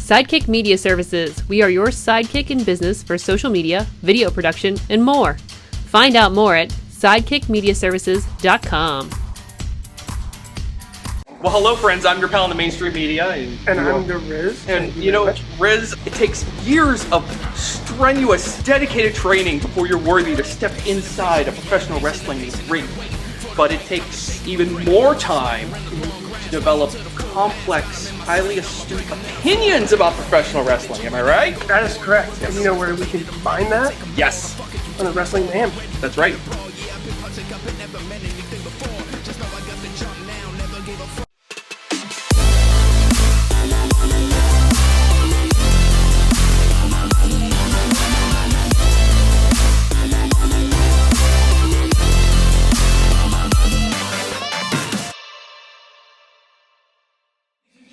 Sidekick Media Services. We are your sidekick in business for social media, video production, and more. Find out more at sidekickmediaservices.com. Well, hello, friends. I'm your pal in the mainstream media. And I'm the Riz. And, you know, Riz, it takes years of strenuous, dedicated training before you're worthy to step inside a professional wrestling ring. But it takes even more time to develop complex, highly astute opinions about professional wrestling. Am I right? That is correct. Yes. And you know where we can find that? Yes. On the Wrestling Mayhem. That's right.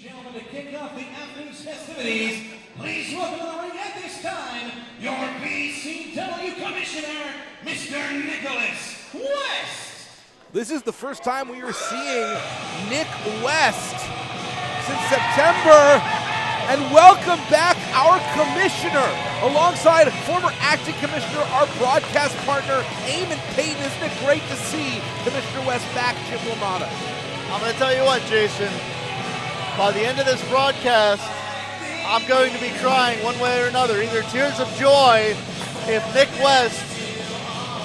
Gentlemen, to kick off the afternoon's festivities, please welcome to the ring at this time, your BCW Commissioner, Mr. Nicholas West. This is the first time we are seeing Nick West since September. And welcome back our commissioner, alongside former acting commissioner, our broadcast partner, Eamon Payton. Isn't it great to see Commissioner West back, Jim LaMotta? I'm going to tell you what, Jason. By the end of this broadcast, I'm going to be crying one way or another, either tears of joy if Nick West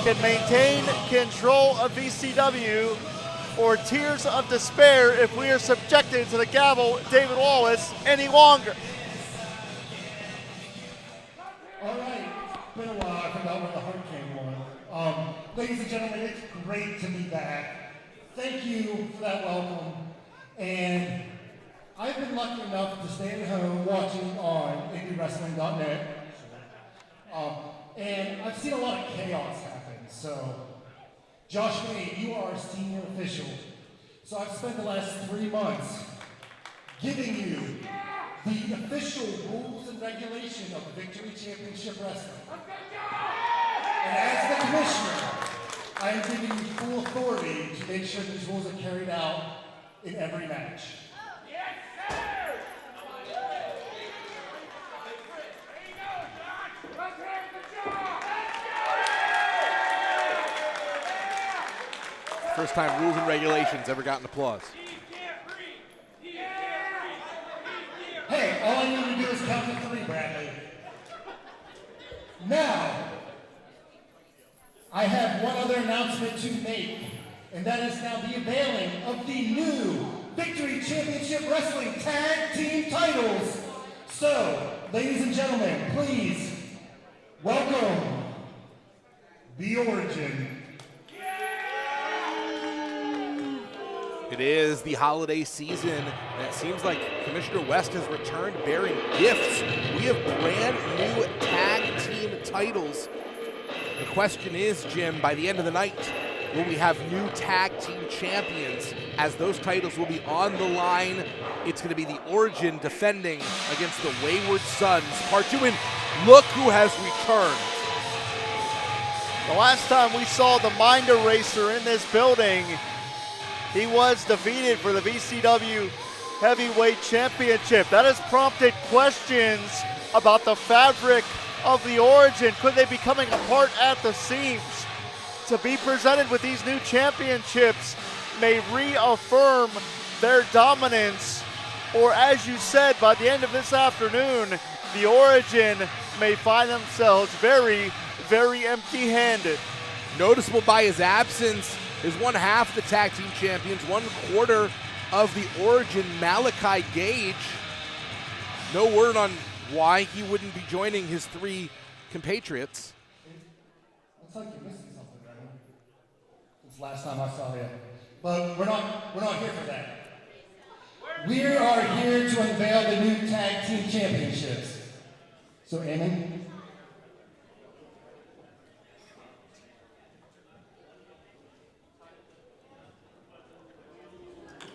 can maintain control of VCW, or tears of despair if we are subjected to the gavel David Wallace any longer. All right, it's been a while. I forgot where the hurricane was. Ladies and gentlemen, it's great to be back. Thank you for that welcome. And I've been lucky enough to stay at home watching on IndyWrestling.us. And I've seen a lot of chaos happen. So, Josh May, you are a senior official. So I've spent the last 3 months giving you the official rules and regulation of Victory Championship Wrestling. And as the commissioner, I am giving you full authority to make sure these rules are carried out in every match. First time rules and regulations ever gotten applause. Hey, all I need to do is count to 3, Bradley. Now, I have one other announcement to make, and that is now the unveiling of the new Victory Championship Wrestling Tag Team titles. So, ladies and gentlemen, please welcome The Origin. It is the holiday season, and it seems like Commissioner West has returned bearing gifts. We have brand new tag team titles. The question is, Jim, by the end of the night, will we have new tag team champions, as those titles will be on the line? It's going to be the Origin defending against the Wayward Sons. Part 2, and look who has returned. The last time we saw the Mind Eraser in this building, he was defeated for the VCW Heavyweight Championship. That has prompted questions about the fabric of the Origin. Could they be coming apart at the seams? To be presented with these new championships may reaffirm their dominance, or as you said, by the end of this afternoon, the Origin may find themselves very, very empty-handed. Noticeable by his absence is one half the tag team champions, 1/4 of the Origin, Malachi Gage. No word on why he wouldn't be joining his 3 compatriots. Looks like you're missing something, right? Since last time I saw you. But we're not here for that. We are here to unveil the new tag team championships. So, Eamon.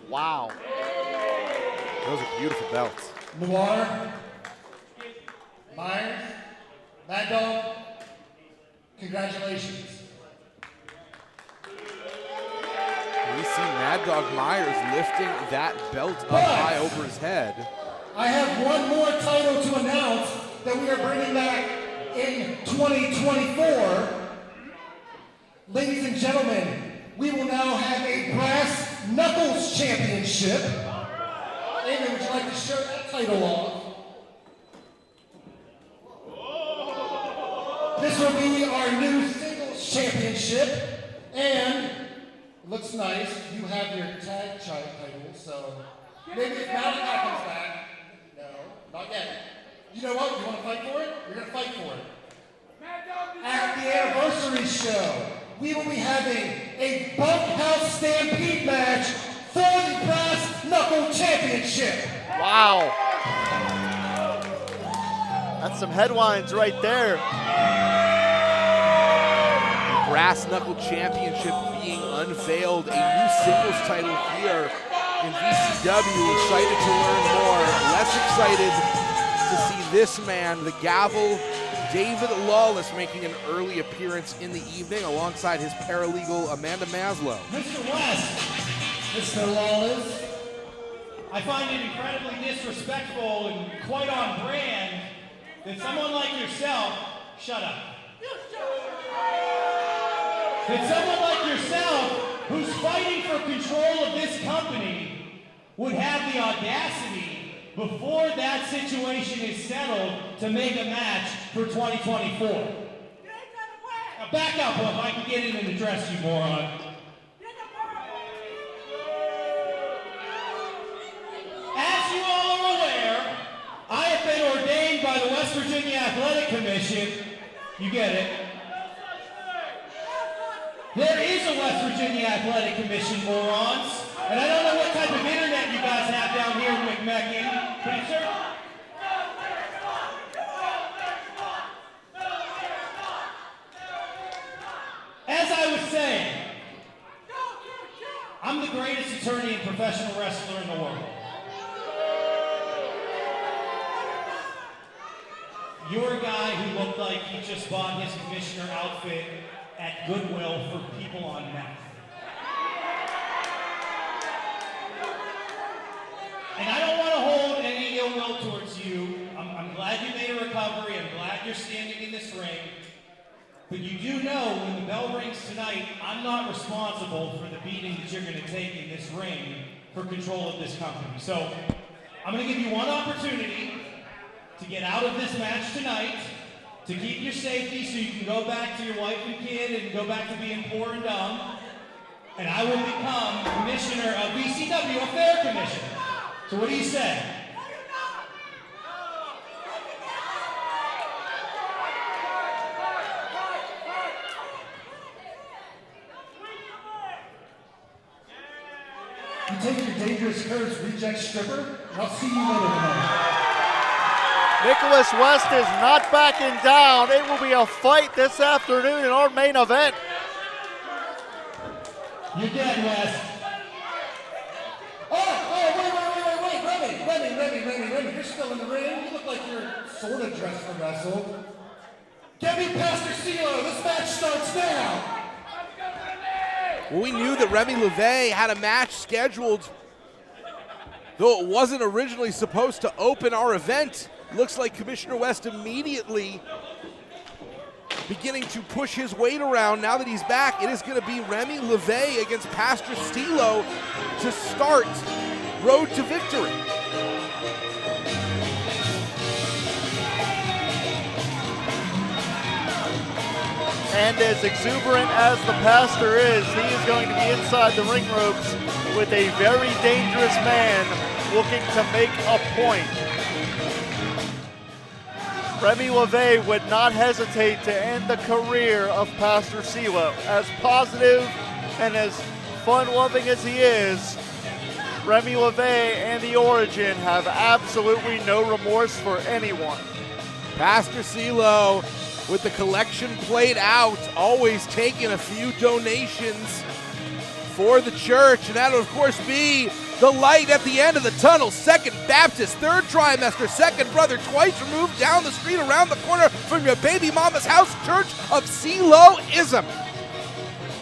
Wow. Those are beautiful belts. Noir, Myers, Mad Dog, congratulations. We see Mad Dog Myers lifting that belt up high over his head. I have one more title that we are bringing back in 2024. Ladies and gentlemen, we will now have a Brass Knuckles Championship. Amy, would you like to show that title off? This will be our new singles championship, and it looks nice. You have your tag title, so maybe if Malachi comes back, no, not yet. You know what? You want to fight for it? You're going to fight for it. At the anniversary show, we will be having a bunkhouse stampede match for the Brass Knuckle Championship. Wow. That's some headlines right there. Brass Knuckle Championship being unveiled, a new singles title here in VCW. Excited to learn more. Less excited to see this man, the Gavel, David Lawless, making an early appearance in the evening alongside his paralegal Amanda Maslow. Mr. West, Mr. Lawless, I find it incredibly disrespectful and quite on brand that someone like yourself, shut up. That someone like yourself, who's fighting for control of this company, would have the audacity, before that situation is settled, to make a match for 2024. Now back up if I can get in and address you, moron. As you all are aware, I have been ordained by the West Virginia Athletic Commission. You get it. There is a West Virginia Athletic Commission, morons. And I don't know what type of internet you guys have down here in McMeckin, but it's as I was saying, I'm the greatest attorney and professional wrestler in the world. You're a guy who looked like he just bought his commissioner outfit at Goodwill for people on meth. And I don't want to hold any ill will towards you. I'm glad you made a recovery. I'm glad you're standing in this ring. But you do know when the bell rings tonight, I'm not responsible for the beating that you're going to take in this ring for control of this company. So I'm going to give you one opportunity to get out of this match tonight, to keep your safety so you can go back to your wife and kid and go back to being poor and dumb. And I will become commissioner of VCW, a fair commission. So what do you say? you take your Dangerous Curves reject stripper, and I'll see you later tonight. Nicholas West is not backing down. It will be a fight this afternoon in our main event. You're dead, West. Remy, you're still in the ring. You look like you're sort of dressed to wrestle. Get me Pastor CeeLo. This match starts now. Well, we knew that Remy LeVay had a match scheduled, though it wasn't originally supposed to open our event. Looks like Commissioner West immediately beginning to push his weight around. Now that he's back, it is going to be Remy LeVay against Pastor CeeLo to start Road to Victory. And as exuberant as the pastor is, he is going to be inside the ring ropes with a very dangerous man looking to make a point. Remy LeVay would not hesitate to end the career of Pastor CeeLo. As positive and as fun-loving as he is, Remy LeVay and the Origin have absolutely no remorse for anyone. Pastor CeeLo with the collection plate out, always taking a few donations for the church, and that'll of course be the light at the end of the tunnel. Second Baptist, third trimester, second brother, twice removed down the street around the corner from your baby mama's house, Church of CeeLoism.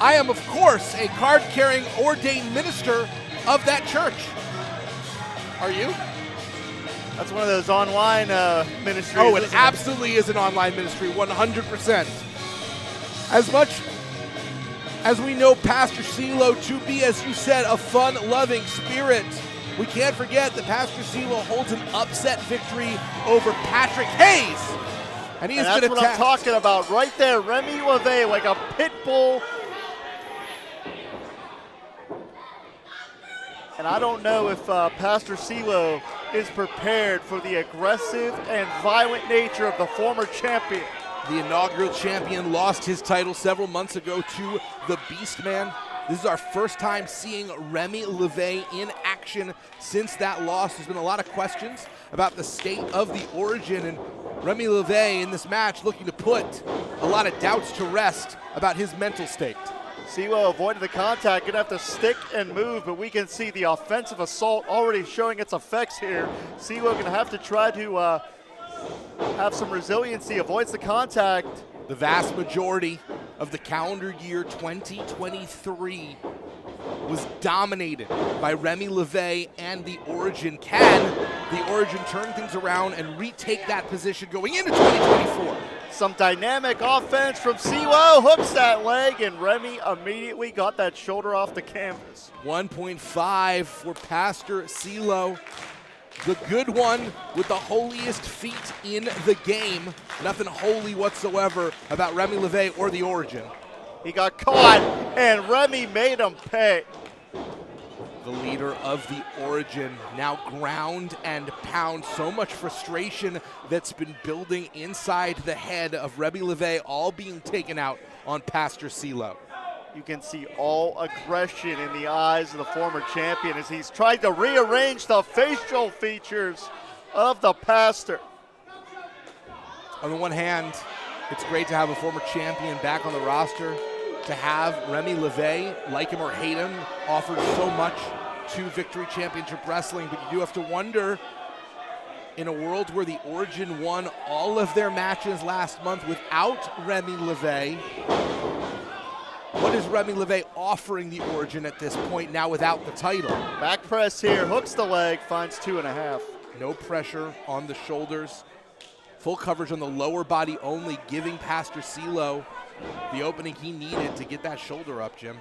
I am of course a card-carrying ordained minister of that church. Are you? That's one of those online ministries. Oh, it isn't absolutely is an online ministry, 100%. As much as we know Pastor CeeLo to be, as you said, a fun-loving spirit, we can't forget that Pastor CeeLo holds an upset victory over Patrick Hayes. And he has that's been what attacked. I'm talking about right there. Remy LeVay like a pit bull. And I don't know if Pastor CeeLo is prepared for the aggressive and violent nature of the former champion. The inaugural champion lost his title several months ago to the Beastman. This is our first time seeing Remy LeVay in action since that loss. There's been a lot of questions about the state of the Origin, and Remy LeVay in this match looking to put a lot of doubts to rest about his mental state. CeeLo avoided the contact, gonna have to stick and move, but we can see the offensive assault already showing its effects here. CeeLo gonna have to try to have some resiliency, avoids the contact. The vast majority of the calendar year 2023 was dominated by Remy LeVay and the Origin. Can the Origin turn things around and retake that position going into 2024? Some dynamic offense from CeeLo, hooks that leg, and Remy immediately got that shoulder off the canvas. 1.5 for Pastor CeeLo. The good one with the holiest feet in the game. Nothing holy whatsoever about Remy LeVay or the Origin. He got caught, and Remy made him pay. The leader of the Origin now ground and pound. So much frustration that's been building inside the head of Remy LeVay, all being taken out on Pastor CeeLo. You can see all aggression in the eyes of the former champion as he's tried to rearrange the facial features of the pastor. On the one hand, it's great to have a former champion back on the roster. To have Remy LeVay, like him or hate him, offered so much to Victory Championship Wrestling, but you do have to wonder, in a world where the Origin won all of their matches last month without Remy LeVay, what is Remy LeVay offering the Origin at this point now without the title? Back press here, hooks the leg, finds 2.5. No pressure on the shoulders. Full coverage on the lower body only, giving Pastor CeeLo the opening he needed to get that shoulder up, Jim.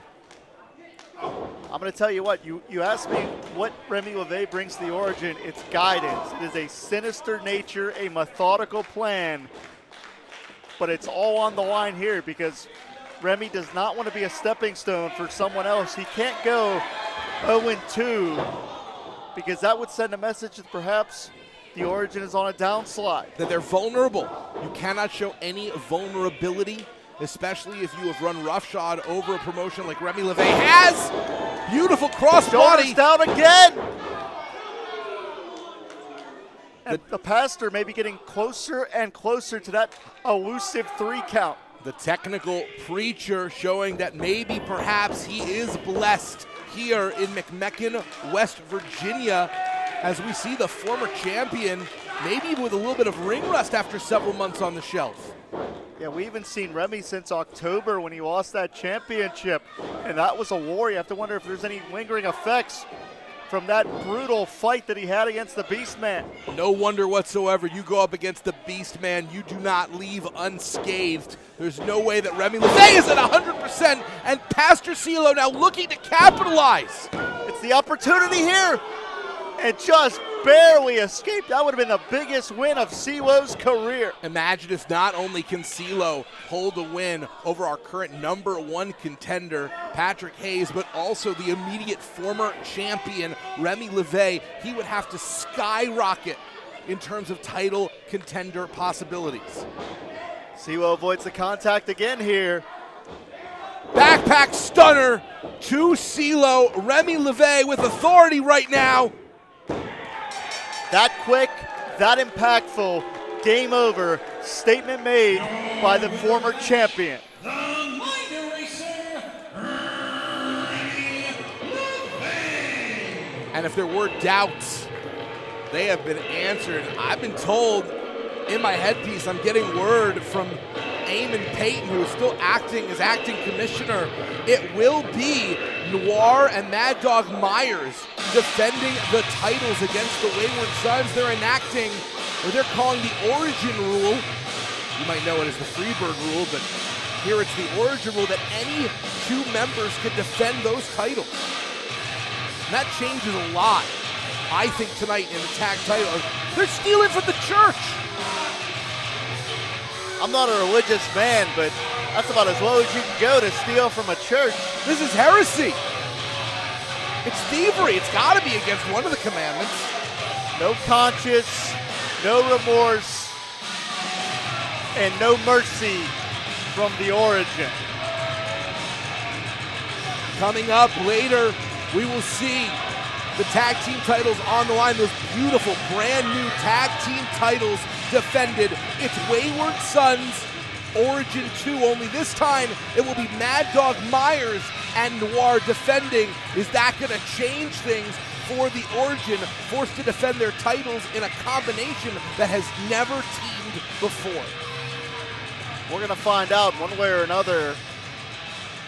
I'm going to tell you what, you asked me what Remy LeVay brings to the Origin. It's guidance. It is a sinister nature, a methodical plan, but it's all on the line here because Remy does not want to be a stepping stone for someone else. He can't go 0-2 because that would send a message that perhaps the Origin is on a downslide. That they're vulnerable. You cannot show any vulnerability, especially if you have run roughshod over a promotion like Remy LeVay has. Beautiful crossbody. Shoulders down again. And the pastor may be getting closer and closer to that elusive 3 count. The technical preacher showing that maybe perhaps he is blessed here in McMecken, West Virginia, as we see the former champion maybe with a little bit of ring rust after several months on the shelf. Yeah, we haven't seen Remy since October when he lost that championship, and that was a war. You have to wonder if there's any lingering effects from that brutal fight that he had against the Beastman. No wonder whatsoever. You go up against the Beastman, you do not leave unscathed. There's no way that Remy LeVay is at 100%, and Pastor CeeLo now looking to capitalize. It's the opportunity here, and just barely escaped. That would have been the biggest win of CeeLo's career. Imagine if not only can CeeLo hold a win over our current #1 contender, Patrick Hayes, but also the immediate former champion, Remy LeVay. He would have to skyrocket in terms of title contender possibilities. CeeLo avoids the contact again here. Backpack stunner to CeeLo. Remy LeVay with authority right now. That quick, that impactful, game over, statement made by the former champion. The Minder Racer, Remy LeVay. And if there were doubts, they have been answered. I've been told in my headpiece, I'm getting word from Eamon Payton, who is still acting as acting commissioner, it will be Noir and Mad Dog Myers defending the titles against the Wayward Sons. They're enacting, or they're calling the Origin Rule. You might know it as the Freebird Rule, but here it's the Origin Rule that any two members can defend those titles. And that changes a lot, I think, tonight in the tag title. They're stealing from the church. I'm not a religious man, but that's about as low as you can go to steal from a church. This is heresy. It's thievery. It's got to be against one of the commandments. No conscience, no remorse, and no mercy from the Origin. Coming up later, we will see the tag team titles on the line. Those beautiful brand new tag team titles defended. It's Wayward Sons Origin 2, only this time it will be Mad Dog Myers and Noir defending. Is that going to change things for the Origin, forced to defend their titles in a combination that has never teamed before? We're going to find out one way or another.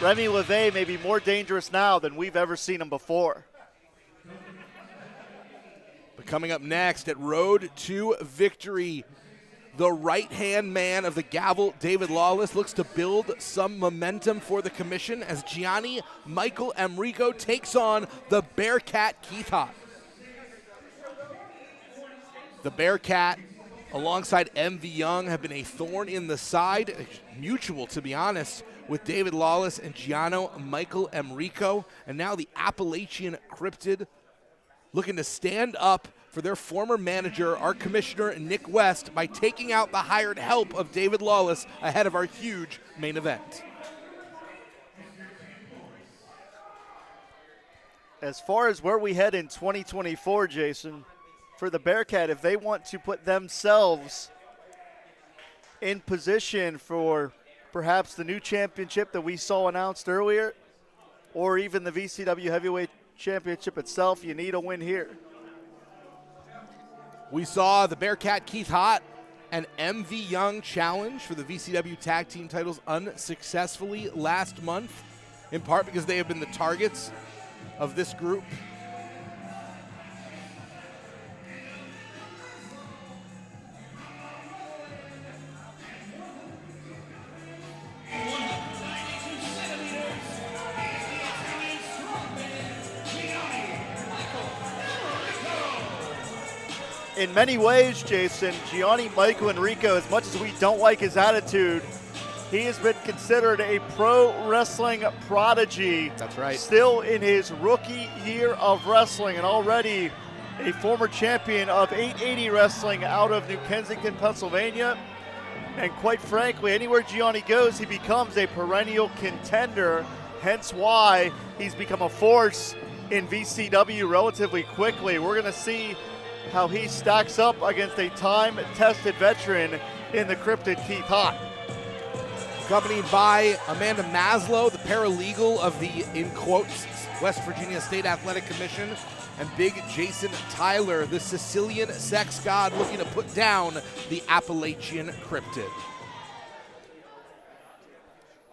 Remy LeVay may be more dangerous now than we've ever seen him before. But coming up next at Road to Victory, the right-hand man of the gavel, David Lawless, looks to build some momentum for the commission as Gianni Michael Enrico takes on the Bearcat Keith Hott. The Bearcat, alongside MV Young, have been a thorn in the side, mutual to be honest, with David Lawless and Gianni Michael Enrico. And now the Appalachian Cryptid looking to stand up for their former manager, our commissioner, Nick West, by taking out the hired help of David Lawless ahead of our huge main event. As far as where we head in 2024, Jason, for the Bearcat, if they want to put themselves in position for perhaps the new championship that we saw announced earlier, or even the VCW Heavyweight Championship itself, you need a win here. We saw the Bearcat Keith Hott and MV Young challenge for the VCW Tag Team titles unsuccessfully last month, in part because they have been the targets of this group. In many ways, Jason, Gianni Michael Enrico, as much as we don't like his attitude, he has been considered a pro wrestling prodigy. That's right. Still in his rookie year of wrestling, and already a former champion of 880 Wrestling out of New Kensington, Pennsylvania. And quite frankly, anywhere Gianni goes, he becomes a perennial contender, hence why he's become a force in VCW relatively quickly. We're going to see how he stacks up against a time-tested veteran in the Cryptid Keith Hott. Accompanied by Amanda Maslow, the paralegal of the, in quotes, West Virginia State Athletic Commission, and Big Jason Tyler, the Sicilian sex god, looking to put down the Appalachian Cryptid.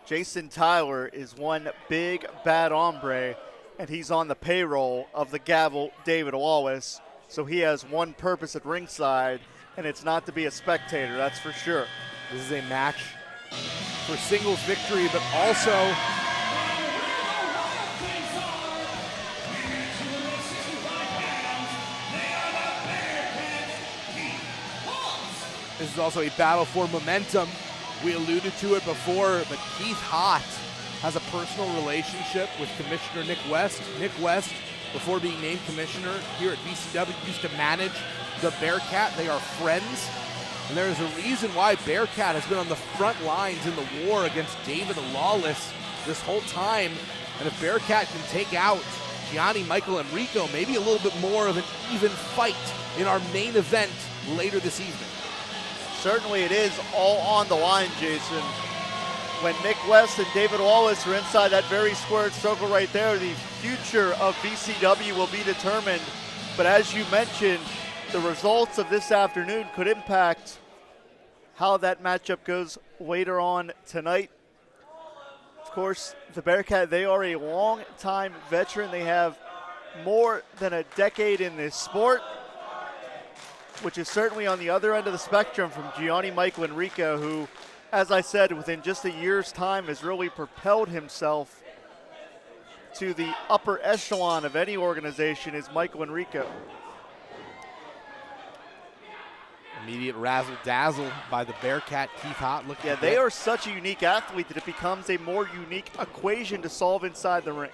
Jason Tyler is one big bad hombre, and he's on the payroll of the gavel, David Lawless. So he has one purpose at ringside, and it's not to be a spectator, that's for sure. This is a match for singles victory, but also this is also a battle for momentum. We alluded to it before, but Keith Hott has a personal relationship with Commissioner Nick West. Nick West, before being named commissioner here at VCW, used to manage the Bearcat. They are friends, and there is a reason why Bearcat has been on the front lines in the war against David Lawless this whole time. And if Bearcat can take out Gianni Michael Enrico, maybe a little bit more of an even fight in our main event later this evening. Certainly it is all on the line, Jason. When Nick West and David Lawless are inside that very squared circle right there, the future of VCW will be determined. But as you mentioned, the results of this afternoon could impact how that matchup goes later on tonight. Of course, the Bearcat, they are a long-time veteran. They have more than a decade in this sport, which is certainly on the other end of the spectrum from Gianni Michael Enrico, who, as I said, within just a year's time has really propelled himself to the upper echelon of any organization is Michael Enrico. Immediate razzle-dazzle by the Bearcat, Keith Hott. Yeah, they are such a unique athlete that it becomes a more unique equation to solve inside the ring.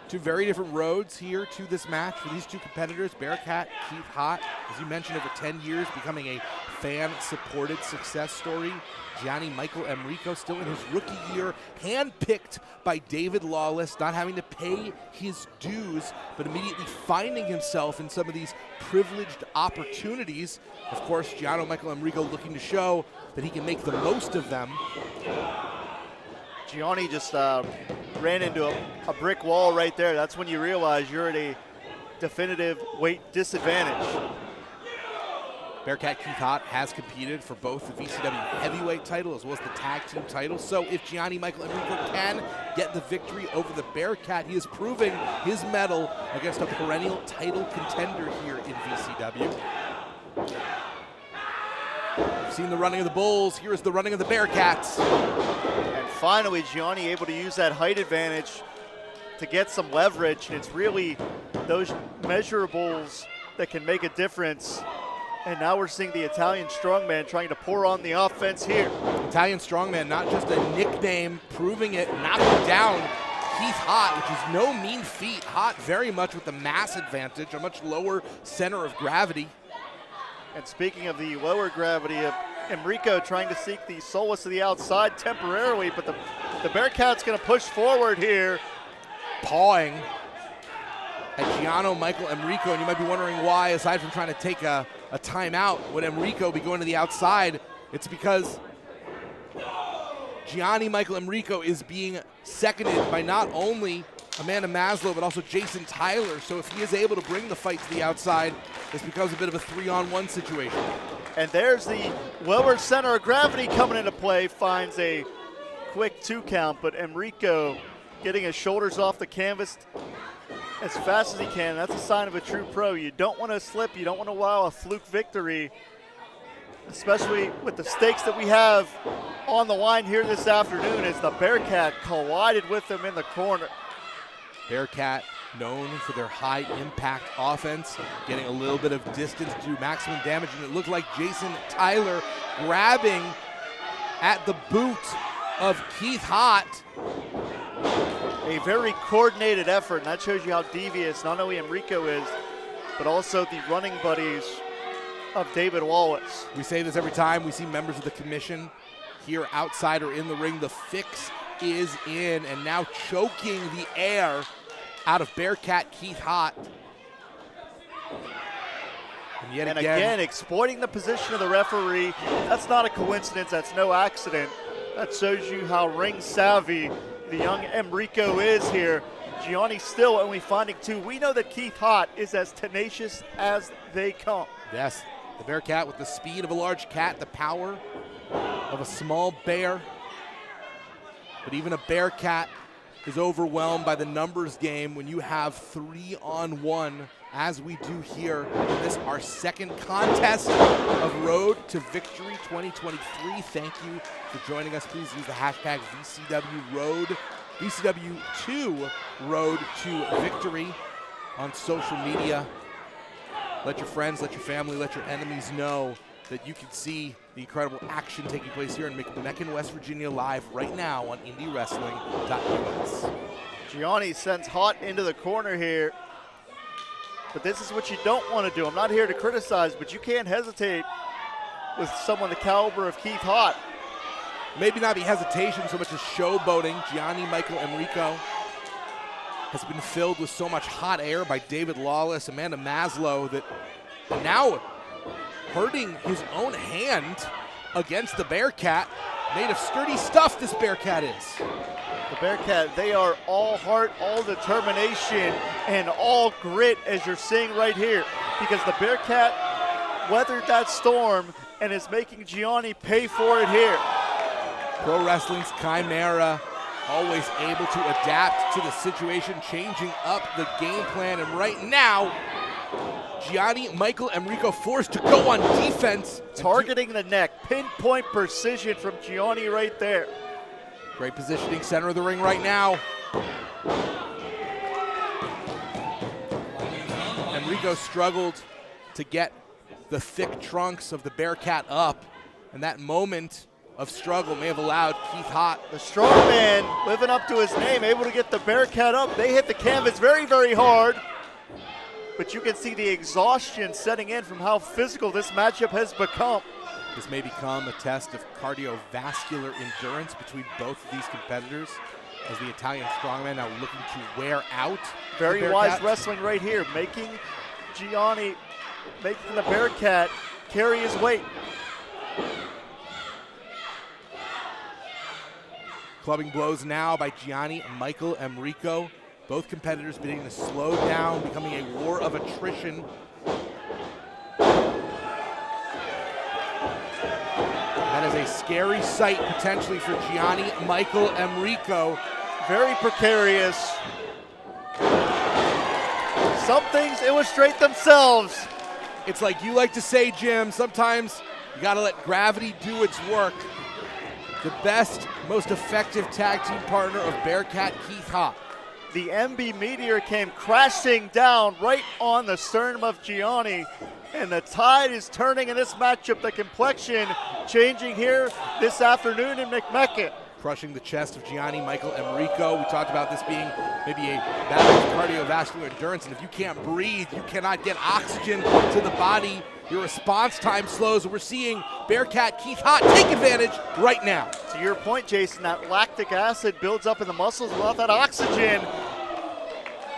Two very different roads here to this match for these two competitors. Bearcat, Keith Hott, as you mentioned, over 10 years, becoming a fan-supported success story. Gianni Michael Enrico, still in his rookie year, handpicked by David Lawless, not having to pay his dues, but immediately finding himself in some of these privileged opportunities. Of course, Gianni Michael Enrico looking to show that he can make the most of them. Gianni just ran into a brick wall right there. That's when you realize you're at a definitive weight disadvantage. Bearcat Keith Hott has competed for both the VCW heavyweight title as well as the tag team title. So if Gianni Michael Enrico can get the victory over the Bearcat, he is proving his mettle against a perennial title contender here in VCW. We've seen the running of the Bulls. Here is the running of the Bearcats. And finally, Gianni able to use that height advantage to get some leverage. And it's really those measurables that can make a difference. And now we're seeing the Italian strongman trying to pour on the offense here. Italian strongman, not just a nickname, proving it, knocking down Keith Hott, which is no mean feat. Hott very much with the mass advantage, a much lower center of gravity. And speaking of the lower gravity of Enrico trying to seek the solace of the outside temporarily, but the Bearcat's going to push forward here. Pawing at Gianni Michael Enrico, and you might be wondering why, aside from trying to take a timeout, would Enrico be going to the outside? It's because Gianni Michael Enrico is being seconded by not only Amanda Maslow, but also Jason Tyler. So if he is able to bring the fight to the outside, this becomes a bit of a 3-on-1 situation. And there's the lower center of gravity coming into play, finds a quick 2 count, but Enrico getting his shoulders off the canvas as fast as he can. That's a sign of a true pro. You don't want to slip. You don't want to allow a fluke victory, especially with the stakes that we have on the line here this afternoon as the Bearcat collided with them in the corner. Bearcat known for their high impact offense, getting a little bit of distance to do maximum damage, and it looked like Jason Tyler grabbing at the boot of Keith Hott. A very coordinated effort, and that shows you how devious not only Enrico is, but also the running buddies of David Wallace. We say this every time we see members of the commission here outside or in the ring. The fix is in, and now choking the air out of Bearcat Keith Hott. And yet again, exploiting the position of the referee. That's not a coincidence. That's no accident. That shows you how ring savvy the young Enrico is here. Gianni still only finding 2. We know that Keith Hott is as tenacious as they come. Yes, the Bearcat with the speed of a large cat, the power of a small bear. But even a Bearcat is overwhelmed by the numbers game when you have 3-on-1, as we do here in this, our second contest of Road to Victory 2023. Thank you for joining us. Please use the hashtag VCW2 Road to Victory on social media. Let your friends, let your family, let your enemies know that you can see the incredible action taking place here in McMecken, West Virginia, live right now on IndyWrestling.us. Gianni sends Hott into the corner here, but this is what you don't want to do. I'm not here to criticize, but you can't hesitate with someone the caliber of Keith Hott. Maybe not be hesitation so much as showboating. Gianni Michael Enrico has been filled with so much hot air by David Lawless, Amanda Maslow, that now hurting his own hand against the Bearcat. Made of sturdy stuff, this Bearcat is. The Bearcat, they are all heart, all determination, and all grit, as you're seeing right here, because the Bearcat weathered that storm and is making Gianni pay for it here. Pro Wrestling's Chimera, always able to adapt to the situation, changing up the game plan. And right now, Gianni, Michael, Enrico forced to go on defense. Targeting the neck, pinpoint precision from Gianni right there. Great positioning, center of the ring right now. Enrico struggled to get the thick trunks of the Bearcat up, and that moment of struggle may have allowed Keith Hott. The strong man living up to his name, able to get the Bearcat up. They hit the canvas very, very hard, but you can see the exhaustion setting in from how physical this matchup has become. This may become a test of cardiovascular endurance between both of these competitors, as the Italian strongman now looking to wear out. Very wise wrestling right here, making Gianni, making the Bearcat carry his weight. Clubbing blows now by Gianni and Michael Enrico. Both competitors beginning to slow down, becoming a war of attrition. That is a scary sight potentially for Gianni, Michael Enrico. Very precarious. Some things illustrate themselves. It's like you like to say, Jim, sometimes you gotta let gravity do its work. The best, most effective tag team partner of Bearcat, Keith Hott. The MB Meteor came crashing down right on the sternum of Gianni, and the tide is turning in this matchup. The complexion changing here this afternoon in McMecken. Crushing the chest of Gianni, Michael Enrico. We talked about this being maybe a battle of cardiovascular endurance, and if you can't breathe, you cannot get oxygen to the body. Your response time slows. We're seeing Bearcat Keith Hott take advantage right now. To your point, Jason, that lactic acid builds up in the muscles without that oxygen.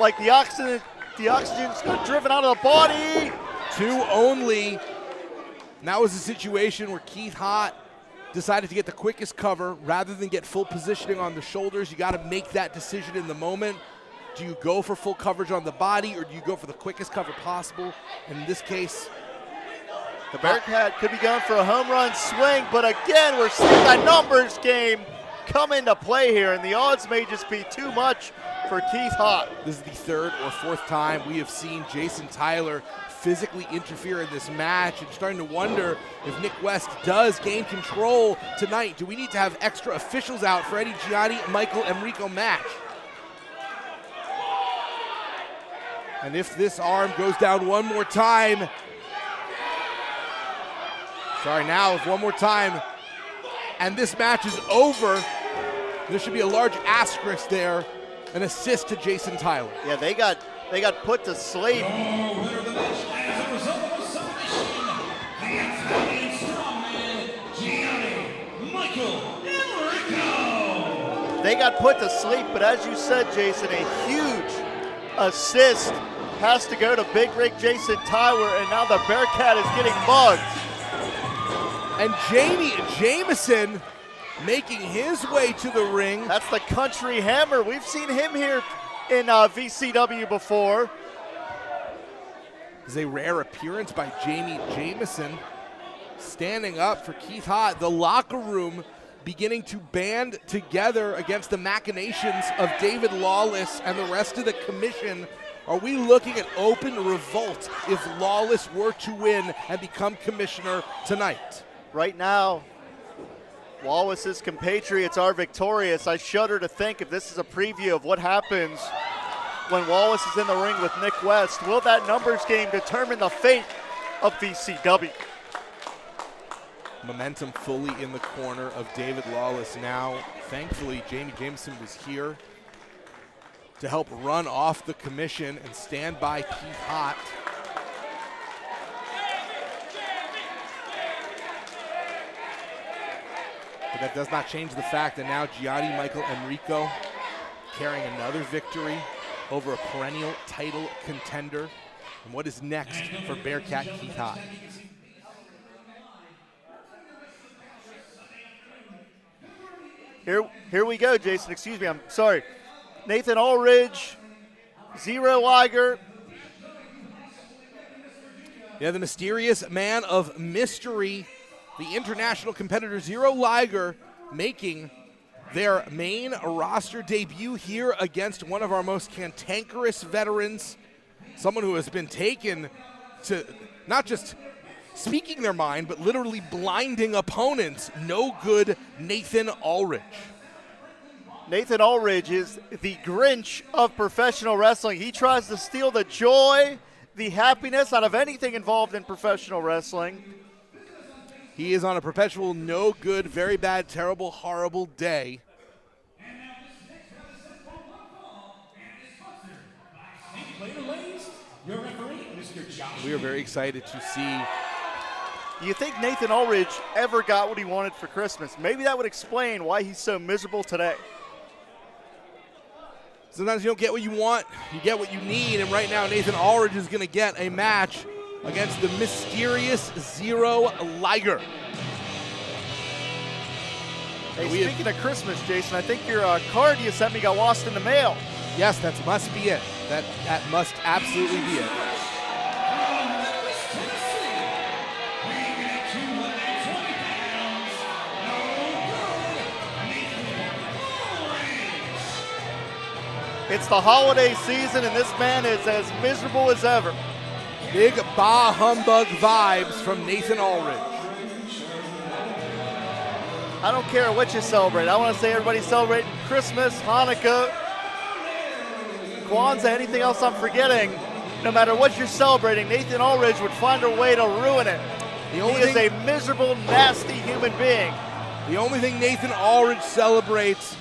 Like the oxygen's got driven out of the body. 2 only. And that was a situation where Keith Hott decided to get the quickest cover rather than get full positioning on the shoulders. You got to make that decision in the moment. Do you go for full coverage on the body, or do you go for the quickest cover possible? And in this case, the Bearcat could be going for a home run swing, but again, we're seeing that numbers game come into play here, and the odds may just be too much for Keith Hott. This is the 3rd or 4th time we have seen Jason Tyler physically interfere in this match, and starting to wonder if Nick West does gain control tonight. Do we need to have extra officials out for any Gianni Michael Enrico match? And if this arm goes down one more time, if one more time, and this match is over, there should be a large asterisk there, an assist to Jason Tyler. Yeah, they got put to sleep. They got put to sleep, but as you said, Jason, a huge assist has to go to Big Rig Jason Tyler, and now the Bearcat is getting mugged. And Jamie Jamison making his way to the ring. That's the Country Hammer. We've seen him here in VCW before. This is a rare appearance by Jamie Jamison, standing up for Keith Hott. The locker room beginning to band together against the machinations of David Lawless and the rest of the commission. Are we looking at open revolt if Lawless were to win and become commissioner tonight? Right now, Lawless's compatriots are victorious. I shudder to think if this is a preview of what happens when Lawless is in the ring with Nick West. Will that numbers game determine the fate of VCW? Momentum fully in the corner of David Lawless now. Thankfully, Jamie Jameson was here to help run off the commission and stand by Keith Hott. But that does not change the fact that now Gianni Michael Enrico carrying another victory over a perennial title contender. And what is next for Bearcat Keith Hott? Here we go, Jason. Excuse me, I'm sorry. Nathan Ulrich, Zero Liger. Yeah, the mysterious man of mystery the international competitor Zero Liger making their main roster debut here against one of our most cantankerous veterans, someone who has been taken to not just speaking their mind, but literally blinding opponents. No good Nathan Ulrich. Nathan Ulrich is the Grinch of professional wrestling. He tries to steal the joy, the happiness out of anything involved in professional wrestling. He is on a perpetual no good, very bad, terrible, horrible day. We are very excited to see. Do you think Nathan Ulrich ever got what he wanted for Christmas? Maybe that would explain why he's so miserable today. Sometimes you don't get what you want, you get what you need, and right now Nathan Ulrich is going to get a match against the mysterious Zero Liger. Hey, speaking of Christmas, Jason, I think your card you sent me got lost in the mail. Yes, that must be it. That must absolutely be it. It's the holiday season, and this man is as miserable as ever. Big bah humbug vibes from Nathan Ulrich. I don't care what you celebrate. I want to say everybody's celebrating Christmas, Hanukkah, Kwanzaa, anything else I'm forgetting. No matter what you're celebrating, Nathan Ulrich would find a way to ruin it. He is a miserable, nasty human being. The only thing Nathan Ulrich celebrates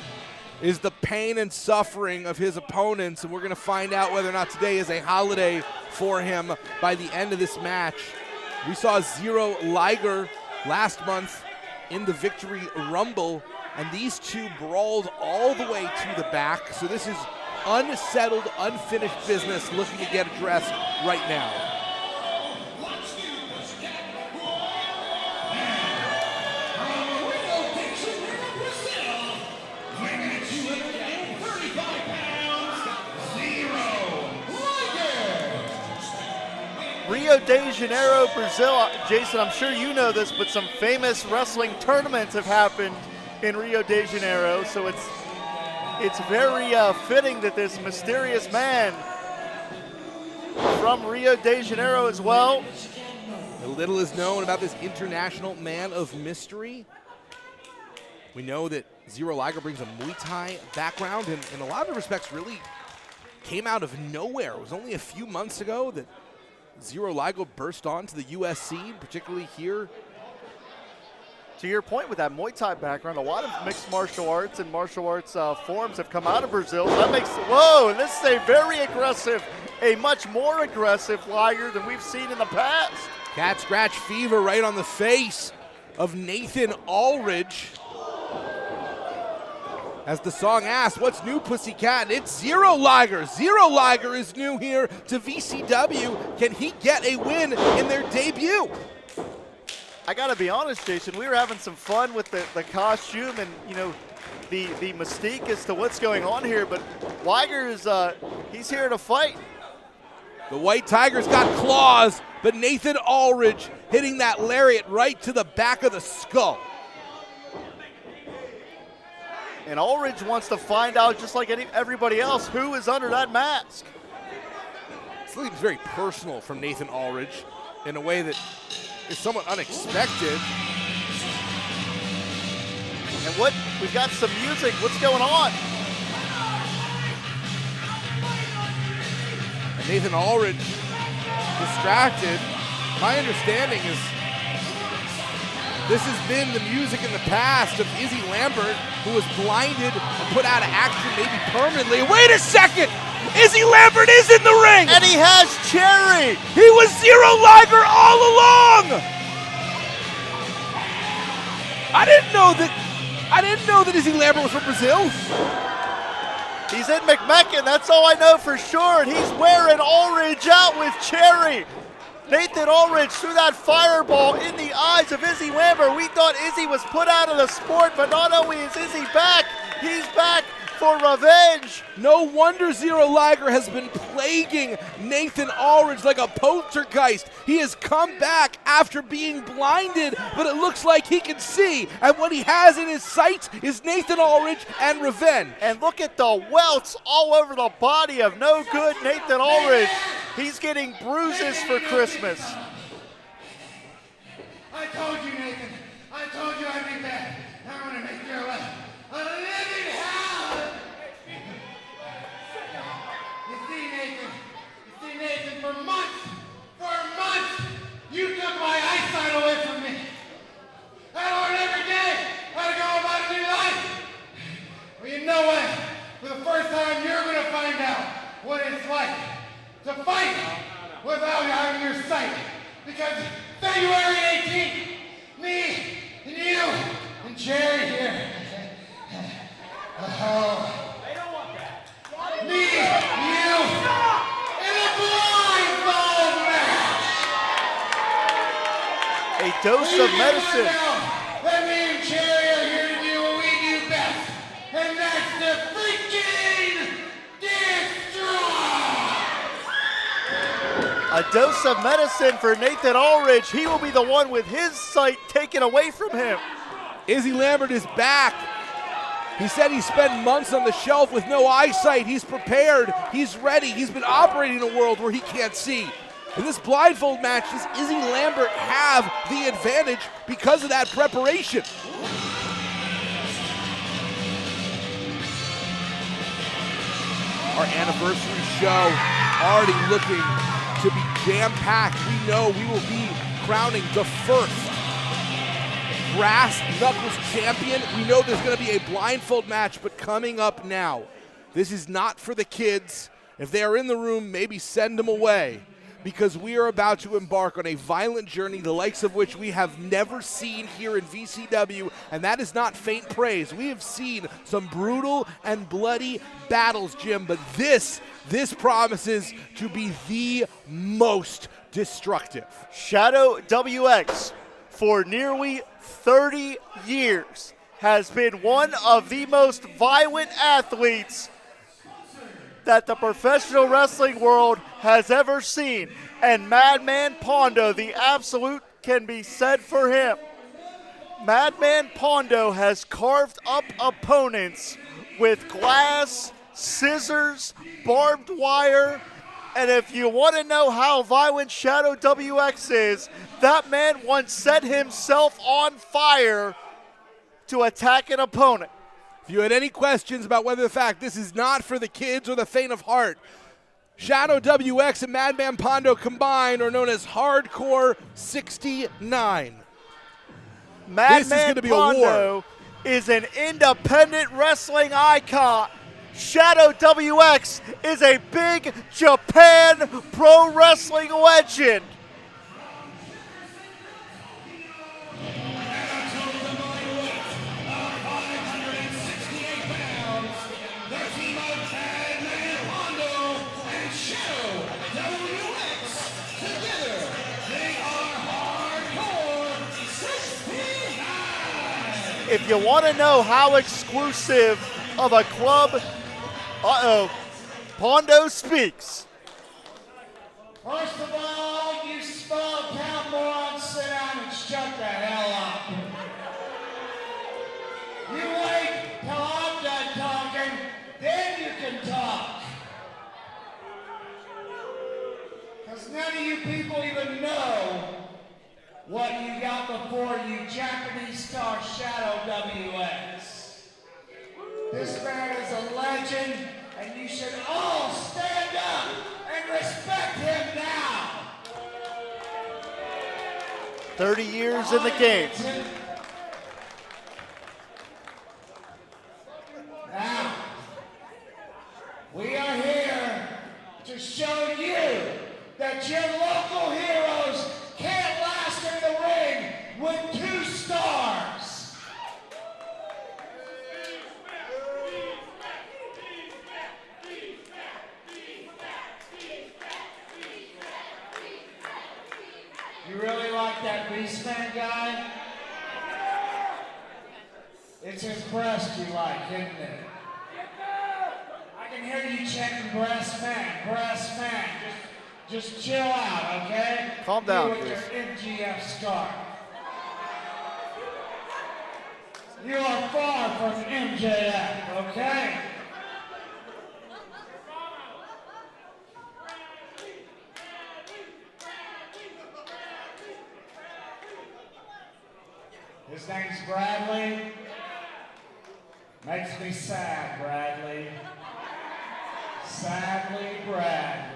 is the pain and suffering of his opponents, and we're going to find out whether or not today is a holiday for him by the end of this match. We saw Zero Liger last month in the Victory Rumble, and these two brawled all the way to the back, so this is unsettled, unfinished business looking to get addressed right now. Rio de Janeiro, Brazil. Jason, I'm sure you know this, but some famous wrestling tournaments have happened in Rio de Janeiro, so it's very fitting that this mysterious man from Rio de Janeiro as well. Little is known about this international man of mystery. We know that Zero Liger brings a Muay Thai background, and in a lot of respects really came out of nowhere. It was only a few months ago that Zero Liger burst onto the US scene, particularly here. To your point with that Muay Thai background, a lot of mixed martial arts and martial arts forms have come out of Brazil. So that makes, whoa, this is a very aggressive, a much more aggressive Liger than we've seen in the past. Cat scratch fever right on the face of Nathan Ulrich. As the song asks, what's new, Pussycat? It's Zero Liger. Zero Liger is new here to VCW. Can he get a win in their debut? I gotta be honest, Jason, we were having some fun with the costume and, you know, the mystique as to what's going on here, but Liger is, he's here to fight. The White Tiger's got claws, but Nathan Ulrich hitting that lariat right to the back of the skull. And Ulrich wants to find out, just like everybody else, who is under that mask. This seems very personal from Nathan Ulrich in a way that is somewhat unexpected. And we've got some music. What's going on? And Nathan Ulrich distracted. My understanding is this has been the music in the past of Izzy Lambert, who was blinded and put out of action maybe permanently. Wait a second! Izzy Lambert is in the ring! And he has Cherry! He was Zero Liger all along! I didn't know that Izzy Lambert was from Brazil. He's in McMecken, that's all I know for sure, and he's wearing Ulrich out with Cherry. Nathan Ulrich threw that fireball in the eyes of Izzy Lambert. We thought Izzy was put out of the sport, but not only is Izzy back, he's back for revenge. No wonder Zero Liger has been plaguing Nathan Aldridge like a poltergeist. He has come back after being blinded, but it looks like he can see. And what he has in his sights is Nathan Aldridge and revenge. And look at the welts all over the body of no good Nathan Aldridge. He's getting bruises for Christmas. I told you, Nathan. I told you I'd be back. I'm gonna make your life a living hell. You see, Nathan, for months, you took my eyesight away from me. I learned every day how to go about a new life. Well, you know what? For the first time, you're gonna find out what it's like to fight without having your sight. Because February 18th, me and you and Jerry here. Oh. They don't want that. Me, you, and a blindfold match. A dose of medicine. That me and Jerry are here to do what we do best, and that's the freaking destroy. A dose of medicine for Nathan Aldridge. He will be the one with his sight taken away from him. Izzy Lambert is back. He said he spent months on the shelf with no eyesight. He's prepared. He's ready. He's been operating in a world where he can't see. In this blindfold match, does Izzy Lambert have the advantage because of that preparation? Our anniversary show already looking to be jam-packed. We know we will be crowning the first brass knuckles champion. We know there's going to be a blindfold match, but coming up now, this is not for the kids. If they are in the room, maybe send them away, because we are about to embark on a violent journey, the likes of which we have never seen here in VCW, and that is not faint praise. We have seen some brutal and bloody battles, Jim, but this promises to be the most destructive. Shadow WX, for nearly 30 years, has been one of the most violent athletes that the professional wrestling world has ever seen. And Madman Pondo, the absolute can be said for him. Madman Pondo has carved up opponents with glass, scissors, barbed wire, and if you want to know how violent Shadow WX is, that man once set himself on fire to attack an opponent. If you had any questions about whether the fact this is not for the kids or the faint of heart, Shadow WX and Madman Pondo combined are known as Hardcore 69. Madman Pondo is an independent wrestling icon. Shadow WX is a big Japan pro wrestling legend. If you want to know how exclusive of a club, Pondo speaks. First of all, you small town morons, sit down and shut the hell up. You wait till I'm done talking, then you can talk. Because none of you people even know what you got before you, Japanese star Shadow WX. This man is a legend, and you should all stand up and respect him now. 30 years in the game. Now, we are here to show you that your local heroes can't last in the ring with 2 stars. You really like that Beastman guy? It's impressed you like, isn't it? can hear you chanting breast man. Just chill out, okay? Calm down, you with Chris. your MGF scarf. You are far from MJF, okay? His name's Bradley. Makes me sad, Bradley. Sadly, Bradley.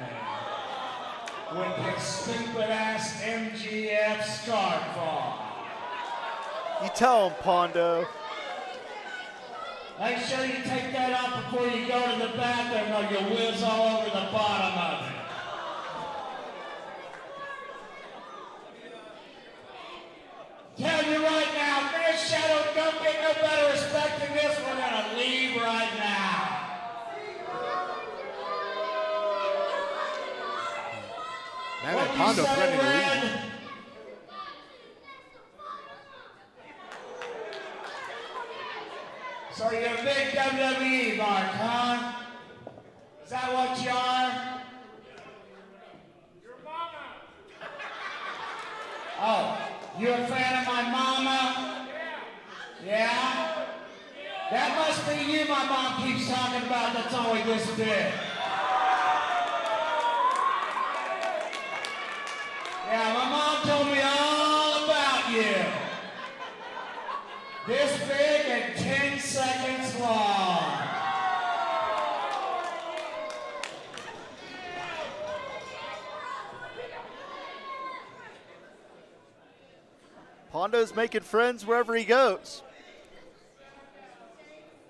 With his stupid ass MGF scarf on. You tell him, Pondo. Make sure you take that off before you go to the bathroom or you'll whiz all over the bottom of it. Tell you right now, this Shadow don't get no better respect than this. We're gonna leave right now. Man, Pondo threatening to leave. So you're a big WWE mark, huh? Is that what you are? Your mama. Oh, you're a fan of my mama? Yeah? That must be you my mom keeps talking about that's only this big. Yeah, my mom told me all about you. This big and 10 seconds long. Pondo's making friends wherever he goes.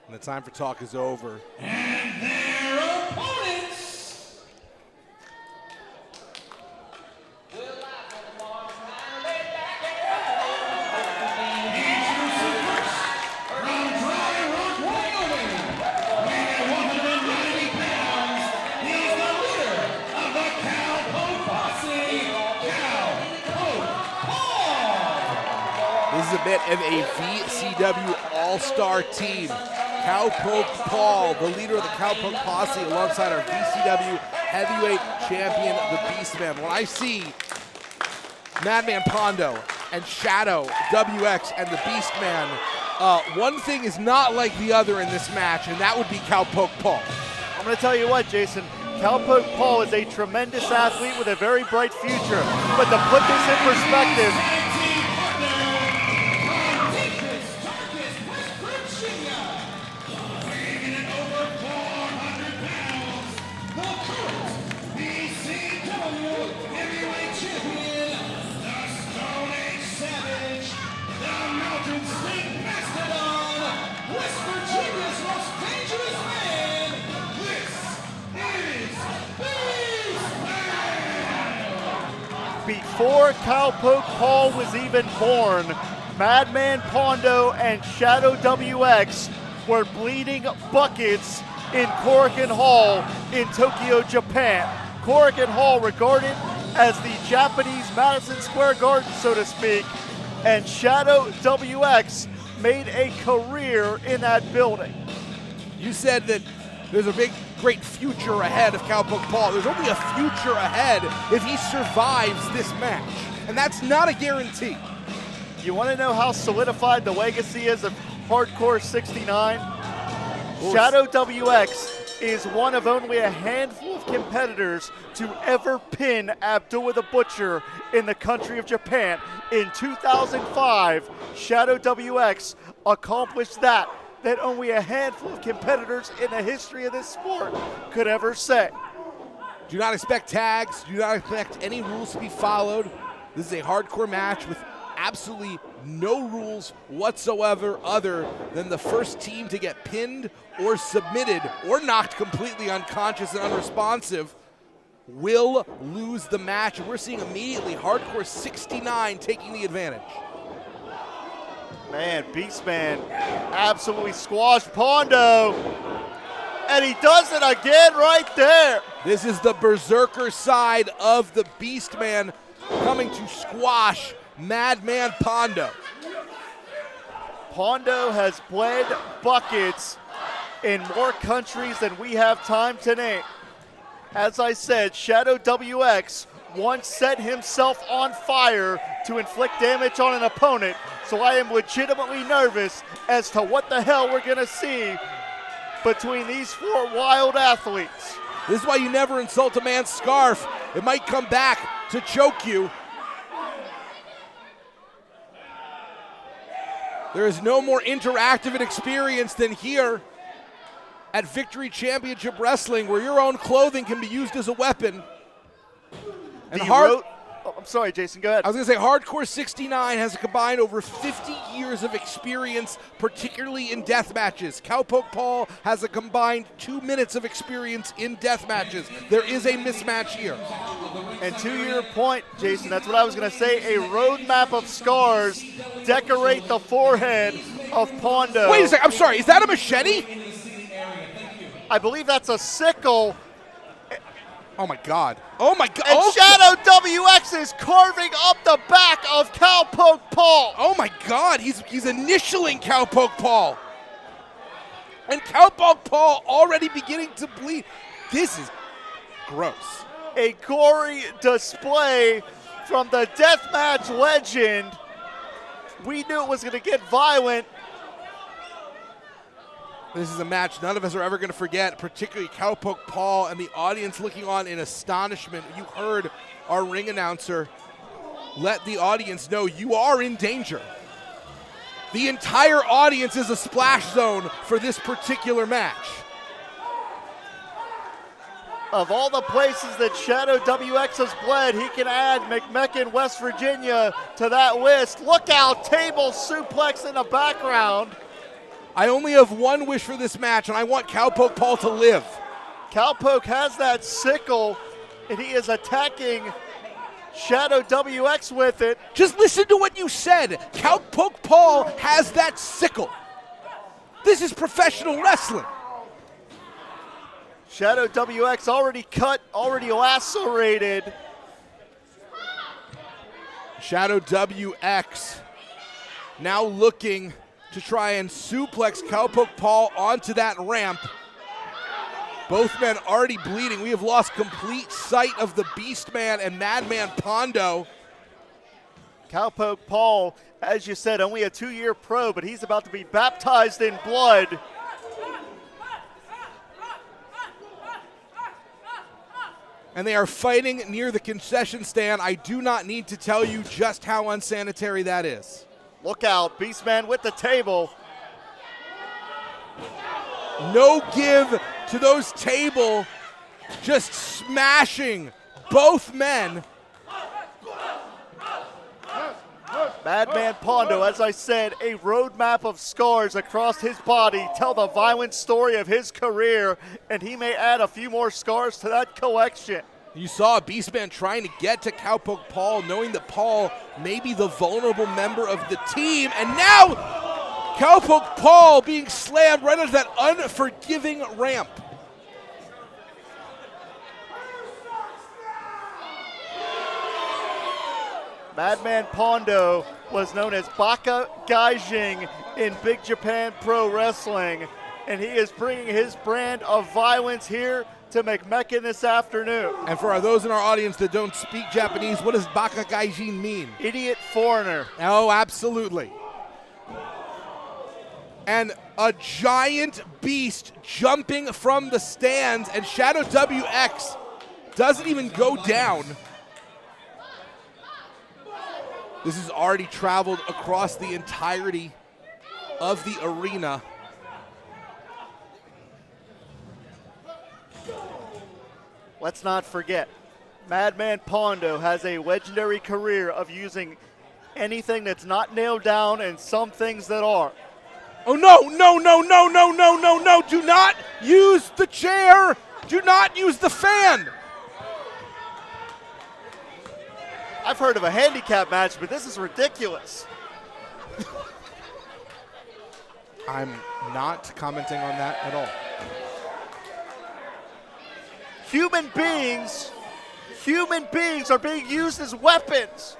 And the time for talk is over. And their opponents. This is a bit of a VCW All-Star team. Cowpoke Paul, the leader of the Cowpoke Posse, alongside our VCW Heavyweight Champion, the Beastman. When I see Madman Pondo and Shadow, WX, and the Beastman, one thing is not like the other in this match, and that would be Cowpoke Paul. I'm going to tell you what, Jason. Cowpoke Paul is a tremendous athlete with a very bright future. But to put this in perspective, before Cowpoke Paul was even born, Madman Pondo and Shadow WX were bleeding buckets in Korakuen Hall in Tokyo, Japan. Korakuen Hall regarded as the Japanese Madison Square Garden, so to speak, and Shadow WX made a career in that building. You said that there's a great future ahead of Cowpoke Paul. There's only a future ahead if he survives this match, and that's not a guarantee. You want to know how solidified the legacy is of Hardcore 69? Shadow WX is one of only a handful of competitors to ever pin Abdullah the Butcher in the country of Japan. In 2005, Shadow WX accomplished that only a handful of competitors in the history of this sport could ever say. Do not expect tags. Do not expect any rules to be followed. This is a hardcore match with absolutely no rules whatsoever other than the first team to get pinned or submitted or knocked completely unconscious and unresponsive will lose the match. And we're seeing immediately Hardcore 69 taking the advantage. Man, Beastman absolutely squashed Pondo. And he does it again right there. This is the Berserker side of the Beastman coming to squash Madman Pondo. Pondo has bled buckets in more countries than we have time to name. As I said, Shadow WX once set himself on fire to inflict damage on an opponent, so I am legitimately nervous as to what the hell we're going to see between these four wild athletes. This is why you never insult a man's scarf. It might come back to choke you. There is no more interactive an experience than here at Victory Championship Wrestling, where your own clothing can be used as a weapon. And I'm sorry, Jason, go ahead. I was going to say, Hardcore 69 has combined over 50 years of experience, particularly in death matches. Cowpoke Paul has a combined 2 minutes of experience in death matches. There is a mismatch here. And to your point, Jason, that's what I was going to say, a roadmap of scars decorate the forehead of Pondo. Wait a second, I'm sorry, is that a machete? I believe that's a sickle. Oh my God. Oh my God. And Shadow WX is carving up the back of Cowpoke Paul. Oh my God, he's initialing Cowpoke Paul. And Cowpoke Paul already beginning to bleed. This is gross. A gory display from the deathmatch legend. We knew it was going to get violent. This is a match none of us are ever going to forget, particularly Cowpoke Paul and the audience looking on in astonishment. You heard our ring announcer let the audience know you are in danger. The entire audience is a splash zone for this particular match. Of all the places that Shadow WX has bled, he can add McMecken, West Virginia to that list. Look out, table suplex in the background. I only have one wish for this match, and I want Cowpoke Paul to live. Cowpoke has that sickle, and he is attacking Shadow WX with it. Just listen to what you said. Cowpoke Paul has that sickle. This is professional wrestling. Shadow WX already cut, already lacerated. Shadow WX now looking to try and suplex Cowpoke Paul onto that ramp. Both men already bleeding. We have lost complete sight of the Beast Man and Madman Pondo. Cowpoke Paul, as you said, only a 2-year pro, but he's about to be baptized in blood. And they are fighting near the concession stand. I do not need to tell you just how unsanitary that is. Look out, Beastman with the table. No give to those table, just smashing both men. Madman Pondo, as I said, a roadmap of scars across his body tell the violent story of his career, and he may add a few more scars to that collection. You saw Beastman trying to get to Cowpoke Paul, knowing that Paul may be the vulnerable member of the team, and now Cowpoke Paul being slammed right onto that unforgiving ramp. Madman Pondo was known as Baka Gaijin in Big Japan Pro Wrestling, and he is bringing his brand of violence here to McMecken this afternoon. And for those in our audience that don't speak Japanese, what does Baka Gaijin mean? Idiot foreigner. Oh, absolutely. And a giant beast jumping from the stands, and Shadow WX doesn't even go down. This has already traveled across the entirety of the arena. Let's not forget, Madman Pondo has a legendary career of using anything that's not nailed down and some things that are. Oh, no, no, no, no, no, no, no, no. Do not use the chair. Do not use the fan. I've heard of a handicap match, but this is ridiculous. I'm not commenting on that at all. Human beings are being used as weapons.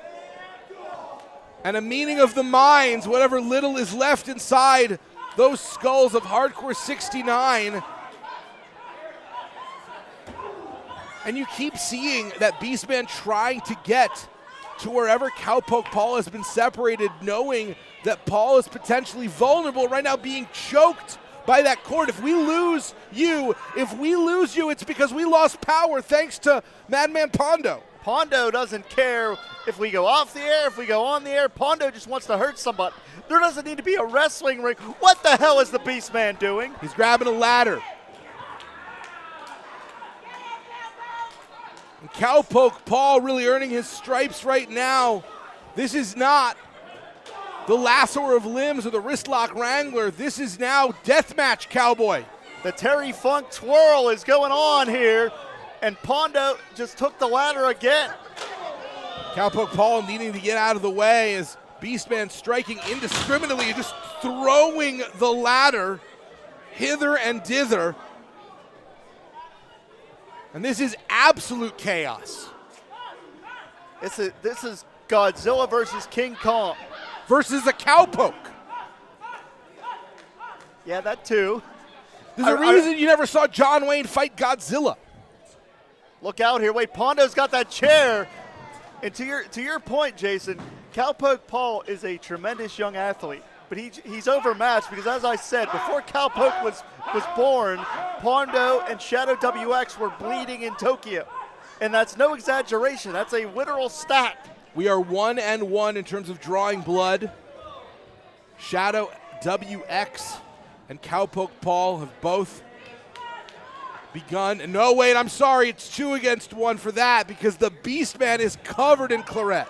And a meeting of the minds, whatever little is left inside those skulls of Hardcore 69. And you keep seeing that Beastman trying to get to wherever Cowpoke Paul has been separated, knowing that Paul is potentially vulnerable right now, being choked by that cord. If we lose you, it's because we lost power thanks to Madman Pondo. Pondo doesn't care if we go off the air, if we go on the air. Pondo just wants to hurt somebody. There doesn't need to be a wrestling ring. What the hell is the Beastman doing? He's grabbing a ladder. And Cowpoke Paul really earning his stripes right now. This is not the lassoer of limbs or the wristlock wrangler. This is now deathmatch cowboy. The Terry Funk twirl is going on here, and Pondo just took the ladder again. Cowpoke Paul needing to get out of the way as Beastman striking indiscriminately, just throwing the ladder hither and dither. And this is absolute chaos. This is Godzilla versus King Kong. Versus a cowpoke. Yeah, that too. There's a reason you never saw John Wayne fight Godzilla. Look out here. Wait, Pondo's got that chair. And to your point, Jason, Cowpoke Paul is a tremendous young athlete. But he's overmatched because, as I said, before Cowpoke was born, Pondo and Shadow WX were bleeding in Tokyo. And that's no exaggeration. That's a literal stat. We are 1-1 in terms of drawing blood. Shadow WX and Cowpoke Paul have both begun. No, wait, I'm sorry. It's 2 against 1 for that because the Beastman is covered in claret.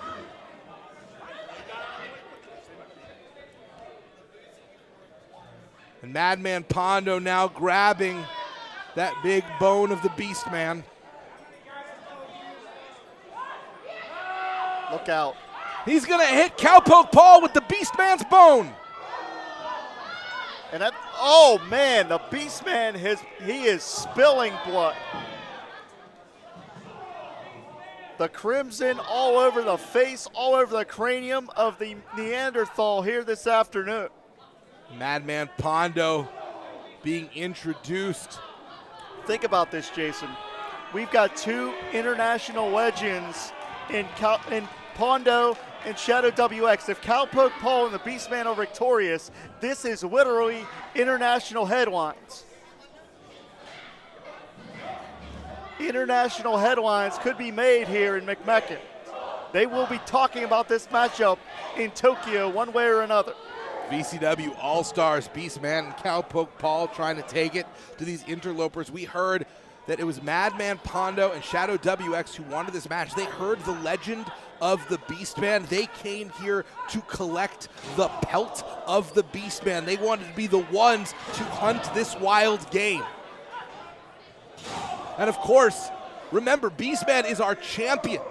And Madman Pondo now grabbing that big bone of the Beastman. Look out. He's going to hit Cowpoke Paul with the Beastman's bone. And that, oh man, the Beastman, he is spilling blood. The crimson all over the face, all over the cranium of the Neanderthal here this afternoon. Madman Pondo being introduced. Think about this, Jason. We've got 2 international legends in Pondo and Shadow WX. If Cowpoke Paul and the Beastman are victorious, this is literally international headlines. International headlines could be made here in McMecken. They will be talking about this matchup in Tokyo one way or another. VCW All-Stars, Beastman and Cowpoke Paul trying to take it to these interlopers. We heard that it was Madman Pondo and Shadow WX who wanted this match. They heard the legend of the Beastman. They came here to collect the pelt of the Beastman. They wanted to be the ones to hunt this wild game. And of course, remember, Beastman is our champion.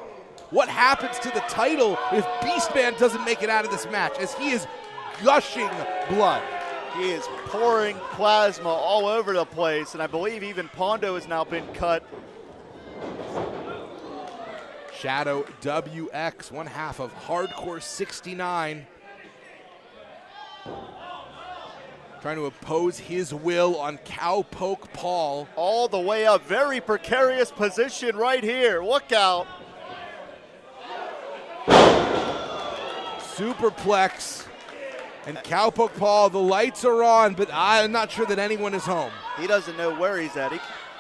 What happens to the title if Beastman doesn't make it out of this match, as he is gushing blood? He is pouring plasma all over the place, and I believe even Pondo has now been cut. Shadow WX, one half of Hardcore 69. Trying to impose his will on Cowpoke Paul. All the way up, very precarious position right here. Look out. Superplex. And Cowpoke Paul, the lights are on, but I'm not sure that anyone is home. He doesn't know where he's at.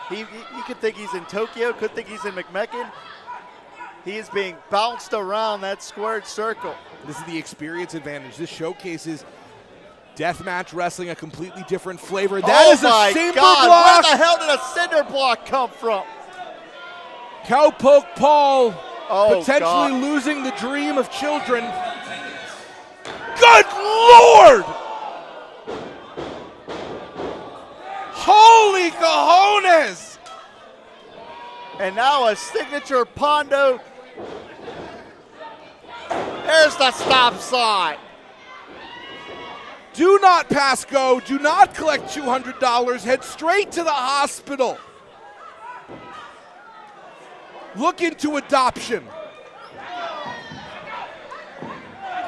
He could think he's in Tokyo, could think he's in McMecken. He is being bounced around that squared circle. This is the experience advantage. This showcases deathmatch wrestling, a completely different flavor. That is a cinder block. Where the hell did a cinder block come from? Cowpoke Paul potentially losing the dream of children. Good Lord! Holy cojones! And now a signature Pondo. There's the stop sign. Do not pass go. Do not collect $200. Head straight to the hospital. Look into adoption.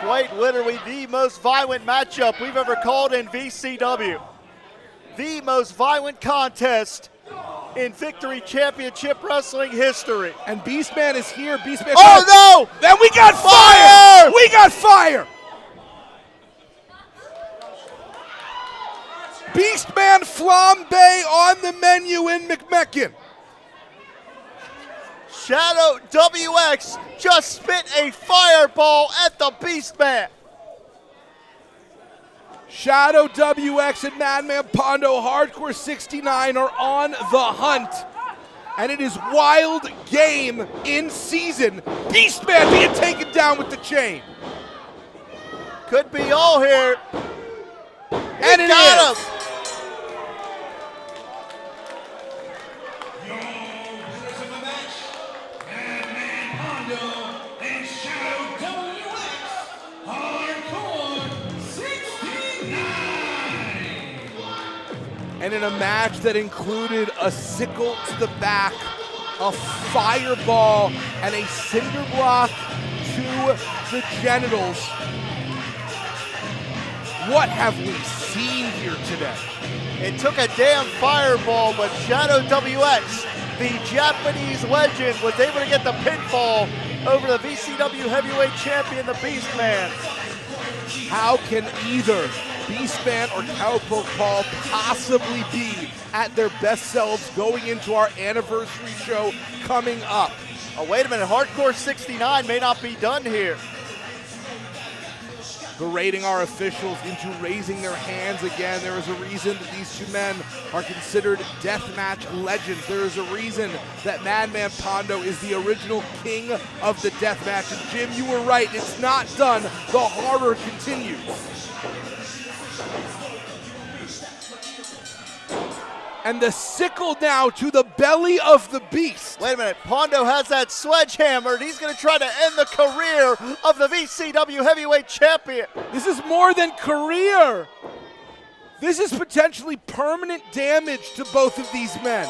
quite literally the most violent matchup we've ever called in VCW. The most violent contest in Victory Championship Wrestling history. And Beastman is here. Beastman. Oh no! Then we got fire! We got fire! Beastman Flambe on the menu in McMecken. Shadow WX just spit a fireball at the Beastman. Shadow WX and Madman Pondo, Hardcore 69 are on the hunt. And it is wild game in season. Beastman being taken down with the chain. Could be all here. And it got is. him. And in a match that included a sickle to the back, a fireball, and a cinder block to the genitals. What have we seen here today? It took a damn fireball, but Shadow WX, the Japanese legend, was able to get the pinfall over the VCW Heavyweight Champion, the Beastman. How can either Beastman or Cowpoke Paul possibly be at their best selves going into our anniversary show coming up? Oh, wait a minute. Hardcore 69 may not be done here. Berating our officials into raising their hands again. There is a reason that these two men are considered deathmatch legends. There is a reason that Madman Pondo is the original king of the deathmatch. And Jim, you were right. It's not done. The horror continues. And the sickle now to the belly of the beast. Wait a minute. Pondo has that sledgehammer, and he's going to try to end the career of the VCW Heavyweight Champion. This is more than career. This is potentially permanent damage to both of these men.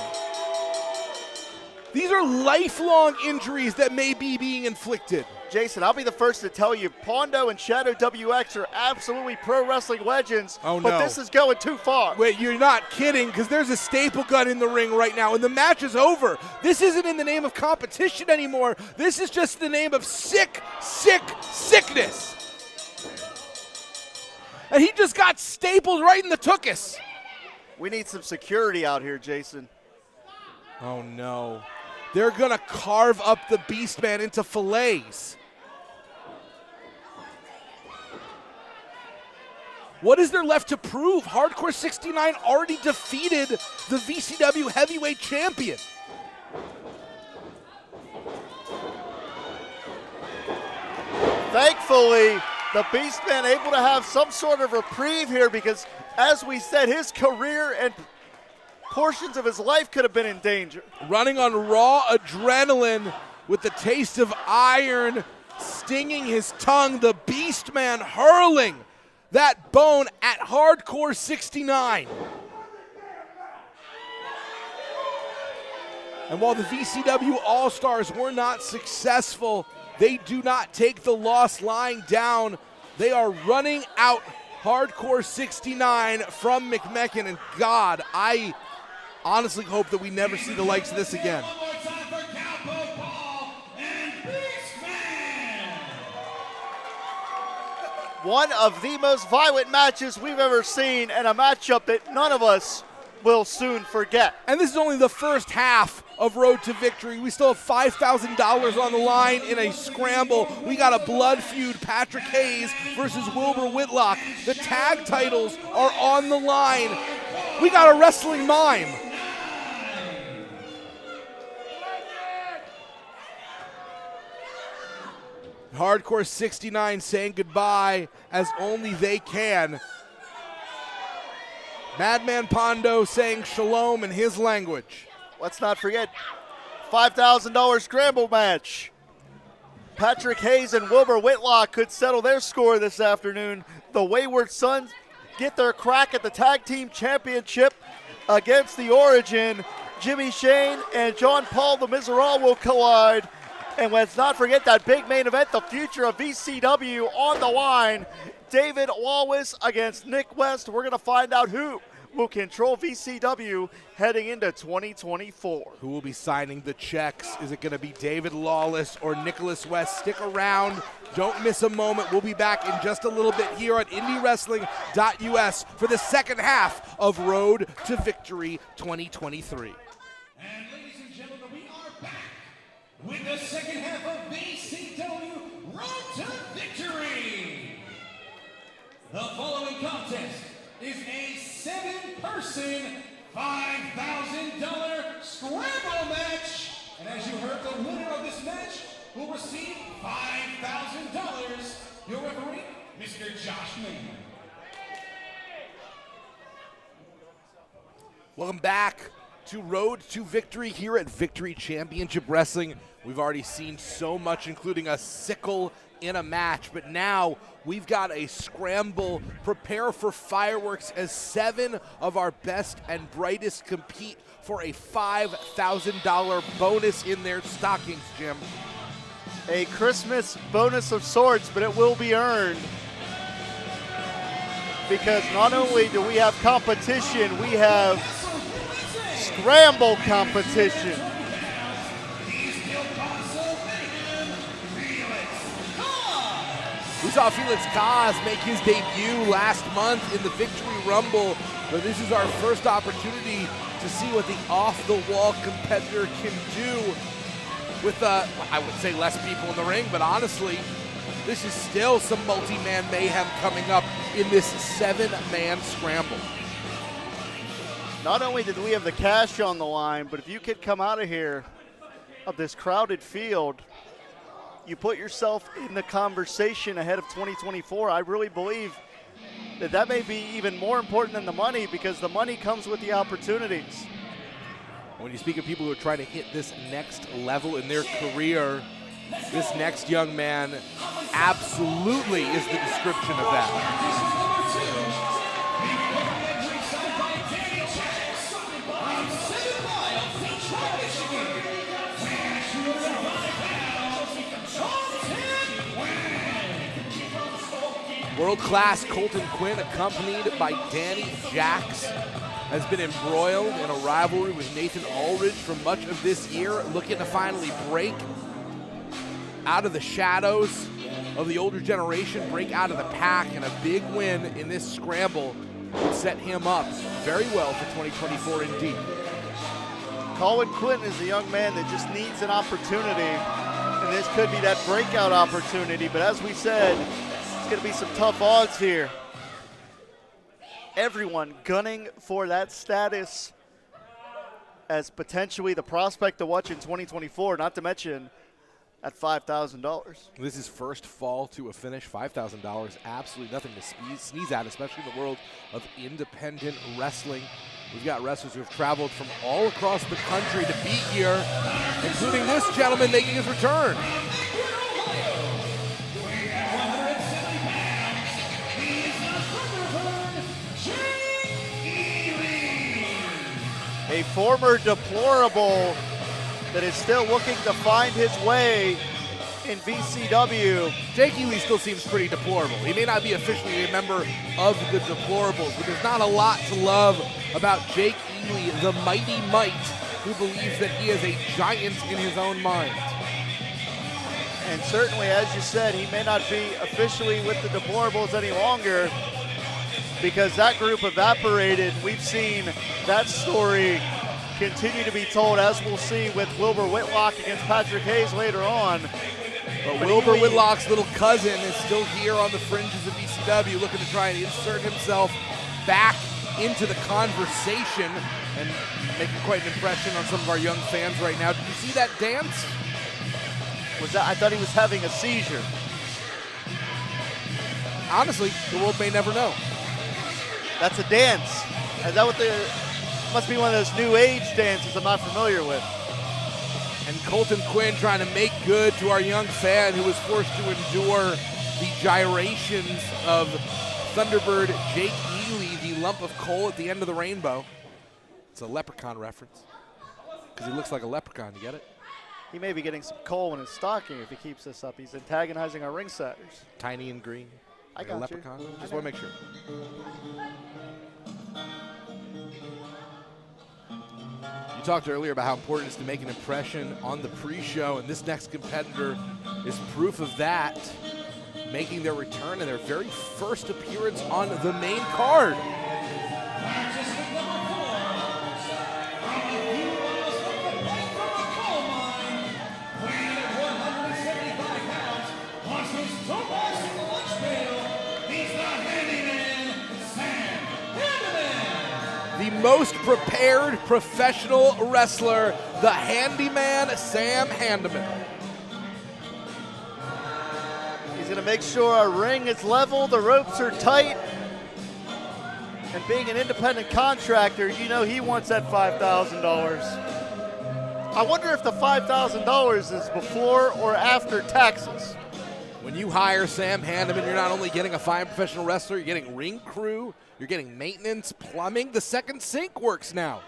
These are lifelong injuries that may be being inflicted. Jason, I'll be the first to tell you, Pondo and Shadow WX are absolutely pro wrestling legends, Oh, but no. this is going too far. Wait, you're not kidding, because there's a staple gun in the ring right now, and the match is over. This isn't in the name of competition anymore. This is just the name of sickness. And he just got stapled right in the tuchus. We need some security out here, Jason. Oh, no. They're going to carve up the Beastman into fillets. What is there left to prove? Hardcore 69 already defeated the VCW Heavyweight Champion. Thankfully, the Beastman able to have some sort of reprieve here because, as we said, his career and portions of his life could have been in danger. Running on raw adrenaline with the taste of iron stinging his tongue, the Beastman hurling that bone at Hardcore 69. And while the VCW All-Stars were not successful, they do not take the loss lying down. They are running out Hardcore 69 from McMecken, and God, I honestly hope that we never see the likes of this again. One more time for Cowboy Paul and Beastman. One of the most violent matches we've ever seen, and a matchup that none of us will soon forget. And this is only the first half of Road to Victory. We still have $5,000 on the line in a scramble. We got a blood feud, Patrick Hayes versus Wilbur Whitlock. The tag titles are on the line. We got a wrestling mime. Hardcore 69 saying goodbye as only they can. Madman Pondo saying shalom in his language. Let's not forget, $5,000 scramble match. Patrick Hayes and Wilbur Whitlock could settle their score this afternoon. The Wayward Sons get their crack at the Tag Team Championship against the Origin. Jimmy Shane and John Paul the Miserable will collide. And let's not forget that big main event, the future of VCW on the line. David Wallace against Nick West. We're going to find out who will control VCW heading into 2024. Who will be signing the checks? Is it going to be David Lawless or Nicholas West? Stick around. Don't miss a moment. We'll be back in just a little bit here on IndyWrestling.us for the second half of Road to Victory 2023. And ladies and gentlemen, we are back with the second half of VCW Road to Victory. The following contest is a 7-person, $5,000 scramble match. And as you heard, the winner of this match will receive $5,000. Your referee, Mr. Josh Maynard. Welcome back to Road to Victory here at Victory Championship Wrestling. We've already seen so much, including a sickle in a match, but now we've got a scramble. Prepare for fireworks as 7 of our best and brightest compete for a $5,000 bonus in their stockings, Jim. A Christmas bonus of sorts, but it will be earned. Because not only do we have competition, we have scramble competition. We saw Felix Kaz make his debut last month in the Victory Rumble, but this is our first opportunity to see what the off-the-wall competitor can do with, I would say, less people in the ring, but honestly, this is still some multi-man mayhem coming up in this 7-man scramble. Not only did we have the cash on the line, but if you could come out of here of this crowded field, you put yourself in the conversation ahead of 2024. I really believe that may be even more important than the money, because the money comes with the opportunities. When you speak of people who are trying to hit this next level in their career, this next young man absolutely is the description of that. World-class Colton Quinn, accompanied by Danny Jax, has been embroiled in a rivalry with Nathan Ulrich for much of this year, looking to finally break out of the shadows of the older generation, break out of the pack, and a big win in this scramble would set him up very well for 2024 indeed. Colin Quinn is a young man that just needs an opportunity, and this could be that breakout opportunity, but as we said, it's going to be some tough odds here. Everyone gunning for that status as potentially the prospect to watch in 2024, not to mention at $5,000. This is first fall to a finish, $5,000, absolutely nothing to sneeze at, especially in the world of independent wrestling. We've got wrestlers who have traveled from all across the country to be here, including this gentleman making his return. A former deplorable that is still looking to find his way in VCW. Jake Ely still seems pretty deplorable. He may not be officially a member of the deplorables, but there's not a lot to love about Jake Ely, the mighty might, who believes that he is a giant in his own mind. And certainly, as you said, he may not be officially with the deplorables any longer, because that group evaporated. We've seen that story continue to be told, as we'll see with Wilbur Whitlock against Patrick Hayes later on. But Wilbur Whitlock's little cousin is still here on the fringes of ECW, looking to try and insert himself back into the conversation and making quite an impression on some of our young fans right now. Did you see that dance? I thought he was having a seizure. Honestly, the world may never know. That's a dance. Is that what must be one of those new age dances I'm not familiar with. And Colton Quinn trying to make good to our young fan who was forced to endure the gyrations of Thunderbird Jake Ely, the lump of coal at the end of the rainbow. It's a leprechaun reference because he looks like a leprechaun. You get it? He may be getting some coal in his stocking if he keeps this up. He's antagonizing our ringsetters. Tiny and green. I Like got a you. leprechaun. Just want to make sure. You talked earlier about how important it is to make an impression on the pre-show, and this next competitor is proof of that, making their return in their very first appearance on the main card. Participant number 4, from a few miles from the pipe from a coal mine, weighing in at 175 pounds, plus his toolbox in the lunch pail, he's the handyman, Sam Handyman. The most prepared professional wrestler, the handyman, Sam Handyman. He's going to make sure our ring is level, the ropes are tight. And being an independent contractor, you know he wants that $5,000. I wonder if the $5,000 is before or after taxes. When you hire Sam Handyman, you're not only getting a fine professional wrestler, you're getting ring crew, you're getting maintenance, plumbing. The second sink works now.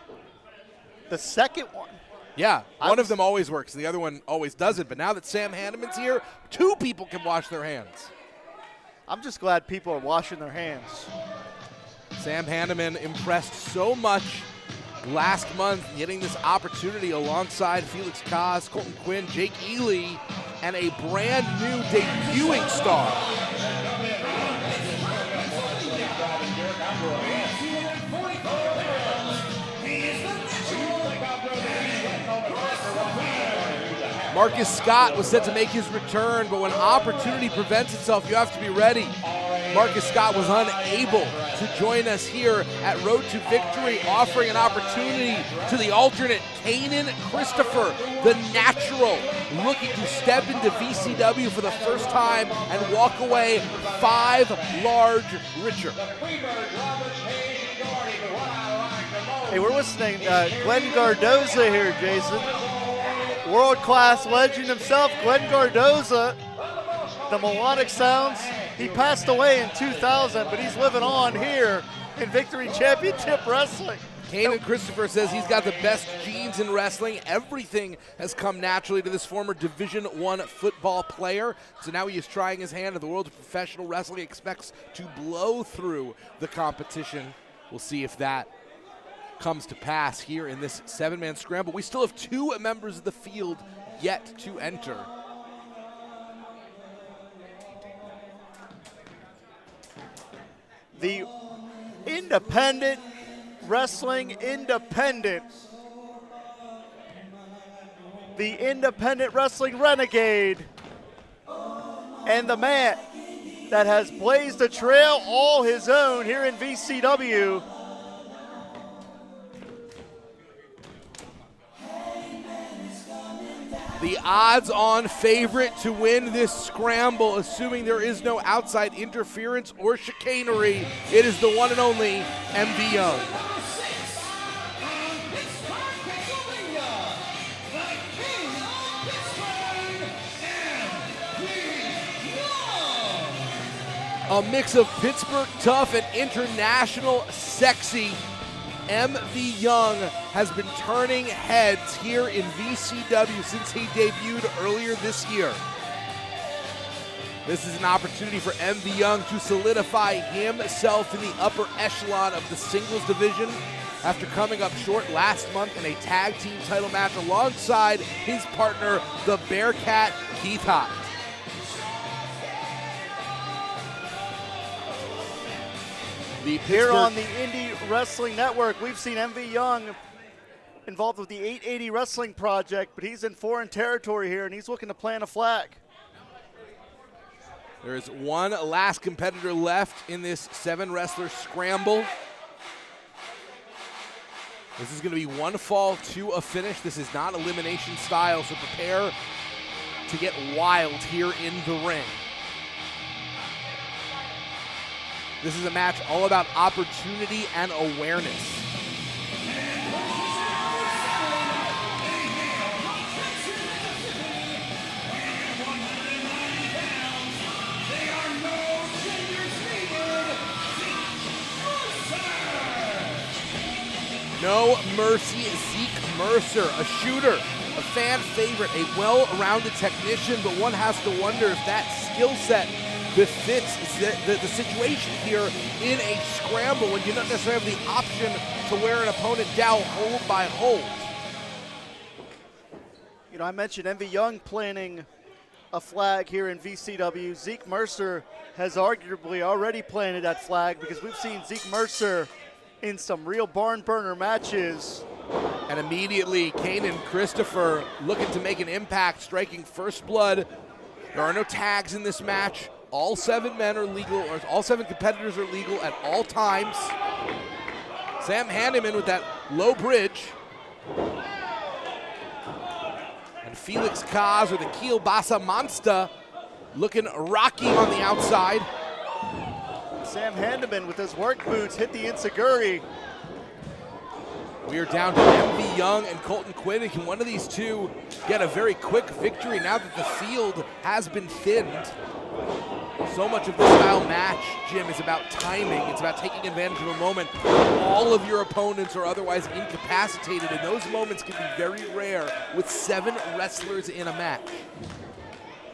The second one. Yeah, one of them always works, the other one always doesn't. But now that Sam Handyman's here, 2 people can wash their hands. I'm just glad people are washing their hands. Sam Handyman impressed so much last month, getting this opportunity alongside Felix Kaz, Colton Quinn, Jake Ely, and a brand new debuting star. Marcus Scott was set to make his return, but when opportunity presents itself, you have to be ready. Marcus Scott was unable to join us here at Road to Victory, offering an opportunity to the alternate, Kanan Christopher, the natural, looking to step into VCW for the first time and walk away 5 large richer. Hey, we're listening to Glenn Gardoza here, Jason. World-class legend himself, Glenn Gardoza. The melodic sounds. He passed away in 2000, but he's living on here in Victory Championship Wrestling. Kanan Christopher says he's got the best genes in wrestling. Everything has come naturally to this former Division I football player. So now he is trying his hand at the world of professional wrestling. He expects to blow through the competition. We'll see if that comes to pass here in this 7-man scramble. We still have 2 members of the field yet to enter. The independent wrestling independent. The independent wrestling renegade. And the man that has blazed a trail all his own here in VCW. The odds-on favorite to win this scramble, assuming there is no outside interference or chicanery, it is the one and only MV Young. A mix of Pittsburgh tough and international sexy. MV Young has been turning heads here in VCW since he debuted earlier this year. This is an opportunity for MV Young to solidify himself in the upper echelon of the singles division after coming up short last month in a tag team title match alongside his partner, the Bearcat Keith Hott. Here on the IndyWrestling Network, we've seen MV Young involved with the 880 Wrestling Project, but he's in foreign territory here, and he's looking to plant a flag. There is one last competitor left in this 7-wrestler scramble. This is going to be one fall to a finish. This is not elimination style, so prepare to get wild here in the ring. This is a match all about opportunity and awareness. No mercy, Zeke Mercer, a shooter a fan favorite, a well-rounded technician, but one has to wonder if that skill set befits the situation here in a scramble when you don't necessarily have the option to wear an opponent down hold by hold. You know, I mentioned Envy Young planning a flag here in VCW. Zeke Mercer has arguably already planted that flag because we've seen Zeke Mercer in some real barn burner matches. And immediately, Kanan Christopher looking to make an impact, striking first blood. There are no tags in this match. All 7 men are legal, or all 7 competitors are legal at all times. Sam Hanneman with that low bridge. And Felix Kaz or the Kielbasa Monster looking rocky on the outside. Sam Hanneman with his work boots hit the Insaguri. We are down to MV Young and Colton Quinn. And can one of these two get a very quick victory now that the field has been thinned? So much of this style match, Jim, is about timing. It's about taking advantage of a moment. All of your opponents are otherwise incapacitated, and those moments can be very rare with 7 wrestlers in a match.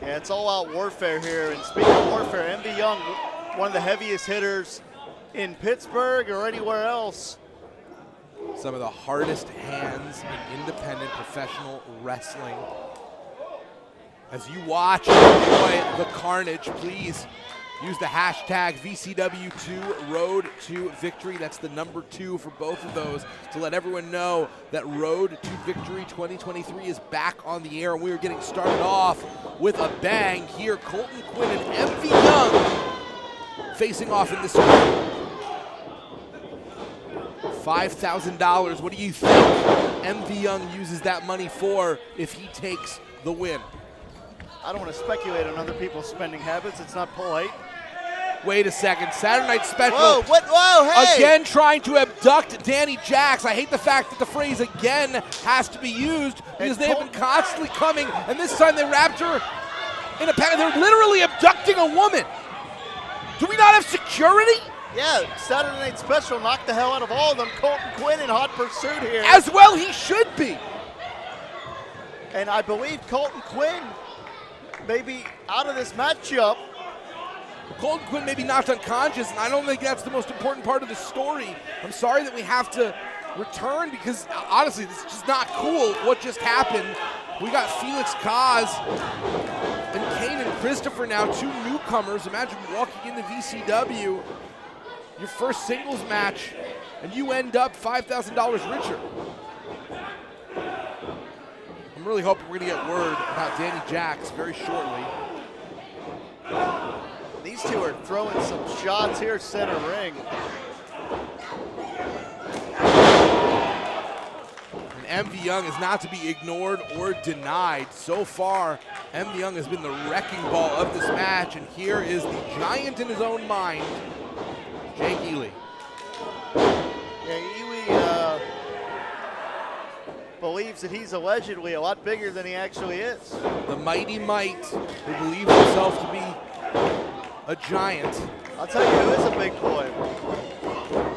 Yeah, it's all out warfare here. And speaking of warfare, MV Young, one of the heaviest hitters in Pittsburgh or anywhere else. Some of the hardest hands in independent professional wrestling. As you watch and enjoy the carnage, please use the hashtag VCW2 Road to Victory. That's the number 2 for both of those to let everyone know that Road to Victory 2023 is back on the air. And we are getting started off with a bang here. Colton Quinn and MV Young facing off in this one. $5,000. What do you think MV Young uses that money for if he takes the win? I don't want to speculate on other people's spending habits. It's not polite. Wait a second. Saturday Night Special. Whoa, what? Whoa, hey! Again trying to abduct Danny Jax. I hate the fact that the phrase again has to be used because they have been constantly coming, and this time they wrapped her in a pack. They're literally abducting a woman. Do we not have security? Yeah, Saturday Night Special knocked the hell out of all of them. Colton Quinn in hot pursuit here. As well he should be. And I believe Colton Quinn may be out of this matchup. Colton Quinn may be knocked unconscious, and I don't think that's the most important part of the story. I'm sorry that we have to return because, honestly, this is just not cool what just happened. We got Felix Kaz and Kanan Christopher now, 2 newcomers. Imagine walking into VCW, your first singles match, and you end up $5,000 richer. I'm really hoping we're going to get word about Danny Jax very shortly. These two are throwing some shots here center ring. And MV Young is not to be ignored or denied. So far, MV Young has been the wrecking ball of this match, and here is the giant in his own mind, Jake Ely. Yeah, Ely believes that he's allegedly a lot bigger than he actually is. The mighty might who believes himself to be a giant. I'll tell you who is a big boy.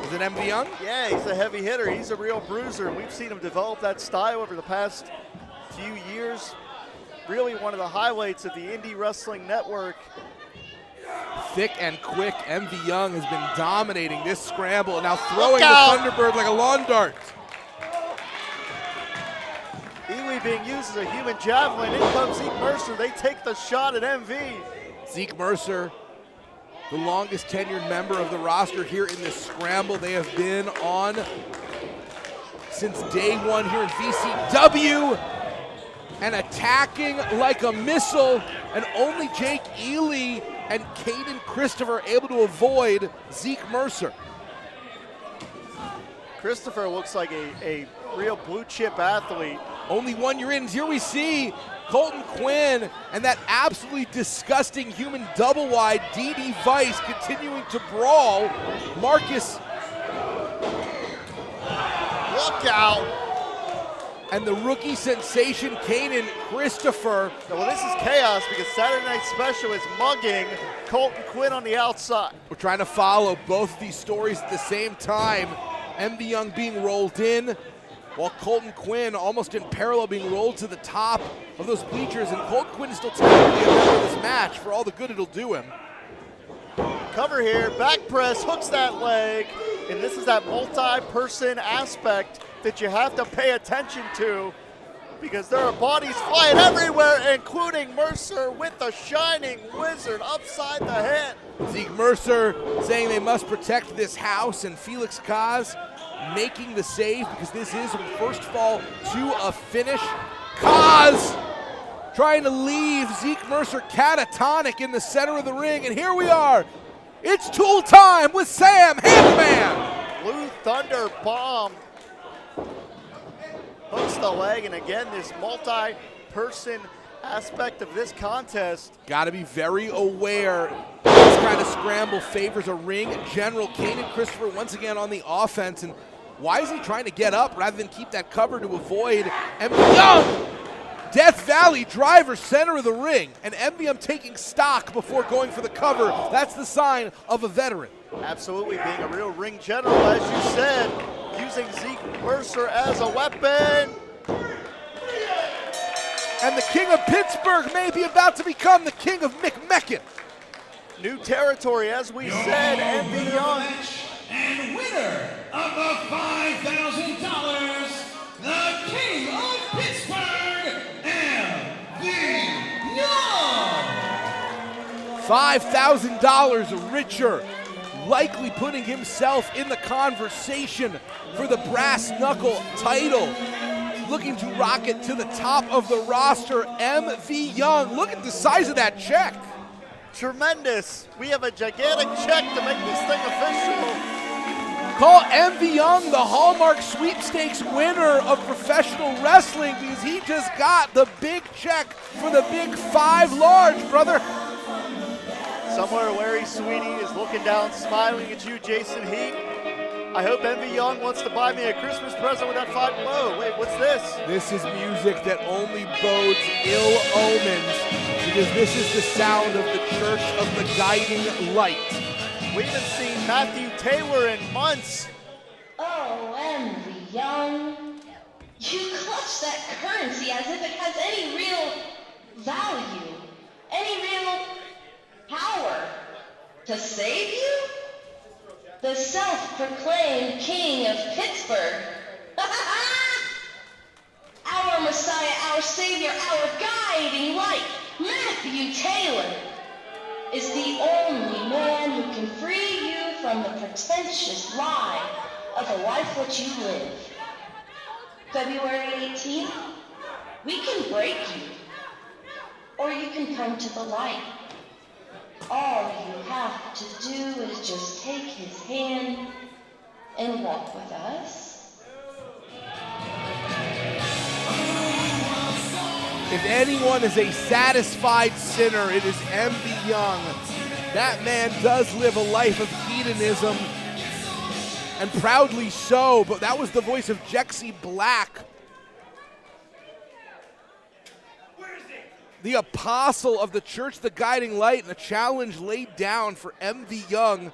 Is it MV Young? Yeah, he's a heavy hitter. He's a real bruiser. We've seen him develop that style over the past few years. Really one of the highlights of the Indie Wrestling Network. Thick and quick, MV Young has been dominating this scramble and now throwing the Thunderbird like a lawn dart. Ely being used as a human javelin. In comes Zeke Mercer. They take the shot at MV. Zeke Mercer, the longest tenured member of the roster here in this scramble. They have been on since day one here in VCW and attacking like a missile, and only Jake Ely and Kanan Christopher able to avoid Zeke Mercer. Christopher looks like a real blue chip athlete. Only 1 year in. Here we see Colton Quinn and that absolutely disgusting human double wide DD Vice continuing to brawl. Marcus. Look out. And the rookie sensation, Kanan Christopher. Well, this is chaos because Saturday Night Special is mugging Colton Quinn on the outside. We're trying to follow both of these stories at the same time. MV Young being rolled in. while Colton Quinn almost in parallel being rolled to the top of those bleachers, and Colton Quinn is still technically a member of this match for all the good it'll do him. Cover here, back press, hooks that leg, and this is that multi-person aspect that you have to pay attention to because there are bodies flying everywhere, including Mercer with the Shining Wizard upside the head. Zeke Mercer saying they must protect this house, and Felix Kaz making the save because this is a first fall to a finish. Kaz trying to leave Zeke Mercer catatonic in the center of the ring, and here we are. It's tool time with Sam Handyman. Blue Thunder bomb. Hooks the leg, and again, this multi-person aspect of this contest. Got to be very aware this kind of scramble favors a ring general. Kane and Christopher once again on the offense, and why is he trying to get up rather than keep that cover to avoid MVM? Death Valley driver center of the ring, and MVM taking stock before going for the cover. That's the sign of a veteran. Absolutely, being a real ring general, as you said, using Zeke Mercer as a weapon. And the king of Pittsburgh may be about to become the king of McMecken. New territory, as we said, MV Young. And winner of the $5,000, the king of Pittsburgh, MV Young. $5,000 richer, likely putting himself in the conversation for the brass knuckle title. Looking to rocket to the top of the roster, MV Young. Look at the size of that check. Tremendous. We have a gigantic check to make this thing official. Call MV Young the Hallmark Sweepstakes winner of professional wrestling because he just got the big check for the big 5 large, brother. Somewhere Larry Sweeney is looking down, smiling at you, Jason Heat. I hope MV Young wants to buy me a Christmas present with that 5. Whoa, wait, what's this? This is music that only bodes ill omens because this is the sound of the Church of the Guiding Light. We haven't seen Matthew Taylor in months. Oh, MV Young. You clutch that currency as if it has any real value, any real power to save you? The self-proclaimed king of Pittsburgh. Our Messiah, our Savior, our guiding light, Matthew Taylor, is the only man who can free you from the pretentious lie of a life which you live. February 18th, we can break you, or you can come to the light. All you have to do is just take his hand and walk with us. If anyone is a satisfied sinner, it is MV Young. That man does live a life of hedonism, and proudly so, but that was the voice of Jexy Black, the apostle of the Church, the Guiding Light, and a challenge laid down for MV Young.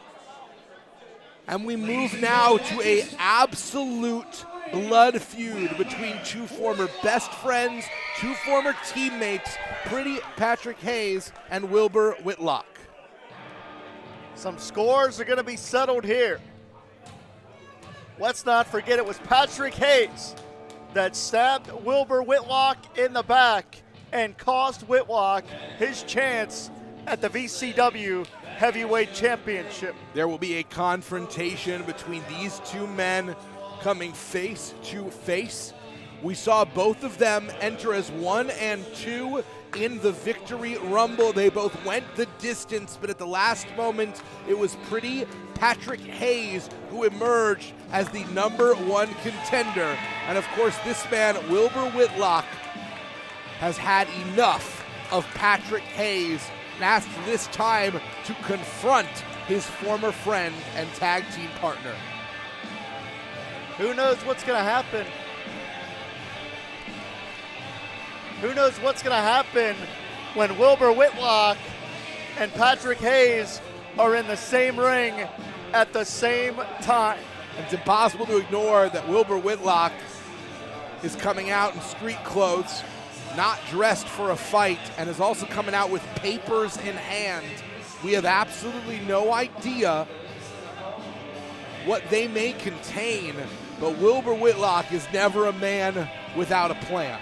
And we move now to a absolute blood feud between two former best friends, two former teammates, Pretty Patrick Hayes and Wilbur Whitlock. Some scores are going to be settled here. Let's not forget it was Patrick Hayes that stabbed Wilbur Whitlock in the back and cost Whitlock his chance at the VCW Heavyweight Championship. There will be a confrontation between these two men coming face to face. We saw both of them enter as 1 and 2 in the Victory Rumble. They both went the distance, but at the last moment, it was Pretty Patrick Hayes who emerged as the #1 contender. And of course, this man, Wilbur Whitlock, has had enough of Patrick Hayes and asked this time to confront his former friend and tag team partner. Who knows what's going to happen? Who knows what's going to happen when Wilbur Whitlock and Patrick Hayes are in the same ring at the same time? It's impossible to ignore that Wilbur Whitlock is coming out in street clothes, not dressed for a fight, and is also coming out with papers in hand. We have absolutely no idea what they may contain, but Wilbur Whitlock is never a man without a plan.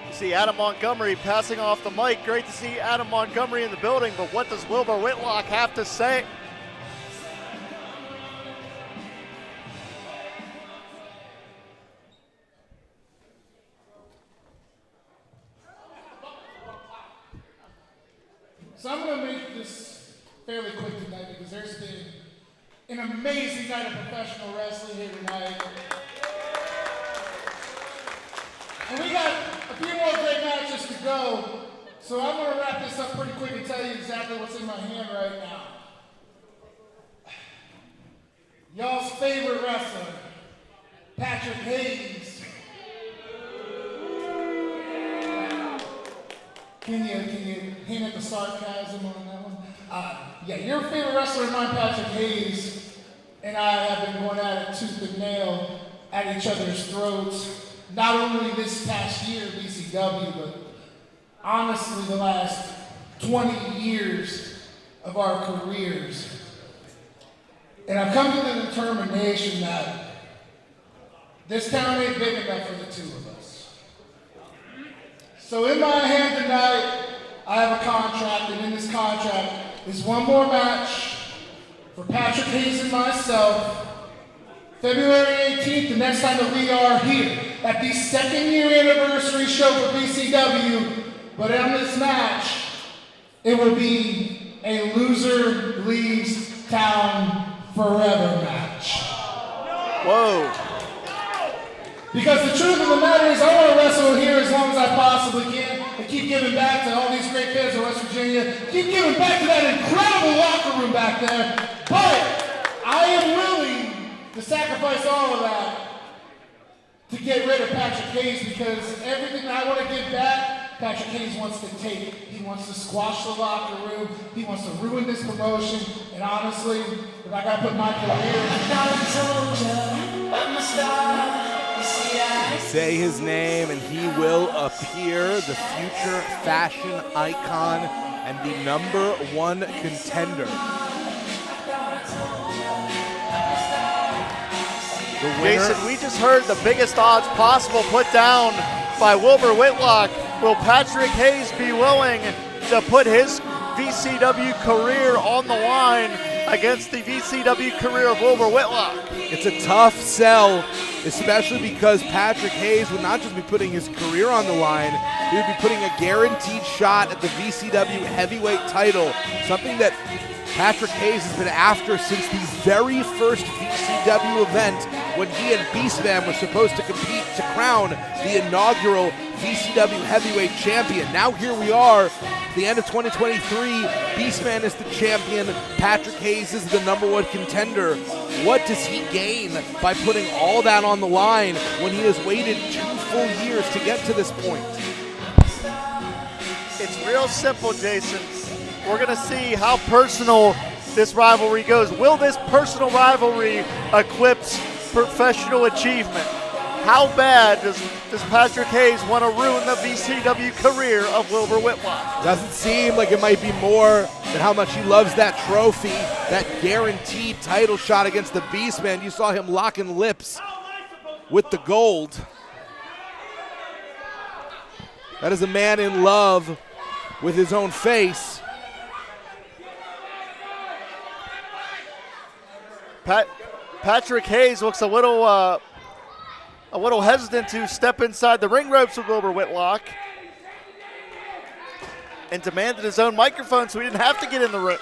You see Adam Montgomery passing off the mic. Great to see Adam Montgomery in the building, but what does Wilbur Whitlock have to say? So I'm going to make this fairly quick tonight because there's been an amazing night of professional wrestling here tonight. And we got a few more great matches to go, so I'm going to wrap this up pretty quick and tell you exactly what's in my hand right now. Y'all's favorite wrestler, Patrick Hayes. Can you hint at the sarcasm on that one? Yeah, your favorite wrestler of mine, Patrick Hayes, and I have been going at it tooth and nail at each other's throats. Not only this past year, BCW, but honestly the last 20 years of our careers. And I've come to the determination that this town ain't big enough for the two of us. So in my hand tonight, I have a contract, and in this contract is one more match for Patrick Hayes and myself. February 18th, the next time that we are here at the second year anniversary show for BCW, but on this match, it will be a loser leaves town forever match. Whoa. Because the truth of the matter is I want to wrestle here as long as I possibly can and keep giving back to all these great fans of West Virginia, keep giving back to that incredible locker room back there, but I am willing to sacrifice all of that to get rid of Patrick Hayes because everything that I want to give back, Patrick Hayes wants to take. He wants to squash the locker room. He wants to ruin this promotion. And honestly, if I got to put my career... Say his name and he will appear, the future fashion icon and the #1 contender. Jason, we just heard the biggest odds possible put down by Wilbur Whitlock. Will Patrick Hayes be willing to put his VCW career on the line against the VCW career of Wilbur Whitlock? It's a tough sell, especially because Patrick Hayes would not just be putting his career on the line, he would be putting a guaranteed shot at the VCW heavyweight title, something that Patrick Hayes has been after since the very first VCW event when he and Beastman were supposed to compete to crown the inaugural VCW heavyweight champion. Now here we are, the end of 2023, Beastman is the champion, Patrick Hayes is the #1 contender. What does he gain by putting all that on the line when he has waited 2 full years to get to this point? It's real simple, Jason. We're going to see how personal this rivalry goes. Will this personal rivalry eclipse professional achievement? How bad does Patrick Hayes want to ruin the VCW career of Wilbur Whitlock? Doesn't seem like it might be more than how much he loves that trophy, that guaranteed title shot against the Beastman. You saw him locking lips with the gold. That is a man in love with his own face. Patrick Hayes looks a little hesitant to step inside the ring ropes with Wilbur Whitlock and demanded his own microphone so he didn't have to get in the ring.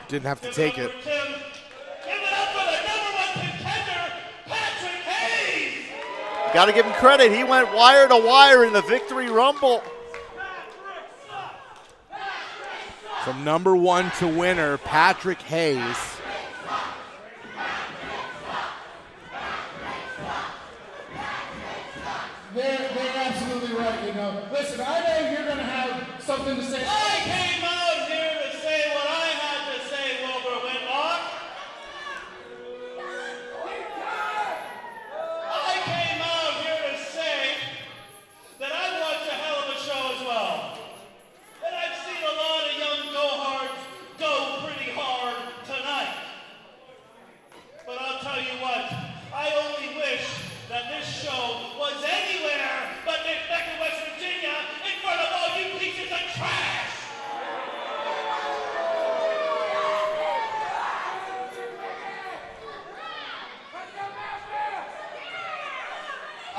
Didn't have to take it. Give it up for the #1 contender, Patrick Hayes! Got to give him credit. He went wire to wire in the Victory Rumble. From #1 to winner, Patrick Hayes. They're absolutely right, you know. Listen, I know you're going to have something to say. I came out here to say what I had to say, Wilbur Whitlock.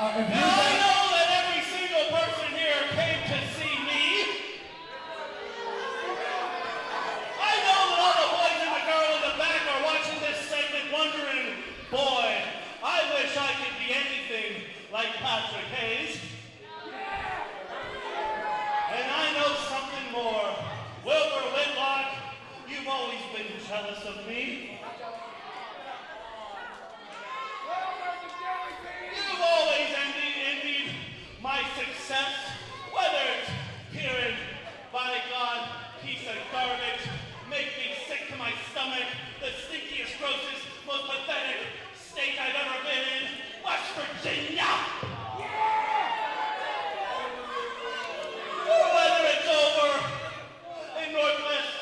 Now I know that every single person here came to see me. I know that all the boys and the girl in the back are watching this segment wondering, boy, I wish I could be anything like Patrick Hayes. And I know something more. Wilbur Whitlock, you've always been jealous of me. You've always envied my success, whether it's hearing, by God, piece of garbage, make me sick to my stomach, the stinkiest, grossest, most pathetic state I've ever been in, West Virginia. Or whether it's over in Northwest,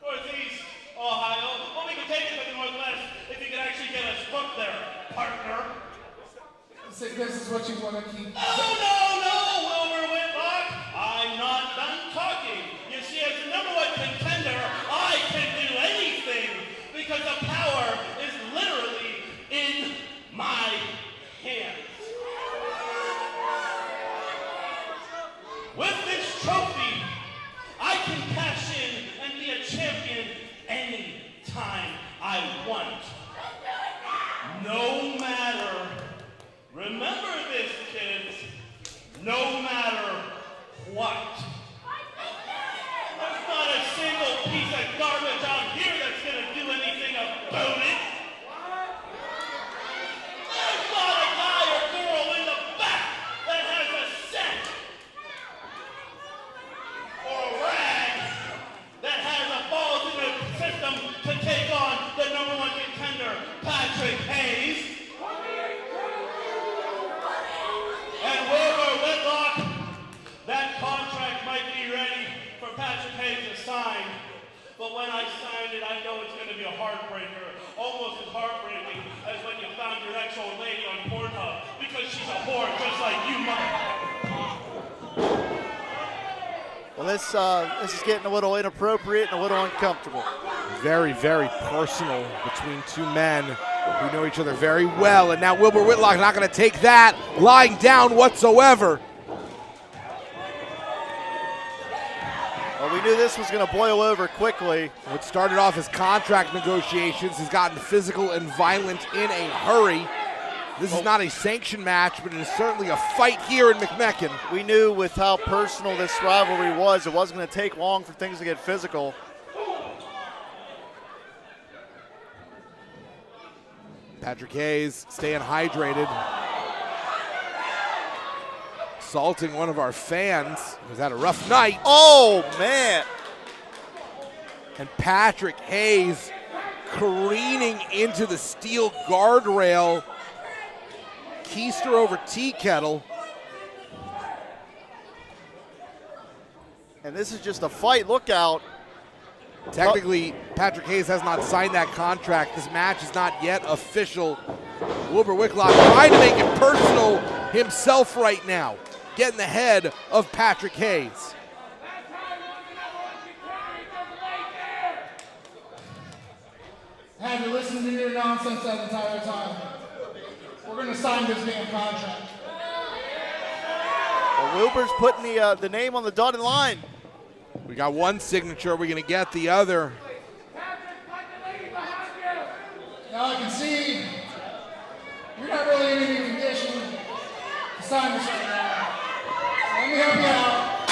Northeast Ohio. Well, we can take it to the Northwest if you can actually get us booked there, partner. So this is what you want to keep. No, Wilbur Whitlock. I'm not done talking. You see, as the #1 contender, I can do anything because the power is literally in my hands. With this trophy, I can cash in and be a champion any time I want. No matter, remember this, kids, no matter what. There's not a single piece of garbage out here that's going to do anything about it. There's not a guy or girl in the back that has a cent or a rag that has a balls in the system to take on the #1 contender, Patrick Hayes. And Wilbur Whitlock, that contract might be ready for Patrick Hayes to sign. But when I sign it, I know it's going to be a heartbreaker. Almost as heartbreaking as when you found your ex-old lady on Pornhub because she's a whore just like you, mother. Well, this is getting a little inappropriate and a little uncomfortable. Very, very personal between two men who know each other very well. And now Wilbur Whitlock not going to take that lying down whatsoever. Well, we knew this was going to boil over quickly. What started off as contract negotiations has gotten physical and violent in a hurry. This is not a sanctioned match, but it is certainly a fight here in McMecken. We knew with how personal this rivalry was, it wasn't going to take long for things to get physical. Patrick Hayes staying hydrated. Assaulting one of our fans who's had a rough night. Oh, man. And Patrick Hayes careening into the steel guardrail. Keister over tea kettle. And this is just a fight. Look out. Technically, Patrick Hayes has not signed that contract. This match is not yet official. Wilbur Whitlock trying to make it personal himself right now, getting the head of Patrick Hayes. Have you listened to your nonsense that entire time? We're going to sign this damn contract. Well, Wilbur's putting the name on the dotted line. We got one signature. Are we going to get the other? Now I can see you're not really in any condition to sign this right now. So let me help you out.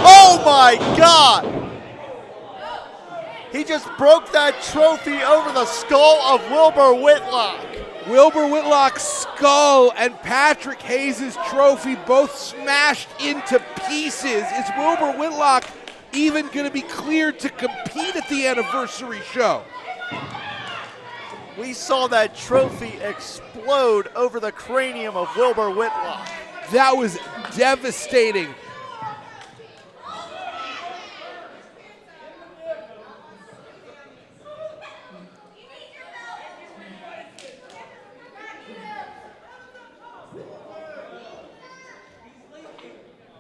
Oh my God! He just broke that trophy over the skull of Wilbur Whitlock. Wilbur Whitlock's skull and Patrick Hayes' trophy both smashed into pieces. Is Wilbur Whitlock even going to be cleared to compete at the anniversary show? We saw that trophy explode over the cranium of Wilbur Whitlock. That was devastating.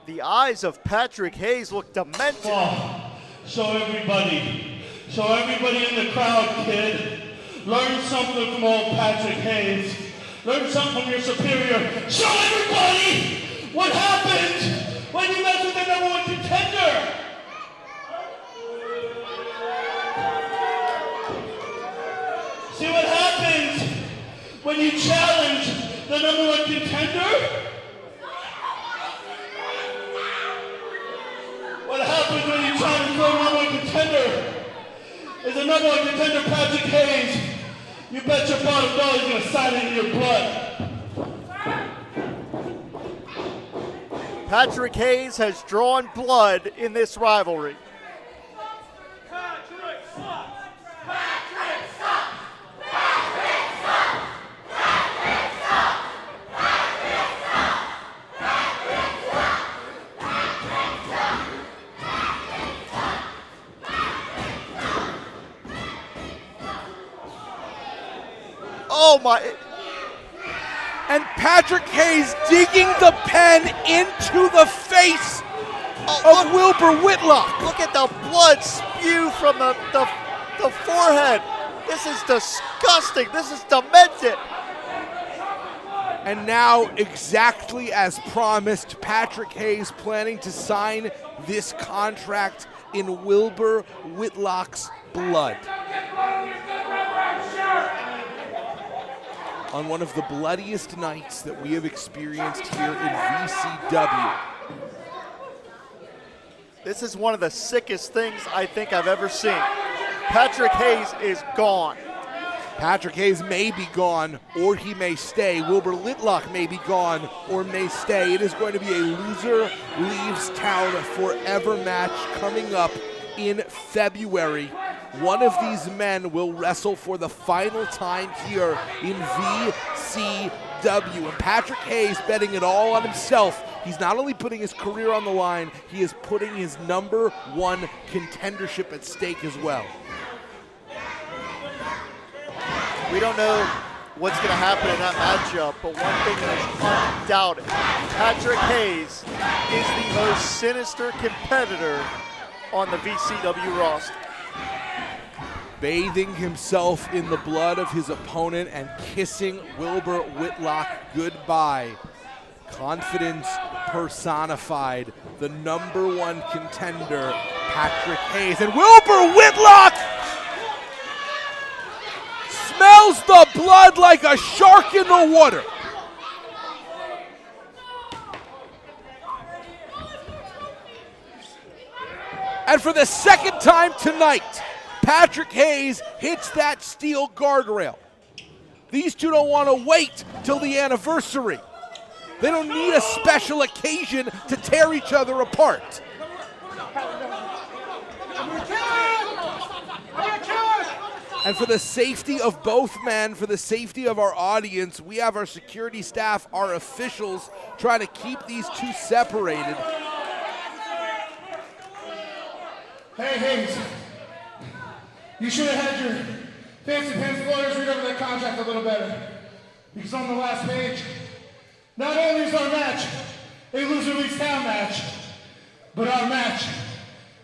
The eyes of Patrick Hayes look demented. Oh, show everybody in the crowd, kid. Learn something from old Patrick Hayes. Learn something from your superior. Show everybody what happens when you mess with the number one contender. See what happens when you challenge the number one contender? What happens when you challenge the number one contender is the number one contender, Patrick Hayes. You bet your bottom dollar he's going to sign it in your blood. Patrick Hayes has drawn blood in this rivalry. Oh my. And Patrick Hayes digging the pen into the face of Wilbur Whitlock. Look at the blood spew from the forehead. This is disgusting. This is demented. And now, exactly as promised, Patrick Hayes planning to sign this contract in Wilbur Whitlock's blood. On one of the bloodiest nights that we have experienced here in VCW. This is one of the sickest things I think I've ever seen. Patrick Hayes is gone. Patrick Hayes may be gone, or he may stay. Wilbur Whitlock may be gone, or may stay. It is going to be a loser leaves town forever match coming up in February. One of these men will wrestle for the final time here in VCW. And Patrick Hayes betting it all on himself. He's not only putting his career on the line, he is putting his number one contendership at stake as well. We don't know what's going to happen in that matchup, but one thing that is undoubted, Patrick Hayes is the most sinister competitor on the VCW roster. Bathing himself in the blood of his opponent and kissing Wilbur Whitlock goodbye. Confidence personified, the number one contender, Patrick Hayes. And Wilbur Whitlock smells the blood like a shark in the water. And for the second time tonight, Patrick Hayes hits that steel guardrail. These two don't want to wait till the anniversary. They don't need a special occasion to tear each other apart. And for the safety of both men, for the safety of our audience, we have our security staff, our officials, trying to keep these two separated. Hey, Hayes. You should have had your fancy pants lawyers read over that contract a little better. Because on the last page, not only is our match a loser leaves town match, but our match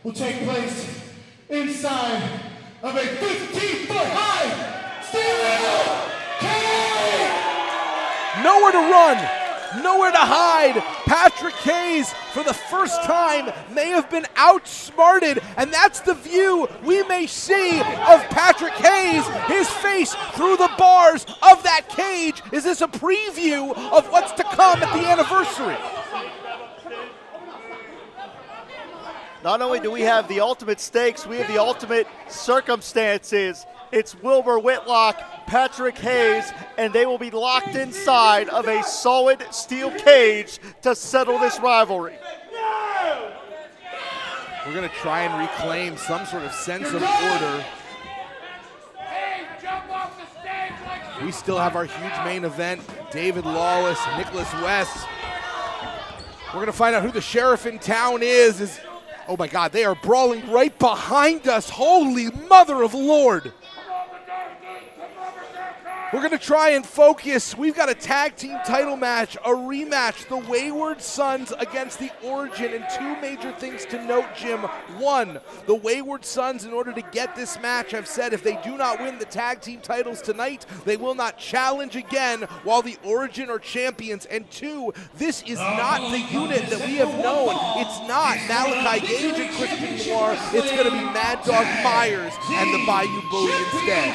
will take place inside of a 15-foot high steel cage! Nowhere to run, nowhere to hide. Patrick Hayes, for the first time, may have been outsmarted, and that's the view we may see of Patrick Hayes, his face through the bars of that cage. Is this a preview of what's to come at the anniversary? Not only do we have the ultimate stakes, we have the ultimate circumstances. It's Wilbur Whitlock, Patrick Hayes, and they will be locked inside of a solid steel cage to settle this rivalry. We're going to try and reclaim some sort of sense of order. We still have our huge main event, David Lawless, Nicholas West. We're going to find out who the sheriff in town is. Oh my God, they are brawling right behind us. Holy Mother of Lord. We're going to try and focus. We've got a tag team title match, a rematch, the Wayward Sons against the Origin, and two major things to note, Jim. One, the Wayward Sons, in order to get this match, have said if they do not win the tag team titles tonight, they will not challenge again while the Origin are champions. And two, this is not the unit that we have known. It's not Malachi Gage and Christian Noir. It's going to be Mad Dog Myers and the Bayou Bully instead.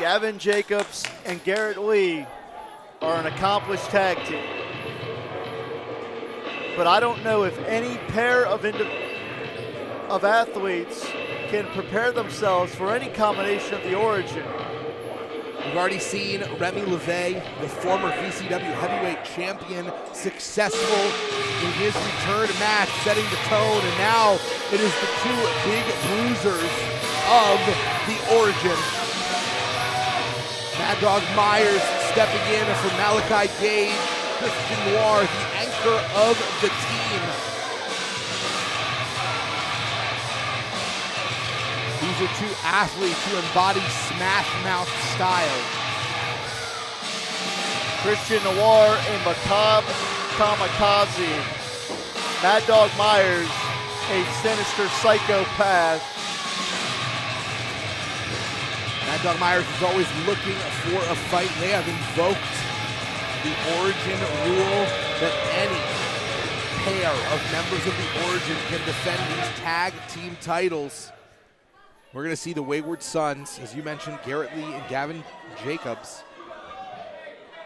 Gavin Jacobs and Garrett Lee are an accomplished tag team. But I don't know if any pair of athletes can prepare themselves for any combination of the Origin. We've already seen Remy LeVay, the former VCW heavyweight champion, successful in his return match, setting the tone, and now it is the two big bruisers of the Origin. Mad Dog Myers stepping in for Malachi Gage, Christian Noir, the anchor of the team. These are two athletes who embody Smash Mouth style. Christian Noir and Macabre Kamikaze. Mad Dog Myers, a sinister psychopath. Mad Dog Myers is always looking for a fight. They have invoked the Origin rule that any pair of members of the Origin can defend these tag team titles. We're going to see the Wayward Sons, as you mentioned, Garrett Lee and Gavin Jacobs.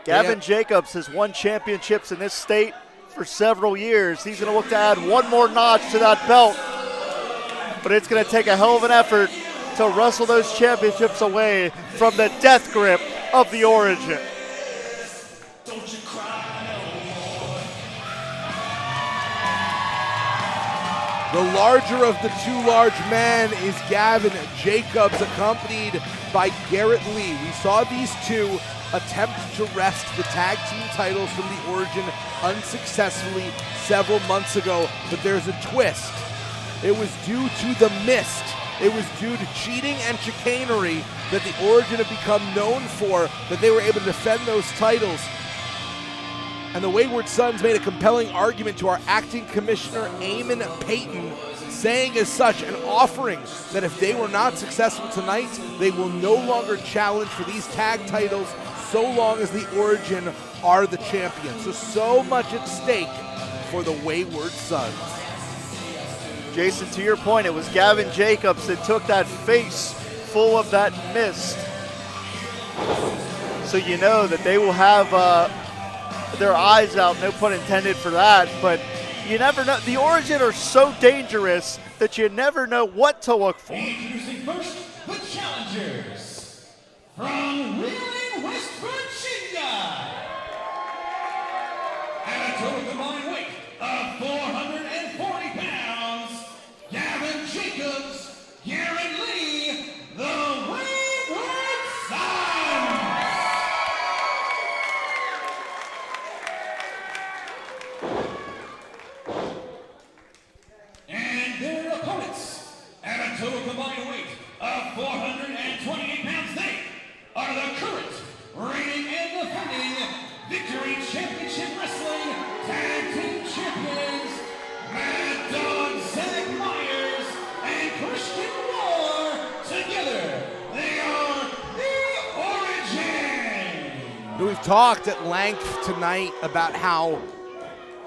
Gavin Jacobs has won championships in this state for several years. He's going to look to add one more notch to that belt. But it's going to take a hell of an effort to wrestle those championships away from the death grip of the Origin. Don't you cry no more. The larger of the two large men is Gavin Jacobs, accompanied by Garrett Lee. We saw these two attempt to wrest the tag team titles from the Origin unsuccessfully several months ago, but there's a twist. It was due to the mist. It was due to cheating and chicanery that the Origin have become known for, that they were able to defend those titles. And the Wayward Sons made a compelling argument to our acting commissioner, Eamon Payton, saying as such and offering that if they were not successful tonight, they will no longer challenge for these tag titles so long as the Origin are the champions. So much at stake for the Wayward Sons. Jason, to your point, it was Gavin Jacobs that took that face full of that mist. So you know that they will have their eyes out, no pun intended for that, but you never know. The Origin are so dangerous that you never know what to look for. Introducing first, the challengers from Wheeling, West Virginia. At a total combined weight of 440 pounds, Gavin Jacobs, Garrett Lee, the Wayward Sons. And their opponents, at a total combined weight of 428 pounds, they are the current reigning and defending Victory Championship Wrestling Tag Team Champions, Mad Dog Zach Myers and Christian Noir. Together, they are the Origin. We've talked at length tonight about how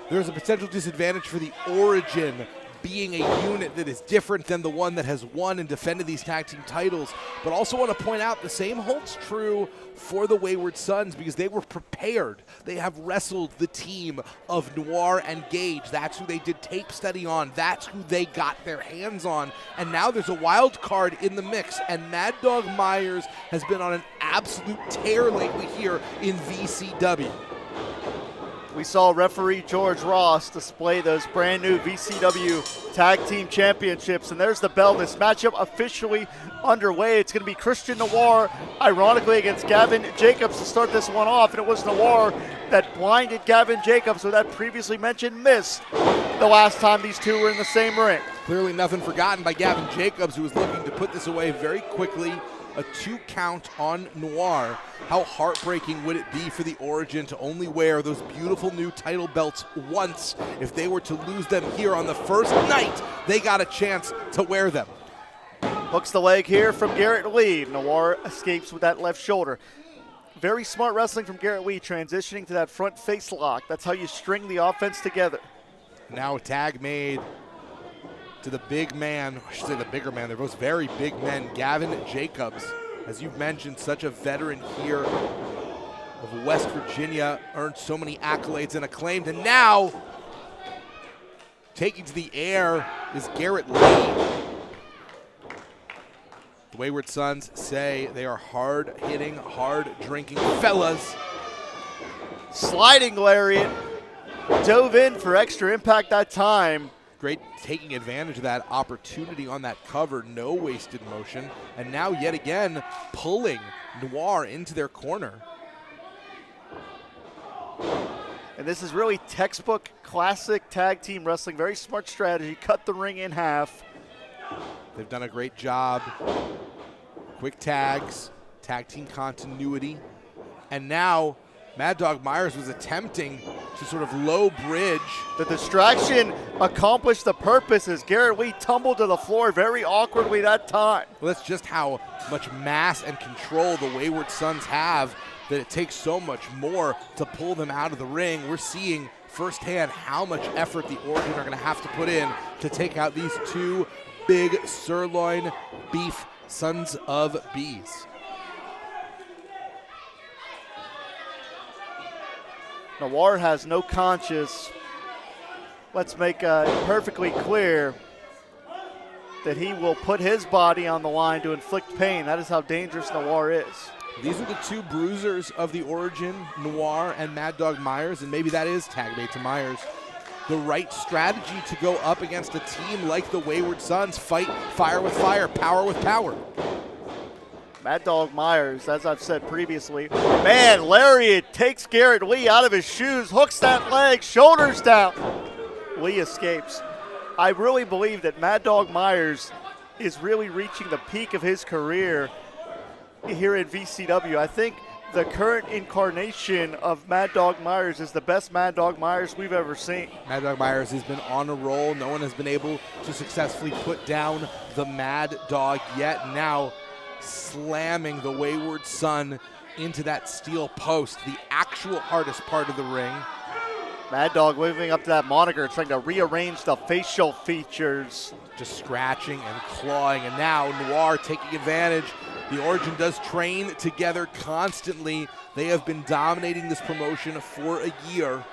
there's a potential disadvantage for the Origin being a unit that is different than the one that has won and defended these tag team titles, but also want to point out the same holds true for the Wayward Sons because they were prepared. They have wrestled the team of Noir and Gage. That's who they did tape study on. That's who they got their hands on. And now there's a wild card in the mix, and Mad Dog Myers has been on an absolute tear lately here in VCW. We saw referee George Ross display those brand new VCW Tag Team Championships, and there's the bell. This matchup officially underway. It's going to be Christian Noir, ironically, against Gavin Jacobs to start this one off, and it was Noir that blinded Gavin Jacobs with that previously mentioned miss the last time these two were in the same ring. Clearly nothing forgotten by Gavin Jacobs, who was looking to put this away very quickly. A 2 count on Noir. How heartbreaking would it be for the Origin to only wear those beautiful new title belts once? If they were to lose them here on the first night, they got a chance to wear them. Hooks the leg here from Garrett Lee. Noir escapes with that left shoulder. Very smart wrestling from Garrett Lee, transitioning to that front face lock. That's how you string the offense together. Now a tag made to the big man, I should say the bigger man. They're both very big men. Gavin Jacobs, as you've mentioned, such a veteran here of West Virginia, earned so many accolades and acclaimed. And now, taking to the air is Garrett Lee. The Wayward Sons say they are hard-hitting, hard-drinking fellas. Sliding lariat. Dove in for extra impact that time. Great taking advantage of that opportunity on that cover, no wasted motion. And now yet again, pulling Noir into their corner. And this is really textbook classic tag team wrestling. Very smart strategy. Cut the ring in half. They've done a great job. Quick tags, tag team continuity. And now Mad Dog Myers was attempting to sort of low bridge. The distraction accomplished the purpose as Garrett Lee tumbled to the floor very awkwardly that time. Well, that's just how much mass and control the Wayward Sons have, that it takes so much more to pull them out of the ring. We're seeing firsthand how much effort the Origin are going to have to put in to take out these two big sirloin beef sons of bees. Noir has no conscience. Let's make perfectly clear that he will put his body on the line to inflict pain. That is how dangerous Noir is. These are the two bruisers of the Origin, Noir and Mad Dog Myers, and maybe that is tag mate to Myers. The right strategy to go up against a team like the Wayward Sons. Fight fire with fire, power with power. Mad Dog Myers, as I've said previously, man, lariat takes Garrett Lee out of his shoes, hooks that leg, shoulders down. Lee escapes. I really believe that Mad Dog Myers is really reaching the peak of his career here at VCW. I think the current incarnation of Mad Dog Myers is the best Mad Dog Myers we've ever seen. Mad Dog Myers has been on a roll. No one has been able to successfully put down the Mad Dog yet. Now slamming the Wayward Son into that steel post, the actual hardest part of the ring. Mad Dog living up to that moniker, trying to rearrange the facial features. Just scratching and clawing, and now Noir taking advantage. The Origin does train together constantly. They have been dominating this promotion for a year.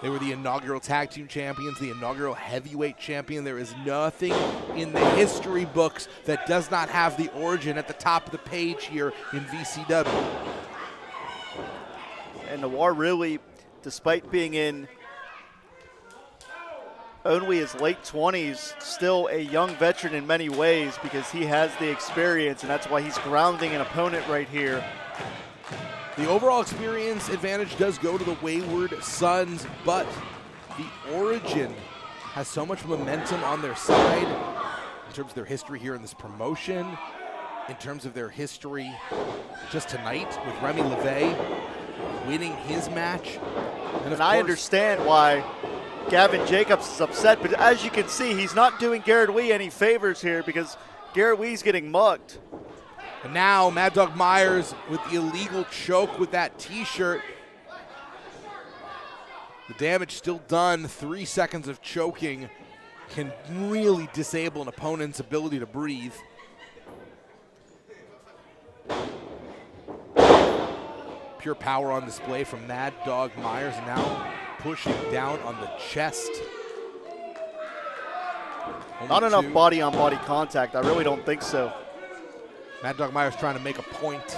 They were the inaugural tag team champions, the inaugural heavyweight champion. There is nothing in the history books that does not have the Origin at the top of the page here in VCW. And Noir really, despite being in only his late 20s, still a young veteran in many ways because he has the experience, and that's why he's grounding an opponent right here. The overall experience advantage does go to the Wayward Sons, but the Origin has so much momentum on their side in terms of their history here in this promotion, in terms of their history just tonight with Remy LeVay winning his match. And I understand why Gavin Jacobs is upset, but as you can see, he's not doing Garrett Lee any favors here because Garrett Lee's getting mugged. And now Mad Dog Myers with the illegal choke with that t-shirt. The damage still done. 3 seconds of choking can really disable an opponent's ability to breathe. Pure power on display from Mad Dog Myers, and now pushing down on the chest. Not enough body-on-body contact. I really don't think so. Mad Dog Myers trying to make a point,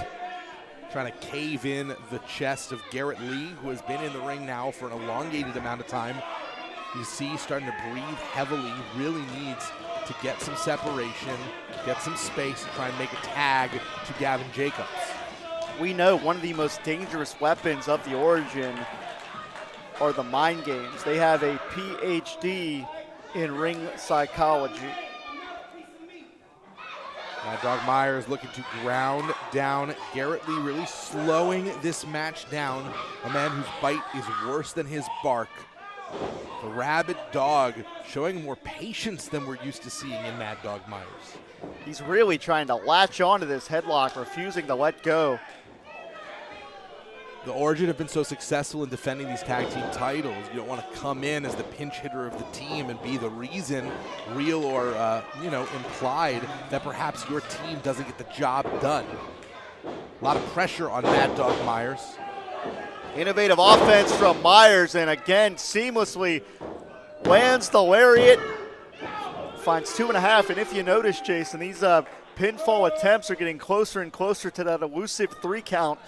trying to cave in the chest of Garrett Lee, who has been in the ring now for an elongated amount of time. You see, starting to breathe heavily, really needs to get some separation, get some space to try and make a tag to Gavin Jacobs. We know one of the most dangerous weapons of the Origin are the mind games. They have a PhD in ring psychology. Mad Dog Myers looking to ground down Garrett Lee, really slowing this match down. A man whose bite is worse than his bark. The rabid dog showing more patience than we're used to seeing in Mad Dog Myers. He's really trying to latch onto this headlock, refusing to let go. The Origin have been so successful in defending these tag team titles. You don't want to come in as the pinch hitter of the team and be the reason, real or implied, that perhaps your team doesn't get the job done. A lot of pressure on Mad Dog Myers. Innovative offense from Myers, and again, seamlessly lands the lariat. Finds 2.5, and if you notice, Jason, these pinfall attempts are getting closer and closer to that elusive 3 count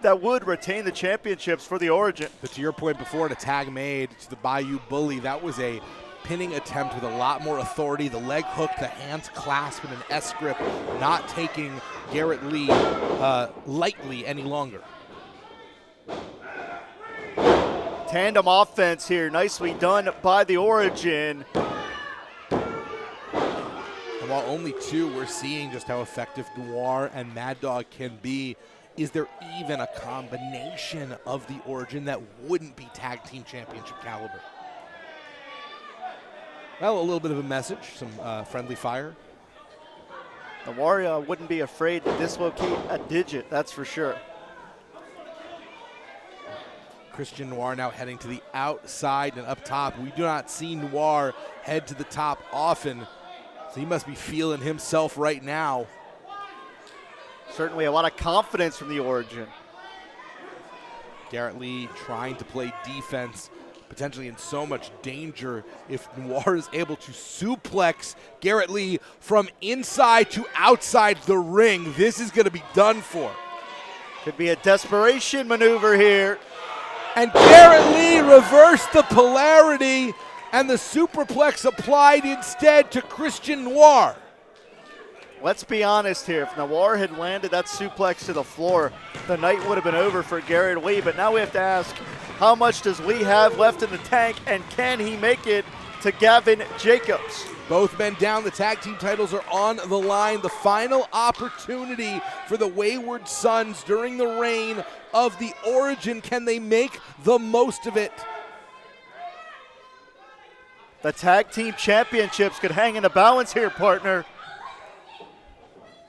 that would retain the championships for the Origin. But to your point before, the tag made to the Bayou Bully, that was a pinning attempt with a lot more authority. The leg hook, the hands clasp in an S grip, not taking Garrett Lee lightly any longer. Tandem offense here, nicely done by the Origin. And while only 2, we're seeing just how effective Noir and Mad Dog can be. Is there even a combination of the Origin that wouldn't be tag team championship caliber? Well, a little bit of a message, some friendly fire. The Warrior wouldn't be afraid to dislocate a digit, that's for sure. Christian Noir now heading to the outside and up top. We do not see Noir head to the top often, so he must be feeling himself right now. Certainly a lot of confidence from the Origin. Garrett Lee trying to play defense, potentially in so much danger if Noir is able to suplex Garrett Lee from inside to outside the ring. This is going to be done for. Could be a desperation maneuver here. And Garrett Lee reversed the polarity, and the superplex applied instead to Christian Noir. Let's be honest here. If Noir had landed that suplex to the floor, the night would have been over for Garrett Lee. But now we have to ask, how much does Lee have left in the tank, and can he make it to Gavin Jacobs? Both men down. The tag team titles are on the line. The final opportunity for the Wayward Sons during the reign of the Origin. Can they make the most of it? The tag team championships could hang in the balance here, partner.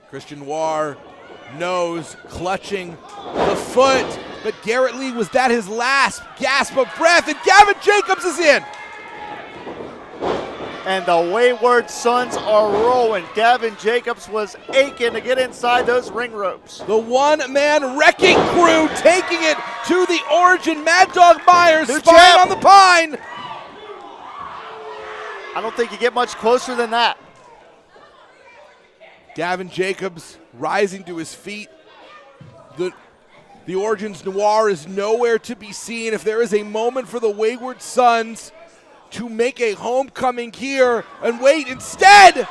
Christian Noir knows, clutching the foot, but Garrett Lee, was that his last gasp of breath? And Gavin Jacobs is in. And the Wayward Sons are rolling. Gavin Jacobs was aching to get inside those ring ropes. The one-man wrecking crew taking it to the Origin. Mad Dog Myers, spine on the pine. I don't think you get much closer than that. Gavin Jacobs rising to his feet. The Origin's Noir is nowhere to be seen. If there is a moment for the Wayward Sons to make a homecoming here, and wait, instead,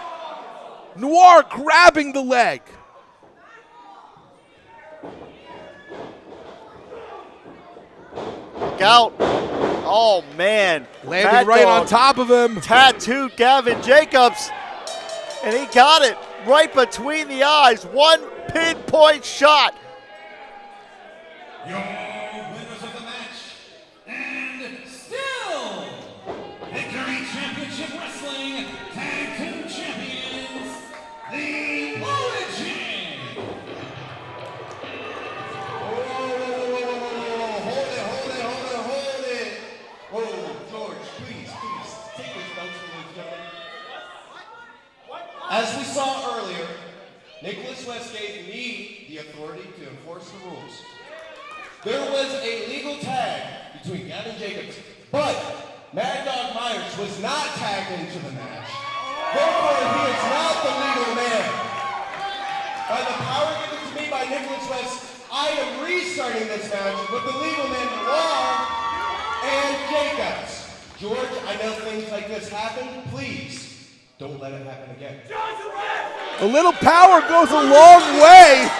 Noir grabbing the leg. Look out. Oh, man. Landing right on top of him. Tattooed Gavin Jacobs, and he got it right between the eyes. One pinpoint shot. Your winners of the match, and still Victory Championship Wrestling Tag Team Champions, the Origin. Hold it. Oh, George, please, take this notes from those gentlemen. As we saw earlier, Nicholas West gave me the authority to enforce the rules. There was a legal tag between Gavin Jacobs, but Mad Dog Myers was not tagged into the match. Therefore, he is not the legal man. By the power given to me by Nicholas West, I am restarting this match with the legal men Noir and Jacobs. George, I know things like this happen. Please, don't let it happen again. A little power goes a long way.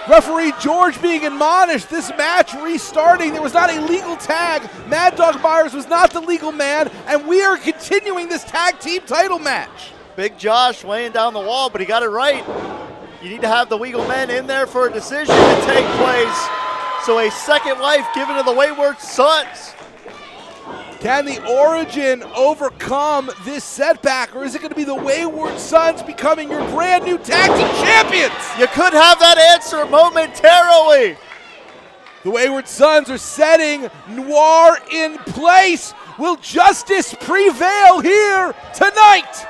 Referee George being admonished. This match restarting. There was not a legal tag. Mad Dog Myers was not the legal man, and we are continuing this tag team title match. Big Josh laying down the wall, but he got it right. You need to have the legal men in there for a decision to take place. So a second life given to the Wayward Sons. Can the Origin overcome this setback, or is it going to be the Wayward Sons becoming your brand new tag team champions? You could have that answer momentarily. The Wayward Sons are setting Noir in place. Will justice prevail here tonight?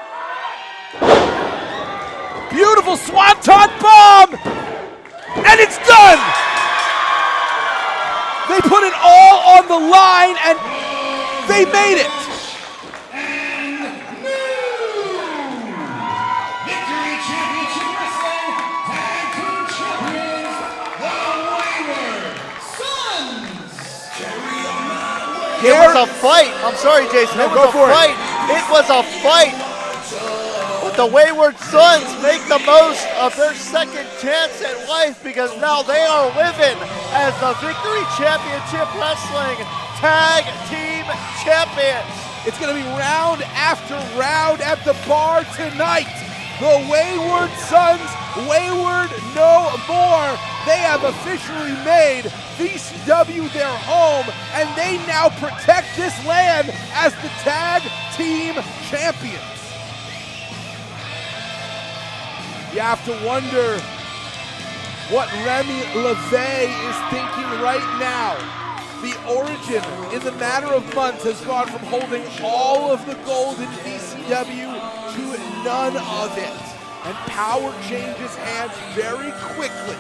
Beautiful Swanton bomb, and it's done. They put it all on the line, and they made it. And new Victory Championship Wrestling Tag Team Champions, the Wayward Sons. It was a fight. I'm sorry, Jason. No, It go was a for it. fight. It was a fight. But the Wayward Sons make the most of their second chance at life because now they are living as the Victory Championship Wrestling Tag Team Champions. It's going to be round after round at the bar tonight. The Wayward Sons, wayward no more. They have officially made VCW their home, and they now protect this land as the Tag Team Champions. You have to wonder what Remy LeVay is thinking right now. The Origin, in the matter of months, has gone from holding all of the gold in VCW to none of it. And power changes hands very quickly.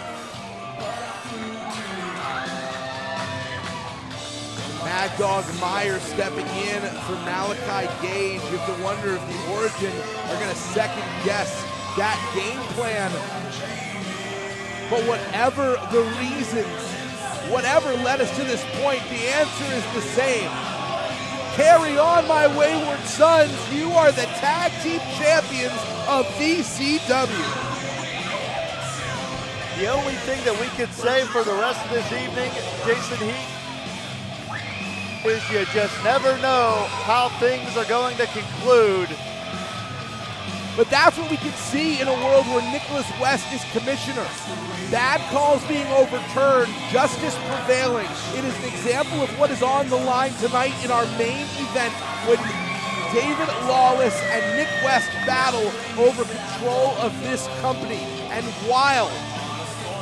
Mad Dog Myers stepping in for Malachi Gage. You have to wonder if the Origin are going to second guess that game plan. But whatever the reasons, whatever led us to this point, the answer is the same. Carry on, my Wayward Sons. You are the tag team champions of VCW. The only thing that we could say for the rest of this evening, Jason Heat, is you just never know how things are going to conclude. But that's what we can see in a world where Nicholas West is commissioner. Bad calls being overturned, justice prevailing. It is an example of what is on the line tonight in our main event when David Lawless and Nick West battle over control of this company. And while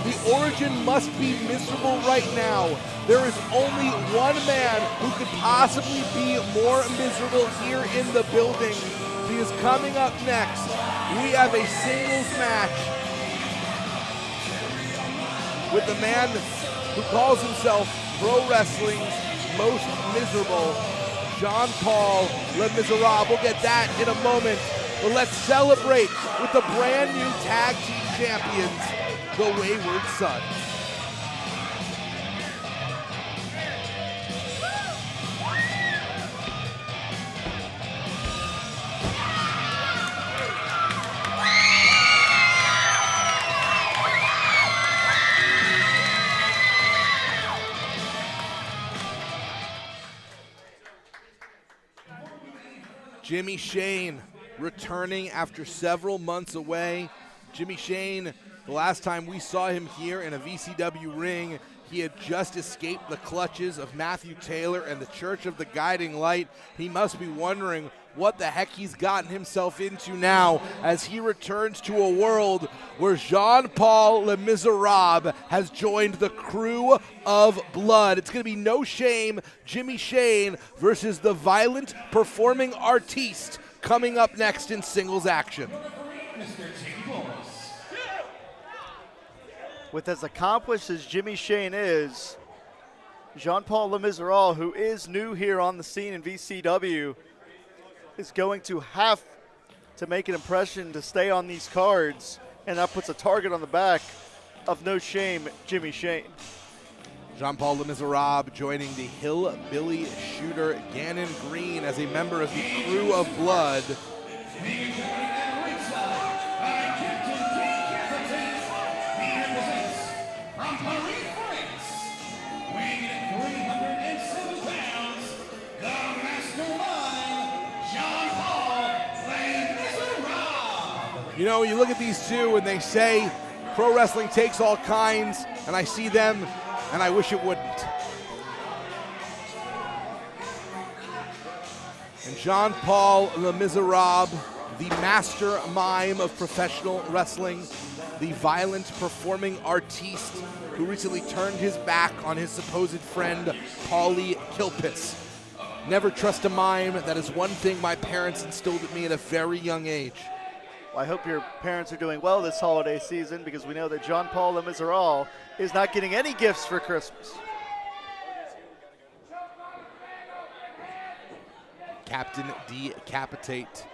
the Origin must be miserable right now, there is only one man who could possibly be more miserable here in the building. Because coming up next, we have a singles match with the man who calls himself pro wrestling's most miserable, Jean-Paul Le Miserable. We'll get that in a moment. But let's celebrate with the brand new tag team champions, the Wayward Sons. Jimmy Shane returning after several months away. Jimmy Shane, the last time we saw him here in a VCW ring, he had just escaped the clutches of Matthew Taylor and the Church of the Guiding Light. He must be wondering what the heck he's gotten himself into now as he returns to a world where Jean-Paul Le Miserable has joined the Crew of Blood. It's going to be No Shame, Jimmy Shane versus the Violent Performing Artiste coming up next in singles action. With as accomplished as Jimmy Shane is, Jean-Paul Le Miserable, who is new here on the scene in VCW, is going to have to make an impression to stay on these cards, and that puts a target on the back of No Shame, Jimmy Shane. Jean-Paul Le Miserable joining the Hillbilly Shooter Gannon Green as a member of the Crew of Blood. weighing in at 307 pounds, the mastermind, John Paul Lamizarov. You know, you look at these two and they say pro wrestling takes all kinds, and I see them and I wish it wouldn't. And John Paul Lamizarov, the master mime of professional wrestling, the violent performing artiste who recently turned his back on his supposed friend, Paulie Kilpis. Never trust a mime. That is one thing my parents instilled in me at a very young age. Well, I hope your parents are doing well this holiday season, because we know that John Paul Lamizarov is not getting any gifts for Christmas. Captain Decapitate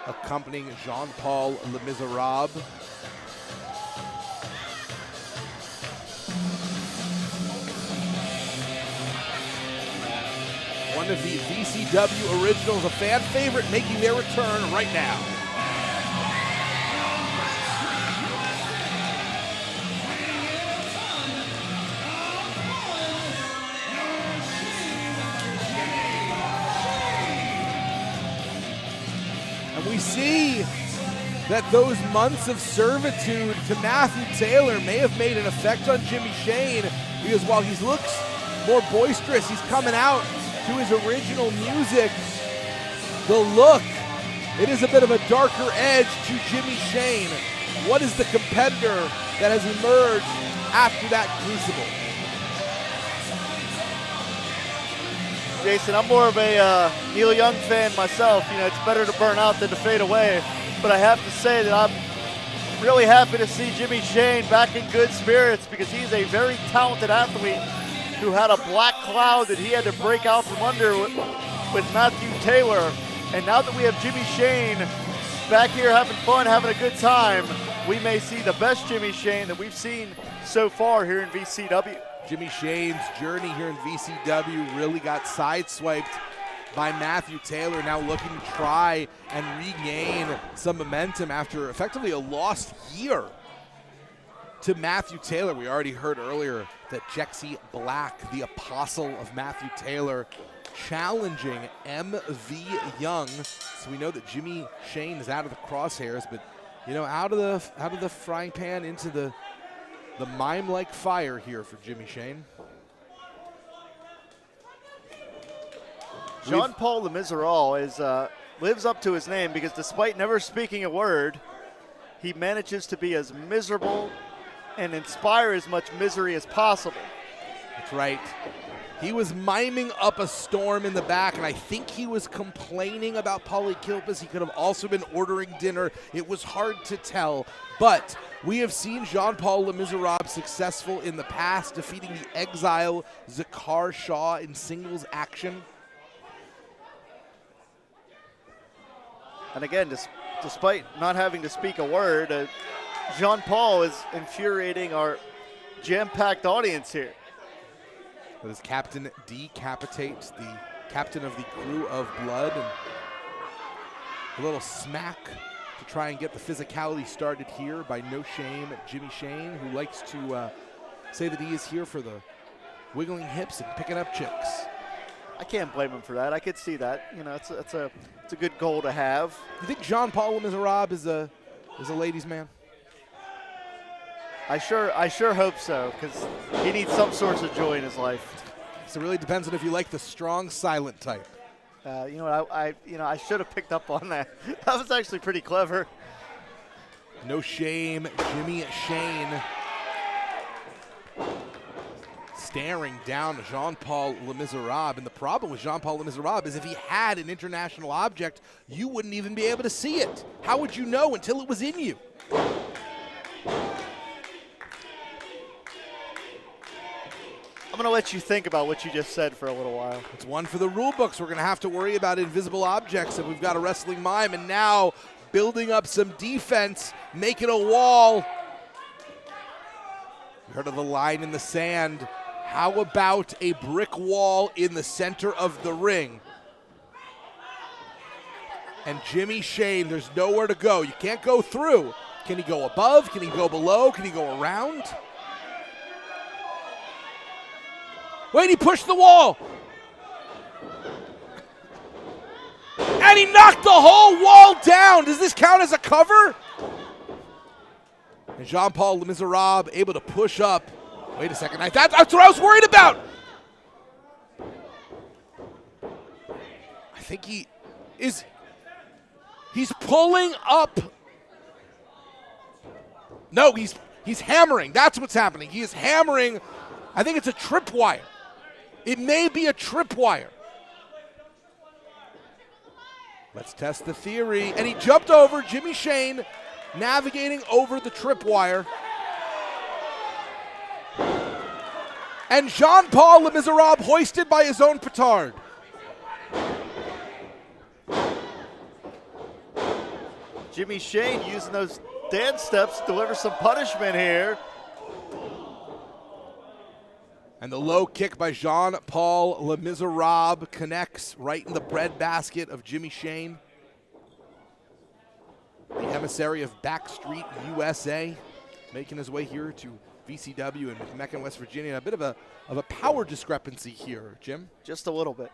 accompanying Jean Paul Lamizarov. One of the VCW originals, a fan favorite, making their return right now. And we see that those months of servitude to Matthew Taylor may have made an effect on Jimmy Shane, because while he looks more boisterous, he's coming out to his original music. The look, it is a bit of a darker edge to Jimmy Shane. What is the competitor that has emerged after that crucible? Jason, I'm more of a Neil Young fan myself. You know, it's better to burn out than to fade away. But I have to say that I'm really happy to see Jimmy Shane back in good spirits, because he's a very talented athlete who had a black cloud that he had to break out from under with Matthew Taylor. And now that we have Jimmy Shane back here having fun, having a good time, we may see the best Jimmy Shane that we've seen so far here in VCW. Jimmy Shane's journey here in VCW really got sideswiped by Matthew Taylor, now looking to try and regain some momentum after effectively a lost year to Matthew Taylor. We already heard earlier that Jexy Black, the apostle of Matthew Taylor, challenging MV Young. So we know that Jimmy Shane is out of the crosshairs, but you know, out of the frying pan into the mime-like fire here for Jimmy Shane. Jean Paul Lamizarov lives up to his name, because despite never speaking a word, he manages to be as miserable and inspire as much misery as possible. That's right. He was miming up a storm in the back, and I think he was complaining about Paulie Kilpis. He could have also been ordering dinner. It was hard to tell, but we have seen Jean Paul Lamizarov successful in the past, defeating the Exile Zakar Shaw in singles action. And again, despite not having to speak a word, Jean Paul is infuriating our jam-packed audience here. That is Captain Decapitate, the captain of the Crew of Blood. And a little smack to try and get the physicality started here by No Shame Jimmy Shane, who likes to say that he is here for the wiggling hips and picking up chicks. I can't blame him for that. I could see that. You know, it's a good goal to have. You think Jean Paul Lamizarov is a ladies' man? I sure hope so, because he needs some source of joy in his life. So it really depends on if you like the strong, silent type. You know, I should have picked up on that. That was actually pretty clever. No Shame Jimmy Shane staring down Jean Paul Lamizarov. And the problem with Jean Paul Lamizarov is if he had an international object, you wouldn't even be able to see it. How would you know until it was in you? I'm going to let you think about what you just said for a little while. It's one for the rule books. We're going to have to worry about invisible objects if we've got a wrestling mime. And now building up some defense, making a wall. You heard of the line in the sand. How about a brick wall in the center of the ring? And Jimmy Shane, there's nowhere to go. You can't go through. Can he go above? Can he go below? Can he go around? Wait, he pushed the wall. And he knocked the whole wall down. Does this count as a cover? And Jean-Paul Le Miserable able to push up. Wait a second. That's what I was worried about. I think he's pulling up. No, he's hammering. That's what's happening. He is hammering. I think it's a tripwire. It may be a tripwire. Let's test the theory. And he jumped over Jimmy Shane, navigating over the tripwire. And Jean-Paul Le Miserable hoisted by his own petard. Jimmy Shane using those dance steps to deliver some punishment here. And the low kick by Jean-Paul Le Miserable connects right in the breadbasket of Jimmy Shane. The emissary of Backstreet USA, making his way here to VCW in Macon, West Virginia. A bit of a power discrepancy here, Jim. Just a little bit.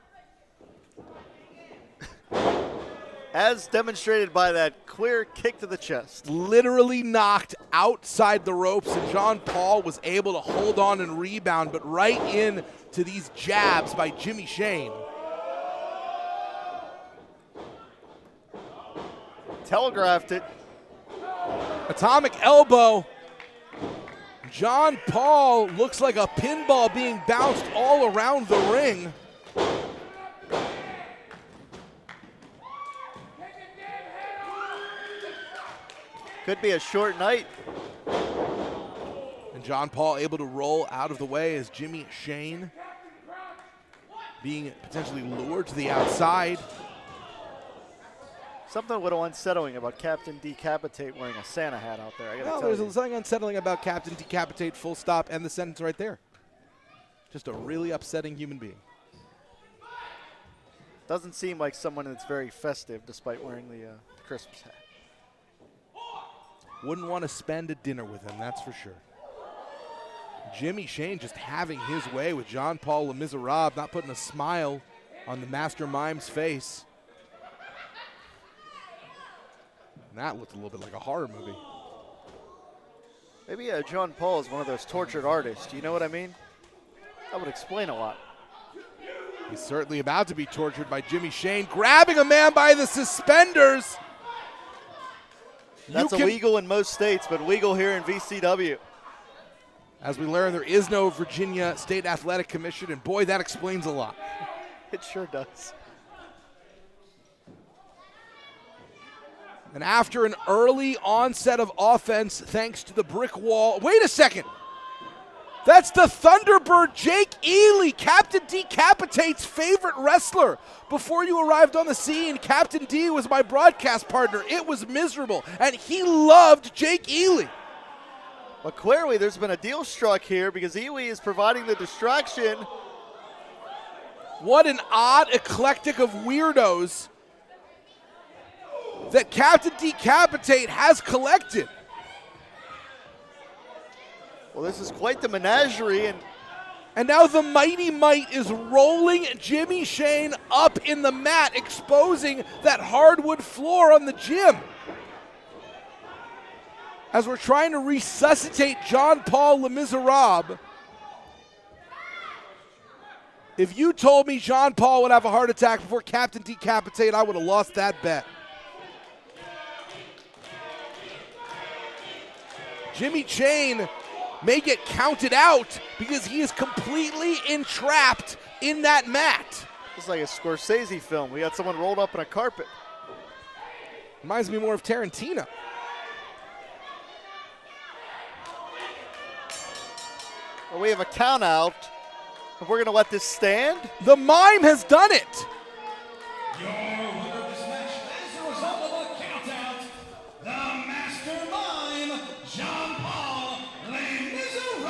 As demonstrated by that clear kick to the chest. Literally knocked outside the ropes, and Jean-Paul was able to hold on and rebound, but right in to these jabs by Jimmy Shane. Telegraphed it. Atomic elbow. Jean-Paul looks like a pinball being bounced all around the ring. Could be a short night. And Jean-Paul able to roll out of the way as Jimmy Shane being potentially lured to the outside. Something a little unsettling about Captain Decapitate wearing a Santa hat out there. I gotta tell There's you. something unsettling about Captain Decapitate, full stop, and the sentence right there. Just a really upsetting human being. Doesn't seem like someone that's very festive despite wearing the Christmas hat. Wouldn't want to spend a dinner with him, that's for sure. Jimmy Shane just having his way with Jean-Paul Le Miserable, not putting a smile on the Master Mime's face. And that looked a little bit like a horror movie. Maybe John Paul is one of those tortured artists. Do you know what I mean? That would explain a lot. He's certainly about to be tortured by Jimmy Shane, grabbing a man by the suspenders. That's illegal in most states, but legal here in VCW. As we learn, there is no Virginia State Athletic Commission, and boy, that explains a lot. It sure does. And after an early onset of offense, thanks to the brick wall. Wait a second. That's the Thunderbird Jake Ely, Captain Decapitate's favorite wrestler. Before you arrived on the scene, Captain D was my broadcast partner. It was miserable, and he loved Jake Ely. But clearly there's been a deal struck here because Ely is providing the distraction. What an odd eclectic of weirdos that Captain Decapitate has collected. Well, this is quite the menagerie, and now the Mighty Might is rolling Jimmy Shane up in the mat, exposing that hardwood floor on the gym. As we're trying to resuscitate Jean-Paul Le Miserable. If you told me Jean-Paul would have a heart attack before Captain Decapitate, I would have lost that bet. Jimmy Shane may get counted out because he is completely entrapped in that mat. It's like a Scorsese film. We got someone rolled up in a carpet. Reminds me more of Tarantino. Well, we have a count out. We're going to let this stand. The Mime has done it. Your winner of this match as a result of a countout, the Master Mime, Jean-Paul Le Miserable.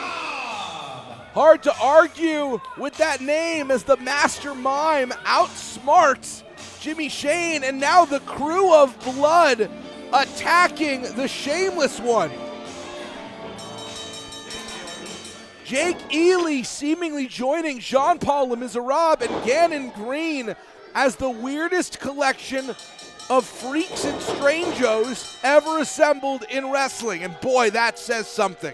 Hard to argue with that name as the Master Mime outsmarts Jimmy Shane, and now the crew of blood attacking the Shameless One. Jake Ely seemingly joining Jean-Paul Le Miserable and Gannon Green as the weirdest collection of freaks and strangos ever assembled in wrestling. And boy, that says something.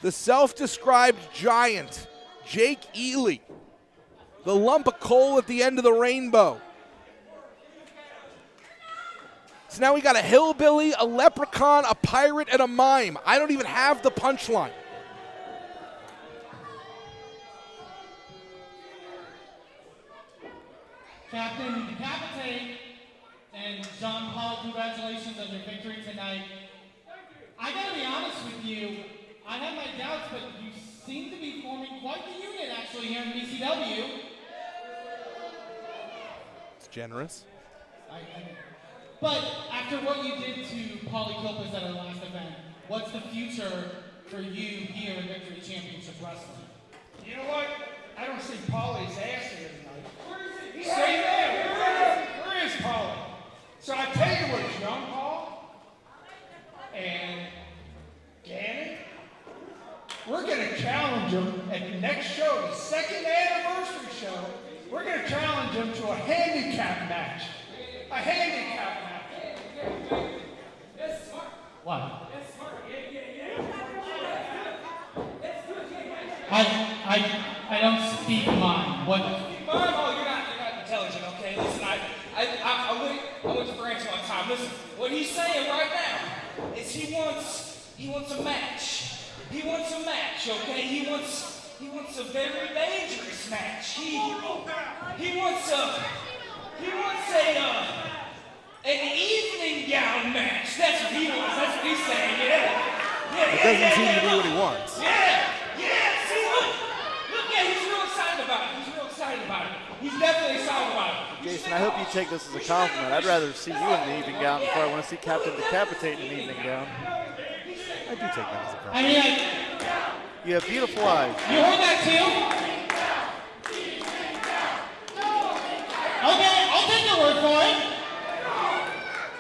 The self-described giant, Jake Ely, the lump of coal at the end of the rainbow. So now we got a hillbilly, a leprechaun, a pirate, and a mime. I don't even have the punchline. Captain Decapitate and Jean-Paul, congratulations on your victory tonight. I gotta be honest with you, I have my doubts, but you seem to be forming quite the unit actually here in BCW. It's generous. But after what you did to Paulie Kilpis at our last event, what's the future for you here in Victory Championship Wrestling? You know what? I don't see Paulie's ass here tonight. He's stay there. Where is Paulie? So I tell you what, John Paul and Gannon, we're going to challenge them at the next show, the second anniversary show. We're going to challenge them to a handicap match. A handicap match. What? I don't speak mine. What? Oh, you're not intelligent, okay? Listen, I went to Branch one time. Listen, what he's saying right now is he wants a match. He wants a match, okay? He wants a very dangerous match. He wants an evening gown match. That's what he wants. That's what he's saying. It doesn't seem to be what he wants. See, look, he's real excited about it. He's real excited about it. He's definitely excited about it. Jason, I hope you take this as a compliment. I'd rather see you in an evening gown before I want to see Captain Decapitate in an evening gown. I do take that as a compliment. I mean, You have beautiful eyes. you heard that too? Okay, I'll take your word for it.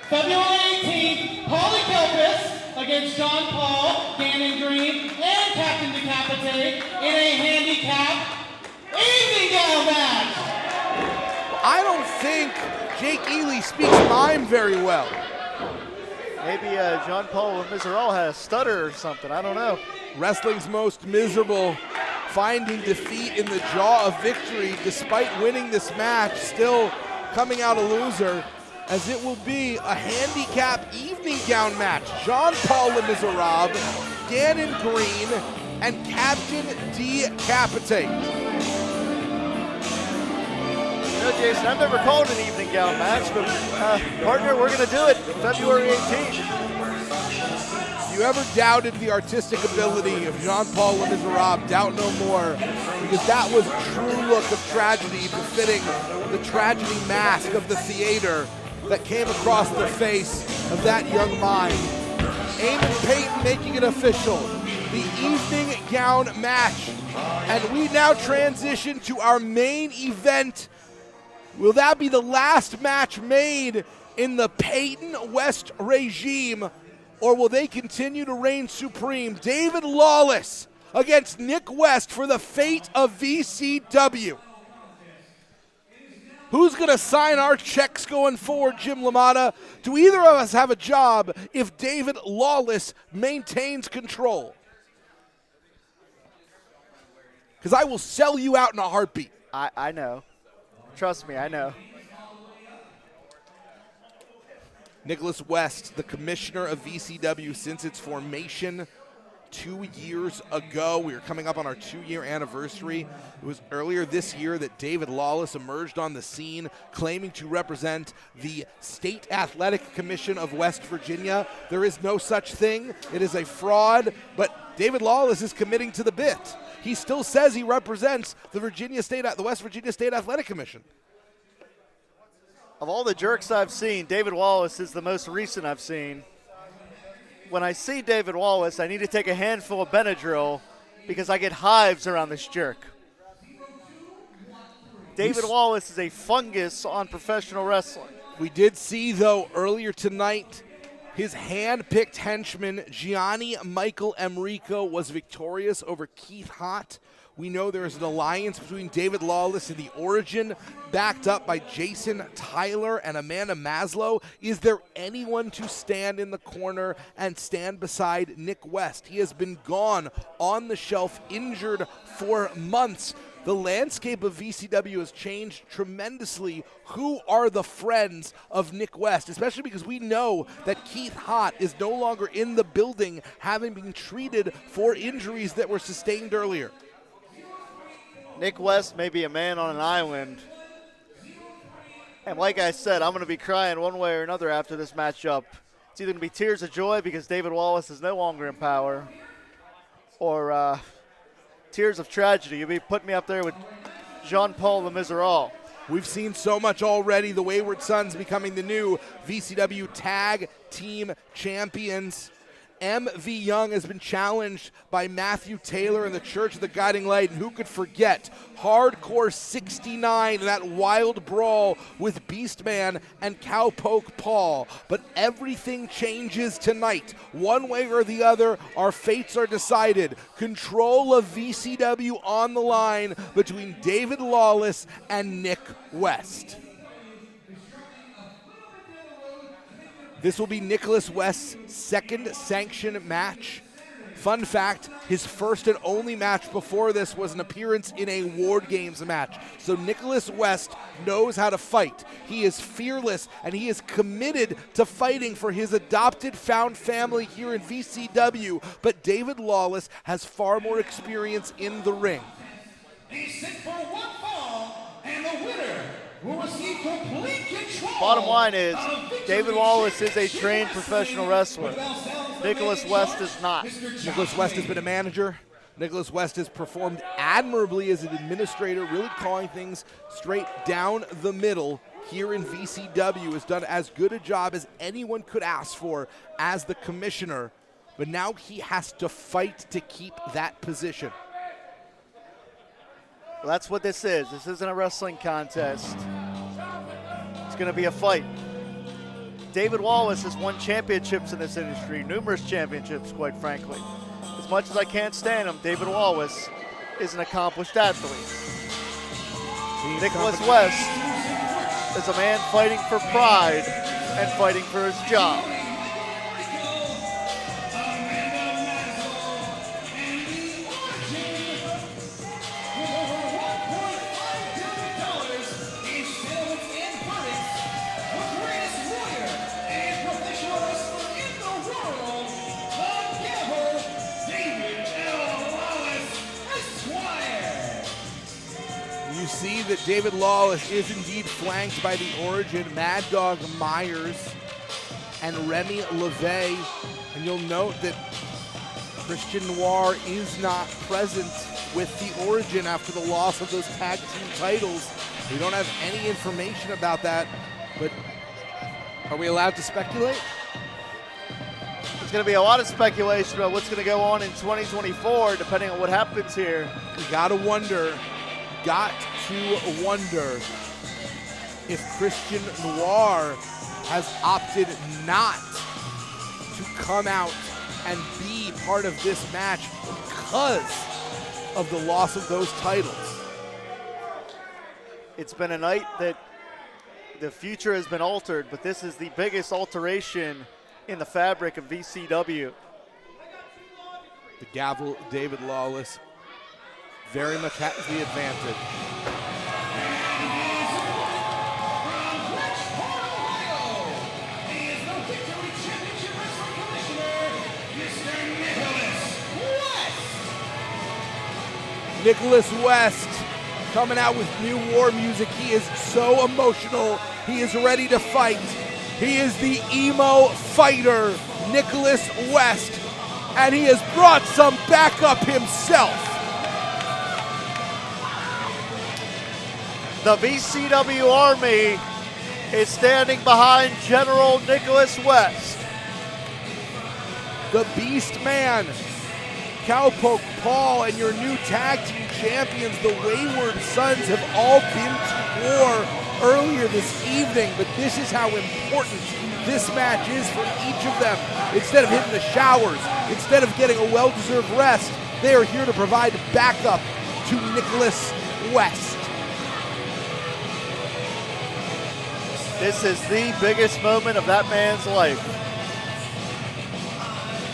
February 18th, Paulie Kilpis against John Paul, Gannon Green, and Captain Decapitate in a handicap evening gown match. I don't think Jake Ely speaks mime very well. Maybe Jean-Paul Le Miserable had a stutter or something. I don't know. Wrestling's most miserable, finding defeat in the jaw of victory despite winning this match, still coming out a loser, as it will be a handicap evening gown match. Jean-Paul Le Miserable, Gannon Green, and Captain Decapitate. No, Jason, I've never called an evening gown match, but partner, we're going to do it February 18th. If you ever doubted the artistic ability of Jean-Paul Le Miserable, doubt no more, because that was a true look of tragedy befitting the tragedy mask of the theater that came across the face of that young mime. Eamon Payton making it official, the evening gown match. And we now transition to our main event. Will that be the last match made in the Peyton West regime, or will they continue to reign supreme? David Lawless against Nick West for the fate of VCW. Who's going to sign our checks going forward, Jim LaMotta? Do either of us have a job if David Lawless maintains control? Because I will sell you out in a heartbeat. I know. Trust me, I know. Nicholas West, the commissioner of VCW since its formation 2 years ago. We are coming up on our 2-year anniversary. It was earlier this year that David Lawless emerged on the scene claiming to represent the State Athletic Commission of West Virginia. There is no such thing. It is a fraud, but David Lawless is committing to the bit. He still says he represents the West Virginia State Athletic Commission. Of all the jerks I've seen, David Wallace is the most recent I've seen. When I see David Wallace, I need to take a handful of Benadryl because I get hives around this jerk. David Wallace is a fungus on professional wrestling. We did see, though, earlier tonight His hand-picked henchman, Gianni Michael Emrico, was victorious over Keith Hott. We know there is an alliance between David Lawless and the Origin, backed up by Jason Tyler and Amanda Maslow. Is there anyone to stand in the corner and stand beside Nick West? He has been gone on the shelf, injured for months. The landscape of VCW has changed tremendously. Who are the friends of Nick West? Especially because we know that Keith Hott is no longer in the building, having been treated for injuries that were sustained earlier. Nick West may be a man on an island. And like I said, I'm going to be crying one way or another after this matchup. It's either going to be tears of joy because David Wallace is no longer in power, or tears of tragedy. You'll be putting me up there with Jean-Paul Le Miserable. We've seen so much already. The Wayward Sons becoming the new VCW Tag Team Champions. MV Young has been challenged by Matthew Taylor and the Church of the Guiding Light. And who could forget Hardcore 69 and that wild brawl with Beastman and Cowpoke Paul. But everything changes tonight. One way or the other, our fates are decided. Control of VCW on the line between David Lawless and Nick West. This will be Nicholas West's second sanctioned match. Fun fact, his first and only match before this was an appearance in a Ward Games match. So Nicholas West knows how to fight. He is fearless, and he is committed to fighting for his adopted found family here in VCW. But David Lawless has far more experience in the ring. He's set for one fall, and the winner will receive complete control. Bottom line is, David Wallace is a trained professional wrestler. Nicholas West is not. Nicholas West has been a manager. Nicholas West has performed admirably as an administrator, really calling things straight down the middle here in VCW. Has done as good a job as anyone could ask for as the commissioner, but now he has to fight to keep that position. Well, that's what this is. This isn't a wrestling contest. It's going to be a fight. David Wallace has won championships in this industry, numerous championships, quite frankly. As much as I can't stand him, David Wallace is an accomplished athlete. Nicholas West is a man fighting for pride and fighting for his job. See that David Lawless is indeed flanked by the Origin, Mad Dog Myers and Remy LeVay. And you'll note that Christian Noir is not present with the Origin after the loss of those tag team titles. We don't have any information about that, but are we allowed to speculate? There's going to be a lot of speculation about what's going to go on in 2024, depending on what happens here. We gotta wonder if Christian Noir has opted not to come out and be part of this match because of the loss of those titles. It's been a night that the future has been altered, but this is the biggest alteration in the fabric of VCW. The gavel, David Lawless, very much has the advantage. Nicholas West coming out with new war music. He is so emotional. He is ready to fight. He is the emo fighter, Nicholas West, and he has brought some backup himself. The VCW Army is standing behind General Nicholas West. The Beast Man Cowpoke Paul, and your new tag team champions, the Wayward Sons, have all been to war earlier this evening, but this is how important this match is for each of them. Instead of hitting the showers, instead of getting a well-deserved rest, they are here to provide backup to Nicholas West. This is the biggest moment of that man's life.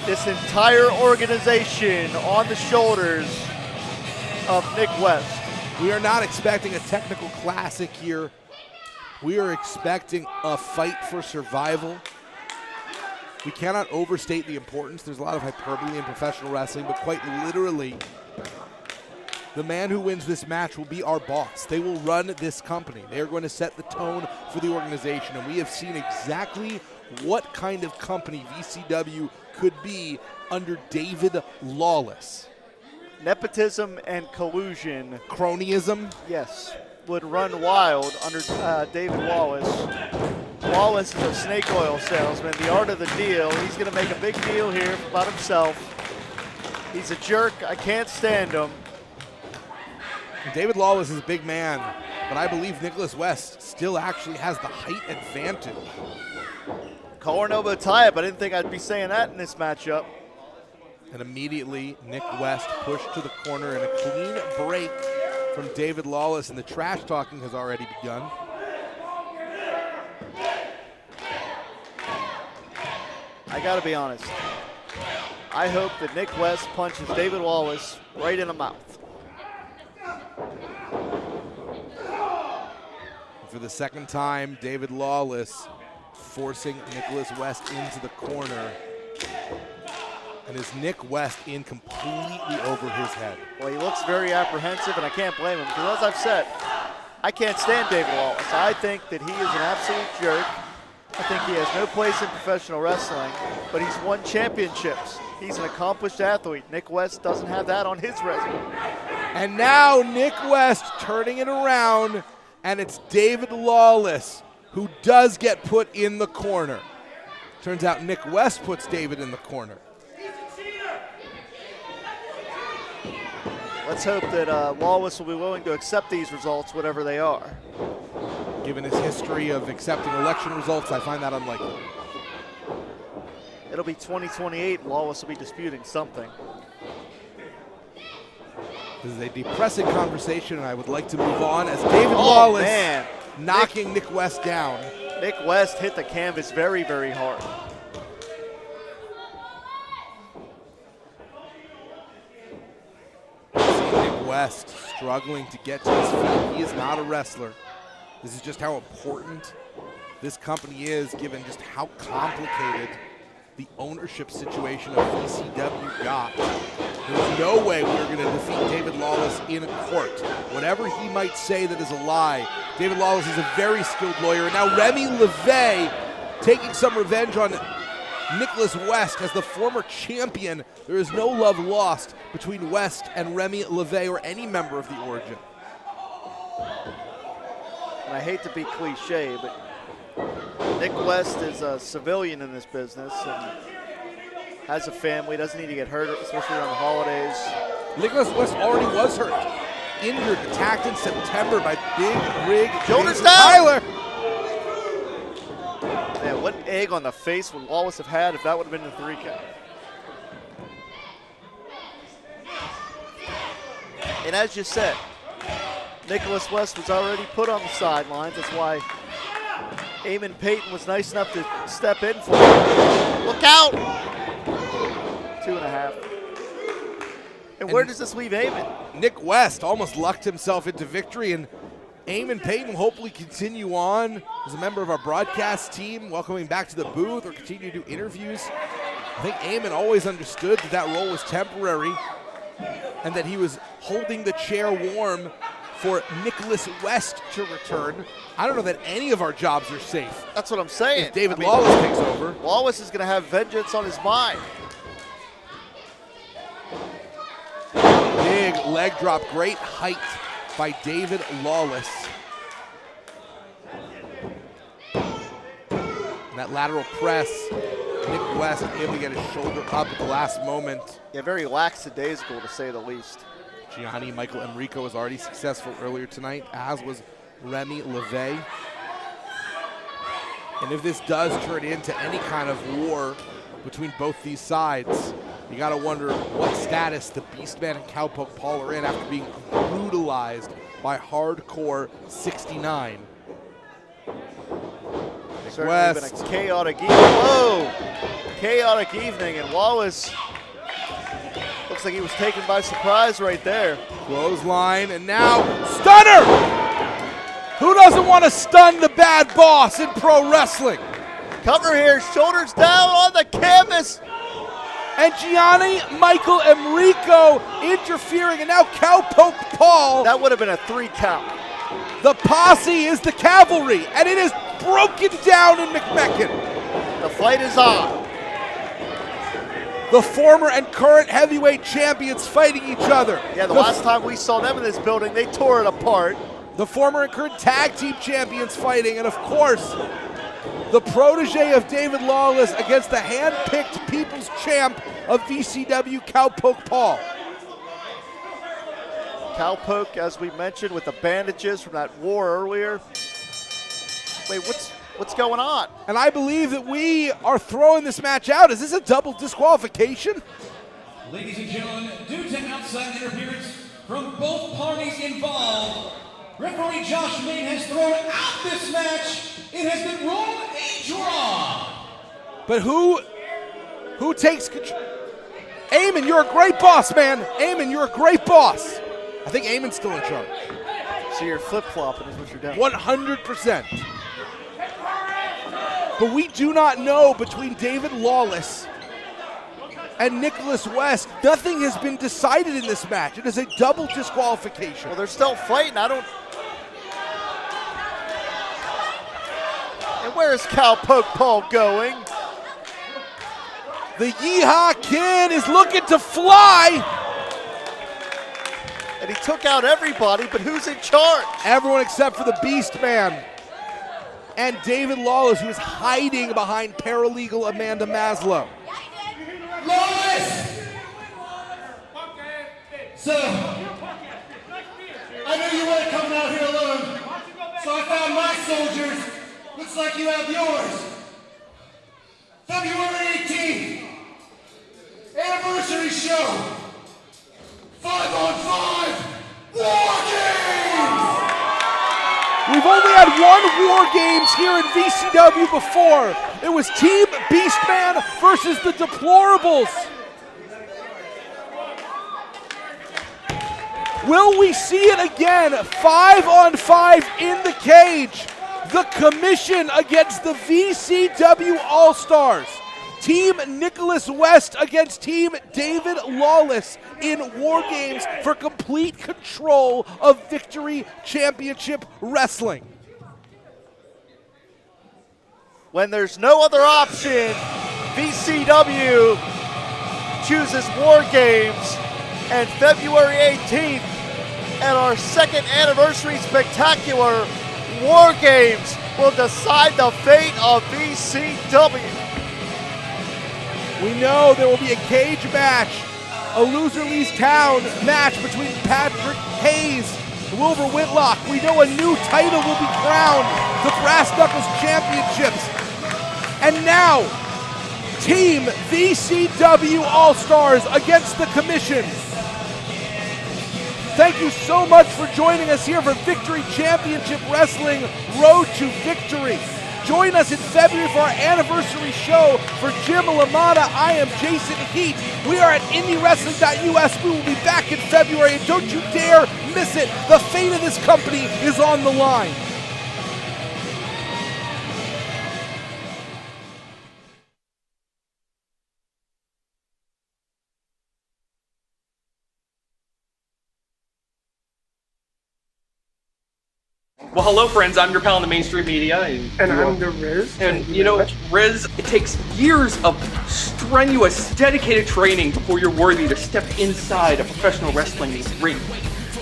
This entire organization on the shoulders of Nick West. We are not expecting a technical classic here. We are expecting a fight for survival. We cannot overstate the importance. There's a lot of hyperbole in professional wrestling, but quite literally, the man who wins this match will be our boss. They will run this company. They are going to set the tone for the organization, and we have seen exactly what kind of company VCW could be under David Lawless. Nepotism and collusion. Cronyism? Yes, would run wild under David Wallace. Wallace is a snake oil salesman, the art of the deal. He's going to make a big deal here about himself. He's a jerk. I can't stand him. David Lawless is a big man, but I believe Nicholas West still actually has the height advantage. Collar elbow tie-up. I didn't think I'd be saying that in this matchup. And immediately, Nick West pushed to the corner and a clean break from David Lawless, and the trash talking has already begun. I gotta be honest. I hope that Nick West punches David Lawless right in the mouth. For the second time, David Lawless forcing Nicholas West into the corner. And is Nick West in completely over his head? Well, he looks very apprehensive, and I can't blame him, because as I've said, I can't stand David Lawless. I think that he is an absolute jerk. I think he has no place in professional wrestling, but he's won championships. He's an accomplished athlete. Nick West doesn't have that on his resume. And now Nick West turning it around, and it's David Lawless who does get put in the corner. Turns out Nick West puts David in the corner. Let's hope that Lawless will be willing to accept these results, whatever they are. Given his history of accepting election results, I find that unlikely. It'll be 2028, and Lawless will be disputing something. This is a depressing conversation, and I would like to move on as David Lawless knocking Nick West down. Nick West hit the canvas very, very hard. Nick West struggling to get to his feet. He is not a wrestler. This is just how important this company is, given just how complicated the ownership situation of VCW got. There's no way we're going to defeat David Lawless in court. Whatever he might say that is a lie, David Lawless is a very skilled lawyer. And now Remy LeVay taking some revenge on Nicholas West as the former champion. There is no love lost between West and Remy LeVay or any member of the Origin. And I hate to be cliche, but Nick West is a civilian in this business and has a family, doesn't need to get hurt, especially around the holidays. Nicholas West already was hurt. Injured, attacked in September by Big Rig Shoulders Jason down. Tyler. Man, what an egg on the face would Lawless have had if that would have been the 3 count? And as you said, Nicholas West was already put on the sidelines. That's why Eamon Payton was nice enough to step in for him. Look out! 2.5. And where does this leave Eamon? Nick West almost lucked himself into victory, and Eamon Payton will hopefully continue on as a member of our broadcast team, welcoming back to the booth or continue to do interviews. I think Eamon always understood that that role was temporary and that he was holding the chair warm for Nicholas West to return. I don't know that any of our jobs are safe. That's what I'm saying. If David Lawless takes over. Lawless is going to have vengeance on his mind. Big leg drop, great height by David Lawless. And that lateral press Nick West able to get his shoulder up at the last moment. Yeah, very lackadaisical to say the least. Gianni Michael Enrico was already successful earlier tonight, as was Remy LeVay. And if this does turn into any kind of war between both these sides, you gotta wonder what status the Beastman and Cowpoke Paul are in after being brutalized by Hardcore 69. Certainly West. been a chaotic evening. Whoa! Chaotic evening, and Wallace looks like he was taken by surprise right there. Clothesline, and now stunner! Who doesn't want to stun the bad boss in pro wrestling? Cover here, shoulders down on the canvas. And Gianni Michael Enrico interfering, and now Cowpoke Paul. That would have been a 3 count. The posse is the cavalry, and it is broken down in McMecken. The fight is on. The former and current heavyweight champions fighting each other. Yeah, the last time we saw them in this building, they tore it apart. The former and current tag team champions fighting, and of course, the protege of David Lawless against the hand-picked people's champ of VCW, Cowpoke Paul. Cowpoke, as we mentioned, with the bandages from that war earlier. Wait, what's going on? And I believe that we are throwing this match out. Is this a double disqualification? Ladies and gentlemen, due to outside interference from both parties involved, referee Josh Main has thrown out this match. It has been ruled a draw. But who takes control? Eamon, you're a great boss, man. Eamon, you're a great boss. I think Eamon's still in charge. So you're flip-flopping is what you're doing. 100%. But we do not know between David Lawless and Nicholas West. Nothing has been decided in this match. It is a double disqualification. Well, they're still fighting. And where is Cowpoke Paul going? The Yeehaw Kid is looking to fly. And he took out everybody, but who's in charge? Everyone except for the Beast Man. And David Lawless, who is hiding behind paralegal Amanda Maslow. Lawless! So, I knew you weren't coming out here alone, so I found my soldiers. Looks like you have yours. February 18th, anniversary show. 5-on-5 War Games! We've only had one War Games here in VCW before. It was Team Beastman versus the Deplorables. Will we see it again? 5-on-5 in the cage. The Commission against the VCW All-Stars. Team Nicholas West against Team David Lawless in War Games for complete control of Victory Championship Wrestling. When there's no other option, VCW chooses War Games, and February 18th at our second anniversary spectacular, War Games will decide the fate of VCW. We know there will be a cage match, a loser leaves town match between Patrick Hayes and Wilbur Whitlock. We know a new title will be crowned, the Brass Knuckles Championships. And now, Team VCW All-Stars against the Commission. Thank you so much for joining us here for Victory Championship Wrestling Road to Victory. Join us in February for our anniversary show. For Jim LaMotta, I am Jason Heat. We are at IndyWrestling.us. We will be back in February, and don't you dare miss it. The fate of this company is on the line. Well, hello, friends. I'm your pal in the mainstream media. And I'm the Riz. And you know, Riz, it takes years of strenuous, dedicated training before you're worthy to step inside a professional wrestling ring.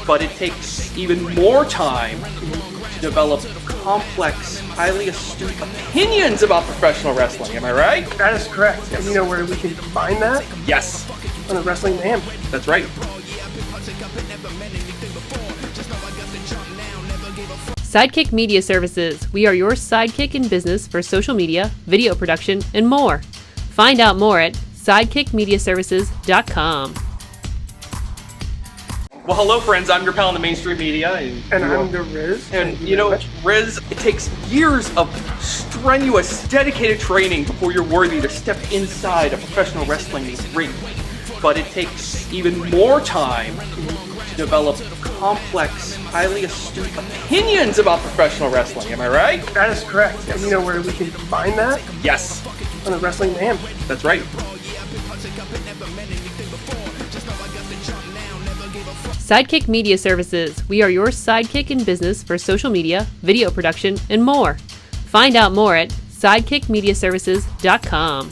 But it takes even more time to develop complex, highly astute opinions about professional wrestling. Am I right? That is correct. And you know where we can find that? Yes, On the Wrestling Mayhem. that's right. Sidekick Media Services. We are your sidekick in business for social media, video production, and more. Find out more at sidekickmediaservices.com. Well, hello, friends. I'm your pal in the mainstream media. And I'm the Riz. And Thank you know, very much. Riz, it takes years of strenuous, dedicated training before you're worthy to step inside a professional wrestling ring. But it takes even more time to develop complex, highly astute opinions about professional wrestling. Am I right? That is correct. And you know where we can find that? Yes, On the Wrestling Mayhem. that's right. Sidekick Media Services. We are your sidekick in business for social media, video production, and more. Find out more at sidekickmediaservices.com.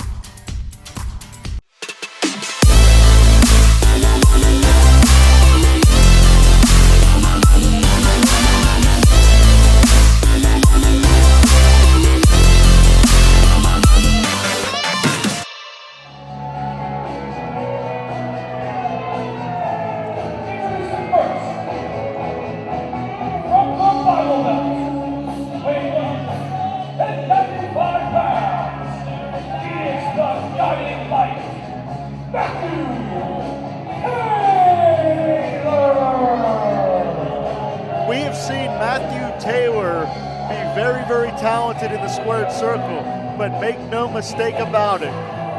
We have seen Matthew Taylor be very, very talented in the squared circle, but make no mistake about it,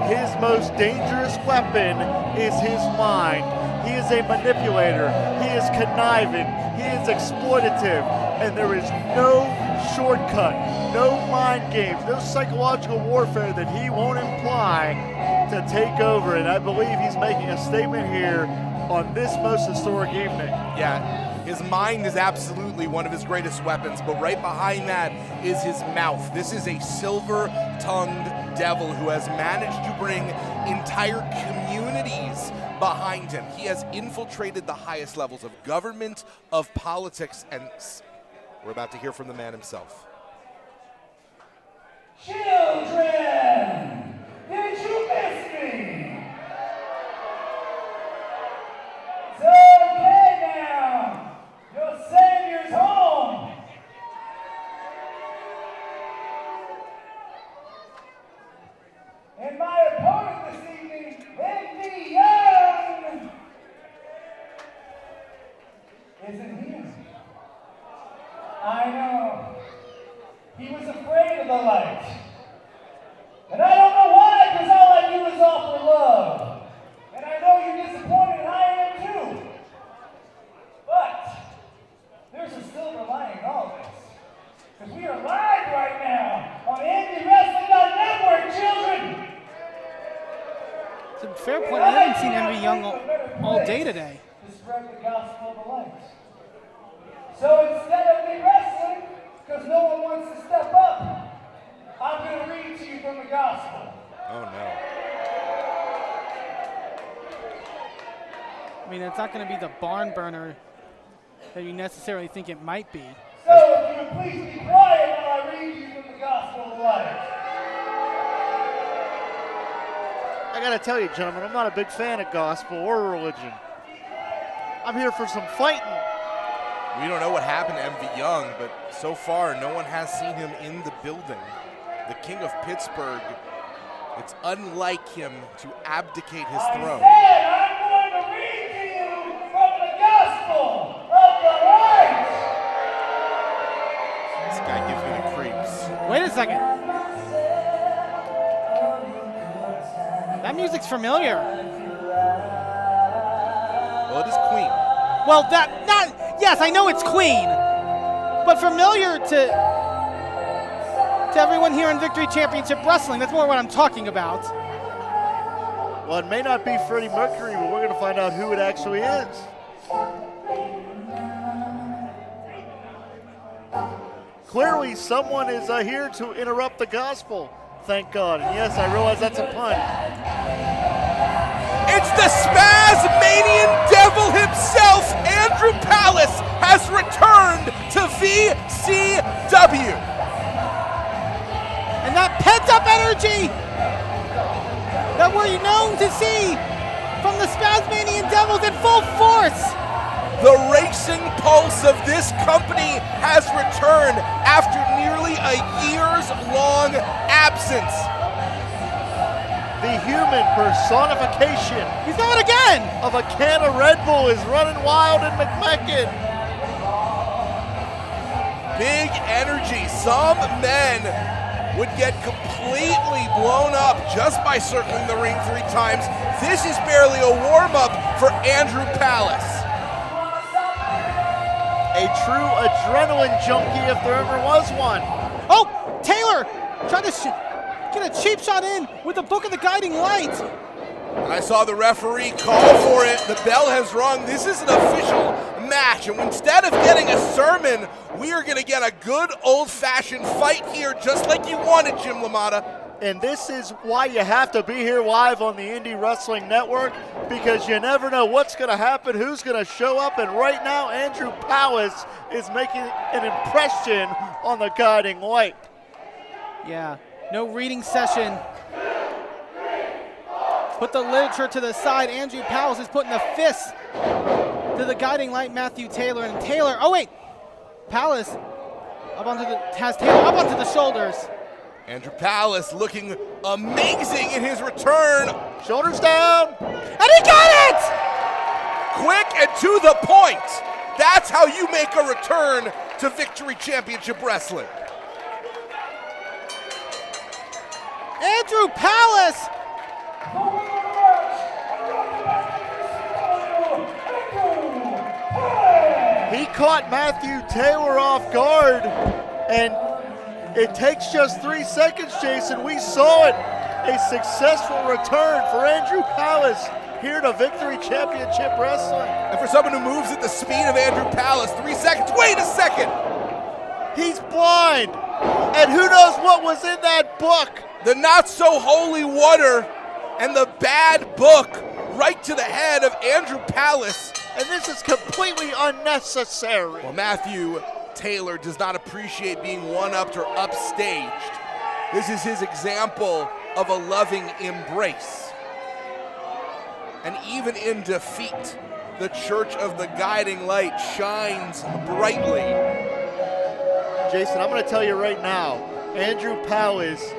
his most dangerous weapon is his mind. He is a manipulator, he is conniving, he is exploitative, and there is no shortcut, no mind games, no psychological warfare that he won't imply to take over, and I believe he's making a statement here on this most historic evening. Yeah, his mind is absolutely one of his greatest weapons, but right behind that is his mouth. This is a silver-tongued devil who has managed to bring entire communities behind him. He has infiltrated the highest levels of government, of politics, and we're about to hear from the man himself. Children, did you miss me? It's okay now. Your Savior's home. And my opponent this evening, Andy Young, isn't here. I know. He was afraid of the light. And I don't know why, because all I do is offer love. And I know you're disappointed, and I am too. But there's a silver lining in all this. Because we are live right now on IndyWrestling.us, children. It's a fair point. I haven't seen Envy Young all day today. To spread the gospel of the light. So instead of me wrestling, because no one wants to step up, I'm going to read to you from the gospel. Oh, no. I mean, it's not going to be the barn burner that you necessarily think it might be. So if you would please be quiet while I read you from the gospel of light. I gotta tell you, gentlemen, I'm not a big fan of gospel or religion. I'm here for some fighting. We don't know what happened to MV Young, but so far no one has seen him in the building. The King of Pittsburgh, it's unlike him to abdicate his throne. I'm going to read to you from the gospel of the light. This guy gives me the creeps. Wait a second. That music's familiar. Well, it is Queen. Well, yes, I know it's Queen, but familiar to everyone here in Victory Championship Wrestling. That's more what I'm talking about. Well, it may not be Freddie Mercury, but we're going to find out who it actually is. Clearly, someone is here to interrupt the gospel. Thank God. And yes, I realize that's a pun. It's the Spazmanian Devil himself, Andrew Palace, has returned to VCW. W. And that pent-up energy that we're known to see from the Spazmanian Devils in full force. The racing pulse of this company has returned after nearly a years-long absence. The human personification. He's going again! Of a can of Red Bull is running wild in McMecken. Big energy. Some men would get completely blown up just by circling the ring 3 times. This is barely a warm-up for Andrew Palace. A true adrenaline junkie if there ever was one. Oh, Taylor trying to get a cheap shot in with the Book of the Guiding Light. I saw the referee call for it. The bell has rung. This is an official match, and instead of getting a sermon, we are going to get a good old-fashioned fight here, just like you wanted, Jim LaMotta. And this is why you have to be here live on the Indie Wrestling Network, because you never know what's going to happen, who's going to show up, and right now Andrew Palace is making an impression on the Guiding Light. Yeah, no reading session. Put the literature to the side. Andrew Palace is putting the fist to the Guiding Light, Matthew Taylor. And Taylor, oh wait, Palace has Taylor up onto the shoulders. Andrew Palace looking amazing in his return. Shoulders down. And he got it! Quick and to the point. That's how you make a return to Victory Championship Wrestling. Andrew Palace. He caught Matthew Taylor off guard, and it takes just 3 seconds, Jason. We saw it. A successful return for Andrew Palace here to Victory Championship Wrestling. And for someone who moves at the speed of Andrew Palace, 3 seconds. Wait a second. He's blind. And who knows what was in that book? The not so holy water and the bad book right to the head of Andrew Palace. And this is completely unnecessary. Well, Matthew Taylor does not appreciate being one-upped or upstaged. This is his example of a loving embrace. And even in defeat, the Church of the Guiding Light shines brightly. Jason, I'm going to tell you right now, Andrew Palace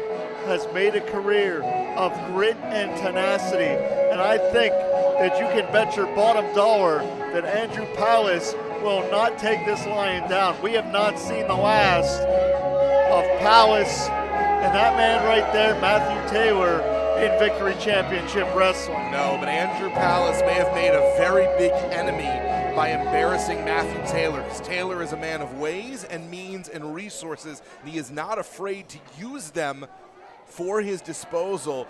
has made a career of grit and tenacity, and I think that you can bet your bottom dollar that Andrew Palace will not take this lion down. We have not seen the last of Palace and that man right there, Matthew Taylor, in Victory Championship Wrestling. No, but Andrew Palace may have made a very big enemy by embarrassing Matthew Taylor, because Taylor is a man of ways and means and resources, and he is not afraid to use them for his disposal.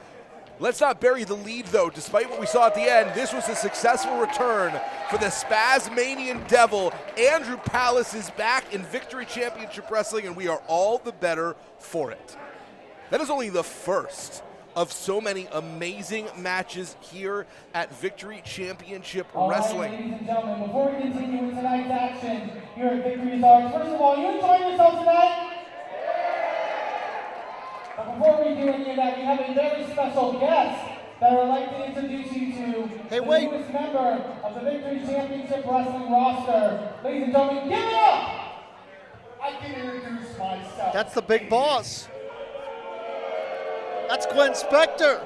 Let's not bury the lead, though. Despite what we saw at the end, this was a successful return for the Spazmanian Devil. Andrew Palace is back in Victory Championship Wrestling, and we are all the better for it. That is only the first of so many amazing matches here at Victory Championship Wrestling. Ladies and gentlemen, before we continue with tonight's action here at Victory Stars, first of all, you enjoying yourself tonight? But before we do any of that, we have a very special guest that I would like to introduce you to. The newest member of the Victory Championship Wrestling roster. Ladies and gentlemen, give it up! I can introduce myself. That's the big boss. That's Glenn Spector.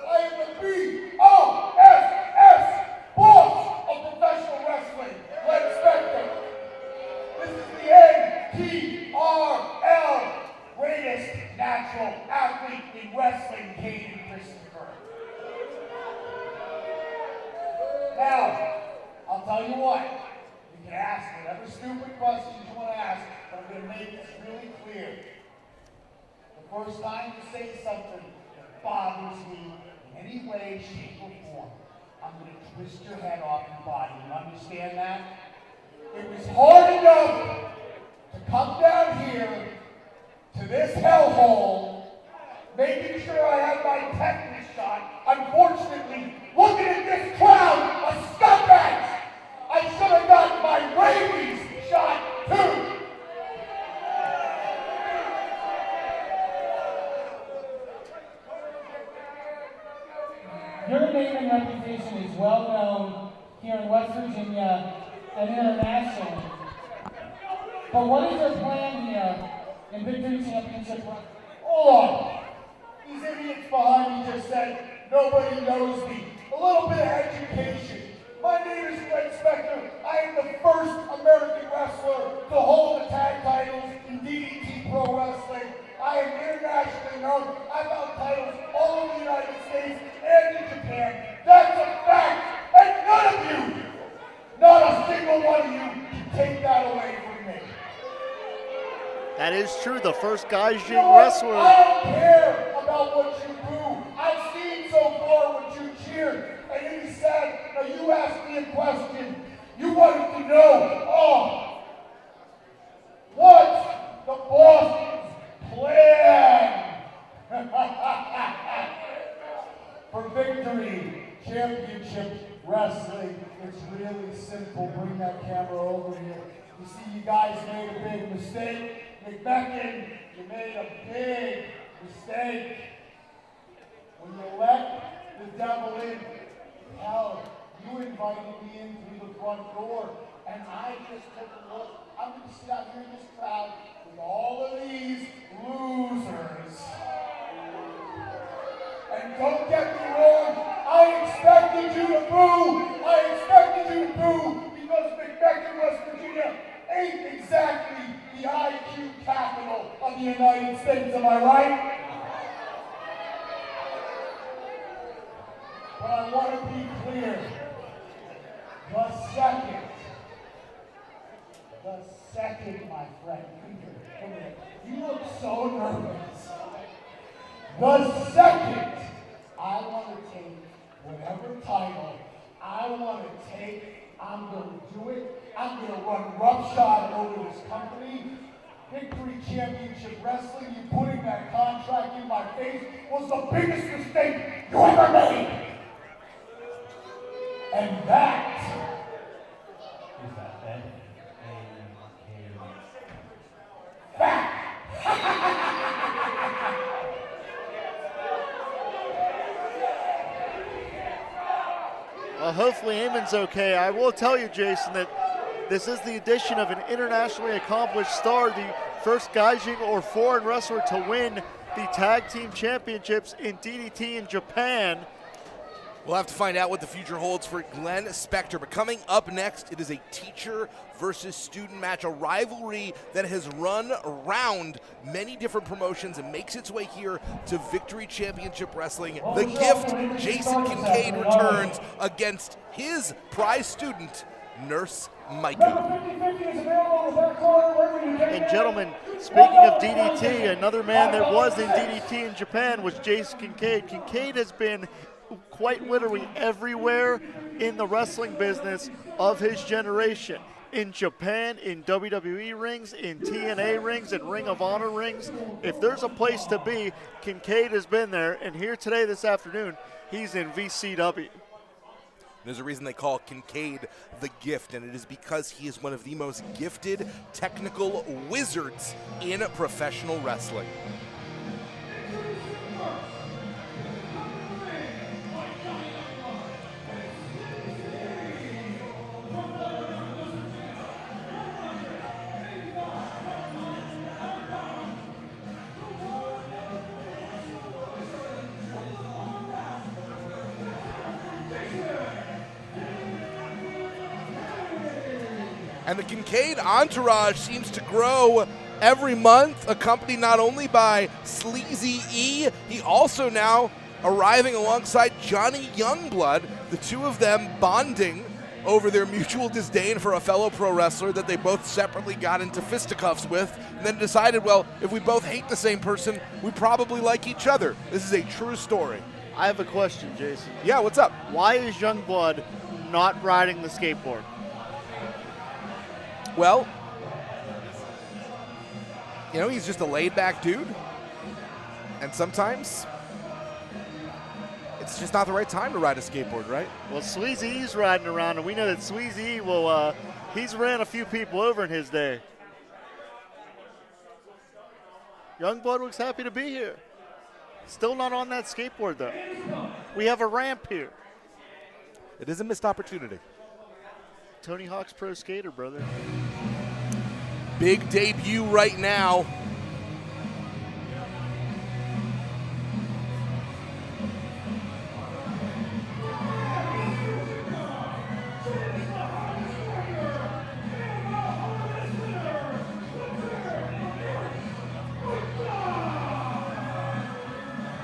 I am the B-O-S-S boss of professional wrestling, Glenn Spector. This is the NTRL, greatest natural athlete in wrestling, Caden Christopher. Now, I'll tell you what, you can ask whatever stupid questions you want to ask, but I'm going to make this really clear. The first time you say something that bothers me in any way, shape, or form, I'm going to twist your head off your body. You understand that? It was hard enough to come down here to this hellhole, making sure I have my tetanus shot. Unfortunately, looking at this crowd of scumbags, I should have gotten my rabies shot too. well known here in West Virginia and internationally. But what is your plan here in Victory Championship? Hold on. These idiots behind me just said nobody knows me. A little bit of education. My name is Greg Spector. I am the first American wrestler to hold the tag titles in DDT Pro Wrestling. I am internationally known. I've held titles all over the United States and in Japan. That's a fact. And none of you, not a single one of you, can take that away from me. That is true. The first Gaijin You know what? wrestler. I don't care about what you boo. I've seen so far what you cheered. And it is sad. Now you asked me a question. You wanted to know, what's the boss's plan? For Victory Championship Wrestling, it's really simple. Bring that camera over here. You see, you guys made a big mistake. McBecken, you made a big mistake. When you let the devil in, hell, you invited me in through the front door, and I just took a look. I'm going to sit out here in this crowd with all of these losers. And don't get me wrong, I expected you to boo. I expected you to boo because McBecken, West Virginia, ain't exactly the IQ capital of the United States, am I right? But I want to be clear. The second, my friend, come here. You look so nervous. The second I want to take whatever title I want to take, I'm going to do it. I'm going to run roughshod over this company. Victory Championship Wrestling, you putting that contract in my face was the biggest mistake you ever made. And that is that fact. Well, hopefully Eamon's okay. I will tell you, Jason, that this is the addition of an internationally accomplished star, the first Gaijin or foreign wrestler to win the tag team championships in DDT in Japan. We'll have to find out what the future holds for Glenn Spector. But coming up next, it is a teacher versus student match, a rivalry that has run around many different promotions and makes its way here to Victory Championship Wrestling. The Gift, Jason Kincaid, returns against his prize student, Nurse Micah. And gentlemen, speaking of DDT, another man that was in DDT in Japan was Jason Kincaid. Kincaid has been quite literally everywhere in the wrestling business of his generation. In Japan, in WWE rings, in TNA rings, in Ring of Honor rings. If there's a place to be, Kincaid has been there. And here today, this afternoon, he's in VCW. There's a reason they call Kincaid the Gift, and it is because he is one of the most gifted technical wizards in professional wrestling. And the Kincaid entourage seems to grow every month, accompanied not only by Sleazy E, he also now arriving alongside Johnny Youngblood, the two of them bonding over their mutual disdain for a fellow pro wrestler that they both separately got into fisticuffs with, and then decided, well, if we both hate the same person, we probably like each other. This is a true story. I have a question, Jason. Yeah, what's up? Why is Youngblood not riding the skateboard? Well, you know, he's just a laid-back dude, and sometimes it's just not the right time to ride a skateboard, right? Well, Sleazy E's riding around, and we know that Sleazy E will, he's ran a few people over in his day. Youngblood looks happy to be here. Still not on that skateboard, though. We have a ramp here. it is a missed opportunity. Tony Hawk's pro skater, brother. Big debut right now.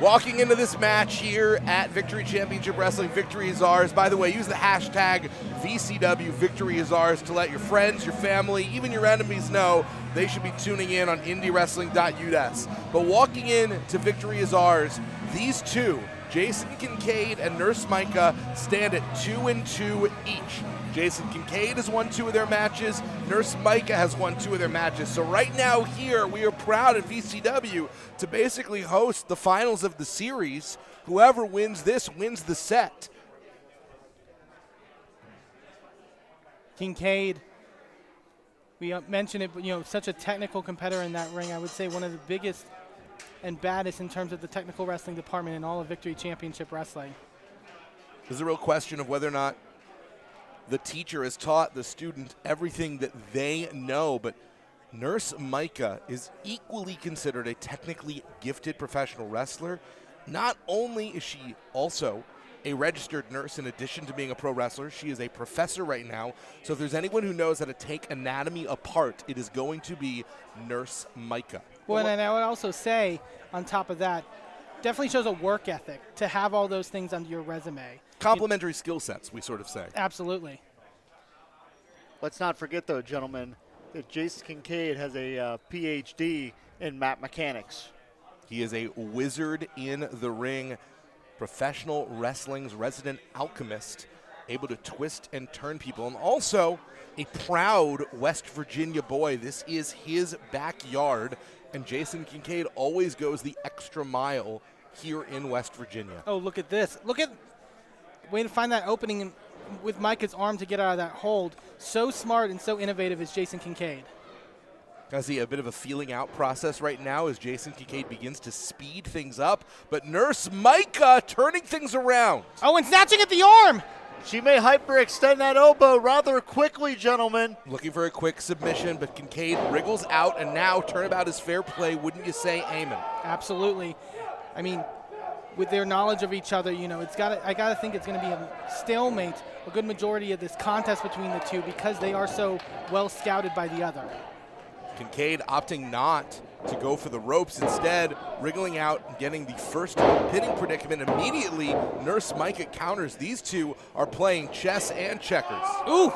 Walking into this match here at Victory Championship Wrestling, Victory is ours. By the way, use the hashtag VCW, Victory is ours, to let your friends, your family, even your enemies know they should be tuning in on IndyWrestling.us. But walking in to Victory is ours, these two, Jason Kincaid and Nurse Micah, stand at 2-2 each. Jason Kincaid has won 2 of their matches. Nurse Micah has won 2 of their matches. So right now here, we are proud at VCW to basically host the finals of the series. Whoever wins this wins the set. Kincaid, we mentioned it, but such a technical competitor in that ring. I would say one of the biggest and baddest in terms of the technical wrestling department in all of Victory Championship Wrestling. There's a real question of whether or not the teacher has taught the student everything that they know, but Nurse Micah is equally considered a technically gifted professional wrestler. Not only is she also a registered nurse in addition to being a pro wrestler, she is a professor right now. So if there's anyone who knows how to take anatomy apart, it is going to be Nurse Micah. Well, and I would also say, on top of that, definitely shows a work ethic to have all those things under your resume. Complementary skill sets, we sort of say. Absolutely. Let's not forget, though, gentlemen, that Jason Kincaid has a PhD in map mechanics. He is a wizard in the ring, professional wrestling's resident alchemist, able to twist and turn people, and also a proud West Virginia boy. This is his backyard, and Jason Kincaid always goes the extra mile here in West Virginia. Oh, look at this. Look at way to find that opening with Micah's arm to get out of that hold. So smart and so innovative is Jason Kincaid. I see a bit of a feeling out process right now as Jason Kincaid begins to speed things up, but Nurse Micah turning things around. Oh, and snatching at the arm. She may hyperextend that elbow rather quickly, gentlemen. Looking for a quick submission, but Kincaid wriggles out, and now turnabout is fair play. Wouldn't you say amen? Absolutely. I mean, with their knowledge of each other, I gotta think it's gonna be a stalemate a good majority of this contest between the two because they are so well scouted by the other. Kincaid opting not to go for the ropes, instead wriggling out and getting the first pitting predicament immediately. Nurse Micah counters. These two are playing chess and checkers. Ooh!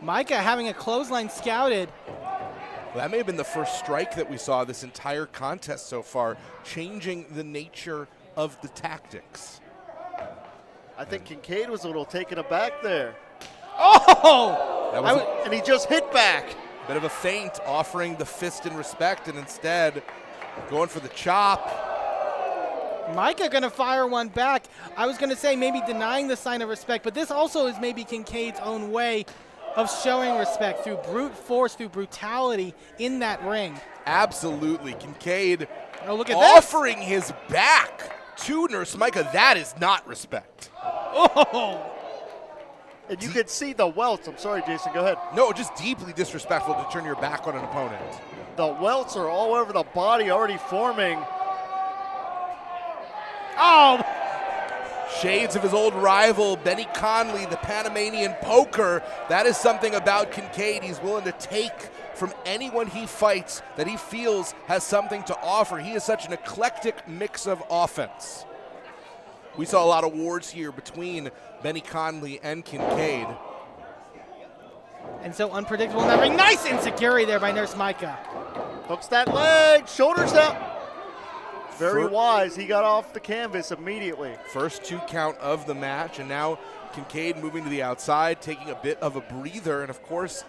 Micah having a clothesline scouted. Well, that may have been the first strike that we saw this entire contest so far, changing the nature of the tactics. I think Kincaid was a little taken aback there. Oh! That was and he just hit back. Bit of a feint, offering the fist in respect, and instead going for the chop. Micah going to fire one back. I was going to say maybe denying the sign of respect, but this also is maybe Kincaid's own way of showing respect through brute force, through brutality in that ring. Absolutely. Kincaid look at offering his back to Nurse Micah. That is not respect. Oh! And you could see the welts. I'm sorry, Jason, go ahead. No, just deeply disrespectful to turn your back on an opponent. The welts are all over the body, already forming. Oh! Shades of his old rival, Benny Conley, the Panamanian poker. That is something about Kincaid he's willing to take from anyone he fights that he feels has something to offer. He is such an eclectic mix of offense. We saw a lot of wars here between Benny Conley and Kincaid. And so unpredictable in that ring. Nice insecurity there by Nurse Micah. Hooks that leg, shoulders up. Very wise. He got off the canvas immediately. First 2 count of the match, and now Kincaid moving to the outside, taking a bit of a breather. And of course,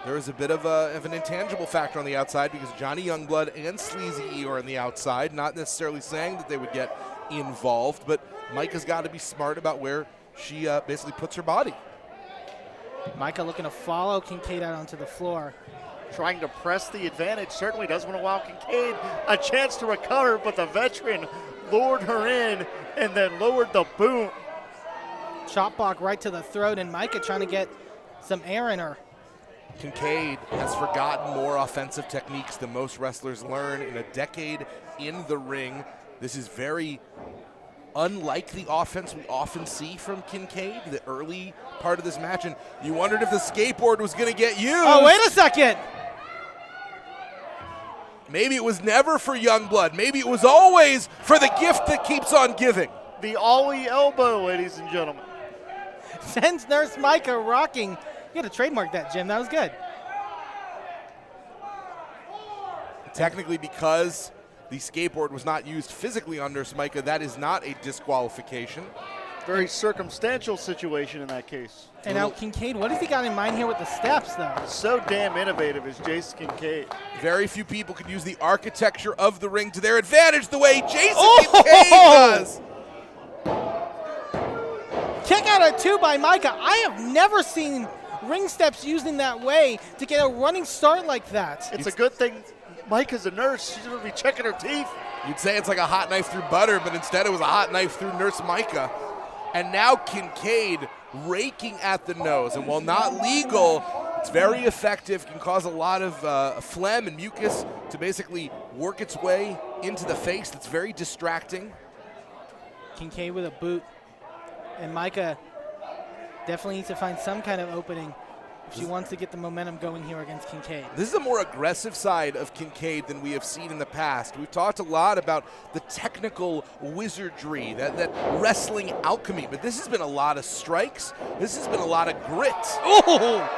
there is a bit of an intangible factor on the outside because Johnny Youngblood and Sleazy E are on the outside. Not necessarily saying that they would get involved, but Micah's got to be smart about where she basically puts her body. Micah looking to follow Kincaid out onto the floor. Trying to press the advantage. Certainly doesn't want to allow Kincaid a chance to recover, but the veteran lured her in and then lowered the boot. chop block right to the throat, and Micah trying to get some air in her. Kincaid has forgotten more offensive techniques than most wrestlers learn in a decade in the ring. This is very unlike the offense we often see from Kincaid, the early part of this match, and you wondered if the skateboard was going to get used. Oh, wait a second. Maybe it was never for Youngblood. Maybe it was always for the gift that keeps on giving. The Ollie elbow, ladies and gentlemen. Sends Nurse Micah rocking. You got to trademark that, Jim. That was good. Technically, because the skateboard was not used physically on Nurse Micah, that is not a disqualification. Very circumstantial situation in that case. And now Kincaid, what has he got in mind here with the steps, though? So damn innovative is Jason Kincaid. Very few people could use the architecture of the ring to their advantage the way Jason Kincaid does. Kick out at 2 by Micah. I have never seen ring steps used in that way to get a running start like that. It's a good thing Micah's a nurse. She's going to be checking her teeth. You'd say it's like a hot knife through butter, but instead it was a hot knife through Nurse Micah. And now Kincaid raking at the nose. And while not legal, it's very effective, can cause a lot of phlegm and mucus to basically work its way into the face. That's very distracting. Kincaid with a boot. And Micah definitely needs to find some kind of opening if she wants to get the momentum going here against Kincaid. This is a more aggressive side of Kincaid than we have seen in the past. We've talked a lot about the technical wizardry, that wrestling alchemy, but this has been a lot of strikes. This has been a lot of grit. Oh!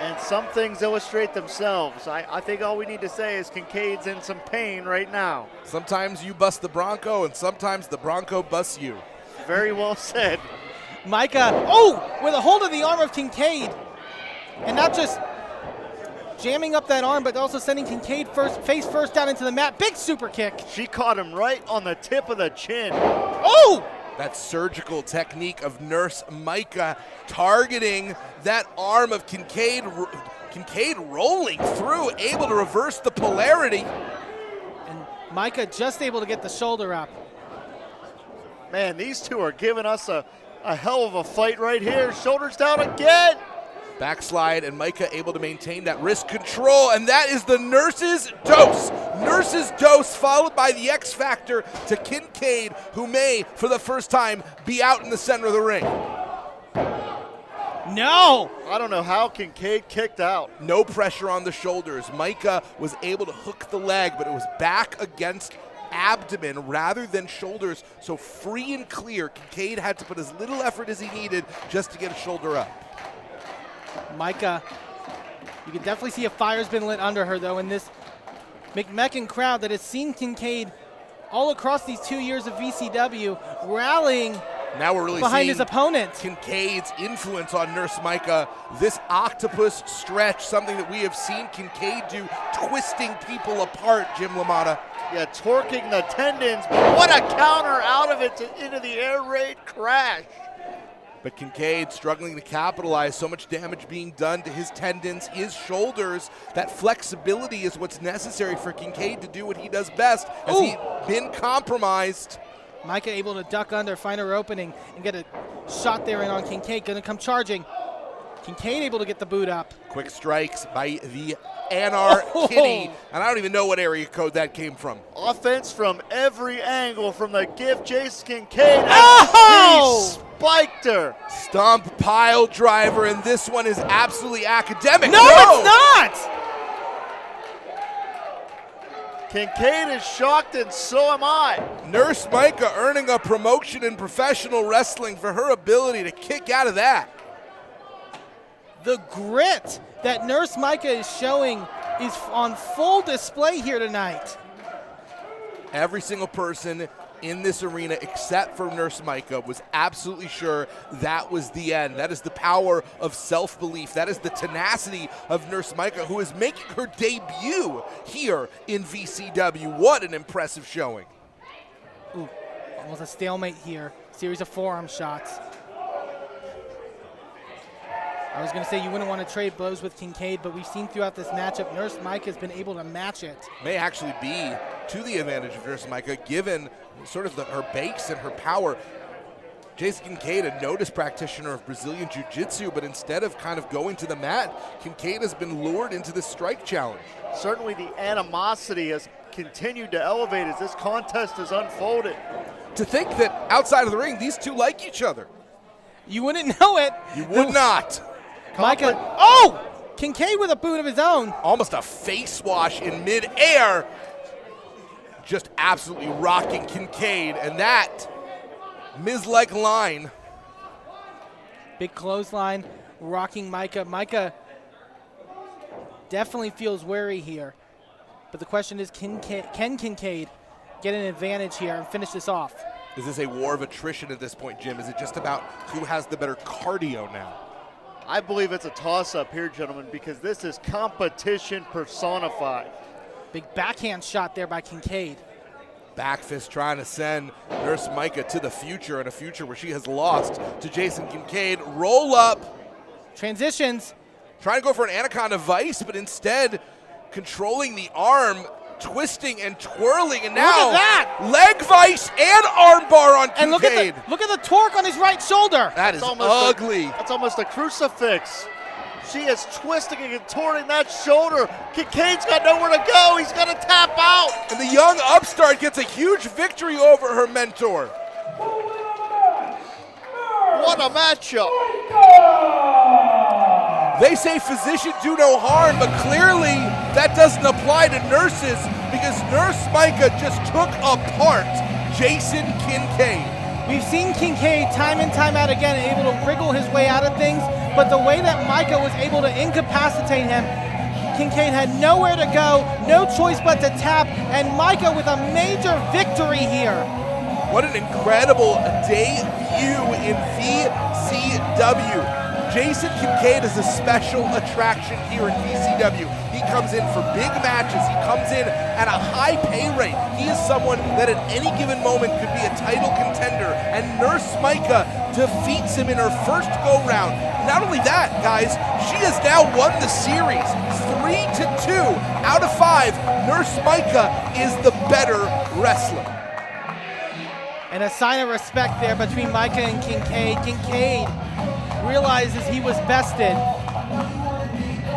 And some things illustrate themselves. I think all we need to say is Kincaid's in some pain right now. Sometimes you bust the Bronco, and sometimes the Bronco busts you. Very well said. Micah, with a hold of the arm of Kincaid. And not just jamming up that arm, but also sending Kincaid face first down into the mat. Big super kick. She caught him right on the tip of the chin. Oh! That surgical technique of Nurse Micah targeting that arm of Kincaid. Kincaid rolling through, able to reverse the polarity. And Micah just able to get the shoulder up. Man, these two are giving us a hell of a fight right here. Shoulders down again. Backslide, and Micah able to maintain that wrist control, and that is the Nurse's dose. Nurse's dose followed by the X Factor to Kincaid, who may, for the first time, be out in the center of the ring. No! I don't know how Kincaid kicked out. No pressure on the shoulders. Micah was able to hook the leg, but it was back against abdomen rather than shoulders, so free and clear. Kincaid had to put as little effort as he needed just to get a shoulder up. Micah, you can definitely see a fire's been lit under her, though, in this McMecken crowd that has seen Kincaid all across these 2 years of VCW rallying now we're really behind seeing his opponent. Kincaid's influence on Nurse Micah. This octopus stretch, something that we have seen Kincaid do, twisting people apart, Jim LaMotta. Yeah, torquing the tendons, but what a counter out of it into the air raid crash. But Kincaid struggling to capitalize, so much damage being done to his tendons, his shoulders. That flexibility is what's necessary for Kincaid to do what he does best. Has he been compromised? Micah able to duck under, find her opening, and get a shot there in on Kincaid. Gonna come charging. Kincaid able to get the boot up. Quick strikes by the Anar Kitty. And I don't even know what area code that came from. Offense from every angle from the gift, Jason Kincaid. He spiked her. Stomp pile driver, and this one is absolutely academic. No, it's not! Kincaid is shocked, and so am I. Nurse Micah earning a promotion in professional wrestling for her ability to kick out of that. The grit that Nurse Micah is showing is on full display here tonight. Every single person in this arena, except for Nurse Micah, was absolutely sure that was the end. That is the power of self-belief. That is the tenacity of Nurse Micah, who is making her debut here in VCW. What an impressive showing. Ooh, almost a stalemate here. Series of forearm shots. I was going to say you wouldn't want to trade blows with Kincaid, but we've seen throughout this matchup, Nurse Micah has been able to match it. May actually be to the advantage of Nurse Micah, given sort of her base and her power. Jason Kincaid, a noticed practitioner of Brazilian Jiu-Jitsu, but instead of kind of going to the mat, Kincaid has been lured into this strike challenge. Certainly the animosity has continued to elevate as this contest has unfolded. To think that outside of the ring, these two like each other. You wouldn't know it. You would not. Micah, oh! Kincaid with a boot of his own. Almost a face wash in midair. Just absolutely rocking Kincaid, and that Miz-like line. Big clothesline, rocking Micah. Micah definitely feels wary here. But the question is, can Kincaid get an advantage here and finish this off? Is this a war of attrition at this point, Jim? Is it just about who has the better cardio now? I believe it's a toss-up here, gentlemen, because this is competition personified. Big backhand shot there by Kincaid. Back fist trying to send Nurse Micah to the future, and a future where she has lost to Jason Kincaid. Roll up. Transitions. Trying to go for an Anaconda Vice, but instead controlling the arm, twisting and twirling, and now look at that! Leg Vice and armbar on Kincaid. And look at the torque on his right shoulder. That is ugly. That's almost a crucifix. She is twisting and contorting that shoulder. Kincaid's got nowhere to go. He's got to tap out. And the young upstart gets a huge victory over her mentor. What a matchup. They say physicians do no harm, but clearly that doesn't apply to nurses, because Nurse Micah just took apart Jason Kincaid. We've seen Kincaid time and time out again able to wriggle his way out of things, but the way that Micah was able to incapacitate him, Kincaid had nowhere to go, no choice but to tap, and Micah with a major victory here. What an incredible debut in VCW. Jason Kincaid is a special attraction here in VCW. He comes in for big matches. He comes in at a high pay rate. He is someone that at any given moment could be a title contender, and Nurse Micah defeats him in her first go-round. Not only that, guys, she has now won the series 3-2 out of 5. Nurse Micah is the better wrestler. And a sign of respect there between Micah and Kincaid. Kincaid realizes he was bested.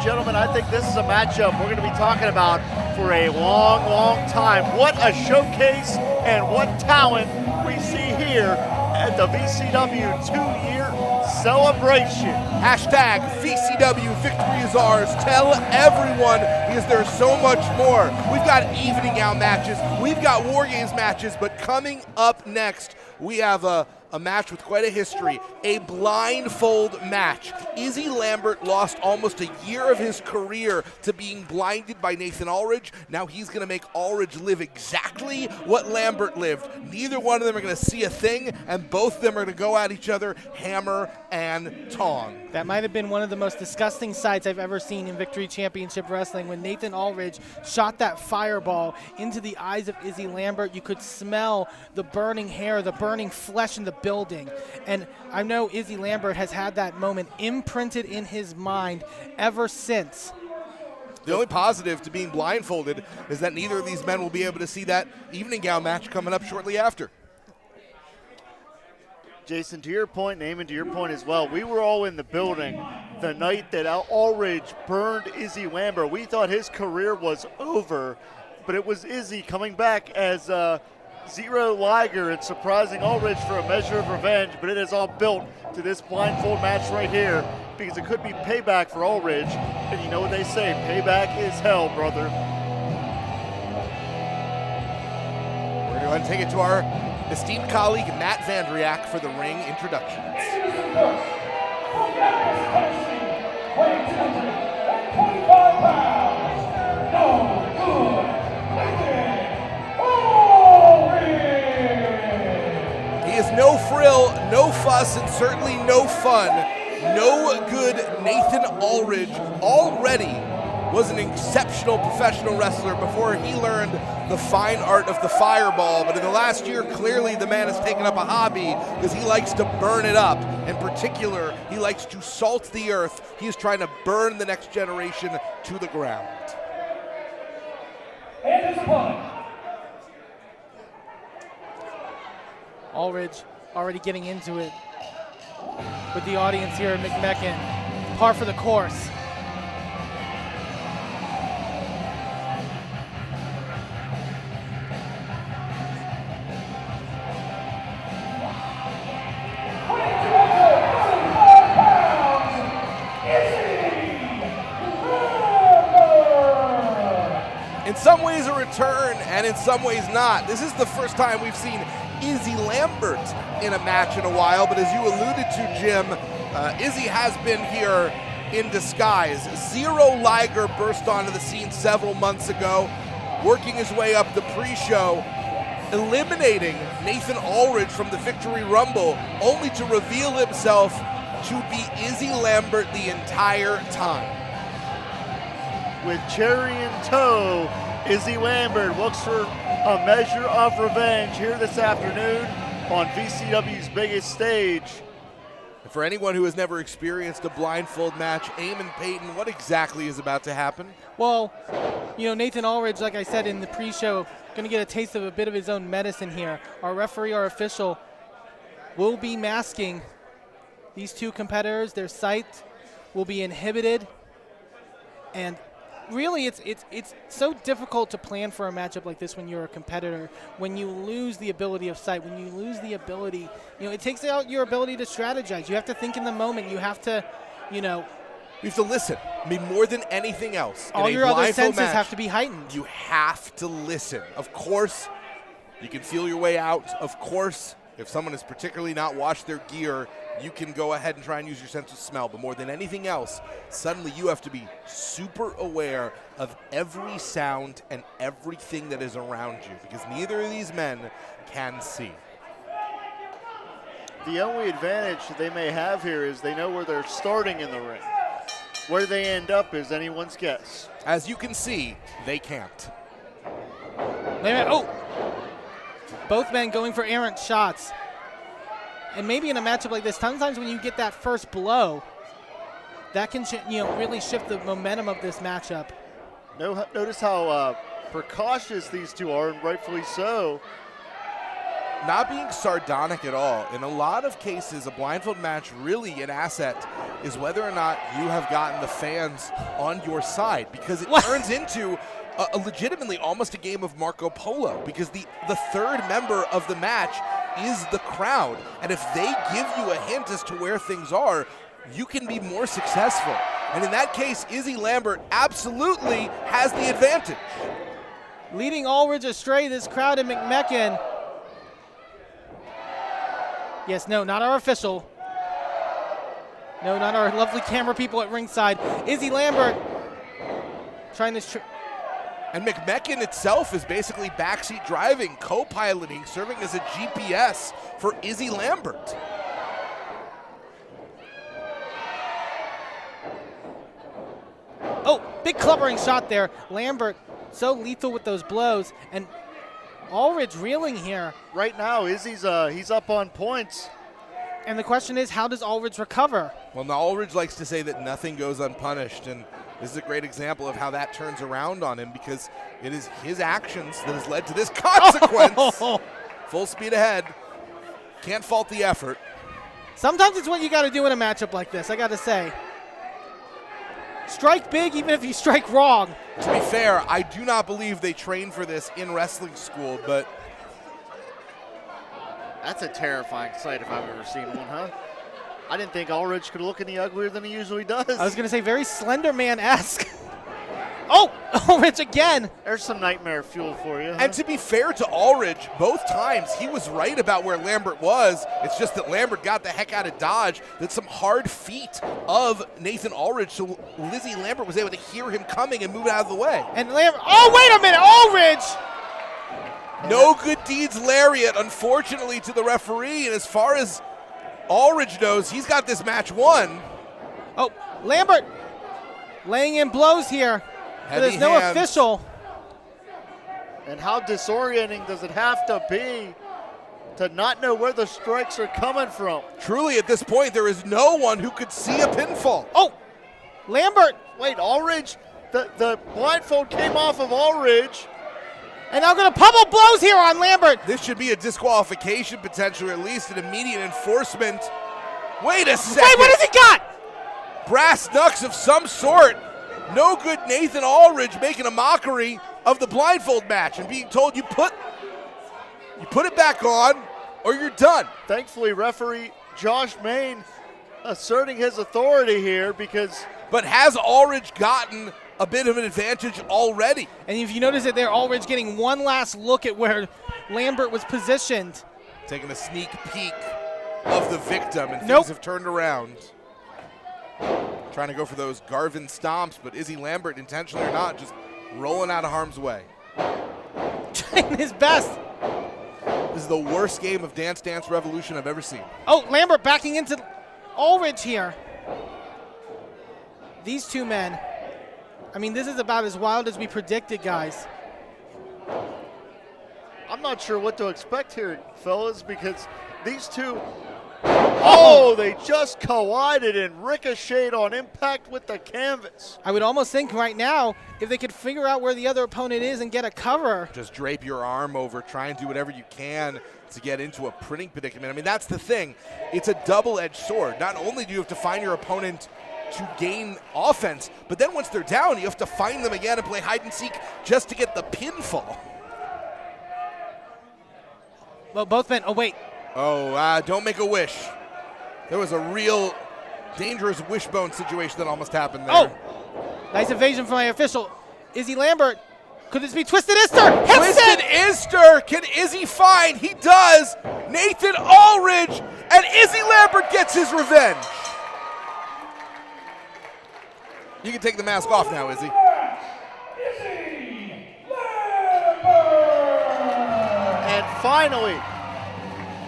Gentlemen, I think this is a matchup we're going to be talking about for a long, long time. What a showcase and what talent we see here at the VCW 2-year celebration. Hashtag VCW victory is ours. Tell everyone, because there's so much more. We've got evening out matches. We've got War Games matches, but coming up next, we have a match with quite a history, a blindfold match. Izzy Lambert lost almost a year of his career to being blinded by Nathan Ulrich. Now he's going to make Ulrich live exactly what Lambert lived. Neither one of them are going to see a thing, and both of them are going to go at each other hammer and tong. That might have been one of the most disgusting sights I've ever seen in Victory Championship Wrestling. When Nathan Ulrich shot that fireball into the eyes of Izzy Lambert, you could smell the burning hair, the burning flesh in the building. And I know Izzy Lambert has had that moment imprinted in his mind ever since. The only positive to being blindfolded is that neither of these men will be able to see that evening gown match coming up shortly after. Jason, to your point, and Eamon, to your point as well, we were all in the building the night that Ulrich burned Izzy Lambert. We thought his career was over, but it was Izzy coming back as Zero Liger and surprising Ulrich for a measure of revenge, but it is all built to this blindfold match right here because it could be payback for Ulrich, and you know what they say, payback is hell, brother. We're going to take it to our esteemed colleague Matt Vandriak for the ring introductions. Weighing 225 pounds, no good, he is no frill, no fuss, and certainly no fun. No good Nathan Ulrich already was an exceptional professional wrestler before he learned the fine art of the fireball. But in the last year, clearly the man has taken up a hobby because he likes to burn it up. In particular, he likes to salt the earth. He is trying to burn the next generation to the ground. Ulrich already getting into it with the audience here at McMecken. Par for the course. In some ways a return, and in some ways not. This is the first time we've seen Izzy Lambert in a match in a while, but as you alluded to, Jim, Izzy has been here in disguise. Zero Liger burst onto the scene several months ago, working his way up the pre-show, eliminating Nathan Ulrich from the Victory Rumble, only to reveal himself to be Izzy Lambert the entire time. With cherry in tow, Izzy Lambert looks for a measure of revenge here this afternoon on VCW's biggest stage. And for anyone who has never experienced a blindfold match, Eamon Payton, what exactly is about to happen? Well, you know, Nathan Ulrich, like I said in the pre-show, going to get a taste of a bit of his own medicine here. Our referee, our official, will be masking these two competitors. Their sight will be inhibited, and really, it's so difficult to plan for a matchup like this when you're a competitor. When you lose the ability of sight, when you lose the ability, you know, it takes out your ability to strategize. You have to think in the moment. You have to, you know, you have to listen. I mean, more than anything else. All your other senses have to be heightened. You have to listen. Of course, you can feel your way out. Of course, if someone has particularly not washed their gear, you can go ahead and try and use your sense of smell. But more than anything else, suddenly you have to be super aware of every sound and everything that is around you, because neither of these men can see. The only advantage they may have here is they know where they're starting in the ring. Where they end up is anyone's guess. As you can see, they can't. Oh! Both men going for errant shots. And maybe in a matchup like this, sometimes when you get that first blow, that can really shift the momentum of this matchup. Notice how precautious these two are, and rightfully so. Not being sardonic at all. In a lot of cases, a blindfold match, really an asset is whether or not you have gotten the fans on your side, because it turns into a legitimately almost a game of Marco Polo, because the third member of the match is the crowd, and if they give you a hint as to where things are, you can be more successful. And in that case, Izzy Lambert absolutely has the advantage. Leading Ulrich astray, this crowd in McMecken. Yes, no, not our official. No, not our lovely camera people at ringside. Izzy Lambert trying this. And McMecken itself is basically backseat driving, co-piloting, serving as a GPS for Izzy Lambert. Oh, big clubbering shot there. Lambert so lethal with those blows, and Ulrich reeling here. Right now, Izzy's he's up on points. And the question is, how does Ulrich recover? Well, now Ulrich likes to say that nothing goes unpunished, and this is a great example of how that turns around on him, because it is his actions that has led to this consequence. Oh. Full speed ahead. Can't fault the effort. Sometimes it's what you got to do in a matchup like this, I got to say. Strike big even if you strike wrong. To be fair, I do not believe they train for this in wrestling school, but that's a terrifying sight if I've ever seen one, huh? I didn't think Ulrich could look any uglier than he usually does. I was going to say very Slender Man-esque. Oh, Ulrich again. There's some nightmare fuel for you. Huh? And to be fair to Ulrich, both times he was right about where Lambert was. It's just that Lambert got the heck out of Dodge. That's some hard feet of Nathan Ulrich, so Izzy Lambert was able to hear him coming and move out of the way. And Lambert, oh, wait a minute, Ulrich! No good deeds lariat, unfortunately, to the referee. And as far as Ulrich knows, he's got this match won. Oh, Lambert laying in blows here. But there's no official. And how disorienting does it have to be to not know where the strikes are coming from? Truly, at this point, there is no one who could see a pinfall. Oh, Lambert. Wait, Ulrich? The blindfold came off of Ulrich. And now going to pummel blows here on Lambert. This should be a disqualification potentially, or at least an immediate enforcement. Wait a second. Wait, what has he got? Brass knucks of some sort. No good Nathan Allridge making a mockery of the blindfold match and being told you put it back on or you're done. Thankfully, referee Josh Main asserting his authority here But has Allridge gotten a bit of an advantage already? And if you notice it there, Allridge getting one last look at where Lambert was positioned. Taking a sneak peek of the victim, and things have turned around. Trying to go for those Garvin stomps, but Izzy Lambert, intentionally or not, just rolling out of harm's way. Trying his best. This is the worst game of Dance Dance Revolution I've ever seen. Oh, Lambert backing into Allridge here. These two men. I mean, this is about as wild as we predicted, guys. I'm not sure what to expect here, fellas, because these two, they just collided and ricocheted on impact with the canvas. I would almost think right now, if they could figure out where the other opponent is and get a cover. Just drape your arm over, try and do whatever you can to get into a printing predicament. I mean, that's the thing. It's a double-edged sword. Not only do you have to find your opponent to gain offense, but then once they're down, you have to find them again and play hide and seek just to get the pinfall. Well, both men, don't make a wish. There was a real dangerous wishbone situation that almost happened there. Oh, nice evasion from my official. Izzy Lambert, could this be Twisted Ister? Twisted Ister, can Izzy find? He does. Nathan Allridge, and Izzy Lambert gets his revenge. You can take the mask off now, Izzy. And finally,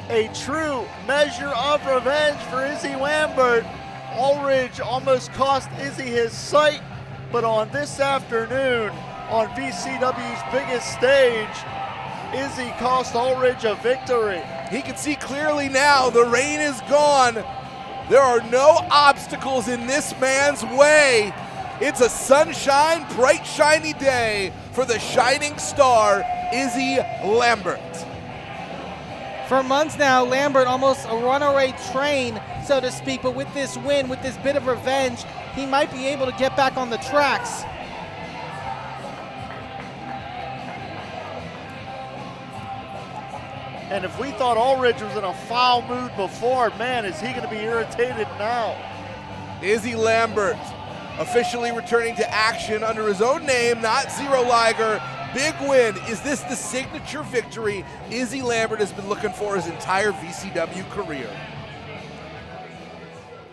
a true measure of revenge for Izzy Lambert. Allridge almost cost Izzy his sight, but on this afternoon, on VCW's biggest stage, Izzy cost Allridge a victory. He can see clearly now. The rain is gone. There are no obstacles in this man's way. It's a sunshine, bright, shiny day for the shining star, Izzy Lambert. For months now, Lambert almost a runaway train, so to speak, but with this win, with this bit of revenge, he might be able to get back on the tracks. And if we thought Allridge was in a foul mood before, man, is he going to be irritated now? Izzy Lambert officially returning to action under his own name, not Zero Liger. Big win. Is this the signature victory Izzy Lambert has been looking for his entire VCW career?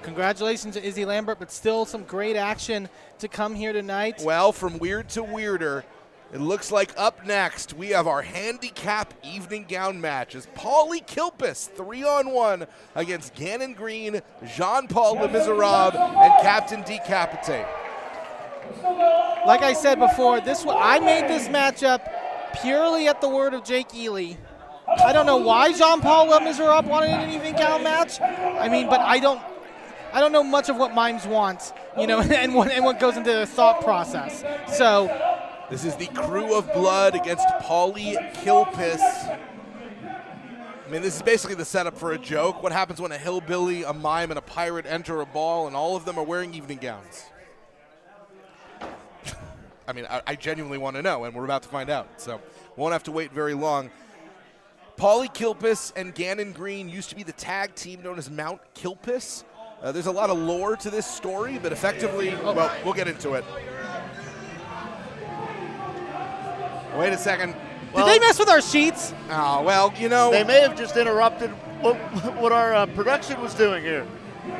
Congratulations to Izzy Lambert, but still some great action to come here tonight. Well, from weird to weirder, it looks like up next we have our handicap evening gown match as Paulie Kilpis 3-on-1 against Gannon Green, Jean-Paul Le Miserable, and Captain Decapitate. Like I said before, I made this matchup purely at the word of Jake Ely. I don't know why Jean-Paul Le Miserable wanted an evening gown match. I mean, but I don't know much of what mimes want, and what goes into their thought process. So this is the Crew of Blood against Paulie Kilpis. I mean, this is basically the setup for a joke. What happens when a hillbilly, a mime, and a pirate enter a ball and all of them are wearing evening gowns? I mean, I genuinely want to know, and we're about to find out, so won't have to wait very long. Paulie Kilpis and Gannon Green used to be the tag team known as Mount Kilpis. There's a lot of lore to this story, but effectively, well, we'll get into it. Wait a second. Did they mess with our sheets? Oh, well, They may have just interrupted what our production was doing here.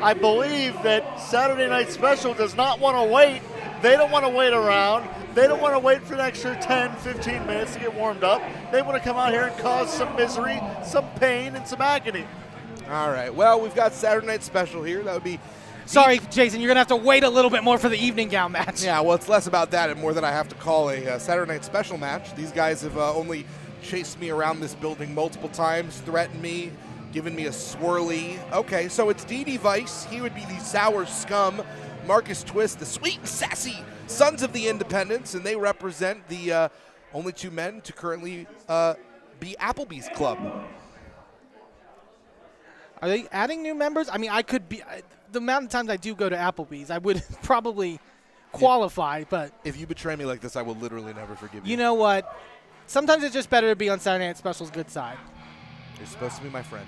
I believe that Saturday Night Special does not want to wait. They don't want to wait around. They don't want to wait for an extra 10, 15 minutes to get warmed up. They want to come out here and cause some misery, some pain, and some agony. All right. Well, we've got Saturday Night Special here. That would be... Sorry, Jason, you're going to have to wait a little bit more for the evening gown match. Yeah, well, it's less about that and more than I have to call a Saturday Night Special match. These guys have only chased me around this building multiple times, threatened me, given me a swirly. Okay, so it's D.D. Vice. He would be the sour scum. Marcus Twist, the sweet and sassy Sons of the Independents, and they represent the only 2 men to currently be Applebee's Club. Are they adding new members? I mean, I could be the amount of times I do go to Applebee's, I would probably qualify, but if you betray me like this, I will literally never forgive you. You know what? Sometimes it's just better to be on Saturday Night Special's good side. You're supposed to be my friend.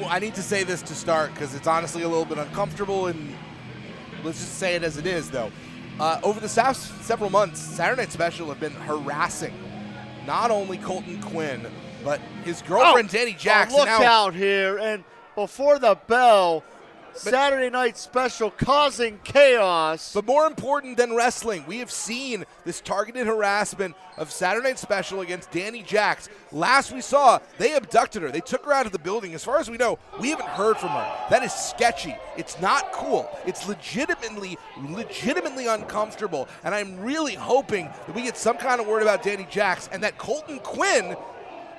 I need to say this to start because it's honestly a little bit uncomfortable, and let's just say it as it is, though. Over the past several months, Saturday Night Special have been harassing not only Colton Quinn, but his girlfriend, Danny Jackson. Look out here, and before the bell, Saturday Night Special causing chaos. But more important than wrestling, we have seen this targeted harassment of Saturday Night Special against Danny Jax. Last we saw, they abducted her. They took her out of the building. As far as we know, we haven't heard from her. That is sketchy. It's not cool. It's legitimately uncomfortable. And I'm really hoping that we get some kind of word about Danny Jax and that Colton Quinn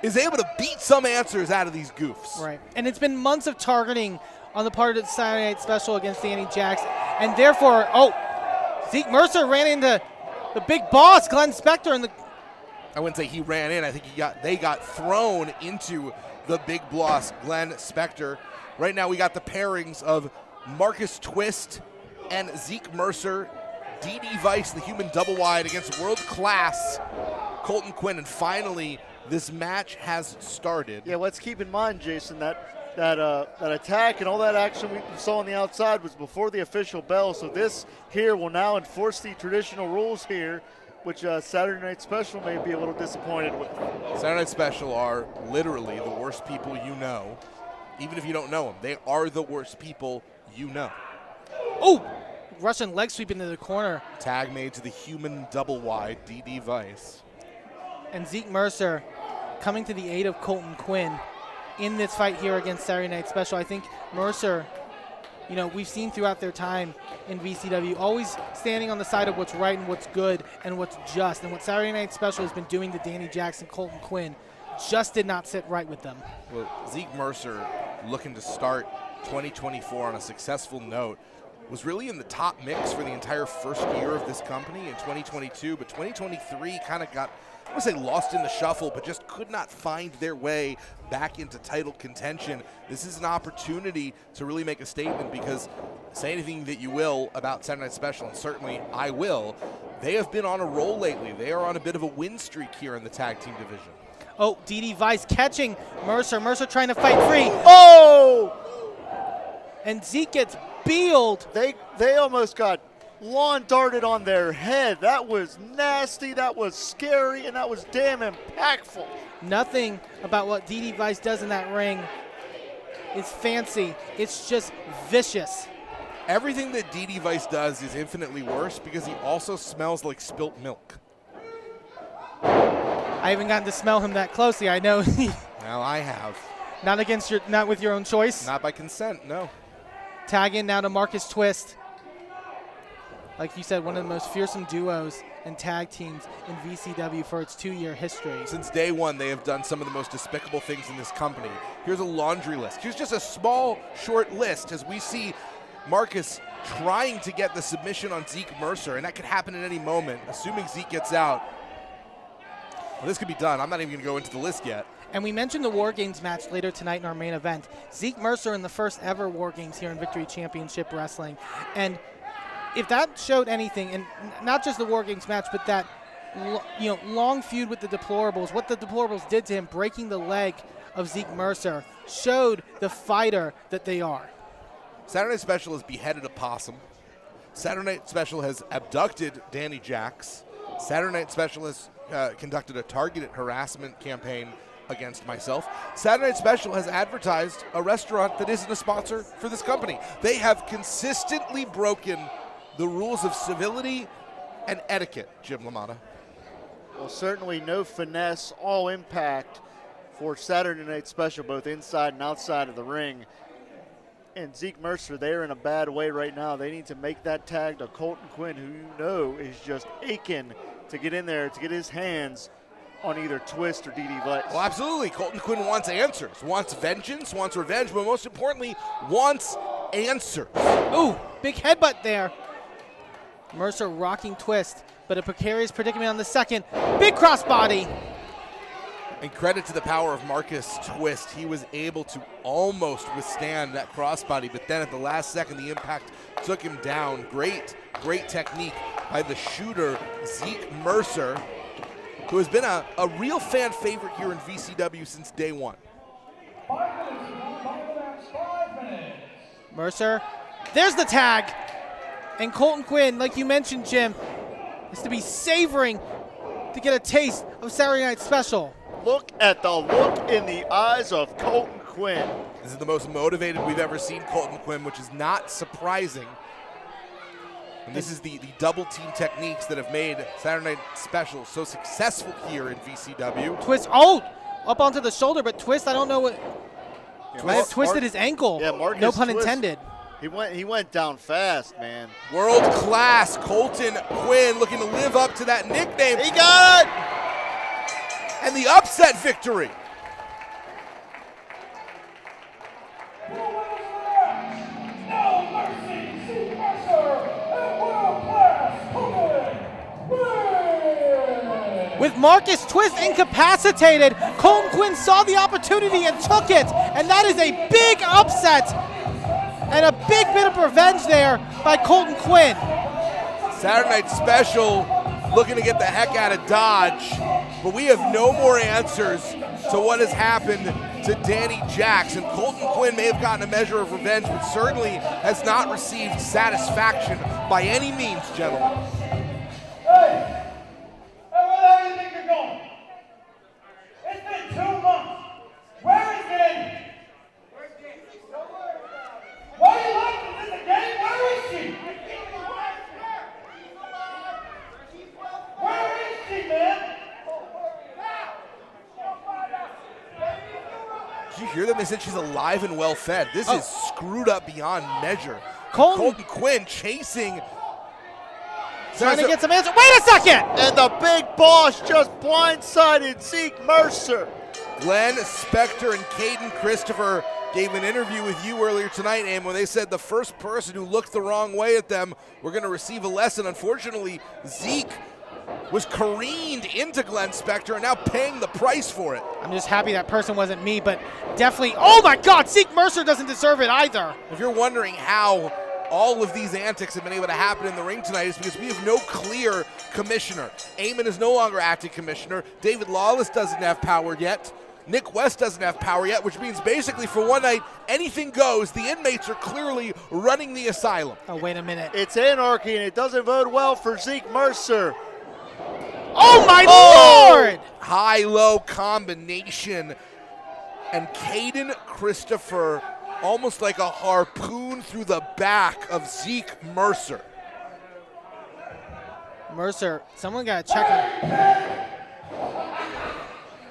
is able to beat some answers out of these goofs. Right. And it's been months of targeting on the part of the Saturday Night Special against Danny Jax. And therefore, Zeke Mercer ran into the big boss, Glenn Spector. And I wouldn't say he ran in. I think they got thrown into the big boss, Glenn Spector. Right now we got the pairings of Marcus Twist and Zeke Mercer. DD Vice, the human double wide, against world-class Colton Quinn. And finally, this match has started. Yeah, let's keep in mind, Jason, that attack and all that action we saw on the outside was before the official bell. So this here will now enforce the traditional rules here, which Saturday Night Special may be a little disappointed with. Saturday Night Special are literally the worst people you know, even if you don't know them. They are the worst people you know. Oh, Russian leg sweep into the corner. Tag made to the human double wide, DD Vice. And Zeke Mercer coming to the aid of Colton Quinn in this fight here against Saturday Night Special. I think Mercer, we've seen throughout their time in VCW, always standing on the side of what's right and what's good and what's just. And what Saturday Night Special has been doing to Danny Jackson, Colton Quinn, just did not sit right with them. Well, Zeke Mercer, looking to start 2024 on a successful note, was really in the top mix for the entire first year of this company in 2022, but 2023 kind of got, I want to say lost in the shuffle, but just could not find their way back into title contention. This is an opportunity to really make a statement because say anything that you will about Saturday Night Special, and certainly I will, they have been on a roll lately. They are on a bit of a win streak here in the tag team division. Oh, DD Vice catching Mercer. Mercer trying to fight free. Oh! And Zeke gets beeled. They almost got lawn darted on their head. That was nasty, that was scary, and that was damn impactful. Nothing about what DD Vice does in that ring is fancy. It's just vicious. Everything that DD Vice does is infinitely worse because he also smells like spilt milk. I haven't gotten to smell him that closely. I know. Well, I have. Not with your own choice. Not by consent, no. Tag in now to Marcus Twist. Like you said, one of the most fearsome duos and tag teams in VCW for its 2-year history. Since day one, they have done some of the most despicable things in this company. Here's a laundry list. Here's just a small, short list as we see Marcus trying to get the submission on Zeke Mercer, and that could happen at any moment, assuming Zeke gets out. Well, this could be done. I'm not even going to go into the list yet. And we mentioned the War Games match later tonight in our main event. Zeke Mercer in the first ever War Games here in Victory Championship Wrestling. And if that showed anything, and not just the War Games match, but that long feud with the Deplorables, what the Deplorables did to him, breaking the leg of Zeke Mercer, showed the fighter that they are. Saturday Night Special has beheaded a possum. Saturday Night Special has abducted Danny Jax. Saturday Night Special has conducted a targeted harassment campaign against myself. Saturday Night Special has advertised a restaurant that isn't a sponsor for this company. They have consistently broken the rules of civility and etiquette, Jim LaMotta. Well, certainly no finesse, all impact for Saturday Night Special, both inside and outside of the ring. and Zeke Mercer, they're in a bad way right now. They need to make that tag to Colton Quinn, who you know is just aching to get in there, to get his hands on either Twist or DD Vice. Well, absolutely. Colton Quinn wants answers, wants vengeance, wants revenge, but most importantly, wants answers. Ooh, big headbutt there. Mercer rocking Twist, but a precarious predicament on the second. Big crossbody. And credit to the power of Marcus Twist. He was able to almost withstand that crossbody, but then at the last second, the impact took him down. Great technique by the shooter, Zeke Mercer, who has been a real fan favorite here in VCW since day one. 5 minutes. 5 minutes. Mercer, there's the tag. And Colton Quinn, like you mentioned, Jim, is to be savoring to get a taste of Saturday Night Special. Look at the look in the eyes of Colton Quinn. This is the most motivated we've ever seen Colton Quinn, which is not surprising. And this is the double team techniques that have made Saturday Night Special so successful here in VCW. Twist, up onto the shoulder, but Twist, I don't know what. Might have twisted his ankle. Yeah, Marcus no pun Twist, intended. He went down fast, man. World class Colton Quinn looking to live up to that nickname. He got it! And the upset victory. No mercy, Zeke Mercer, and world-class Colton Quinn. With Marcus Twist incapacitated, Colton Quinn saw the opportunity and took it. And that is a big upset and a big bit of revenge there by Colton Quinn. Saturday Night Special looking to get the heck out of Dodge, but we have no more answers to what has happened to Danny Jackson. Colton Quinn may have gotten a measure of revenge, but certainly has not received satisfaction by any means, gentlemen. Hey, where do you think you're going? It's been 2 months. Where is Danny? Where's Danny? Don't worry about it. Why are you laughing? Is this a game? Where is she? Where is she, man? Did you hear them? They said she's alive and well fed. This is screwed up beyond measure. Colton Quinn chasing. Trying to get some answer. Wait a second! And the big boss just blindsided Zeke Mercer. Glenn Spector and Caden Christopher gave an interview with you earlier tonight, and when they said the first person who looked the wrong way at them were going to receive a lesson. Unfortunately, Zeke was careened into Glenn Spector and now paying the price for it. I'm just happy that person wasn't me, but definitely, oh my God, Zeke Mercer doesn't deserve it either. If you're wondering how all of these antics have been able to happen in the ring tonight, it's because we have no clear commissioner. Eamon is no longer acting commissioner. David Lawless doesn't have power yet. Nick West doesn't have power yet, which means basically for one night, anything goes. The inmates are clearly running the asylum. Oh, wait a minute. It's anarchy, and it doesn't bode well for Zeke Mercer. Oh, my Lord! High-low combination. And Caden Christopher, almost like a harpoon through the back of Zeke Mercer. Mercer, someone got to check him.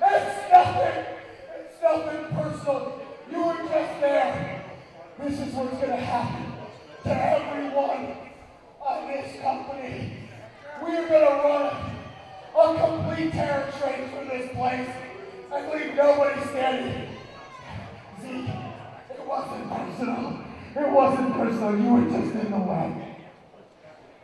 It's nothing personal. You were just there. This is what's going to happen to everyone on this company. We are going to run a complete terror train through this place and leave nobody standing. Zeke, it wasn't personal. It wasn't personal. You were just in the way.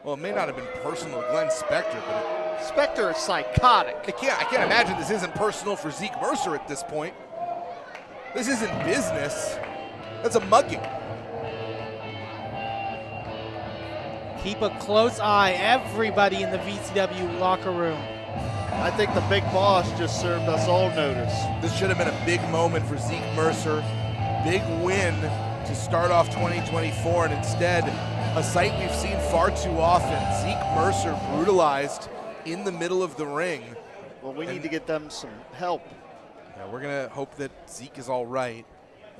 Well, it may not have been personal to Glenn Spector, but Spector is psychotic. I can't imagine this isn't personal for Zeke Mercer at this point. This isn't business. That's a mugging. Keep a close eye, everybody in the VCW locker room. I think the big boss just served us all notice. This should have been a big moment for Zeke Mercer. Big win to start off 2024, and instead, a sight we've seen far too often. Zeke Mercer brutalized in the middle of the ring. Well, we need to get them some help. Yeah, we're going to hope that Zeke is all right.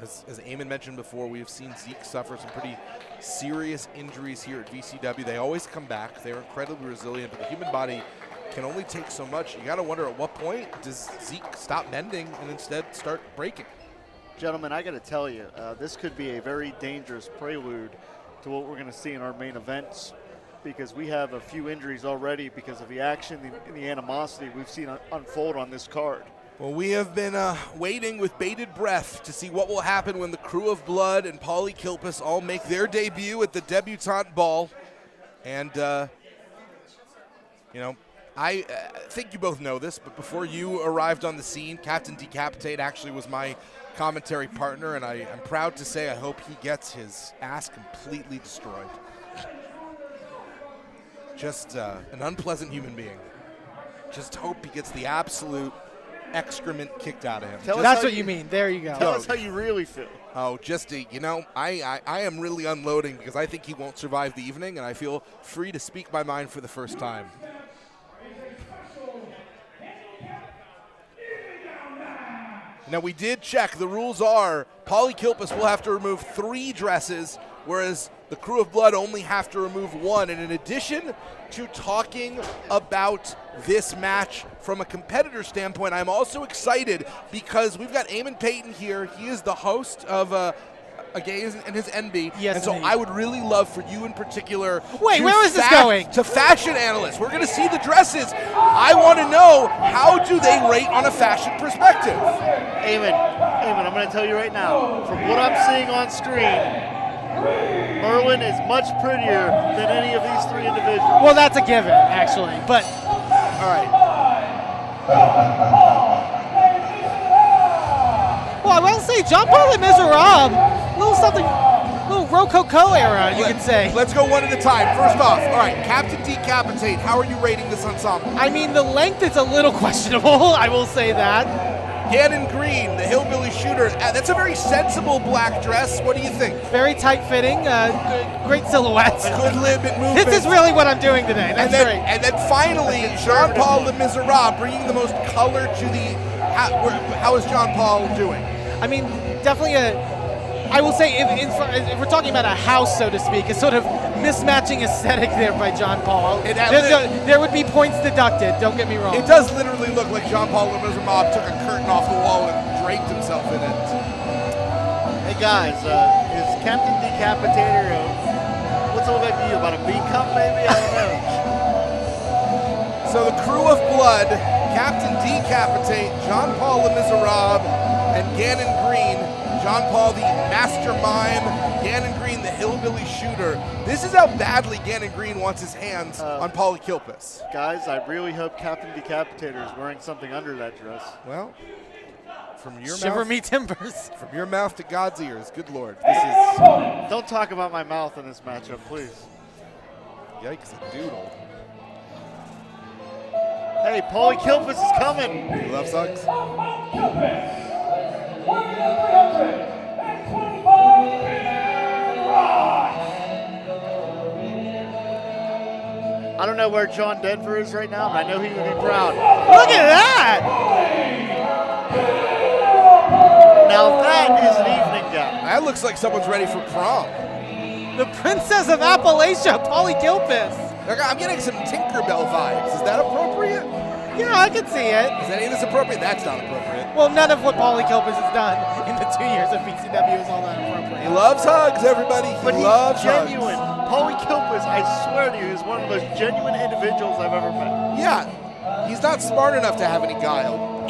As Eamon mentioned before, we have seen Zeke suffer some pretty serious injuries here at VCW. They always come back. They're incredibly resilient, but the human body can only take so much. You got to wonder at what point does Zeke stop bending and instead start breaking? Gentlemen, I got to tell you, this could be a very dangerous prelude to what we're going to see in our main events, because we have a few injuries already because of the action and the animosity we've seen unfold on this card. Well, we have been waiting with bated breath to see what will happen when the Crew of Blood and Paulie Kilpis all make their debut at the Debutante Ball. And, I think you both know this, but before you arrived on the scene, Captain Decapitate actually was my commentary partner, and I'm proud to say I hope he gets his ass completely destroyed. Just an unpleasant human being. Just hope he gets the absolute excrement kicked out of him. That's what you mean. There you go. Tell us how you really feel. Oh, I am really unloading because I think he won't survive the evening, and I feel free to speak my mind for the first time. Now, we did check. The rules are Paulie Kilpis will have to remove 3 dresses, whereas the Crew of Blood only have to remove 1. And in addition to talking about this match from a competitor standpoint, I'm also excited because we've got Eamon Payton here. He is the host of a Gaze and his NB. Yes, and so indeed. I would really love for you in particular. Wait, where is this going? To fashion analysts. We're going to see the dresses. I want to know, how do they rate on a fashion perspective? Eamon, I'm going to tell you right now, from what I'm seeing on screen, Merlin is much prettier than any of these 3 individuals. Well, that's a given, actually. But, all right. Well, I will say, John Paul and Miserable, a little Rococo era, you could say. Let's go one at a time. First off, all right, Captain Decapitate, how are you rating this ensemble? I mean, the length is a little questionable, I will say that. Gannon Green, the hillbilly shooter, that's a very sensible black dress. What do you think? Very tight-fitting, great silhouettes. Good limit movement. This is really what I'm doing today. That's great. And then finally, Jean-Paul Le Miserable, bringing the most color to the... How is John Paul doing? I mean, definitely I will say, if we're talking about a house, so to speak, a sort of mismatching aesthetic there by John Paul. There would be points deducted, don't get me wrong. It does literally look like Jean Paul Le Miserable took a curtain off the wall and draped himself in it. Hey guys, is Captain Decapitator, what's it look like to you, about a B cup maybe? I don't know. So the Crew of Blood, Captain Decapitate, Jean Paul Le Miserable, and Gannon Green. John Paul, the master mime, Gannon Green, the hillbilly shooter. This is how badly Gannon Green wants his hands on Paulie Kilpis. Guys, I really hope Captain Decapitator is wearing something under that dress. Well, from your Shiver mouth, me timbers. From your mouth to God's ears. Good Lord. This is. Don't talk about my mouth in this matchup, please. Yikes, a doodle. Hey, Paulie Kilpis is coming. He loves hugs. I don't know where John Denver is right now, but I know he would be proud. Look at that! Now that is an evening gown. That looks like someone's ready for prom. The Princess of Appalachia, Paulie Kilpis. I'm getting some Tinkerbell vibes. Is that appropriate? Yeah, I can see it. Is any of this appropriate? That's not appropriate. Well, none of what Paulie Kilpis has done in the 2 years of BCW is all that appropriate. He loves hugs, everybody. But loves he's genuine. Hugs. Paulie Kilpis, I swear to you, is one of the most genuine individuals I've ever met. Yeah, he's not smart enough to have any guile.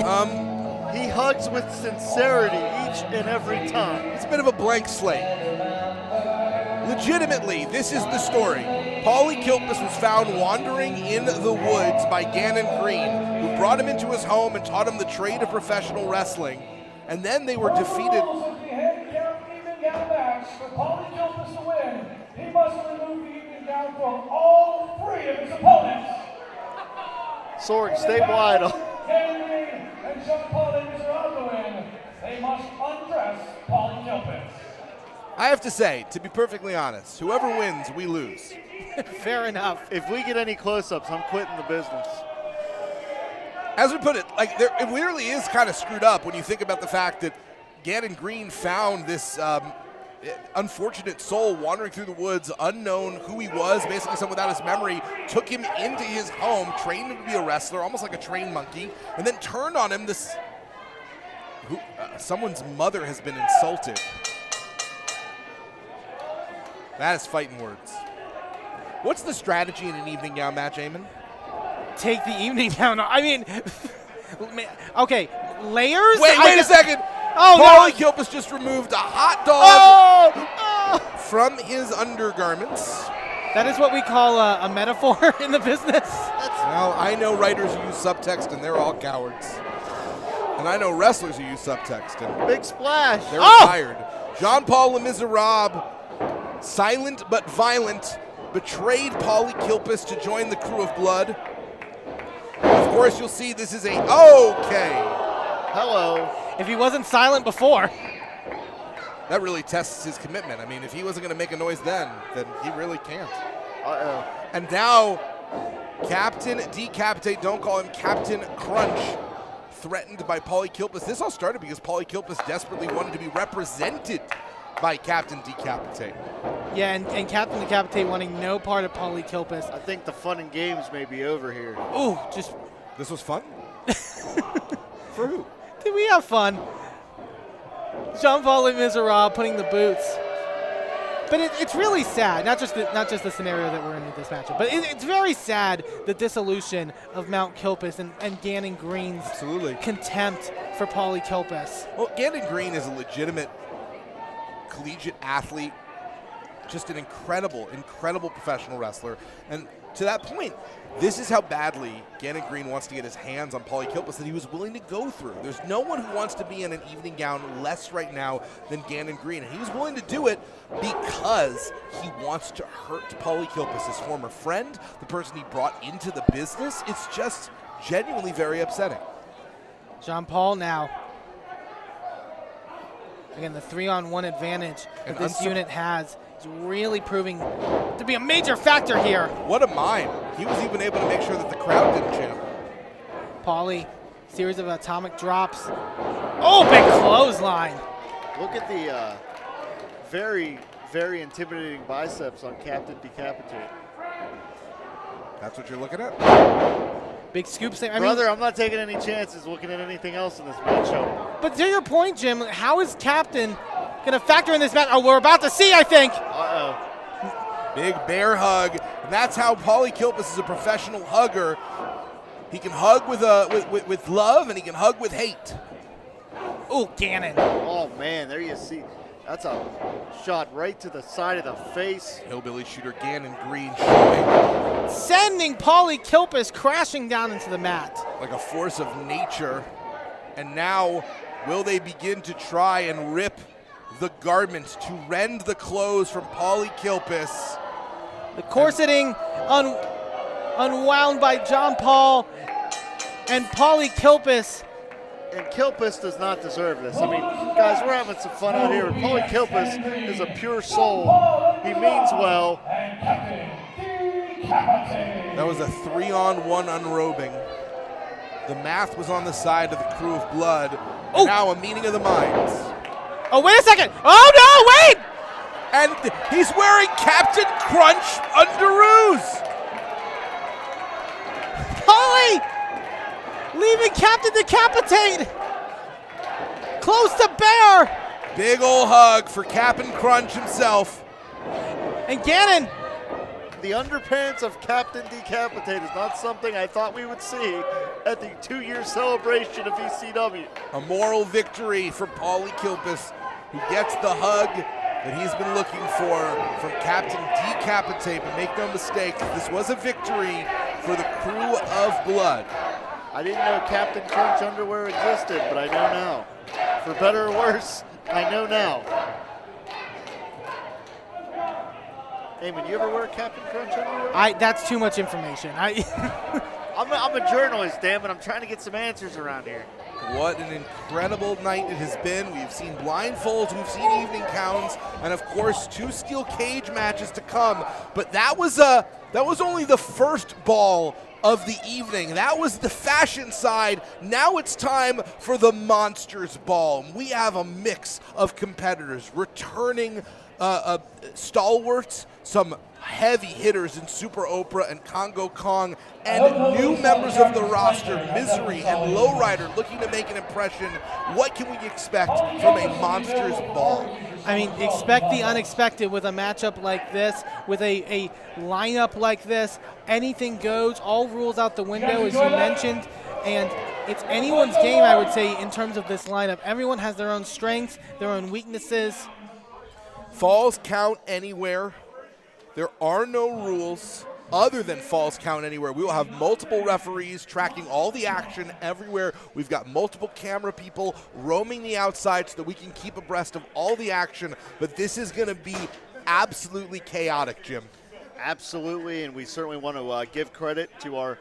He hugs with sincerity each and every time. It's a bit of a blank slate. Legitimately, this is the story. Paulie Kilpis was found wandering in the woods by Gannon Green, who brought him into his home and taught him the trade of professional wrestling. And then they were defeated. For Paulie Kilpis to win, he must remove the evening gown from all 3 of his opponents. Sorg, stay wide. Gannon Green and Jean Paul Miserable to win. They must undress Paulie Kilpis. I have to say, to be perfectly honest, whoever wins, we lose. Fair enough. If we get any close-ups, I'm quitting the business. As we put it, it really is kind of screwed up when you think about the fact that Gannon Green found this unfortunate soul wandering through the woods, unknown who he was, basically someone without his memory, took him into his home, trained him to be a wrestler, almost like a trained monkey, and then turned on him this someone's mother has been insulted. That is fighting words. What's the strategy in an evening gown match, Eamon? Take the evening gown. I mean, okay, layers? Wait a second. Oh, Paulie no. Kilpis just removed a hot dog from his undergarments. That is what we call a metaphor in the business. Well, I know writers who use subtext, and they're all cowards. And I know wrestlers who use subtext, and big splash. They're retired. Jean-Paul Le Miserable, silent but violent, betrayed Paulie Kilpis to join the Crew of Blood. Of course, you'll see this is okay. Hello. If he wasn't silent before. That really tests his commitment. I mean, if he wasn't going to make a noise then he really can't. Uh-oh. And now, Captain Decapitate, don't call him Captain Crunch, threatened by Paulie Kilpis. This all started because Paulie Kilpis desperately wanted to be represented by Captain Decapitate. Yeah, and Captain Decapitate wanting no part of Paulie Kilpis. I think the fun and games may be over here. Ooh, This was fun? For who? Did we have fun? Jean-Paul Le Miserable putting the boots. But it's really sad, not just the scenario that we're in with this matchup, but it's very sad the dissolution of Mount Kilpis and Gannon Green's contempt for Paulie Kilpis. Well, Gannon Green is a legitimate collegiate athlete, just an incredible professional wrestler. And to that point, this is how badly Gannon Green wants to get his hands on Paulie Kilpis that he was willing to go through. There's no one who wants to be in an evening gown less right now than Gannon Green. And he was willing to do it because he wants to hurt Paulie Kilpis, his former friend, the person he brought into the business. It's just genuinely very upsetting. Jean-Paul now. Again, the 3-on-1 advantage that this unit has is really proving to be a major factor here. What a mime. He was even able to make sure that the crowd didn't chant. Paulie, series of atomic drops. Oh, big clothesline. Look at the very, very intimidating biceps on Captain Decapitate. That's what you're looking at? Big scoops there. Brother, I'm not taking any chances looking at anything else in this matchup. But to your point, Jim, how is Captain going to factor in this match? Oh, we're about to see, I think. Uh-oh. Big bear hug. And that's how Paulie Kilpis is a professional hugger. He can hug with love, and he can hug with hate. Oh, Gannon. Oh, man, there you see. That's a shot right to the side of the face. Hillbilly shooter Gannon Green showing. Sending Paulie Kilpis crashing down into the mat. Like a force of nature. And now, will they begin to try and rip the garment to rend the clothes from Paulie Kilpis? The corseting unwound by Jean-Paul and Paulie Kilpis. And Kilpis does not deserve this. I mean, guys, we're having some fun out here. Paulie Kilpis is a pure soul. He means well. That was a 3-on-1 unrobing. The math was on the side of the Crew of Blood. Oh. Now a meeting of the minds. Oh, wait a second. Oh, no, wait. And he's wearing Captain Crunch underoos. Paulie leaving Captain Decapitate close to bear. Big ol' hug for Captain Crunch himself. And Gannon. The underpants of Captain Decapitate is not something I thought we would see at the 2-year celebration of ECW. A moral victory for Paulie Kilpis, who gets the hug that he's been looking for from Captain Decapitate. But make no mistake, this was a victory for the Crew of Blood. I didn't know Captain Crunch underwear existed, but I know now. For better or worse, I know now. Eamon, you ever wear Captain Crunch underwear? That's too much information. I'm a journalist, damn it. I'm trying to get some answers around here. What an incredible night it has been. We've seen blindfolds, we've seen evening gowns, and of course 2 steel cage matches to come. But that was only the first ball of the evening. That was the fashion side. Now it's time for the Monsters Ball. We have a mix of competitors, returning stalwarts some heavy hitters in Super Oprah and Congo Kong, and new members of the roster, Misery and Lowrider, looking to make an impression. What can we expect from a Monsters Ball? I mean, expect the unexpected with a matchup like this, with a lineup like this. Anything goes, all rules out the window, as you mentioned, and it's anyone's game, I would say, in terms of this lineup. Everyone has their own strengths, their own weaknesses. Falls count anywhere. There are no rules other than falls count anywhere. We will have multiple referees tracking all the action everywhere. We've got multiple camera people roaming the outside so that we can keep abreast of all the action. But this is going to be absolutely chaotic, Jim. Absolutely, and we certainly want to give credit to our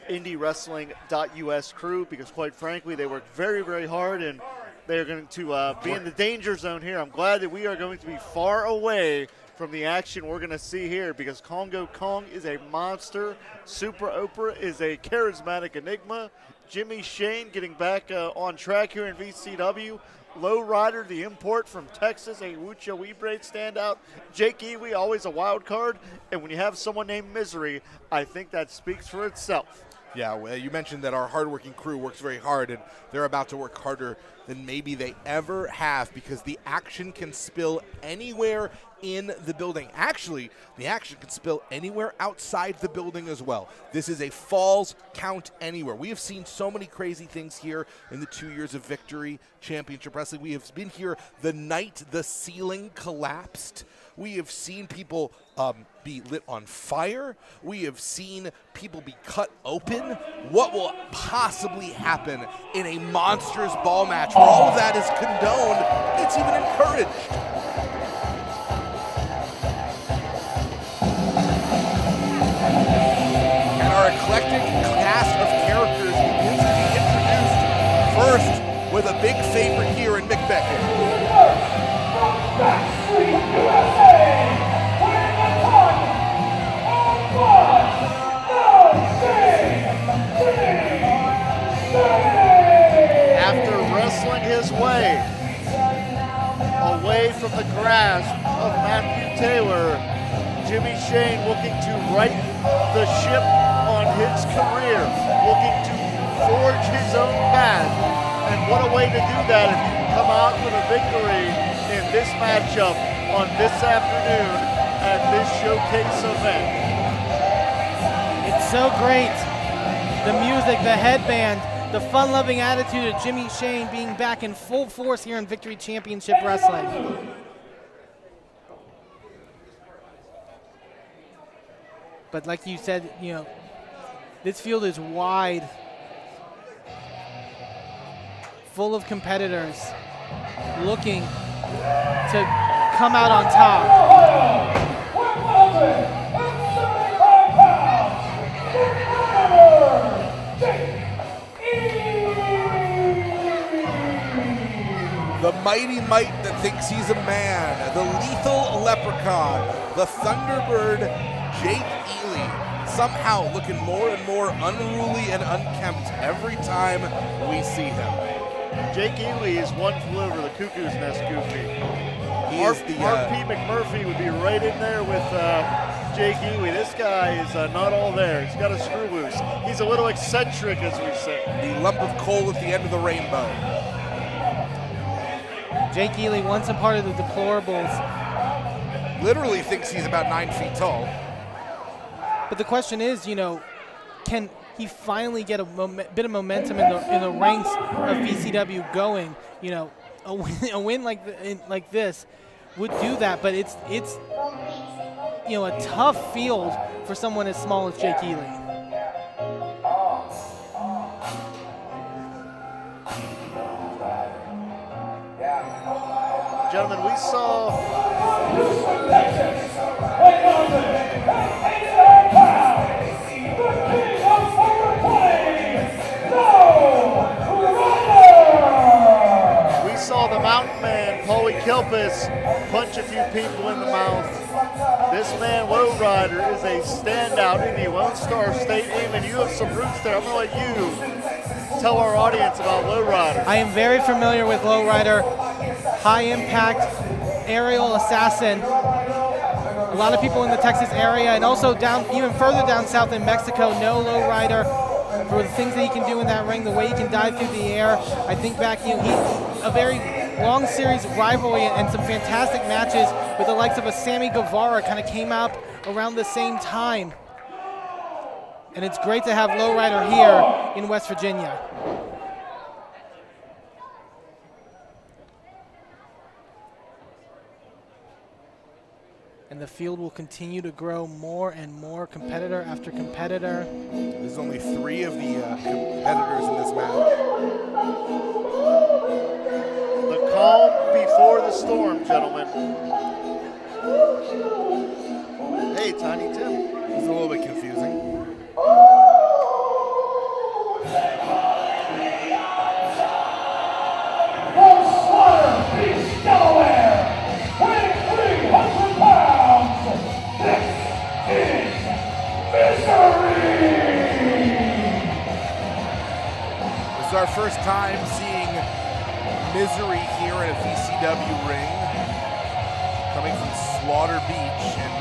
IndyWrestling.us crew, because quite frankly, they work very, very hard, and they're going to be in the danger zone here. I'm glad that we are going to be far away from the action we're going to see here, because Congo Kong is a monster. Super Oprah is a charismatic enigma. Jimmy Shane getting back on track here in VCW. Lowrider, the import from Texas, a Lucha Libre standout. Jake Ewey, always a wild card. And when you have someone named Misery, I think that speaks for itself. Yeah, well, you mentioned that our hardworking crew works very hard, and they're about to work harder than maybe they ever have, because the action can spill anywhere in the building. Actually, the action can spill anywhere outside the building as well. This is a falls count anywhere. We have seen so many crazy things here in the 2 years of Victory Championship Wrestling. We have been here the night the ceiling collapsed. We have seen people be lit on fire. We have seen people be cut open. What will possibly happen in a Monsters Ball match where all of that is condoned? It's even encouraged. And our eclectic cast of characters begins to be introduced, first with a big favorite here in Mick Beckett. After wrestling his way away from the grasp of Matthew Taylor, Jimmy Shane looking to right the ship on his career, looking to forge his own path. And what a way to do that if you can come out with a victory in this matchup on this afternoon at this showcase event. It's so great. The music, the headband, the fun-loving attitude of Jimmy Shane being back in full force here in Victory Championship Wrestling. But like you said, you know, this field is wide, full of competitors looking to come out on top. The mighty might that thinks he's a man, the lethal leprechaun, the Thunderbird, Jake Ely, somehow looking more and more unruly and unkempt every time we see him. Jake Ely is one flew over the cuckoo's nest goofy. R.P. McMurphy would be right in there with Jake Ely. This guy is not all there. He's got a screw loose. He's a little eccentric, as we say. The lump of coal at the end of the rainbow. Jake Ely, once a part of the Deplorables. Literally thinks he's about 9 feet tall. But the question is, you know, can he finally get a bit of momentum in the ranks of VCW going? You know, a win like this would do that, but it's you know, a tough field for someone as small as Jake Ely. Gentlemen, we saw the Mountain Man, Paulie Kilpis, punch a few people in the mouth. This man, Lowrider, is a standout in the Lone Star State. Eamon, you have some roots there. I'm going to let you tell our audience about Lowrider. I am very familiar with Lowrider. High impact aerial assassin. A lot of people in the Texas area and also down even further down south in Mexico know Lowrider for the things that he can do in that ring, the way he can dive through the air. I think back, he's a very long series of rivalry and some fantastic matches with the likes of a Sammy Guevara kind of came up around the same time. And it's great to have Lowrider here in West Virginia. And the field will continue to grow more and more, competitor after competitor. There's only 3 of the competitors in this match. The calm before the storm, gentlemen. Hey, Tiny Tim. It's a little bit confusing. This is our first time seeing Misery here in a VCW ring, coming from Slaughter Beach, and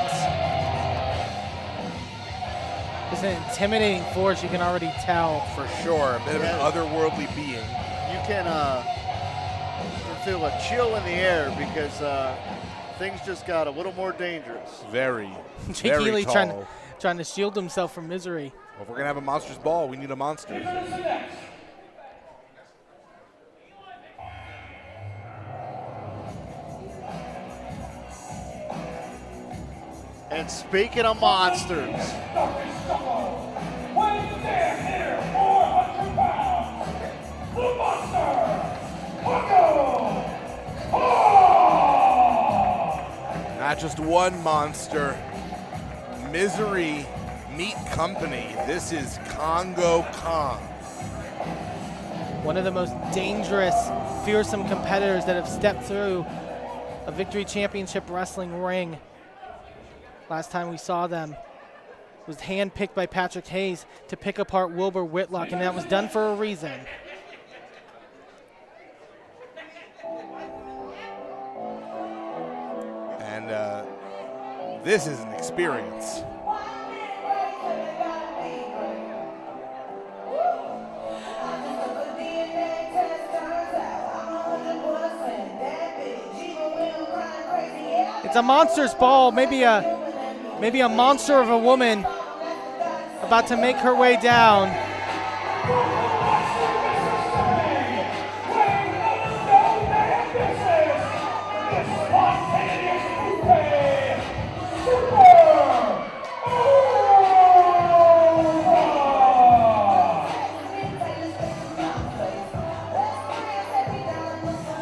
it's an intimidating force, you can already tell. For sure, a bit of an otherworldly being. You can feel a chill in the air because things just got a little more dangerous. Very, Jake very Ely tall. trying to shield himself from Misery. Well, if we're going to have a monster's ball, we need a monster. And speaking of monsters, not just one monster. Misery Meat Company. This is Congo Kong. One of the most dangerous, fearsome competitors that have stepped through a Victory Championship Wrestling ring. Last time we saw them was handpicked by Patrick Hayes to pick apart Wilbur Whitlock, and that was done for a reason. And this is an experience. It's a monster's ball, maybe a monster of a woman about to make her way down.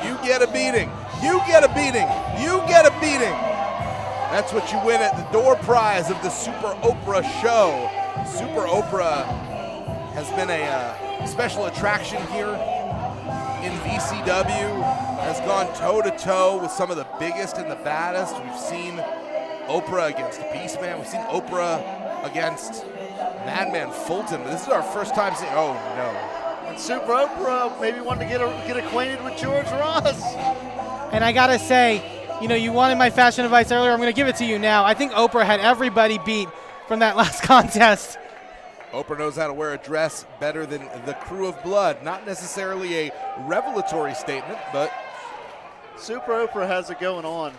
You get a beating. You get a beating. You get a beating. That's what you win at the door prize of the Super Oprah show. Super Oprah has been a special attraction here in VCW, has gone toe-to-toe with some of the biggest and the baddest. We've seen Oprah against Beastman. We've seen Oprah against Madman Fulton. But this is our first time seeing, oh no. And Super Oprah maybe wanted to get acquainted with George Ross. And I gotta say, you know, you wanted my fashion advice earlier. I'm going to give it to you now. I think Oprah had everybody beat from that last contest. Oprah knows how to wear a dress better than the Crew of Blood. Not necessarily a revelatory statement, but Super Oprah has it going on.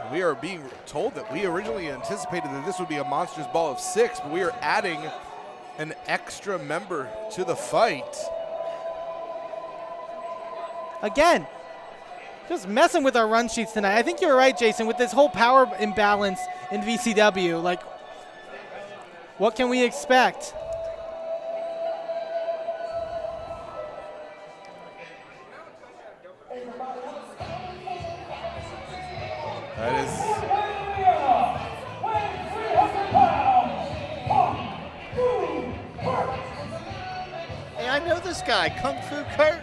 We are being told that we originally anticipated that this would be a Monsters Ball of 6, but we are adding an extra member to the fight. Again, just messing with our run sheets tonight. I think you're right, Jason, with this whole power imbalance in VCW. Like, what can we expect? That is... Hey, I know this guy, Kung Fu Kurt.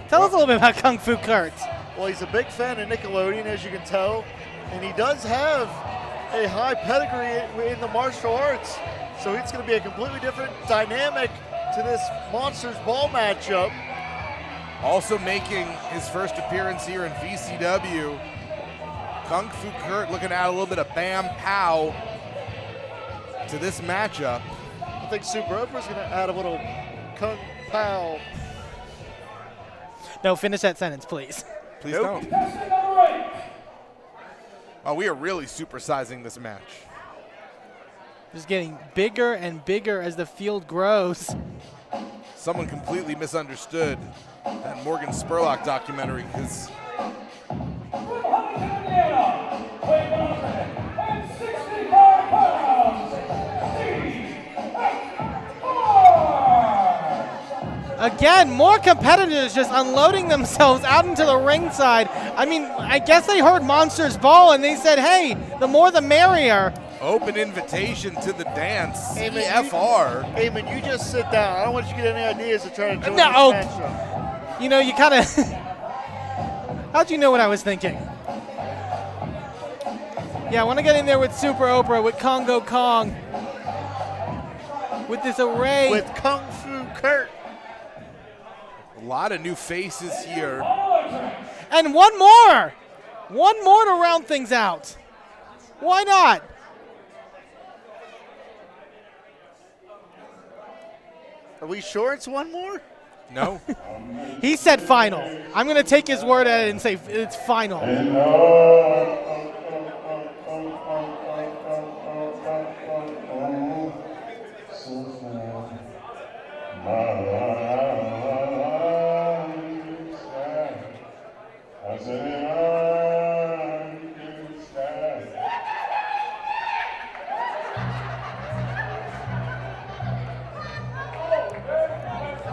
Tell us a little bit about Kung Fu Kurt. Well, he's a big fan of Nickelodeon, as you can tell, and he does have a high pedigree in the martial arts, so it's going to be a completely different dynamic to this Monsters Ball matchup. Also making his first appearance here in VCW Kung Fu Kurt looking to add a little bit of bam pow to this matchup. I think Super Oprah's going to add a little kung pao. No, finish that sentence, please. Please don't. Oh, we are really supersizing this match. Just getting bigger and bigger as the field grows. Someone completely misunderstood that Morgan Spurlock documentary because again, more competitors just unloading themselves out into the ringside. I mean, I guess they heard Monsters Ball and they said, hey, the more the merrier. Open invitation to the dance, CFR. Eamon, you just sit down. I don't want you to get any ideas to try to join No. this matchup. You know, you kind of, how'd you know what I was thinking? Yeah, I want to get in there with Super Oprah, with Congo Kong, with this array. With Kung Fu Kurt. A lot of new faces here. And one more to round things out. Why not? Are we sure it's one more? No. He said final. I'm going to take his word at it and say it's final.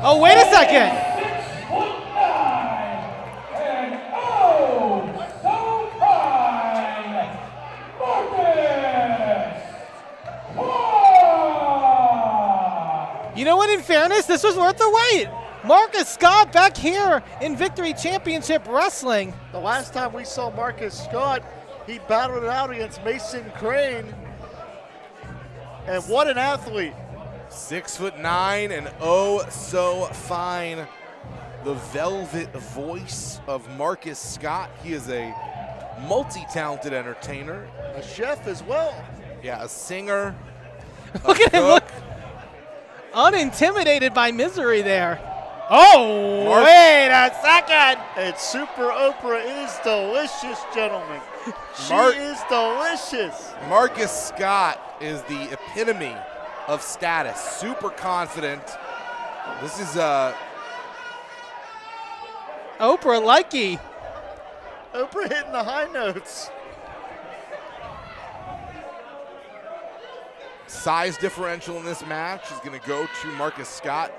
Oh, wait a second. You know what, in fairness, this was worth the wait. Marcus Scott back here in Victory Championship Wrestling. The last time we saw Marcus Scott, he battled it out against Mason Crane. And what an athlete. 6'9" and oh so fine. The velvet voice of Marcus Scott. He is a multi-talented entertainer. A chef as well. Yeah, a singer. Look at him, look. Unintimidated by misery there. Oh, wait a second. And Super Oprah is delicious, gentlemen. She is delicious. Marcus Scott is the epitome of status. Super confident. This is Oprah likey. Oprah hitting the high notes. Size differential in this match is going to go to Marcus Scott,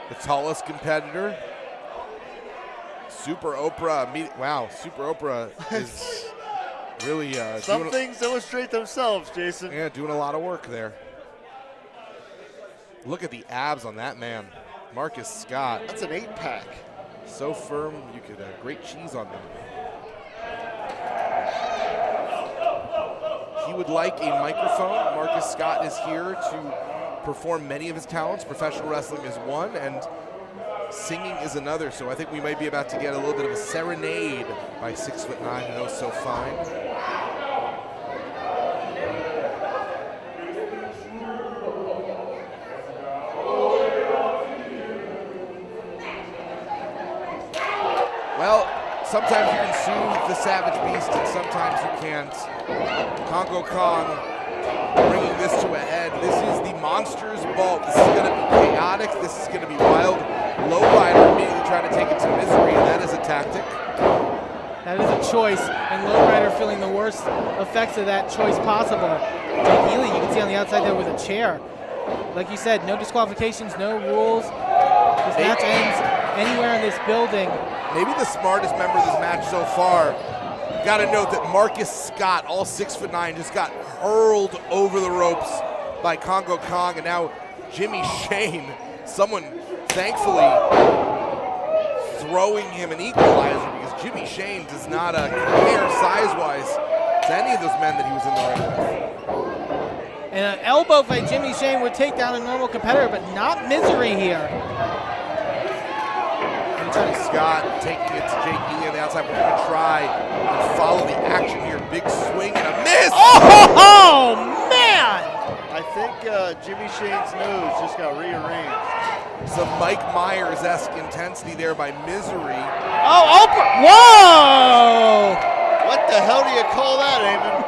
the tallest competitor. Super Oprah, wow, Super Oprah is really some things illustrate themselves, Jason. Yeah, doing a lot of work there. Look at the abs on that man, Marcus Scott. That's an 8-pack. So firm, you could grate cheese on them. He would like a microphone. Marcus Scott is here to perform many of his talents. Professional wrestling is one, and singing is another. So I think we might be about to get a little bit of a serenade by 6'9" and oh so fine. Well, sometimes you can soothe the savage beast, and sometimes you can't. Congo Kong bringing this to a head. This is the Monsters Ball. This is going to be chaotic. This is going to be wild. Lowrider immediately trying to take it to misery, and that is a tactic. That is a choice, and Lowrider feeling the worst effects of that choice possible. Jake Healy, you can see on the outside there with a chair. Like you said, no disqualifications, no rules. This match ends anywhere in this building. Maybe the smartest member of this match so far. Got to note that Marcus Scott, all 6'9", just got hurled over the ropes by Congo Kong, and now Jimmy Shane, someone thankfully throwing him an equalizer, because Jimmy Shane does not compare size-wise to any of those men that he was in the ring with. And an elbow by Jimmy Shane would take down a normal competitor, but not misery here. And franchise. Scott taking it to Jake Ely on the outside. We're going to try and follow the action here. Big swing and a miss. Oh, man! I think Jimmy Shane's nose just got rearranged. Some Mike Myers-esque intensity there by Misery. Oh, Oprah! Whoa! What the hell do you call that, Eamon?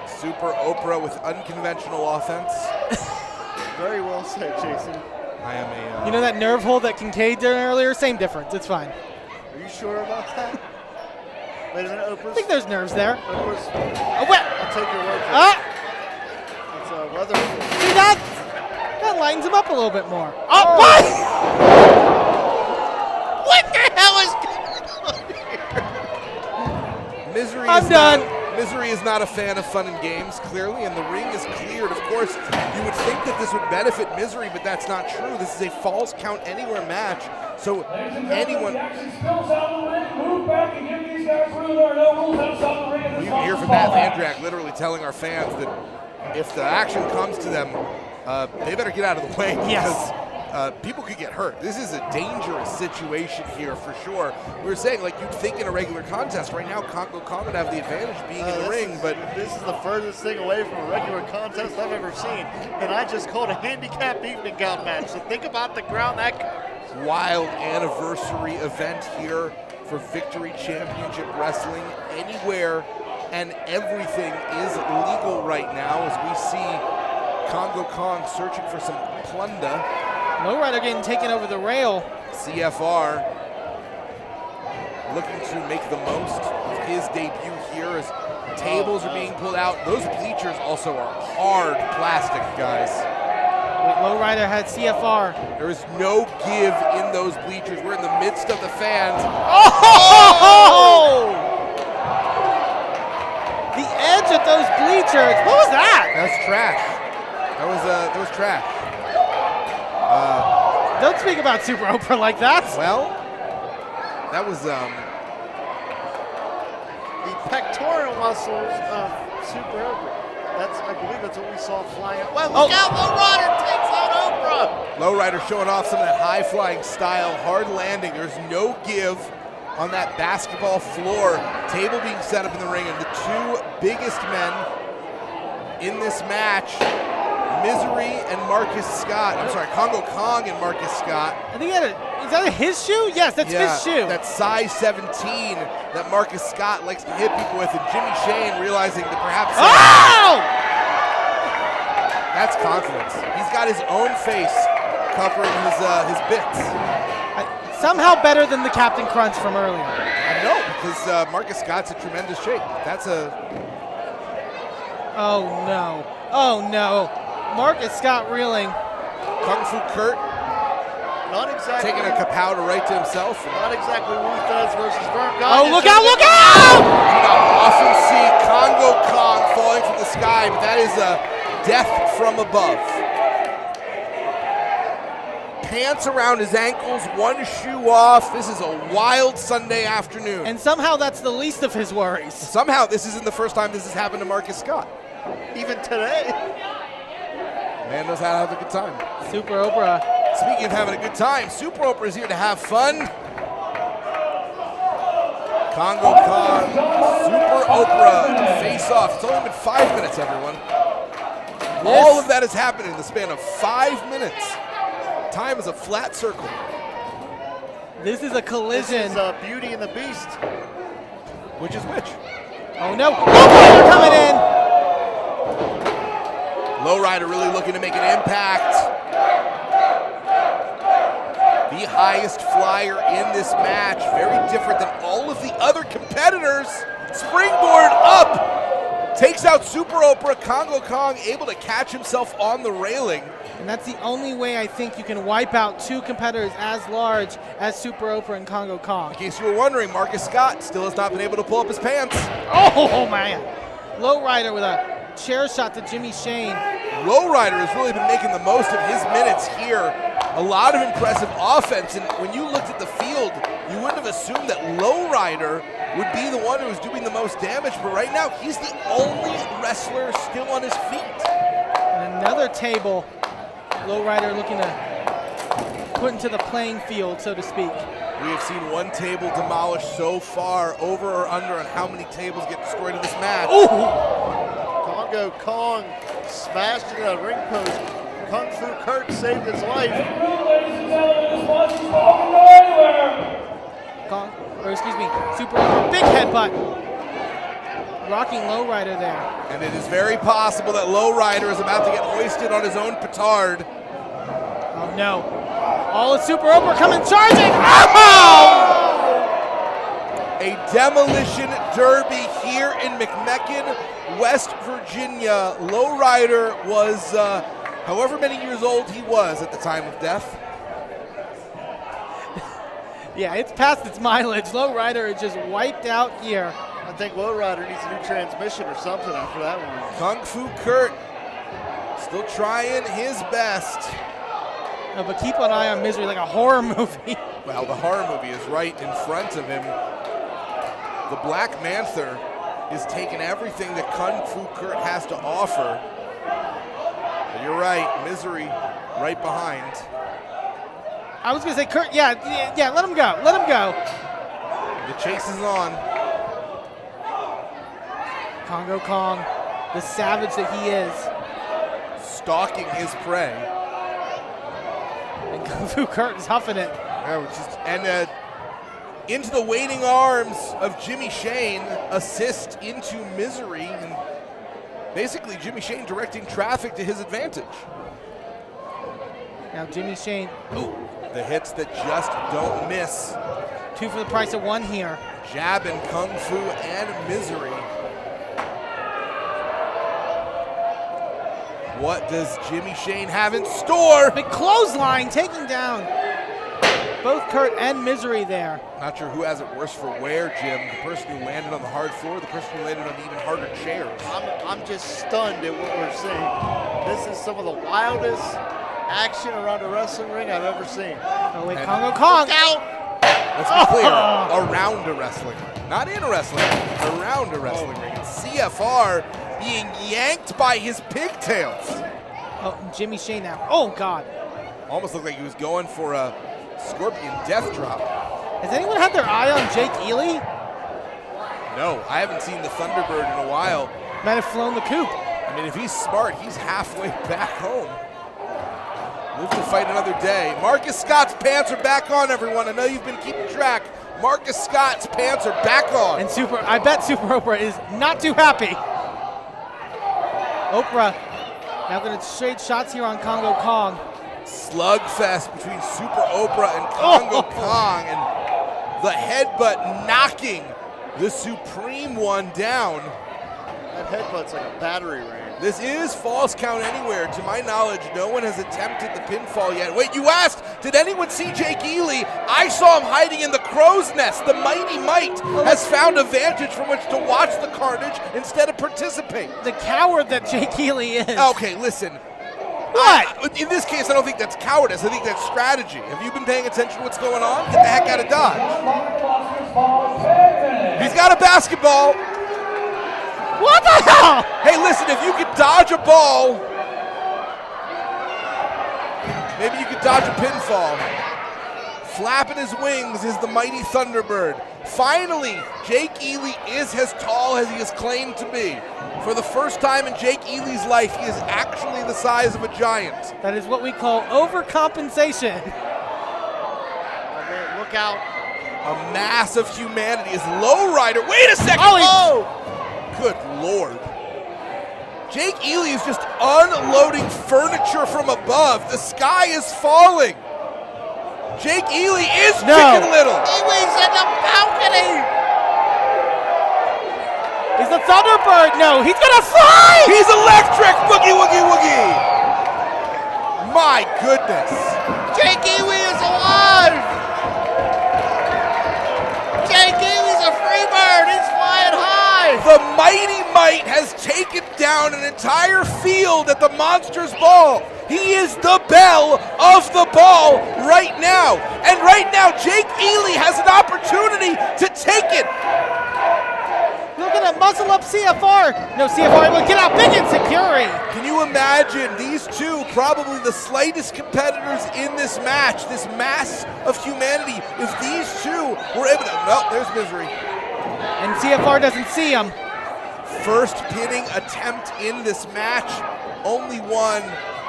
Super Oprah with unconventional offense. Very well said, Jason. I am a... You know that nerve hold that Kincaid did earlier? Same difference. It's fine. Are you sure about that? Wait a minute, Oprah's. I think there's nerves there. Oprah's. Oh, what? I'll take your word for it. It's a weather. See, that lightens him up a little bit more. Oh, what? What the hell is going on here? Misery I'm done. Misery is not a fan of fun and games, clearly, and the ring is cleared. Of course, you would think that this would benefit Misery, but that's not true. This is a Falls Count Anywhere match, so anyone... You can hear from Matt Vandrak literally telling our fans that if the action comes to them, they better get out of the way because people could get hurt. This is a dangerous situation here for sure. We were saying, like, you'd think in a regular contest right now, Congo Kong would have the advantage being in the ring, but this is the furthest thing away from a regular contest I've ever seen, and I just called a handicap evening gown match. So think about the ground that wild anniversary event here for Victory Championship Wrestling. Anywhere and everything is legal right now as we see Congo Kong searching for some plunder. Lowrider getting taken over the rail. CFR looking to make the most of his debut here as tables are being pulled out. Those bleachers also are hard plastic, guys. Lowrider had CFR. There is no give in those bleachers. We're in the midst of the fans. Oh! The edge of those bleachers. What was that? That's trash. That was trash. Don't speak about Super Oprah like that. Well, that was the pectoral muscles of Super Oprah. I believe that's what we saw flying out. Well, look out, Lowrider takes out Oprah. Lowrider showing off some of that high-flying style, hard landing. There's no give on that basketball floor. Table being set up in the ring, and the two biggest men in this match, Misery and Marcus Scott. I'm sorry, Congo Kong and Marcus Scott. I think is that his shoe? Yes, that's his shoe. That size 17 that Marcus Scott likes to hit people with, and Jimmy Shane realizing that perhaps that's confidence. He's got his own face covering his bits. Somehow better than the Captain Crunch from earlier. I know, because Marcus Scott's in tremendous shape. That's a... Oh, no. Oh, no. Marcus Scott reeling. Kung Fu Kurt. Not exactly. Taking a kapow to right to himself. Not exactly Ruthez versus Vern. Oh, look out, look out! You don't often see Congo Kong falling from the sky, but that is a death from above. Pants around his ankles, one shoe off. This is a wild Sunday afternoon. And somehow that's the least of his worries. Somehow this isn't the first time this has happened to Marcus Scott. Even today. Man knows how to have a good time. Super Oprah. Speaking of having a good time, Super Oprah is here to have fun. Congo Kong, Super Oprah, face off. It's only been 5 minutes, everyone. All of that has happened in the span of 5 minutes. Time is a flat circle. This is a collision. This is Beauty and the Beast. Which is which? Oh no, Lowrider coming in. Lowrider really looking to make an impact. The highest flyer in this match. Very different than all of the other competitors. Springboard up. Takes out Super Oprah. Congo Kong able to catch himself on the railing. And that's the only way I think you can wipe out two competitors as large as Super Oprah and Congo Kong. In case you were wondering, Marcus Scott still has not been able to pull up his pants. Oh, man. Lowrider with a chair shot to Jimmy Shane. Lowrider has really been making the most of his minutes here. A lot of impressive offense, and when you looked at the field, you wouldn't have assumed that Lowrider would be the one who was doing the most damage, but right now, he's the only wrestler still on his feet. And another table. Lowrider looking to put into the playing field, so to speak. We have seen one table demolished so far. Over or under on how many tables get destroyed in this match. Ooh! Congo Kong smashed into the ring post. Kung Fu Kurt saved his life. Super Oprah, big headbutt. Rocking Lowrider there. And it is very possible that Lowrider is about to get hoisted on his own petard. Oh no. All of Super Oprah coming charging. Oh! A demolition derby here in McMecken, West Virginia. Lowrider was however many years old he was at the time of death. Yeah, it's past its mileage. Lowrider is just wiped out here. I think Lowrider needs a new transmission or something after that one. Kung Fu Kurt still trying his best. No, but keep an eye on Misery like a horror movie. Well, the horror movie is right in front of him. The Black Manther is taking everything that Kung Fu Kurt has to offer. But you're right, Misery right behind. I was going to say, Kurt, yeah, let him go. Let him go. The chase is on. Congo Kong, the savage that he is. Stalking his prey. And Kung Fu Kurt is huffing it. And into the waiting arms of Jimmy Shane, assist into Misery. And basically Jimmy Shane directing traffic to his advantage. Now Jimmy Shane. Ooh, the hits that just don't miss. 2 for the price of 1 here. Jabbing Kung Fu and Misery. What does Jimmy Shane have in store? Big clothesline taking down both Kurt and Misery there. Not sure who has it worse for wear, Jim. The person who landed on the hard floor, the person who landed on the even harder chairs. I'm just stunned at what we're seeing. This is some of the wildest action around a wrestling ring I've ever seen. Oh wait, Congo Kong. Out! Let's be clear, around a wrestling ring. Not in a wrestling ring, around a wrestling ring. It's CFR being yanked by his pigtails. Oh, Jimmy Shane now. Oh, God. Almost looked like he was going for a Scorpion death drop. Has anyone had their eye on Jake Ely? No, I haven't seen the Thunderbird in a while. Might have flown the coop. I mean, if he's smart, he's halfway back home. Live to fight another day. Marcus Scott's pants are back on, everyone. I know you've been keeping track. Marcus Scott's pants are back on. And I bet Super Oprah is not too happy. Oprah now going to trade shots here on Congo Kong. Slugfest between Super Oprah and Congo Kong, and the headbutt knocking the Supreme One down. That headbutt's like a battery ram. This is Falls Count Anywhere. To my knowledge, no one has attempted the pinfall yet. Wait, you asked, did anyone see Jake Ely? I saw him hiding in the crow's nest. The Mighty Might has found a vantage from which to watch the carnage instead of participate. The coward that Jake Ely is. Okay, listen. What? In this case, I don't think that's cowardice. I think that's strategy. Have you been paying attention to what's going on? Get the heck out of Dodge. He's got a basketball. What the hell? Hey, listen, if you could dodge a ball, maybe you could dodge a pinfall. Flapping his wings is the mighty Thunderbird. Finally, Jake Ely is as tall as he is claimed to be. For the first time in Jake Ely's life, he is actually the size of a giant. That is what we call overcompensation. Oh, man, look out. A mass of humanity is Lowrider. Wait a second. Oh! Good Lord. Jake Ely is just unloading furniture from above. The sky is falling. Jake Ely is Chicken Little. Ely's in the balcony. Is the Thunderbird? No, he's gonna fly! He's electric. Boogie, woogie, woogie. My goodness. Jake Ely is alive. Jake Ely's a free bird. He's flying high. The Mighty Might has taken down an entire field at the Monsters Ball. He is the belle of the ball right now. And right now, Jake Ely has an opportunity to take it. Looking to muscle up CFR. No, CFR able to get out big and security. Can you imagine these two, probably the slightest competitors in this match, this mass of humanity, if these two were able to, well, there's Misery. And CFR doesn't see him. First pinning attempt in this match, only one,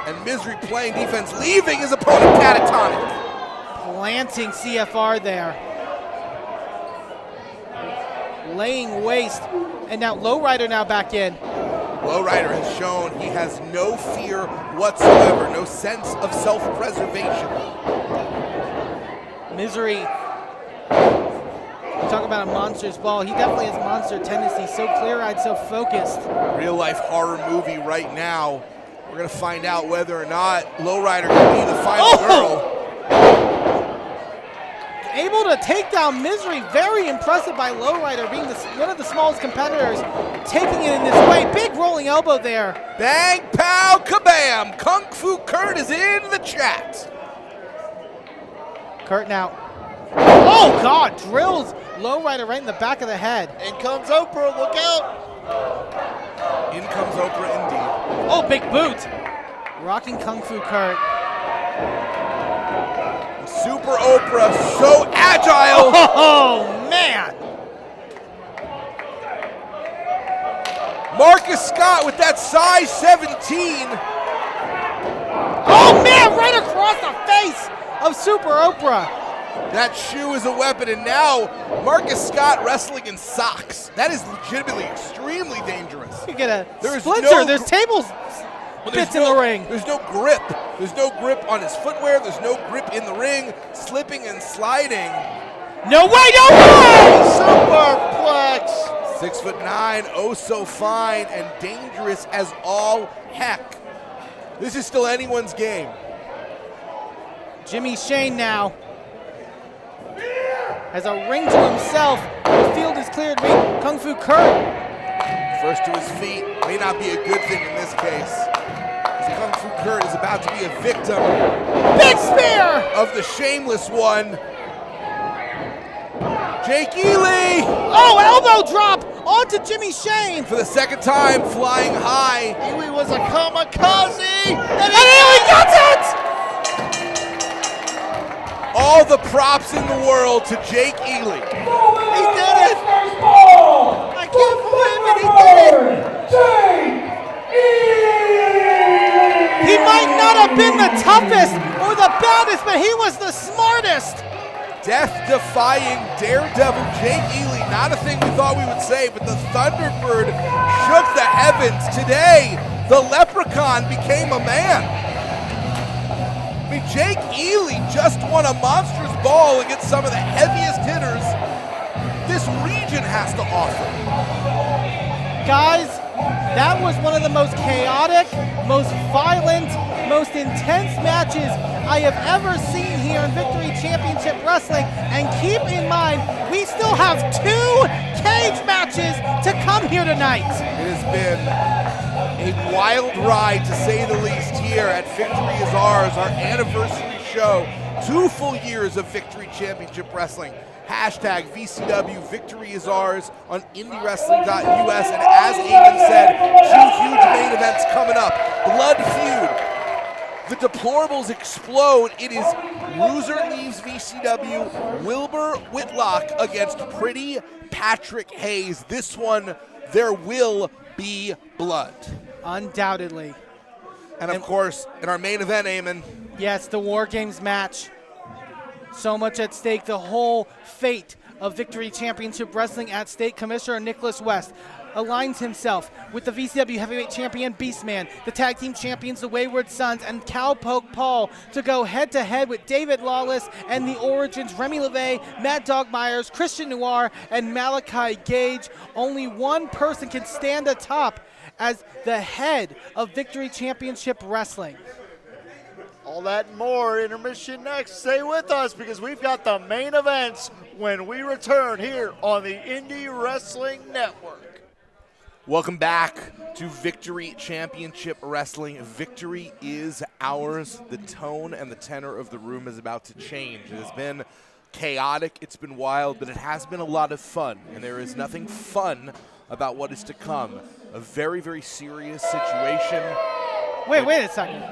and Misery playing defense, leaving his opponent catatonic. Planting CFR there. Laying waste, and now Lowrider now back in. Lowrider has shown he has no fear whatsoever, no sense of self-preservation. Misery, talk about a monster's ball. He definitely has monster tendencies, so clear-eyed, so focused. Real-life horror movie right now. We're gonna find out whether or not Lowrider can be the final girl. Able to take down Misery, very impressive by Lowrider, being one of the smallest competitors, taking it in this way. Big rolling elbow there. Bang, pow, kabam! Kung Fu Kurt is in the chat. Kurt now. Oh God, drills Lowrider right in the back of the head. In comes Oprah, look out. In comes Oprah indeed. Oh, big boot. Rocking Kung Fu Kurt. Super Oprah, so agile. Oh, man. Marcus Scott with that size 17. Oh, man, right across the face of Super Oprah. That shoe is a weapon, and now Marcus Scott wrestling in socks. That is legitimately extremely dangerous. You get a splinter. There's tables. Bits in the ring. There's no grip. There's no grip on his footwear. There's no grip in the ring. Slipping and sliding. No way, no way! Superplex. 6'9", oh so fine and dangerous as all heck. This is still anyone's game. Jimmy Shane now has a ring to himself. The field is cleared. Kung Fu Kurt. First to his feet may not be a good thing in this case. Kung Fu Kurt is about to be a victim. Big spear! Of the shameless one. Jake Ely! Oh, elbow drop onto Jimmy Shane. For the second time, flying high. Ely was a kamikaze! And Ely got it! All the props in the world to Jake Ely. He did it! I can't believe it, he did it! Jake He might not have been the toughest or the baddest, but he was the smartest. Death-defying daredevil Jake Ely. Not a thing we thought we would say, but the Thunderbird shook the heavens. Today, the Leprechaun became a man. I mean, Jake Ely just won a monstrous ball against some of the heaviest hitters this region has to offer. Guys, that was one of the most chaotic, most violent, most intense matches I have ever seen here in Victory Championship Wrestling. And keep in mind, we still have 2 cage matches to come here tonight. It has been a wild ride, to say the least, here at Victory Is Ours, our anniversary show. 2 full years of Victory Championship Wrestling. Hashtag VCW Victory Is Ours on IndyWrestling.us. And as Eamon said, 2 huge main events coming up. Blood Feud. The deplorables explode. It is loser leaves VCW, Wilbur Whitlock against Pretty Patrick Hayes. This one, there will be blood. Undoubtedly. And of course, in our main event, Eamon. Yes, the War Games match. So much at stake, the whole fate of Victory Championship Wrestling at stake. Commissioner Nicholas West aligns himself with the VCW Heavyweight Champion Beastman, the Tag Team Champions, the Wayward Sons, and Cowpoke Paul to go head-to-head with David Lawless and the Origins, Remy LeVay, Matt Dog Myers, Christian Noir, and Malachi Gage. Only one person can stand atop as the head of Victory Championship Wrestling. All that and more, intermission next. Stay with us because we've got the main events when we return here on the Indie Wrestling Network. Welcome back to Victory Championship Wrestling. Victory is ours. The tone and the tenor of the room is about to change. It has been chaotic, it's been wild, but it has been a lot of fun. And there is nothing fun about what is to come. A very, very serious situation. Wait a second.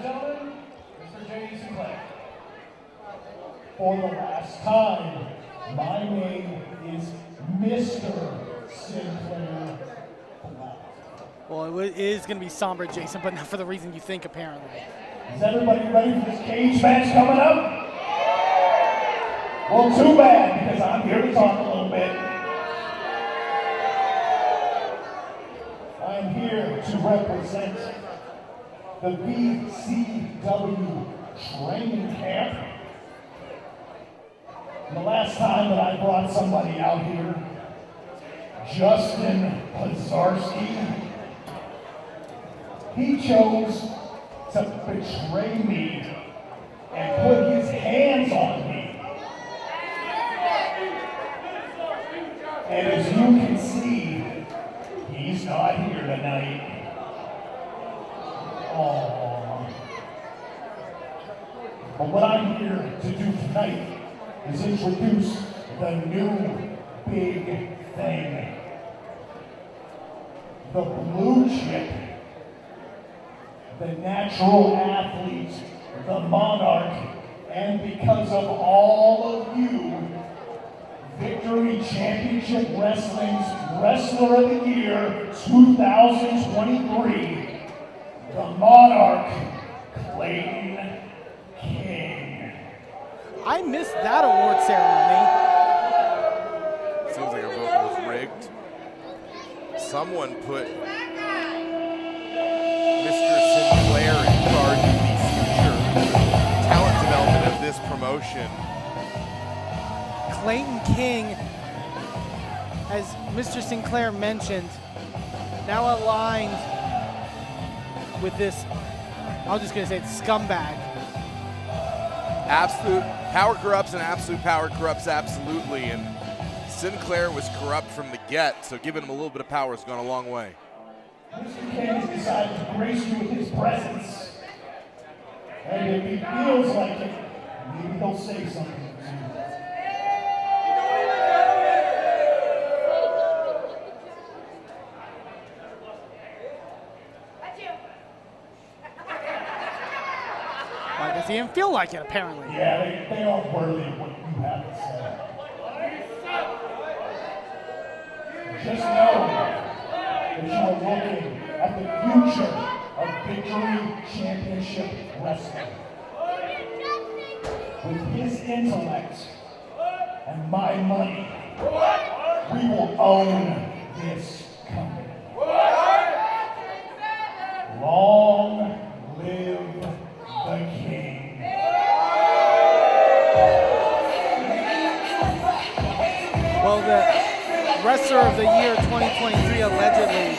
For the last time, my name is Mr. Sinclair. Well, it is going to be somber, Jason, but not for the reason you think, apparently. Is everybody ready for this cage match coming up? Well, too bad, because I'm here to talk a little bit. I'm here to represent the VCW training camp. The last time that I brought somebody out here, Justin Pazarski, he chose to betray me and put his hands on me. And as you can see, he's not here tonight. Aww. But what I'm here to do tonight is introduce the new big thing. The blue chip, the natural athlete, the monarch, and because of all of you, Victory Championship Wrestling's Wrestler of the Year 2023, the Monarch, Clayton King. I missed that award ceremony. Seems like a vote was rigged. Someone put Mr. Sinclair in charge of the future talent development of this promotion. Clayton King, as Mr. Sinclair mentioned, now aligned with this, I'm just going to say it's scumbag. Absolute power corrupts and absolute power corrupts absolutely. And Sinclair was corrupt from the get, so giving him a little bit of power has gone a long way. Mr. King has decided to grace you with his presence. And if he feels like it, maybe he'll say something. He didn't feel like it, apparently. Yeah, they aren't worthy of what you have to say. Just know that you are looking at the future of Victory Championship Wrestling. With his intellect and my money, we will own this company. Long live the King. Well, the Wrestler of the Year 2023 allegedly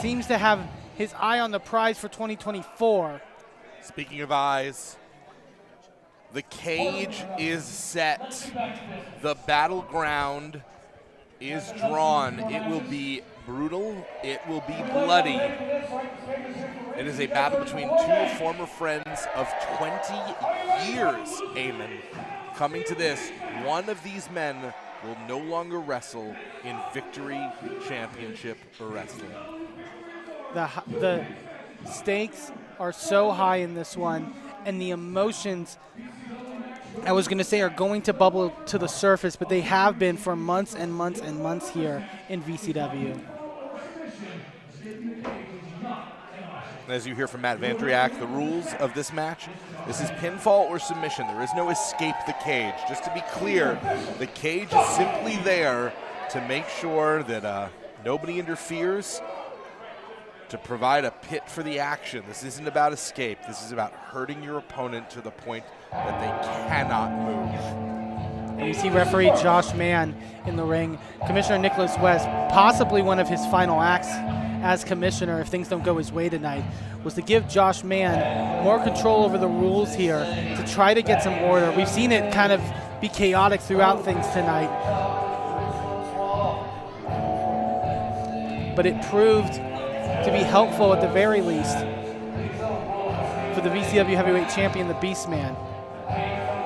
seems to have his eye on the prize for 2024. Speaking of eyes, the cage is set. The battleground is drawn. It will be brutal. It will be bloody. It is a battle between two former friends of 20 years, Eamon. Coming to this, one of these men will no longer wrestle in Victory Championship Wrestling. The stakes are so high in this one, and the emotions, I was going to say, are going to bubble to the surface, but they have been for months and months and months here in VCW. As you hear from Matt Vandriak, the rules of this match, this is pinfall or submission. There is no escape the cage. Just to be clear, the cage is simply there to make sure that nobody interferes, to provide a pit for the action. This isn't about escape. This is about hurting your opponent to the point that they cannot move. And you see referee Josh Mann in the ring. Commissioner Nicholas West, possibly one of his final acts as commissioner, if things don't go his way tonight, was to give Josh Mann more control over the rules here to try to get some order. We've seen it kind of be chaotic throughout things tonight. But it proved to be helpful at the very least for the VCW Heavyweight Champion, the Beastman.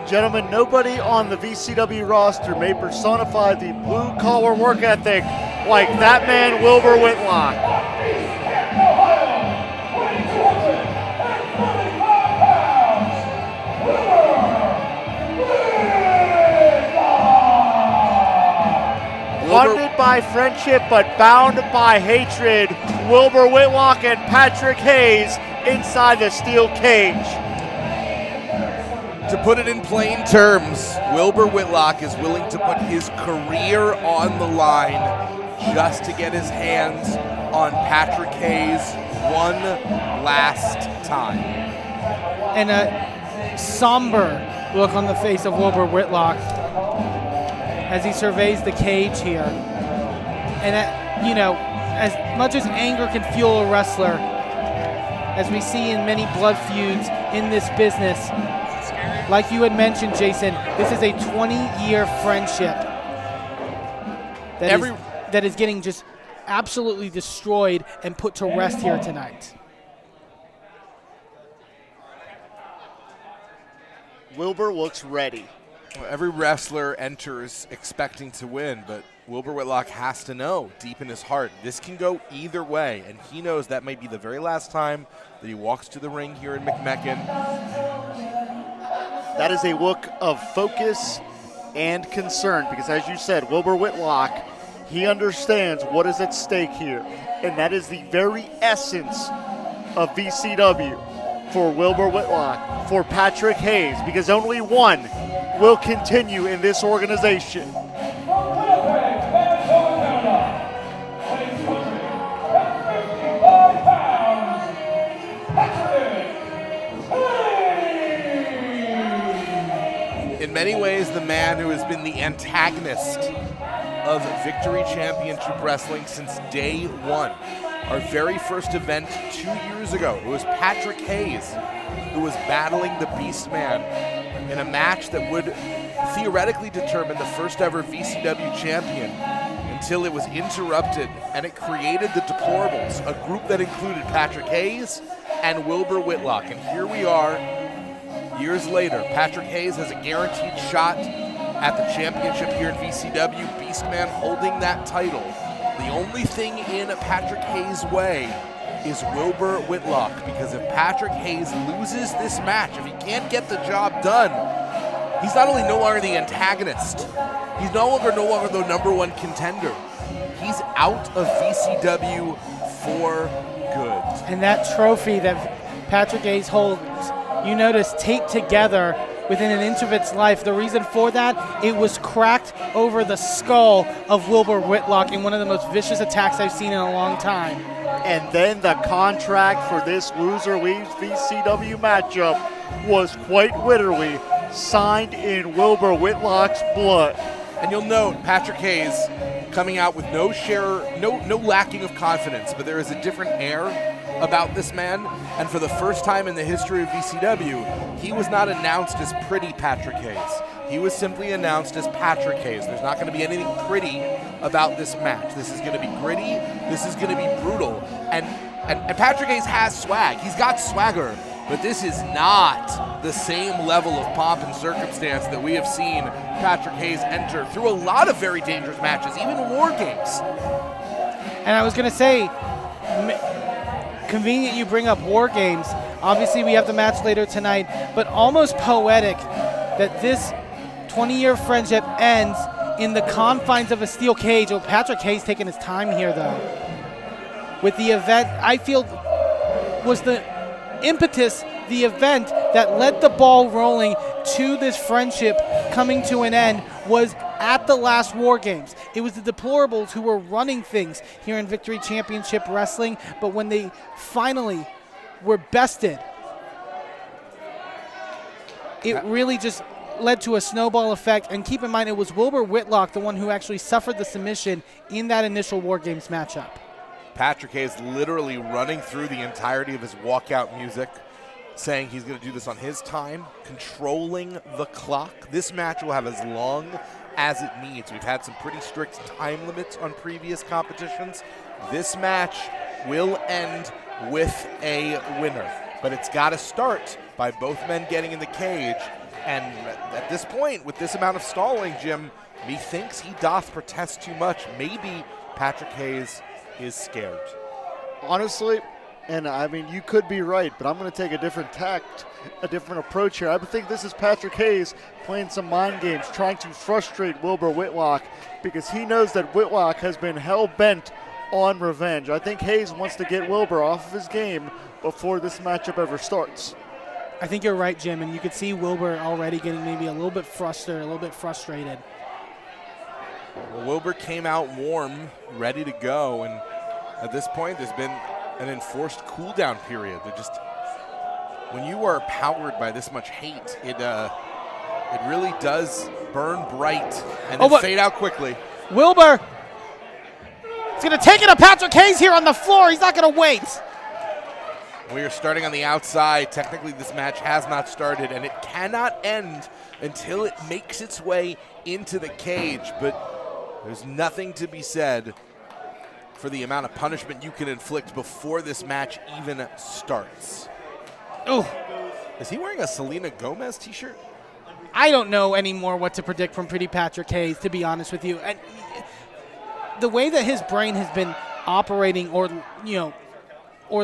Gentlemen, nobody on the VCW roster may personify the blue-collar work ethic like that man Wilbur Whitlock. Bonded by friendship but bound by hatred, Wilbur Whitlock and Patrick Hayes inside the steel cage. To put it in plain terms, Wilbur Whitlock is willing to put his career on the line just to get his hands on Patrick Hayes one last time. And a somber look on the face of Wilbur Whitlock as he surveys the cage here. And, as much as anger can fuel a wrestler, as we see in many blood feuds in this business, like you had mentioned, Jason, this is a 20-year friendship that is getting just absolutely destroyed and put to rest here tonight. Wilbur looks ready. Well, every wrestler enters expecting to win, but Wilbur Whitlock has to know deep in his heart this can go either way, and he knows that may be the very last time that he walks to the ring here in McMecken. That is a look of focus and concern because, as you said, Wilbur Whitlock, he understands what is at stake here, and that is the very essence of VCW for Wilbur Whitlock, for Patrick Hayes, because only one will continue in this organization. In many ways, the man who has been the antagonist of Victory Championship Wrestling since day one. Our very first event 2 years ago, it was Patrick Hayes who was battling the Beast Man in a match that would theoretically determine the first ever VCW champion until it was interrupted, and it created the Deplorables, a group that included Patrick Hayes and Wilbur Whitlock. And here we are, years later. Patrick Hayes has a guaranteed shot at the championship here in VCW. Beastman holding that title. The only thing in Patrick Hayes' way is Wilbur Whitlock, because if Patrick Hayes loses this match, if he can't get the job done, he's not only no longer the antagonist, he's no longer the number one contender. He's out of VCW for good. And that trophy that Patrick Hayes holds, you notice, taped together within an inch of its life. The reason for that, it was cracked over the skull of Wilbur Whitlock in one of the most vicious attacks I've seen in a long time. And then the contract for this loser leaves VCW matchup was quite literally signed in Wilbur Whitlock's blood. And you'll note Patrick Hayes coming out with no lacking of confidence, but there is a different air about this man. And for the first time in the history of VCW, he was not announced as Pretty Patrick Hayes. He was simply announced as Patrick Hayes. There's not going to be anything pretty about this match. This is going to be gritty. This is going to be brutal. And Patrick Hayes has swag. He's got swagger. But this is not the same level of pomp and circumstance that we have seen Patrick Hayes enter through a lot of very dangerous matches, even War Games. And I was going to say, convenient you bring up War Games. Obviously, we have the match later tonight, but almost poetic that this 20-year friendship ends in the confines of a steel cage. Oh, Patrick Hayes taking his time here, though. With the event, I feel, was the impetus, the event that led the ball rolling to this friendship coming to an end was at the last War Games. It was the Deplorables who were running things here in Victory Championship Wrestling, but when they finally were bested, it really just led to a snowball effect. And keep in mind, it was Wilbur Whitlock, the one who actually suffered the submission in that initial War Games matchup. Patrick Hayes literally running through the entirety of his walkout music, saying he's going to do this on his time, controlling the clock. This match will have as long as it needs. We've had some pretty strict time limits on previous competitions. This match will end with a winner, but it's got to start by both men getting in the cage. And at this point, with this amount of stalling, Jim, methinks he doth protest too much. Maybe Patrick Hayes is scared. Honestly, and I mean, you could be right, but I'm going to take a different tact, a different approach here. I think this is Patrick Hayes playing some mind games, trying to frustrate Wilbur Whitlock because he knows that Whitlock has been hell-bent on revenge. I think Hayes wants to get Wilbur off of his game before this matchup ever starts. I think you're right, Jim, and you could see Wilbur already getting maybe a little bit frustrated. Well, Wilbur came out warm, ready to go, and at this point there's been an enforced cool-down period. They're just, when you are powered by this much hate, it really does burn bright and then fade out quickly. Wilbur is going to take it to Patrick Hayes here on the floor. He's not going to wait. We are starting on the outside. Technically, this match has not started, and it cannot end until it makes its way into the cage. But there's nothing to be said for the amount of punishment you can inflict before this match even starts. Oh, is he wearing a Selena Gomez t-shirt? I don't know anymore what to predict from Pretty Patrick Hayes, to be honest with you. And the way that his brain has been operating, or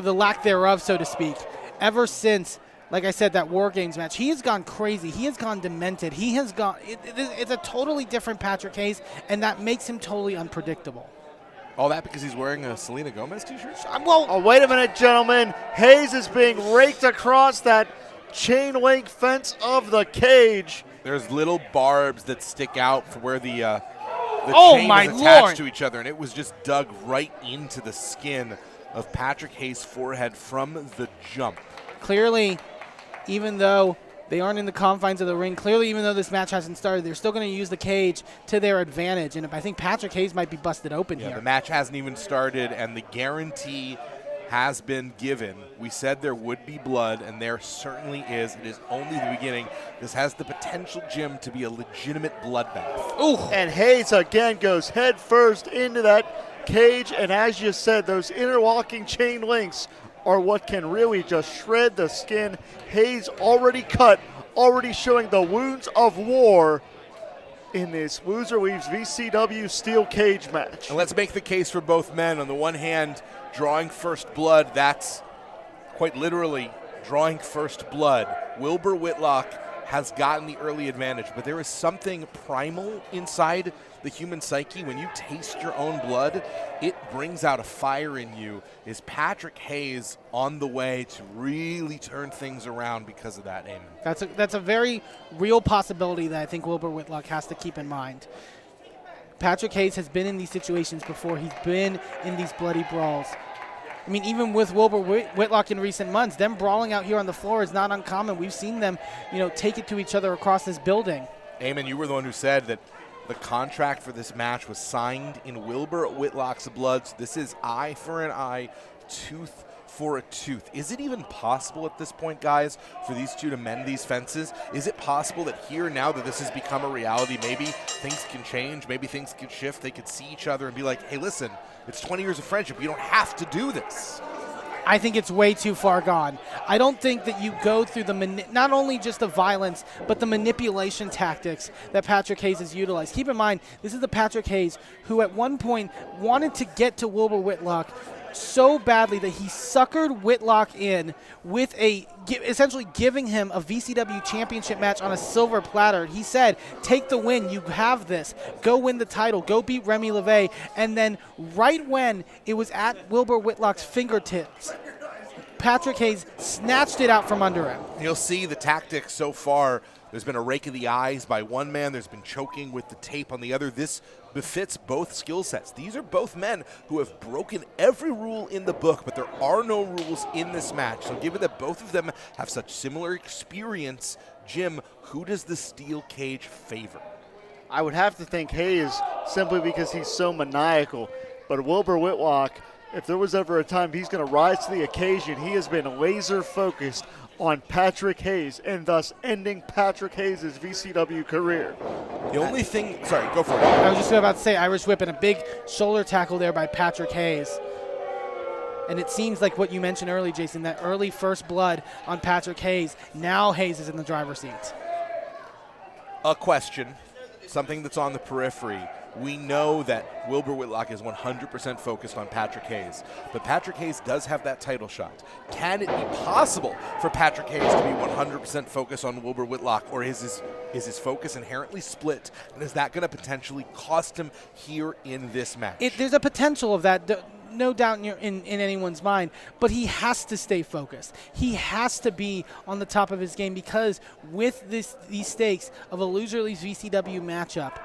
the lack thereof, so to speak, ever since, like I said, that War Games match, he has gone crazy. He has gone demented. He has gone. It's a totally different Patrick Hayes, and that makes him totally unpredictable. All that because he's wearing a Selena Gomez t-shirt? Well, oh, wait a minute, gentlemen. Hayes is being raked across that chain link fence of the cage. There's little barbs that stick out for where the chain is attached to each other, and it was just dug right into the skin of Patrick Hayes' forehead from the jump. Clearly, even though they aren't in the confines of the ring, clearly even though this match hasn't started, they're still going to use the cage to their advantage, and I think Patrick Hayes might be busted open here. The match hasn't even started, and the guarantee has been given. We said there would be blood, and there certainly is. It is only the beginning. This has the potential, Jim, to be a legitimate bloodbath. Ooh. And Hayes again goes head first into that cage, and as you said, those interlocking chain links are what can really just shred the skin. Hayes already cut, already showing the wounds of war in this Loser Leaves VCW steel cage match. And let's make the case for both men. On the one hand, drawing first blood, that's quite literally drawing first blood. Wilbur Whitlock has gotten the early advantage, but there is something primal inside the human psyche. When you taste your own blood, it brings out a fire in you. Is Patrick Hayes on the way to really turn things around because of that, Eamon? That's a very real possibility that I think Wilbur Whitlock has to keep in mind. Patrick Hayes has been in these situations before. He's been in these bloody brawls. I mean, even with Wilbur Whitlock in recent months, them brawling out here on the floor is not uncommon. We've seen them, take it to each other across this building. Eamon, you were the one who said that the contract for this match was signed in Wilbur Whitlock's blood. So this is eye for an eye, tooth for a tooth. Is it even possible at this point, guys, for these two to mend these fences? Is it possible that here, now that this has become a reality, maybe things can change, maybe things can shift, they could see each other and be like, hey, listen, it's 20 years of friendship. We don't have to do this. I think it's way too far gone. I don't think that you go through not only just the violence, but the manipulation tactics that Patrick Hayes has utilized. Keep in mind, this is the Patrick Hayes who at one point wanted to get to Wilbur Whitlock so badly that he suckered Whitlock in with essentially giving him a VCW championship match on a silver platter. He said, take the win, you have this, go win the title, go beat Remy LeVay. And then right when it was at Wilbur Whitlock's fingertips, Patrick Hayes snatched it out from under him. You'll see the tactics so far. There's been a rake of the eyes by one man. There's been choking with the tape on the other. This befits both skill sets. These are both men who have broken every rule in the book, but there are no rules in this match. So given that both of them have such similar experience, Jim, who does the steel cage favor? I would have to think Hayes, simply because he's so maniacal. But Wilbur Whitlock, if there was ever a time he's going to rise to the occasion, he has been laser focused on Patrick Hayes and thus ending Patrick Hayes' VCW career. The only thing, sorry, go for it. I was just about to say Irish whip and a big shoulder tackle there by Patrick Hayes. And it seems like what you mentioned earlier, Jason, that early first blood on Patrick Hayes. Now Hayes is in the driver's seat. A question, something that's on the periphery. We know that Wilbur Whitlock is 100% focused on Patrick Hayes, but Patrick Hayes does have that title shot. Can it be possible for Patrick Hayes to be 100% focused on Wilbur Whitlock, or is his focus inherently split, and is that going to potentially cost him here in this match? There's a potential of that. No doubt in anyone's mind, but he has to stay focused. He has to be on the top of his game, because with these stakes of a loser leaves VCW matchup,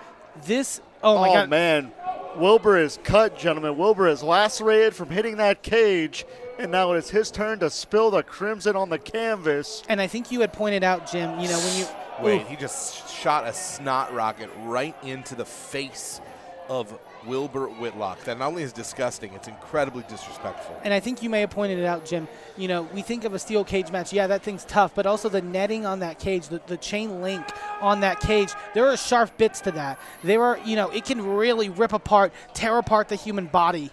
oh my God. Man, Wilbur is cut, gentlemen. Wilbur is lacerated from hitting that cage, and now it is his turn to spill the crimson on the canvas. And I think you had pointed out, Jim, when you wait, he just shot a snot rocket right into the face of Wilbur Whitlock. That not only is disgusting, it's incredibly disrespectful. And I think you may have pointed it out, Jim. We think of a steel cage match. Yeah, that thing's tough, but also the netting on that cage, the chain link on that cage, there are sharp bits to that. It can really rip apart, tear apart the human body.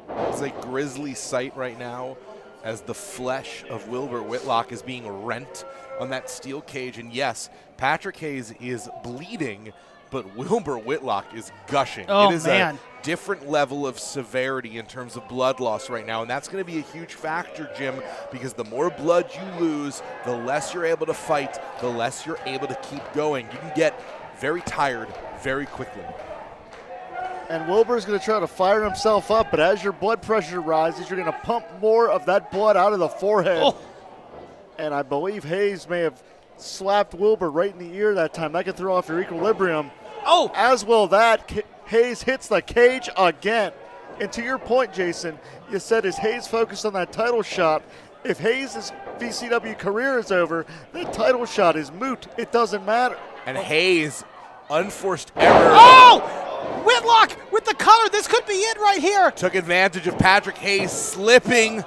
It's a grisly sight right now as the flesh of Wilbur Whitlock is being rent on that steel cage. And yes, Patrick Hayes is bleeding, but Wilbur Whitlock is gushing. Oh, it is man. a different level of severity in terms of blood loss right now, and that's going to be a huge factor, Jim, because the more blood you lose, the less you're able to fight, the less you're able to keep going. You can get very tired very quickly. And Wilbur's going to try to fire himself up, but as your blood pressure rises, you're going to pump more of that blood out of the forehead. Oh. And I believe Hayes may have slapped Wilbur right in the ear that time. That could throw off your equilibrium. Oh! As will that. Hayes hits the cage again. And to your point, Jason, you said, is Hayes focused on that title shot? If Hayes' VCW career is over, that title shot is moot. It doesn't matter. And Hayes, unforced error. Oh! Whitlock with the color. This could be it right here. Took advantage of Patrick Hayes slipping.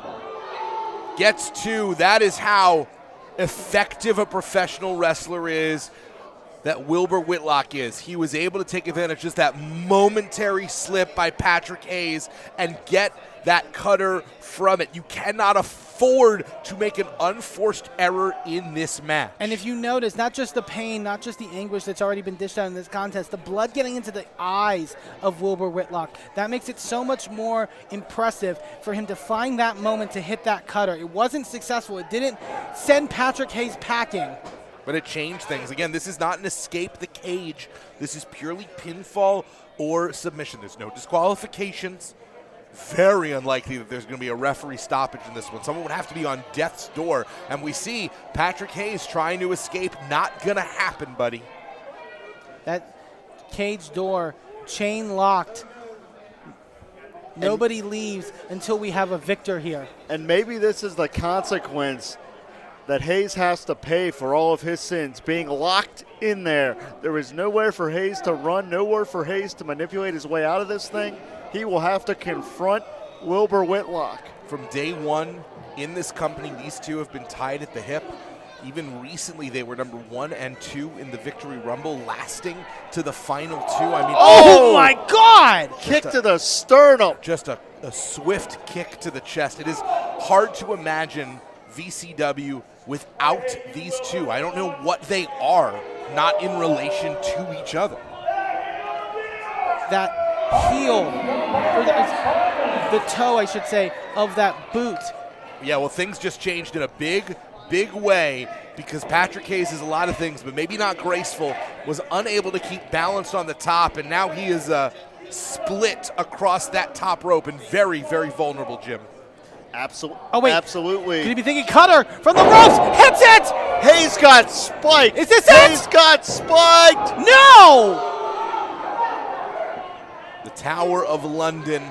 Gets two. That is how effective a professional wrestler is that Wilbur Whitlock is. He was able to take advantage of just that momentary slip by Patrick Hayes and get that cutter from it. You cannot afford to make an unforced error in this match. And if you notice, not just the pain, not just the anguish that's already been dished out in this contest, the blood getting into the eyes of Wilbur Whitlock, that makes it so much more impressive for him to find that moment to hit that cutter. It wasn't successful. It didn't send Patrick Hayes packing. But it changed things. Again, this is not an escape the cage. This is purely pinfall or submission. There's no disqualifications. Very unlikely that there's going to be a referee stoppage in this one. Someone would have to be on death's door. And we see Patrick Hayes trying to escape. Not going to happen, buddy. That cage door, chain locked. Nobody leaves until we have a victor here. And maybe this is the consequence that Hayes has to pay for all of his sins, being locked in there. There is nowhere for Hayes to run, nowhere for Hayes to manipulate his way out of this thing. He will have to confront Wilbur Whitlock. From day one in this company, these two have been tied at the hip. Even recently, they were number 1 and 2 in the Victory Rumble, lasting to the final 2. I mean, oh my God! Kick to the sternum. Just a swift kick to the chest. It is hard to imagine VCW without these two. I don't know what they are, not in relation to each other. That heel, or the toe, I should say, of that boot. Yeah, well, things just changed in a big way because Patrick Hayes is a lot of things, but maybe not graceful, was unable to keep balance on the top, and now he is split across that top rope and very, very vulnerable, Jim. Absolutely. Oh, wait. Absolutely. Could he be thinking cutter from the ropes? Hits it! Hayes got spiked. Is this Hayes it? got spiked. No! The Tower of London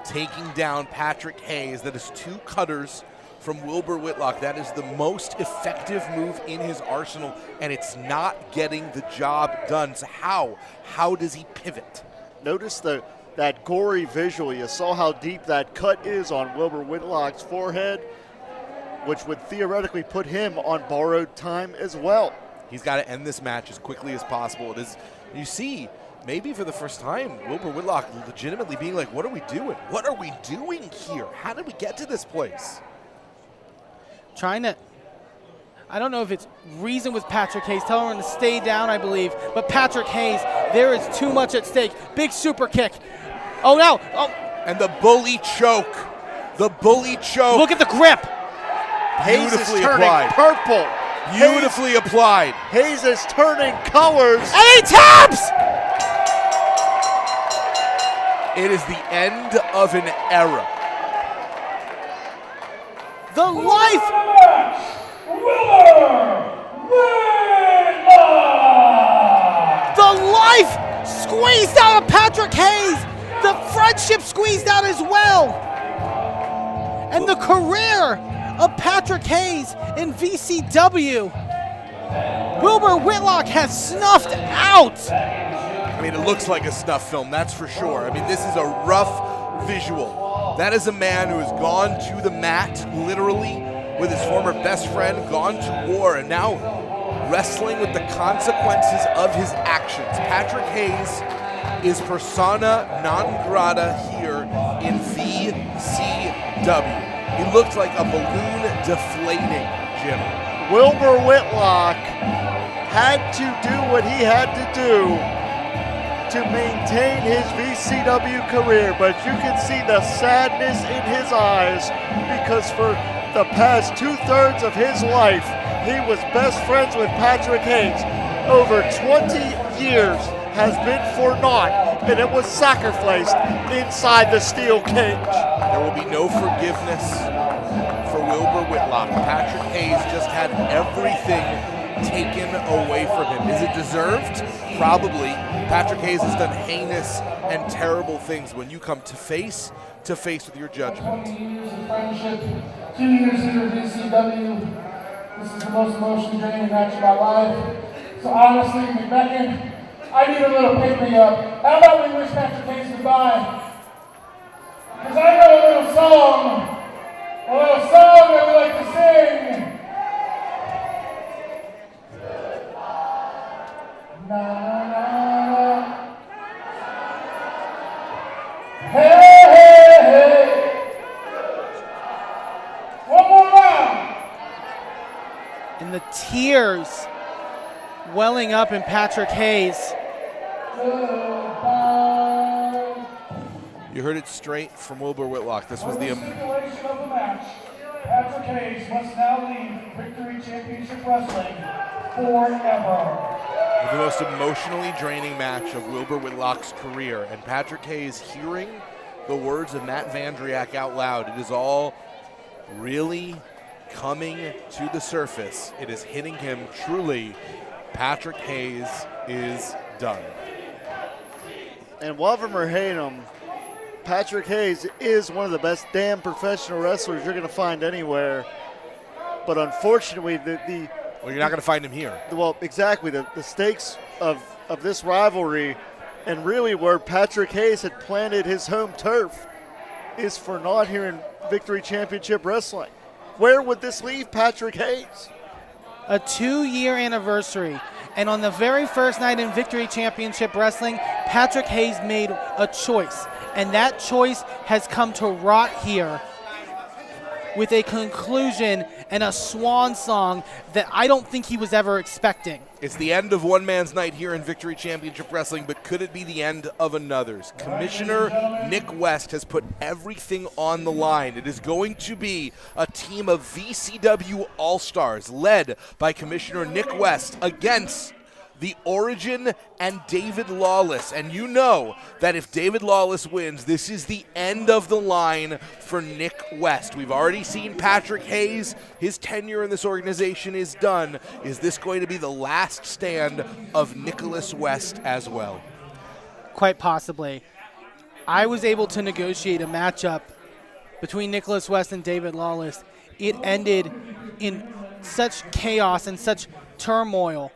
taking down Patrick Hayes. That is 2 cutters from Wilbur Whitlock. That is the most effective move in his arsenal, and it's not getting the job done. So how does he pivot? Notice that gory visual. You saw how deep that cut is on Wilbur Whitlock's forehead, which would theoretically put him on borrowed time as well. He's got to end this match as quickly as possible. It is, you see, maybe for the first time, Wilbur Whitlock legitimately being like, what are we doing? What are we doing here? How did we get to this place? I don't know if it's reason with Patrick Hayes, telling him to stay down, I believe, but Patrick Hayes There is too much at stake. Big super kick. Oh, no. Oh. And the bully choke. The bully choke. Look at the grip. Hayes is Beautifully turning applied. purple. Beautifully applied. Hayes is turning colors. And he taps! It is the end of an era. The life. The life squeezed out of Patrick Hayes. The friendship squeezed out as well. And the career of Patrick Hayes in VCW, Wilbur Whitlock has snuffed out. I mean, it looks like a snuff film, that's for sure. I mean, this is a rough visual. That is a man who has gone to the mat, literally, with his former best friend, gone to war, and now wrestling with the consequences of his actions. Patrick Hayes is persona non grata here in VCW. He looked like a balloon deflating, Jim. Wilbur Whitlock had to do what he had to do to maintain his VCW career, but you can see the sadness in his eyes because for the past 2/3 of his life, he was best friends with Patrick Hayes. Over 20 years has been for naught, and it was sacrificed inside the steel cage. There will be no forgiveness for Wilbur Whitlock. Patrick Hayes just had everything taken away from him. Is it deserved? Probably. Patrick Hayes has done heinous and terrible things when you come to face with your judgment. 20 years of friendship, 2 years here at VCW. This is the most emotionally draining match of my life. So honestly, McBeckon, I need a little pick-me-up. How about we wish Patrick Hayes goodbye? Because I know a little song that we like to sing. Na, na, na. Hey, hey, hey. One more round. And the tears welling up in Patrick Hayes. You heard it straight from Wilbur Whitlock. This was the stipulation of the match. Patrick Hayes must now leave Victory Championship Wrestling forever. the most emotionally draining match of Wilbur Whitlock's career. And Patrick Hayes hearing the words of Matt Vandriak out loud. It is all really coming to the surface. It is hitting him truly. Patrick Hayes is done. And love him or hate him, Patrick Hayes is one of the best damn professional wrestlers you're going to find anywhere. But unfortunately, well, you're not going to find him here. Well, exactly. The stakes of this rivalry, and really where Patrick Hayes had planted his home turf, is for not here in Victory Championship Wrestling. Where would this leave Patrick Hayes? A 2-year anniversary. And on the very first night in Victory Championship Wrestling, Patrick Hayes made a choice. And that choice has come to rot here with a conclusion and a swan song that I don't think he was ever expecting. It's the end of one man's night here in Victory Championship Wrestling, but could it be the end of another's? Commissioner Nick West has put everything on the line. It is going to be a team of VCW All-Stars led by Commissioner Nick West against the Origin and David Lawless. And you know that if David Lawless wins, this is the end of the line for Nick West. We've already seen Patrick Hayes. His tenure in this organization is done. Is this going to be the last stand of Nicholas West as well? Quite possibly. I was able to negotiate a matchup between Nicholas West and David Lawless. It ended in such chaos and such turmoil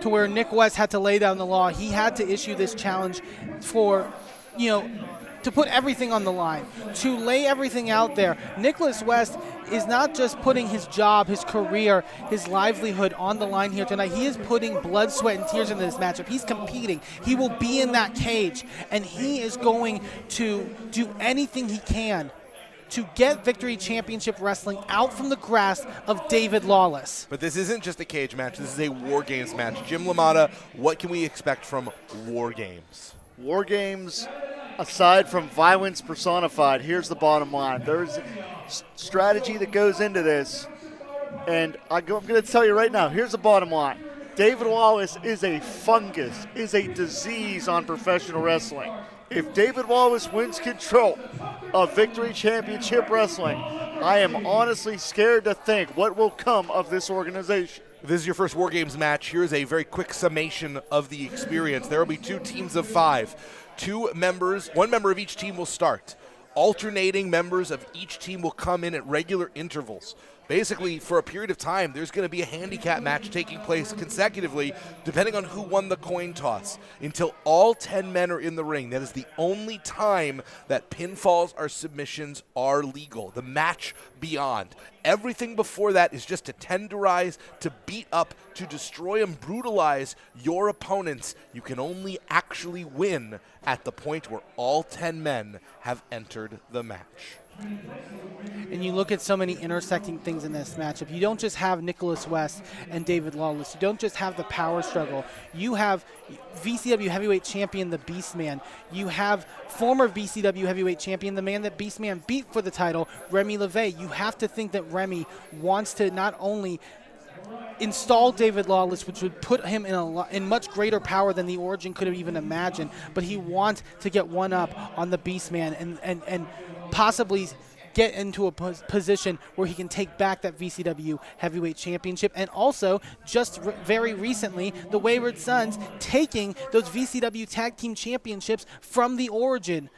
to where Nick West had to lay down the law. He had to issue this challenge for, to put everything on the line, to lay everything out there. Nicholas West is not just putting his job, his career, his livelihood on the line here tonight. He is putting blood, sweat, and tears into this matchup. He's competing. He will be in that cage, and he is going to do anything he can to get Victory Championship Wrestling out from the grasp of David Lawless. But this isn't just a cage match. This is a War Games match. Jim LaMotta, what can we expect from War Games? War Games, aside from violence personified, here's the bottom line. There's strategy that goes into this, and I'm going to tell you right now, here's the bottom line. David Lawless is a fungus, is a disease on professional wrestling. If David Lawless wins control of Victory Championship Wrestling, I am honestly scared to think what will come of this organization. If this is your first War Games match, here's a very quick summation of the experience. There will be 2 teams of 5. 2 members, 1 member of each team will start. Alternating members of each team will come in at regular intervals. Basically, for a period of time, there's going to be a handicap match taking place consecutively, depending on who won the coin toss, until all 10 men are in the ring. That is the only time that pinfalls or submissions are legal. The match beyond. Everything before that is just to tenderize, to beat up, to destroy and brutalize your opponents. You can only actually win at the point where all 10 men have entered the match. And you look at so many intersecting things in this matchup. You don't just have Nicholas West and David Lawless. You don't just have the power struggle. You have VCW Heavyweight Champion, the Beastman. You have former VCW Heavyweight Champion, the man that Beastman beat for the title, Remy LeVay. You have to think that Remy wants to not only install David Lawless, which would put him in much greater power than the Origin could have even imagined, but he wants to get one up on the Beastman and possibly get into a position where he can take back that VCW Heavyweight Championship. And also, just very recently, the Wayward Sons taking those VCW Tag Team Championships from the Origin.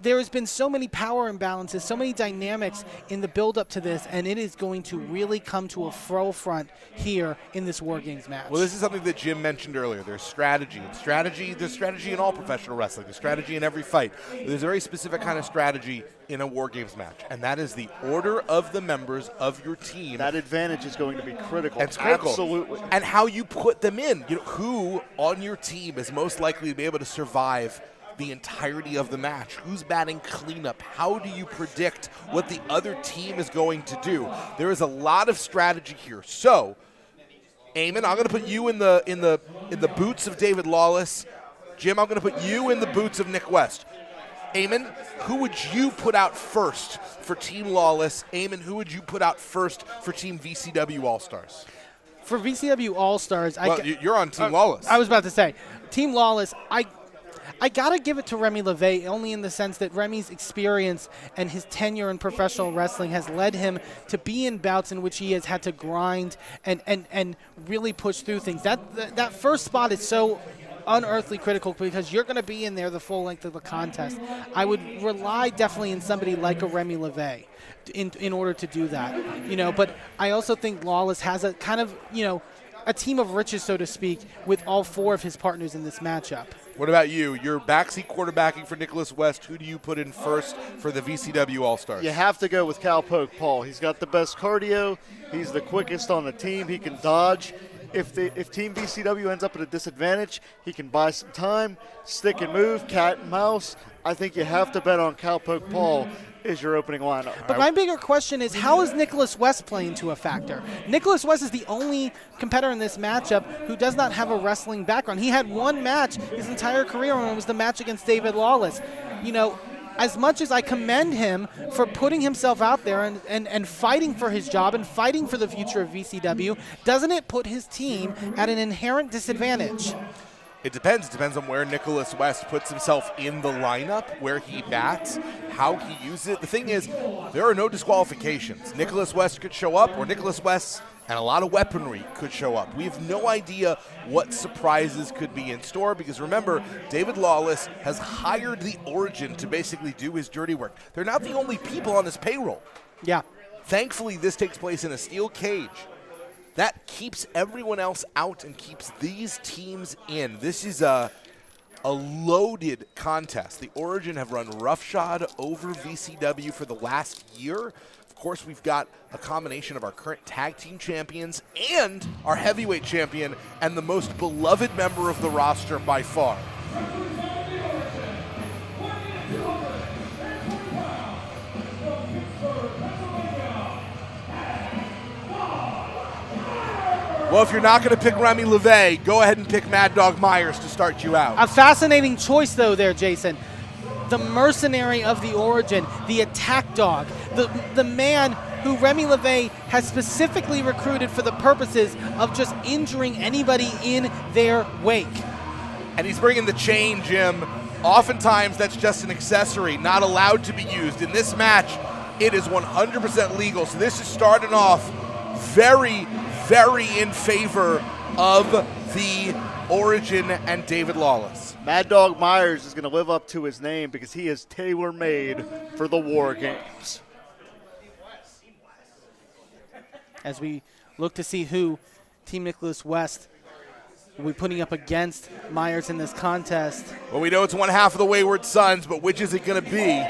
There has been so many power imbalances, so many dynamics in the build-up to this, and it is going to really come to a forefront here in this War Games match. Well, this is something that Jim mentioned earlier. There's strategy. There's strategy in all professional wrestling. There's strategy in every fight. There's a very specific kind of strategy in a War Games match, and that is the order of the members of your team. That advantage is going to be critical. It's critical. Absolutely. And how you put them in. You know, who on your team is most likely to be able to survive the entirety of the match? Who's batting cleanup? How do you predict what the other team is going to do? There is a lot of strategy here. So, Eamon, I'm going to put you in the boots of David Lawless. Jim, I'm going to put you in the boots of Nick West. Eamon, who would you put out first for Team Lawless? Eamon, who would you put out first for Team VCW All-Stars? For VCW All-Stars, you're on Team Lawless. I was about to say, Team Lawless, I got to give it to Remy LeVay, only in the sense that Remy's experience and his tenure in professional wrestling has led him to be in bouts in which he has had to grind and really push through things. That first spot is so unearthly critical because you're going to be in there the full length of the contest. I would rely definitely in somebody like a Remy LeVay in order to do that. But I also think Lawless has a kind of, a team of riches, so to speak, with all 4 of his partners in this matchup. What about you? You're backseat quarterbacking for Nicholas West. Who do you put in first for the VCW All-Stars? You have to go with Cowpoke Paul. He's got the best cardio. He's the quickest on the team. He can dodge. If Team VCW ends up at a disadvantage, he can buy some time, stick and move, cat and mouse. I think you have to bet on Cowpoke Paul is your opening lineup. But my bigger question is, how is Nicholas West playing to a factor? Nicholas West is the only competitor in this matchup who does not have a wrestling background. He had one match his entire career, and it was the match against David Lawless. As much as I commend him for putting himself out there and fighting for his job and fighting for the future of VCW, doesn't it put his team at an inherent disadvantage? It depends. It depends on where Nicholas West puts himself in the lineup, where he bats, how he uses it. The thing is, there are no disqualifications. Nicholas West could show up, or Nicholas West and a lot of weaponry could show up. We have no idea what surprises could be in store because, remember, David Lawless has hired the Origin to basically do his dirty work. They're not the only people on his payroll. Yeah. Thankfully, this takes place in a steel cage. That keeps everyone else out and keeps these teams in. This is a loaded contest. The Origin have run roughshod over VCW for the last year. Of course, we've got a combination of our current tag team champions and our heavyweight champion and the most beloved member of the roster by far. Well, if you're not going to pick Remy LeVay, go ahead and pick Mad Dog Myers to start you out. A fascinating choice, though, there, Jason. The mercenary of the Origin, the attack dog, the man who Remy LeVay has specifically recruited for the purposes of just injuring anybody in their wake. And he's bringing the chain, Jim. Oftentimes, that's just an accessory, not allowed to be used. In this match, it is 100% legal. So this is starting off very, very in favor of the Origin and David Lawless. Mad Dog Myers is going to live up to his name because he is tailor-made for the War Games. As we look to see who Team Nicholas West will be putting up against Myers in this contest. Well, we know it's one half of the Wayward Sons, but which is it going to be?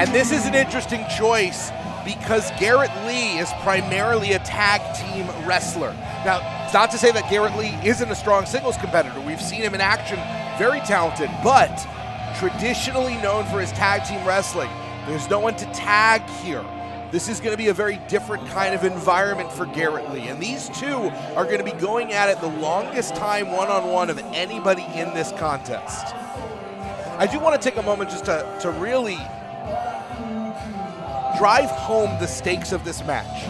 And this is an interesting choice because Garrett Lee is primarily a tag team wrestler. Now, it's not to say that Garrett Lee isn't a strong singles competitor. We've seen him in action, very talented, but traditionally known for his tag team wrestling. There's no one to tag here. This is going to be a very different kind of environment for Garrett Lee. And these two are going to be going at it the longest time one-on-one of anybody in this contest. I do want to take a moment just to really drive home the stakes of this match.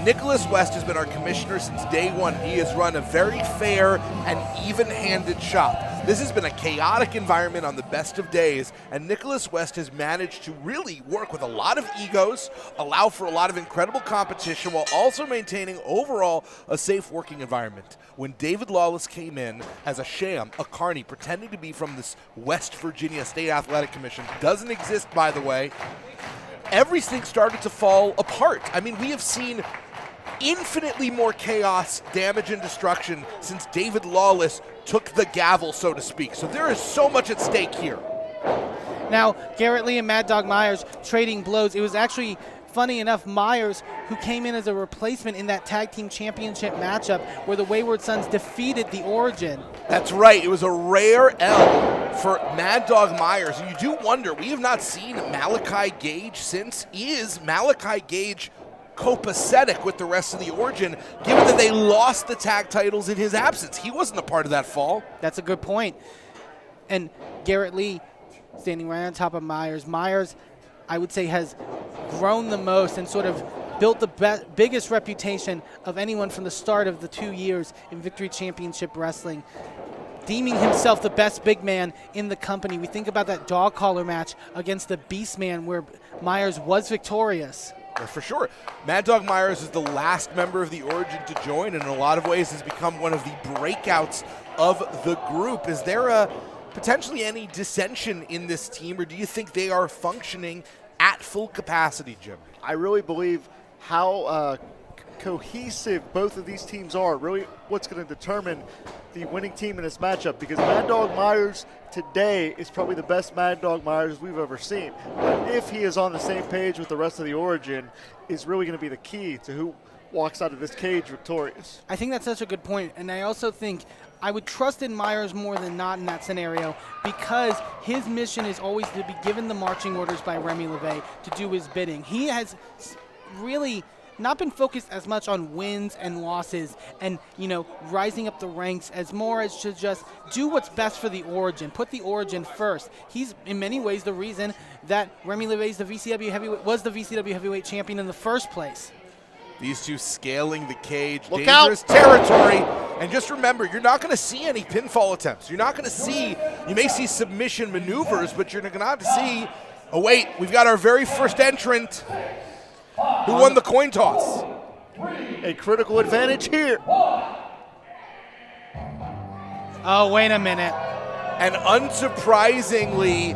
Nicholas West has been our commissioner since day one. He has run a very fair and even-handed shop. This has been a chaotic environment on the best of days, and Nicholas West has managed to really work with a lot of egos, allow for a lot of incredible competition, while also maintaining overall a safe working environment. When David Lawless came in as a sham, a carny, pretending to be from this West Virginia State Athletic Commission, doesn't exist, by the way, everything started to fall apart. I mean, we have seen infinitely more chaos, damage, and destruction since David Lawless took the gavel, so to speak. So there is so much at stake here. Now, Garrett Lee and Mad Dog Myers trading blows. It was actually, funny enough, Myers who came in as a replacement in that tag team championship matchup where the Wayward Sons defeated the Origin. That's right. It was a rare L for Mad Dog Myers. And you do wonder, we have not seen Malachi Gage since. Is Malachi Gage copacetic with the rest of the Origin, given that they lost the tag titles in his absence? He wasn't a part of that fall. That's a good point. And Garrett Lee standing right on top of Myers. Myers, I would say, has grown the most and sort of built the biggest reputation of anyone from the start of the 2 years in Victory Championship Wrestling, deeming himself the best big man in the company. We think about that dog collar match against the Beast Man where Myers was victorious. For sure. Mad Dog Myers is the last member of the Origin to join, and in a lot of ways has become one of the breakouts of the group. Is there potentially any dissension in this team, or do you think they are functioning at full capacity, Jim? I really believe how cohesive both of these teams are, really what's going to determine the winning team in this matchup, because Mad Dog Myers today is probably the best Mad Dog Myers we've ever seen. But if he is on the same page with the rest of the Origin, is really going to be the key to who walks out of this cage victorious. I think that's such a good point, and I also think I would trust in Myers more than not in that scenario because his mission is always to be given the marching orders by Remy LeVay to do his bidding. He has really not been focused as much on wins and losses and, you know, rising up the ranks as more as to just do what's best for the Origin, put the Origin first. He's in many ways the reason that Remy LeVay was the VCW heavyweight champion in the first place. These two scaling the cage, Look dangerous out. territory. And just remember, you're not going to see any pinfall attempts. You're not going to see, you may see submission maneuvers, but you're not going to see, oh wait, we've got our very first entrant who won the coin toss. A critical advantage here. Oh, wait a minute. And unsurprisingly,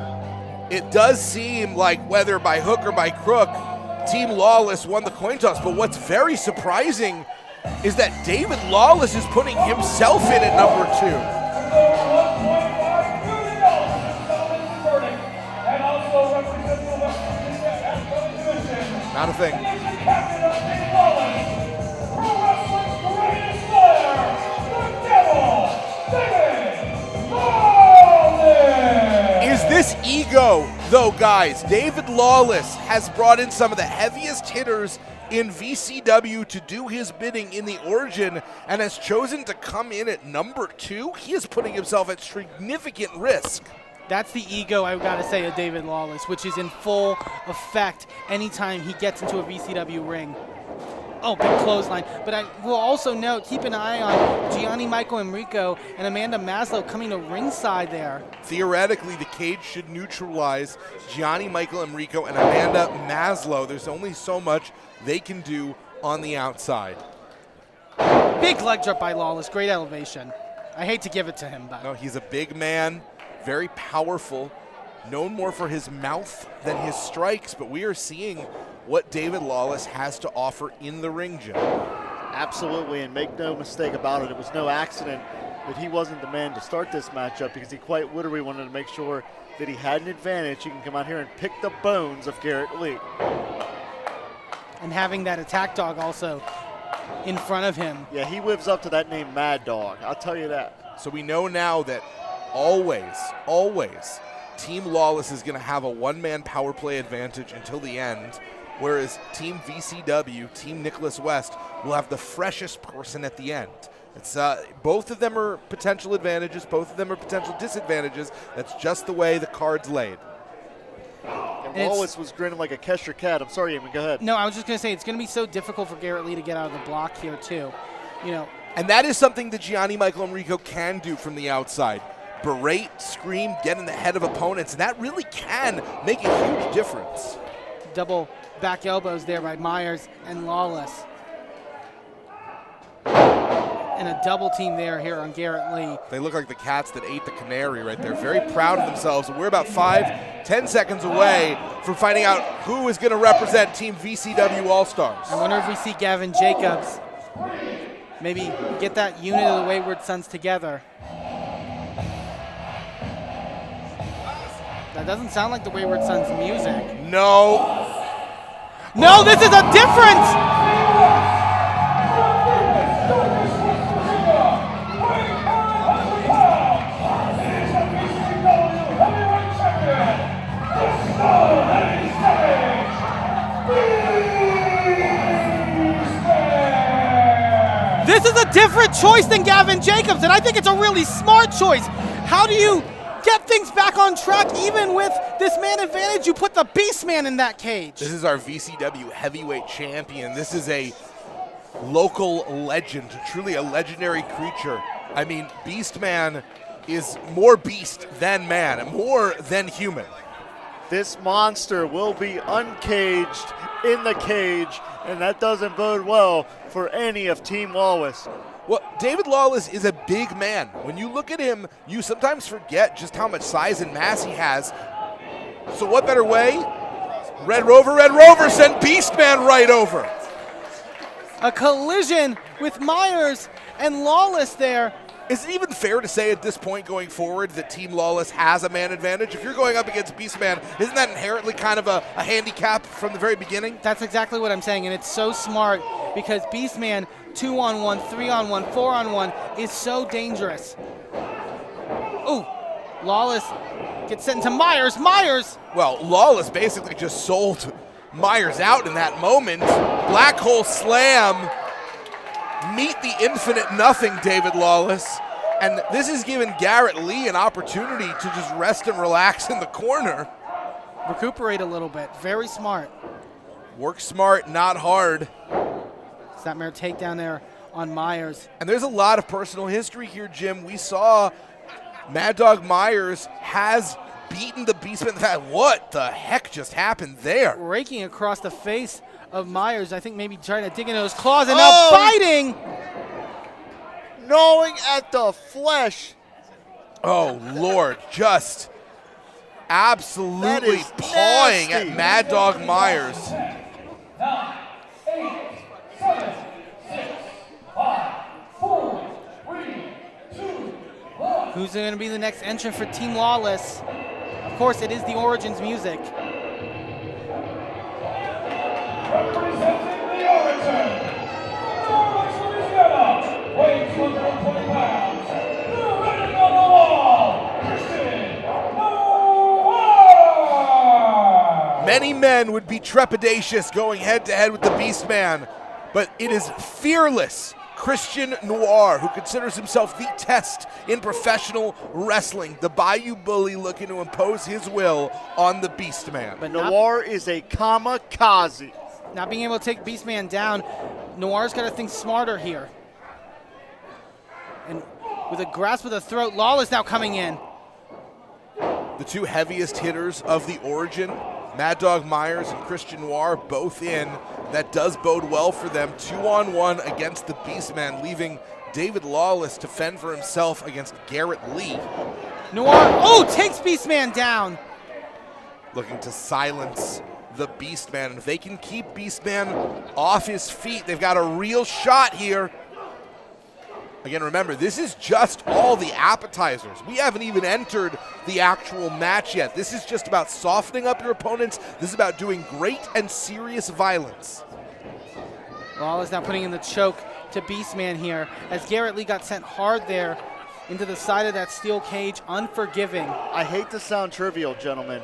it does seem like whether by hook or by crook, Team Lawless won the coin toss. But what's very surprising is that David Lawless is putting himself in at number 2. Not a thing. Is this ego, though, guys? David Lawless has brought in some of the heaviest hitters in VCW to do his bidding in the Origin and has chosen to come in at number 2. He is putting himself at significant risk. That's the ego, I've got to say, of David Lawless, which is in full effect anytime he gets into a VCW ring. Oh, big clothesline. But I will also note, keep an eye on Gianni Michael Enrico and Amanda Maslow coming to ringside there. Theoretically, the cage should neutralize Gianni Michael Enrico and Amanda Maslow. There's only so much they can do on the outside. Big leg drop by Lawless, great elevation. I hate to give it to him, but. No, he's a big man, very powerful, known more for his mouth than his strikes, but we are seeing what David Lawless has to offer in the ring, Jim. Absolutely, and make no mistake about it, it was no accident that he wasn't the man to start this matchup because he quite literally wanted to make sure that he had an advantage. He can come out here and pick the bones of Garrett Lee. And having that attack dog also in front of him. Yeah, he lives up to that name, Mad Dog. I'll tell you that. So we know now that always, Team Lawless is going to have a one-man power play advantage until the end, whereas Team VCW, Team Nicholas West, will have the freshest person at the end. It's both of them are potential advantages, both of them are potential disadvantages. That's just the way the card's laid. And Lawless was grinning like a Kesher cat. I'm sorry, Eamon, go ahead. No, I was just going to say, it's going to be so difficult for Garrett Lee to get out of the block here, too. You know. And that is something that Gianni Michael Enrico can do from the outside. Berate, scream, get in the head of opponents, and that really can make a huge difference. Double back elbows there by Myers and Lawless. And a double team there here on Garrett Lee. They look like the cats that ate the canary right there. Very proud of themselves. We're about 5-10 seconds away from finding out who is going to represent Team VCW All-Stars. I wonder if we see Gavin Jacobs maybe get that unit of the Wayward Sons together. That doesn't sound like the Wayward Sons music. No. No, this is a difference! This is a different choice than Gavin Jacobs, and I think it's a really smart choice. How do you get things back on track even with this man advantage? You put the Beast Man in that cage. This is our VCW heavyweight champion. This is a local legend, truly a legendary creature. I mean, Beast Man is more beast than man, more than human. This monster will be uncaged in the cage, and that doesn't bode well for any of Team Lawless. Well, David Lawless is a big man. When you look at him, you sometimes forget just how much size and mass he has. So what better way? Red Rover sent Beast Man right over. A collision with Myers and Lawless there. Is it even fair to say at this point going forward that Team Lawless has a man advantage? If you're going up against Beastman, isn't that inherently kind of a handicap from the very beginning? That's exactly what I'm saying, and it's so smart because Beastman 2-on-1, 3-on-1, 4-on-1 is so dangerous. Ooh, Lawless gets sent to Myers. Myers! Well, Lawless basically just sold Myers out in that moment. Black hole slam. Meet the infinite nothing, David Lawless. And this has given Garrett Lee an opportunity to just rest and relax in the corner. Recuperate a little bit. Very smart. Work smart, not hard. Snapmare takedown there on Myers. And there's a lot of personal history here, Jim. We saw Mad Dog Myers has beaten the Beastman. What the heck just happened there? Raking across the face of Myers, I think maybe trying to dig into his claws and now biting. Gnawing at the flesh. Oh, Lord, just absolutely pawing at Mad Dog Myers. 9, 8, 7, 6, 5, 4, 3, 2, 1. Who's going to be the next entrant for Team Lawless? Of course, it is the Origins music. Many men would be trepidatious going head-to-head with the Beastman, but it is fearless Christian Noir, who considers himself the test in professional wrestling. The Bayou Bully looking to impose his will on the Beastman. But Noir is a kamikaze. Not being able to take Beastman down, Noir's got to think smarter here. And with a grasp of the throat, Lawless now coming in. The two heaviest hitters of the Origin, Mad Dog Myers and Christian Noir, both in. That does bode well for them. 2-on-1 against the Beastman, leaving David Lawless to fend for himself against Garrett Lee. Noir, takes Beastman down. Looking to silence the Beastman. And if they can keep Beastman off his feet, they've got a real shot here. Again, remember, this is just all the appetizers. We haven't even entered the actual match yet. This is just about softening up your opponents. This is about doing great and serious violence. Lawless now putting in the choke to Beastman here as Garrett Lee got sent hard there into the side of that steel cage, unforgiving. I hate to sound trivial, gentlemen,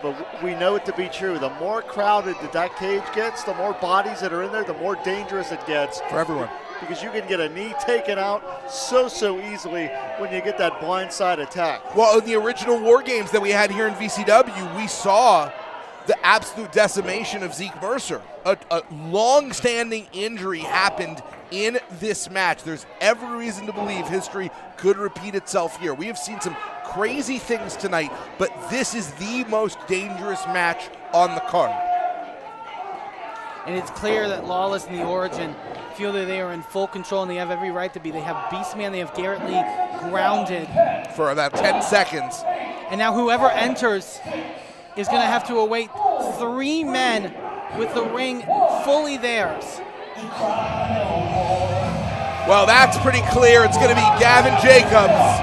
but we know it to be true. The more crowded that cage gets, the more bodies that are in there, the more dangerous it gets. For everyone. Because you can get a knee taken out so easily when you get that blindside attack. Well, in the original War Games that we had here in VCW, we saw the absolute decimation of Zeke Mercer. A long-standing injury happened in this match. There's every reason to believe history could repeat itself here. We have seen some crazy things tonight, but this is the most dangerous match on the card. And it's clear that Lawless and the Origin feel that they are in full control, and they have every right to be. They have Beastman, they have Garrett Lee grounded. For about 10 seconds. And now whoever enters is going to have to await 3 men with the ring fully theirs. Well, that's pretty clear. It's going to be Gavin Jacobs.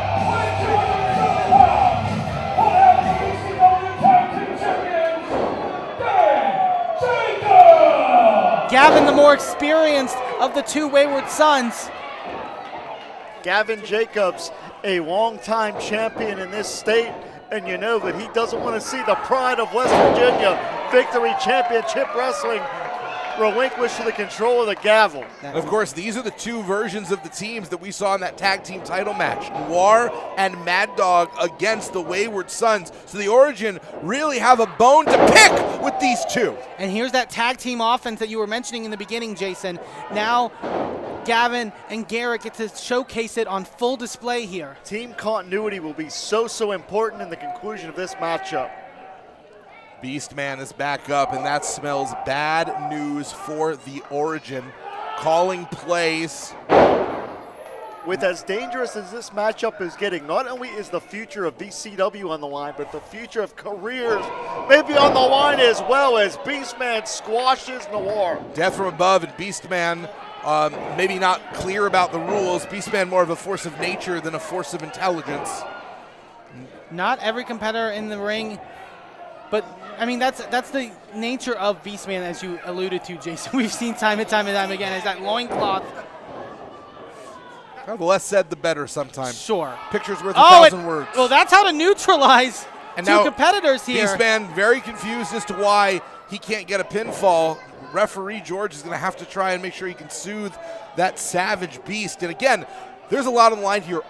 Gavin, the more experienced of the 2 Wayward Sons. Gavin Jacobs, a longtime champion in this state, and you know that he doesn't want to see the pride of West Virginia Victory Championship Wrestling relinquish to the control of the gavel. Of course, these are the 2 versions of the teams that we saw in that tag team title match. Noir and Mad Dog against the Wayward Sons. So the Origin really have a bone to pick with these 2. And here's that tag team offense that you were mentioning in the beginning, Jason. Now Gavin and Garrett get to showcase it on full display here. Team continuity will be so important in the conclusion of this matchup. Beastman is back up, and that smells bad news for the Origin. Calling plays. With as dangerous as this matchup is getting, not only is the future of VCW on the line, but the future of careers may be on the line as well, as Beastman squashes Noir. Death from above, and Beastman maybe not clear about the rules. Beastman more of a force of nature than a force of intelligence. Not every competitor in the ring, but I mean, that's the nature of Beastman, as you alluded to, Jason. We've seen time and time again, is that loincloth. Well, the less said, the better sometimes. Sure. Picture's worth 1,000 words. Well, that's how to neutralize and 2 competitors here. Beastman very confused as to why he can't get a pinfall. Referee George is going to have to try and make sure he can soothe that savage beast. And again, there's a lot on the line here.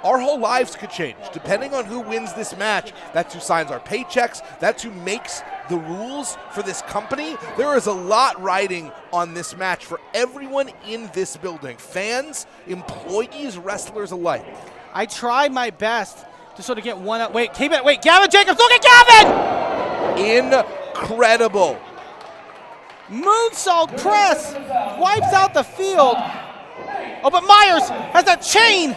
Our whole lives could change depending on who wins this match. That's who signs our paychecks. That's who makes the rules for this company. There is a lot riding on this match for everyone in this building. Fans, employees, wrestlers alike. I tried my best to sort of get one up. Wait, Gavin Jacobs, look at Gavin! Incredible. Moonsault press, wipes out the field. Oh, but Myers has that chain.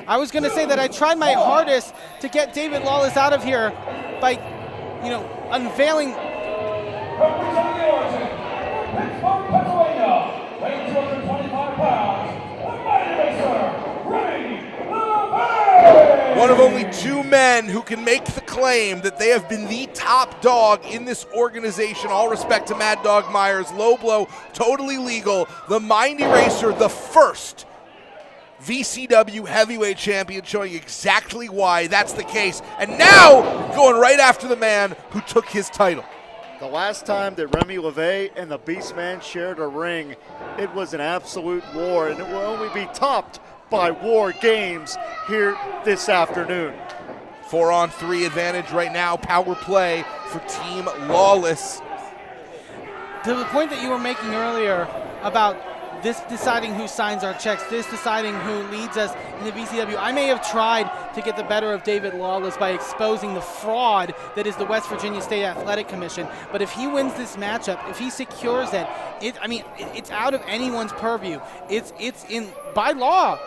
I was going to say that I tried my hardest to get David Lawless out of here by, unveiling. Representing the Origin, Pittsburgh, Pennsylvania, weighing 225 pounds, the Mighty Racer, Remy LeVay. One of only 2 men who can make the claim that they have been the top dog in this organization. All respect to Mad Dog Myers. Low blow, totally legal. The Mind Eraser, the first VCW Heavyweight Champion, showing exactly why that's the case. And now going right after the man who took his title. The last time that Remy LeVay and the Beastman shared a ring, it was an absolute war, and it will only be topped by War Games here this afternoon. 4-on-3 advantage right now, power play for Team Lawless. To the point that you were making earlier about this deciding who signs our checks, this deciding who leads us in the VCW, I may have tried to get the better of David Lawless by exposing the fraud that is the West Virginia State Athletic Commission. But if he wins this matchup, if he secures it, it's out of anyone's purview. It's in by law.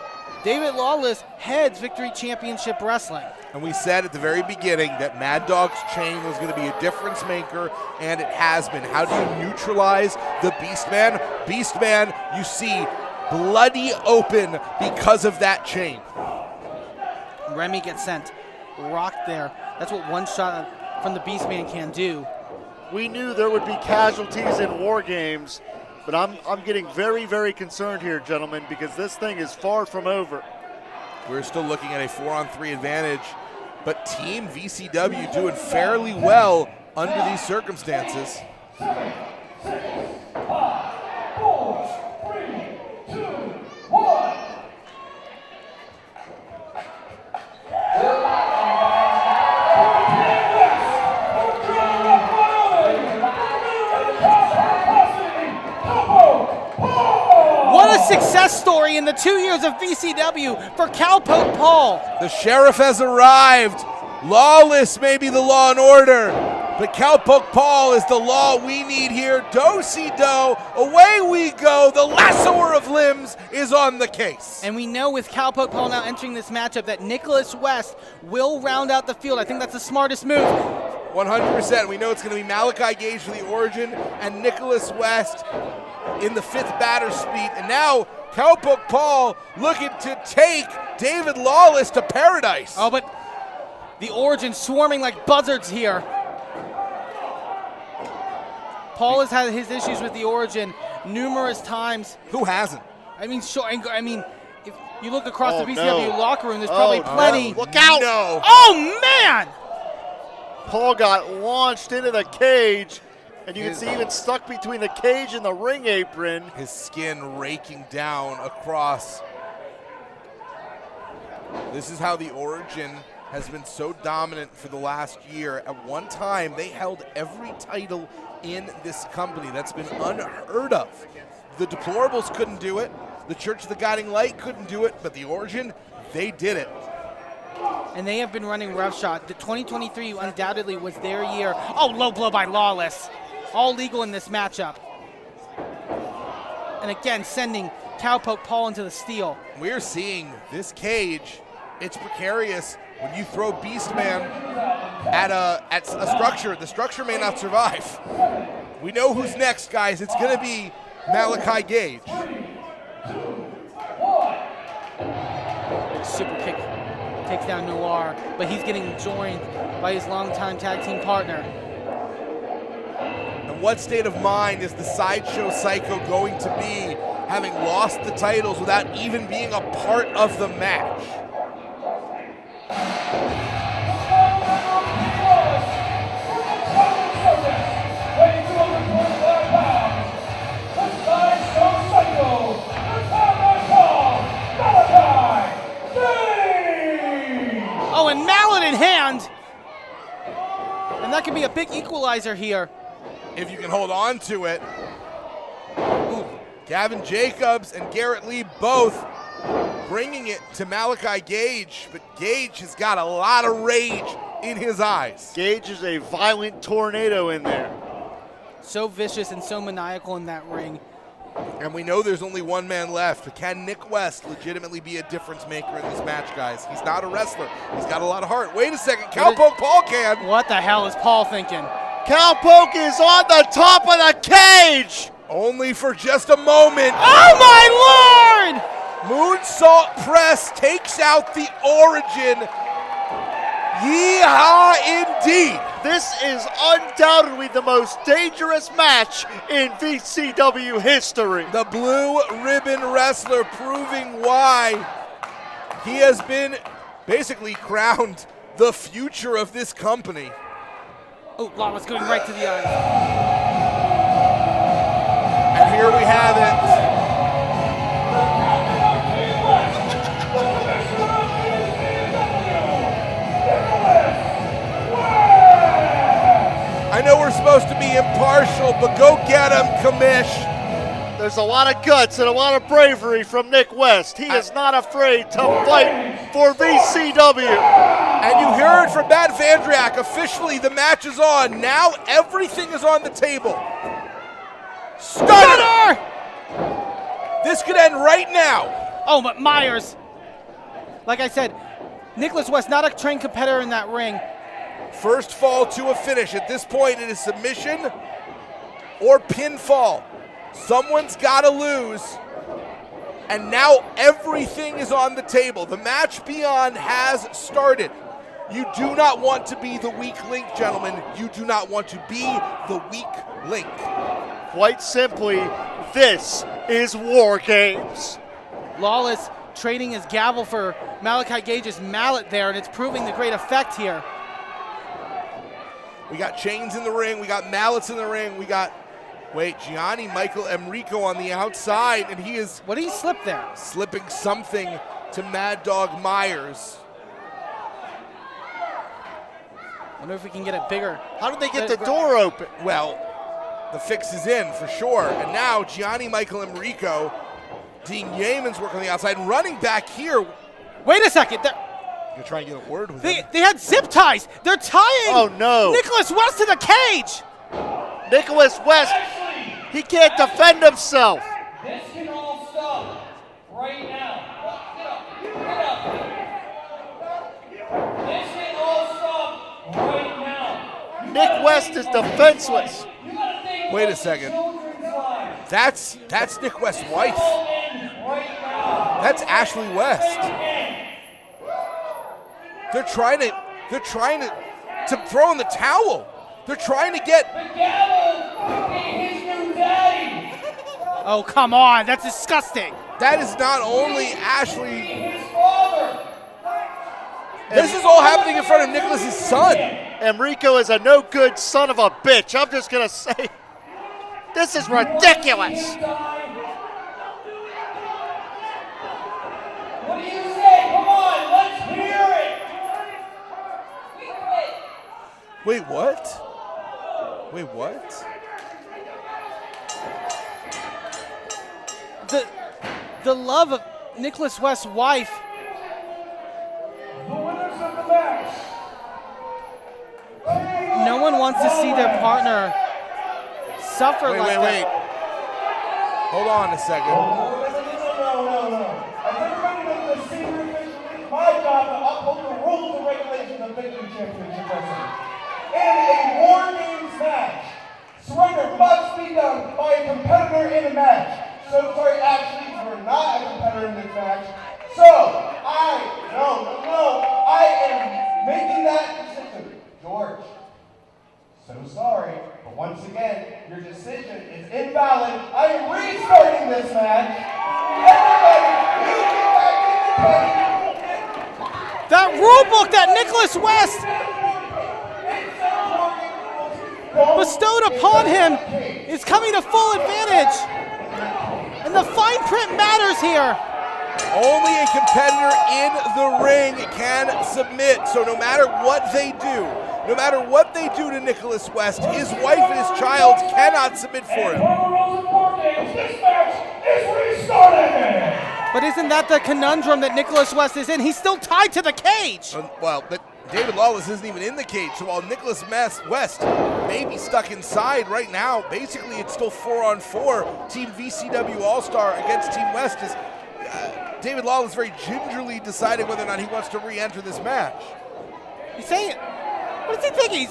David Lawless heads Victory Championship Wrestling. And we said at the very beginning that Mad Dog's chain was going to be a difference maker, and it has been. How do you neutralize the Beastman? Beastman, you see, bloody open because of that chain. Remy gets sent. Rocked there. That's what one shot from the Beastman can do. We knew there would be casualties in War Games, but I'm getting very, very concerned here, gentlemen, because this thing is far from over. We're still looking at a 4-on-3 advantage, but Team VCW doing fairly well under these circumstances. 7, 6, 5, 4, 3, 2, 1. What a success story in the 2 years of VCW for Cowpoke Paul. The sheriff has arrived. Lawless may be the law and order, but Cowpoke Paul is the law we need here. Do-si-do, away we go. The lassoer of limbs is on the case. And we know with Cowpoke Paul now entering this matchup that Nicholas West will round out the field. I think that's the smartest move. 100%. We know it's going to be Malachi Gage for the Origin and Nicholas West in the fifth batter speed. And now Cowpoke Paul looking to take David Lawless to paradise. Oh, but the Origin swarming like buzzards here. Paul has had his issues with the Origin numerous times. Who hasn't? I mean, sure. I mean, if you look across the VCW locker room, there's probably plenty. No. Look out! No. Oh, man! Paul got launched into the cage, and you can see even stuck between the cage and the ring apron. His skin raking down across. This is how the Origin has been so dominant for the last year. At one time, they held every title in this company. That's been unheard of. The Deplorables couldn't do it. The Church of the Guiding Light couldn't do it, but the Origin, they did it. And they have been running roughshod. The 2023 undoubtedly was their year. Oh, low blow by Lawless. All legal in this matchup. And again, sending Cowpoke Paul into the steel. We're seeing this cage. It's precarious when you throw Beastman at a structure. The structure may not survive. We know who's next, guys. It's going to be Malachi Gage. Super kick takes down Noir, but he's getting joined by his longtime tag team partner. And what state of mind is the Sideshow Psycho going to be, having lost the titles without even being a part of the match? Oh, and mallet in hand. And that could be a big equalizer here. If you can hold on to it. Ooh, Gavin Jacobs and Garrett Lee both bringing it to Malachi Gage, but Gage has got a lot of rage in his eyes. Gage is a violent tornado in there. So vicious and so maniacal in that ring. And we know there's only one man left. Can Nick West legitimately be a difference maker in this match, guys? He's not a wrestler. He's got a lot of heart. Wait a second. Cowpoke Paul can. What the hell is Paul thinking? Cowpoke is on the top of the cage. Only for just a moment. Oh, my Lord! Moonsault press takes out the Origin. Yeehaw indeed. This is undoubtedly the most dangerous match in VCW history. The blue ribbon wrestler proving why He has been basically crowned the future of this company. Oh, Lawless going right to the eyes. And here we have it. I know we're supposed to be impartial, but go get him, Commish. There's a lot of guts and a lot of bravery from Nick West. He is not afraid to fight for VCW. And you heard from Matt Vandriak, officially the match is on. Now everything is on the table. Stunner! This could end right now. Oh, but Myers. Like I said, Nicholas West, not a trained competitor in that ring. First fall to a finish. At this point, it is submission or pinfall. Someone's got to lose. And now everything is on the table. The match beyond has started. You do not want to be the weak link, gentlemen. You do not want to be the weak link. Quite simply, this is War Games. Lawless trading his gavel for Malachi Gage's mallet there, and it's proving the great effect here. We got chains in the ring. We got mallets in the ring. We got, Gianni Michael Enrico on the outside, and he is... What did he slip there? Slipping something to Mad Dog Myers. Wonder if we can get it bigger. How did they get the door open? Well, the fix is in for sure. And now Gianni Michael Enrico, Dean Yeaman's working on the outside, and running back here. Wait a second. You're trying to get a word with him. They had zip ties. They're tying Nicholas West to the cage. Nicholas West, he can't defend himself. This can all stop right now. Get up. Get up. This can all stop right now. Nick West is defenseless. Wait a second. That's Nick West's wife. That's Ashley West. They're trying to throw in the towel. They're trying to get... The gavel could be his new daddy. Oh, come on. That's disgusting. That is not only Ashley... His father. This is all happening in front of Nicholas's son. Enrico is a no good son of a bitch. I'm just going to say, this is ridiculous. What do you say? Come on, let's hear it. Wait, what? Wait, what? The love of Nicholas West's wife. The winners of the match. No one wants to see their partner suffer like that. Wait. Hold on a second. No. As everybody knows, the senior official, it's my job to uphold the rules and regulations of Victory Championship Wrestling. In a War Games match, surrender must be done by a competitor in a match. So sorry, actually, you're not a competitor in this match. So, I am making that decision. George, so sorry, but once again, your decision is invalid. I am restarting this match. Everybody, you get back in the cage. That rule book that Nicholas West bestowed upon him is coming to full advantage. And the fine print matters here. Only a competitor in the ring can submit. So no matter what they do to Nicholas West, his wife and his child cannot submit for him. This match is restarted. But isn't that the conundrum that Nicholas West is in? He's still tied to the cage. But David Lawless isn't even in the cage. So while Nicholas West may be stuck inside right now, basically it's still 4-on-4. Team VCW All-Star against Team West is David Lawless very gingerly deciding whether or not he wants to re-enter this match. He's saying, what does he think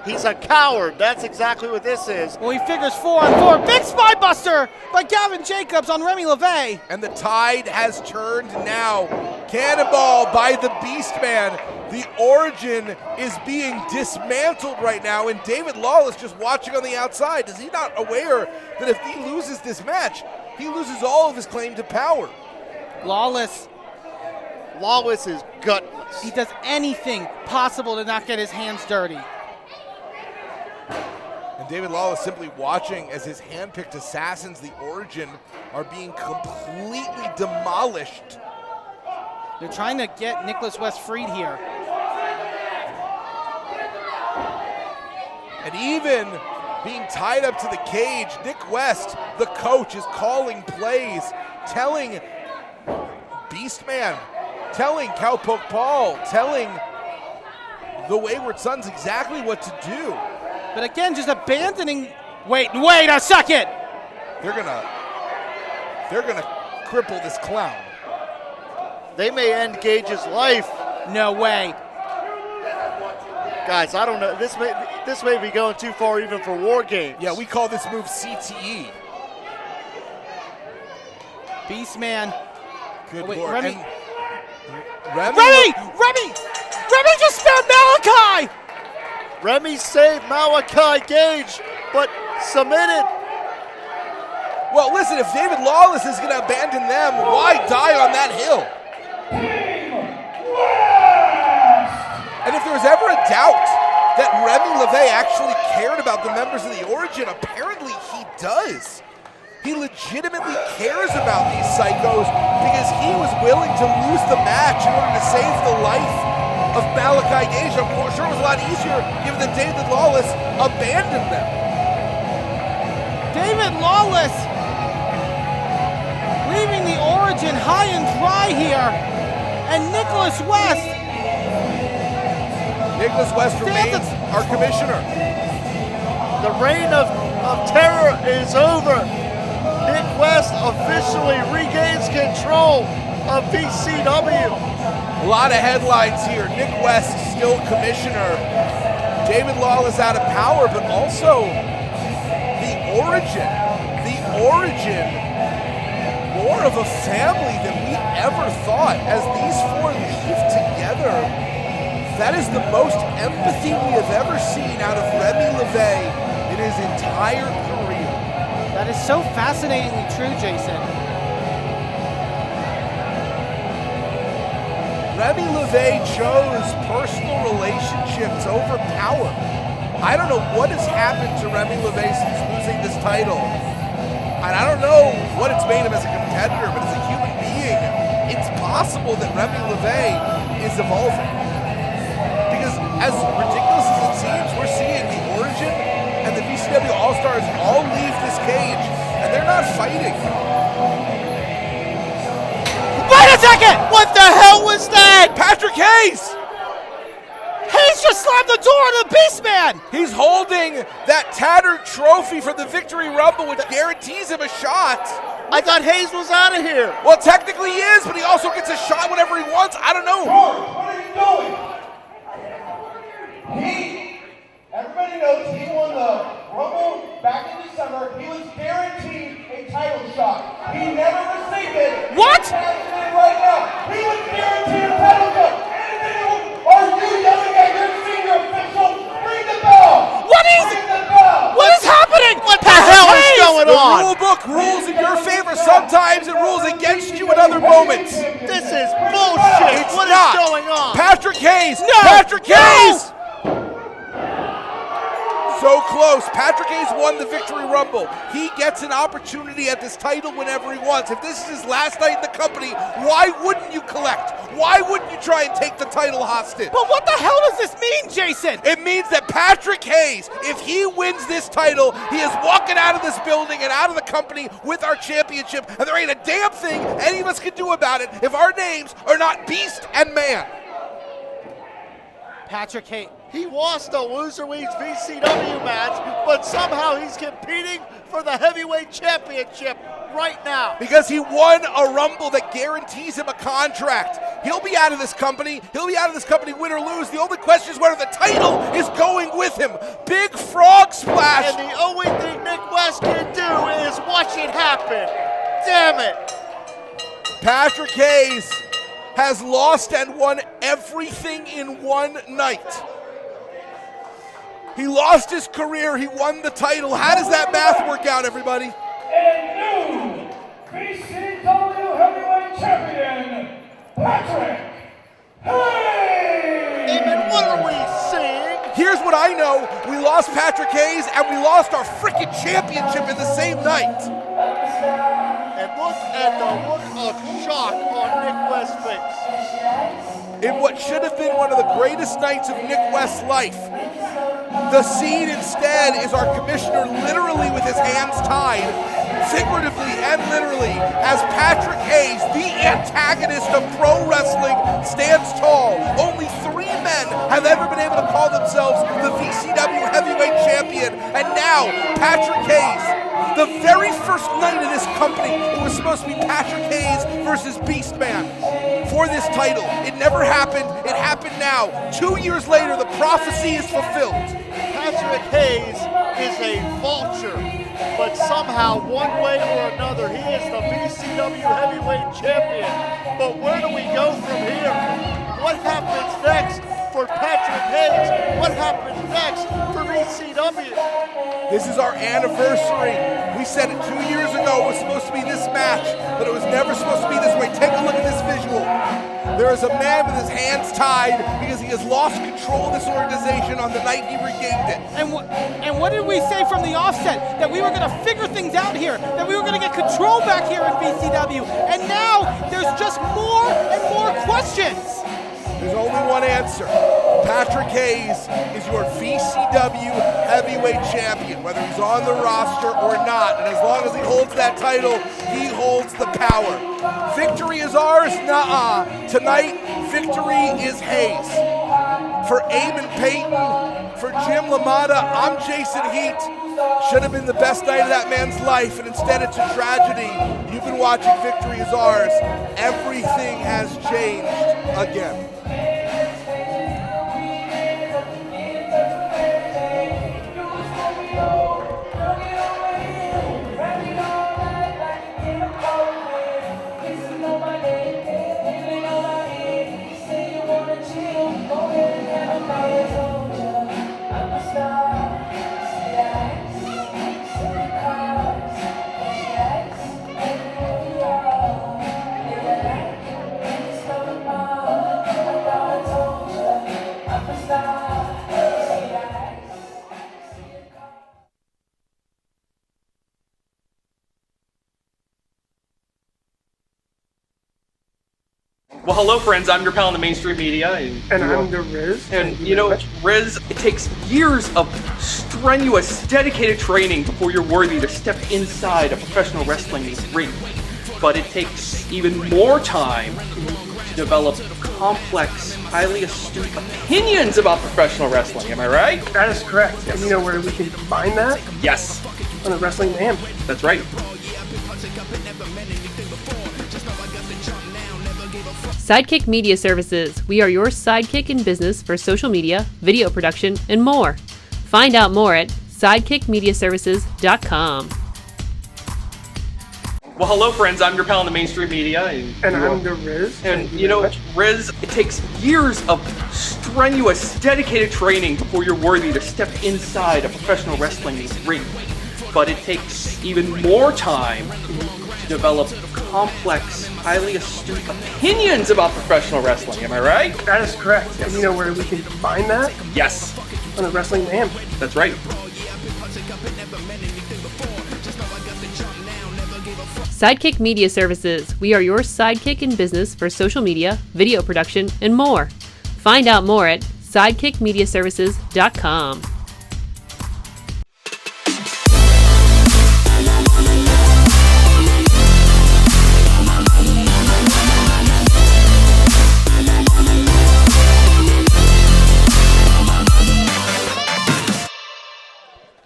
He's a coward. That's exactly what this is. Well, he figures 4-on-4. Big spine buster by Gavin Jacobs on Remy LeVay. And the tide has turned now. Cannonball by the Beast Man. The Origin is being dismantled right now, and David Lawless just watching on the outside. Is he not aware that if he loses this match, he loses all of his claim to power? Lawless is gutless. He does anything possible to not get his hands dirty. And David Lawless simply watching as his hand-picked assassins, the Origin, are being completely demolished. They're trying to get Nicholas West freed here. And even being tied up to the cage, Nick West, the coach, is calling plays, telling Beastman, telling Cowpoke Paul, telling the Wayward Sons exactly what to do. But again, just abandoning. Wait a second. They're gonna cripple this clown. They may end Gage's life. No way. Guys, I don't know. This may be going too far even for War Games. Yeah, we call this move CTE. Beastman. Good wait, Lord. Remy just spared Malachi! Remy saved Malachi Gage, but submitted. Well, listen, if David Lawless is going to abandon them, why die on that hill? And if there was ever a doubt that Remy LeVay actually cared about the members of the Origin, apparently he does. He legitimately cares about these psychos because he was willing to lose the match in order to save the life of Malachi Gage. I'm sure it was a lot easier given that David Lawless abandoned them. David Lawless leaving the Origin high and dry here. And Nicholas West remains our commissioner. The reign of terror is over. Nick West officially regains control of VCW. A lot of headlines here. Nick West still commissioner. David Lawless out of power, but also the Origin. The Origin, more of a family than we ever thought. As these four leave together, that is the most empathy we have ever seen out of Remy LeVay in his entire career. That is so fascinatingly true, Jason. Remy LeVay chose personal relationships over power. I don't know what has happened to Remy LeVay since losing this title. And I don't know what it's made him as a competitor, but as a human being, it's possible that Remy LeVay is evolving. Because as ridiculous as it seems, we're seeing the Origin and the VCW All-Stars all leave this cage, and they're not fighting. Wait a second! What the hell was that? Patrick Hayes! Hayes just slammed the door on the Beastman! He's holding that tattered trophy from the Victory Rumble, which guarantees him a shot. I thought Hayes was out of here. Well, technically he is, but he also gets a shot whenever he wants. I don't know. George, what are you doing? Everybody knows he won the Rumble back in December. He was guaranteed a title shot. He never received it. What? Right now, he was guaranteed a title shot. Are you yelling at your senior official? Ring the bell. What is happening? What the hell is going on? The rule book rules in your favor sometimes, it rules against you in other moments. This is bullshit. What is going on? Patrick Hayes. No. Patrick Hayes. So close. Patrick Hayes won the Victory Rumble. He gets an opportunity at this title whenever he wants. If this is his last night in the company, why wouldn't you collect? Why wouldn't you try and take the title hostage? But what the hell does this mean, Jason? It means that Patrick Hayes, if he wins this title, he is walking out of this building and out of the company with our championship, and there ain't a damn thing any of us can do about it if our names are not Beast and Man. Patrick Hayes. He lost the Loserweeds VCW match, but somehow he's competing for the heavyweight championship right now. Because he won a Rumble that guarantees him a contract. He'll be out of this company. He'll be out of this company win or lose. The only question is whether the title is going with him. Big frog splash. And the only thing Nick West can do is watch it happen. Damn it. Patrick Hayes has lost and won everything in one night. He lost his career, he won the title. How does that math work out, everybody? And new VCW Heavyweight champion, Patrick Hayes! Amen, what are we seeing? Here's what I know. We lost Patrick Hayes and we lost our freaking championship in the same night. And look at the look of shock on Nick West's face. In what should have been one of the greatest nights of Nick West's life, the scene instead is our commissioner literally with his hands tied, figuratively and literally, as Patrick Hayes, the antagonist of pro wrestling, stands tall. Only 3 men have ever been able to call themselves the VCW heavyweight champion, and now Patrick Hayes, the very first night of this company, it was supposed to be Patrick Hayes versus Beastman for this title. It never happened. It happened now. 2 years later, the prophecy is fulfilled. Patrick Hayes is a vulture, but somehow, one way or another, he is the VCW heavyweight champion. But where do we go from here? What happens next for Patrick Hayes? What happens next for VCW? This is our anniversary. We said it 2 years ago it was supposed to be this match, but it was never supposed to be this way. Take a look at this visual. There is a man with his hands tied because he has lost control of this organization on the night he regained it. And what did we say from the offset? That we were going to figure things out here, that we were going to get control back here in VCW. And now there's just more and more questions. There's only one answer. Patrick Hayes is your VCW heavyweight champion, whether he's on the roster or not. And as long as he holds that title, he holds the power. Victory is ours? Nuh-uh. Tonight, victory is Hayes. For Eamon Payton, for Jim LaMotta, I'm Jason Heat. Should have been the best night of that man's life, and instead it's a tragedy. You've been watching Victory is Ours. Everything has changed again. Well, hello, friends. I'm your pal in the mainstream media. And I'm the Riz. And, you know, Riz, it takes years of strenuous, dedicated training before you're worthy to step inside a professional wrestling ring. But it takes even more time to develop complex, highly astute opinions about professional wrestling. Am I right? That is correct. Yes. And you know where we can find that? Yes. On the Wrestling Mayhem. That's right. Sidekick Media Services. We are your sidekick in business for social media, video production, and more. Find out more at sidekickmediaservices.com. Well, hello, friends. I'm your pal in the mainstream media. And I'm the Riz. And, you know, Riz, it takes years of strenuous, dedicated training before you're worthy to step inside a professional wrestling ring. But it takes even more time to develop complex, highly astute opinions about professional wrestling. Am I right? That is correct. Yes. And you know where we can find that? Yes. On the Wrestling Mayhem. That's right. Sidekick Media Services. We are your sidekick in business for social media, video production, and more. Find out more at sidekickmediaservices.com.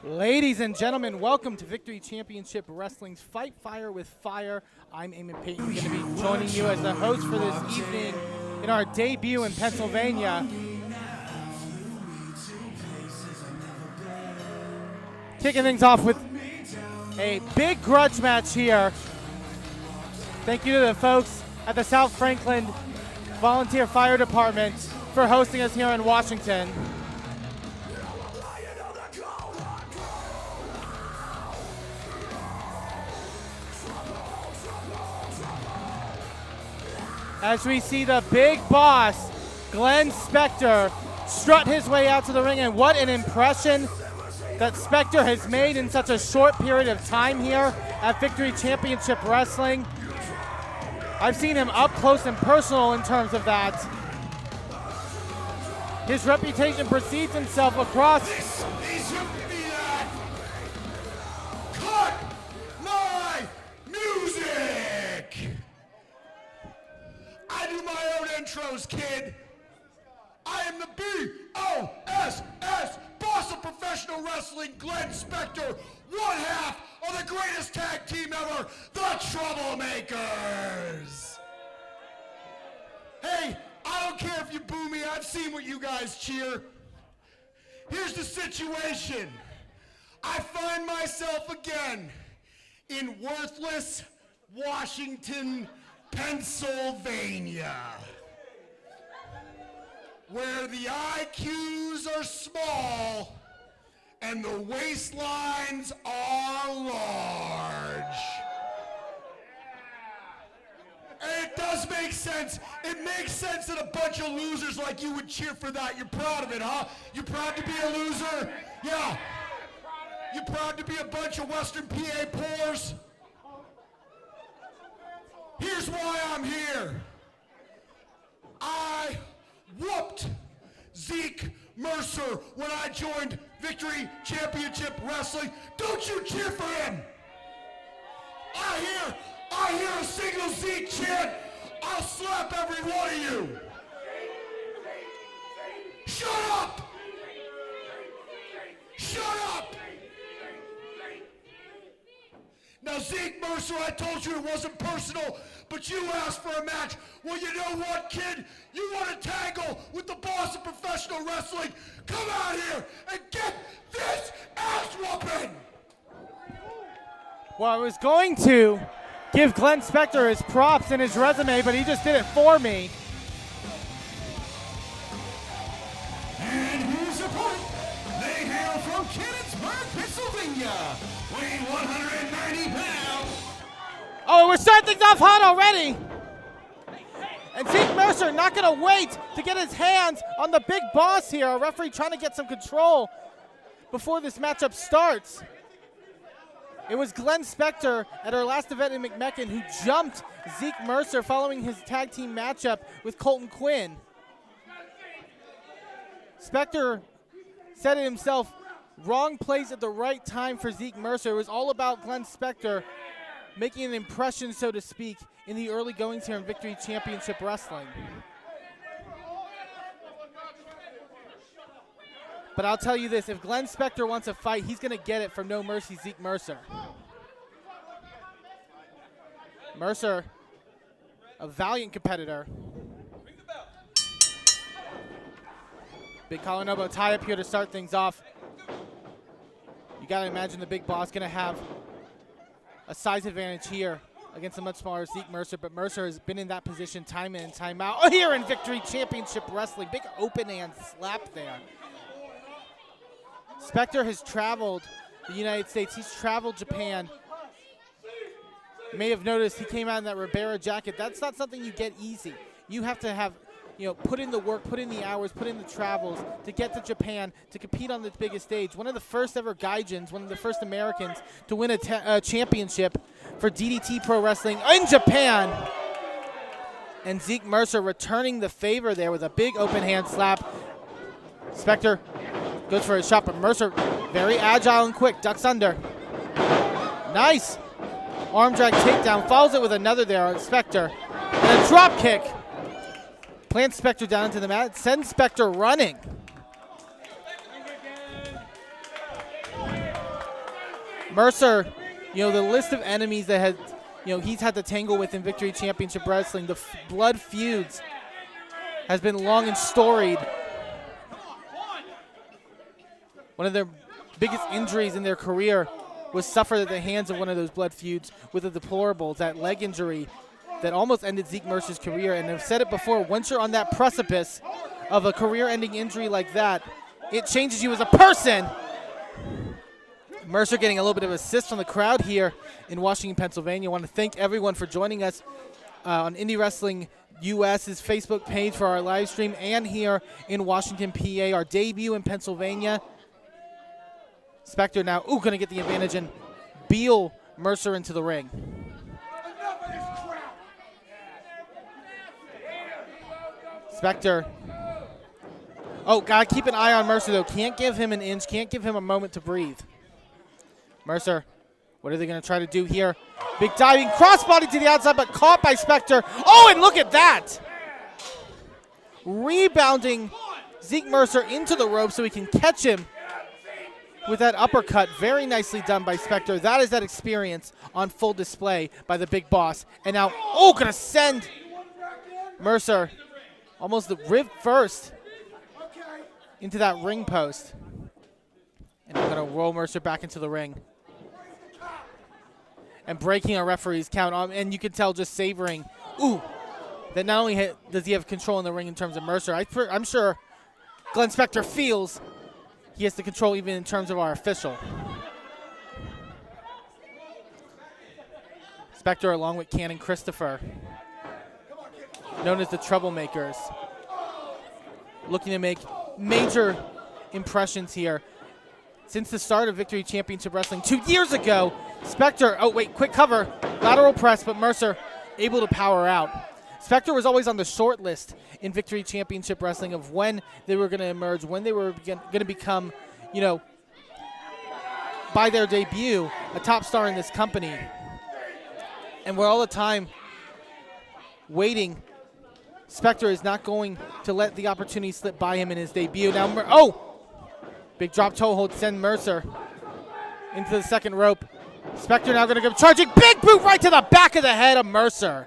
Ladies and gentlemen, welcome to Victory Championship Wrestling's Fight Fire with Fire. I'm Eamon Payton, going to be joining you as the host for this evening in our debut in Pennsylvania. Kicking things off with a big grudge match here. Thank you to the folks at the South Franklin Volunteer Fire Department for hosting us here in Washington. as we see the big boss, Glenn Spectre, strut his way out to the ring, and what an impression that Spectre has made in such a short period of time here at Victory Championship Wrestling. I've seen him up close and personal in terms of that. His reputation precedes himself across. Cut my music! I do my own intros, kid. I am the B-O-S-S, boss of professional wrestling, Glenn Spectre, one half of the greatest tag team ever, the Troublemakers. Hey, I don't care if you boo me, I've seen what you guys cheer. Here's the situation. I find myself again in worthless Washington, Pennsylvania, where the IQs are small and the waistlines are large. And it does make sense. It makes sense that a bunch of losers like you would cheer for that. You're proud of it, huh? You proud to be a loser? Yeah. You proud to be a bunch of Western PA poors? Here's why I'm here. I whooped Zeke Mercer when I joined Victory Championship Wrestling. Don't you cheer for him? I hear a single Zeke chant, I'll slap every one of you. Shut up! Shut up! Now, Zeke Mercer, I told you it wasn't personal, but you asked for a match. Well, you know what, kid? You want to tangle with the boss of professional wrestling? Come out here and get this ass whooping! Well, I was going to give Glenn Spectre his props and his resume, but he just did it for me. And here's your point. They hail from Cannonsburg, Pennsylvania, weighing 190 pounds. Oh, we're starting things off hot already. And Zeke Mercer not going to wait to get his hands on the big boss here. A referee trying to get some control before this matchup starts. It was Glenn Spectre at our last event in McMecken who jumped Zeke Mercer following his tag team matchup with Colton Quinn. Spectre said it himself, wrong place at the right time for Zeke Mercer. It was all about Glenn Spectre making an impression, so to speak, in the early goings here in Victory Championship Wrestling. But I'll tell you this, if Glenn Spectre wants a fight, he's going to get it from No Mercy Zeke Mercer. Mercer, a valiant competitor. Big collar and elbow tie up here to start things off. You got to imagine the big boss going to have a size advantage here against a much smaller Zeke Mercer, but Mercer has been in that position time in and time out. Oh, here in Victory Championship Wrestling. Big open hand slap there. Spectre has traveled the United States. He's traveled Japan. You may have noticed he came out in that Ribera jacket. That's not something you get easy. You have to have, put in the work, put in the hours, put in the travels to get to Japan to compete on the biggest stage. One of the first ever Gaijins, one of the first Americans to win a championship for DDT Pro Wrestling in Japan. And Zeke Mercer returning the favor there with a big open hand slap. Spectre goes for a shot, but Mercer very agile and quick, ducks under. Nice. Arm drag takedown, follows it with another there on Spectre. And a drop kick. Plants Spectre down into the mat, sends Spectre running. Mercer, the list of enemies that had, he's had to tangle with in Victory Championship Wrestling, the blood feuds has been long and storied. One of their biggest injuries in their career was suffered at the hands of one of those blood feuds with the deplorables, that leg injury that almost ended Zeke Mercer's career. And I've said it before, once you're on that precipice of a career-ending injury like that, it changes you as a person. Mercer getting a little bit of assist from the crowd here in Washington, Pennsylvania. I want to thank everyone for joining us on IndyWrestling IndyWrestling.us's Facebook page for our live stream, and here in Washington, PA, our debut in Pennsylvania. Spectre now, going to get the advantage and Beal Mercer into the ring. Spectre. Got to keep an eye on Mercer, though. Can't give him an inch, can't give him a moment to breathe. Mercer, what are they going to try to do here? Big diving crossbody to the outside, but caught by Spectre. And look at that! Rebounding Zeke Mercer into the rope so he can catch him with that uppercut. Very nicely done by Spectre. That is that experience on full display by the big boss. And now, going to send Mercer almost the rib first into that ring post. And they're going to roll Mercer back into the ring. And breaking a referee's count. And you can tell just savoring, that not only does he have control in the ring in terms of Mercer, I'm sure Glenn Spectre feels he has the control even in terms of our official. Spectre along with Cannon Christopher, known as the Troublemakers, looking to make major impressions here. Since the start of Victory Championship Wrestling 2 years ago, Spectre, quick cover, lateral press, but Mercer able to power out. Spectre was always on the short list in Victory Championship Wrestling of when they were going to emerge, when they were going to become, by their debut, a top star in this company. And we're all the time waiting. Spectre is not going to let the opportunity slip by him in his debut. Now, big drop toe hold, send Mercer into the second rope. Spectre now going to go charging. Big boot right to the back of the head of Mercer.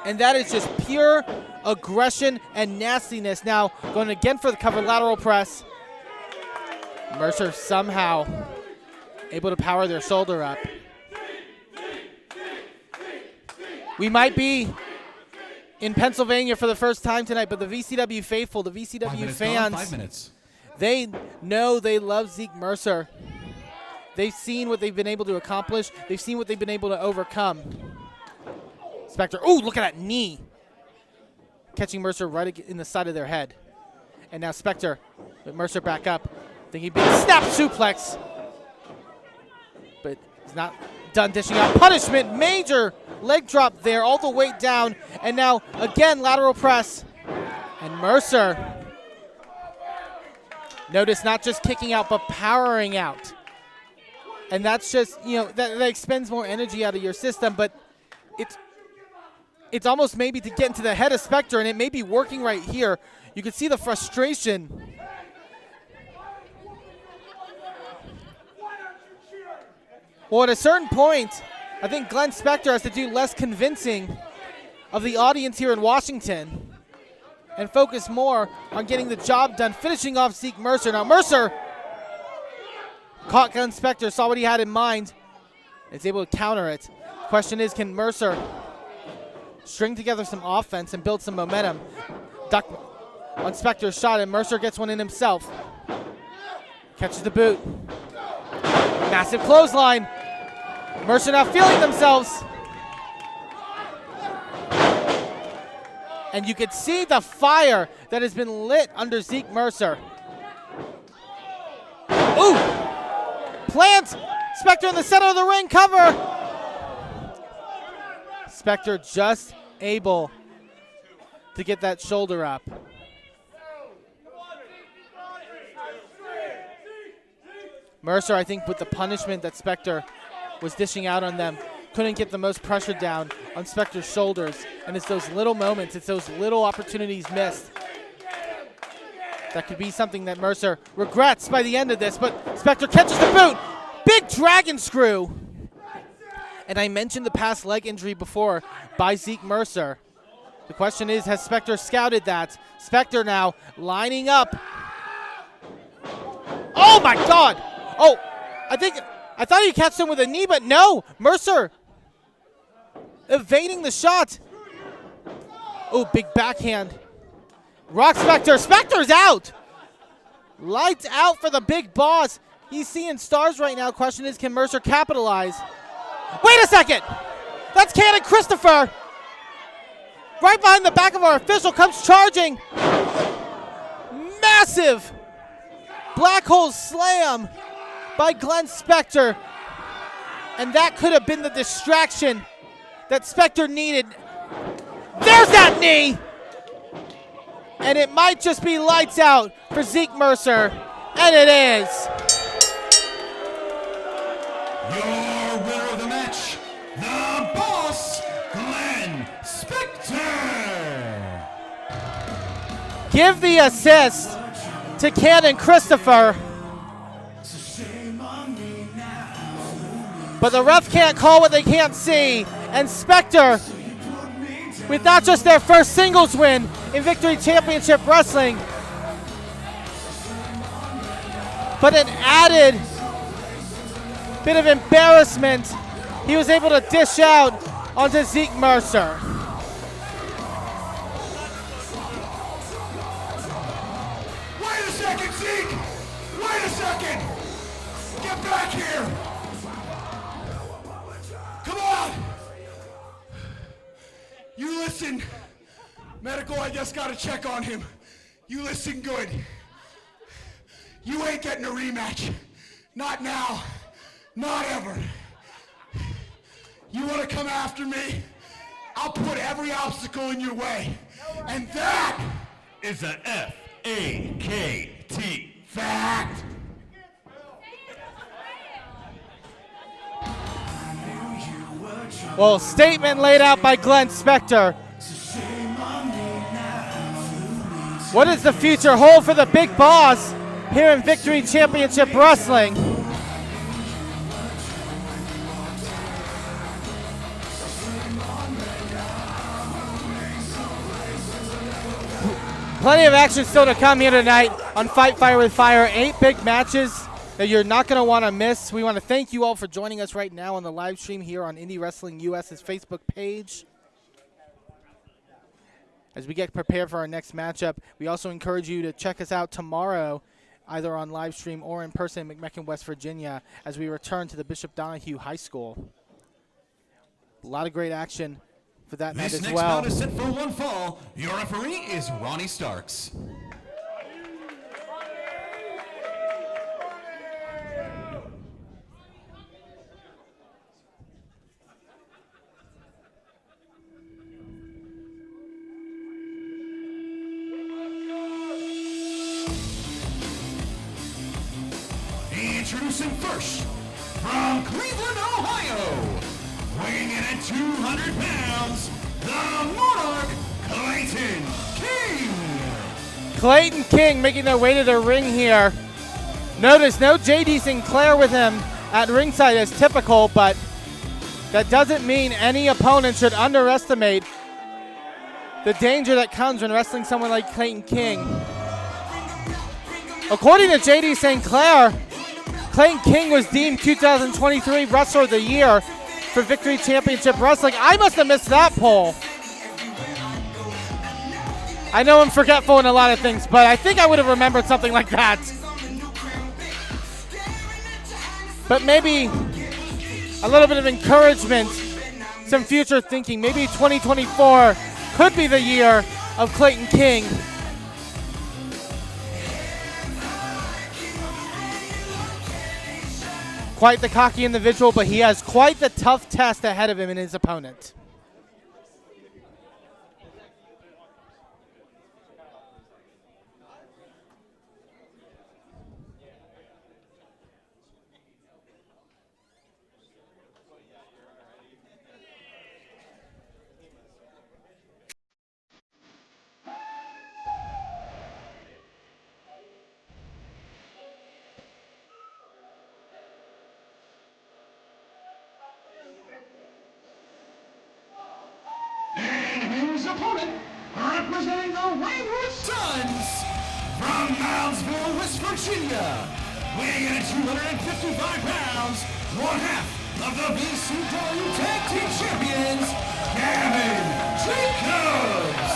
And that is just pure aggression and nastiness. Now going again for the cover, lateral press. Mercer somehow able to power their shoulder up. We might be in Pennsylvania for the first time tonight, but the VCW faithful, the VCW fans, 5 minutes. They know they love Zeke Mercer. They've seen what they've been able to accomplish. They've seen what they've been able to overcome. Spectre, look at that knee. Catching Mercer right in the side of their head. And now Spectre with Mercer back up. Thinking big snap suplex. But he's not done dishing out punishment. Major leg drop there, all the way down. And now, again, lateral press. And Mercer, notice not just kicking out, but powering out. And that's just, that expends more energy out of your system, but it's almost maybe to get into the head of Spectre, and it may be working right here. You can see the frustration. Well, at a certain point, I think Glenn Spectre has to do less convincing of the audience here in Washington and focus more on getting the job done, finishing off Zeke Mercer. Now Mercer caught Glenn Spectre, saw what he had in mind, and is able to counter it. Question is, can Mercer string together some offense and build some momentum? Duck on Spectre's shot, and Mercer gets one in himself. Catches the boot. Massive clothesline. Mercer now feeling themselves. And you can see the fire that has been lit under Zeke Mercer. Plants Spectre in the center of the ring, cover. Spectre just able to get that shoulder up. Mercer, I think, with the punishment that Spectre was dishing out on them, couldn't get the most pressure down on Spectre's shoulders. And it's those little moments, it's those little opportunities missed that could be something that Mercer regrets by the end of this. But Spectre catches the boot. Big dragon screw. And I mentioned the past leg injury before by Zeke Mercer. The question is, has Spectre scouted that? Spectre now lining up. Oh my God! I thought he'd catch him with a knee, but no! Mercer evading the shot. Big backhand. Rock Spectre. Spectre's out! Lights out for the big boss. He's seeing stars right now. Question is, can Mercer capitalize? Wait a second! That's Cannon Christopher! right behind the back of our official, comes charging. Massive black hole slam by Glenn Spectre. And that could have been the distraction that Spectre needed. There's that knee! And it might just be lights out for Zeke Mercer. And it is. Your winner of the match, the boss, Glenn Spectre. Give the assist to Cannon Christopher. But the ref can't call what they can't see. And Spectre, with not just their first singles win in Victory Championship Wrestling, but an added bit of embarrassment, he was able to dish out onto Zeke Mercer. Wait a second, Zeke! Wait a second! Get back here! Come on! You listen. Medical, I just gotta check on him. You listen good. You ain't getting a rematch. Not now. Not ever. You wanna come after me? I'll put every obstacle in your way. And that is a F-A-K-T. Fact. Well, statement laid out by Glenn Spectre. What does the future hold for the big boss here in Victory Championship Wrestling? Plenty of action still to come here tonight on Fight Fire with Fire. 8 big matches that you're not going to want to miss. We want to thank you all for joining us right now on the live stream here on IndyWrestling.us' Facebook page. As we get prepared for our next matchup, we also encourage you to check us out tomorrow, either on live stream or in person in McMecken, West Virginia, as we return to the Bishop Donahue High School. A lot of great action for that night as well. This next bout is set for one fall. Your referee is Ronnie Starks. Introducing first, from Cleveland, Ohio, weighing in at 200 pounds, the Monarch, Clayton King. Clayton King making their way to the ring here. Notice no J.D. Sinclair with him at ringside as typical, but that doesn't mean any opponent should underestimate the danger that comes when wrestling someone like Clayton King. According to J.D. Sinclair, Clayton King was deemed 2023 Wrestler of the Year for Victory Championship Wrestling. I must have missed that poll. I know I'm forgetful in a lot of things, but I think I would have remembered something like that. But maybe a little bit of encouragement, some future thinking. Maybe 2024 could be the year of Clayton King. Quite the cocky individual, but he has quite the tough test ahead of him in his opponent. His opponent, representing the Wayward Sons, from Moundsville, West Virginia, weighing in at 255 pounds, one half of the VCW Tag Team Champions, Gavin Jacobs.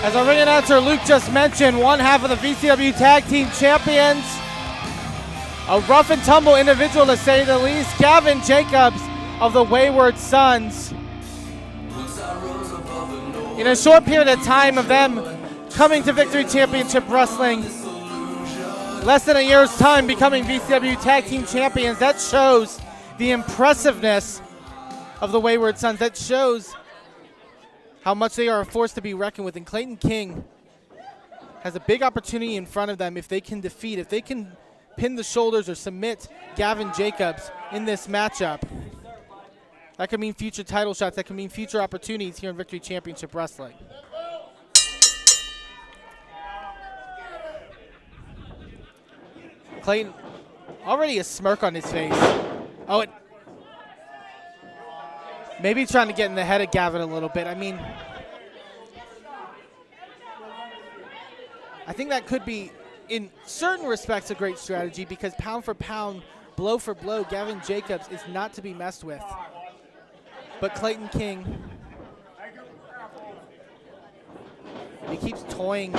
As our ring announcer Luke just mentioned, one half of the VCW Tag Team Champions, a rough and tumble individual to say the least, Gavin Jacobs of the Wayward Sons. In a short period of time of them coming to Victory Championship Wrestling, less than a year's time becoming VCW Tag Team Champions, that shows the impressiveness of the Wayward Sons. That shows how much they are a force to be reckoned with. And Clayton King has a big opportunity in front of them if they can pin the shoulders or submit Gavin Jacobs in this matchup. That could mean future title shots. That could mean future opportunities here in Victory Championship Wrestling. Clayton, already a smirk on his face. Oh, maybe trying to get in the head of Gavin a little bit. I mean, I think that could be, in certain respects, a great strategy because pound for pound, blow for blow, Gavin Jacobs is not to be messed with. But Clayton King, he keeps toying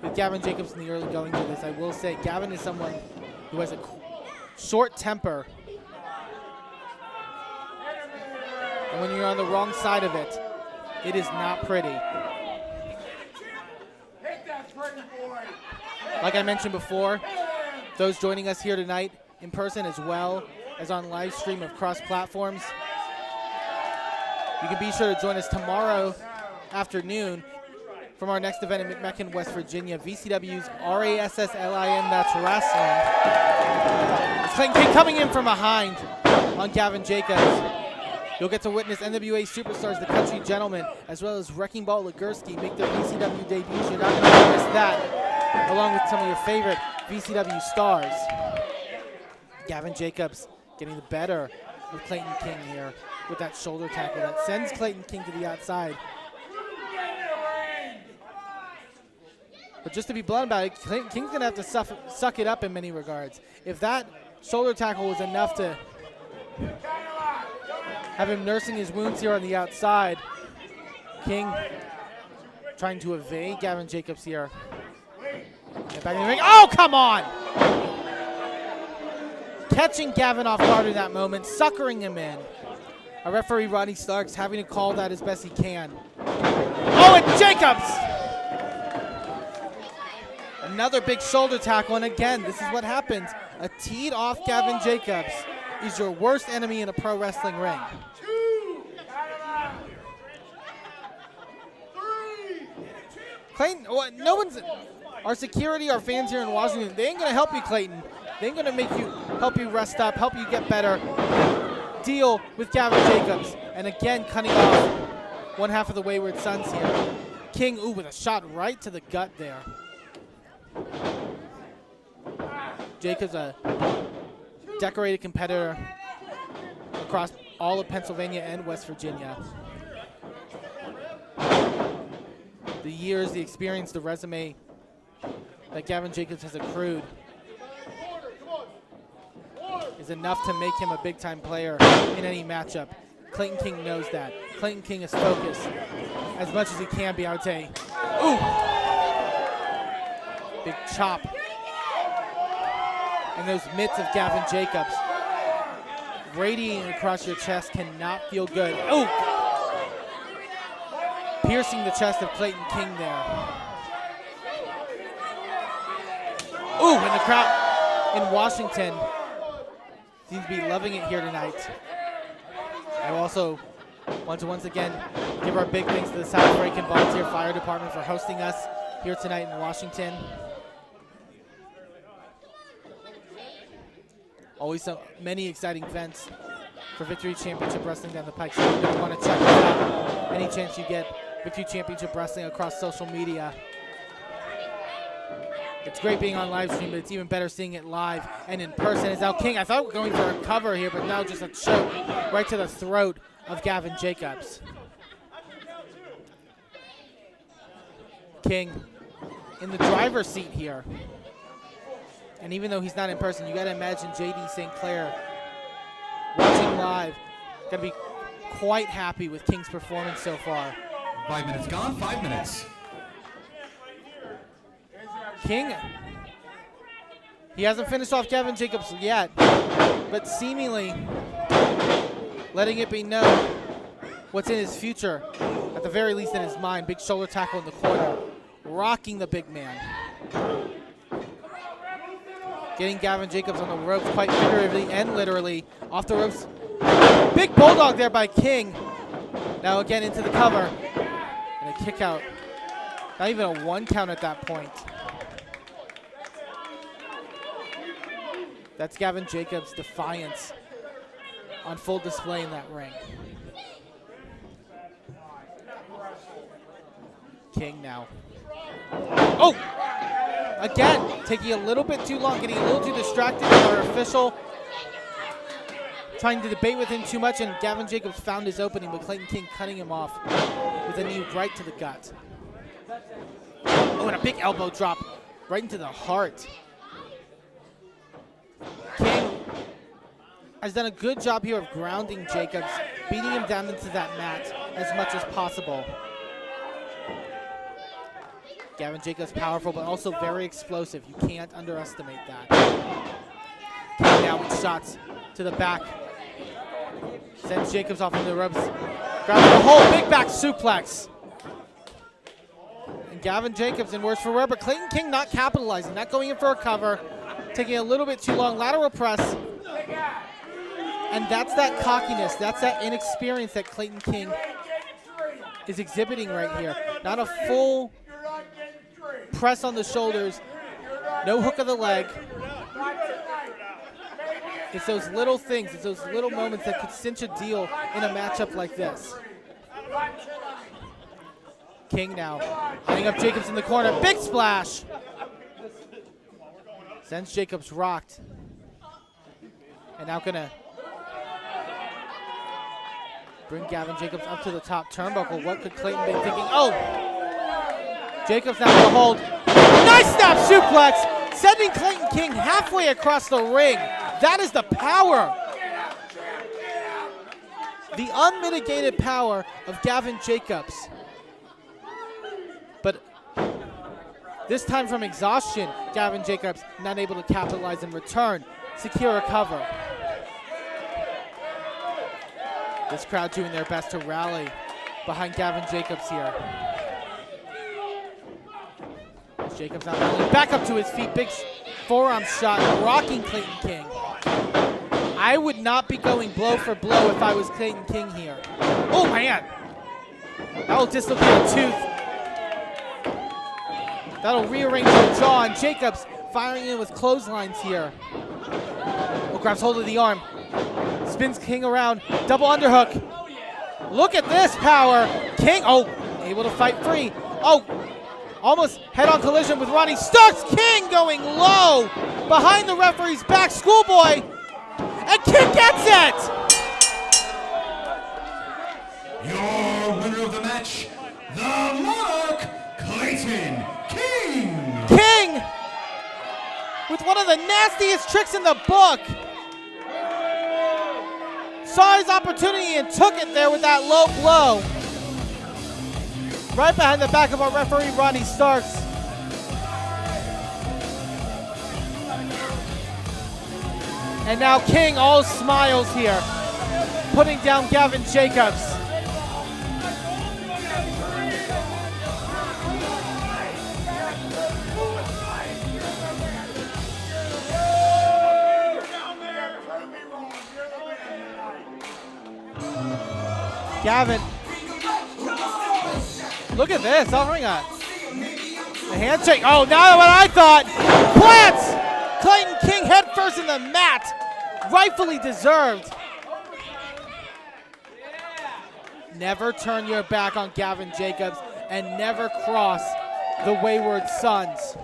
with Gavin Jacobs in the early going to this. I will say Gavin is someone who has a short temper. And when you're on the wrong side of it, it is not pretty. Like I mentioned before, those joining us here tonight in person as well as on live stream of cross platforms, you can be sure to join us tomorrow afternoon from our next event in McMecken, West Virginia, VCW's RASSLIN, that's wrestling. It's Clayton King coming in from behind on Gavin Jacobs. You'll get to witness NWA superstars, the Country Gentlemen, as well as Wrecking Ball Legursky make their VCW debuts. You're not going to miss that, along with some of your favorite VCW stars. Gavin Jacobs getting the better of Clayton King here with that shoulder tackle that sends Clayton King to the outside. But just to be blunt about it, Clayton King's going to have to suck it up in many regards. If that shoulder tackle was enough to have him nursing his wounds here on the outside, King trying to evade Gavin Jacobs here. Get back in the ring. Oh, come on! Catching Gavin off guard in that moment, suckering him in. Our referee, Rodney Starks, having to call that as best he can. Oh, and Jacobs! Another big shoulder tackle, and again, this is what happens. A teed off Gavin Jacobs is your worst enemy in a pro wrestling ring. Clayton, no one's, our security, our fans here in Washington, they ain't gonna help you, Clayton. They ain't gonna help you rest up, help you get better. Deal with Gavin Jacobs. And again, cutting off one half of the Wayward Sons here. King, with a shot right to the gut there. Jacobs, a decorated competitor across all of Pennsylvania and West Virginia. The years, the experience, the resume that Gavin Jacobs has accrued is enough to make him a big-time player in any matchup. Clayton King knows that. Clayton King is focused as much as he can be, I would say. Ooh! Big chop. And those mitts of Gavin Jacobs radiating across your chest cannot feel good. Ooh! Piercing the chest of Clayton King there. Ooh, and the crowd in Washington seems to be loving it here tonight. I also want to once again give our big thanks to the South Rankin Volunteer Fire Department for hosting us here tonight in Washington. Always so many exciting events for Victory Championship Wrestling down the pike. So you're going to want to check it out any chance you get. Victory Championship Wrestling across social media. It's great being on live stream, but it's even better seeing it live and in person. As now King, I thought we were going for a cover here, but now just a choke right to the throat of Gavin Jacobs. King in the driver's seat here. And even though he's not in person, you got to imagine JD St. Clair watching live, going to be quite happy with King's performance so far. 5 minutes gone, 5 minutes. King, he hasn't finished off Gavin Jacobs yet, but seemingly letting it be known what's in his future at the very least in his mind. Big shoulder tackle in the corner, rocking the big man. Getting Gavin Jacobs on the ropes quite figuratively and literally. Off the ropes. Big bulldog there by King. Now again into the cover. And a kick out. Not even a 1 count at that point. That's Gavin Jacobs' defiance on full display in that ring. King now. Oh! Again, taking a little bit too long, getting a little too distracted with our official. Trying to debate with him too much, and Gavin Jacobs found his opening, but Clayton King cutting him off with a knee right to the gut. Oh, and a big elbow drop right into the heart. King has done a good job here of grounding Jacobs, beating him down into that mat as much as possible. Gavin Jacobs powerful, but also very explosive. You can't underestimate that. King now with shots to the back. Sends Jacobs off into the ropes. Grabs the whole big back suplex. And Gavin Jacobs in worse for wear, but Clayton King not capitalizing, not going in for a cover. Taking a little bit too long, lateral press. And that's that cockiness, that's that inexperience that Clayton King is exhibiting right here. Not a full press on the shoulders, no hook of the leg. It's those little things, it's those little moments that could cinch a deal in a matchup like this. King now, hitting up Jacobs in the corner, big splash. Sends Jacobs rocked. And now gonna bring Gavin Jacobs up to the top turnbuckle. What could Clayton be thinking? Oh! Jacobs now gonna hold. Nice snap suplex! Sending Clayton King halfway across the ring. That is the power. The unmitigated power of Gavin Jacobs. But this time from exhaustion, Gavin Jacobs not able to capitalize and return. Secure a cover. This crowd doing their best to rally behind Gavin Jacobs here. Jacobs now rolling back up to his feet. Big forearm shot, rocking Clayton King. I would not be going blow for blow if I was Clayton King here. Oh, man. That will dislocate a tooth. That'll rearrange the jaw, and Jacobs firing in with clotheslines here. Oh, grabs hold of the arm. Spins King around. Double underhook. Look at this power. King, oh, able to fight free. Oh, almost head-on collision with Ronnie Starks. King going low behind the referee's back. Schoolboy. And King gets it! Your winner of the match, the Monarch, Clayton King! King! With one of the nastiest tricks in the book. Saw his opportunity and took it there with that low blow. Right behind the back of our referee, Ronnie Starks. And now King all smiles here, putting down Gavin Jacobs. Gavin, look at this, offering a handshake. Oh, not what I thought. Plants Clayton King head first in the mat. Rightfully deserved. Never turn your back on Gavin Jacobs and never cross the wayward sons.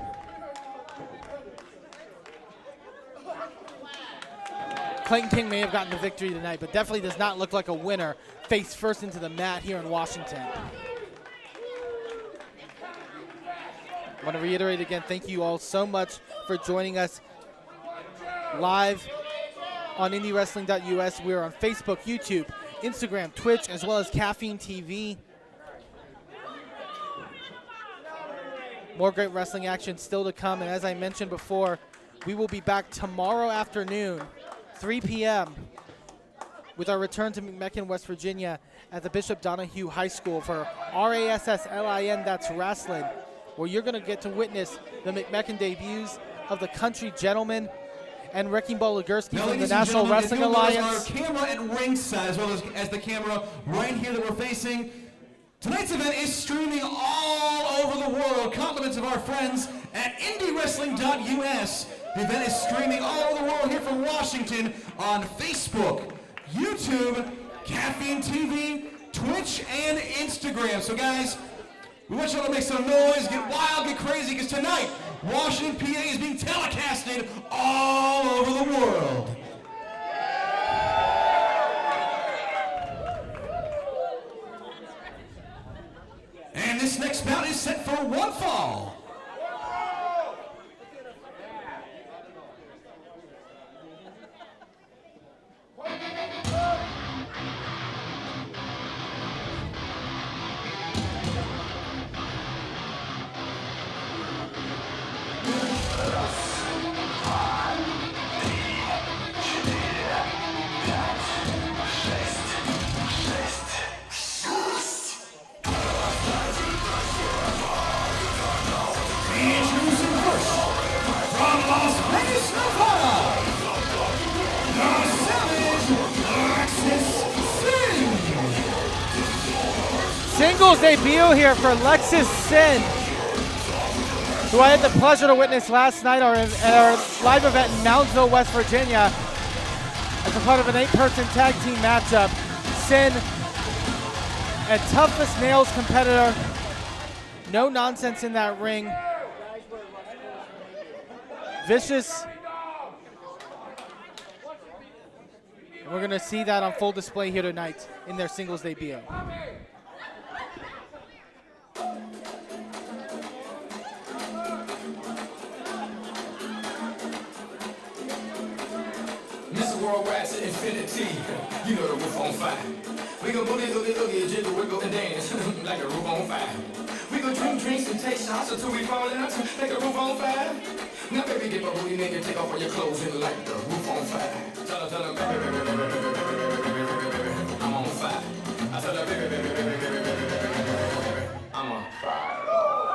Clayton King may have gotten the victory tonight, but definitely does not look like a winner. Face first into the mat here in Washington. I want to reiterate again, thank you all so much for joining us live on IndyWrestling.us. We're on Facebook, YouTube, Instagram, Twitch, as well as Caffeine TV. More great wrestling action still to come, and as I mentioned before, we will be back tomorrow afternoon, 3 p.m., with our return to McMecken, West Virginia at the Bishop Donahue High School for RASSLIN, that's wrestling, where you're going to get to witness the McMecken debuts of the Country Gentlemen and Wrecking Ball Legursky from the National Wrestling Alliance. Our camera at ringside, as well as the camera right here that we're facing. Tonight's event is streaming all over the world. Compliments of our friends at IndyWrestling.us. The event is streaming all over the world here from Washington on Facebook, YouTube, Caffeine TV, Twitch, and Instagram. So guys, we want y'all to make some noise, get wild, get crazy, because tonight, Washington, PA is being telecasted all over the world. And this next bout is set for one fall. Singles debut here for Lexis Sin, who I had the pleasure to witness last night at our live event in Moundsville, West Virginia, as a part of an 8-person tag team matchup. Sin, a tough as nails competitor, no nonsense in that ring, vicious. And we're going to see that on full display here tonight in their singles debut. Mr. Worldwide to infinity, you know the roof on fire. We gon' boogie, jiggle, wiggle, and dance like a roof on fire. We gon' drink drinks and take shots until we fall out like a roof on fire. Now baby, get my booty nigga, take off all your clothes and light the roof on fire. Tell her, I'm on fire. I tell her, I'm on fire.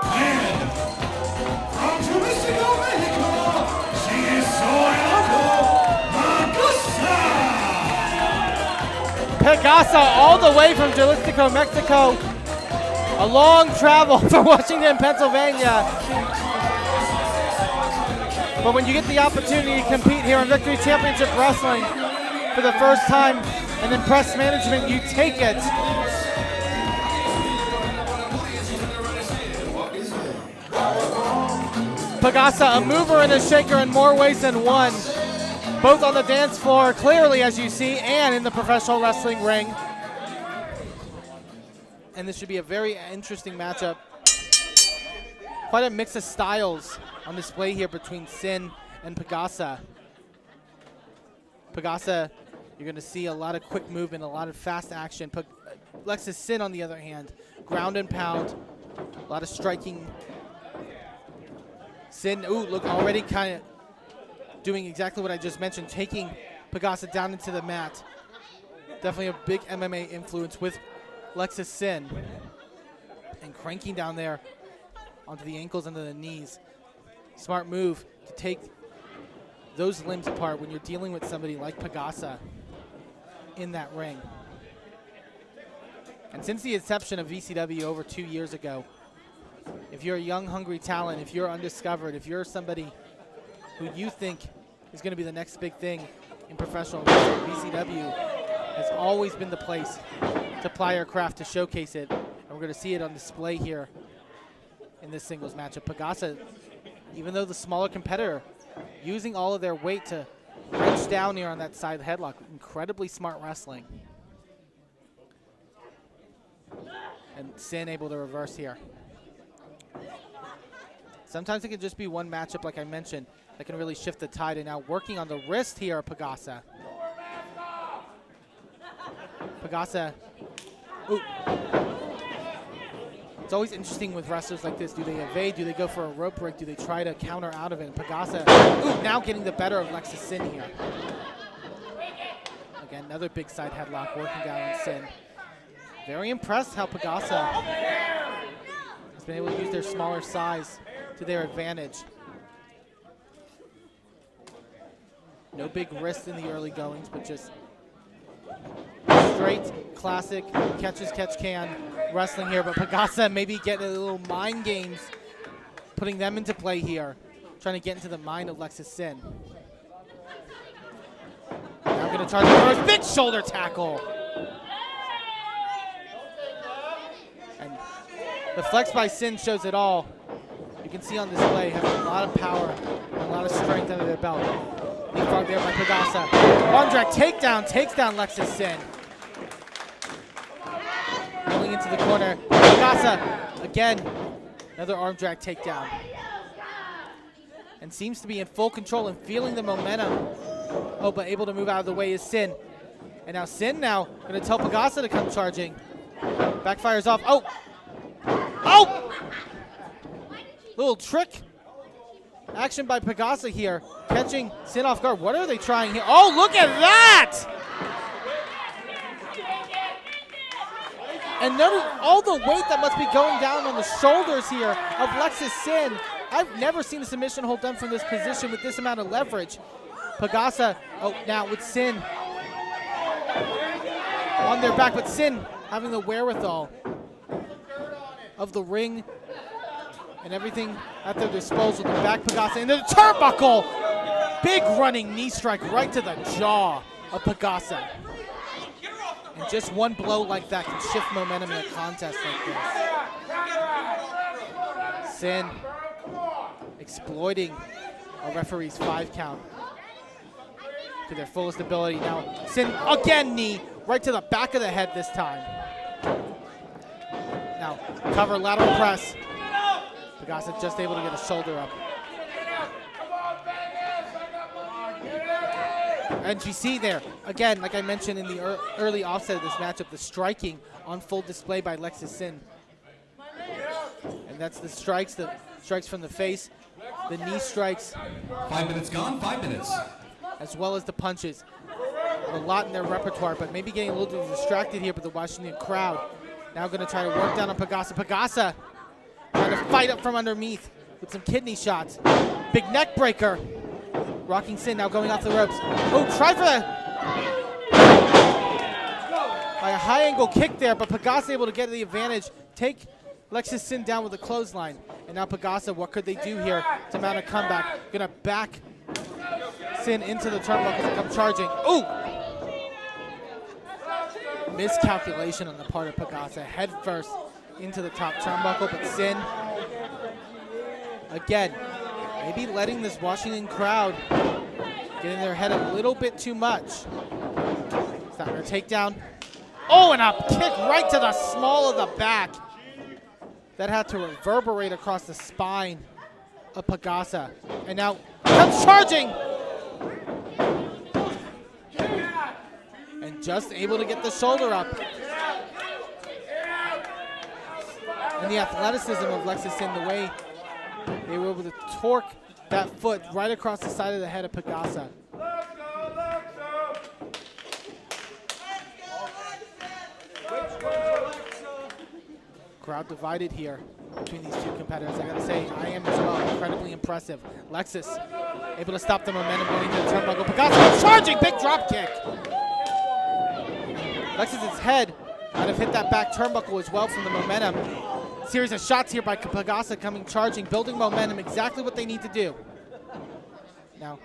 And from Jalisco, Mexico, she is so Pegasa all the way from Jalisco, Mexico. A long travel from Washington, Pennsylvania. But when you get the opportunity to compete here in Victory Championship Wrestling for the first time and then press management, you take it. Pegasa, a mover and a shaker in more ways than one. Both on the dance floor, clearly, as you see, and in the professional wrestling ring. And this should be a very interesting matchup. Quite a mix of styles on display here between Sin and Pegasa. Pegasa, you're going to see a lot of quick movement, a lot of fast action. Lexis Sin, on the other hand, ground and pound, a lot of striking. Sin, ooh, look, already kind of doing exactly what I just mentioned, taking Pegasa down into the mat. Definitely a big MMA influence with Lexis Sin. And cranking down there onto the ankles and the knees. Smart move to take those limbs apart when you're dealing with somebody like Pegasa in that ring. And since the inception of VCW over 2 years ago, if you're a young, hungry talent, if you're undiscovered, if you're somebody who you think is going to be the next big thing in professional wrestling, VCW has always been the place to ply your craft, to showcase it. And we're going to see it on display here in this singles matchup. Pegasa, even though the smaller competitor, using all of their weight to wrench down here on that side headlock. Incredibly smart wrestling. And Sin able to reverse here. Sometimes it can just be one matchup, like I mentioned, that can really shift the tide. And now working on the wrist here, Pegasa. Pegasa. Ooh. It's always interesting with wrestlers like this. Do they evade? Do they go for a rope break? Do they try to counter out of it? And Pegasa, ooh, now getting the better of Lexis Sin here. Again, another big side headlock working down on Sin. Very impressed how Pagasa has been able to use their smaller size to their advantage. No big wrist in the early goings, but just straight, classic, catch-as-catch-can wrestling here. But Pagasa maybe getting a little mind games, putting them into play here, trying to get into the mind of Lexis Sin. Now going to charge the first big shoulder tackle. And the flex by Sin shows it all. You can see on display, having a lot of power and a lot of strength under their belt. Leapfrog there by Pagasa. Arm drag takedown, takes down Lexis Sin. Rolling into the corner. Pagasa, again, another arm drag takedown. And seems to be in full control and feeling the momentum. Oh, but able to move out of the way is Sin. And now Sin going to tell Pagasa to come charging. Backfires off. Oh! Oh! Little trick action by Pagasa here. Catching Sin off guard. What are they trying here? Oh, look at that! And notice all the weight that must be going down on the shoulders here of Lexis Sin. I've never seen a submission hold done from this position with this amount of leverage. Pagasa, oh, now with Sin on their back, but Sin having the wherewithal of the ring and everything at their disposal to back Pagasa into the turnbuckle. Big running knee strike right to the jaw of Pagasa. And just one blow like that can shift momentum in a contest like this. Sin exploiting a referee's 5 count to their fullest ability. Now Sin again, knee right to the back of the head this time. Now cover, lateral press. Pagasa just able to get a shoulder up. And you see there, again, like I mentioned in the early offset of this matchup, the striking on full display by Lexis Sin. And that's the strikes from the face, the knee strikes. 5 minutes gone, 5 minutes. As well as the punches. A lot in their repertoire, but maybe getting a little bit distracted here by the Washington crowd. Now going to try to work down on Pagasa. Pagasa trying to fight up from underneath with some kidney shots. Big neck breaker. Rocking Sin now going off the ropes. Oh, try for that. By a high angle kick there, but Pagasa able to get the advantage. Take Lexis Sin down with a clothesline. And now Pagasa, what could they do here to mount a comeback? Gonna back Sin into the turnbuckles and come charging. Ooh! Miscalculation on the part of Pagasa. Head first into the top turnbuckle, but Sin, again, maybe letting this Washington crowd get in their head a little bit too much. Starting a takedown. Oh, and a kick right to the small of the back. That had to reverberate across the spine of Pagasa. And now comes charging. And just able to get the shoulder up. And the athleticism of Lexis Sin, the way they were able to torque that foot right across the side of the head of Pagasa. Crowd divided here between these two competitors. I gotta say, I am as well. Incredibly impressive. Lexis able to stop the momentum going into the turnbuckle. Pagasa charging, big drop kick. Lexis' head might have hit that back turnbuckle as well from the momentum. Series of shots here by Pagasa coming charging, building momentum, exactly what they need to do. Now,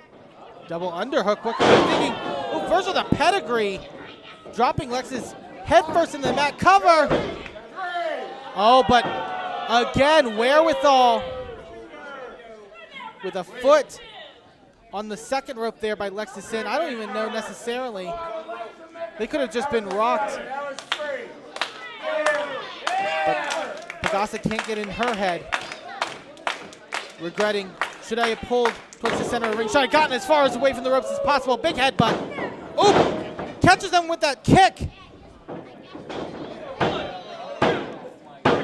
double underhook. What could they be thinking? Oh, first with a pedigree. Dropping Lexis head first in the mat cover. Oh, but again, wherewithal with a foot on the second rope there by Lexis Sin. I don't even know necessarily. They could have just been rocked. But Pagasa can't get in her head. Regretting, should I have pulled towards the center of the ring? Should I have gotten as far away from the ropes as possible? Big headbutt. Oop! Catches them with that kick.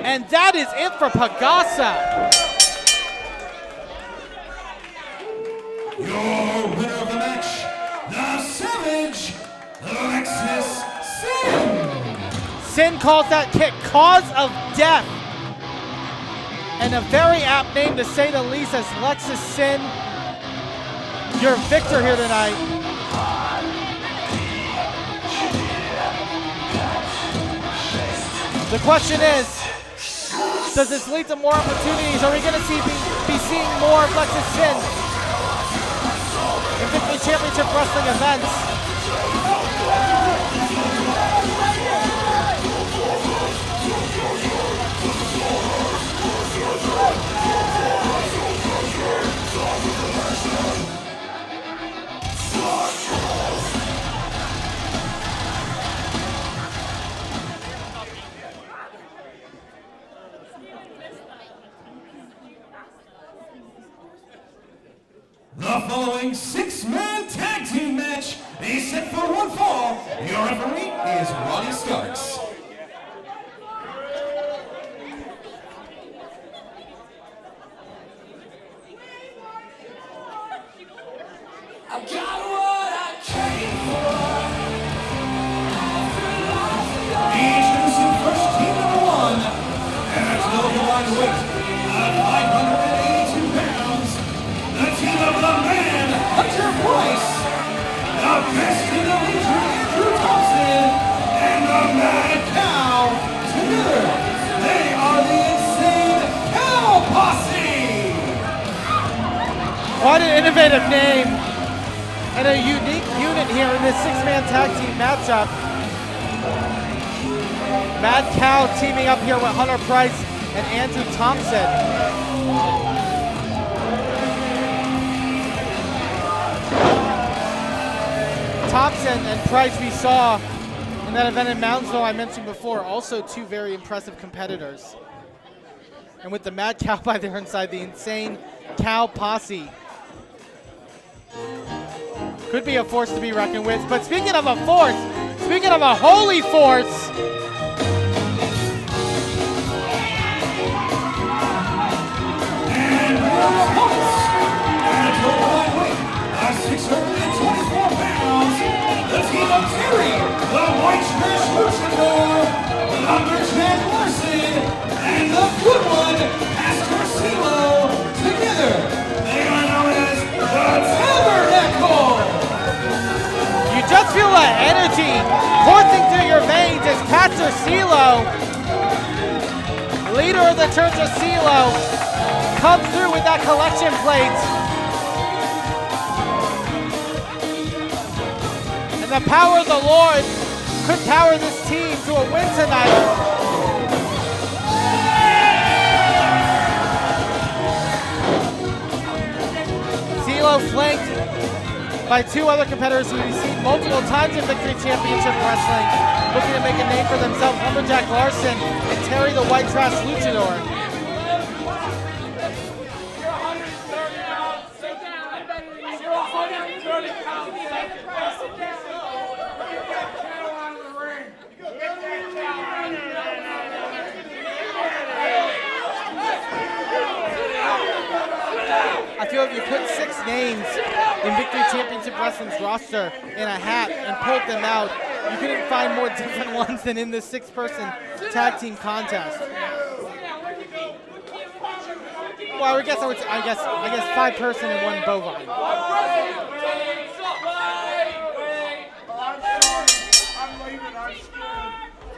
And that is it for Pagasa. Your winner of the match, the Savage, Alexis Sin. Sin calls that kick cause of death. And a very apt name to say the least as Alexis Sin, your victor here tonight. The question is, does this lead to more opportunities? Are we going to be seeing more of Alexis Sin in Victory Championship Wrestling events? The following six-man tag team match is set for one fall. Your referee is Ronnie Starks. I got what I came for. Introducing first team number one. At a combined weight of 582 pounds, the team of the man, Hunter Price, the best in the legion, Andrew Thompson, and the Mad Cow. Together, they are the Insane Cow Posse. What an innovative name and a unique unit here in this six-man tag team matchup. Mad Cow teaming up here with Hunter Price and Andrew Thompson. Thompson and Price we saw in that event in Moundsville I mentioned before, also two very impressive competitors. And with the Mad Cow by their inside, the Insane Cow Posse. Could be a force to be reckoned with. But speaking of a force, speaking of a holy force, At a combined weight of 624 pounds, the team of Terry, the White Trash Luchador, Lumber Chad Larson, and the good one, Pastor CeeLo. Together, they are known as the Tabernacle. you just feel that energy coursing through your veins as Pastor CeeLo, leader of the Church of CeeLo, comes through with that collection plate. And the power of the Lord could power this team to a win tonight. CeeLo flanked by two other competitors who we've seen multiple times in Victory Championship Wrestling, looking to make a name for themselves, Lumberjack Larson and Terry the White Trash Luchador. I feel if you put 6 names in Victory Championship Wrestling's roster in a hat and pulled them out, you couldn't find more different ones than in this 6-person tag team contest. Well, I guess 5-person and 1 bovine.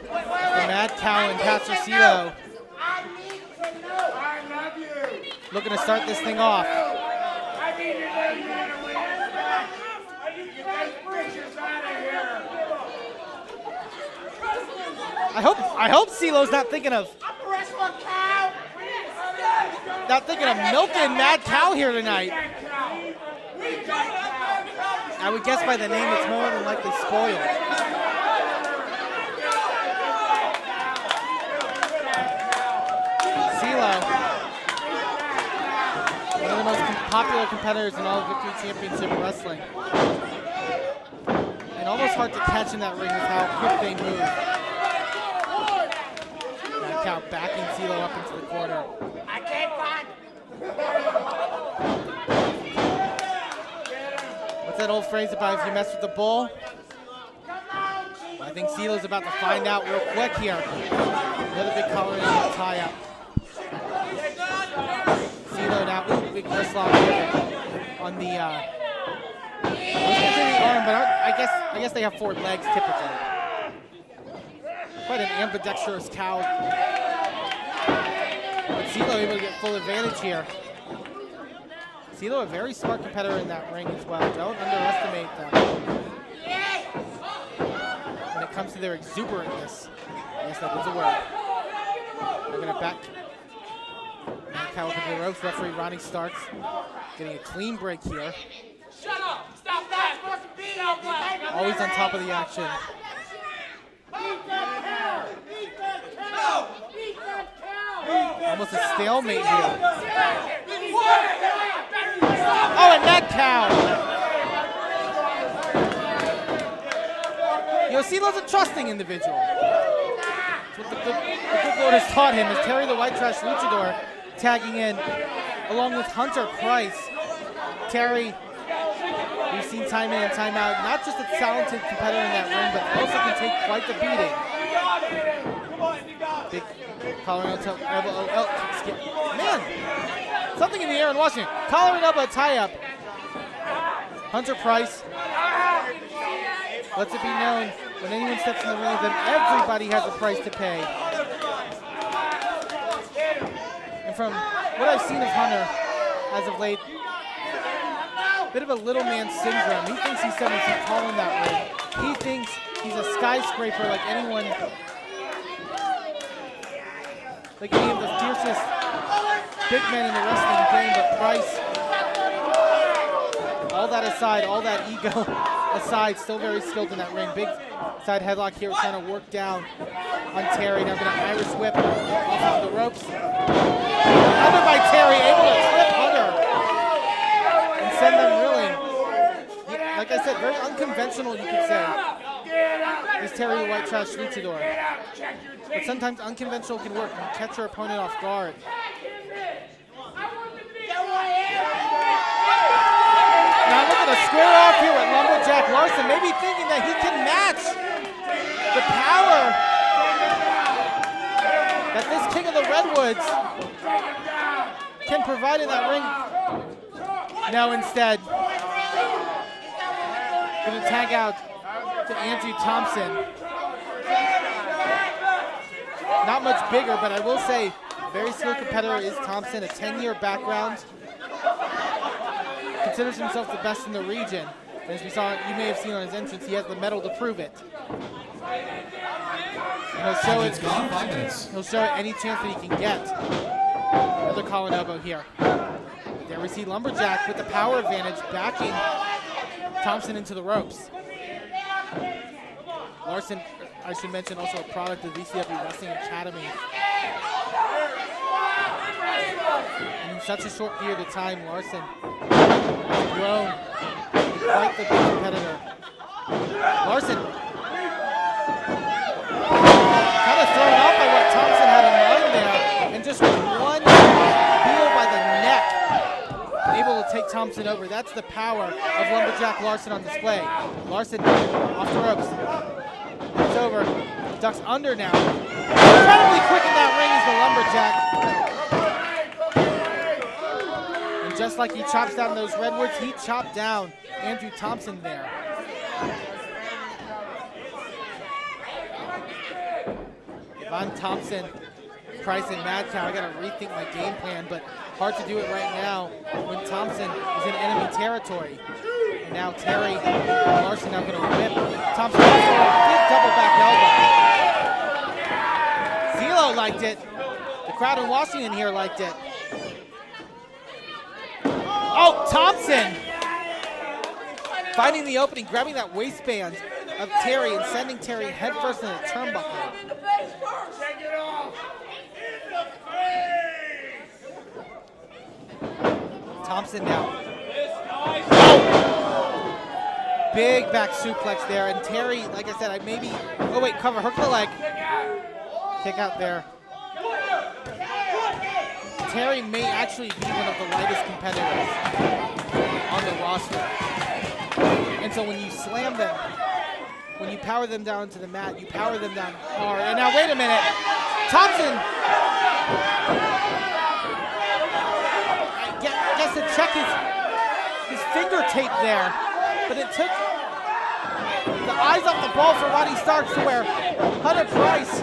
The Mad Cow and Pastor CeeLo looking to start this thing off. I hope CeeLo's not thinking of milking Mad Cow here tonight. I would guess by the name it's more than likely spoiled. CeeLo, one of the most popular competitors in all of Victory Championship Wrestling. And almost hard to catch in that ring with how quick they move. Mad Cow backing CeeLo up into the corner. I can't find. What's that old phrase about if you mess with the bull? I think CeeLo's about to find out real quick here. Another big collar and tie-up. CeeLo now, ooh, big wrist lock on the, I was gonna say the arm, but I guess they have 4 legs typically. Quite an ambidextrous cow. But CeeLo able to get full advantage here. CeeLo, a very smart competitor in that ring as well. Don't underestimate them. When it comes to their exuberantness, yes, that is a word. They're going to back cow up into the ropes. Referee Ronnie Starks getting a clean break here. Shut up! Stop that! Always on top of the action. Almost a stalemate here. Oh, and that cow! You know, CeeLo's a trusting individual. That's what the good Lord has taught him, is Terry the White Trash Luchador tagging in along with Hunter Price. Terry, we've seen time in and time out, not just a talented competitor in that ring, but also can take quite the beating. Big collar and elbow, man, something in the air in Washington. Collar and elbow tie-up. Hunter Price lets it be known when anyone steps in the ring that everybody has a price to pay. And from what I've seen of Hunter as of late, bit of a little man syndrome. He thinks he's 7 feet tall in that ring. He thinks he's a skyscraper like anyone, like any of the fiercest big men in the wrestling game, but Price, all that aside, all that ego aside, still very skilled in that ring. Big side headlock here, trying to work down on Terry. Now going to Irish whip off of the ropes. Another by Terry, able to trip Hunter and send them reeling. Like I said, very unconventional, you could say, is Terry the White Trash Luchador. But sometimes unconventional can work and catch your opponent off guard. Now look at a square off here with Lumberjack Larson, maybe thinking that he can match the power that this King of the Redwoods can provide in that ring. Now instead, going to tag out to Andrew Thompson. Not much bigger, but I will say, very skilled competitor is Thompson, a 10-year background. Considers himself the best in the region. And as we saw, you may have seen on his entrance, he has the medal to prove it. And he'll show it. 5 minutes. He'll show it any chance that he can get. Another collar and elbow here. There we see Lumberjack with the power advantage, backing Thompson into the ropes. Larson, I should mention, also a product of the VCW Wrestling Academy. And in such a short period of time, Larson has grown to quite the big competitor. Larson kind of thrown off by what Thompson had in mind there, and just with one heel by the neck, able to take Thompson over. That's the power of Lumberjack Larson on display. Larson off the ropes. It's over. Ducks under now. Incredibly quick in that ring is the Lumberjack. And just like he chops down those Redwoods, he chopped down Andrew Thompson there. Von Thompson, Price, and Mad Cow. I gotta rethink my game plan, but hard to do it right now when Thompson is in enemy territory. And now Terry and Larson now gonna whip Thompson with a big double back elbow. CeeLo liked it. The crowd in Washington here liked it. Oh, Thompson finding the opening, grabbing that waistband of Terry and sending Terry headfirst in a turnbuckle. Thompson now. Oh! Big back suplex there, and Terry, like I said, oh wait, cover, hook the leg. Kick out there. Terry may actually be one of the lightest competitors on the roster. And so when you slam them when you power them down to the mat, you power them down hard. And now, wait a minute. Thompson gets to check his finger tape there, but it took the eyes off the ball for Roddy Starks to where Hunter Price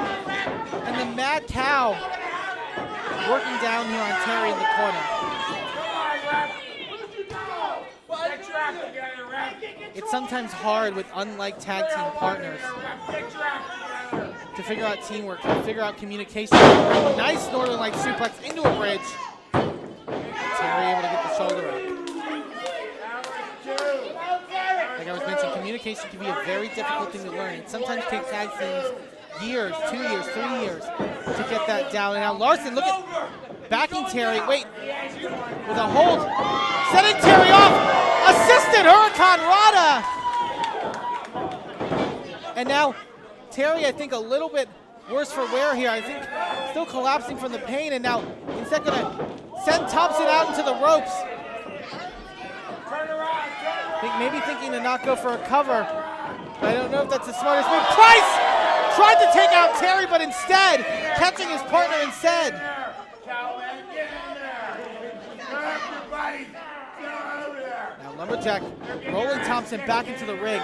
and the Mad Cow working down here on Terry in the corner. It's sometimes hard with unlike tag team partners to figure out teamwork, to figure out communication. Nice Northern Light suplex into a bridge. Terry able to get the shoulder up. Like I was mentioning, communication can be a very difficult thing to learn. It sometimes takes tag teams years, 2 years, 3 years to get that down. And now Larson, look at backing Terry. Wait, with a hold, setting Terry off. Assisted Hurricane Rana. And now Terry, I think, a little bit worse for wear here. I think still collapsing from the pain. And now instead going to send Thompson out into the ropes. Maybe thinking to not go for a cover. But I don't know if that's the smartest move. Price tried to take out Terry, but instead catching his partner instead. Now Lumberjack rolling Thompson back into the ring.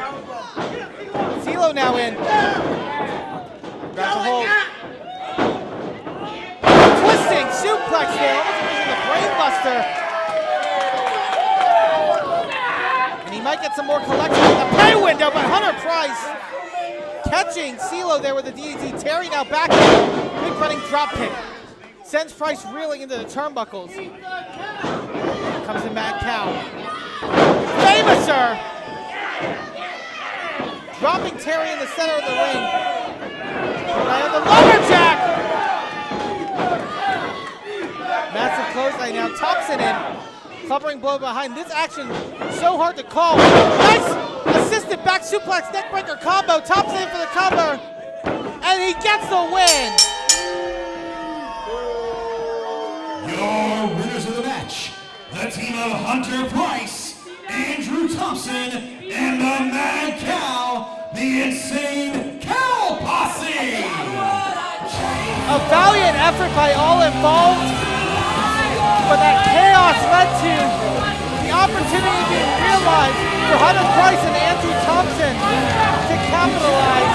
CeeLo now in. Grabs a hold. Twisting suplex there, almost using the brain buster. And he might get some more collection in the pay window, but Hunter Price catching CeeLo there with the DDT. Terry now back in. Big running drop kick. Sends Price reeling into the turnbuckles. Here comes the Mad Cow. Famouser! Dropping Terry in the center of the ring. And the Lumberjack! Massive clothesline now. Thompson in. Covering blow behind. This action so hard to call. Nice assisted back suplex neckbreaker combo. Thompson in for the cover. And he gets the win. Your winners of the match, the team of Hunter Price, Andrew Thompson, and the Mad Cow, the Insane Cow Posse. A valiant effort by all involved, but that chaos led to the opportunity being realized for Hunter Price and Andrew Thompson to capitalize.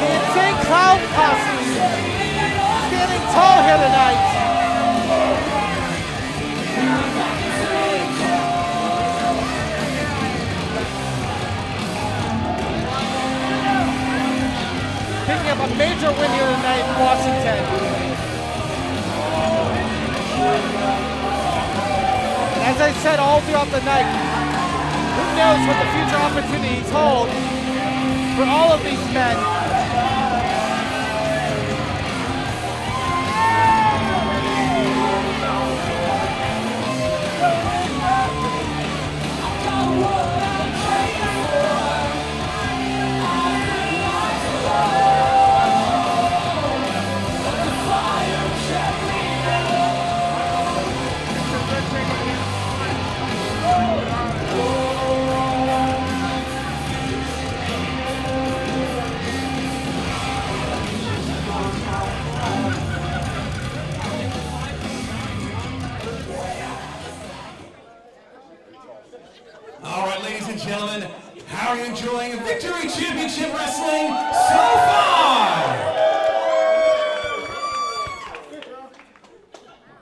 The Insane Cow Posse standing tall here tonight. Picking up a major win here tonight in Washington. As I said all throughout the night, who knows what the future opportunities hold for all of these men. All right, ladies and gentlemen, how are you enjoying Victory Championship Wrestling so far?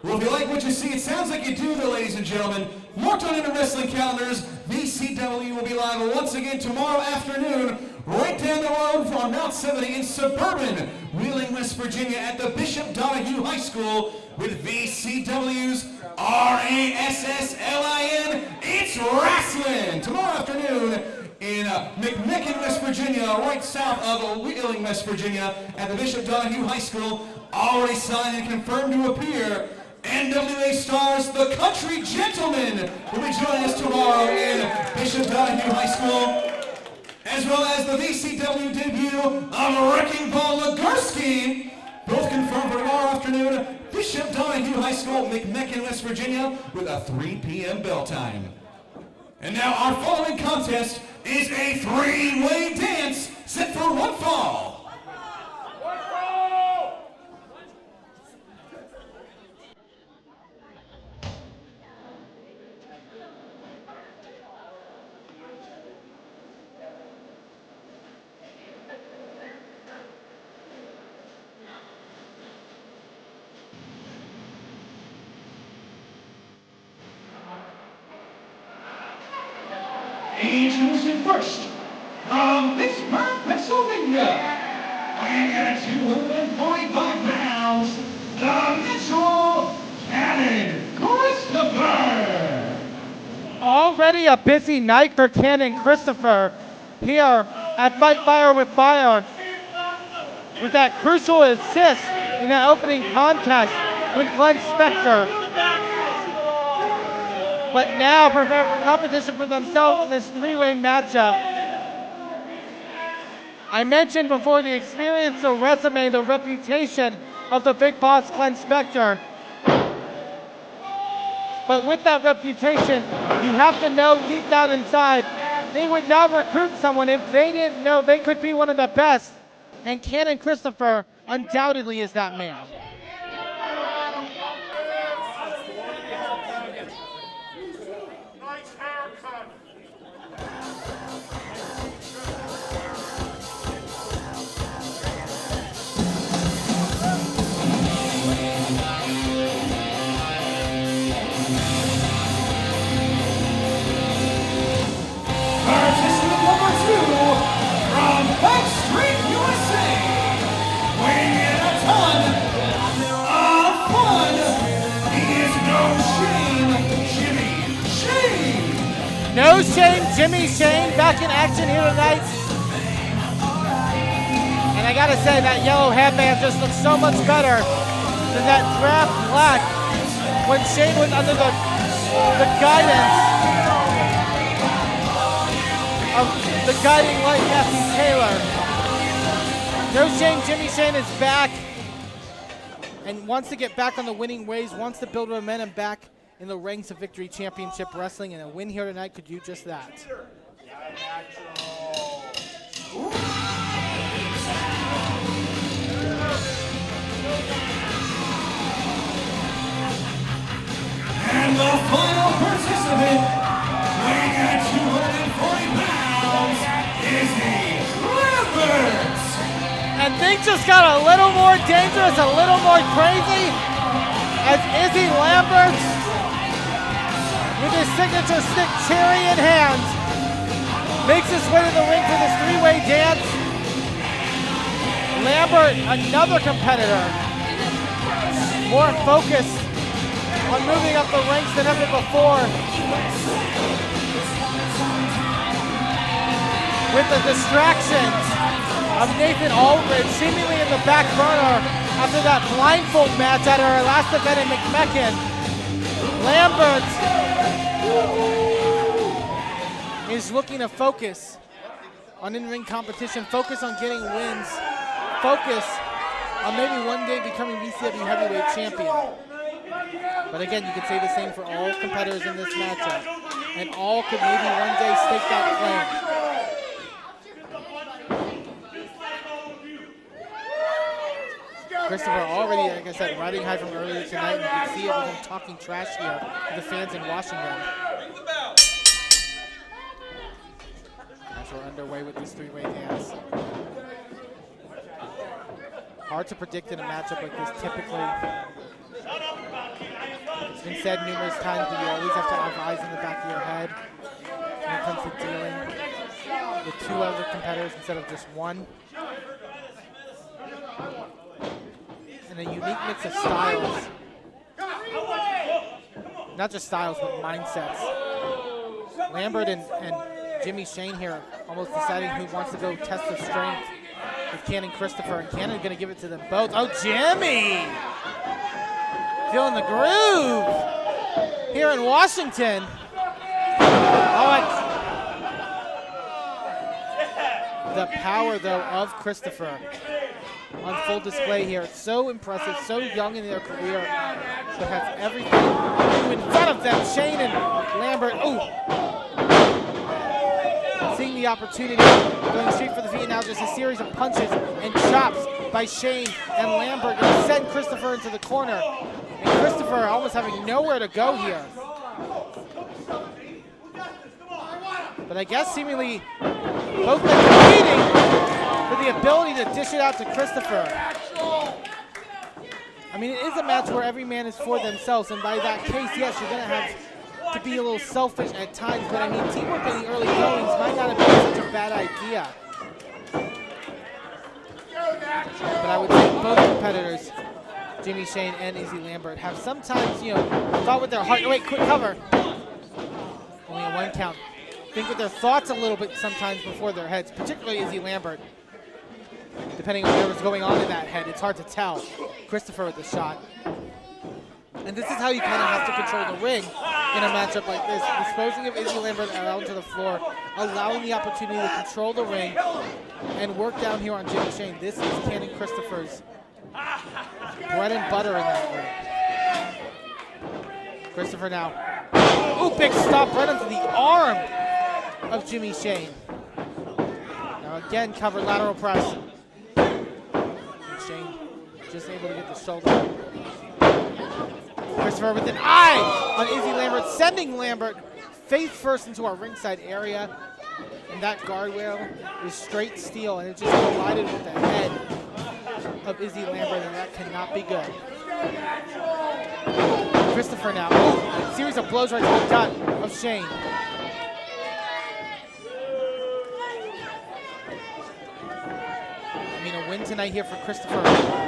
Well, if you like what you see, it sounds like you do, though, ladies and gentlemen. Marked on into wrestling calendars, VCW will be live once again tomorrow afternoon, right down the road from Mount 70 in suburban Wheeling, West Virginia, at the Bishop Donahue High School with VCW's RASSLIN. It's wrestling tomorrow afternoon in McMicken, West Virginia, right south of Wheeling, West Virginia, at the Bishop Donahue High School. Already signed and confirmed to appear. NWA stars The Country Gentlemen will be joining us tomorrow in Bishop Donahue High School, as well as the VCW debut of Wrecking Ball Legursky, both confirmed for tomorrow afternoon, Bishop Donahue High School, McMicken, West Virginia, with a 3 p.m. bell time. And now our following contest is a three-way dance set for one fall. Introducing first, from Pittsburgh, Pennsylvania, weighing at 245 pounds, the Mitchell Cannon Christopher. Already a busy night for Cannon Christopher here at Fight Fire with Fire, with that crucial assist in that opening contest with Glenn Spector. But now prepare for competition for themselves in this three-way matchup. I mentioned before the experience, the resume, the reputation of the big boss Glenn Spector. But with that reputation, you have to know deep down inside, they would not recruit someone if they didn't know they could be one of the best. And Cannon Christopher undoubtedly is that man. Participant number 2 from Backstreet USA, weighing in a ton of fun, he is No Shame Jimmy Shane. No Shame Jimmy Shane back in action here tonight. And I gotta say, that yellow headband just looks so much better than that drab black when Shane was under the guidance of the guiding light Matthew Taylor. No Shame Jimmy Shane is back and wants to get back on the winning ways, wants to build momentum back in the ranks of Victory Championship Wrestling, and a win here tonight could do just that. And the final participant, weighing at 240 pounds, is the Lamberts. And things just got a little more dangerous, a little more crazy, as Izzy Lambert, with his signature stick cherry in hand, makes his way to the ring for this three-way dance. Lambert, another competitor, more focused on moving up the ranks than ever before. With the distractions of Nathan Aldridge seemingly in the back burner after that blindfold match at our last event in McMecken. Lambert is looking to focus on in-ring competition, focus on getting wins, focus on maybe one day becoming BCW heavyweight champion. But again, you could say the same for all competitors in this matchup, and all could maybe one day stake that claim. Christopher already, like I said, riding high from earlier tonight, and you can see it with him talking trash here to the fans in Washington. As we're underway with this three-way dance. Hard to predict in a matchup like this typically. It's been said numerous times that you always have to have eyes in the back of your head when it comes to dealing with two other competitors instead of just one. And a unique mix of styles. Not just styles, but mindsets. Lambert and Jimmy Shane here almost deciding who wants to go test their strength with Cannon Christopher. And Cannon's going to give it to them both. Oh, Jimmy! Feeling the groove here in Washington. The power, though, of Christopher on full display here. So impressive, so young in their career, but has everything in front of them. Shane and Lambert. Ooh. the opportunity, going straight for the feet. Now just a series of punches and chops by Shane and Lambert going to send Christopher into the corner. And Christopher almost having nowhere to go here. But I guess seemingly both men competing for the ability to dish it out to Christopher. I mean, it is a match where every man is for themselves, and by that case, yes, you're going to have to be a little selfish at times, but I mean, teamwork in the early goings might not have been such a bad idea. But I would say both competitors, Jimmy Shane and Izzy Lambert, have sometimes, you know, thought with their heart. Oh, wait, quick cover. Only a 1 count. Think with their thoughts a little bit sometimes before their heads, particularly Izzy Lambert. Depending on whatever's going on in that head, it's hard to tell. Christopher with the shot. And this is how you kind of have to control the ring in a matchup like this. Disposing of Izzy Lambert out onto the floor, allowing the opportunity to control the ring and work down here on Jimmy Shane. This is Cannon Christopher's bread and butter in that ring. Christopher now. Ooh, big stop right onto the arm of Jimmy Shane. Now again, covered lateral press. Shane just able to get the shoulder. Christopher with an eye on Izzy Lambert, sending Lambert face first into our ringside area. And that guardrail is straight steel, and it just collided with the head of Izzy Lambert, and that cannot be good. Christopher now. Ooh, series of blows right to the gut of Shane. I mean, a win tonight here for Christopher,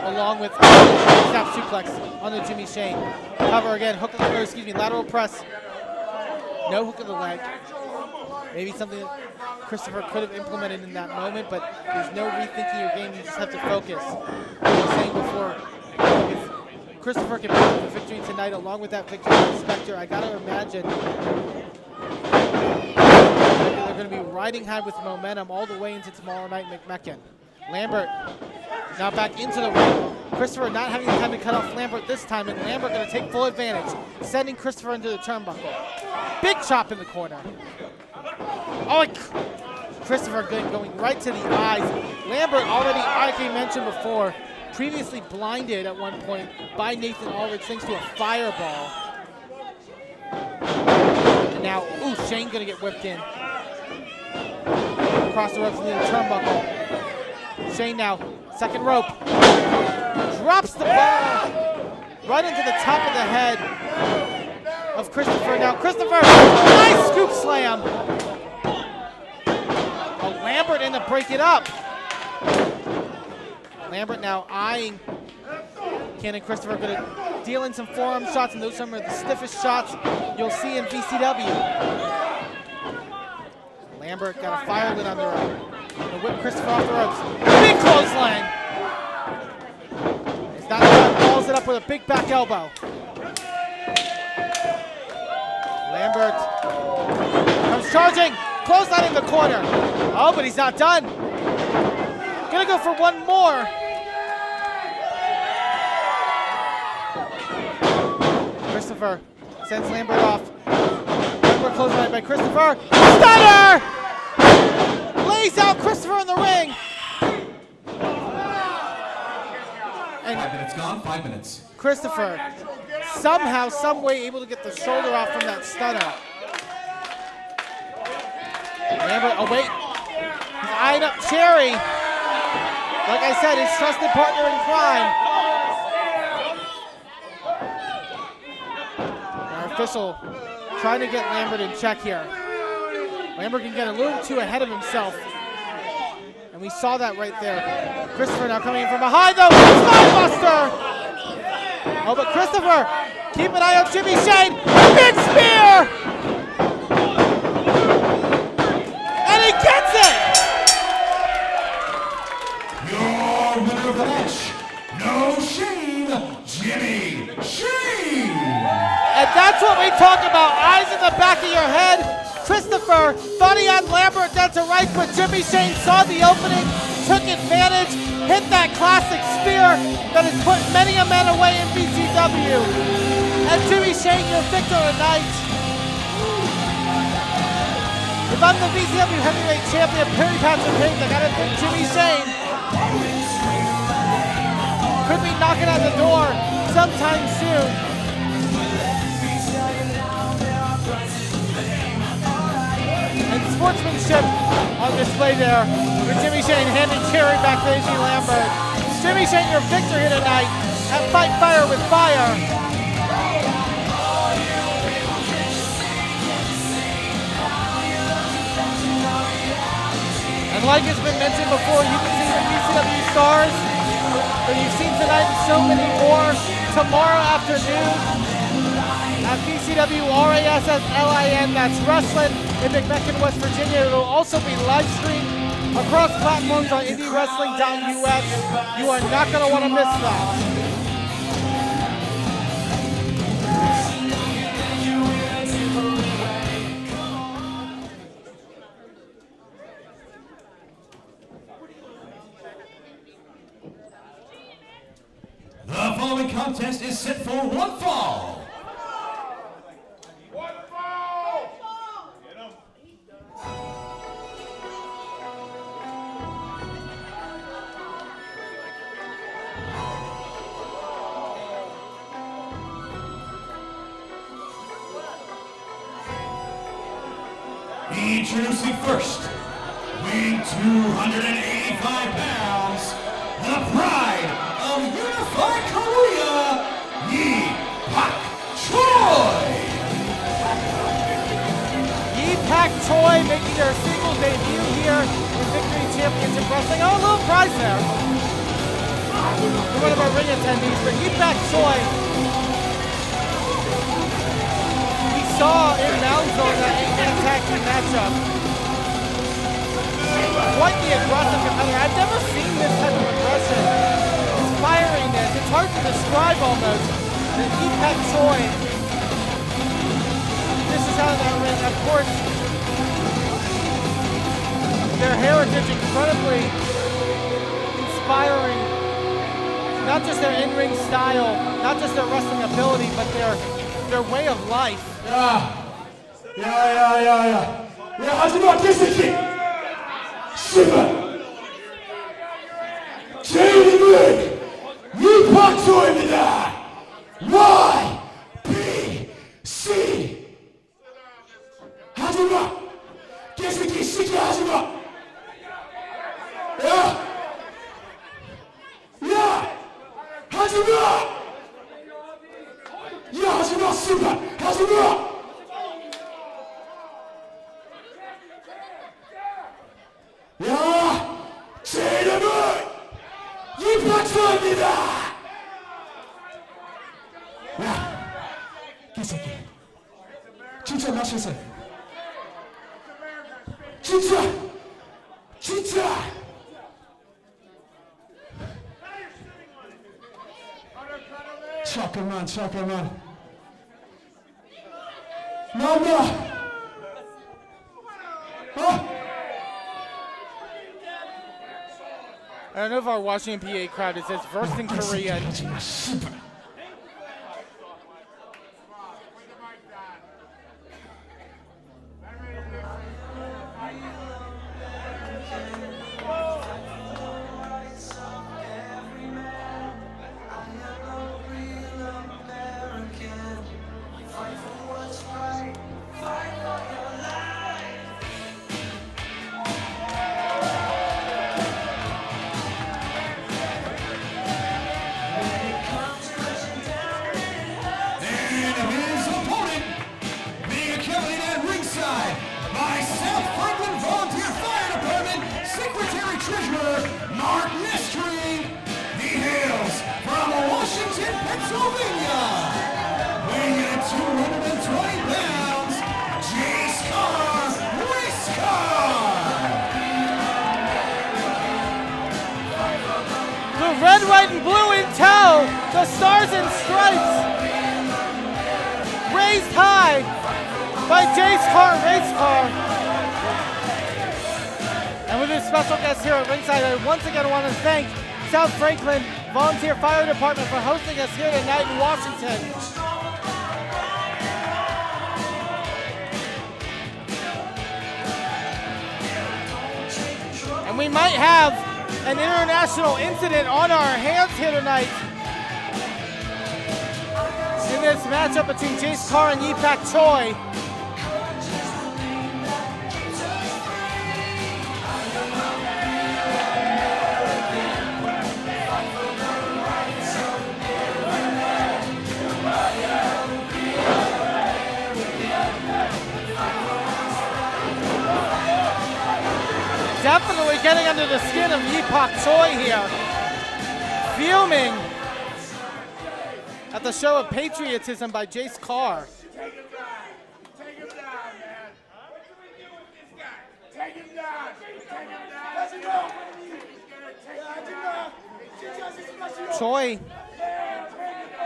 along with snap suplex on the Jimmy Shane. Cover again, hook of the, excuse me, lateral press. No hook of the leg. Maybe something that Christopher could have implemented in that moment, but there's no rethinking your game. You just have to focus. Like I was saying before, if Christopher can pick up the victory tonight, along with that victory on Spectre, I gotta imagine they're gonna be riding high with momentum all the way into tomorrow night, McMecken. Lambert now back into the ring. Christopher not having the time to cut off Lambert this time, and Lambert going to take full advantage, sending Christopher into the turnbuckle. Big chop in the corner. Oh, Christopher going right to the eyes. Lambert already, like I mentioned before, previously blinded at one point by Nathan Aldridge thanks to a fireball. And now, ooh, Shane going to get whipped in. Across the ropes into the turnbuckle. Shane now, second rope. Drops the ball right into the top of the head of Christopher. Now Christopher, nice scoop slam. Oh, Lambert in to break it up. Lambert now eyeing Cannon Christopher, going to deal in some forearm shots, and those are some of the stiffest shots you'll see in VCW. Lambert got a fire lit on the rope. Gonna whip Christopher off the ropes. Big clothesline. He's not done. Follows it up with a big back elbow. Lambert comes charging. Clothesline in the corner. Oh, but he's not done. Gonna go for one more. Christopher sends Lambert off. Lambert clothesline by Christopher. Stunner! Lays out Christopher in the ring. And 5 minutes gone, 5 minutes. Christopher somehow, some way able to get the shoulder off from that stunner. Lambert, oh wait. He's eyeing up Cherry. Like I said, his trusted partner in crime. Our official trying to get Lambert in check here. Lambert can get a little too ahead of himself. And we saw that right there. Christopher now coming in from behind though. Spinebuster! Oh, but Christopher, keep an eye on Jimmy Shane. Big spear! And he gets it! Your winner of the match, no shame, Jimmy Shane! And that's what we talk about. Eyes in the back of your head. Christopher thought he had Lambert dead to right, but Jimmy Shane saw the opening, took advantage, hit that classic spear that has put many a man away in BCW. And Jimmy Shane, your victor tonight. If I'm the VCW Heavyweight Champion, Perry Patrick Hayes. I gotta think Jimmy Shane could be knocking at the door sometime soon. And sportsmanship on display there with Jimmy Shane handing Terry back to A.J. Lambert. Jimmy Shane, your victor here tonight at Fight Fire with Fire. And like has been mentioned before, you can see the VCW stars that you've seen tonight and so many more tomorrow afternoon at VCW RASSLIN, that's Wrestling in McMecken, West Virginia. It will also be live streamed across platforms on IndyWrestling.us. You are not going to want to miss that. The following contest is set for one fall. Introducing first, weighing 285 pounds, the pride of Unified Korea, Yi Pak Choi. Yi Pak Choi making their single debut here in Victory Championship Wrestling. Oh, a little prize there for one of our ring attendees, but Yi Pak Choi, we saw in Moundsville that 8-man tag team matchup. Quite the aggressive competitor. I've never seen this type of aggression. Inspiringness. It's hard to describe almost. The Yi Pak Choi. This is how that ring. Of course, their heritage incredibly inspiring. Not just their in-ring style, not just their wrestling ability, but their way of life. 하지마 개새끼! 씨발! 제 이름은 이박조입니다! Y, B, C! 하지마! 개새끼 시키 하지마! 야! 하지마! 야 하지마 씨발! 하지마! 야! 제 이름은 이박조입니다! 야! 개새끼 진짜 마셔서 진짜 잠깐만 나온다 I don't know if our Washington PA crowd, it says Wresting Korea. Red, white, and blue in tow. The Stars and Stripes. Raised high by Jace Carr Race Car. And with his special guest here at ringside, I once again want to thank South Franklin Volunteer Fire Department for hosting us here tonight in Washington. we might have an international incident on our hands here tonight in this matchup between Jace Carr and Yipak Choi. Definitely getting under the skin of Yipak Choi here. Fuming at the show of patriotism by Jace Carr. Take him down, man. What do we do with this guy? Take him down. Let him go. Choi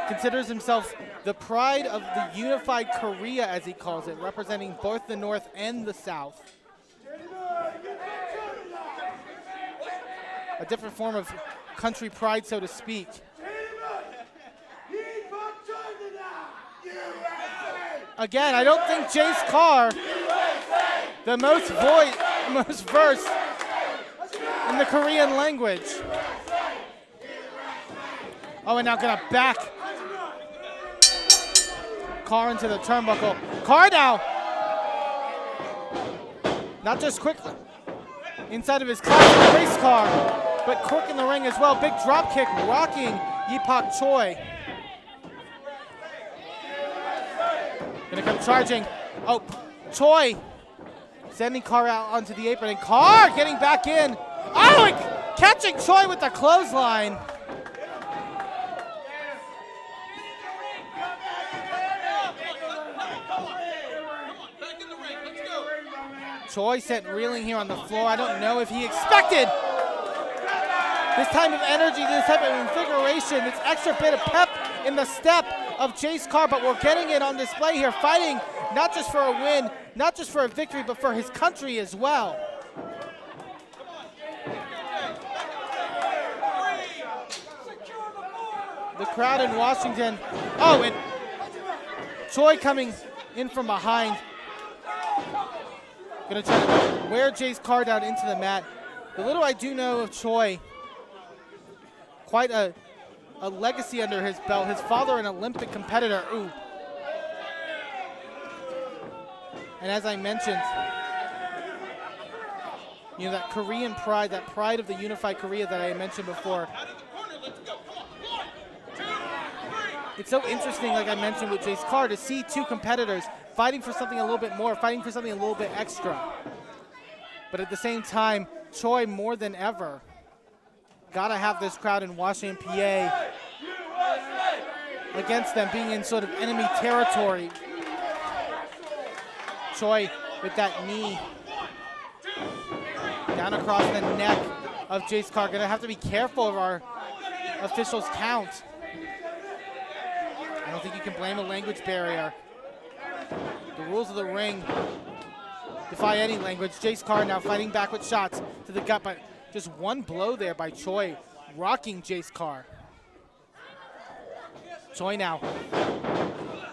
considers himself the pride of the unified Korea, as he calls it, representing both the North and the South. A different form of country pride, so to speak. Again, I don't think Jace Carr, the most versed in the Korean language. Oh, and now gonna back Carr into the turnbuckle. Carr now, not just quickly inside of his classic race car, but quick in the ring as well. Big drop kick rocking Yipak Choi. Gonna come charging. Oh, Choi sending Carr out onto the apron, and Carr getting back in. Oh, and catching Choi with the clothesline. Choi sent reeling here on the floor. I don't know if he expected this type of energy, this type of invigoration, this extra bit of pep in the step of Jace Carr, but we're getting it on display here, fighting not just for a win, not just for a victory, but for his country as well. The crowd in Washington. Oh, and Choi coming in from behind. Gonna try to wear Jace Carr down into the mat. The little I do know of Choi, quite a legacy under his belt. His father, an Olympic competitor. Ooh. And as I mentioned, you know, that Korean pride, that pride of the unified Korea that I mentioned before. It's so interesting, like I mentioned with Jace Carr, to see two competitors fighting for something a little bit more, fighting for something a little bit extra. But at the same time, Choi more than ever gotta have this crowd in Washington, PA against them, being in sort of enemy territory. Choi with that knee down across the neck of Jace Carr. Gonna have to be careful of our officials' count. I don't think you can blame a language barrier. The rules of the ring defy any language. Jace Carr now fighting back with shots to the gut, but just one blow there by Choi, rocking Jace Carr. Choi now.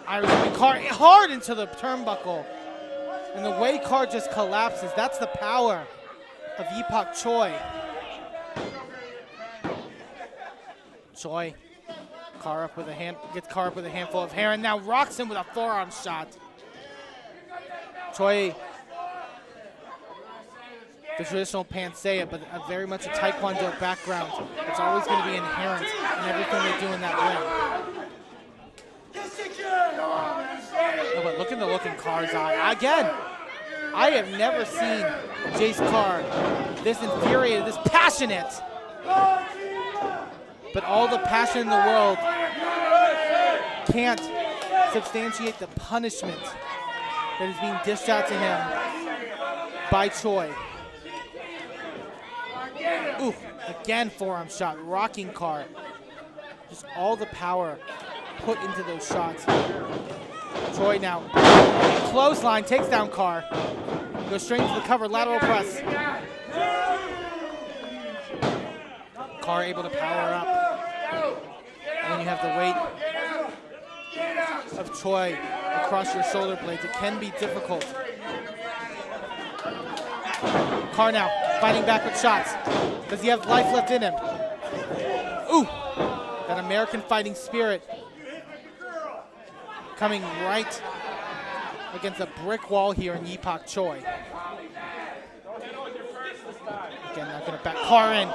Irish Carr hard into the turnbuckle. And the way Carr just collapses, that's the power of Yipak Choi. Choi. Carr up with a gets Carr up with a handful of hair, and now rocks him with a forearm shot. Choi, the traditional panseia, but very much a taekwondo background. It's always going to be inherent in everything they do in that ring. Oh, but look at the look in Carr's eye. Again, I have never seen Jace Carr this infuriated, this passionate. But all the passion in the world can't substantiate the punishment that is being dished out to him by Choi. Ooh, again forearm shot, rocking Carr. Just all the power put into those shots. Choi now, clothesline, takes down Carr. Goes straight into the cover, lateral press. Carr able to power up. And then you have the weight of Choi across your shoulder blades. It can be difficult. Carr now fighting back with shots. Does he have life left in him? Ooh, that American fighting spirit coming right against a brick wall here in Yi-Pak Choi. Again, not gonna back Carr in.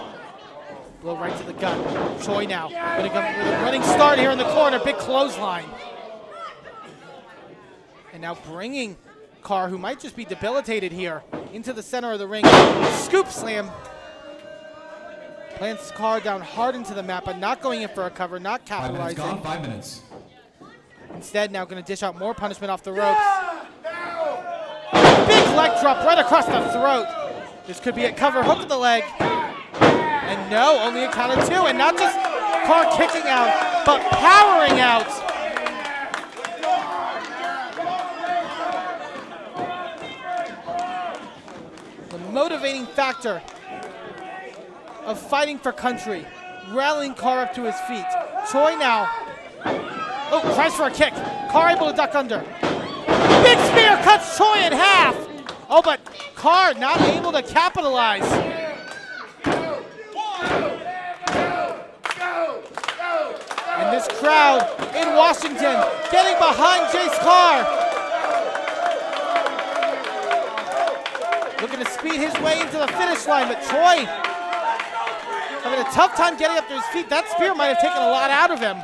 Blow right to the gut. Choi now gonna come with a running start here in the corner. Big clothesline. And now bringing Carr, who might just be debilitated here, into the center of the ring. Scoop slam. Plants Carr down hard into the mat, but not going in for a cover, not capitalizing. 5 minutes gone, 5 minutes. Instead, now going to dish out more punishment off the ropes. Big leg drop right across the throat. This could be a cover, hook of the leg. And no, only a count of 2. And not just Carr kicking out, but powering out. The motivating factor of fighting for country, rallying Carr up to his feet. Choi now, tries for a kick. Carr able to duck under. Big spear cuts Choi in half. Oh, but Carr not able to capitalize. And this crowd in Washington getting behind Jace Carr. Looking to speed his way into the finish line, but Choi having a tough time getting up to his feet. That spear might have taken a lot out of him.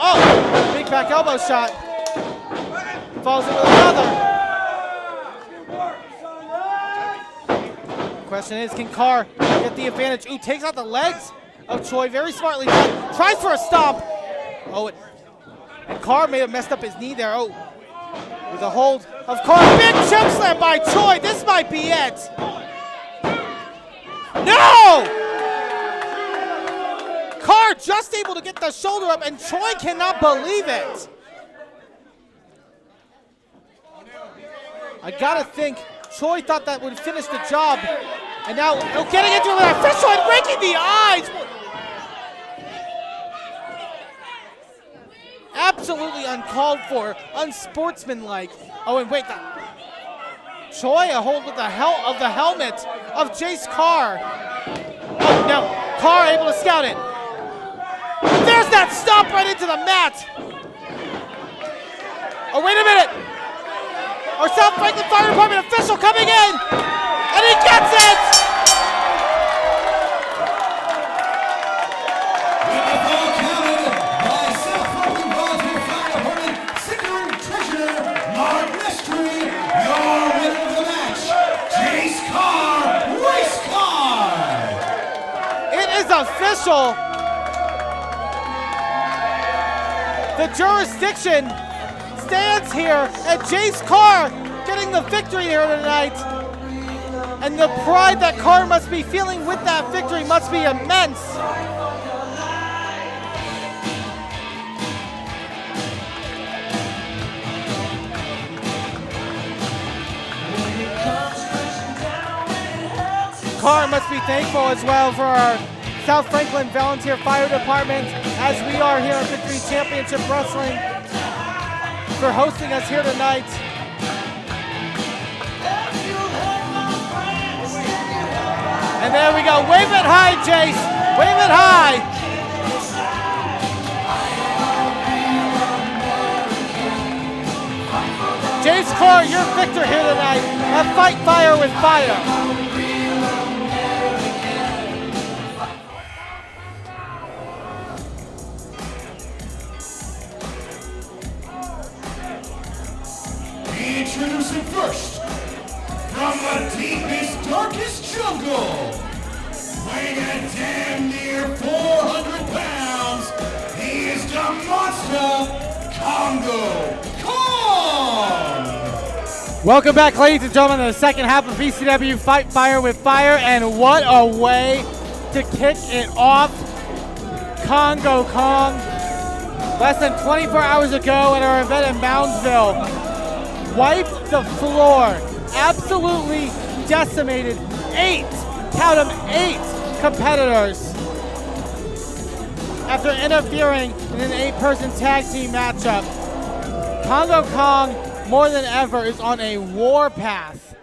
Oh, big back elbow shot. Falls in with another. Question is, can Carr get the advantage? Ooh, takes out the legs of Choi. Very smartly done. Tries for a stomp. Oh, and Carr may have messed up his knee there. Oh, with a hold of Carr. Big choke slam by Choi. This might be it. No! Carr just able to get the shoulder up, and Choi cannot believe it. I gotta think Choi thought that would finish the job. And now getting into that official and breaking the eyes. Absolutely uncalled for, unsportsmanlike. Oh, and wait, Choi a hold with the helmet of Jace Carr. Oh no, Carr able to scout it. There's that stomp right into the mat. Oh, wait a minute. Our South Franklin Fire Department official coming in, and he gets it! With the ball counted by South Franklin Volunteer Fire Department Second Treasurer Mark Mestry, your winner of the match, Jace Carr, Race Car! It is official. The jurisdiction stands here, and Jace Carr getting the victory here tonight. And the pride that Carr must be feeling with that victory must be immense. Carr must be thankful as well for our South Franklin Volunteer Fire Department, as we are here at Victory Championship Wrestling, for hosting us here tonight. And there we go. Wave it high, Jace. Wave it high. Jace Carr, your victor here tonight at Fight Fire with Fire. Introducing first, from the deepest, darkest jungle, weighing a damn near 400 pounds, he is the monster, Congo Kong! Welcome back, ladies and gentlemen, to the second half of VCW Fight Fire with Fire, and what a way to kick it off. Congo Kong, less than 24 hours ago at our event in Moundsville, wiped the floor, absolutely decimated 8 competitors after interfering in an 8-person tag team matchup. Congo Kong more than ever, is on a war path.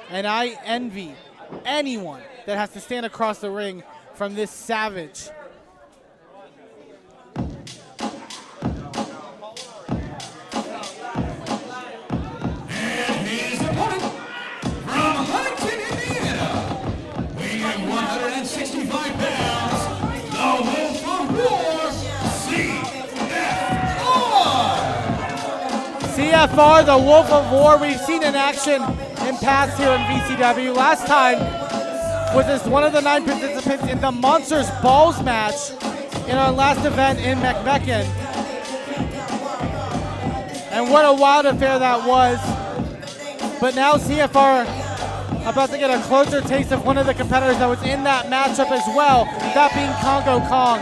And I envy anyone that has to stand across the ring from this savage. And his opponent from Huntington, Indiana, weighing 165 pounds, the Wolf of War, CFR. CFR, the Wolf of War, we've seen in action in past here in VCW. Last time was as one of the 9 participants in the Monsters Balls match in our last event in McMecken. And what a wild affair that was. But now CFR about to get a closer taste of one of the competitors that was in that matchup as well, that being Congo Kong.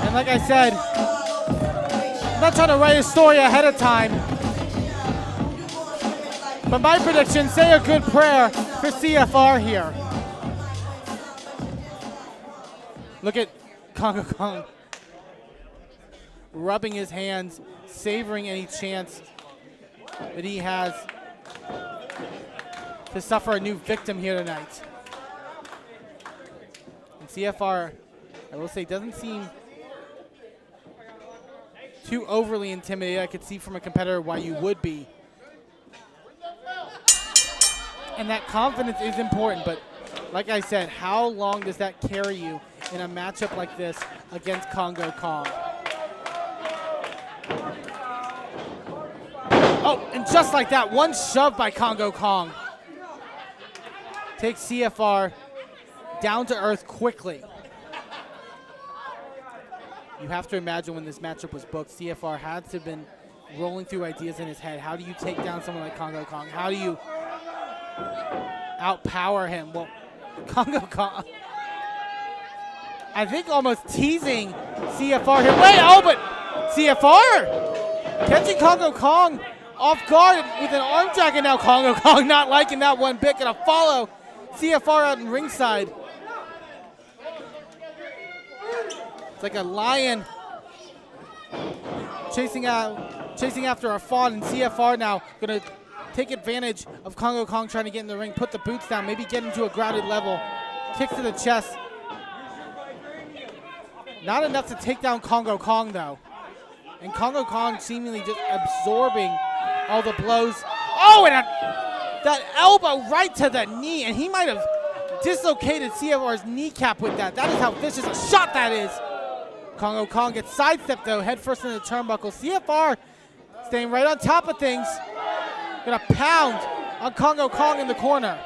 And like I said, I'm not trying to write a story ahead of time, but my prediction, say a good prayer for CFR here. Look at Congo Kong rubbing his hands, savoring any chance that he has to suffer a new victim here tonight. And CFR, I will say, doesn't seem too overly intimidated. I could see from a competitor why you would be. And that confidence is important, but like I said, how long does that carry you in a matchup like this against Congo Kong? Oh, and just like that, one shove by Congo Kong takes CFR down to earth quickly. You have to imagine when this matchup was booked, CFR had to have been rolling through ideas in his head. How do you take down someone like Congo Kong? How do you outpower him? Well, Congo Kong, I think almost teasing CFR here. Wait, oh, but CFR catching Congo Kong off guard with an arm drag, and now Congo Kong not liking that one bit, gonna follow CFR out in ringside. It's like a lion chasing after a fawn, and CFR now gonna take advantage of Congo Kong trying to get in the ring, put the boots down, maybe get into a grounded level. Kicks to the chest. Not enough to take down Congo Kong though. And Congo Kong seemingly just absorbing all the blows. Oh, and that elbow right to the knee, and he might have dislocated CFR's kneecap with that. That is how vicious a shot that is. Congo Kong gets sidestepped though, head first in the turnbuckle. CFR staying right on top of things. Gonna pound on Congo Kong in the corner.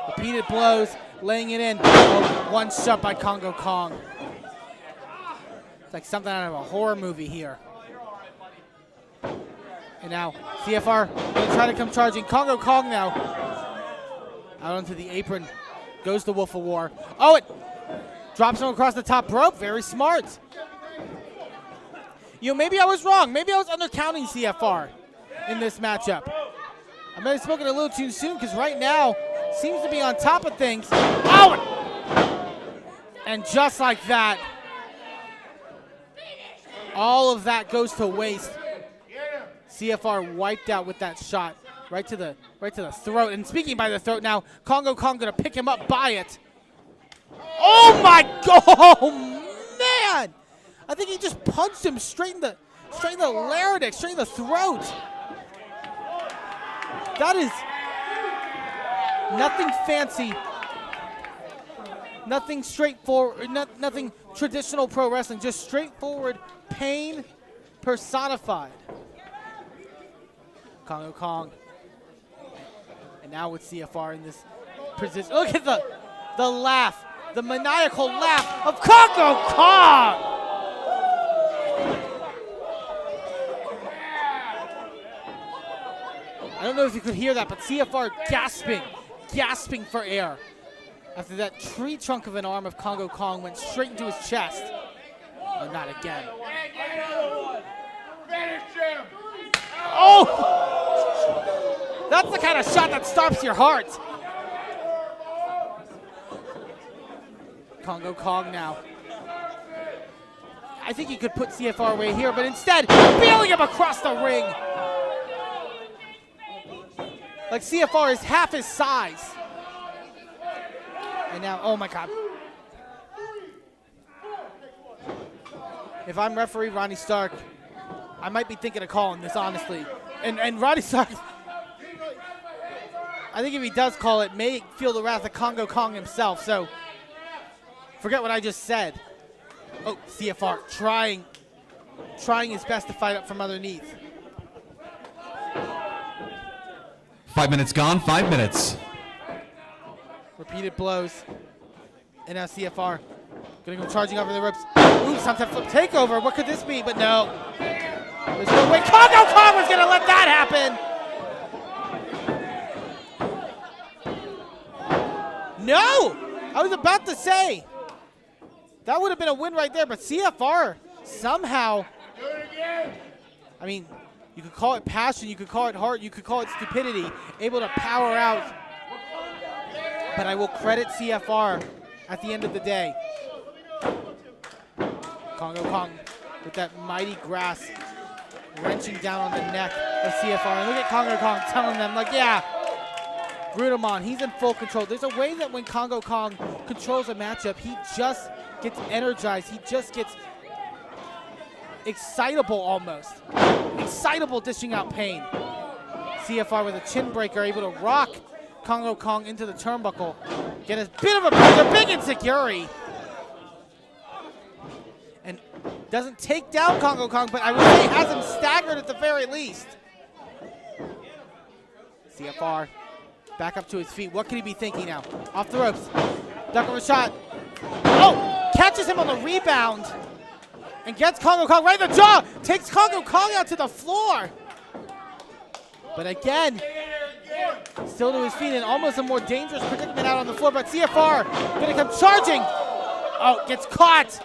Repeated blows, laying it in. Oh, one shot by Congo Kong. It's like something out of a horror movie here. And now CFR gonna try to come charging. Congo Kong now out onto the apron. Goes the Wolf of War. Oh, it drops him across the top rope. Very smart. You know, maybe I was wrong. Maybe I was undercounting CFR in this matchup. I might have spoken a little too soon, because right now seems to be on top of things. Oh! And just like that, all of that goes to waste. CFR wiped out with that shot right to the throat. And speaking by the throat now, Congo Kong gonna pick him up by it. Oh my God! Oh man! I think he just punched him straight in the larynx, straight in the throat. That is nothing fancy, nothing straightforward, nothing traditional pro wrestling, just straightforward pain personified. Congo Kong. And now with CFR in this position. Look at the laugh, the maniacal laugh of Congo Kong! I don't know if you could hear that, but CFR gasping for air after that tree trunk of an arm of Congo Kong went straight into his chest. Oh, not again. Oh! That's the kind of shot that stops your heart. Congo Kong now I think he could put CFR away here, but instead, bailing him across the ring. Like CFR is half his size. And now, oh my God. If I'm referee Ronnie Stark, I might be thinking of calling this, honestly. And Ronnie Stark, I think if he does call it, may feel the wrath of Congo Kong himself. So, forget what I just said. Oh, CFR trying his best to fight up from underneath. 5 minutes gone, 5 minutes. Repeated blows. And now CFR gonna go charging over the ropes. Ooh, sunset flip takeover. What could this be? But no. There's no way Congo Kong was gonna let that happen. No! I was about to say. That would have been a win right there, but CFR somehow, I mean, you could call it passion, you could call it heart, you could call it stupidity, able to power out. But I will credit CFR at the end of the day. Congo Kong with that mighty grasp, wrenching down on the neck of CFR. And look at Congo Kong telling them, like, yeah, root him on. He's in full control. There's a way that when Congo Kong controls a matchup, he just gets energized. He just gets excitable almost. Excitable, dishing out pain. CFR with a chin breaker, able to rock Congo Kong into the turnbuckle. Get a bit of a big insecurity. And doesn't take down Congo Kong, but I would say has him staggered at the very least. CFR back up to his feet. What could he be thinking now? Off the ropes. Duck of a shot. Oh! Catches him on the rebound. And gets Congo Kong right in the jaw. Takes Congo Kong out to the floor. But again, still to his feet and almost a more dangerous predicament out on the floor. But CFR gonna come charging. Oh, gets caught.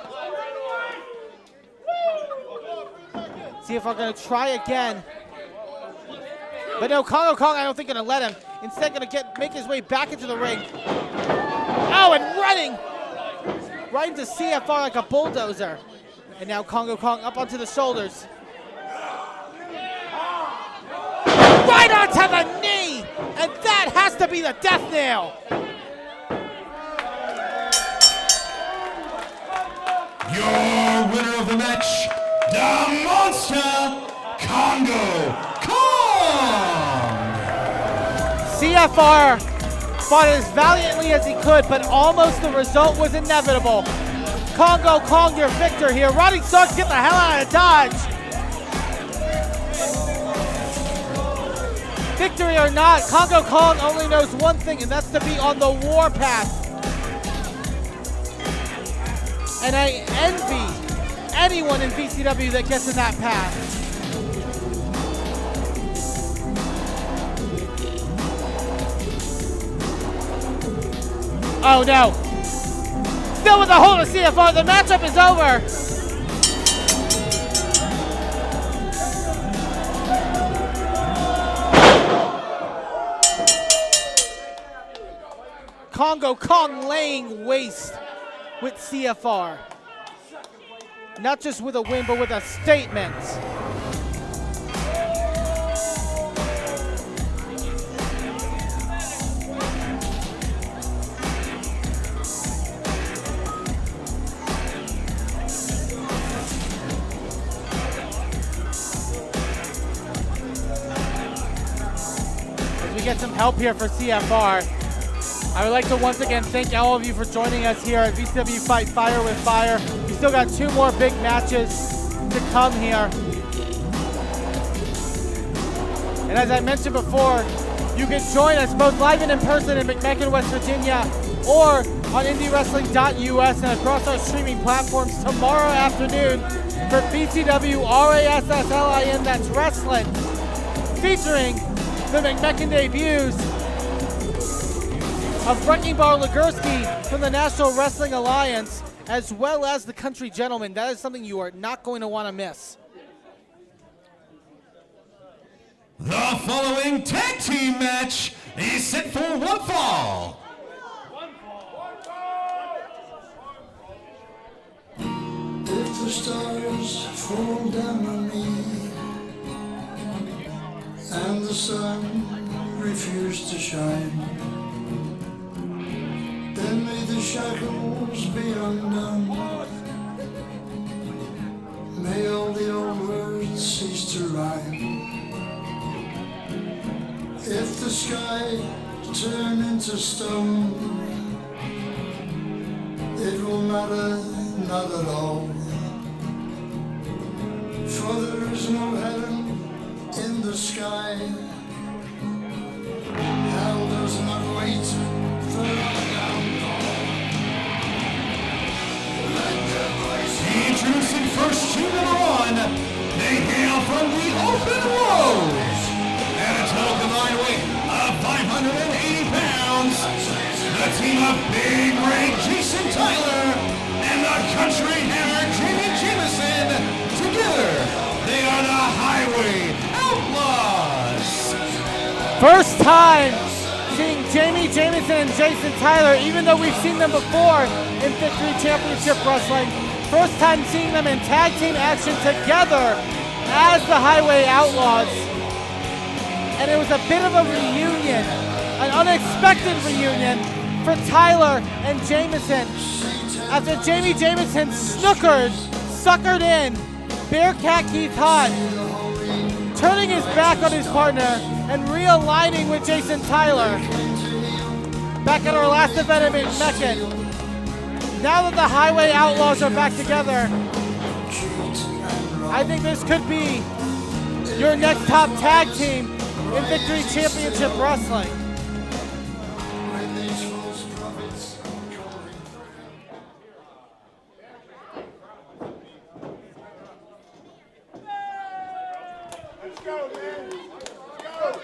CFR gonna try again. But no, Congo Kong I don't think gonna let him. Instead gonna make his way back into the ring. Oh, and running right into CFR like a bulldozer. And now Congo Kong up onto the shoulders. Right onto the knee! And that has to be the death nail! Your winner of the match, the Monster, Congo Kong! CFR fought as valiantly as he could, but almost the result was inevitable. Congo Kong, your victor here. Ronnie Stark, get the hell out of Dodge. Victory or not, Congo Kong only knows one thing, and that's to be on the warpath. And I envy anyone in VCW that gets in that path. Oh no. Still with a hold of CFR. The matchup is over. Congo Kong laying waste with CFR. Not just with a win, but with a statement. Get some help here for CFR. I would like to once again thank all of you for joining us here at VCW Fight Fire with Fire. We still got 2 more big matches to come here. And as I mentioned before, you can join us both live and in person in McMecken, West Virginia, or on IndyWrestling.us and across our streaming platforms tomorrow afternoon for VCW RASSLIN, that's wrestling, featuring the McMecken debuts of Wrecking Ball Legursky from the National Wrestling Alliance, as well as the Country Gentleman. That is something you are not going to want to miss. The following tag team match is set for one fall. the stars fall down on me, and the sun refused to shine, then may the shackles be undone. May all the old words cease to rhyme. If the sky turn into stone, it will matter not at all. For there is no heaven in the sky. Hell does not wait for our downfall. Introducing first to number 1, they hail from the open road. At a total combined weight of 580 pounds, the team of Big Ray Jason Tyler and the Country Hammer Jamie Jamison, together they are the Highway Outlaws. First time seeing Jamie Jamison and Jason Tyler, even though we've seen them before in Victory Championship Wrestling. First time seeing them in tag team action together as the Highway Outlaws. And it was a bit of a reunion, an unexpected reunion for Tyler and Jamison. After Jamie Jamison suckered in Bearcat Keith Hutt, turning his back on his partner and realigning with Jason Tyler. Back at our last event in Macon. Now that the Highway Outlaws are back together, I think this could be your next top tag team in Victory Championship Wrestling. Let's go, man. Let's go.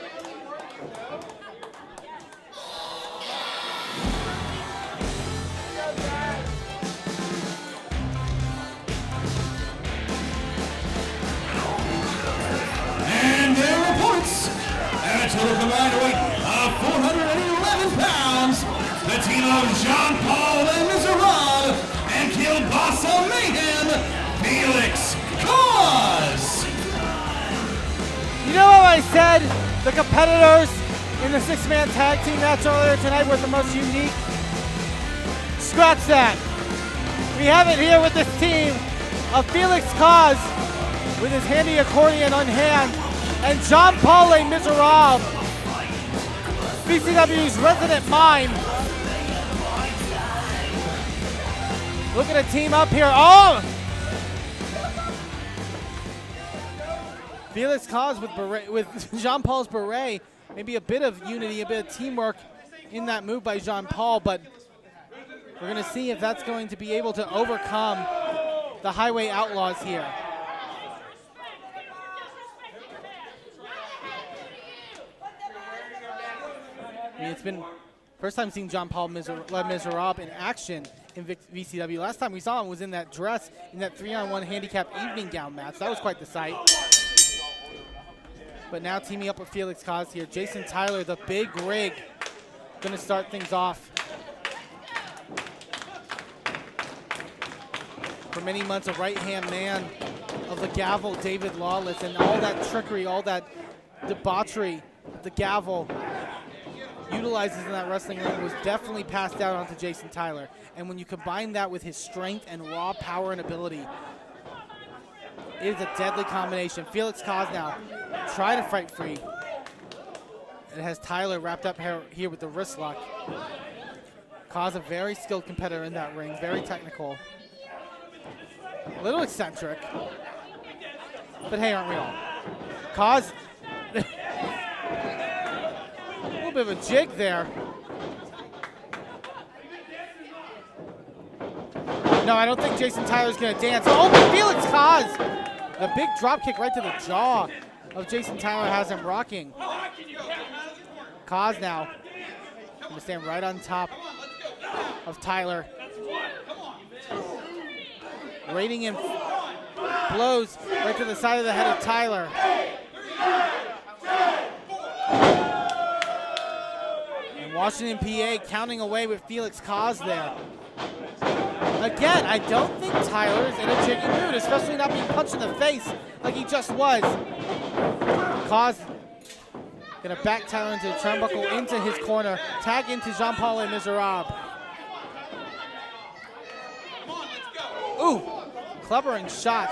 And their reports, at a total combined weight of 411 pounds, the team of Jean Paul and Miserable and Kielbasa Mayhem, Felix Cause. You know how I said the competitors in the six-man tag team match earlier tonight were the most unique? Scratch that. We have it here with this team of Felix Cause with his handy accordion on hand, and Jean-Paul Miserable, BCW's resident mime. Look at a team up here. Oh! Felix Cause with Jean-Paul's beret. Maybe a bit of unity, a bit of teamwork in that move by Jean-Paul, but we're going to see if that's going to be able to overcome the Highway Outlaws here. I mean, it's been first time seeing Jean-Paul Miserable in action in VCW. Last time we saw him was in that dress in that 3-on-1 handicap evening gown match. That was quite the sight. But now teaming up with Felix Cause here. Jason Tyler, the big rig, gonna start things off. For many months, a right-hand man of the gavel, David Lawless, and all that trickery, all that debauchery the gavel utilizes in that wrestling ring was definitely passed down onto Jason Tyler. And when you combine that with his strength and raw power and ability, it is a deadly combination. Felix Cause now trying to fight free. It has Tyler wrapped up here with the wrist lock. Cause a very skilled competitor in that ring, very technical. A little eccentric. But hey, aren't we all? Cause, a little bit of a jig there. No, I don't think Jason Tyler's gonna dance. Oh, but Felix Cause! The big drop kick right to the jaw of Jason Tyler has him rocking. Cause now gonna stand right on top of Tyler. Raiding him blows right to the side of the head of Tyler. And Washington, PA counting away with Felix Cause there. Again, I don't think Tyler is in a chicken mood, especially not being punched in the face like he just was. Cause gonna back Tyler into the turnbuckle, into his corner, tag into Jean-Paul and Miserable. Ooh, clubbering shot.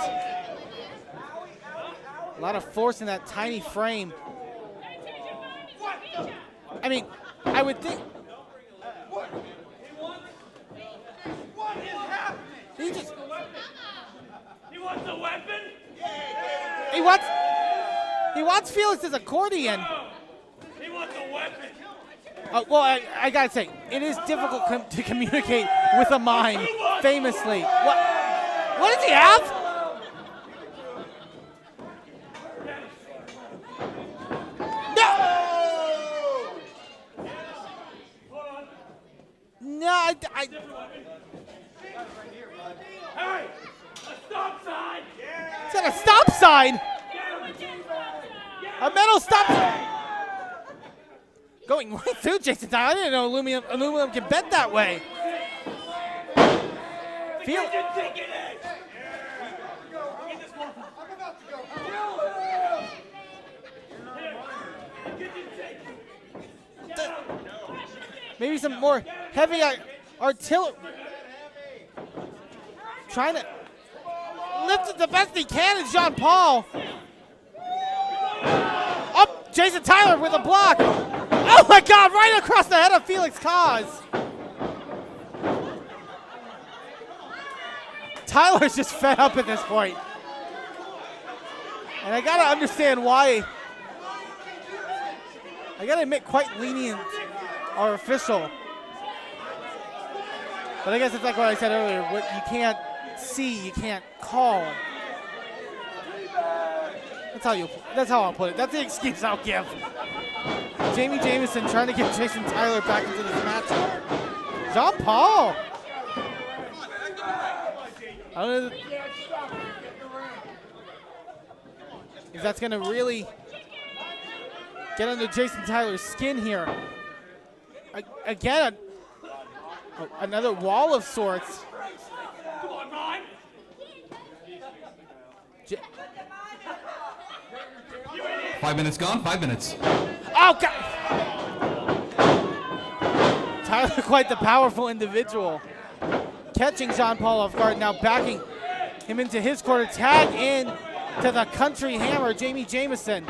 A lot of force in that tiny frame. I mean, I would think. He just. He wants a weapon? He wants Felix's accordion. He wants a weapon. Well, I gotta say, it is difficult to communicate with a mime, famously. What does he have? No, I Hey, a stop sign. Is that a stop sign? A metal stop sign. Going right through Jason Tyler. I didn't know aluminum can bend that way. Feel. Maybe some more heavy artillery. Trying to lift it the best he can is Jean-Paul. Up, Jason Tyler with a block. Oh my God, right across the head of Felix Cause. Tyler's just fed up at this point. And I gotta understand why. I gotta admit, quite lenient our official. But I guess it's like what I said earlier, what you can't see, you can't call. That's how I'll put it. That's the excuse I'll give. Jamie Jamison trying to get Jason Tyler back into this matchup. Jean-Paul. I don't know if that's gonna really get under Jason Tyler's skin here. Again, another wall of sorts. Come on, Mime. 5 minutes gone, 5 minutes. Oh, God! Tyler, quite the powerful individual. Catching Jean-Paul off guard, now backing him into his corner. Tag in to the country hammer, Jamie Jamison.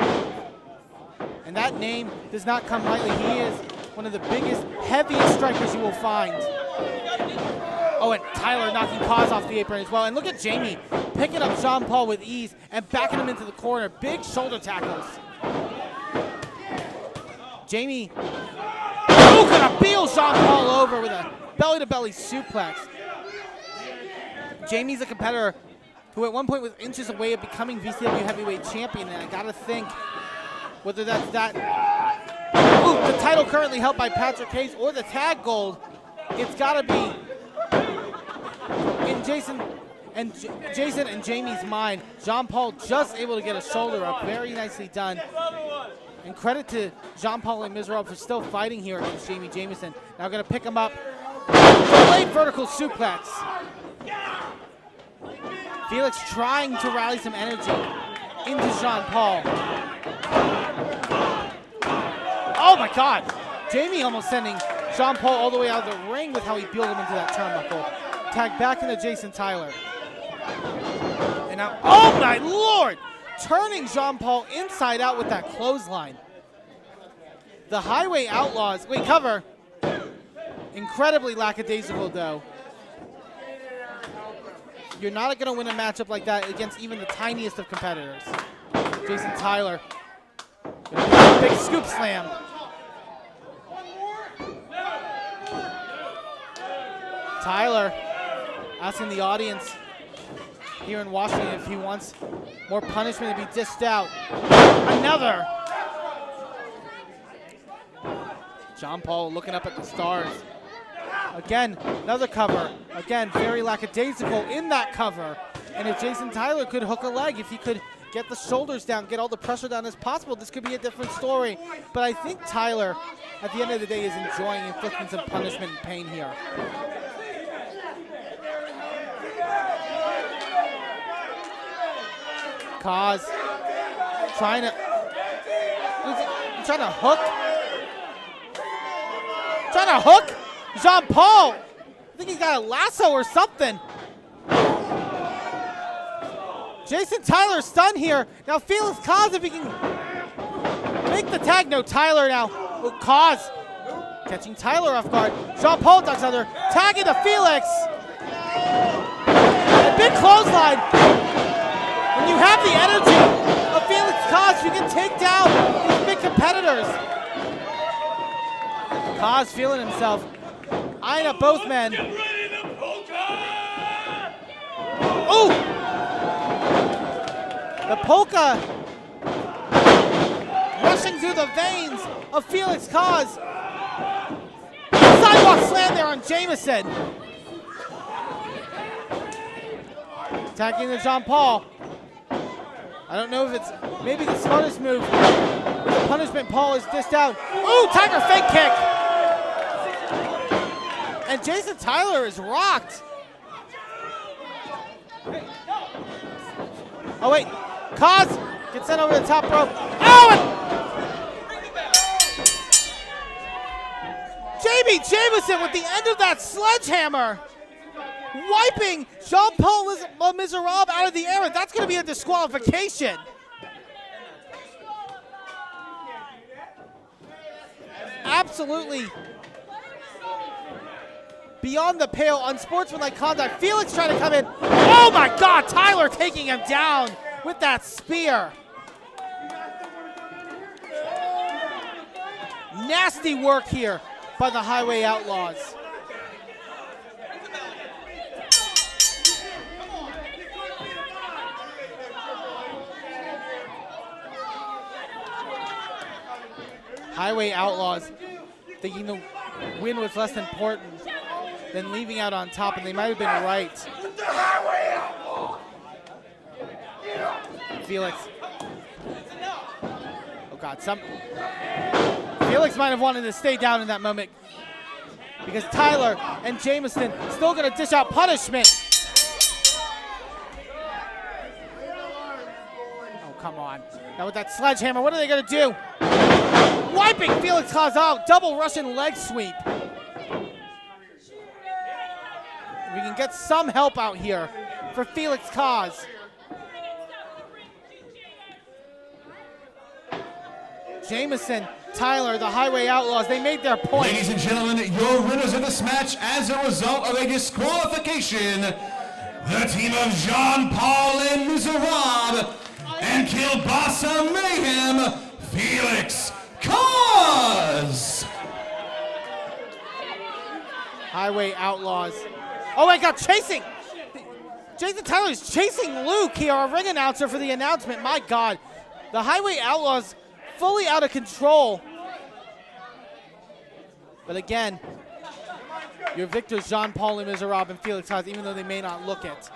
And that name does not come lightly. He is one of the biggest, heaviest strikers you will find. Oh, and Tyler knocking Cause off the apron as well. And look at Jamie picking up Jean-Paul with ease and backing him into the corner. Big shoulder tackles. Jamie, gonna peel Jean-Paul over with a belly-to-belly suplex. Jamie's a competitor who at one point was inches away of becoming VCW heavyweight champion, and I gotta think whether that's that. Ooh, the title currently held by Patrick Hayes or the tag gold. It's gotta be in Jason and Jamie's mind. Jean-Paul just able to get a shoulder up, very nicely done. And credit to Jean-Paul and Miserable for still fighting here against Jamie Jamison. Now gonna pick him up. Delayed vertical suplex. Felix trying to rally some energy into Jean-Paul. Oh my God. Jamie almost sending Jean-Paul all the way out of the ring with how he peeled him into that turnbuckle. Tag back into Jason Tyler. And now, oh my Lord! Turning Jean-Paul inside out with that clothesline. The Highway Outlaws, wait, cover. Incredibly lackadaisical though. You're not gonna win a matchup like that against even the tiniest of competitors. Jason Tyler. Big scoop slam. Tyler asking the audience here in Washington if he wants more punishment to be dished out. Another. Jean-Paul looking up at the stars. Again, another cover. Again, very lackadaisical in that cover. And if Jason Tyler could hook a leg, if he could get the shoulders down, get all the pressure down as possible, this could be a different story. But I think Tyler, at the end of the day, is enjoying inflicting some punishment and pain here. Cause trying to hook. Trying to hook Jean Paul. I think he's got a lasso or something. Jason Tyler stunned here. Now Felix Cause, if he can make the tag. No, Tyler now. Oh, Cause catching Tyler off guard. Jean Paul ducks under. Tag into Felix. A big clothesline. When you have the energy of Felix Cause, you can take down these big competitors. Cause feeling himself. Eyeing up both men. Oh! The polka rushing through the veins of Felix Cause. Sidewalk slam there on Jameson. Attacking the Jean Paul. I don't know if it's maybe the smartest move. With the punishment, Paul is dished out. Ooh, Tiger fake kick. And Jason Tyler is rocked. Oh wait, Cause gets sent over the top rope. Oh, and Jamie Jameson with the end of that sledgehammer, wiping Jean-Paul Miserable out of the air, and that's going to be a disqualification. Absolutely beyond the pale, unsportsmanlike conduct. Felix trying to come in. Oh my God, Tyler taking him down with that spear. Nasty work here by the Highway Outlaws. Highway Outlaws thinking the win was less important than leaving out on top, and they might have been right. Felix. Oh God, Felix might have wanted to stay down in that moment because Tyler and Jameson still gonna dish out punishment. Oh, come on. Now with that sledgehammer, what are they gonna do? Wiping Felix Cause out, double Russian leg sweep. We can get some help out here for Felix Cause. Jameson, Tyler, the Highway Outlaws, they made their point. Ladies and gentlemen, your winners of this match as a result of a disqualification, the team of Jean Paul and Miserable and Kielbasa Mayhem, Felix Cause. Highway Outlaws. Oh my God, chasing! Jason Tyler is chasing Luke here, our ring announcer for the announcement. My God, the Highway Outlaws fully out of control. But again, your victors, Jean Paul and Miserable and Felix Cause, even though they may not look it.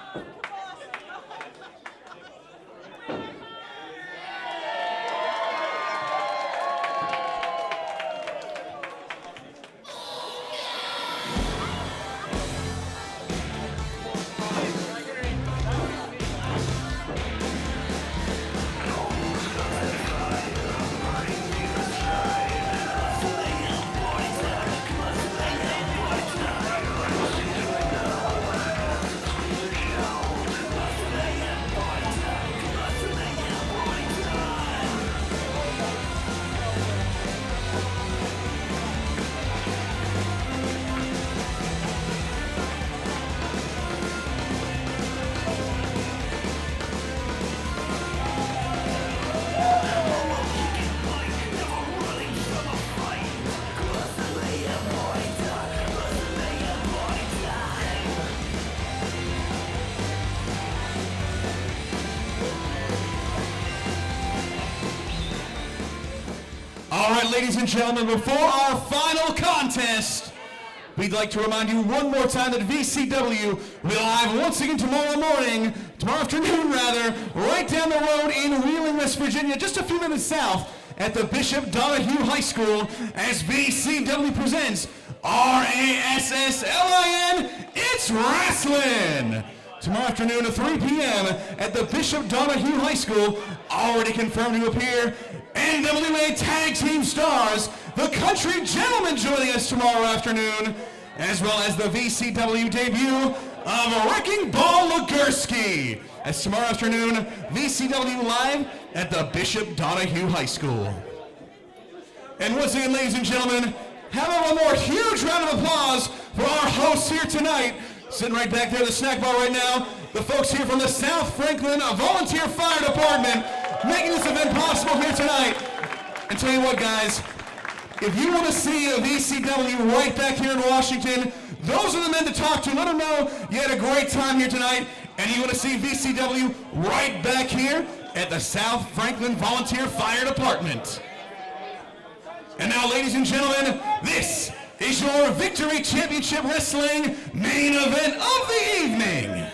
All right, ladies and gentlemen, before our final contest, we'd like to remind you one more time that VCW will be live once again tomorrow afternoon, right down the road in Wheeling, West Virginia, just a few minutes south at the Bishop Donahue High School as VCW presents RASSLIN, It's Wrestling. tomorrow afternoon at 3 p.m. at the Bishop Donahue High School, already confirmed to appear. NWA Tag Team Stars, the Country Gentlemen joining us tomorrow afternoon, as well as the VCW debut of Wrecking Ball Legursky. That's tomorrow afternoon, VCW live at the Bishop Donahue High School. And once again, ladies and gentlemen, have one more huge round of applause for our hosts here tonight. Sitting right back there at the snack bar right now, the folks here from the South Franklin Volunteer Fire Department, making this event possible here tonight. And tell you what, guys, if you want to see a VCW right back here in Washington, those are the men to talk to. Let them know you had a great time here tonight, and you want to see VCW right back here at the South Franklin Volunteer Fire Department. And now, ladies and gentlemen, this is your Victory Championship Wrestling main event of the evening.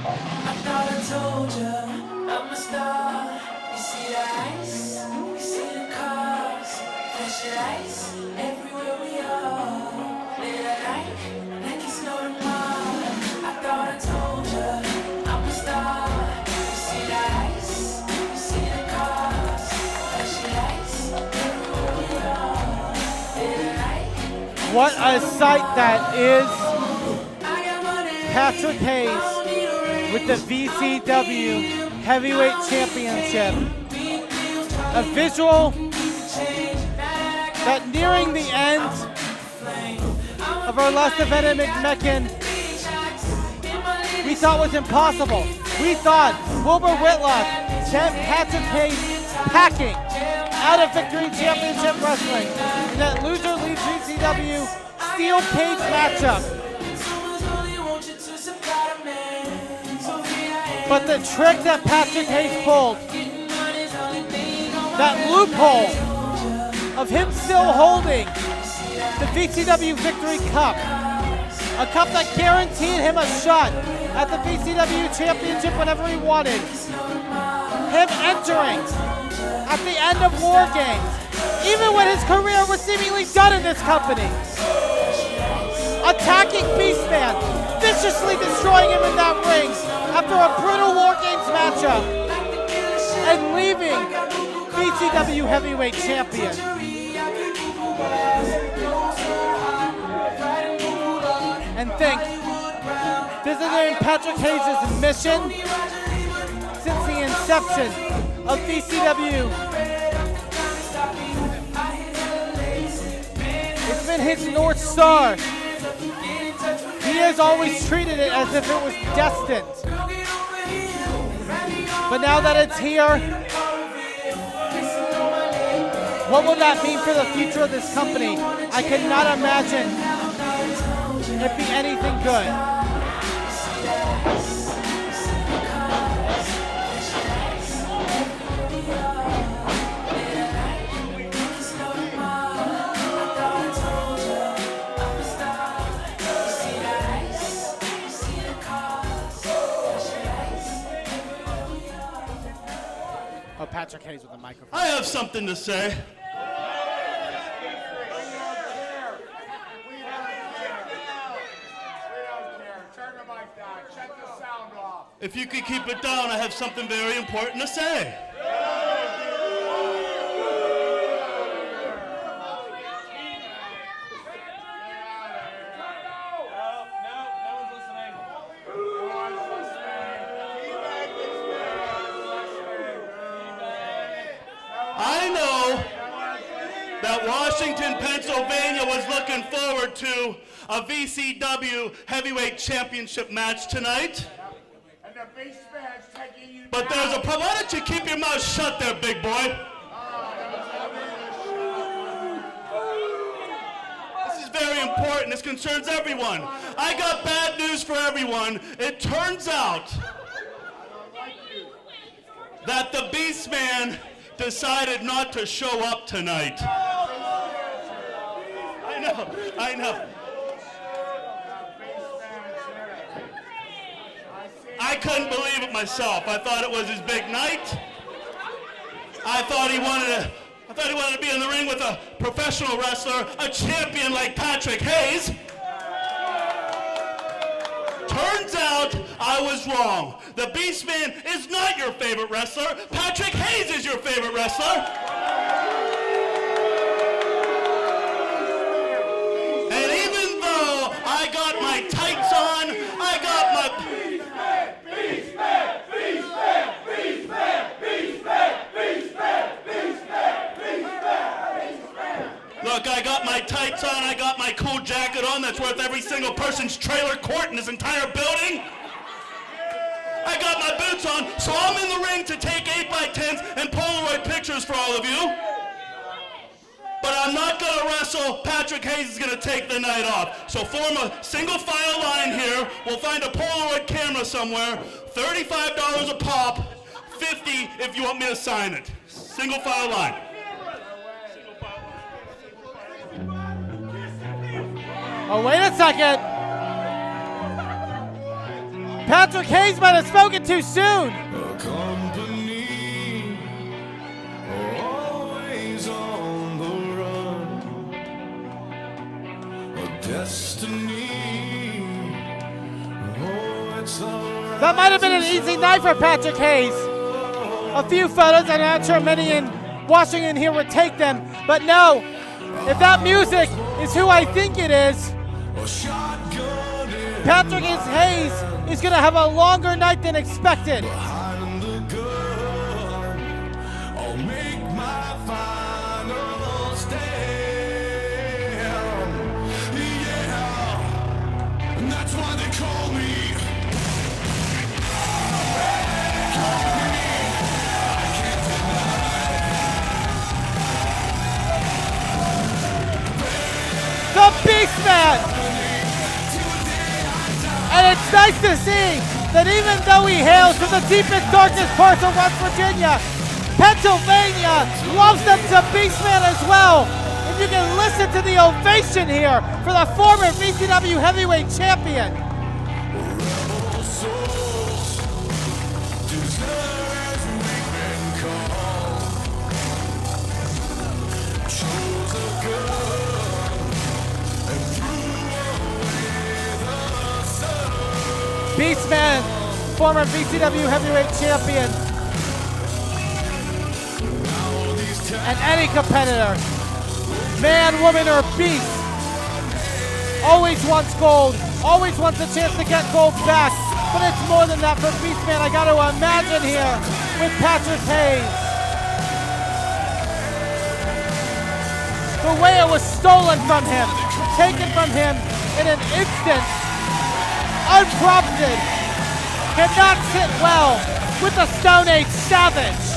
I thought I told you I'm a star. You see the ice, you see the cars, flash of lights everywhere we are. Late at night, like it's no tomorrow. I thought I told you I'm a star. You see the ice, you see the cars, flash of lights everywhere we are. Late at night. What a sight that is. Patrick Hayes with the VCW Heavyweight Championship. A visual that nearing the end of our last event at McMecken, we thought was impossible. We thought Wilbur Whitlock sent Patrick Hayes packing out of Victory Championship Wrestling in that loser leaves VCW steel cage matchup. But the trick that Patrick Hayes pulled, that loophole of him still holding the VCW Victory Cup, a cup that guaranteed him a shot at the VCW Championship whenever he wanted, him entering at the end of War Games, even when his career was seemingly done in this company, attacking Beastman, viciously destroying him in that ring after a brutal War Games matchup, and leaving VCW Heavyweight Champion. And think, this has been Patrick Hayes' mission since the inception of VCW. It's been his North Star. He has always treated it as if it was destined. But now that it's here, what will that mean for the future of this company? I cannot imagine it be anything good. Oh, Patrick Hayes with the microphone. I have something to say. If you could keep it down, I have something very important to say. I know that Washington, Pennsylvania was looking forward to a VCW Heavyweight Championship match tonight. But there's a problem. Why don't you keep your mouth shut there, big boy? This is very important. This concerns everyone. I got bad news for everyone. It turns out that the Beastman decided not to show up tonight. I know. I couldn't believe it myself. I thought it was his big night. I thought he wanted I thought he wanted to be in the ring with a professional wrestler, a champion like Patrick Hayes. Turns out I was wrong. The Beastman is not your favorite wrestler. Patrick Hayes is your favorite wrestler. And even though I got my tights on, I got my... Look, I got my tights on, I got my cool jacket on that's worth every single person's trailer court in this entire building. I got my boots on, so I'm in the ring to take 8x10s and Polaroid pictures for all of you. But I'm not going to wrestle. Patrick Hayes is going to take the night off. So form a single file line here. We'll find a Polaroid camera somewhere. $35 a pop, $50 if you want me to sign it. Single file line. Oh, wait a second. Patrick Hayes might have spoken too soon. A company always on the run. A destiny. Oh, it's the That might have been an easy night for Patrick Hayes. A few photos, I'm not sure many in Washington here would take them, but no, if that music is who I think it is, Patrick Hayes is going to have a longer night than expected. behind the gun. I'll make my final stand. Yeah, and that's why they call me. The Beastman! And it's nice to see that even though he hails from the deepest, darkest parts of West Virginia, Pennsylvania loves them to Beastman as well. And you can listen to the ovation here for the former VCW heavyweight champion. Beastman, former VCW heavyweight champion. And any competitor, man, woman, or beast, always wants gold, always wants a chance to get gold back. But it's more than that for Beastman, I got to imagine here with Patrick Hayes. The way it was stolen from him, taken from him in an instant, unprompted, cannot sit well with the Stone Age Savage.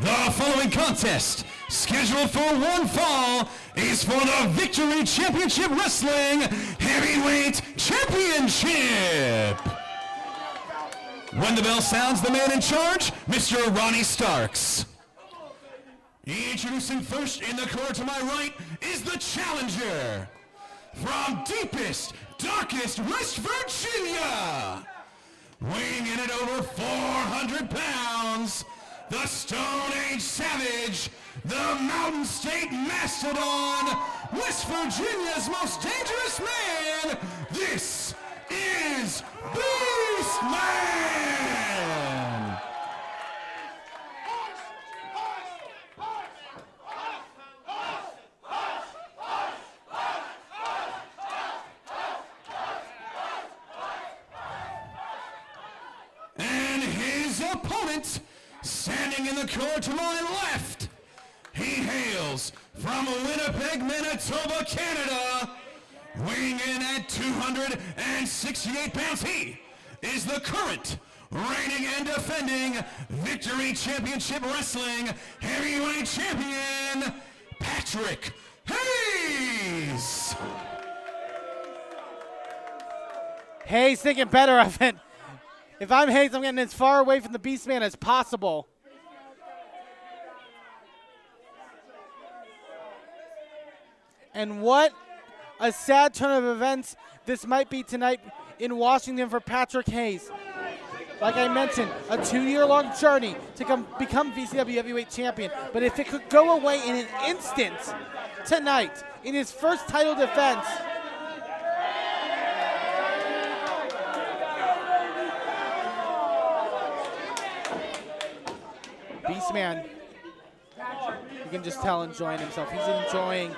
The following contest, scheduled for one fall, is for the Victory Championship Wrestling Heavyweight Championship. When the bell sounds, the man in charge, Mr. Ronnie Starks. Introducing first in the corner to my right is the challenger. From deepest, darkest West Virginia, weighing in at over 400 pounds, the Stone Age Savage, the Mountain State Mastodon, West Virginia's most dangerous man, this is Beastman! And his opponent, standing in the corner to my left, he hails from Winnipeg, Manitoba, Canada, weighing in at 268 pounds. He is the current reigning and defending Victory Championship Wrestling Heavyweight Champion, Patrick Hayes. Hayes thinking better of it. If I'm Hayes, I'm getting as far away from the Beastman as possible. And what a sad turn of events this might be tonight in Washington for Patrick Hayes. Like I mentioned, a 2-year-long journey to become VCW Heavyweight Champion. But if it could go away in an instant tonight, in his first title defense, Beastman, you can just tell, enjoying himself. He's enjoying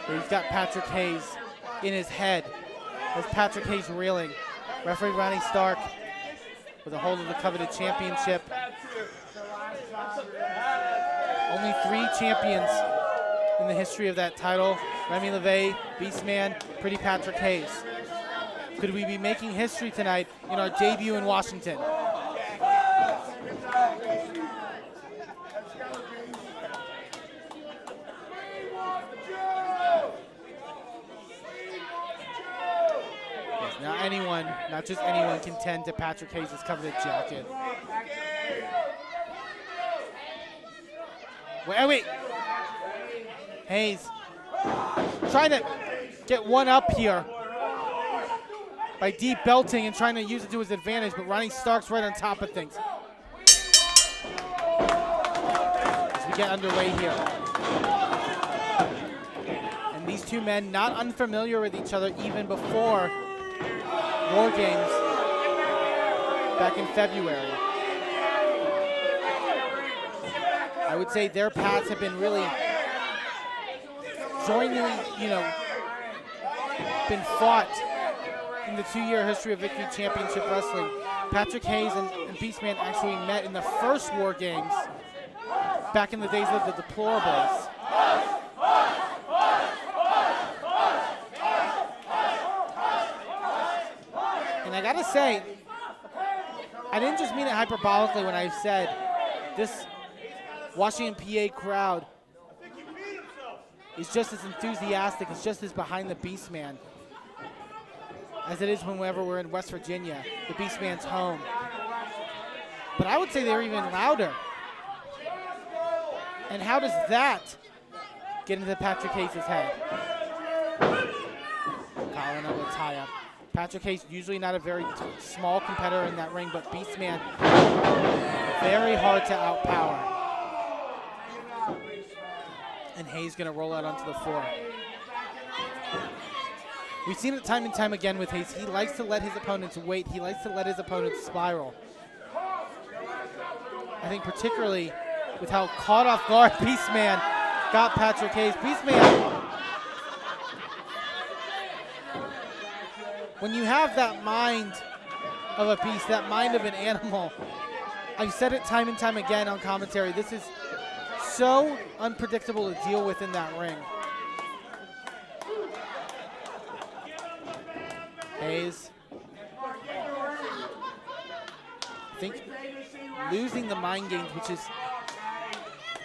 where he's got Patrick Hayes in his head. As Patrick Hayes reeling. Referee Ronnie Stark with a hold of the coveted championship. Only 3 champions in the history of that title. Remy LeVay, Beastman, Pretty Patrick Hayes. Could we be making history tonight in our debut in Washington? Now anyone, not just anyone, can tend to Patrick Hayes' coveted jacket. Wait. Hayes trying to get one up here by deep belting and trying to use it to his advantage, but Ronnie Stark's right on top of things. As we get underway here. And these two men not unfamiliar with each other even before War Games back in February. I would say their paths have been really jointly, been fought in the 2-year history of Victory Championship Wrestling. Patrick Hayes and Beastman actually met in the first War Games back in the days of the Deplorables. And I gotta say, I didn't just mean it hyperbolically when I said this Washington, PA crowd is just as enthusiastic, it's just as behind the Beastman as it is whenever we're in West Virginia, the Beastman's home. But I would say they're even louder. And how does that get into Patrick Hayes' head? Colin over tie-up. Patrick Hayes, usually not a very small competitor in that ring, but Beastman, very hard to outpower. And Hayes gonna roll out onto the floor. We've seen it time and time again with Hayes. He likes to let his opponents wait. He likes to let his opponents spiral. I think particularly with how caught off guard Beastman got Patrick Hayes. Beastman, when you have that mind of a beast, that mind of an animal, I've said it time and time again on commentary, this is so unpredictable to deal with in that ring. Hayes, I think losing the mind games, which is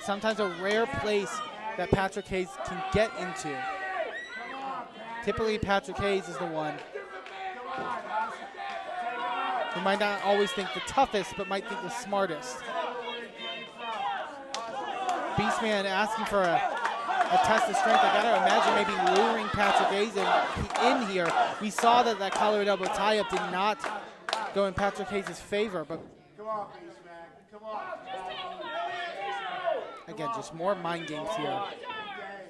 sometimes a rare place that Patrick Hayes can get into. Typically, Patrick Hayes is the one who might not always think the toughest, but might think the smartest. Beastman asking for a test of strength. I gotta imagine maybe luring Patrick Hayes in here. We saw that collar and elbow tie-up did not go in Patrick Hayes' favor, but again, just more mind games here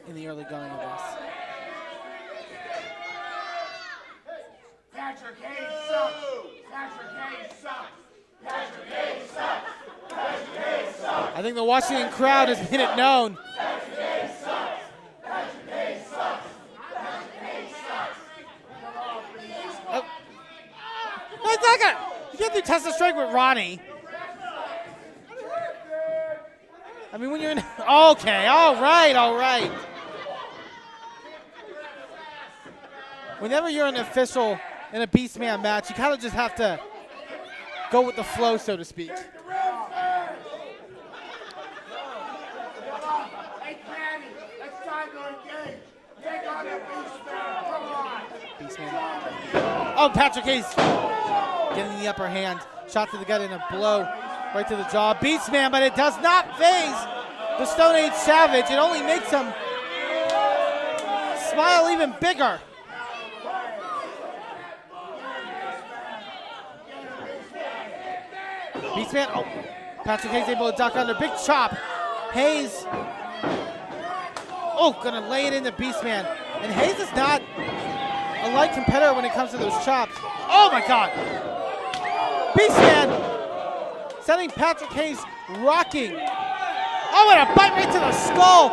in the early going of this. Patrick Hayes sucks. Patrick Hayes sucks. Patrick Hayes sucks. Patrick Hayes sucks. I think the Washington crowd has made it known. Patrick Hayes sucks. Patrick Hayes sucks. Patrick Hayes sucks. No, it's not gonna. You can't do test of strength with Ronnie. I mean, when you're in. Okay, all right. Whenever you're an official in a Beastman match, you kind of just have to go with the flow, so to speak. Hey, Patty, it's time to engage. Take on the Beastman. Come on. Beastman Oh, Patrick Hayes getting the upper hand. Shot to the gut and a blow right to the jaw. Beastman, but it does not phase the Stone Age Savage. It only makes him smile even bigger. Beastman, oh, Patrick Hayes able to duck under. Big chop. Hayes, oh, gonna lay it into Beastman. And Hayes is not a light competitor when it comes to those chops. Oh my God. Beastman sending Patrick Hayes rocking. Oh, and a bite right to the skull.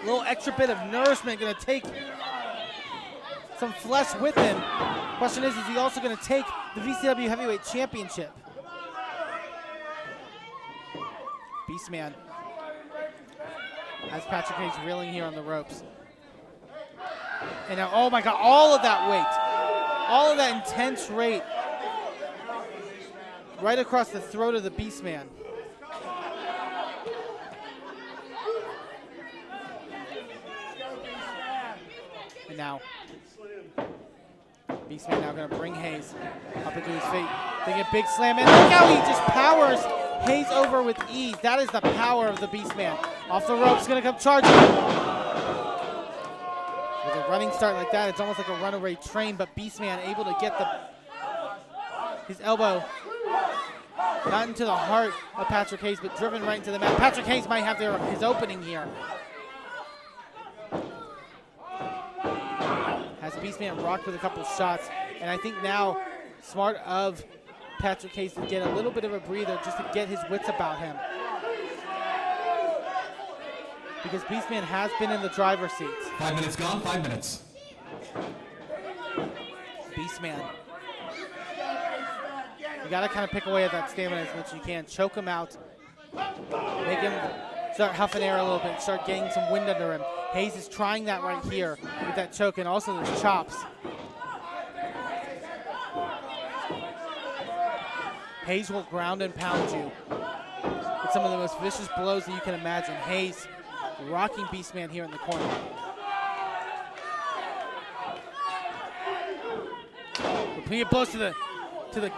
A little extra bit of nourishment, gonna take some flesh with him. Question is he also gonna take the VCW Heavyweight Championship? Beastman has Patrick Hayes reeling here on the ropes. And now, oh my God, all of that weight, all of that intense weight right across the throat of the Beastman. And now, Beastman now gonna bring Hayes up into his feet. They get big slam, and look how he just powers Hayes over with ease. That is the power of the Beastman. Off the ropes, gonna come charging. With a running start like that, it's almost like a runaway train, but Beastman able to get his elbow not into the heart of Patrick Hayes, but driven right into the mat. Patrick Hayes might have his opening here. Has Beastman rocked with a couple shots, and I think now smart of Patrick Hayes to get a little bit of a breather just to get his wits about him. Because Beastman has been in the driver's seats. 5 minutes gone, 5 minutes. Beastman. You gotta kind of pick away at that stamina as much as you can. Choke him out. Make him start huffing air a little bit, start getting some wind under him. Hayes is trying that right here with that choke, and also those chops. Hayes will ground and pound you with some of the most vicious blows that you can imagine. Hayes rocking Beastman here in the corner. Repeated blows to the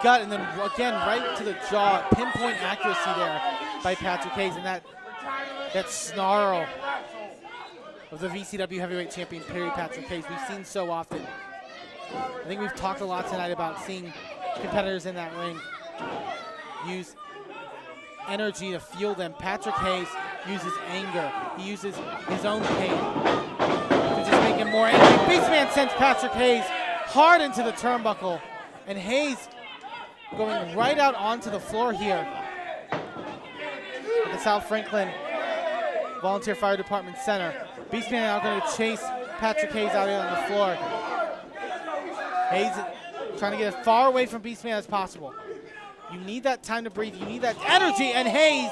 gut, and then again right to the jaw. Pinpoint accuracy there by Patrick Hayes, and that snarl of the VCW Heavyweight Champion, Patrick Hayes, we've seen so often. I think we've talked a lot tonight about seeing competitors in that ring use energy to fuel them. Patrick Hayes uses anger. He uses his own pain to just make him more angry. Beastman sends Patrick Hayes hard into the turnbuckle, and Hayes going right out onto the floor here at the South Franklin Volunteer Fire Department Center. Beastman now going to chase Patrick Hayes out here on the floor. Hayes trying to get as far away from Beastman as possible. You need that time to breathe. You need that energy, and Hayes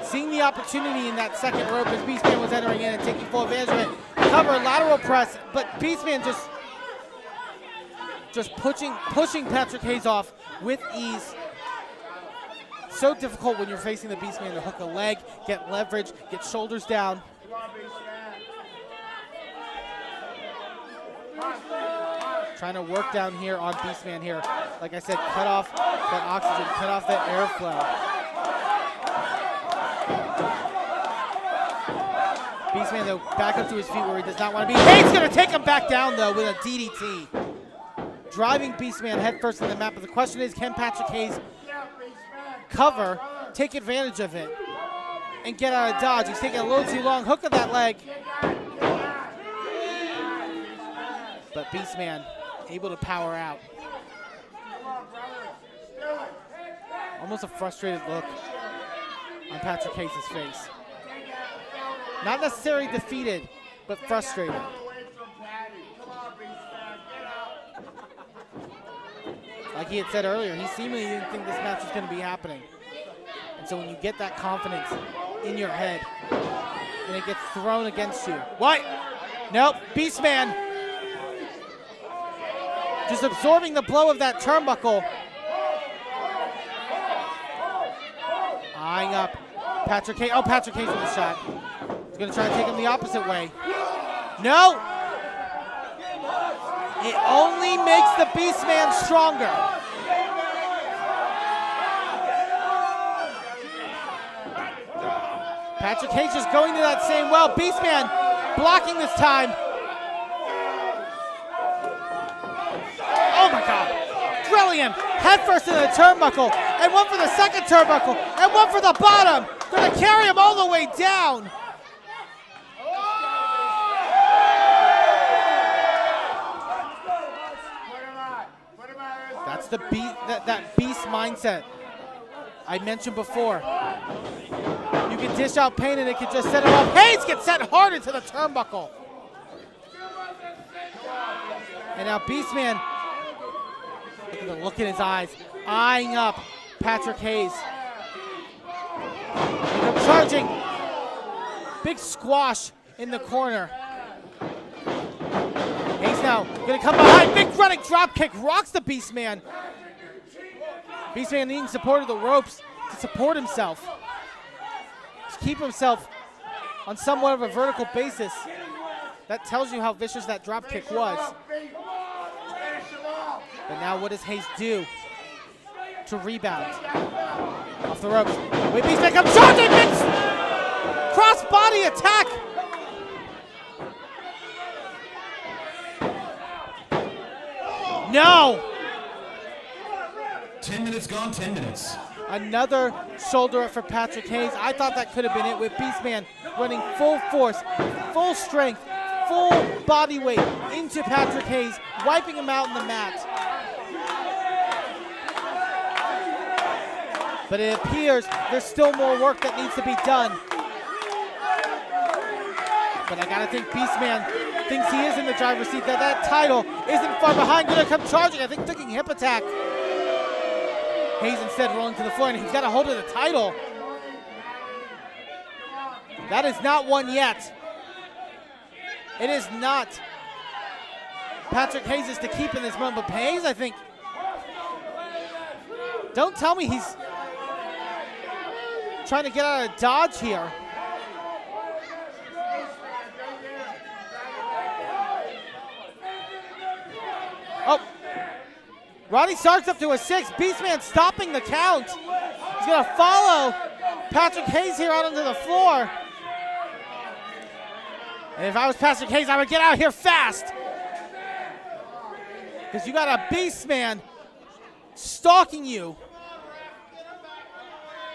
seeing the opportunity in that second rope as Beastman was entering in and taking full advantage of it. Cover, lateral press, but Beastman just pushing Patrick Hayes off with ease. So difficult when you're facing the Beastman to hook a leg, get leverage, get shoulders down. Trying to work down here on Beastman here. Like I said, cut off that oxygen, cut off that airflow. Beastman, though, back up to his feet where he does not want to be. Hayes going to take him back down, though, with a DDT. Driving Beastman headfirst in the map, but the question is, can Patrick Hayes cover, take advantage of it, and get out of dodge? He's taking a little too long. Hook of that leg. But Beastman able to power out. Almost a frustrated look on Patrick Hayes' face. Not necessarily defeated, but frustrated. Like he had said earlier, he seemingly didn't think this match was going to be happening. And so when you get that confidence in your head, and it gets thrown against you. What? Nope, Beastman just absorbing the blow of that turnbuckle. Eyeing up Patrick Hayes. Oh, Patrick Hayes with a shot. He's going to try to take him the opposite way. No! It only makes the Beast Man stronger. Patrick Hayes just going to that same well. Beast Man blocking this time. Oh my God. Drilling him headfirst into the turnbuckle. And one for the second turnbuckle. And one for the bottom. Going to carry him all the way down. That's the that beast mindset I mentioned before. You can dish out pain and it can just set him up. Hayes gets sent hard into the turnbuckle. And now Beastman, look at the look in his eyes, eyeing up Patrick Hayes. And charging. Big squash in the corner. Hayes now gonna come behind. Big running drop kick rocks the Beastman. Beastman needing support of the ropes to support himself. To keep himself on somewhat of a vertical basis. That tells you how vicious that drop kick was. But now what does Hayes do to rebound? Off the ropes. Wait, Beastman comes charging! Big cross body attack! No! 10 minutes gone, 10 minutes. Another shoulder up for Patrick Hayes. I thought that could have been it with Beastman running full force, full strength, full body weight into Patrick Hayes, wiping him out on the mat. But it appears there's still more work that needs to be done. But I gotta think Beastman thinks he is in the driver's seat, that title isn't far behind. Gonna come charging, I think taking hip attack. Hayes instead rolling to the floor, and he's got a hold of the title. That is not one yet. It is not Patrick Hayes' to keep in this moment, but Hayes, I think, don't tell me he's trying to get out of dodge here. Oh, Roddy Stark's up to a 6. Beastman stopping the count. He's going to follow Patrick Hayes here out onto the floor. And if I was Patrick Hayes, I would get out here fast. Because you got a Beastman stalking you.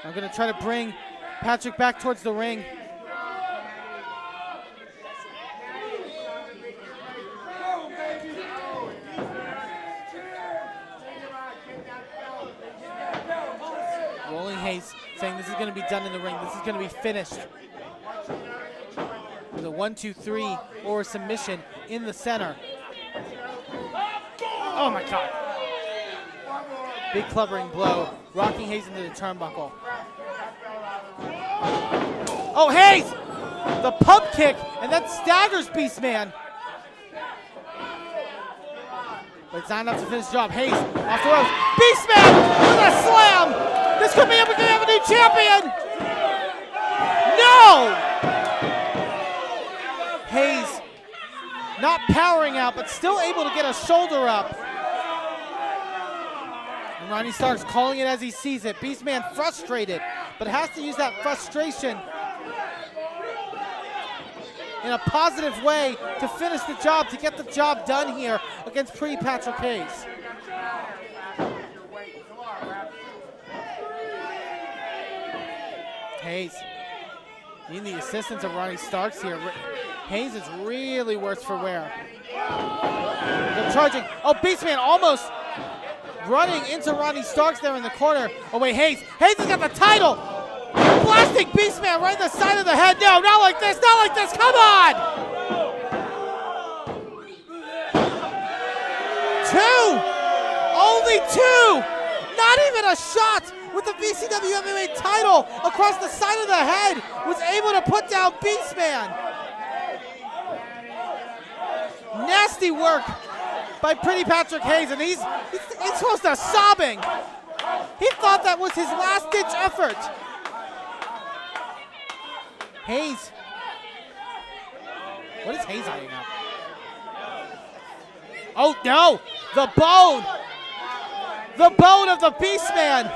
I'm going to try to bring Patrick back towards the ring. Rolling Hayes saying this is going to be done in the ring. This is going to be finished. With a 1-2-3 or a submission in the center. Oh my God. Big clubbering blow. Rocking Hayes into the turnbuckle. Oh, Hayes! The pump kick, and that staggers Beastman. But it's not enough to finish the job. Hayes off the ropes. Beastman with a slam! This could be it. We could have a new champion! No! Hayes not powering out, but still able to get a shoulder up. And Ronnie Starks calling it as he sees it. Beastman frustrated, but has to use that frustration in a positive way to finish the job, to get the job done here against Pretty Patrick Hayes. Hayes needing the assistance of Ronnie Starks here. Hayes is really worse for wear. They're charging. Oh, Beastman almost running into Ronnie Starks there in the corner. Oh wait, Hayes has got the title. Blasting Beastman right in the side of the head. No, not like this, not like this, come on! 2! Only 2! Not even a shot with the VCW MMA title across the side of the head. Was able to put down Beastman. Nasty work by Pretty Patrick Hayes, and he's close to sobbing. He thought that was his last-ditch effort. Hayes What is Hayes eyeing up? Oh, no! The bone! The bone of the Beastman!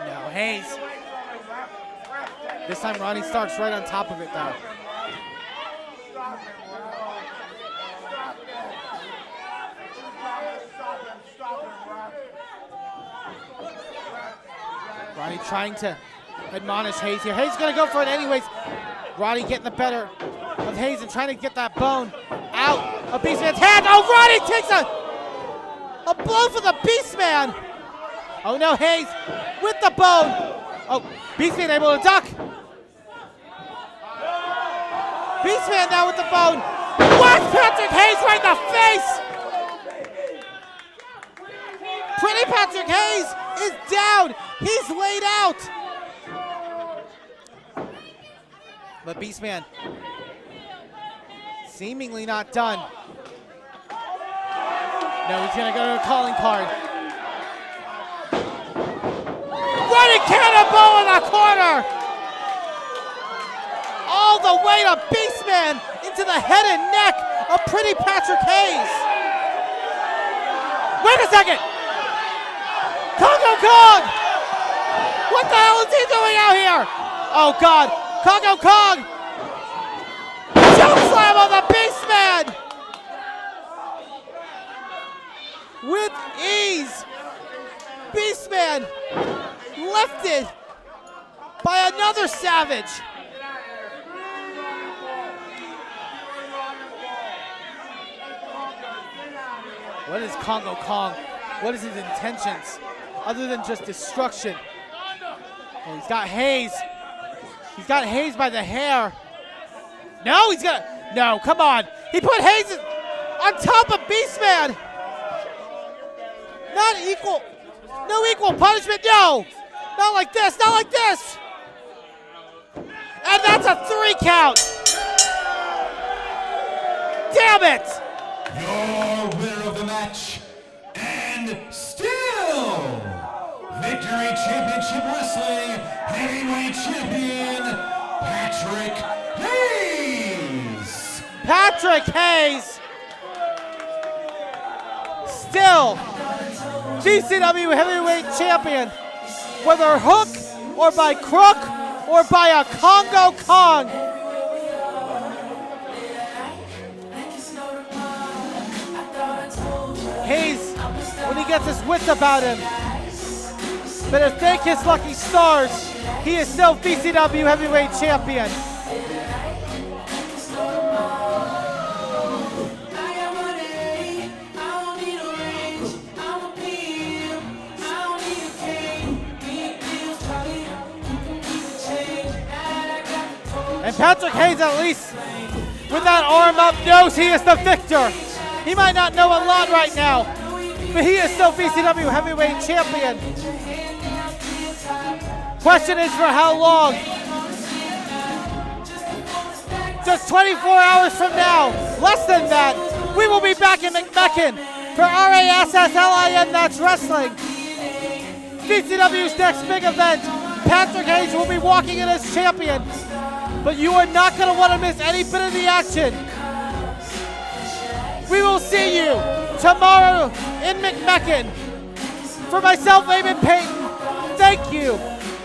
No, Hayes. This time Ronnie Stark's right on top of it, though. Ronnie trying to admonish Hayes here. Hayes gonna go for it anyways. Ronnie getting the better of Hayes and trying to get that bone out of Beastman's hand. Oh, Ronnie takes a blow for the Beastman. Oh no, Hayes with the bone. Oh, Beastman able to duck. Beastman now with the bone. Whacks Patrick Hayes right in the face. Pretty Patrick Hayes is down. He's laid out. But Beastman seemingly not done. No, he's gonna go to a calling card. Running cannonball in the corner. All the way to Beastman into the head and neck of Pretty Patrick Hayes. Wait a second. Congo Kong! What the hell is he doing out here? Oh God, Congo Kong! Choke slam on the Beastman! With ease, Beastman lifted by another Savage. What is Congo Kong? What is his intentions? Other than just destruction. Oh, he's got Hayes. He's got Hayes by the hair. No, he's got, no, come on. He put Hayes on top of Beastman. Not equal, no equal punishment, no. Not like this, not like this. And that's a 3 count. Damn it. Your winner of the match, and still Victory Championship Wrestling Heavyweight Champion, Patrick Hayes. Patrick Hayes, still GCW Heavyweight Champion, whether hook or by crook or by a Congo Kong. Hayes, when he gets his wits about him, better thank his lucky stars. He is still BCW Heavyweight Champion. And Patrick Hayes, at least with that arm up, knows he is the victor. He might not know a lot right now, but he is still BCW Heavyweight Champion. Question is for how long? Just 24 hours from now, less than that, we will be back in McMecken for RASSLIN, that's wrestling. BCW's next big event. Patrick Hayes will be walking in as champion, but you are not going to want to miss any bit of the action. We will see you tomorrow in McMecken. For myself, Eamon Payton, thank you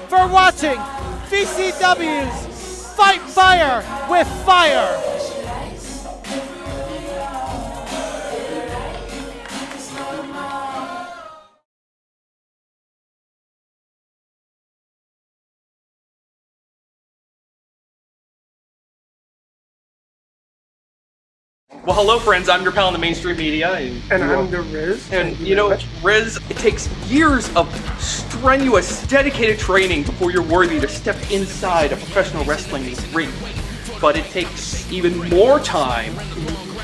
for watching VCW's Fight Fire with Fire. Well, hello, friends. I'm your pal in the mainstream media. And I'm the Riz. And, you know, Riz, it takes years of strenuous, dedicated training before you're worthy to step inside a professional wrestling ring. But it takes even more time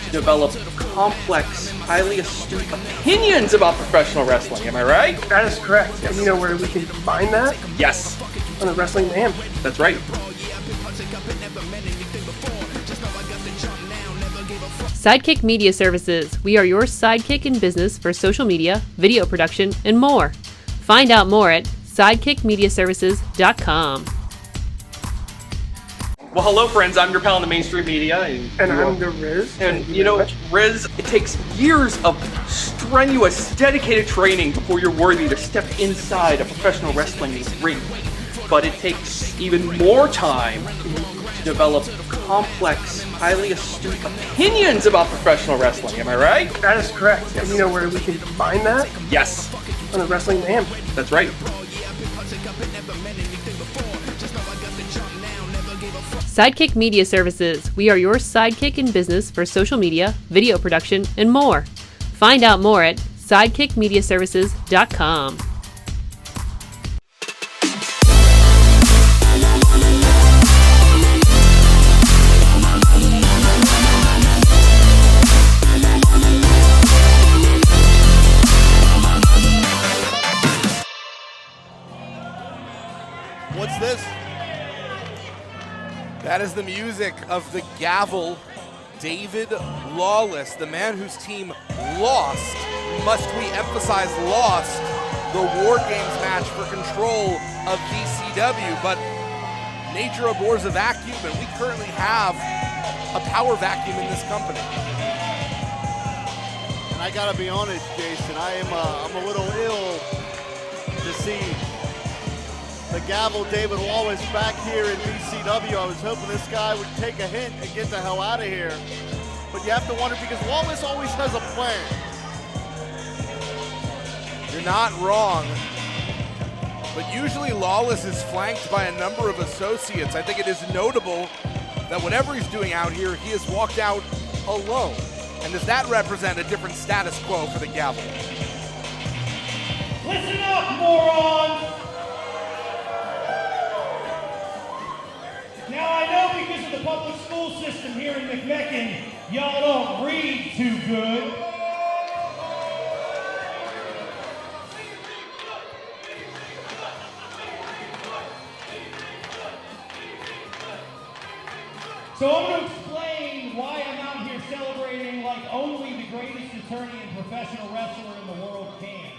to develop complex, highly astute opinions about professional wrestling. Am I right? That is correct. Yes. And you know where we can find that? Yes. On the Wrestling Mayhem. That's right. Sidekick Media Services. We are your sidekick in business for social media, video production, and more. Find out more at sidekickmediaservices.com. Well, hello, friends. I'm your pal in the mainstream media. And I'm the Riz. And, you know, Riz, it takes years of strenuous, dedicated training before you're worthy to step inside a professional wrestling ring. But it takes even more time to develop complex, highly astute opinions about professional wrestling. Am I right? That is correct. And you know where we can combine that? Yes. On the Wrestling Mayhem. That's right. Sidekick Media Services. We are your sidekick in business for social media, video production, and more. Find out more at sidekickmediaservices.com. What's this? That is the music of the gavel, David Lawless, the man whose team lost, must we emphasize lost, the War Games match for control of VCW, but nature abhors a vacuum, and we currently have a power vacuum in this company. And I gotta be honest, Jason, I'm a little ill to see the gavel David Lawless back here in VCW. I was hoping this guy would take a hint and get the hell out of here. But you have to wonder, because Lawless always has a plan. You're not wrong. But usually Lawless is flanked by a number of associates. I think it is notable that whatever he's doing out here, he has walked out alone. And does that represent a different status quo for the gavel? Listen up, morons! Now I know because of the public school system here in McMecken, y'all don't read too good. So I'm going to explain why I'm out here celebrating like only the greatest attorney and professional wrestler in the world can.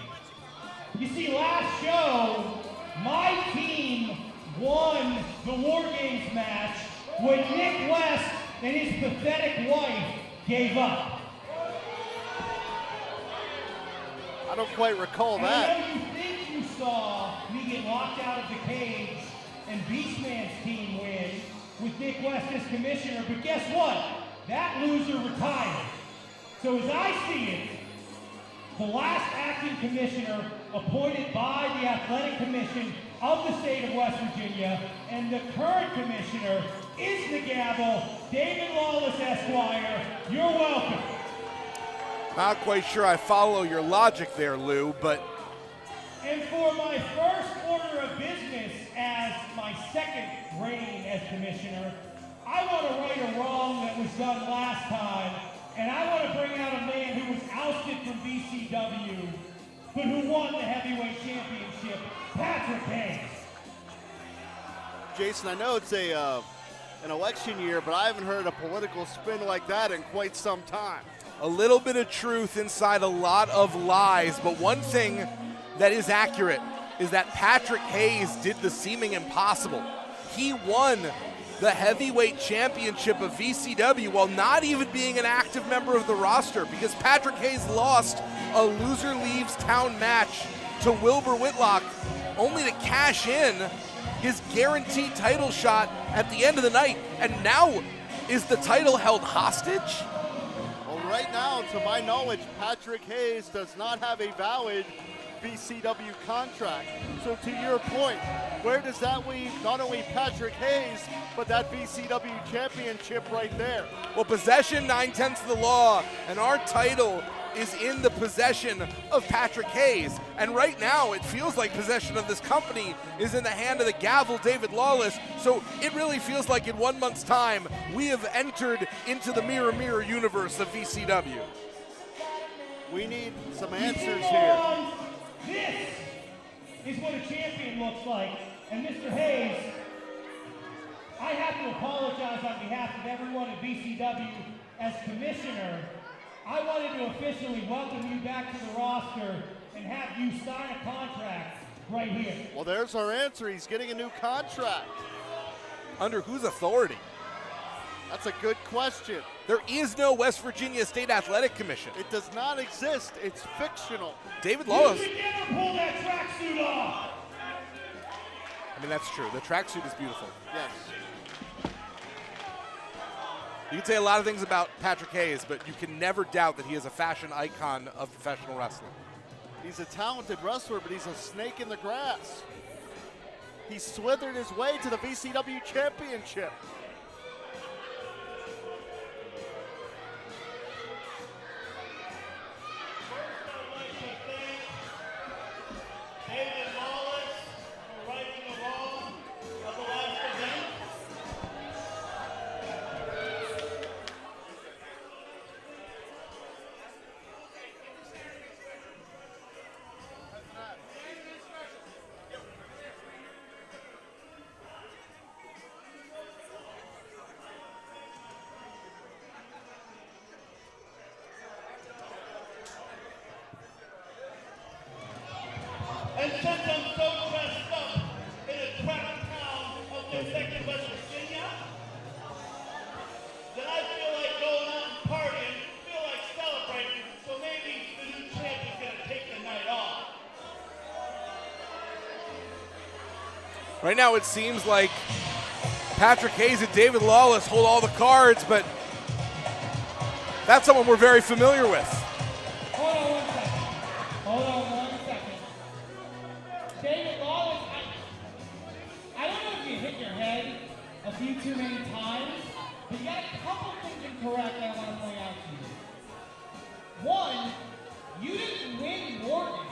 You see, last show, my team won the War Games match when Nick West and his pathetic wife gave up. I don't quite recall and that. I know you think you saw me get locked out of the cage and Beastman's team win with Nick West as commissioner, but guess what? That loser retired. So as I see it, the last acting commissioner appointed by the Athletic Commission of the state of West Virginia, and the current commissioner is the gavel, David Lawless, Esquire. You're welcome. Not quite sure I follow your logic there, Lou, but... And for my first order of business as my second reign as commissioner, I want to right a wrong that was done last time, and I want to bring out a man who was ousted from VCW, but who won the heavyweight championship, Patrick Hayes. Jason, I know it's an election year, but I haven't heard a political spin like that in quite some time. A little bit of truth inside a lot of lies, but one thing that is accurate is that Patrick Hayes did the seeming impossible. He won the heavyweight championship of VCW while not even being an active member of the roster, because Patrick Hayes lost a loser leaves town match to Wilbur Whitlock, only to cash in his guaranteed title shot at the end of the night. And now, is the title held hostage? Well, right now, to my knowledge, Patrick Hayes does not have a valid VCW contract. So to your point, where does that leave not only Patrick Hayes, but that VCW championship right there? Well, possession 9/10 of the law, and our title is in the possession of Patrick Hayes. And right now, it feels like possession of this company is in the hand of the gavel, David Lawless. So it really feels like in 1 month's time, we have entered into the mirror, mirror universe of VCW. We need some answers here. This is what a champion looks like. And Mr. Hayes, I have to apologize on behalf of everyone at VCW as commissioner. I wanted to officially welcome you back to the roster and have you sign a contract right here. Well, there's our answer. He's getting a new contract. Under whose authority? That's a good question. There is no West Virginia State Athletic Commission. It does not exist. It's fictional. David Lawless. You never pull that tracksuit off. I mean, that's true. The tracksuit is beautiful. Yes. You can say a lot of things about Patrick Hayes, but you can never doubt that he is a fashion icon of professional wrestling. He's a talented wrestler, but he's a snake in the grass. He slithered his way to the VCW championship. David Lawless for righting the wrong of the last event. And since I'm so dressed up in a crack town of West Virginia, that I feel like going out and partying, feel like celebrating, so maybe the new champion's gonna take the night off. Right now it seems like Patrick Hayes and David Lawless hold all the cards, but that's someone we're very familiar with. Hold on 1 second. Hold on 1 second. David Lawless, I don't know if you hit your head a few too many times, but you got a couple things incorrect that I want to point out to you. One, you didn't win War Games.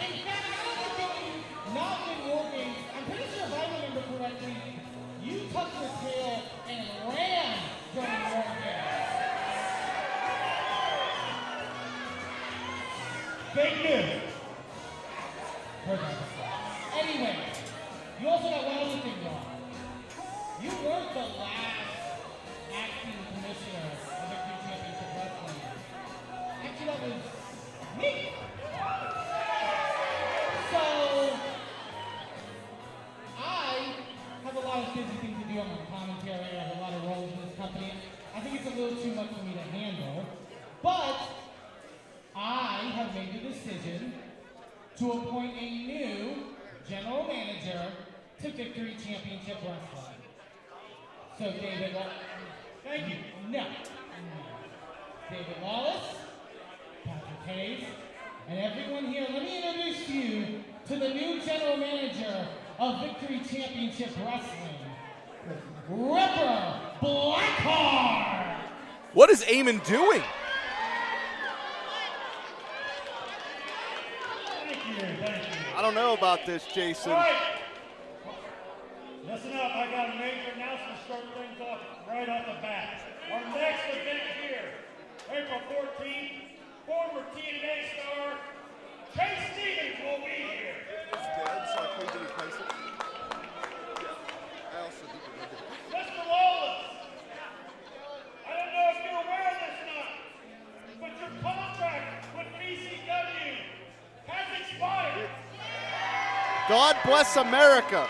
In fact, I don't know if you not win War Games. I'm pretty sure if I remember correctly, you tucked your tail and ran during War Games. Fake news. Perfect. Anyway, you also got one other thing wrong. You weren't the last acting commissioner of Victory Championship Wrestling. Actually, that was me. So, I have a lot of busy things to do on my commentary. I have a lot of roles in this company. I think it's a little too much for me to handle. But I have made the decision to appoint a new general manager to Victory Championship Wrestling. So David, thank you. No. David Lawless, Patrick Hayes, and everyone here, let me introduce you to the new general manager of Victory Championship Wrestling, Ripper Blackheart. What is Eamon doing? I don't know about this, Jason. All right. Listen up, I got a major announcement to start things off right off the bat. Our next event here, April 14th, former TNA star Chase Stevens will be here. It's dead, so I couldn't replace it. Yeah, I also need to read it. Mr. Lawless, I don't know if you're aware of this or not, but your contract with VCW has expired. God bless America.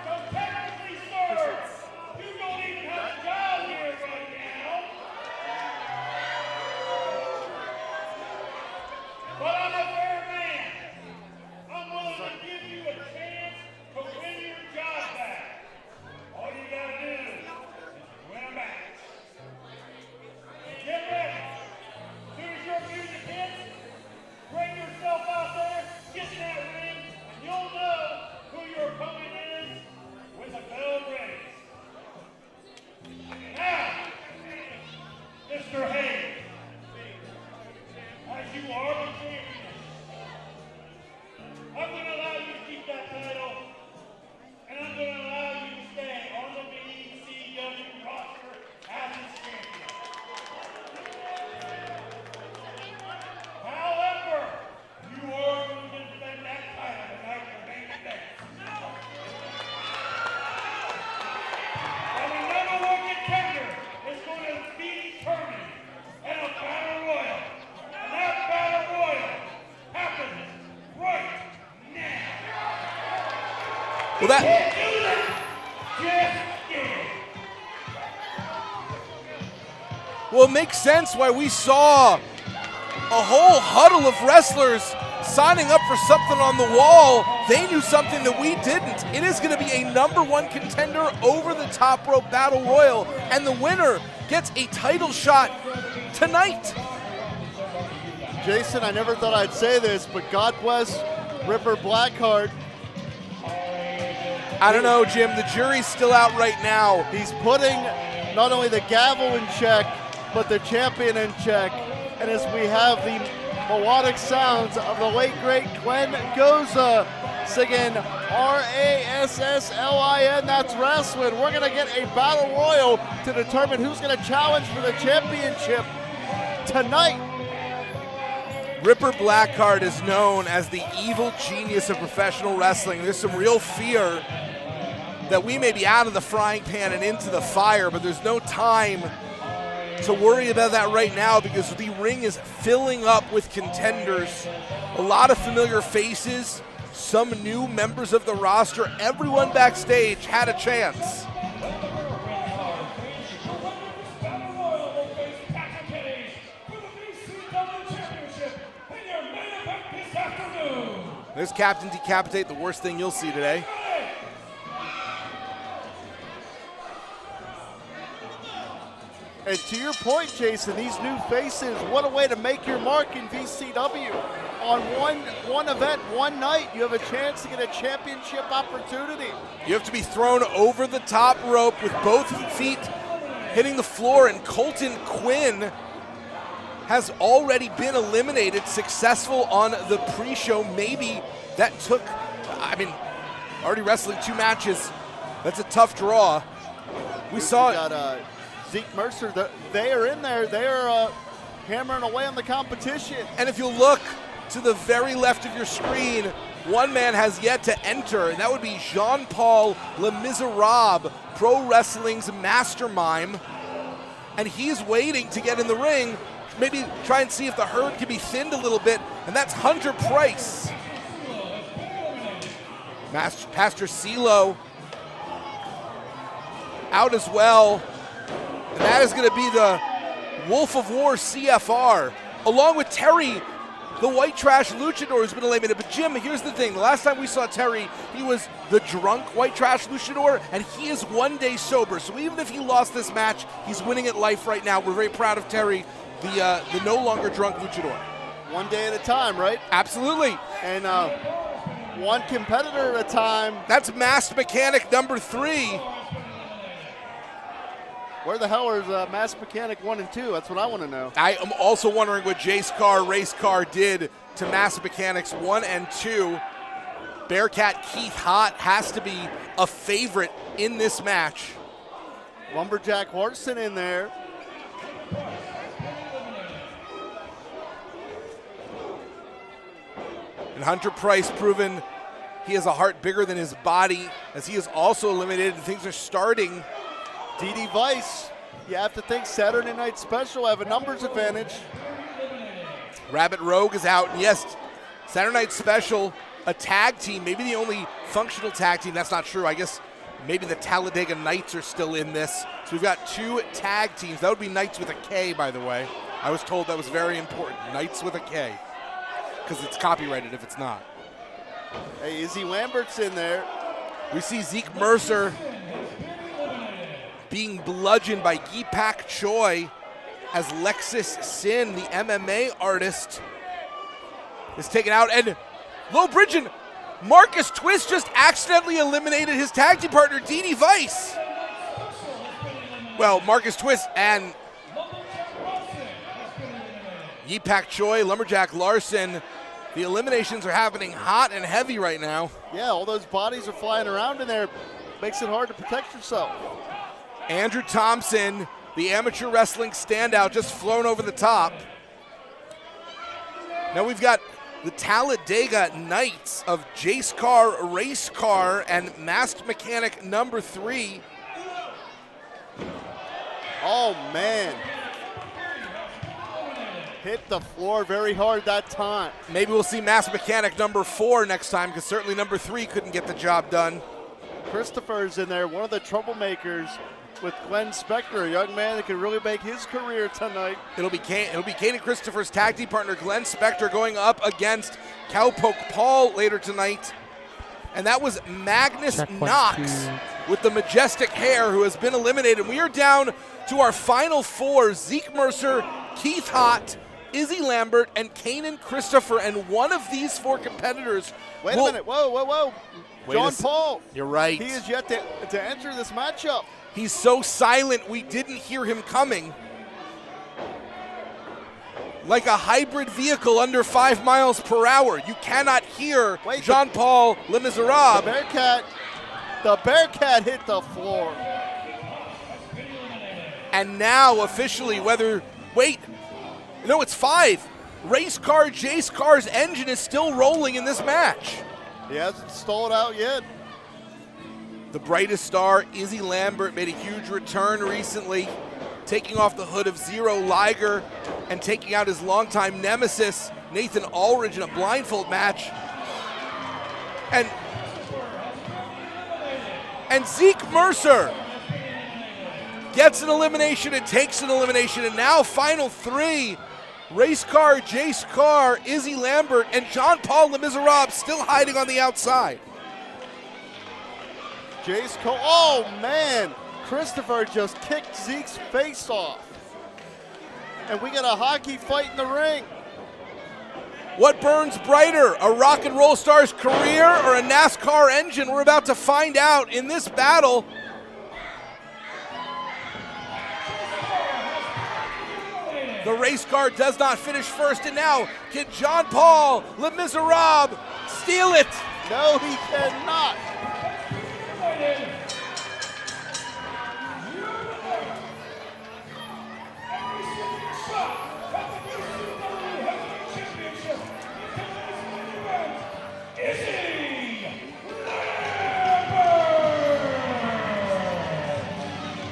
So technically, sir, you don't even have a job here right now. But I'm a fair man. I'm willing to give you a chance to win your job back. All you gotta do is win a match. Get ready. As soon as your music hits, bring yourself out there, get in that ring, and you'll know who your opponent Well, that. Well, it makes sense why we saw a whole huddle of wrestlers signing up for something on the wall. They knew something that we didn't. It is going to be a #1 contender over the top rope battle royal, and the winner gets a title shot tonight. Jason, I never thought I'd say this, but God bless Ripper Blackheart. I don't know, Jim. The jury's still out right now. He's putting not only the gavel in check, but the champion in check. And as we have the melodic sounds of the late, great Glenn Goza singing RASSLIN, that's wrestling. We're going to get a battle royal to determine who's going to challenge for the championship tonight. Ripper Blackheart is known as the evil genius of professional wrestling. There's some real fear that we may be out of the frying pan and into the fire, but there's no time to worry about that right now because the ring is filling up with contenders. A lot of familiar faces, some new members of the roster. Everyone backstage had a chance. There's Captain Decapitate, the worst thing you'll see today. And to your point, Jason, these new faces, what a way to make your mark in VCW. On one event, one night, you have a chance to get a championship opportunity. You have to be thrown over the top rope with both feet hitting the floor, and Colton Quinn has already been eliminated, successful on the pre-show. Maybe that took, already wrestling 2 matches. That's a tough draw. We saw it. Zeke Mercer, they are in there. They are hammering away on the competition. And if you look to the very left of your screen, one man has yet to enter, and that would be Jean-Paul Le Miserable, Pro Wrestling's mastermind. And he's waiting to get in the ring, maybe try and see if the herd can be thinned a little bit, and that's Hunter Price. Pastor CeeLo out as well. And that is going to be the Wolf of War CFR, along with Terry, the white trash luchador who's been eliminated. But Jim, here's the thing. The last time we saw Terry, he was the drunk white trash luchador, and he is 1 day sober. So even if he lost this match, he's winning at life right now. We're very proud of Terry, the no longer drunk luchador. 1 day at a time, right? Absolutely. And one competitor at a time. That's Masked Mechanic number 3. Where the hell is Masked Mechanic 1 and 2? That's what I want to know. I am also wondering what Jace Carr, Race Car did to Masked Mechanics 1 and 2. Bearcat Keith Hott has to be a favorite in this match. Lumberjack Larson in there. And Hunter Price proven he has a heart bigger than his body, as he is also eliminated, and things are starting. D.D. Vice, you have to think Saturday Night Special have a numbers advantage. Rabbit Rogue is out, and yes, Saturday Night Special, a tag team, maybe the only functional tag team. That's not true. I guess maybe the Talladega Knights are still in this. So we've got 2 tag teams. That would be Knights with a K, by the way. I was told that was very important. Knights with a K, because it's copyrighted if it's not. Hey, Izzy Lambert's in there. We see Zeke Mercer being bludgeoned by Yi-Pak Choi as Lexus Sin, the MMA artist, is taken out. And low bridging, Marcus Twist just accidentally eliminated his tag team partner, D.D. Vice. Well, Marcus Twist and Yi-Pak Choi, Lumberjack Larson, the eliminations are happening hot and heavy right now. Yeah, all those bodies are flying around in there. Makes it hard to protect yourself. Andrew Thompson, the amateur wrestling standout, just flown over the top. Now we've got the Talladega Knights of Jace Carr, Race Car, and Masked Mechanic number 3. Oh, man. Hit the floor very hard that time. Maybe we'll see Masked Mechanic number 4 next time, because certainly number 3 couldn't get the job done. Christopher's in there, one of the troublemakers with Glenn Spector, a young man that could really make his career tonight. It'll be Kane and Christopher's tag team partner, Glenn Spector, going up against Cowpoke Paul later tonight. And that was Magnus Knox with the majestic hair, who has been eliminated. We are down to our final four: Zeke Mercer, Keith Hott, Izzy Lambert, and Kanan Christopher. And one of these four competitors Wait a minute. Whoa. John Paul. You're right. He is yet to enter this matchup. He's so silent we didn't hear him coming. Like a hybrid vehicle under 5 miles per hour. You cannot hear Jean-Paul Le Miserable. The Bearcat hit the floor. And now officially it's 5. Race car Jace Carr's engine is still rolling in this match. He hasn't stalled out yet. The brightest star, Izzy Lambert, made a huge return recently, taking off the hood of Zero Liger and taking out his longtime nemesis, Nathan Ulrich, in a blindfold match. And Zeke Mercer gets an elimination and takes an elimination. And now final 3, race car Jace Carr, Izzy Lambert, and Jean-Paul Le Miserable still hiding on the outside. Oh man, Christopher just kicked Zeke's face off. And we got a hockey fight in the ring. What burns brighter, a rock and roll star's career or a NASCAR engine? We're about to find out in this battle. The race car does not finish first, and now can Jean-Paul Le Miserable steal it? No, he cannot.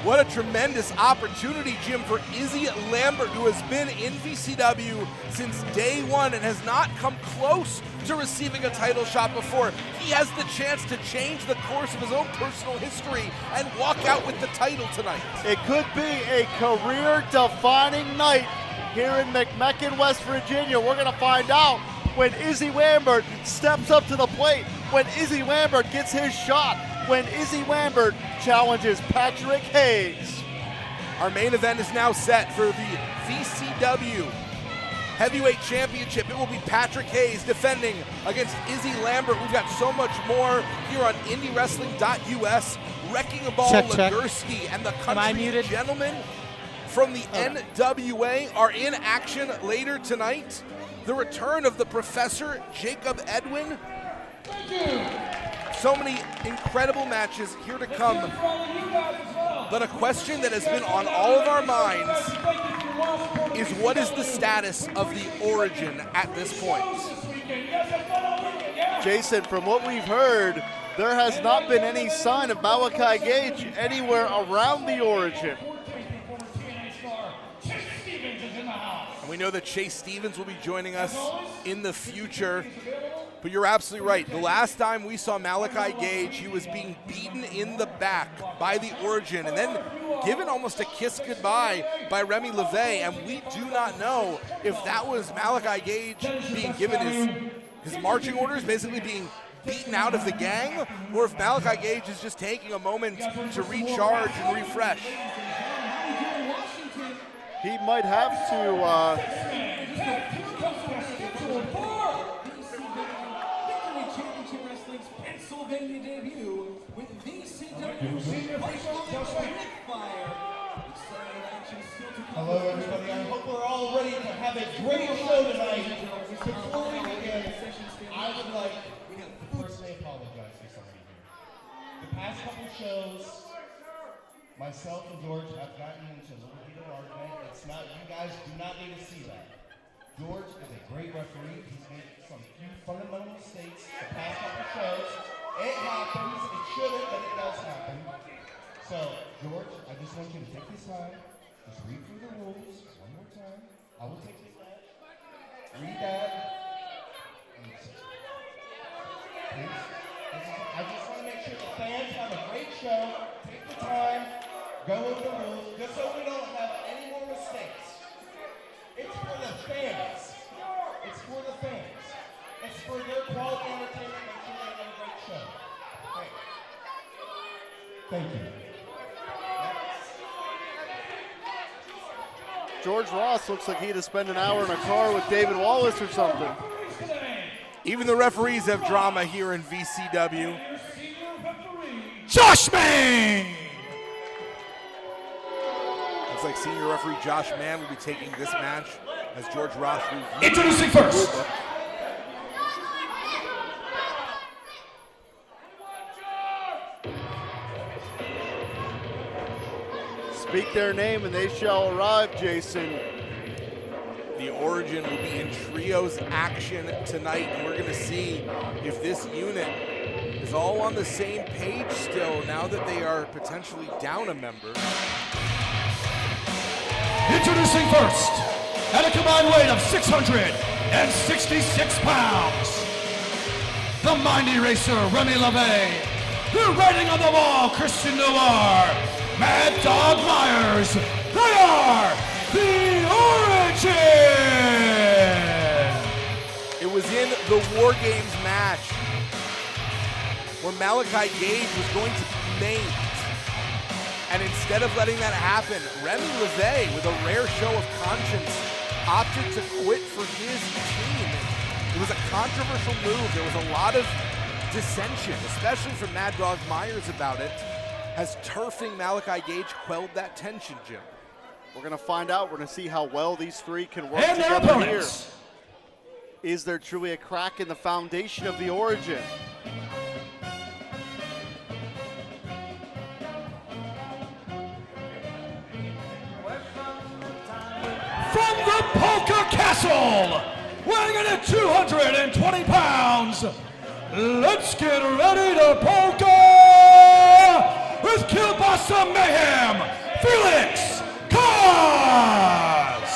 What a tremendous opportunity, Jim, for Izzy Lambert, who has been in VCW since day one and has not come close to receiving a title shot before. He has the chance to change the course of his own personal history and walk out with the title tonight. It could be a career-defining night here in McMecken, West Virginia. We're going to find out when Izzy Lambert steps up to the plate, when Izzy Lambert gets his shot, when Izzy Lambert challenges Patrick Hayes. Our main event is now set for the VCW Heavyweight Championship. It will be Patrick Hayes defending against Izzy Lambert. We've got so much more here on IndyWrestling.us. Wrecking a Ball, Legursky, and the Country Gentlemen from the NWA are in action later tonight. The return of the Professor Jacob Edwin. So many incredible matches here to come. But a question that has been on all of our minds is, what is the status of the Origin at this point? Jason, from what we've heard, there has not been any sign of Malachi Gage anywhere around the Origin. And we know that Chase Stevens will be joining us in the future. But you're absolutely right. The last time we saw Malachi Gage, he was being beaten in the back by the Origin and then given almost a kiss goodbye by Remy LeVay. And we do not know if that was Malachi Gage being given his marching orders, basically being beaten out of the gang, or if Malachi Gage is just taking a moment to recharge and refresh. He might have to... Pennsylvania debut with VCW Senior Fire. Hello, everybody. I hope we're all ready to have a great show tonight. Before we begin, I would like to personally apologize to somebody here. The past couple shows, myself and George have gotten into a little heated argument. It's not, you guys do not need to see that. George is a great referee. He's made some few fundamental mistakes the past couple shows. It happens, it shouldn't, but it does happen. So, George, I just want you to take this time, just read through the rules one more time. I will take this match, read that, and please. I just want to make sure that fans have a great show. Take the time, go over the rules, just so we don't have any more mistakes. It's for the fans. It's for the fans. It's for their quality entertainment. Make sure they have a great show. Okay. Thank you. George Ross looks like he'd have spent an hour in a car with David Wallace or something. Even the referees have drama here in VCW. Josh Mann! Looks like senior referee Josh Mann will be taking this match as George Ross reviews. Introducing first. Speak their name and they shall arrive, Jason. The Origin will be in trios action tonight, and we're going to see if this unit is all on the same page still now that they are potentially down a member. Introducing first, at a combined weight of 666 pounds, the Mind Eraser, Remy LeVay, the Writing on the Wall, Christian Noir, Mad Dog Myers. They are the Origin! It was in the War Games match where Malachi Gage was going to be named. And instead of letting that happen, Remy LeVay, with a rare show of conscience, opted to quit for his team. It was a controversial move. There was a lot of dissension, especially from Mad Dog Myers about it. Has turfing Malachi Gage quelled that tension, Jim? We're going to find out. We're going to see how well these three can work And their together here. opponents. Is there truly a crack in the foundation of the Origin? From the Polka Castle, weighing in at 220 pounds, let's get ready to polka with Kielbasa Mayhem, Felix Kaz.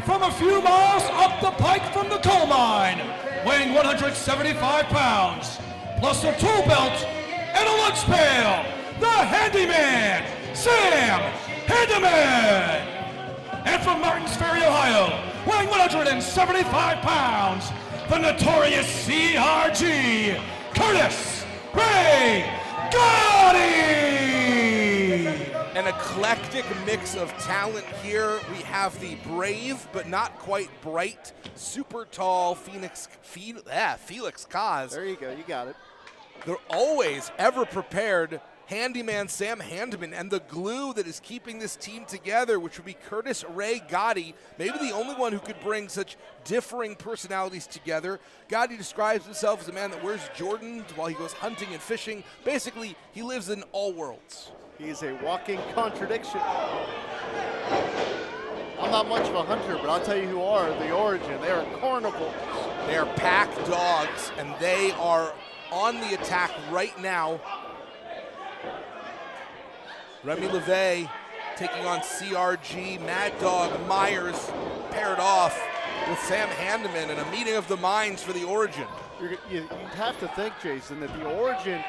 From a few miles up the pike from the coal mine, weighing 175 pounds, plus a tool belt and a lunch pail, the handyman, Sam Handyman. And from Martins Ferry, Ohio, weighing 175 pounds, the notorious CRG, Curtis Ray Gotti! An eclectic mix of talent here. We have the brave, but not quite bright, super tall Felix Kaz. There you go, you got it. They're always ever prepared. Handyman Sam Handyman, and the glue that is keeping this team together, which would be Curtis Ray Gotti, maybe the only one who could bring such differing personalities together. Gotti describes himself as a man that wears Jordans while he goes hunting and fishing. Basically, he lives in all worlds. He's a walking contradiction. I'm not much of a hunter, but I'll tell you who are the Origin. They are carnivores. They are pack dogs, and they are on the attack right now. Remy LeVay taking on CRG, Mad Dog Myers paired off with Sam Handyman in a meeting of the minds for the Origin. You'd have to think, Jason, that the Origin,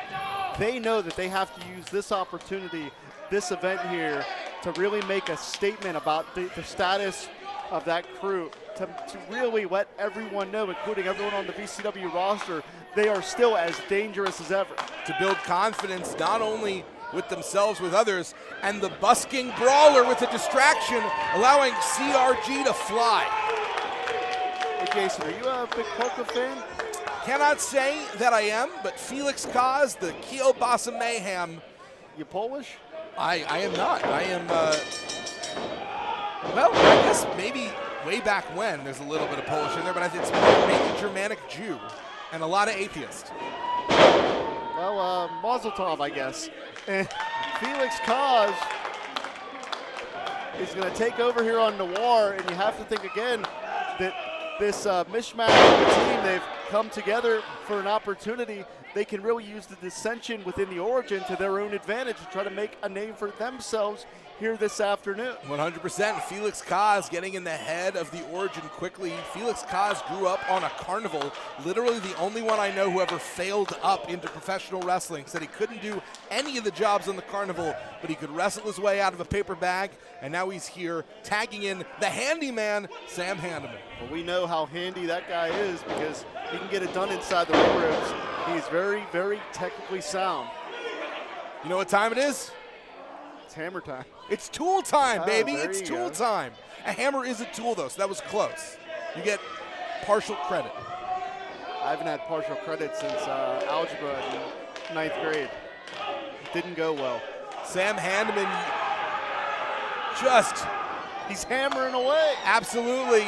they know that they have to use this opportunity, this event here, to really make a statement about the status of that crew, to really let everyone know, including everyone on the VCW roster, they are still as dangerous as ever. To build confidence not only with themselves, with others, and the busking brawler with a distraction, allowing CRG to fly. Hey Jason, are you a big polka fan? Cannot say that I am, but Felix Kaz, the Kielbasa Mayhem. You Polish? I am not. I am, well, I guess maybe way back when there's a little bit of Polish in there, but I think it's mainly Germanic Jew and a lot of atheists. Well, Mazel Tov, I guess. And Felix Kaz is going to take over here on Noir, and you have to think again that this mishmash of the team, they've come together for an opportunity. They can really use the dissension within the Origin to their own advantage to try to make a name for themselves here this afternoon. 100%. Felix Kaz getting in the head of the Origin quickly. Felix Kaz grew up on a carnival. Literally the only one I know who ever failed up into professional wrestling. Said he couldn't do any of the jobs on the carnival, but he could wrestle his way out of a paper bag, and now he's here tagging in the handyman, Sam Handeman. Well, we know how handy that guy is because he can get it done inside the ring ropes. He's very, very technically sound. You know what time it is? It's hammer time. It's tool time, baby. There It's you tool go. time. A hammer is a tool, though, so that was close. You get partial credit. I haven't had partial credit since algebra in 9th grade. Didn't go well. Sam Handeman he's hammering away. Absolutely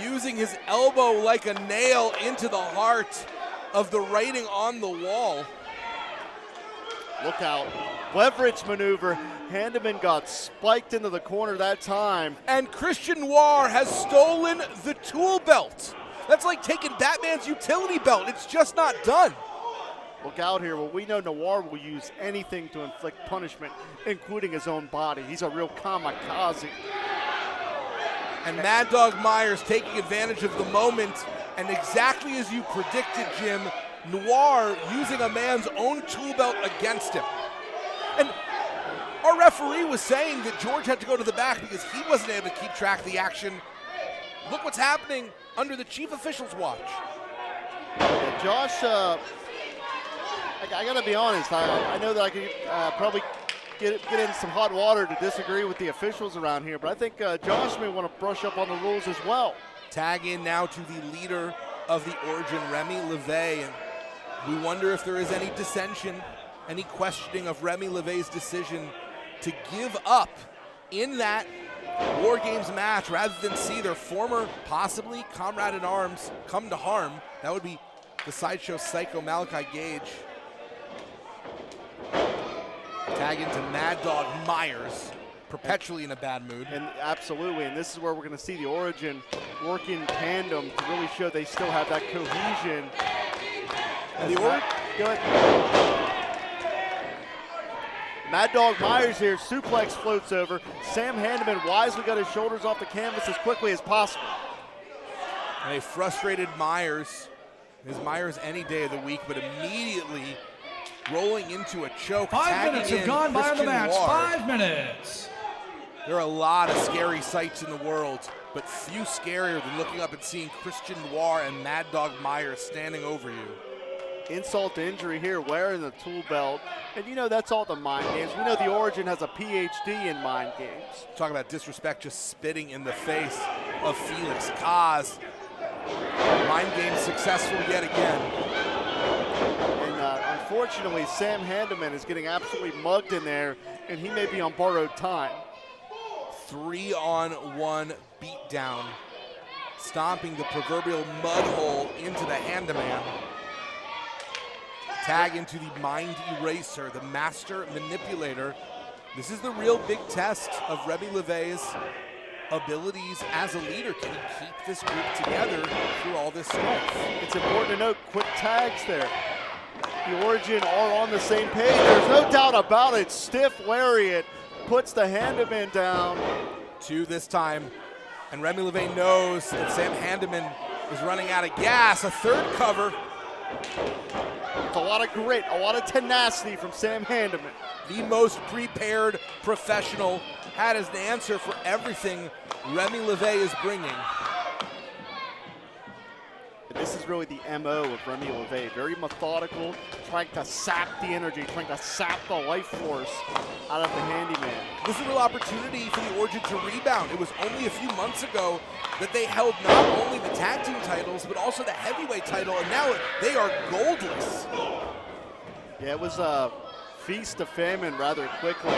using his elbow like a nail into the heart of the writing on the wall. Look out. Leverage maneuver. Handeman got spiked into the corner that time. And Christian Noir has stolen the tool belt. That's like taking Batman's utility belt. It's just not done. Look out here. Well, we know Noir will use anything to inflict punishment, including his own body. He's a real kamikaze. And Mad Dog Myers taking advantage of the moment. And exactly as you predicted, Jim, Noir using a man's own tool belt against him. And our referee was saying that George had to go to the back because he wasn't able to keep track of the action. Look what's happening under the chief official's watch. Yeah, Josh, I got to be honest. I know that I could probably get in some hot water to disagree with the officials around here, but I think Josh may want to brush up on the rules as well. Tag in now to the leader of the Origin, Remy LeVay, and we wonder if there is any dissension, any questioning of Remy LeVay's decision to give up in that War Games match rather than see their former, possibly comrade-in-arms come to harm. That would be the Sideshow Psycho Malachi Gage. Tag into Mad Dog Myers, perpetually in a bad mood. And absolutely, and this is where we're going to see the Origin work in tandem to really show they still have that cohesion. And the Origin, go ahead. Mad Dog Myers here, suplex floats over. Sam Handeman wisely got his shoulders off the canvas as quickly as possible. And a frustrated Myers, is Myers any day of the week, but immediately rolling into a choke. 5 minutes have gone by on the match. Noir. 5 minutes. There are a lot of scary sights in the world, but few scarier than looking up and seeing Christian Noir and Mad Dog Myers standing over you. Insult to injury here, wearing the tool belt. And you know that's all the mind games. We know the Origin has a PhD in mind games. Talk about disrespect, just spitting in the face of Felix Kaz. Mind game successful yet again. And unfortunately, Sam Handeman is getting absolutely mugged in there, and he may be on borrowed time. 3-on-1 beatdown. Stomping the proverbial mud hole into the Handeman. Tag into the Mind Eraser, the Master Manipulator. This is the real big test of Remy LeVay's abilities as a leader. Can he keep this group together through all this strife? It's important to note, quick tags there. The Origin are on the same page. There's no doubt about it. Stiff lariat puts the Handeman down. 2 this time. And Remy LeVay knows that Sam Handeman is running out of gas. A third cover. It's a lot of grit, a lot of tenacity from Sam Handeman. The most prepared professional, had as an answer for everything Remy LeVay is bringing. This is really the MO of Remy LeVay. Very methodical, trying to sap the energy, trying to sap the life force out of the handyman. This is a real opportunity for the Origin to rebound. It was only a few months ago that they held not only the tag team titles, but also the heavyweight title, and now they are goldless. Yeah, it was a feast of famine rather quickly.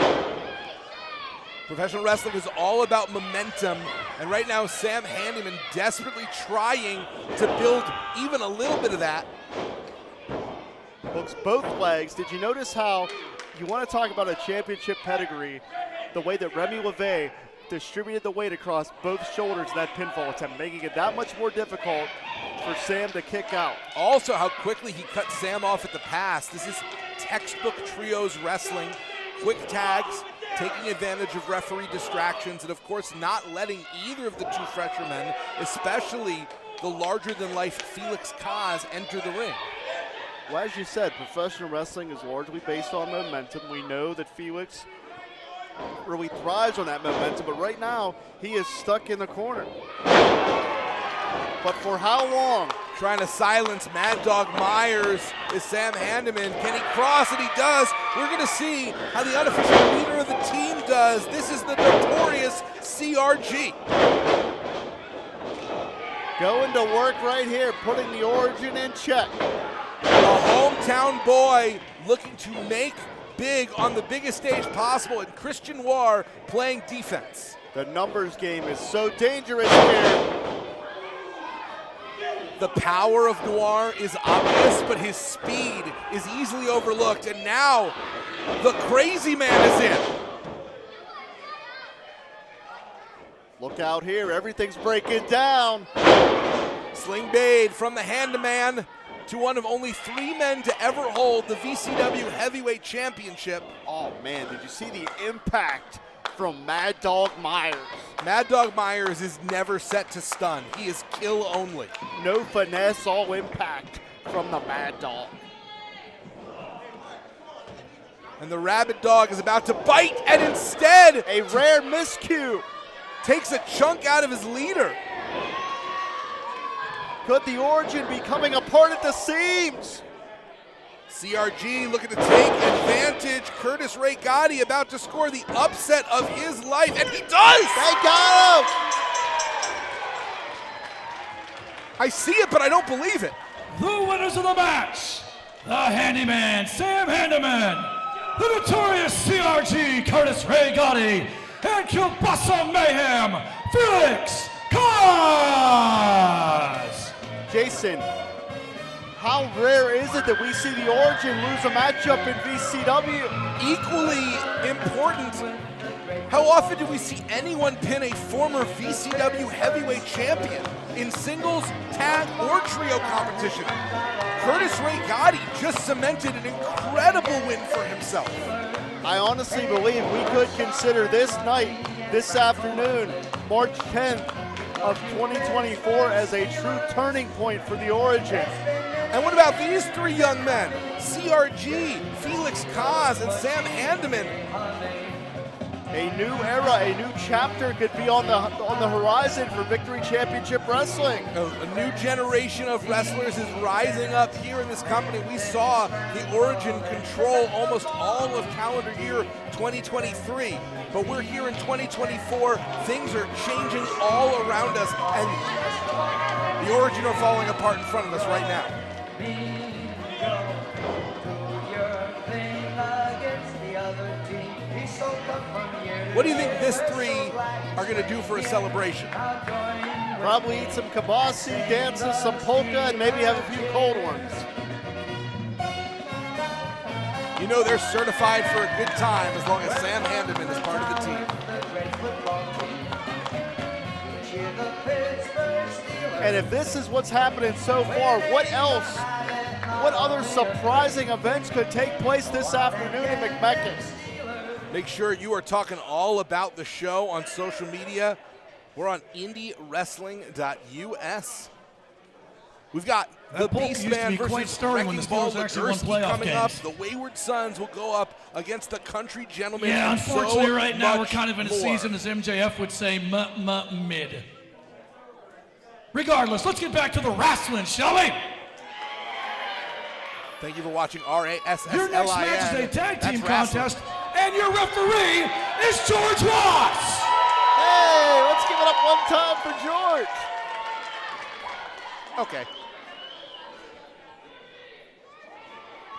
Professional wrestling is all about momentum, and right now Sam Handeman desperately trying to build even a little bit of that. Hooks both legs. Did you notice how you want to talk about a championship pedigree, the way that Remy LeVay distributed the weight across both shoulders in that pinfall attempt, making it that much more difficult for Sam to kick out. Also how quickly he cut Sam off at the pass. This is textbook trios wrestling. Quick tags, taking advantage of referee distractions, and of course not letting either of the two freshmen, especially the larger-than-life Felix Kaz, enter the ring. Well, as you said, professional wrestling is largely based on momentum. We know that Felix really thrives on that momentum, but right now he is stuck in the corner. But for how long? Trying to silence Mad Dog Myers is Sam Handeman. Can he cross? And he does. We're going to see how the unofficial leader of the team does. This is the notorious CRG. Going to work right here, putting the Origin in check. A hometown boy looking to make big on the biggest stage possible, and Christian Noir playing defense. The numbers game is so dangerous here. The power of Noir is obvious, but his speed is easily overlooked, and now the crazy man is in. Look out here, everything's breaking down. Sling Bade from the hand-to-man to one of only 3 men to ever hold the VCW Heavyweight Championship. Oh man, did you see the impact from Mad Dog Myers? Mad Dog Myers is never set to stun. He is kill only. No finesse, all impact from the Mad Dog. And the Rabid Dog is about to bite, and instead, a rare miscue. Takes a chunk out of his leader. Could the Origin be coming apart at the seams? CRG looking to take advantage. Curtis Ray Gotti about to score the upset of his life, and he does! They got him! I see it, but I don't believe it. The winners of the match, the Handyman, Sam Handyman, the notorious CRG, Curtis Ray Gotti, and Kielbasa Mayhem, Felix Kaz! Jason, how rare is it that we see the Origin lose a matchup in VCW? Equally important, how often do we see anyone pin a former VCW heavyweight champion in singles, tag, or trio competition? Curtis Ray Gotti just cemented an incredible win for himself. I honestly believe we could consider this night, this afternoon, March 10th of 2024, as a true turning point for the Origin. And what about these 3 young men? CRG, Felix Kaz, and Sam Handeman. A new era, a new chapter could be on the horizon for Victory Championship Wrestling. A new generation of wrestlers is rising up here in this company. We saw the Origin control almost all of calendar year 2023, but we're here in 2024. Things are changing all around us, and the Origin are falling apart in front of us right now. What do you think this 3 are going to do for a celebration? Probably eat some kibasi, dances, some polka, and maybe have a few cold ones. You know they're certified for a good time as long as Sam Handeman is part of the team. And if this is what's happening so far, what else? What other surprising events could take place this afternoon in McMecken? Make sure you are talking all about the show on social media. We're on IndyWrestling.us. We've got the Beastman versus Wrecking Ball Legursky coming up. The Wayward Sons will go up against the Country Gentlemen. Yeah, unfortunately, so right now we're much kind of in a more. season, as MJF would say, mid. Regardless, let's get back to the wrestling, shall we? Thank you for watching RASSLIN. Your next match is a tag team contest, and your referee is George Watts. Hey, let's give it up one time for George. Okay.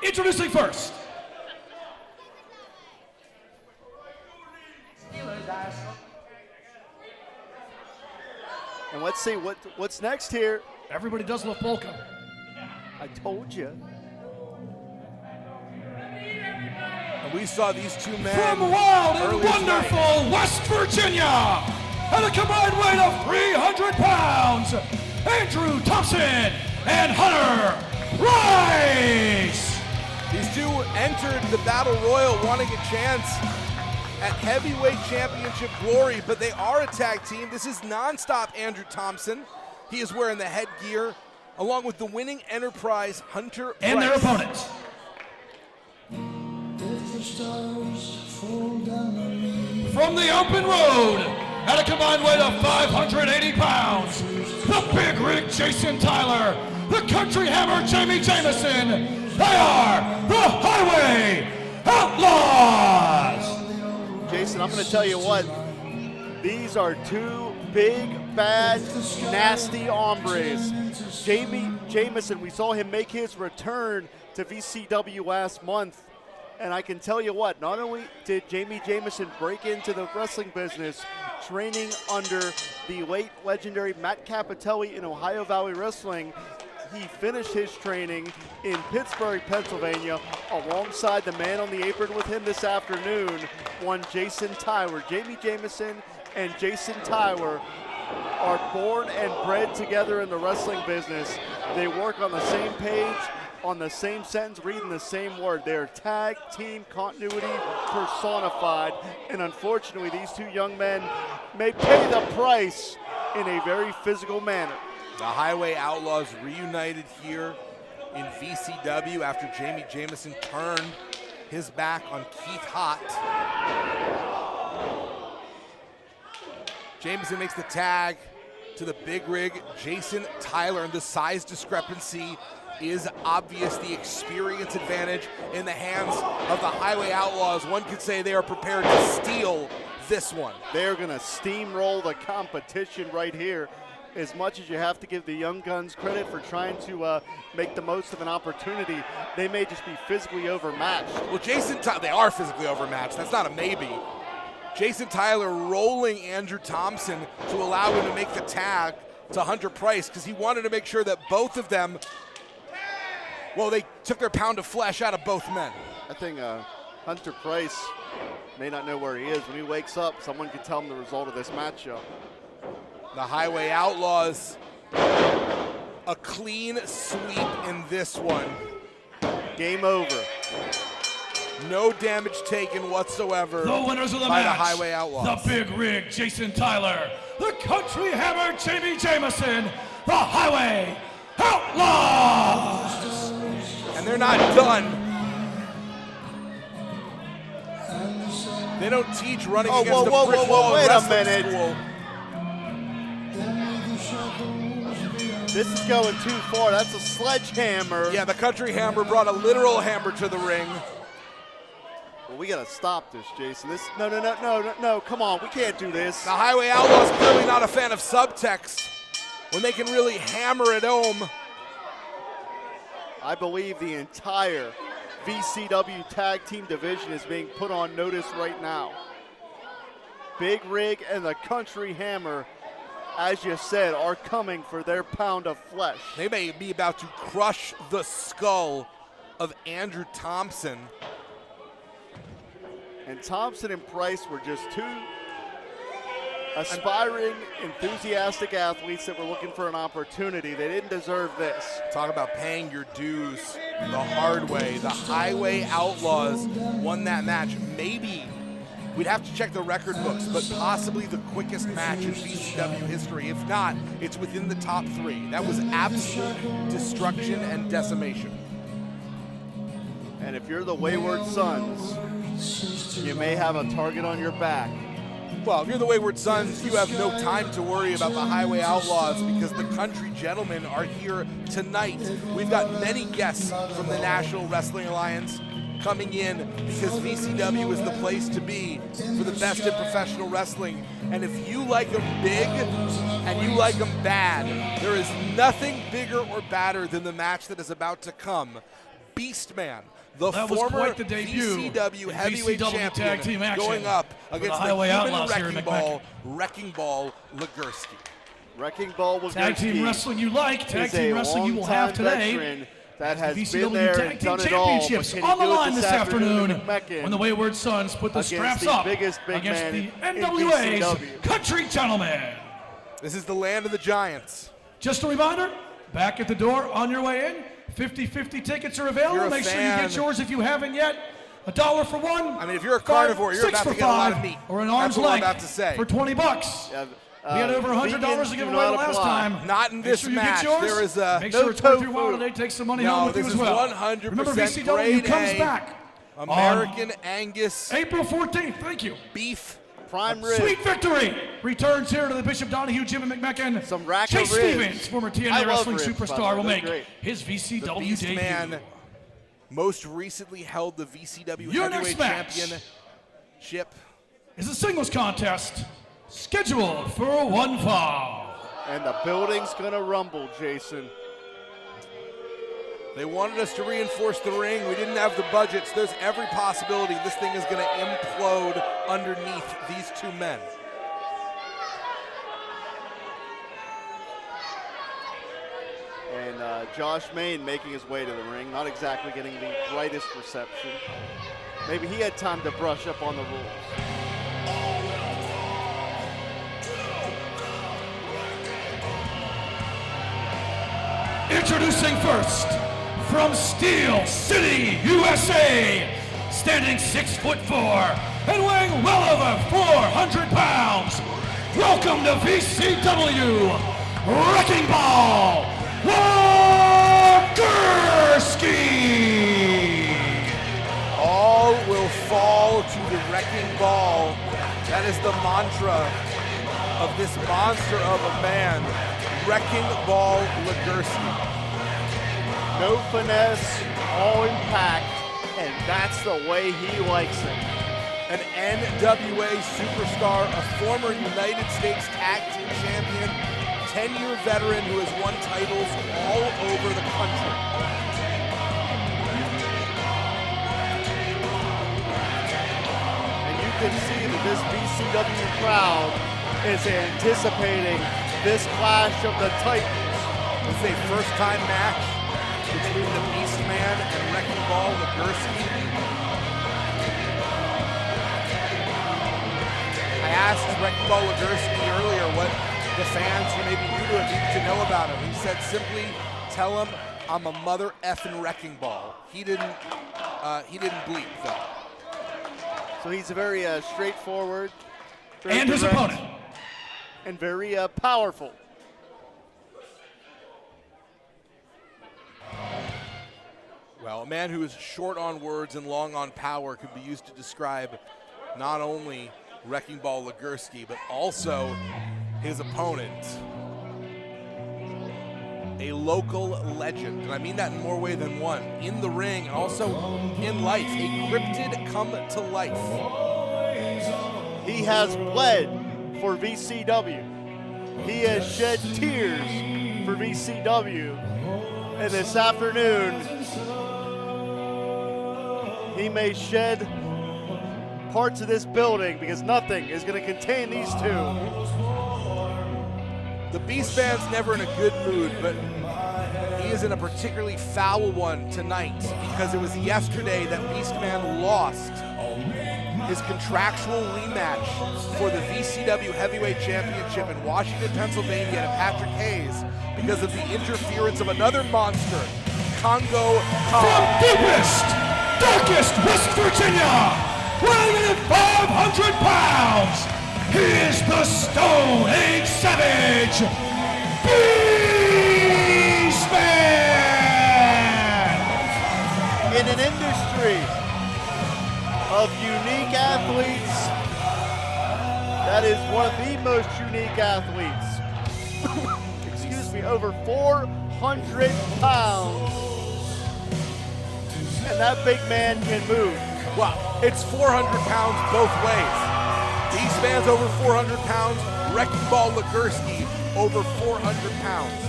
Introducing first. And let's see what's next here. Everybody does love polka. I told you. And we saw these 2 men from wild and earlier wonderful tonight. West Virginia, at a combined weight of 300 pounds, Andrew Thompson and Hunter Rice. These 2 entered the Battle Royal wanting a chance at heavyweight championship glory, but they are a tag team. This is nonstop Andrew Thompson. He is wearing the headgear, along with the winning Enterprise Hunter And Price. their opponents. From the open road, at a combined weight of 580 pounds, the Big Rig Jason Tyler, the Country Hammer Jamie Jamison, they are the Highway Outlaws! Jason, I'm going to tell you what, these are two big, bad, nasty hombres. Jamie Jamison, we saw him make his return to VCW last month. And I can tell you what, not only did Jamie Jamison break into the wrestling business training under the late legendary Matt Capitelli in Ohio Valley Wrestling, he finished his training in Pittsburgh, Pennsylvania, alongside the man on the apron with him this afternoon, one Jason Tyler. Jamie Jamison and Jason Tyler are born and bred together in the wrestling business. They work on the same page, on the same sentence, reading the same word. They are tag team continuity personified, and unfortunately these two young men may pay the price in a very physical manner. The Highway Outlaws reunited here in VCW after Jamie Jamison turned his back on Keith Hott. Jamison makes the tag to the Big Rig Jason Tyler, and the size discrepancy is obvious. The experience advantage in the hands of the Highway Outlaws. One could say they are prepared to steal this one. They're going to steamroll the competition right here. As much as you have to give the young guns credit for trying to make the most of an opportunity, they may just be physically overmatched. Well, they are physically overmatched. That's not a maybe. Jason Tyler rolling Andrew Thompson to allow him to make the tag to Hunter Price because he wanted to make sure that both of them, well, they took their pound of flesh out of both men. I think Hunter Price may not know where he is. When he wakes up, someone can tell him the result of this matchup. The Highway Outlaws, a clean sweep in this one. Game over. No damage taken whatsoever. The winners of the by match, the Highway Outlaws. The Big Rig Jason Tyler, the Country Hammer Jamie Jamison, the Highway Outlaws! And they're not done. They don't teach running against the brick wall in wrestling school. This is going too far. That's a sledgehammer. Yeah, the Country Hammer brought a literal hammer to the ring. Well, we got to stop this, Jason. No, come on. We can't do this. The Highway Outlaws clearly not a fan of subtext when they can really hammer it home. I believe the entire VCW tag team division is being put on notice right now. Big Rig and the Country Hammer, as you said, are coming for their pound of flesh. They may be about to crush the skull of Andrew Thompson. And Thompson and Price were just two aspiring, enthusiastic athletes that were looking for an opportunity. They didn't deserve this. Talk about paying your dues the hard way. The Highway Outlaws won that match. Maybe, we'd have to check the record books, but possibly the quickest match in VCW history. If not, it's within the top three. That was absolute destruction and decimation. And if you're the Wayward Sons, you may have a target on your back. Well, if you're the Wayward Sons, you have no time to worry about the Highway Outlaws because the Country Gentlemen are here tonight. We've got many guests from the National Wrestling Alliance coming in because VCW is the place to be for the best in professional wrestling. And if you like them big and you like them bad, there is nothing bigger or badder than the match that is about to come. Beastman, the former VCW heavyweight champion, tag team going up against the Highway human Outlaws here in Wrecking Ball Legursky. Wrecking Ball Legursky. Tag team wrestling you like, tag team wrestling you will have today. That has VCW been there Tag and Team done it all. Championships on the line this afternoon when the Wayward Sons put the straps up against the NWA's Country Gentlemen. This is the land of the Giants. Just a reminder, back at the door on your way in, 50-50 tickets are available. Make sure you get yours if you haven't yet. $1 for one. I mean, if you're a carnivore, you're about to get a lot of meat. Or an That's arm's what I'm length about to say. for $20. We had over $100 to give away the last time. Not in this match. Make sure you get yours. There is a Make sure it's worth your while today. Take some money home with you as well. No, this is 100% Remember, VCW grade comes A back American Angus April 14th. Thank you. Beef. Prime rib. Sweet Victory returns here to the Bishop Donahue Gym in McMecken. Some rack Chase of ribs. Stevens, former I TNA love Wrestling ribs, superstar, will by the way. make They're great. his VCW The Beast debut. Man most recently held the VCW Your Heavyweight next match Championship. Is a singles contest scheduled for one fall. And the building's gonna rumble, Jason. They wanted us to reinforce the ring. We didn't have the budgets. There's every possibility this thing is going to implode underneath these two men. And Josh Main making his way to the ring, not exactly getting the brightest reception. Maybe he had time to brush up on the rules. Introducing first, from Steel City, USA, standing 6'4" and weighing well over 400 pounds. Welcome to VCW Wrecking Ball Legursky. All will fall to the wrecking ball. That is the mantra of this monster of a man, Wrecking Ball Legursky. No finesse, all impact, and that's the way he likes it. An NWA superstar, a former United States Tag Team Champion, 10-year veteran who has won titles all over the country. And you can see that this VCW crowd is anticipating this clash of the Titans. This is a first-time match between the Beast Man and Wrecking Ball Legursky. I asked Wrecking Ball Legursky earlier what the fans who may be new to him need to know about him. He said simply, tell him I'm a mother effing Wrecking Ball. He didn't bleep though. So he's a very straightforward. And his opponent. And very powerful. Well, a man who is short on words and long on power could be used to describe not only Wrecking Ball Legursky, but also his opponent. A local legend, and I mean that in more ways than one. In the ring and also in life, a cryptid come to life. He has bled for VCW. He has shed tears for VCW. And this afternoon, he may shed parts of this building because nothing is going to contain these two. The Beast Man's never in a good mood, but he is in a particularly foul one tonight because it was yesterday that Beast Man lost his contractual rematch for the VCW Heavyweight Championship in Washington, Pennsylvania to Patrick Hayes because of the interference of another monster, Congo Kong. From deepest, darkest West Virginia, weighing in at 500 pounds, he is the Stone Age Savage, Beast Man! In an industry of unique athletes, that is one of the most unique athletes. Excuse me, over 400 pounds. And that big man can move. Well, it's 400 pounds both ways. Beast Man's over 400 pounds, Wrecking Ball Legursky over 400 pounds.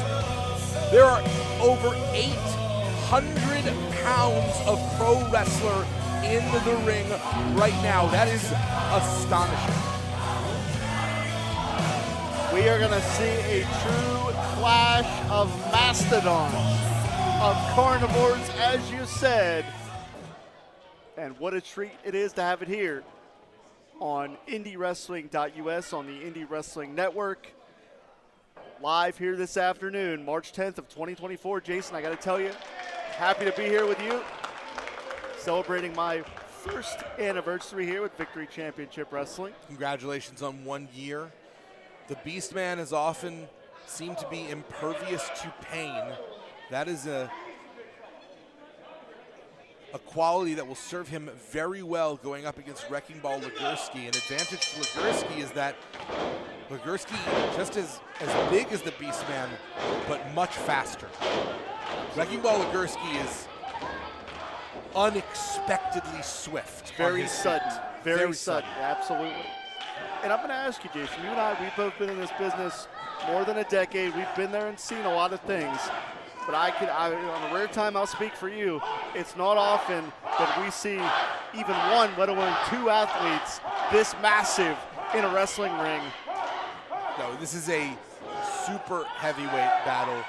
There are over 800 pounds of pro wrestler in the ring right now. That is astonishing. We are going to see a true clash of mastodons, of carnivores, as you said. And what a treat it is to have it here on IndyWrestling.us on the Indie Wrestling Network. Live here this afternoon, March 10th of 2024. Jason, I got to tell you, happy to be here with you, celebrating my first anniversary here with Victory Championship Wrestling. Congratulations on 1 year. The Beastman has often seemed to be impervious to pain. That is a quality that will serve him very well going up against Wrecking Ball Legursky. An advantage to Legursky is that Legursky just as big as the Beastman, but much faster. Wrecking Ball Legursky is unexpectedly swift. Very sudden. Very sudden, absolutely. And I'm going to ask you, Jason, you and I, we've both been in this business more than a decade. We've been there and seen a lot of things. But on a rare time, I'll speak for you. It's not often that we see even one, let alone two athletes this massive in a wrestling ring. No, this is a super heavyweight battle.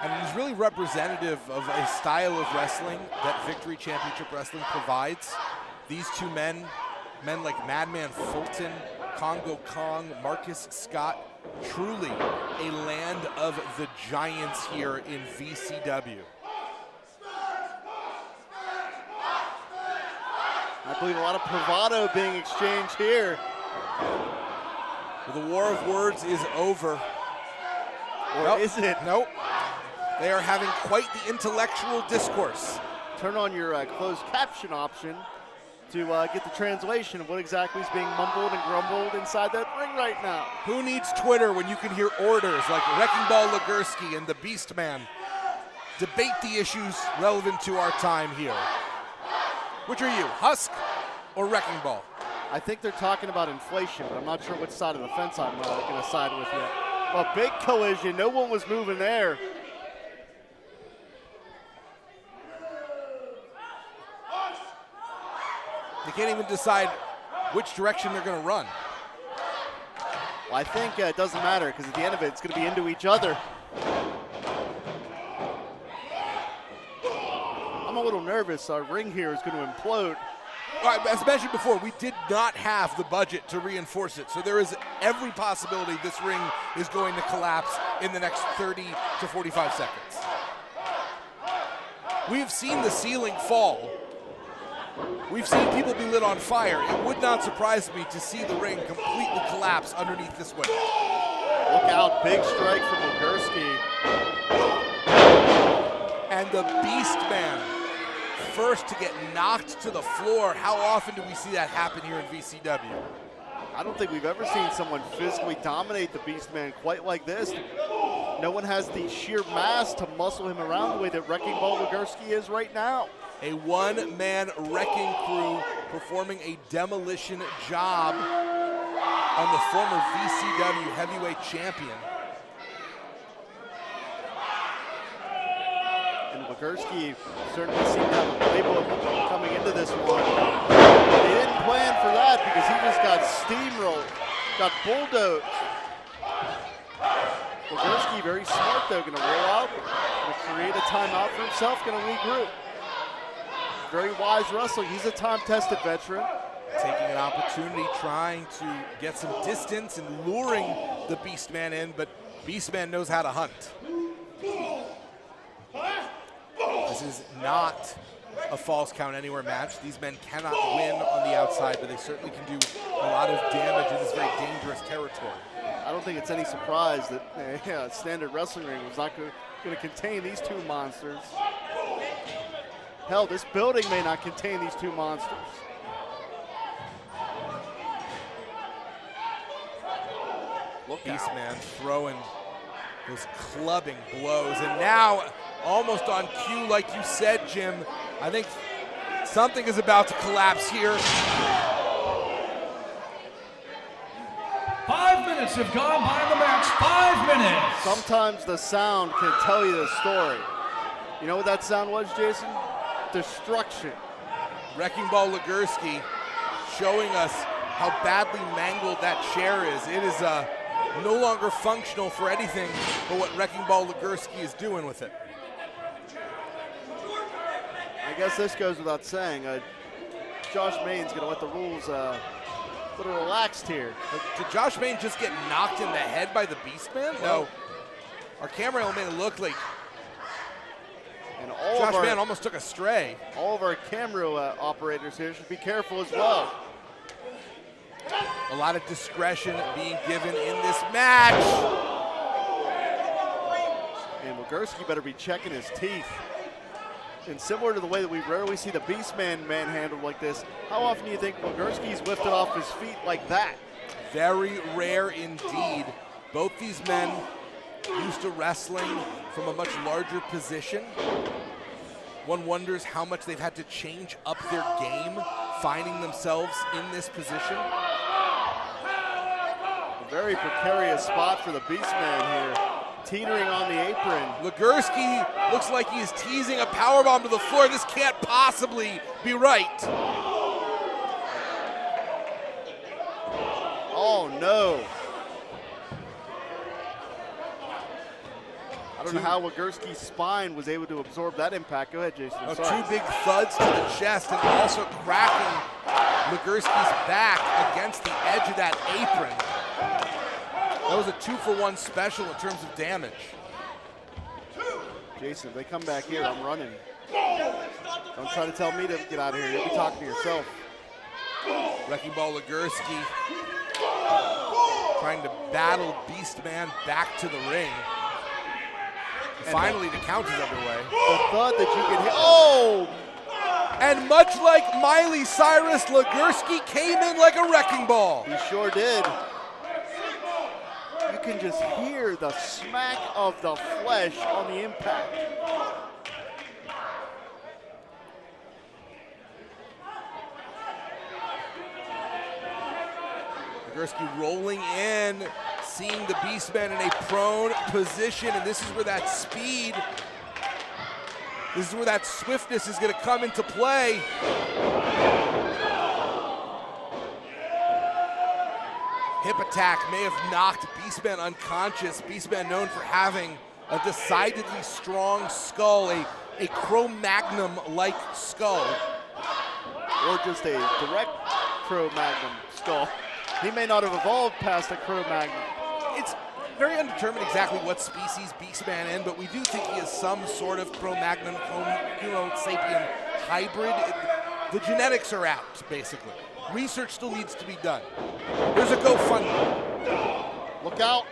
And it is really representative of a style of wrestling that Victory Championship Wrestling provides. These two men like Madman Fulton, Congo Kong, Marcus Scott, truly a land of the giants here in VCW. I believe a lot of bravado being exchanged here. Well, the war of words is over. Or is it? Nope. They are having quite the intellectual discourse. Turn on your closed caption option to get the translation of what exactly is being mumbled and grumbled inside that ring right now. Who needs Twitter when you can hear orders like Wrecking Ball Legursky and the Beastman debate the issues relevant to our time here? Which are you, Husk or Wrecking Ball? I think they're talking about inflation, but I'm not sure which side of the fence I'm going to side with yet. Well, big collision. No one was moving there. They can't even decide which direction they're going to run. Well, I think it doesn't matter because at the end of it, it's going to be into each other. I'm a little nervous. Our ring here is going to implode. As mentioned before, we did not have the budget to reinforce it, so there is every possibility this ring is going to collapse in the next 30 to 45 seconds. We've seen the ceiling fall. We've seen people be lit on fire. It would not surprise me to see the ring completely collapse underneath this weight. Look out, big strike from Legursky. And the Beastman, first to get knocked to the floor. How often do we see that happen here in VCW? I don't think we've ever seen someone physically dominate the Beastman quite like this. No one has the sheer mass to muscle him around the way that Wrecking Ball Legursky is right now. A one-man wrecking crew performing a demolition job on the former VCW heavyweight champion. And Legursky certainly seemed to have a playbook coming into this one. They didn't plan for that because he just got steamrolled, got bulldozed. Legursky, very smart though, going to roll out, going to create a timeout for himself, going to regroup. Very wise wrestling. He's a time-tested veteran. Taking an opportunity, trying to get some distance and luring the Beastman in, but Beastman knows how to hunt. This is not a false count anywhere match. These men cannot win on the outside, but they certainly can do a lot of damage in this very dangerous territory. I don't think it's any surprise that a standard wrestling ring was not going to contain these two monsters. Hell, this building may not contain these two monsters. Beastman throwing those clubbing blows. And now, almost on cue, like you said, Jim, I think something is about to collapse here. 5 minutes have gone by in the match. 5 minutes. Sometimes the sound can tell you the story. You know what that sound was, Jason? Destruction. Wrecking Ball Legursky showing us how badly mangled that chair is. It is no longer functional for anything but what Wrecking Ball Legursky is doing with it. I guess this goes without saying. Josh Main's going to let the rules a little relaxed here. Did Josh Main just get knocked in the head by the Beastman? No. Our camera made it look like And all Josh of our, Mann almost took a stray. All of our camera operators here should be careful as well. A lot of discretion being given in this match. And Legursky better be checking his teeth. And similar to the way that we rarely see the Beastman manhandled like this, how often do you think Legursky's lifted off his feet like that? Very rare indeed. Both these men used to wrestling from a much larger position. One wonders how much they've had to change up their game, finding themselves in this position. A very precarious spot for the Beastman here, teetering on the apron. Legursky looks like he's teasing a powerbomb to the floor. This can't possibly be right. Oh no. I don't know how Legursky's spine was able to absorb that impact. Go ahead, Jason. Two big thuds to the chest and also cracking Legursky's back against the edge of that apron. That was a 2-for-1 special in terms of damage. Jason, if they come back here, I'm running. Don't try to tell me to get out of here. You'll be talking to yourself. Wrecking Ball Legursky trying to battle Beastman back to the ring. And finally, the count is underway. The thud that you can hear. Oh! And much like Miley Cyrus, Legursky came in like a wrecking ball. He sure did. You can just hear the smack of the flesh on the impact. Legursky rolling in, seeing the Beastman in a prone position, and this is where that speed, this is where that swiftness is going to come into play. Hip attack may have knocked Beastman unconscious. Beastman known for having a decidedly strong skull, a Cro-Magnon-like skull. Or just a direct Cro-Magnon skull. He may not have evolved past a Cro-Magnon. It's very undetermined exactly what species Beastman in, but we do think he is some sort of Cro-Magnon, Homo sapien hybrid. The genetics are out, basically. Research still needs to be done. There's a GoFundMe. Look out.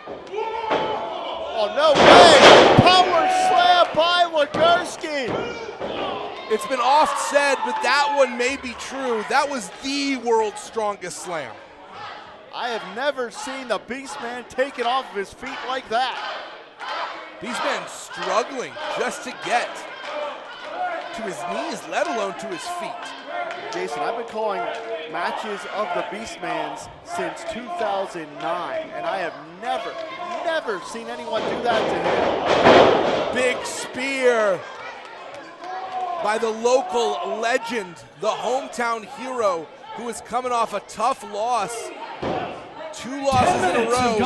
Oh, no way! Power slam by Legursky! It's been oft said, but that one may be true. That was the world's strongest slam. I have never seen the Beastman taken off of his feet like that. Beastman struggling just to get to his knees, let alone to his feet. Jason, I've been calling matches of the Beastmans since 2009, and I have never seen anyone do that to him. Big spear by the local legend, the hometown hero, who is coming off a tough loss. 2 losses in a row to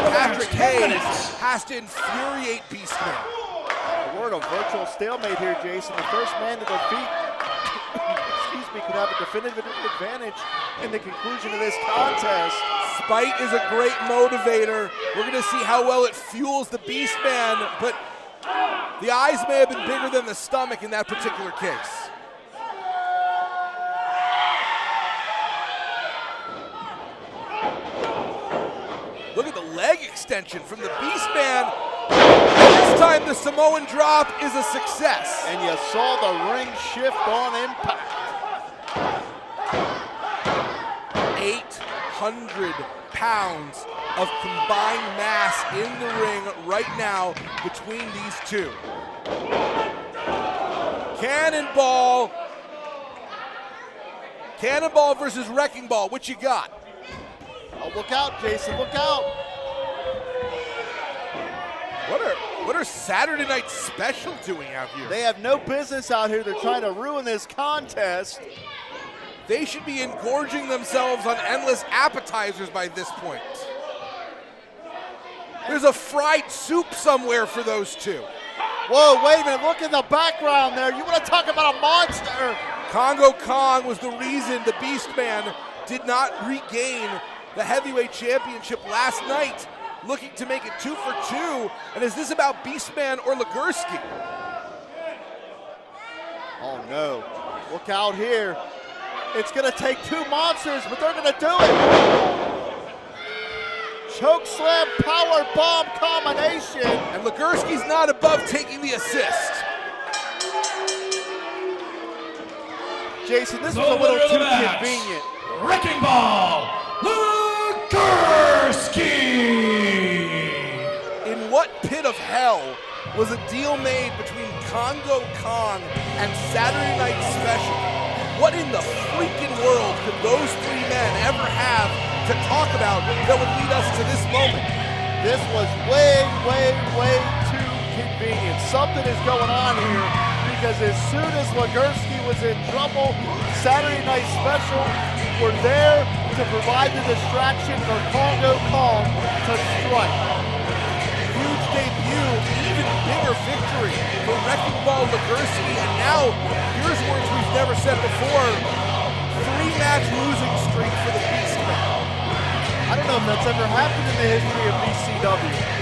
Patrick Hayes has to infuriate Beastman. A word of virtual stalemate here, Jason. The first man to defeat could have a definitive advantage in the conclusion of this contest. Spite is a great motivator. We're going to see how well it fuels the Beastman, but the eyes may have been bigger than the stomach in that particular case. Look at the leg extension from the Beastman. This time the Samoan drop is a success. And you saw the ring shift on impact. 800 pounds of combined mass in the ring right now between these two. Cannonball. Cannonball versus Wrecking Ball. What you got? Oh, look out, Jason, look out. What are Saturday Night Special doing out here? They have no business out here. They're trying to ruin this contest. They should be engorging themselves on endless appetizers by this point. There's a fried soup somewhere for those two. Whoa, wait a minute, look in the background there. You want to talk about a monster? Congo Kong was the reason the Beastman did not regain the heavyweight championship last night, looking to make it 2 for 2. And is this about Beastman or Legursky? Oh no, look out here. It's gonna take two monsters, but they're gonna do it. Choke slam, power bomb combination. And Legursky's not above taking the assist. Jason, this was a little too convenient. Wrecking Ball, Legursky! In what pit of hell was a deal made between Congo Kong and Saturday Night Special? What in the freaking world could those three men ever have to talk about that would lead us to this moment? This was way, way, way too convenient. Something is going on here because as soon as Legursky was in trouble, Saturday Night Special were there to provide the distraction for Congo Kong to strike. Huge debut, even bigger victory for Wrecking Ball Legursky, and now here's words we've never said before: 3-match losing streak for the Beastman. I don't know if that's ever happened in the history of BCW.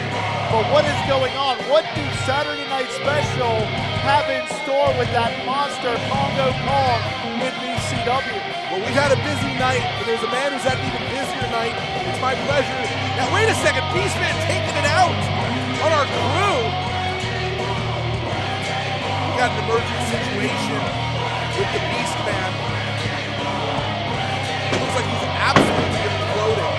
But what is going on? What do Saturday Night Special have in store with that monster Congo Kong in BCW? Well, we've had a busy night, but there's a man who's had an even busier night. It's my pleasure. Now, wait a second. Beastman taking it out on our crew. We got an emergent situation with the Beastman. It looks like he's absolutely imploding.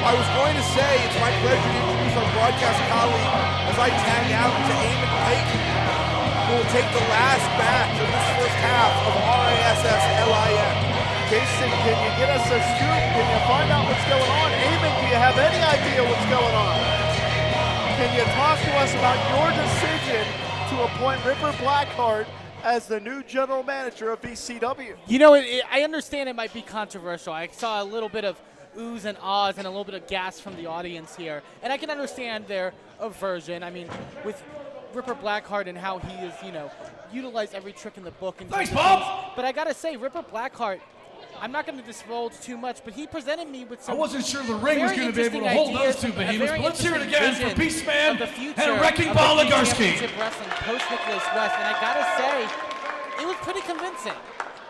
I was going to say it's my pleasure to introduce our broadcast colleague as I tag out to Eamon Payton, who will take the last match of this first half of RASSLIN. Jason, can you get us a scoop? Can you find out what's going on? Eamon, do you have any idea what's going on? Can you talk to us about your decision to appoint Ripper Blackheart as the new general manager of BCW? You know, I understand it might be controversial. I saw a little bit of oohs and ahs and a little bit of gas from the audience here. And I can understand their aversion. I mean, with Ripper Blackheart and how he is, utilized every trick in the book. And thanks, Bob! But I got to say, Ripper Blackheart, I'm not going to divulge too much, but he presented me with some I wasn't sure the ring was going to be able to hold those two behemoths, but let's hear it again for Beastman and Wrecking Ball Legursky. Wrestling post Nicholas West, and I got to say, it was pretty convincing.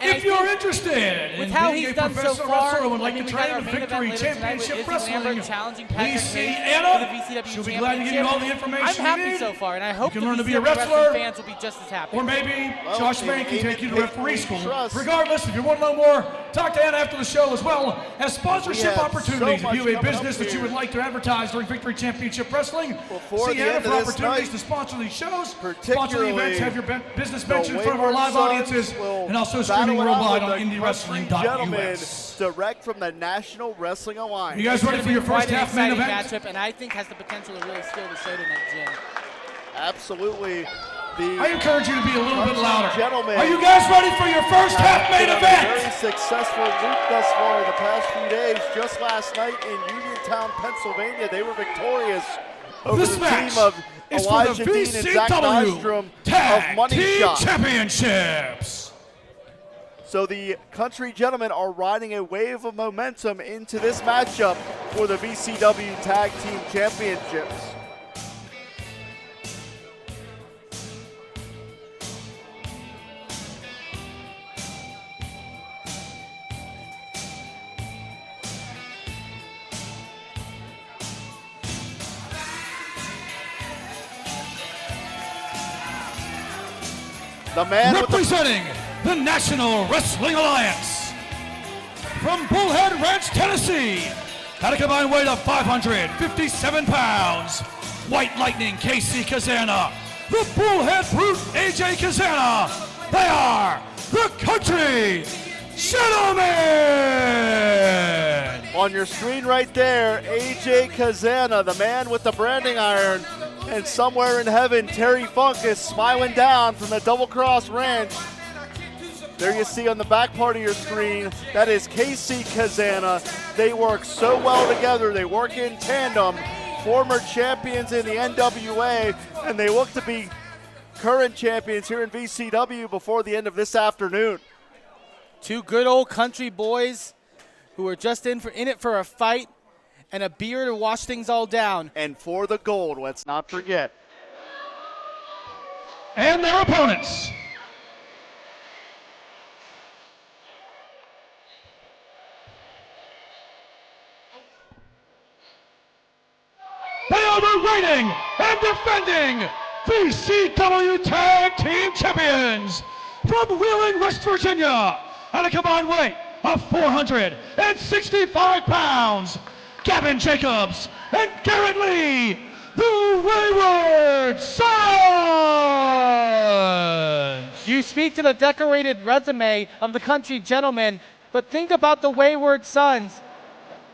And if you're interested in how being he's a done so professional far, wrestler and would like we to got train our in main event Victory later tonight with Championship Izzy Wrestling, Lambert challenging please Patrick see Bates Anna. for the VCW She'll be glad to give you all the information I'm happy you need. so far, and I hope You the can learn to be a VCW wrestler, wrestling fans will be just as happy. Or maybe Josh Bank can take you to referee school. Regardless, if you want to know more, talk to Anna after the show, as well as sponsorship opportunities. If you have a business that you would like to advertise during Victory Championship Wrestling, see Anna for opportunities to sponsor these shows, sponsor the events, have your business mentioned in front of our live audiences, and also streaming worldwide on IndyWrestling.us. Direct from the National Wrestling Alliance. You guys ready for your first half main event? Matchup, and I think has the potential to really steal the show tonight, Jim. Absolutely. I encourage you to be a little bit louder. Gentlemen, are you guys ready for your first half main event? Very successful week thus far in the past few days. Just last night in Uniontown, Pennsylvania, they were victorious over the team of Elijah Dean and Zach Nystrom of Money Shot Championships. So the Country Gentlemen are riding a wave of momentum into this matchup for the VCW Tag Team Championships. The man representing the National Wrestling Alliance from Bullhead Ranch, Tennessee, at a combined weight of 557 pounds, White Lightning KC Kazana, the Bullhead Brute AJ Kazana. They are the Country Gentlemen. On your screen right there, AJ Kazana, the man with the branding iron. And somewhere in heaven, Terry Funk is smiling down from the Double Cross Ranch. There you see on the back part of your screen, that is KC Kazana. They work so well together. They work in tandem. Former champions in the NWA, and they look to be current champions here in VCW before the end of this afternoon. Two good old country boys who are just in it for a fight and a beer to wash things all down. And for the gold, let's not forget. And their opponents, now the reigning and defending VCW Tag Team Champions from Wheeling, West Virginia, at a combined weight of 465 pounds, Gavin Jacobs and Garrett Lee, the Wayward Sons! You speak to the decorated resume of the Country Gentlemen, but think about the Wayward Sons.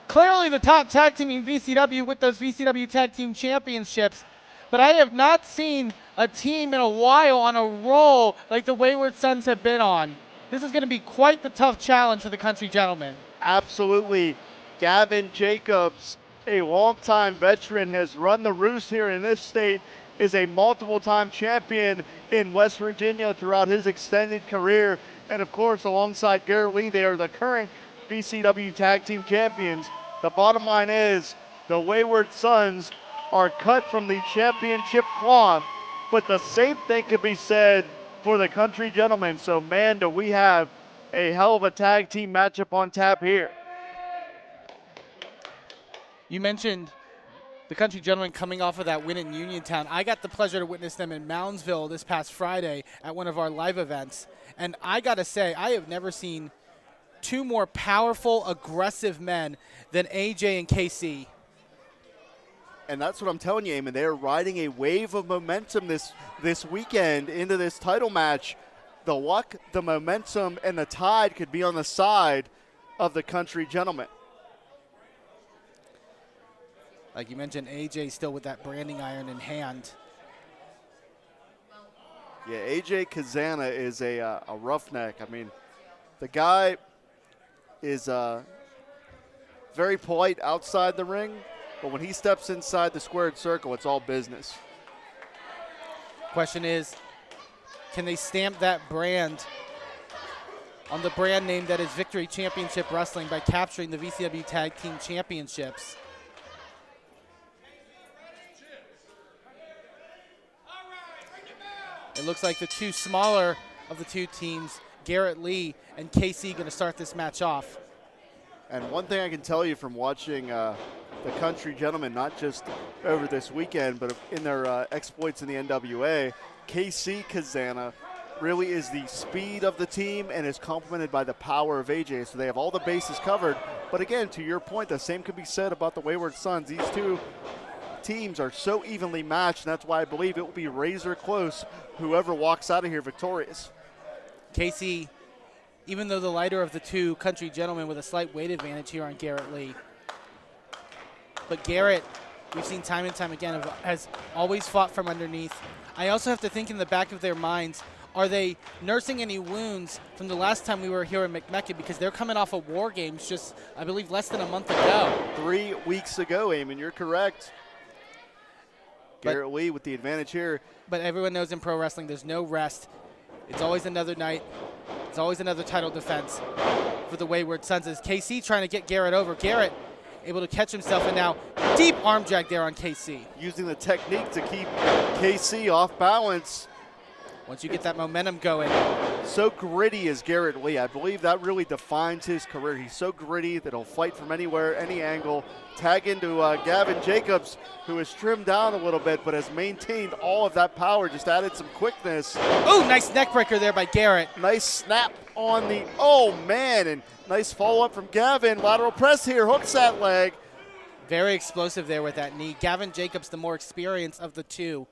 Clearly the top tag team in VCW with those VCW Tag Team Championships, but I have not seen a team in a while on a roll like the Wayward Sons have been on. This is going to be quite the tough challenge for the Country Gentlemen. Absolutely. Gavin Jacobs, a longtime veteran, has run the roost here in this state, is a multiple-time champion in West Virginia throughout his extended career. And of course, alongside Garrett Lee, they are the current VCW Tag Team Champions. The bottom line is the Wayward Sons are cut from the championship cloth, but the same thing could be said for the Country Gentlemen. So man, do we have a hell of a tag team matchup on tap here. You mentioned the Country Gentlemen coming off of that win in Uniontown. I got the pleasure to witness them in Moundsville this past Friday at one of our live events. And I got to say, I have never seen two more powerful, aggressive men than AJ and KC. And that's what I'm telling you, Eamon. They're riding a wave of momentum this weekend into this title match. The luck, the momentum, and the tide could be on the side of the Country Gentlemen. Like you mentioned, AJ still with that branding iron in hand. Yeah, AJ Kazana is a roughneck. I mean, the guy is very polite outside the ring, but when he steps inside the squared circle, it's all business. Question is, can they stamp that brand on the brand name that is Victory Championship Wrestling by capturing the VCW Tag Team Championships? It looks like the two smaller of the two teams, Garrett Lee and KC, going to start this match off. And one thing I can tell you from watching the Country Gentlemen, not just over this weekend, but in their exploits in the NWA, KC Kazana really is the speed of the team and is complemented by the power of AJ. So they have all the bases covered. But again, to your point, the same could be said about the Wayward Sons. These two teams are so evenly matched, and that's why I believe it will be razor close whoever walks out of here victorious. KC, even though the lighter of the two Country Gentlemen, with a slight weight advantage here on Garrett Lee. But Garrett, we've seen time and time again, has always fought from underneath. I also have to think in the back of their minds, are they nursing any wounds from the last time we were here in McMecken? Because they're coming off of War Games just, I believe, less than a month ago. 3 weeks ago, Eamon, you're correct. Garrett Lee with the advantage here. But everyone knows in pro wrestling there's no rest. It's always another night. It's always another title defense for the Wayward Sons. As KC trying to get Garrett over. Garrett able to catch himself, and now deep arm drag there on KC. Using the technique to keep KC off balance. Once you get that momentum going. So gritty is Garrett Lee. I believe that really defines his career. He's so gritty that he'll fight from anywhere, any angle. Tag into Gavin Jacobs, who has trimmed down a little bit, but has maintained all of that power, just added some quickness. Oh, nice neck breaker there by Garrett. Nice snap on the, oh man, and nice follow-up from Gavin. Lateral press here, hooks that leg. Very explosive there with that knee. Gavin Jacobs, the more experienced of the two.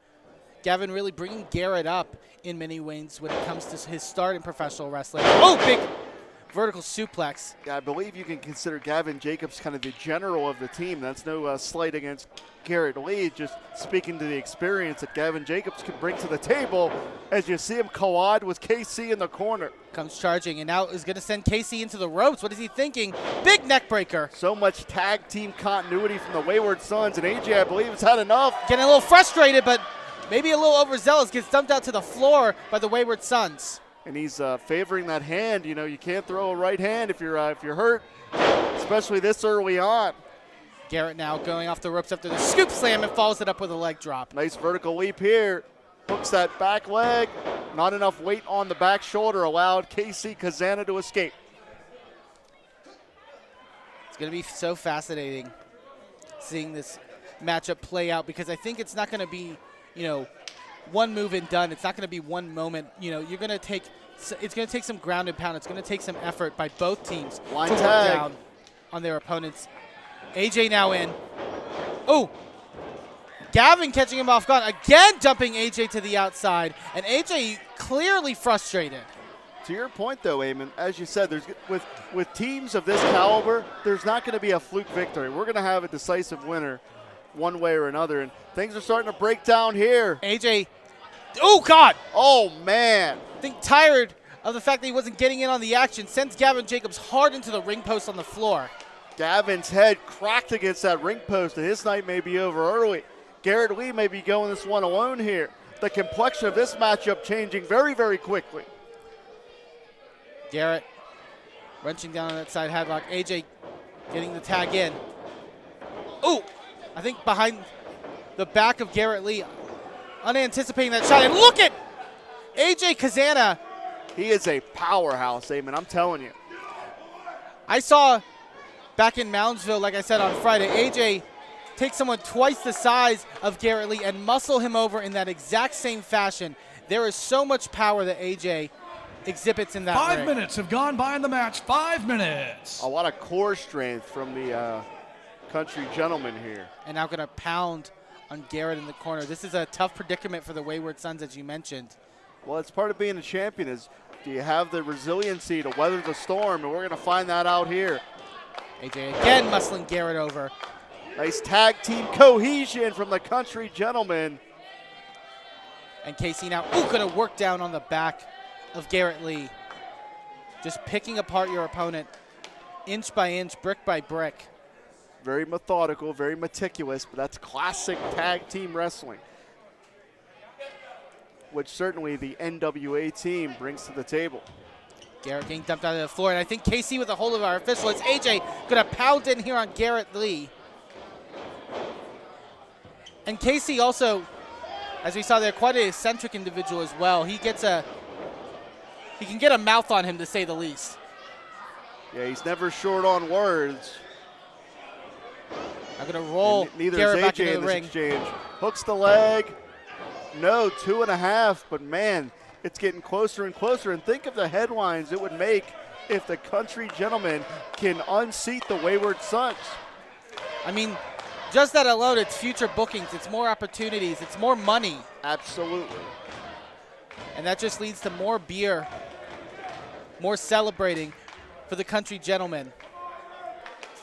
Gavin really bringing Garrett up in many ways when it comes to his start in professional wrestling. Oh, big vertical suplex. Yeah, I believe you can consider Gavin Jacobs kind of the general of the team. That's no slight against Garrett Lee, just speaking to the experience that Gavin Jacobs can bring to the table as you see him collide with KC in the corner. Comes charging and now is going to send KC into the ropes. What is he thinking? Big neck breaker. So much tag team continuity from the Wayward Sons, and AJ, I believe, has had enough. Getting a little frustrated, but maybe a little overzealous, gets dumped out to the floor by the Wayward Sons. And he's favoring that hand. You know, you can't throw a right hand if you're hurt, especially this early on. Garrett now going off the ropes after the scoop slam and follows it up with a leg drop. Nice vertical leap here. Hooks that back leg. Not enough weight on the back shoulder allowed KC Kazana to escape. It's going to be so fascinating seeing this matchup play out, because I think it's not going to be, one move and done. It's not going to be one moment. You're going to take, it's going to take some ground and pound. It's going to take some effort by both teams to work down on their opponents. AJ now in. Oh, Gavin catching him off guard. Again, dumping AJ to the outside, and AJ clearly frustrated. To your point, though, Eamon, as you said, with teams of this caliber, there's not going to be a fluke victory. We're going to have a decisive winner one way or another, and things are starting to break down here. AJ, oh, God. Oh, man. I think tired of the fact that he wasn't getting in on the action, sends Gavin Jacobs hard into the ring post on the floor. Gavin's head cracked against that ring post, and his night may be over early. Garrett Lee may be going this one alone here. The complexion of this matchup changing very, very quickly. Garrett wrenching down on that side headlock. AJ getting the tag in. Ooh, I think behind the back of Garrett Lee, unanticipating that shot. And look at AJ Kazana. He is a powerhouse, Eamon, I'm telling you. I saw back in Moundsville, like I said on Friday, AJ take someone twice the size of Garrett Lee and muscle him over in that exact same fashion. There is so much power that AJ exhibits in that 5 ring. minutes have gone by in the match. 5 minutes. A lot of core strength from the country gentleman here. And now going to pound on Garrett in the corner. This is a tough predicament for the Wayward Sons, as you mentioned. Well, it's part of being a champion is, do you have the resiliency to weather the storm? And we're going to find that out here. AJ again muscling Garrett over. Nice tag team cohesion from the country gentleman. And Casey now going to work down on the back of Garrett Lee. Just picking apart your opponent inch by inch, brick by brick. Very methodical, very meticulous, but that's classic tag team wrestling, which certainly the NWA team brings to the table. Garrett getting dumped onto the floor, and I think KC with a hold of our official. It's AJ going to pound in here on Garrett Lee. And Casey also, as we saw there, quite an eccentric individual as well. He can get a mouth on him, to say the least. Yeah, he's never short on words. I'm going to roll neither Garrett is back AJ into in the this ring. exchange. Hooks the leg. No, 2.5, but man, it's getting closer and closer. And think of the headlines it would make if the country gentleman can unseat the Wayward Sons. I mean, just that alone, it's future bookings, it's more opportunities, it's more money. Absolutely. And that just leads to more beer, more celebrating for the country gentlemen.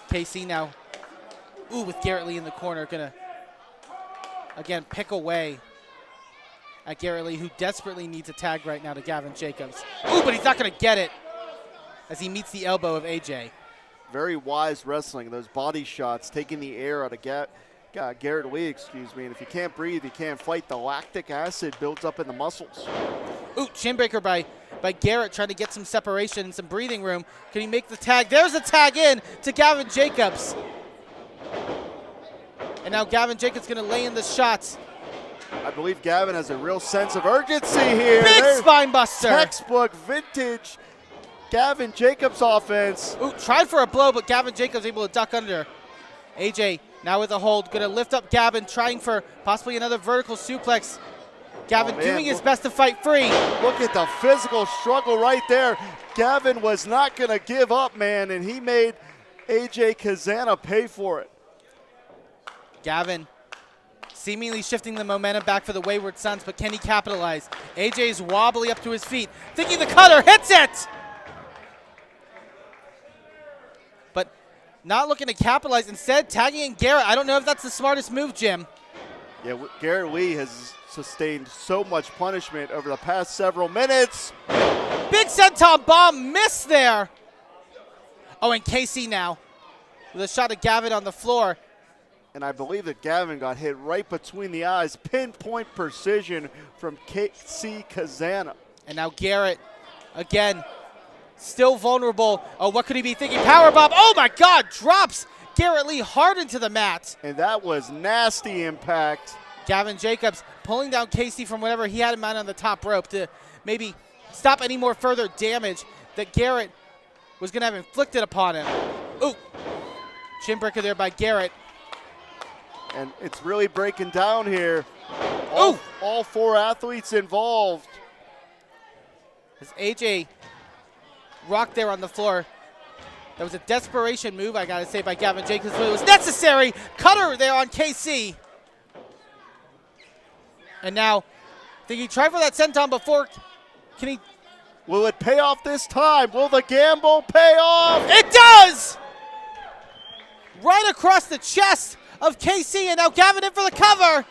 KC now, with Garrett Lee in the corner, gonna, again, pick away at Garrett Lee, who desperately needs a tag right now to Gavin Jacobs. But he's not gonna get it as he meets the elbow of AJ. Very wise wrestling. Those body shots taking the air out of Garrett Lee, and if you can't breathe, you can't fight. The lactic acid builds up in the muscles. Chin breaker by Garrett, trying to get some separation and some breathing room. Can he make the tag? There's a tag in to Gavin Jacobs. And now Gavin Jacobs going to lay in the shots. I believe Gavin has a real sense of urgency here. Big spine buster. Textbook vintage Gavin Jacobs offense. Tried for a blow, but Gavin Jacobs able to duck under. AJ now with a hold, going to lift up Gavin, trying for possibly another vertical suplex. Gavin doing his best to fight free. Look at the physical struggle right there. Gavin was not going to give up, man, and he made AJ Kazana pay for it. Gavin seemingly shifting the momentum back for the Wayward Sons, but can he capitalize? AJ's wobbly up to his feet, thinking the cutter, hits it! But not looking to capitalize, instead tagging in Garrett. I don't know if that's the smartest move, Jim. Yeah, Garrett Lee has sustained so much punishment over the past several minutes. Big senton bomb, missed there. And KC now with a shot at Gavin on the floor. And I believe that Gavin got hit right between the eyes. Pinpoint precision from KC Kazana. And now Garrett, again, still vulnerable. What could he be thinking? Powerbomb. Oh, my God. Drops Garrett Lee hard into the mat. And that was nasty impact. Gavin Jacobs pulling down Casey from whatever he had in mind on the top rope to maybe stop any more further damage that Garrett was going to have inflicted upon him. Chin breaker there by Garrett. And it's really breaking down here. All 4 athletes involved. As AJ rocked there on the floor. That was a desperation move, I gotta say, by Gavin Jacobs, but it was necessary. Cutter there on KC. And now, I think he tried for that senton before. Can he? Will it pay off this time? Will the gamble pay off? It does! Right across the chest of KC, and now Gavin in for the cover.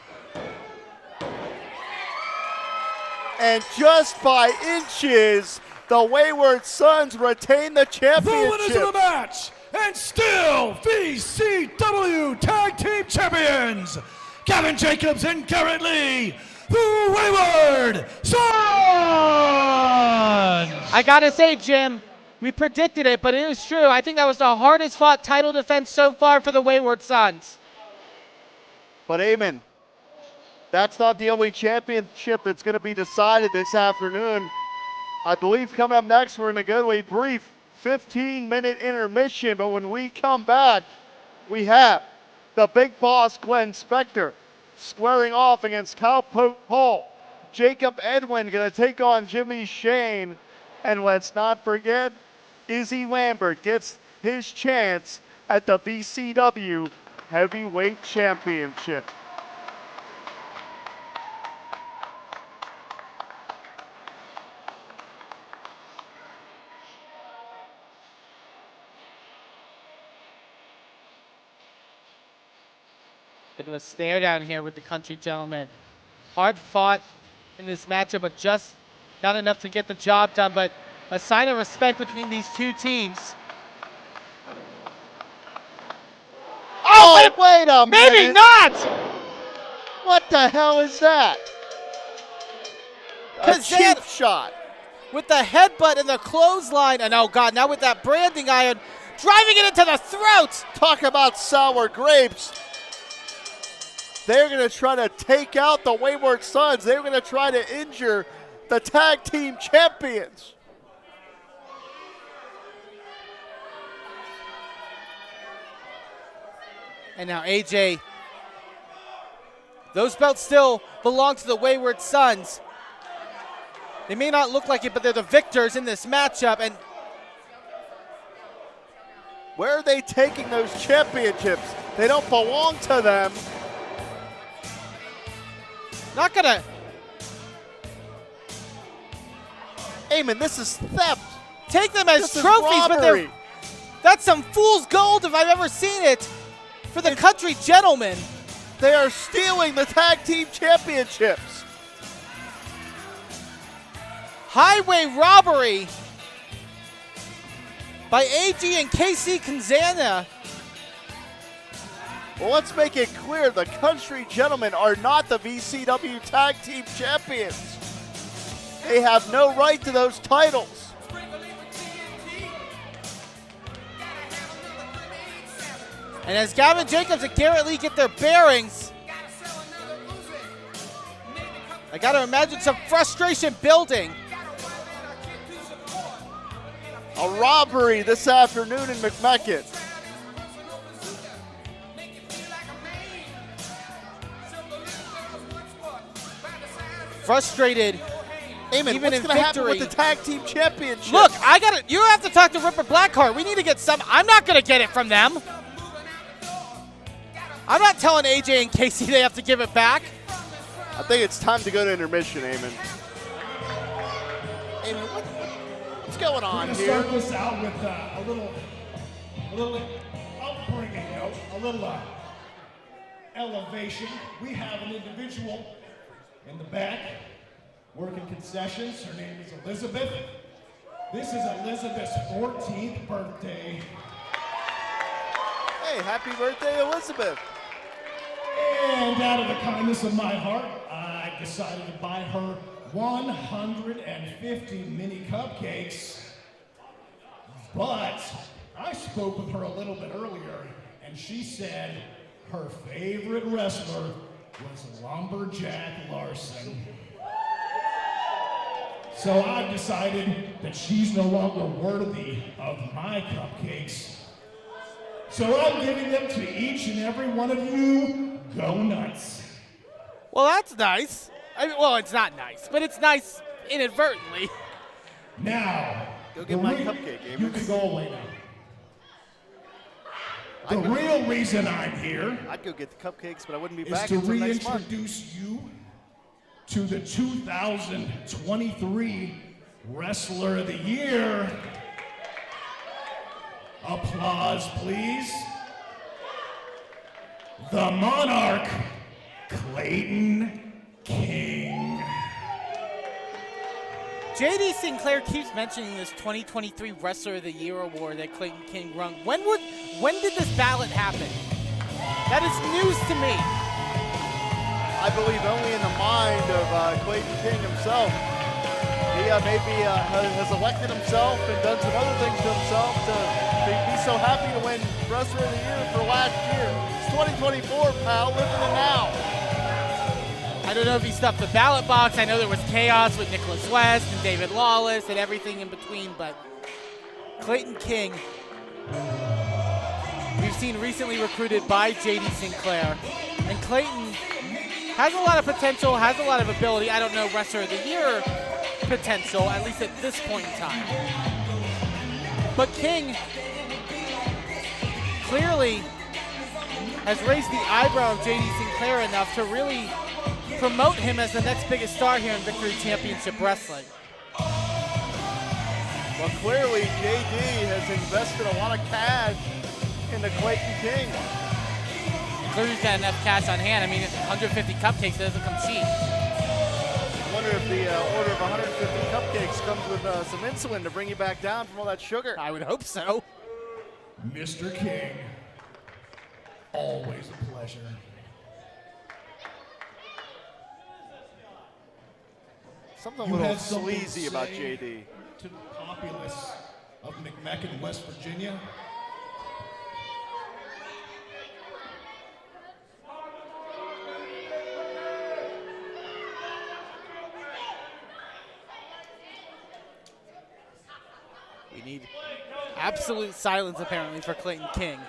And just by inches, the Wayward Sons retain the championship. The winners of the match, and still VCW Tag Team Champions, Gavin Jacobs and Garrett Lee, the Wayward Sons! I gotta say, Jim, we predicted it, but it is true. I think that was the hardest fought title defense so far for the Wayward Sons. But Eamon, that's not the only championship that's going to be decided this afternoon. I believe coming up next, we're going to go to a brief 15-minute intermission, but when we come back, we have the big boss, Glenn Spector, squaring off against Cowpoke Hall. Jacob Edwin going to take on Jimmy Shane. And let's not forget, Izzy Lambert gets his chance at the VCW Heavyweight Championship. Bit of a stare down here with the country gentleman. Hard fought in this matchup, but just not enough to get the job done, but a sign of respect between these two teams. Oh, wait a minute. Maybe not! What the hell is that? A cheap shot. With the headbutt and the clothesline, and oh God, now with that branding iron, driving it into the throat. Talk about sour grapes. They're going to try to take out the Wayward Sons. They're going to try to injure the tag team champions. And now AJ, those belts still belong to the Wayward Sons. They may not look like it, but they're the victors in this matchup. And where are they taking those championships? They don't belong to them. Not gonna. Eamon, this is theft. Take them as trophies, but that's some fool's gold if I've ever seen it. For the country gentlemen. They are stealing the tag team championships. Highway robbery by AG and KC Kanzana. Well, let's make it clear, the country gentlemen are not the VCW tag team champions. They have no right to those titles. And as Gavin Jacobs and Garrett Lee get their bearings, I got to imagine some frustration building. A robbery this afternoon in McMecken. Frustrated. Eamon, even what's in going to happen victory. with the tag team championship? Look, you have to talk to Ripper Blackheart. We need to get some. I'm not going to get it from them. I'm not telling AJ and KC they have to give it back. I think it's time to go to intermission, Eamon. Eamon, what's going on We're here? gonna start this out with a little upbringing, a little elevation. We have an individual in the back working concessions. Her name is Elizabeth. This is Elizabeth's 14th birthday. Hey, happy birthday, Elizabeth. And out of the kindness of my heart, I decided to buy her 150 mini cupcakes. But I spoke with her a little bit earlier, and she said her favorite wrestler was Lumberjack Larson. So I've decided that she's no longer worthy of my cupcakes. So I'm giving them to each and every one of you go nuts. Well, that's nice. Well, it's not nice, but it's nice inadvertently. Now, go get my cupcake, you can go away now. The real reason I'm here I'd go get the cupcakes, but I wouldn't be is back to until next month. reintroduce you to the 2023 Wrestler of the Year. Applause, please. The Monarch, Clayton King. JD Sinclair keeps mentioning this 2023 Wrestler of the Year award that Clayton King won. When did this ballot happen? That is news to me. I believe only in the mind of Clayton King himself. He maybe has elected himself and done some other things to himself to be so happy to win Wrestler of the Year for last year. It's 2024, pal. Live in the now. I don't know if he stuffed the ballot box. I know there was chaos with Nicholas West and David Lawless and everything in between, but Clayton King, we've seen recently recruited by JD Sinclair, and Clayton has a lot of potential, has a lot of ability. I don't know Wrestler of the Year potential, at least at this point in time. But King clearly has raised the eyebrow of JD Sinclair enough to really promote him as the next biggest star here in Victory Championship Wrestling. Well, clearly JD has invested a lot of cash into Clayton King. Clearly he's got enough cash on hand. I mean, 150 cupcakes doesn't come cheap. I wonder if the order of 150 cupcakes comes with some insulin to bring you back down from all that sugar. I would hope so. Mr. King, always a pleasure. Something a little sleazy about JD. To the populace of McMecken, West Virginia. We need absolute silence, apparently, for Clayton King.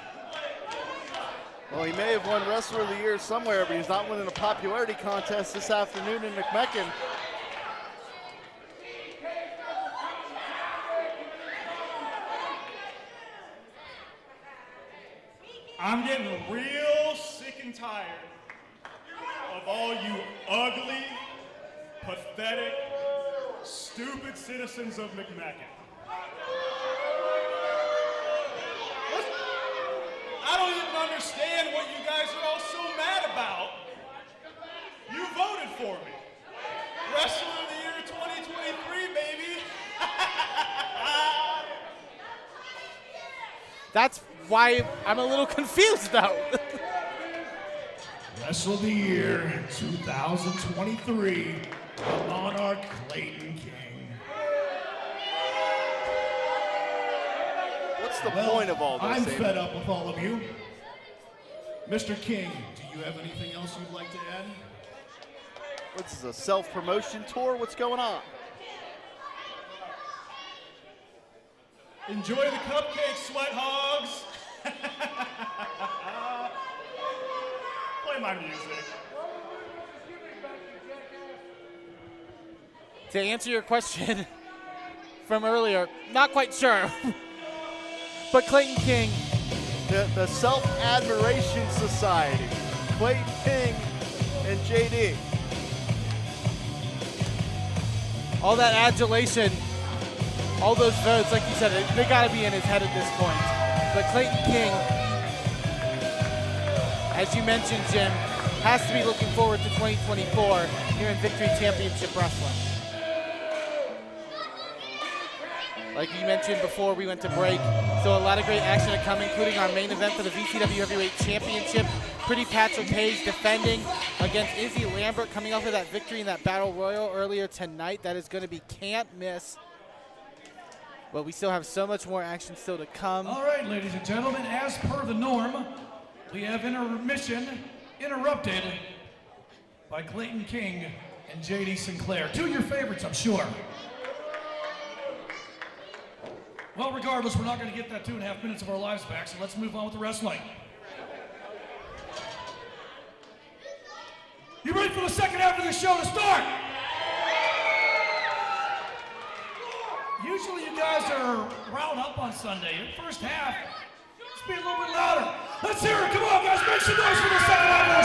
Well, he may have won Wrestler of the Year somewhere, but he's not winning a popularity contest this afternoon in McMecken. I'm getting real sick and tired of all you ugly, pathetic, stupid citizens of McMecken. I don't even understand what you guys are all so mad about. You voted for me. Wrestler of the Year 2023, baby. That's why I'm a little confused, though. Wrestler of the Year 2023, the Monarch Clayton King. What's the point of all this? I'm fed up with all of you. Mr. King, do you have anything else you'd like to add? This is a self-promotion tour. What's going on? Enjoy the cupcake, sweat hogs. Play my music. To answer your question from earlier, not quite sure. But Clayton King. The Self-Admiration Society. Clayton King and JD. All that adulation, all those votes, like you said, they got to be in his head at this point. But Clayton King, as you mentioned, Jim, has to be looking forward to 2024 here in Victory Championship Wrestling. Like you mentioned before we went to break, so a lot of great action to come, including our main event for the VCW Heavyweight Championship. Pretty Patrick Page defending against Izzy Lambert, coming off of that victory in that Battle Royal earlier tonight. That is going to be can't miss. But we still have so much more action still to come. All right, ladies and gentlemen, as per the norm, we have intermission interrupted by Clayton King and JD Sinclair. Two of your favorites, I'm sure. Well, regardless, we're not going to get that 2.5 minutes of our lives back, so let's move on with the wrestling. You ready for the second half of the show to start? Usually you guys are riled up on Sunday. Your first half, just be a little bit louder. Let's hear it. Come on, guys. Make some noise for the second half of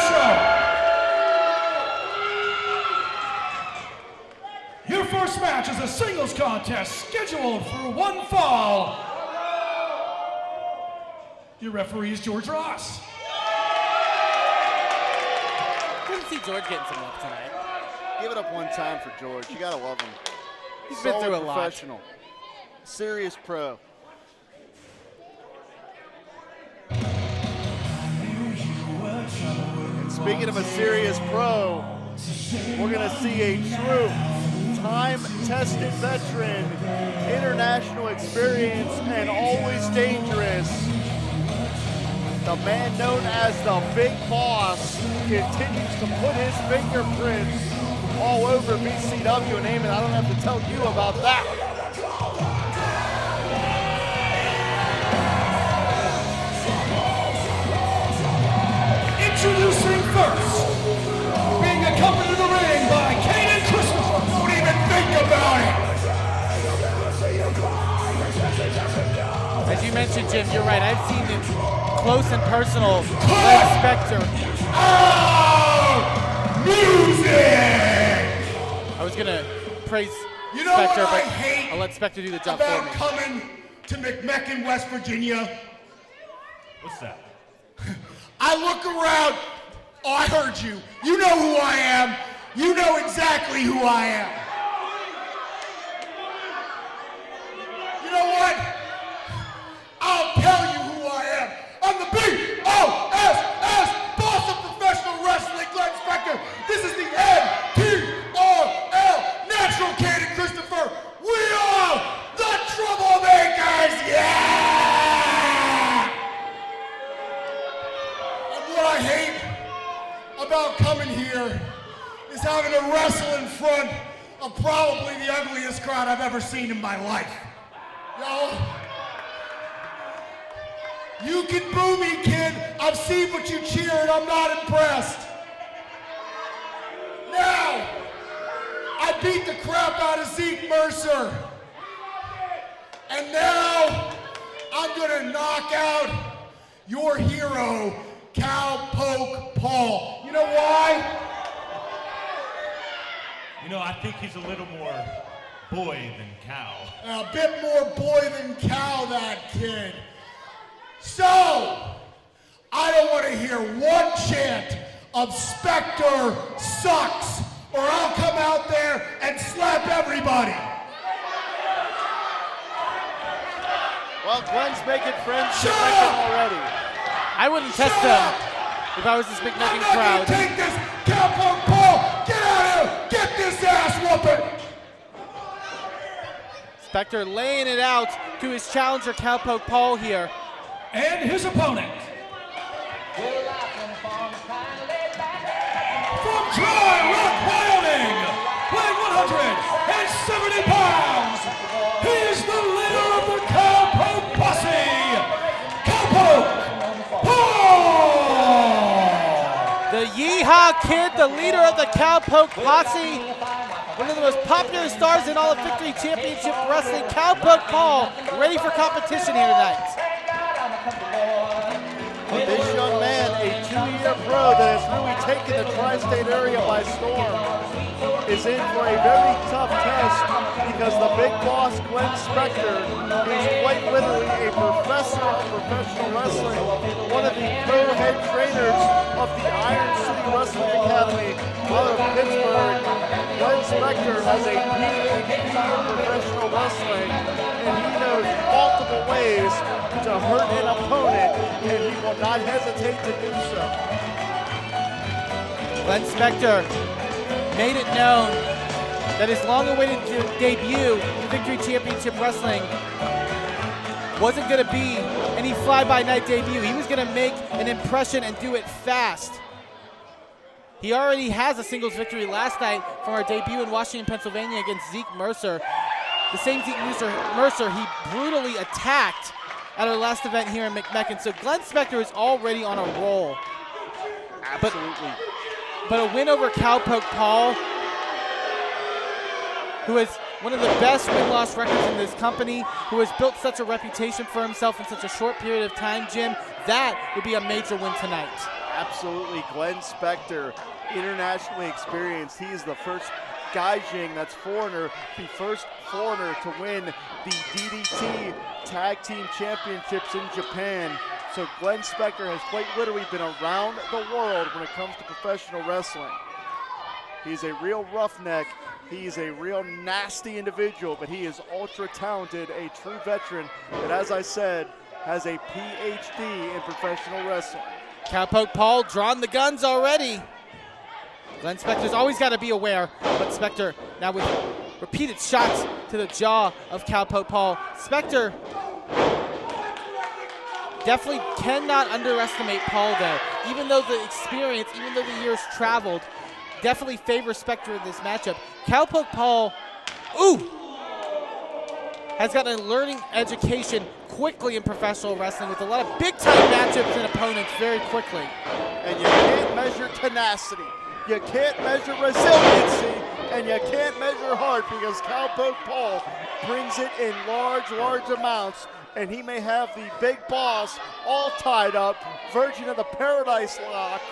the show. Your first match is a singles contest scheduled for one fall. Your referee is George Ross. Didn't see George getting some love tonight. Give it up one time for George. You gotta love him. He's been through a lot. Professional. Serious pro. And speaking of a serious pro, we're gonna see a true time-tested veteran, international experience, and always dangerous. The man known as the Big Boss continues to put his fingerprints all over BCW, and Eamon, I don't have to tell you about that. Introducing first, being accompanied to the ring by Caden Christopher. Don't even think about it. As you mentioned, Jim, you're right. I've seen him close and personal. Glenn Spectre. Music! I was gonna praise You know Spectre, what I but hate I'll let Spectre do the job about for me. coming to McMecken, West Virginia? What's that? I look around. Oh, I heard you. You know who I am. You know exactly who I am. You know what? I'll tell you who I am. I'm the B-O-S-S boss of professional wrestling, Glenn Spectre. This is the N-T-R-L Natural Caden Christopher. We are the Troublemakers. Yeah! And what I hate about coming here is having to wrestle in front of probably the ugliest crowd I've ever seen in my life. Yo, you can boo me, kid. I've seen what you cheer and I'm not impressed. Now, I beat the crap out of Zeke Mercer. And now, I'm gonna knock out your hero, Cowpoke Paul. You know why? You know, I think he's a little more boy than cow. A bit more boy than cow, that kid. So, I don't want to hear one chant of Spectre sucks, or I'll come out there and slap everybody. Well, Glenn's making friends with McMecken already. I wouldn't test them if I was this McMecken crowd. Take this, Cowpoke Paul! Get out of here! Get this ass whooping! Spectre laying it out to his challenger, Cowpoke Paul here. And his opponent. From Dry Rock, Wyoming, weighing 170 pounds, he is the leader of the Cowpoke Posse, Cowpoke Paul! The Yeehaw Kid, the leader of the Cowpoke Posse, one of the most popular stars in all of Victory Championship Wrestling, Cowpoke Paul, ready for competition here tonight. This young man, a 2-year pro that has really taken the tri-state area by storm, is in for a very tough test because the Big Boss, Glenn Spectre, is quite literally a professor of professional wrestling, one of the co-head trainers of the Iron City Wrestling Academy out of Pittsburgh. Glenn Spectre has a PhD in professional wrestling, and he knows multiple ways to hurt an opponent, and he will not hesitate to do so. Glenn Spectre made it known that his long-awaited debut in Victory Championship Wrestling wasn't going to be any fly-by-night debut. He was going to make an impression and do it fast. He already has a singles victory last night from our debut in Washington, Pennsylvania against Zeke Mercer. The same Zeke Mercer he brutally attacked at our last event here in McMecken. So Glenn Spectre is already on a roll. Absolutely. But but a win over Cowpoke Paul, who has one of the best win-loss records in this company, who has built such a reputation for himself in such a short period of time, Jim, that would be a major win tonight. Absolutely. Glenn Spector, internationally experienced. He is the first Gaijin, that's foreigner, the first foreigner to win the DDT Tag Team Championships in Japan. So Glenn Spector has quite literally been around the world when it comes to professional wrestling. He's a real roughneck. He's a real nasty individual, but he is ultra talented, a true veteran that, as I said, has a PhD in professional wrestling. Cowpoke Paul drawing the guns already. Glenn Spector's always got to be aware, but Spector now with repeated shots to the jaw of Cowpoke Paul. Spector definitely cannot underestimate Paul though. Even though the experience, even though the years traveled, definitely favors Spector in this matchup. Cowpoke Paul, has gotten a learning education quickly in professional wrestling with a lot of big-time matchups and opponents very quickly. And you can't measure tenacity, you can't measure resiliency, and you can't measure heart because Cowpoke Paul brings it in large amounts, and he may have the big boss all tied up, version of the Paradise Lock.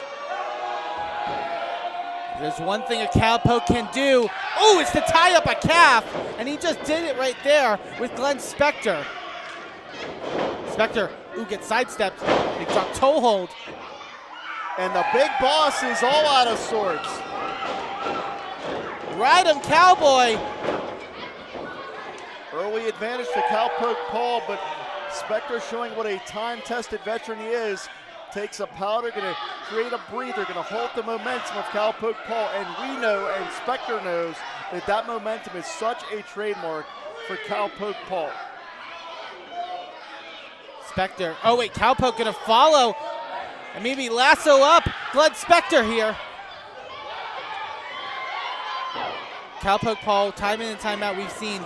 There's one thing a Cowpoke can do. It's to tie up a calf, and he just did it right there with Glenn Spector. Spector, gets sidestepped. Big drop toe hold. And the big boss is all out of sorts. Ride him, Cowboy. Early advantage to Cowpoke Paul, but Spector showing what a time-tested veteran he is. Takes a powder, going to create a breather, going to hold the momentum of Cowpoke Paul, and we know, and Spector knows, that momentum is such a trademark for Cowpoke Paul. Spector, Cowpoke going to follow, and maybe lasso up Glenn Spector here. Cowpoke Paul, time in and time out, we've seen.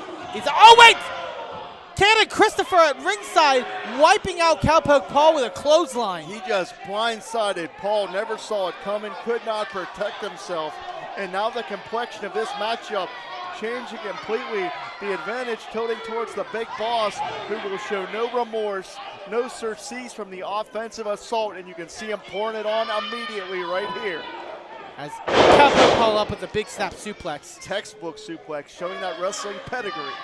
Cannon Christopher at ringside, wiping out Cowpoke Paul with a clothesline. He just blindsided Paul, never saw it coming, could not protect himself. And now the complexion of this matchup changing completely. The advantage tilting towards the big boss, who will show no remorse, no surcease from the offensive assault, and you can see him pouring it on immediately right here. As Cowpoke Paul up with a big snap suplex. Textbook suplex, showing that wrestling pedigree.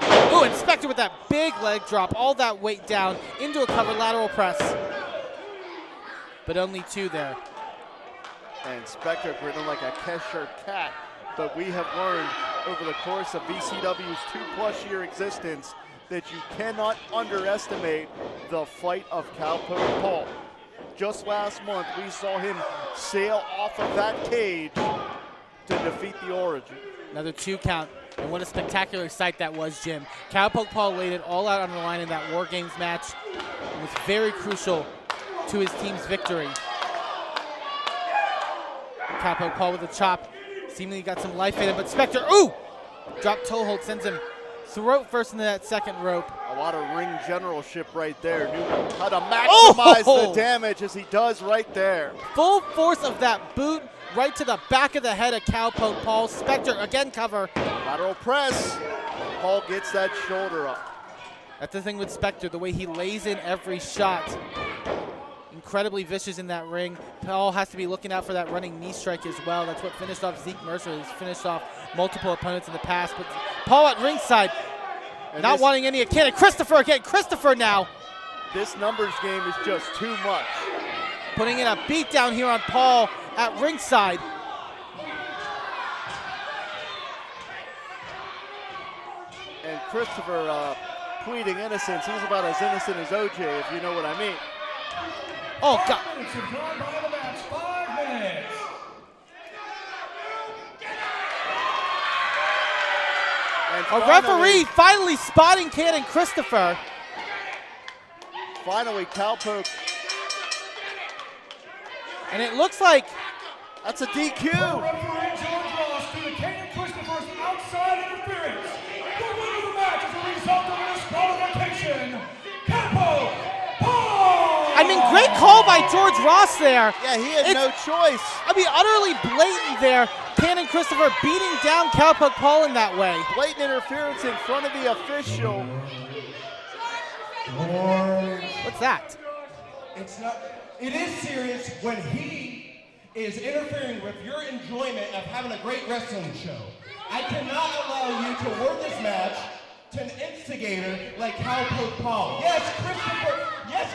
And Spector with that big leg drop, all that weight down into a covered lateral press. But only 2 there. And Spector grinning like a Cheshire cat. But we have learned over the course of VCW's 2+ year existence that you cannot underestimate the fight of Cowpoke Paul. Just last month, we saw him sail off of that cage to defeat the Origin. Another 2 count. And what a spectacular sight that was, Jim. Cowpoke Paul laid it all out on the line in that War Games match. It was very crucial to his team's victory. Cowpoke Paul with a chop. Seemingly got some life in him, but Spector, drop toe hold, sends him throat first into that second rope. A lot of ring generalship right there. Knew how to maximize the damage as he does right there. Full force of that boot right to the back of the head of Cowpoke Paul. Spector again cover. Lateral press. Paul gets that shoulder up. That's the thing with Spector, the way he lays in every shot. Incredibly vicious in that ring. Paul has to be looking out for that running knee strike as well. That's what finished off Zeke Mercer. He's finished off multiple opponents in the past. But Paul at ringside, and not wanting any of Cannon. Christopher again. Christopher now. This numbers game is just too much. Putting in a beat down here on Paul at ringside. And Christopher pleading innocence. He's about as innocent as OJ, if you know what I mean. Oh, God. A referee finally spotting Cannon Christopher. Finally, Cowpoke. And it looks like that's a DQ. Referee George Ross to the Cannon Christopher's outside interference. The winner of the match as a result of disqualification, Cowpoke Paul. I mean, great call by George Ross there. Yeah, he had no choice. I mean, utterly blatant there. Cannon Christopher beating down Cowpoke Paul in that way. Blatant interference in front of the official. What's that? It's not. It is serious when he is interfering with your enjoyment of having a great wrestling show. I cannot allow you to word this match to an instigator like Cowpoke Paul. Yes,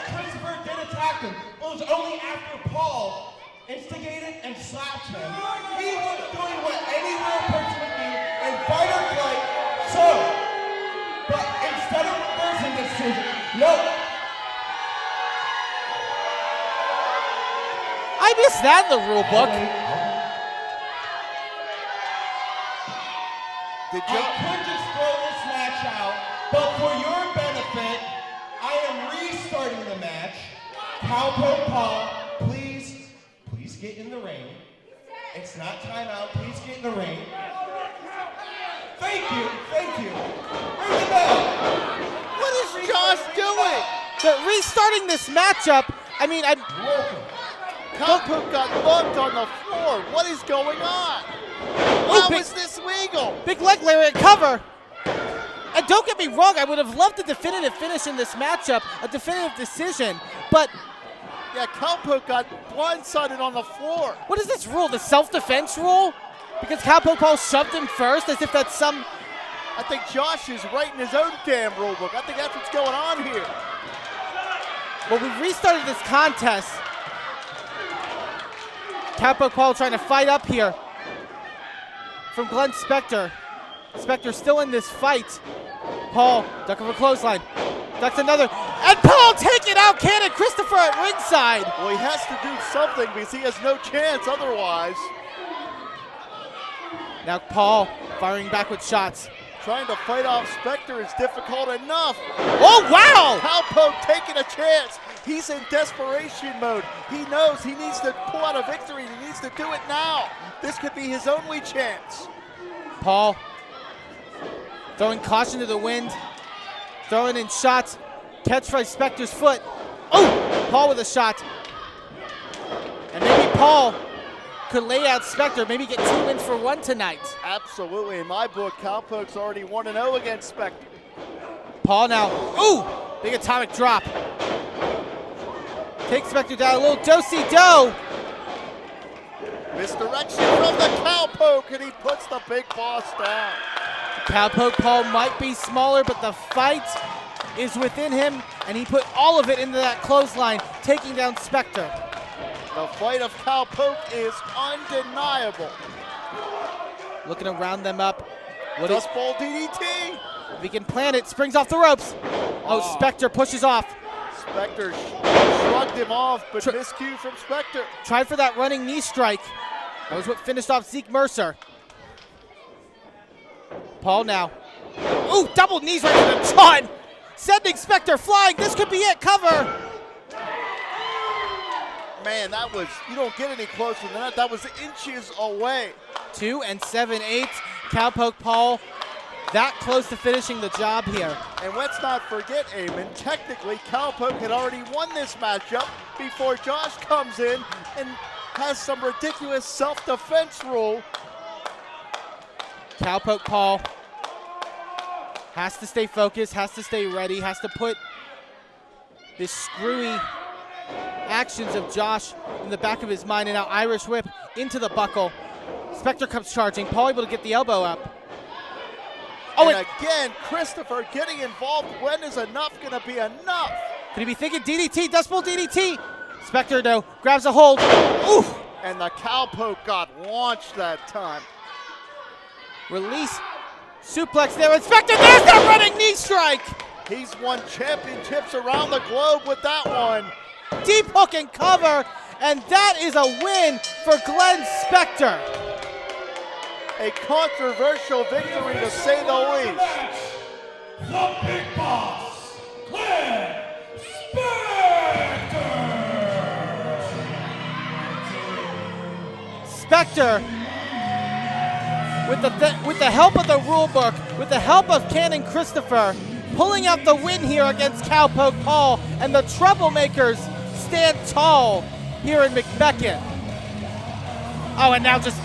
Christopher did attack him. It was only after Paul instigated and slapped him. He was doing what any real person would do in fight or flight. So, but instead of reversing this decision, no. I missed that in the rule book. I could just throw this match out, but for your benefit, I am restarting the match. Cowpoke Paul, please get in the ring. It's not timeout. Please get in the ring. Thank you. Ring the bell. What is Josh doing? Restarting this matchup, I mean, Cowpoke got bumped on the floor. What is going on? How is this legal? Big leg lariat cover. And don't get me wrong, I would have loved a definitive finish in this matchup, a definitive decision, but... Yeah, Cowpoke got blindsided on the floor. What is this rule, the self-defense rule? Because Cowpoke Paul shoved him first, as if that's some... I think Josh is writing his own damn rule book. I think that's what's going on here. Well, we've restarted this contest. Cowpoke Paul trying to fight up here from Glenn Spector. Spector still in this fight. Paul, duck of a clothesline. Ducks another. And Paul taking out Cannon Christopher at ringside. Well, he has to do something because he has no chance otherwise. Now Paul firing back with shots. Trying to fight off Spector is difficult enough. Oh, wow! Cowpoke taking a chance. He's in desperation mode. He knows he needs to pull out a victory. He needs to do it now. This could be his only chance. Paul throwing caution to the wind. Throwing in shots. Catch by Spector's foot. Oh! Paul with a shot. And maybe Paul could lay out Spector, maybe get 2 wins for 1 tonight. Absolutely. In my book, Cowpoke's already 1-0 against Spector. Paul now. Ooh! Big atomic drop. Takes Spector down. A little do-si-do. Misdirection from the Cowpoke, and he puts the big boss down. Cowpoke Paul might be smaller, but the fight is within him, and he put all of it into that clothesline, taking down Spector. The fight of Cowpoke is undeniable. Looking to round them up. Dust Bowl DDT. If he can plant it, springs off the ropes. Oh, Spector pushes off. Spector shrugged him off, but miscue from Spector. Tried for that running knee strike. That was what finished off Zeke Mercer. Paul now. Ooh, double knees right to the jaw. Sending Spector flying. This could be it. Cover. Man, that was, you don't get any closer than that. That was inches away. 2 7/8. Cowpoke Paul that close to finishing the job here. And let's not forget, Eamon, technically Cowpoke had already won this matchup before Josh comes in and has some ridiculous self-defense rule. Cowpoke Paul has to stay focused, has to stay ready, has to put this screwy actions of Josh in the back of his mind, and now Irish whip into the buckle. Spector comes charging. Paul able to get the elbow up. Oh, and again, Christopher getting involved. When is enough going to be enough? Could he be thinking DDT, Dust Bowl DDT? Spector, though, grabs a hold. Ooh! And the Cowpoke got launched that time. Release. Suplex there. And Spector, there's that running knee strike! He's won championships around the globe with that one. Deep hook and cover, and that is a win for Glenn Spector. A controversial victory, to say the least. The Big Boss, Glenn Spector! Spector, with the help of the rule book, with the help of Cannon Christopher, pulling out the win here against Cowpoke Paul, and the troublemakers stand tall here in McMecken. Oh, and now just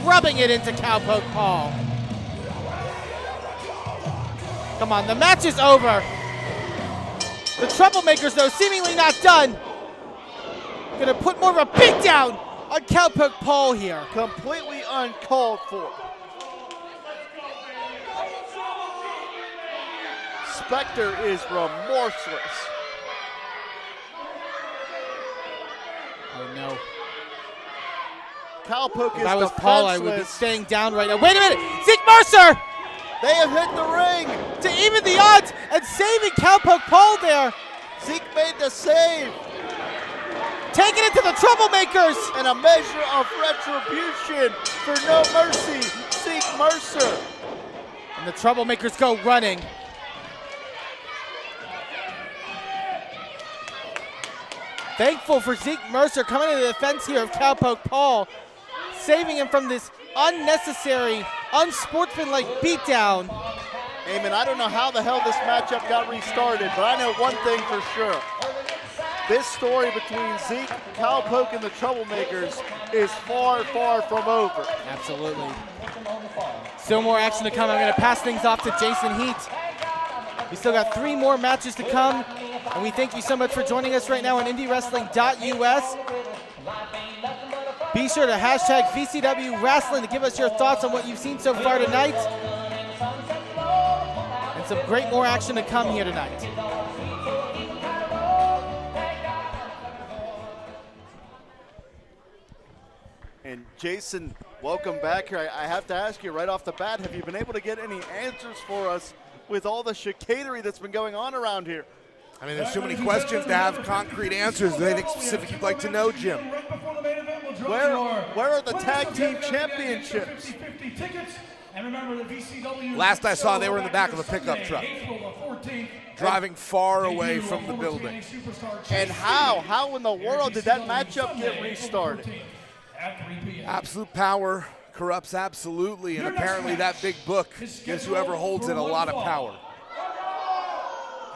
rubbing it into Cowpoke Paul. Come on, the match is over. The Troublemakers, though, seemingly not done. Gonna put more of a beat down on Cowpoke Paul here. Completely uncalled for. Spectre is remorseless. Oh no. Cowpoke is If I was Paul, I would be defenseless. staying down right now. Wait a minute! Zeke Mercer! They have hit the ring to even the odds and saving Cowpoke Paul there. Zeke made the save. Taking it to the Troublemakers. And a measure of retribution for No Mercy, Zeke Mercer. And the Troublemakers go running. Thankful for Zeke Mercer coming to the defense here of Cowpoke Paul, saving him from this unnecessary, unsportsmanlike beatdown. Eamon, I don't know how the hell this matchup got restarted, but I know one thing for sure. This story between Zeke, Cowpoke, and the Troublemakers is far, far from over. Absolutely. Still more action to come. I'm going to pass things off to Jason Heat. We still got 3 more matches to come, and we thank you so much for joining us right now on IndyWrestling.us. Be sure to hashtag VCW Wrestling to give us your thoughts on what you've seen so far tonight. And some great more action to come here tonight. And Jason, welcome back here. I have to ask you right off the bat, have you been able to get any answers for us with all the chicanery that's been going on around here? I mean, there's too many questions to have concrete answers. Is there anything specific you'd like to know, Jim? Where are the tag team championships? Last I saw, they were in the back of a pickup truck, driving far away from the building. And how in the world did that matchup get restarted? Absolute power corrupts absolutely, and apparently that big book gives whoever holds it a lot of power.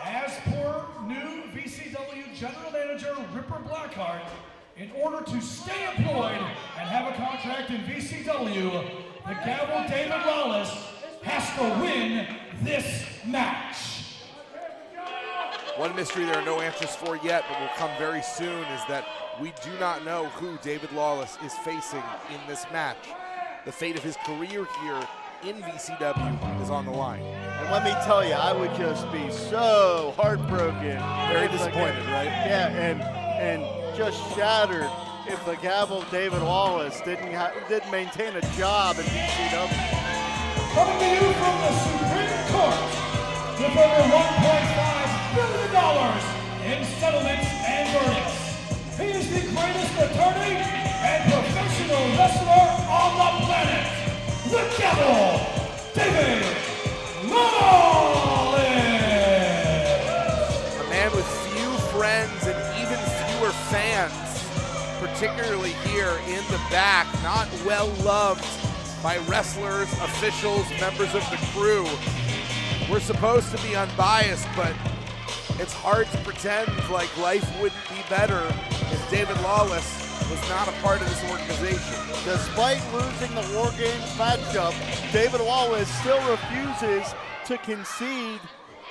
As per new VCW General Manager Ripper Blackheart, in order to stay employed and have a contract in VCW, the Gavel David Lawless has to win this match. One mystery there are no answers for yet, but will come very soon, is that we do not know who David Lawless is facing in this match. The fate of his career here in VCW is on the line. And let me tell you, I would just be so heartbroken. Very disappointed, right? Yeah, and just shattered if the Gavel David Lawless didn't maintain a job in VCW. Coming to you from the Supreme Court with over $1.5 billion in settlements and verdicts. He is the greatest attorney and professional wrestler on the planet, the Gavel David Lawless. A man with few friends and even fewer fans, particularly here in the back, not well loved by wrestlers, officials, members of the crew. We're supposed to be unbiased, but it's hard to pretend like life wouldn't be better if David Lawless was not a part of this organization. Despite losing the War Games matchup, David Lawless still refuses to concede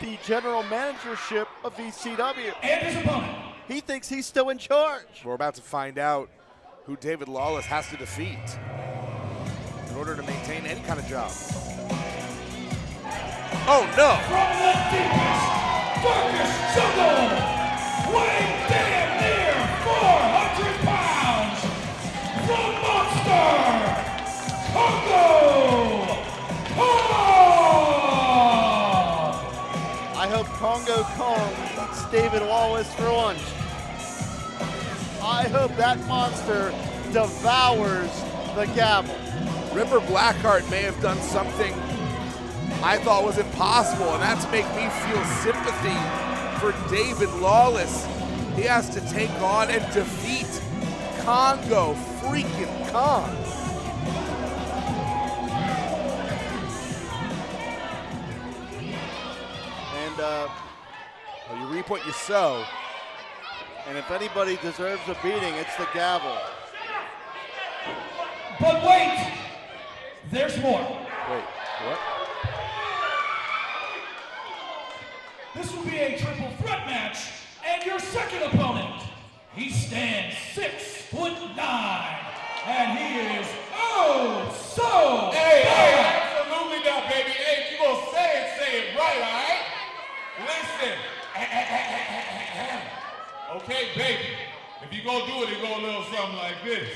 the general managership of VCW. And his opponent. He thinks he's still in charge. We're about to find out who David Lawless has to defeat in order to maintain any kind of job. Oh no! From the deepest, darkest jungle, weighing damn near 400 pounds, the monster, Congo Kong! I hope Congo Kong eats David Lawless for lunch. I hope that monster devours the Gavel. Ripper Blackheart may have done something I thought was impossible, and that's make me feel sympathy for David Lawless. He has to take on and defeat Congo freaking Kong. And well, you reap what you sow. And if anybody deserves a beating, it's the gavel. But wait, there's more. Wait, what? This will be a triple threat match, and your second opponent, he stands 6'9", and he is so Hey, bad. absolutely not, baby. Hey, if you gonna say it right, all right? Listen. Okay, baby. If you gonna do it, it go a little something like this.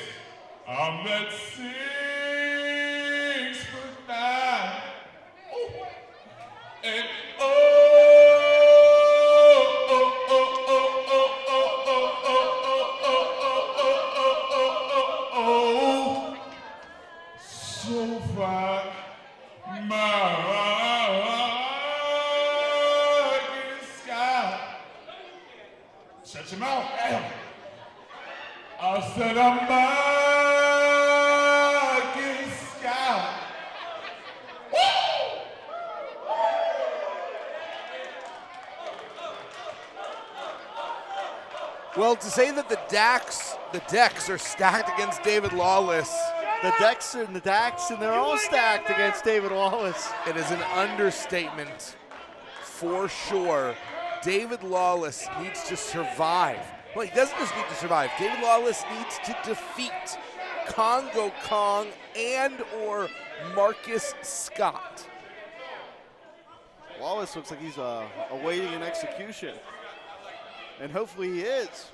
I'm at 6'9". Ooh. And so far, my sky. Shut your mouth. I said I'm back in sky. Woo! Well, to say that the decks are stacked against David Lawless. The decks and the Dax, and they're all stacked against David Lawless. It is an understatement for sure. David Lawless needs to survive. Well, he doesn't just need to survive. David Lawless needs to defeat Congo Kong and or Marcus Scott. Lawless looks like he's awaiting an execution. And hopefully he is.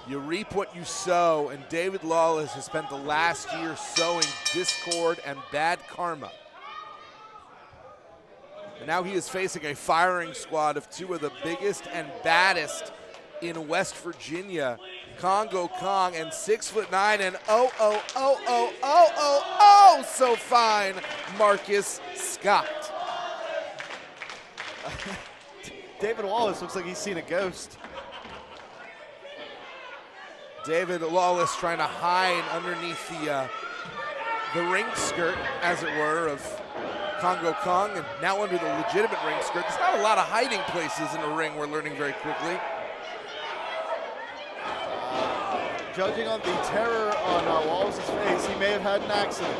You reap what you sow, and David Lawless has spent the last year sowing discord and bad karma. And now he is facing a firing squad of two of the biggest and baddest in West Virginia, Congo Kong and 6'9" and so fine, Marcus Scott. David Lawless looks like he's seen a ghost. David Lawless trying to hide underneath the ring skirt, as it were, of Congo Kong, and now under the legitimate ring skirt. There's not a lot of hiding places in a ring, we're learning very quickly. Judging on the terror on Lawless' face, he may have had an accident.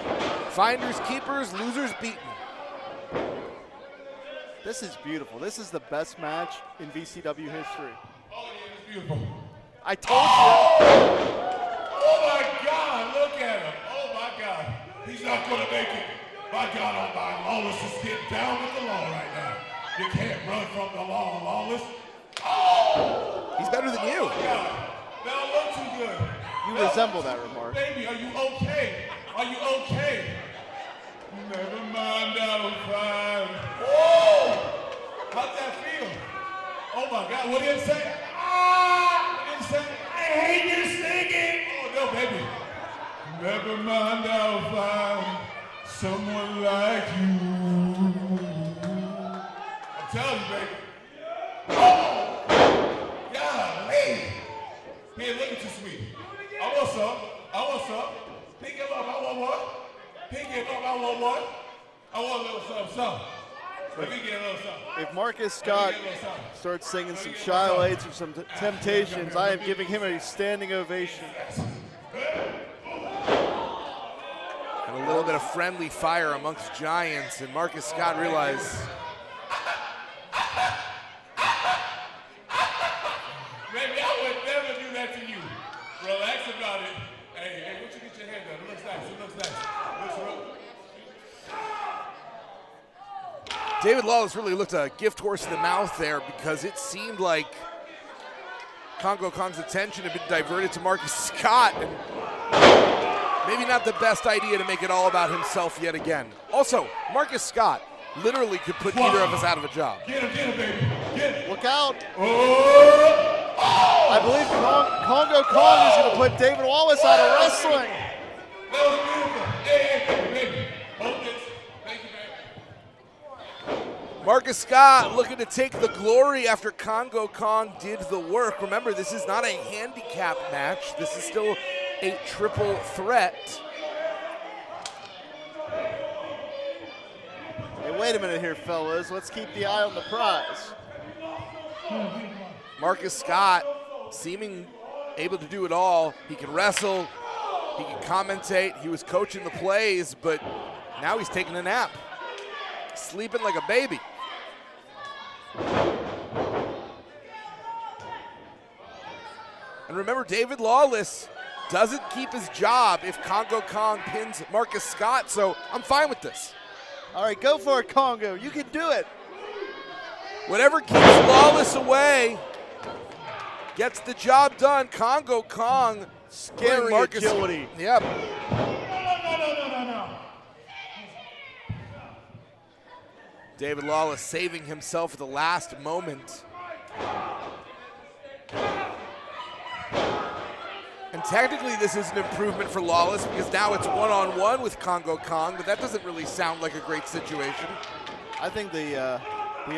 Finders, keepers, losers beaten. This is beautiful. This is the best match in VCW history. Oh, yeah, it's beautiful. I told you. Oh my God, look at him. Oh my God. He's not gonna make it. My God, oh my, Lawless is getting down with the law right now. You can't run from the law, Lawless. Oh! He's better than you. Oh my God. That don't look too good. You resemble that remark. Baby, are you okay? Are you okay? Never mind, I'll find. Whoa! How'd that feel? Oh my God, what did it say? I hate you singing. Oh no, baby. Never mind, I'll find someone like you. I'm telling you, baby. Oh! Golly. Here, look at you, sweet. I want some. I want some. Pick him up. I want one. Pick him up. I want one. I want a little something. Let me get a little something. If Marcus Scott starts singing some Shy Lights or some Temptations, I am giving him a standing ovation. And a little bit of friendly fire amongst giants, and Marcus Scott realized. Baby, I would never do that to you. Relax about it. Hey, why don't you get your hair done? It looks nice. It looks nice. Looks real. David Lawless really looked a gift horse in the mouth there, because it seemed like Congo Kong's attention had been diverted to Marcus Scott, and maybe not the best idea to make it all about himself yet again. Also, Marcus Scott literally could put either of us out of a job. Get him, baby. Get him. Look out. Oh! I believe Congo Kong is going to put David Lawless out of wrestling. That was beautiful. Hey, baby. Hold this. Thank you, baby. Marcus Scott looking to take the glory after Congo Kong did the work. Remember, this is not a handicap match. This is still a triple threat. Hey, wait a minute here, fellas. Let's keep the eye on the prize. Marcus Scott seeming able to do it all. He can wrestle, he can commentate, he was coaching the plays, but now he's taking a nap, sleeping like a baby. And remember, David Lawless doesn't keep his job if Congo Kong pins Marcus Scott, so I'm fine with this. All right, go for it, Congo. You can do it. Whatever keeps Lawless away gets the job done. Congo Kong, scary agility. Yep. No. David Lawless saving himself at the last moment. And technically this is an improvement for Lawless because now it's one-on-one with Congo Kong, but that doesn't really sound like a great situation. I think the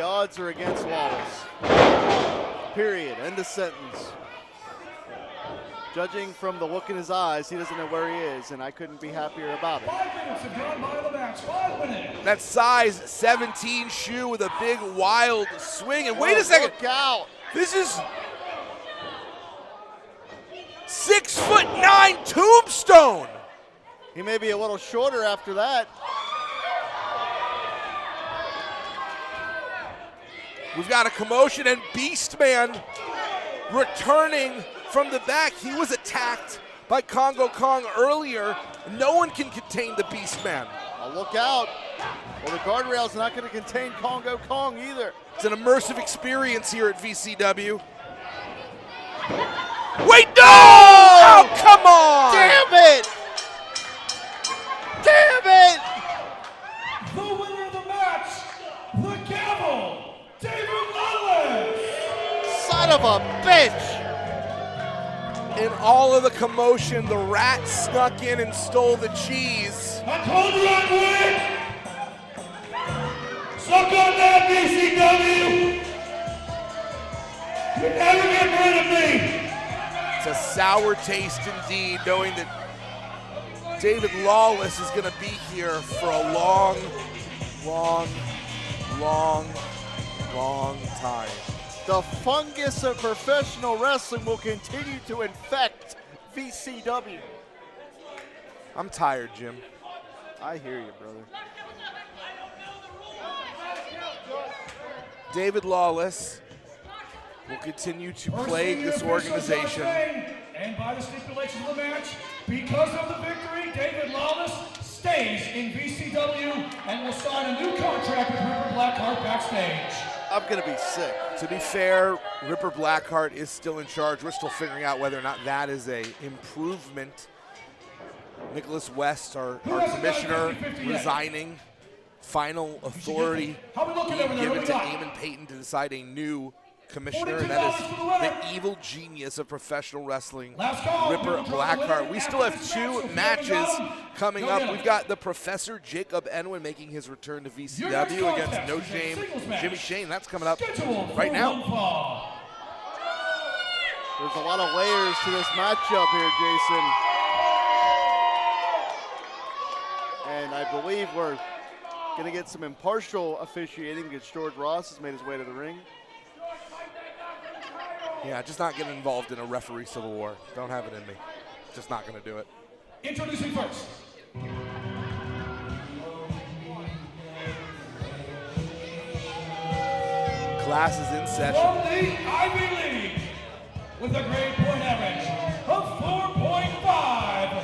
odds are against Lawless. Period. End of sentence. Judging from the look in his eyes, he doesn't know where he is, and I couldn't be happier about it. 5 minutes have gone by the match. 5 minutes. That size 17 shoe with a big wild swing, and wait a second. Look out. This is 6'9" tombstone. He may be a little shorter after that. We've got a commotion, and Beastman returning from the back. He was attacked by Congo Kong earlier. No one can contain the Beastman. Oh, look out. Well, the guardrail's not going to contain Congo Kong either. It's an immersive experience here at VCW. Wait, no! Oh, come on! Damn it! Damn it! The winner of the match, the Gavel, David Lawless! Son of a bitch! In all of the commotion, the rat snuck in and stole the cheese. I told you I'd win! Suck on that, VCW! You never get rid of me! It's a sour taste indeed, knowing that David Lawless is going to be here for a long time. The fungus of professional wrestling will continue to infect VCW. I'm tired, Jim. I hear you, brother. David Lawless will continue to plague this organization. And by the stipulations of the match, because of the victory, David Lawless stays in VCW and will sign a new contract with Ripper Blackheart backstage. I'm going to be sick. To be fair, Ripper Blackheart is still in charge. We're still figuring out whether or not that is a improvement. Nicholas West, our commissioner, resigning. Final authority being given to Eamon Payton to decide a new commissioner, and that is the evil genius of professional wrestling, Ripper Blackheart. We still have 2 matches coming up. We've got the Professor Jacob Enwin making his return to VCW against No Shame Jimmy Shane. That's coming up right now. There's a lot of layers to this matchup here, Jason. And I believe we're going to get some impartial officiating because George Ross has made his way to the ring. Yeah, just not getting involved in a referee civil war. Don't have it in me. Just not going to do it. Introducing first. Class is in session. From the Ivy League, with a grade point average of 4.5,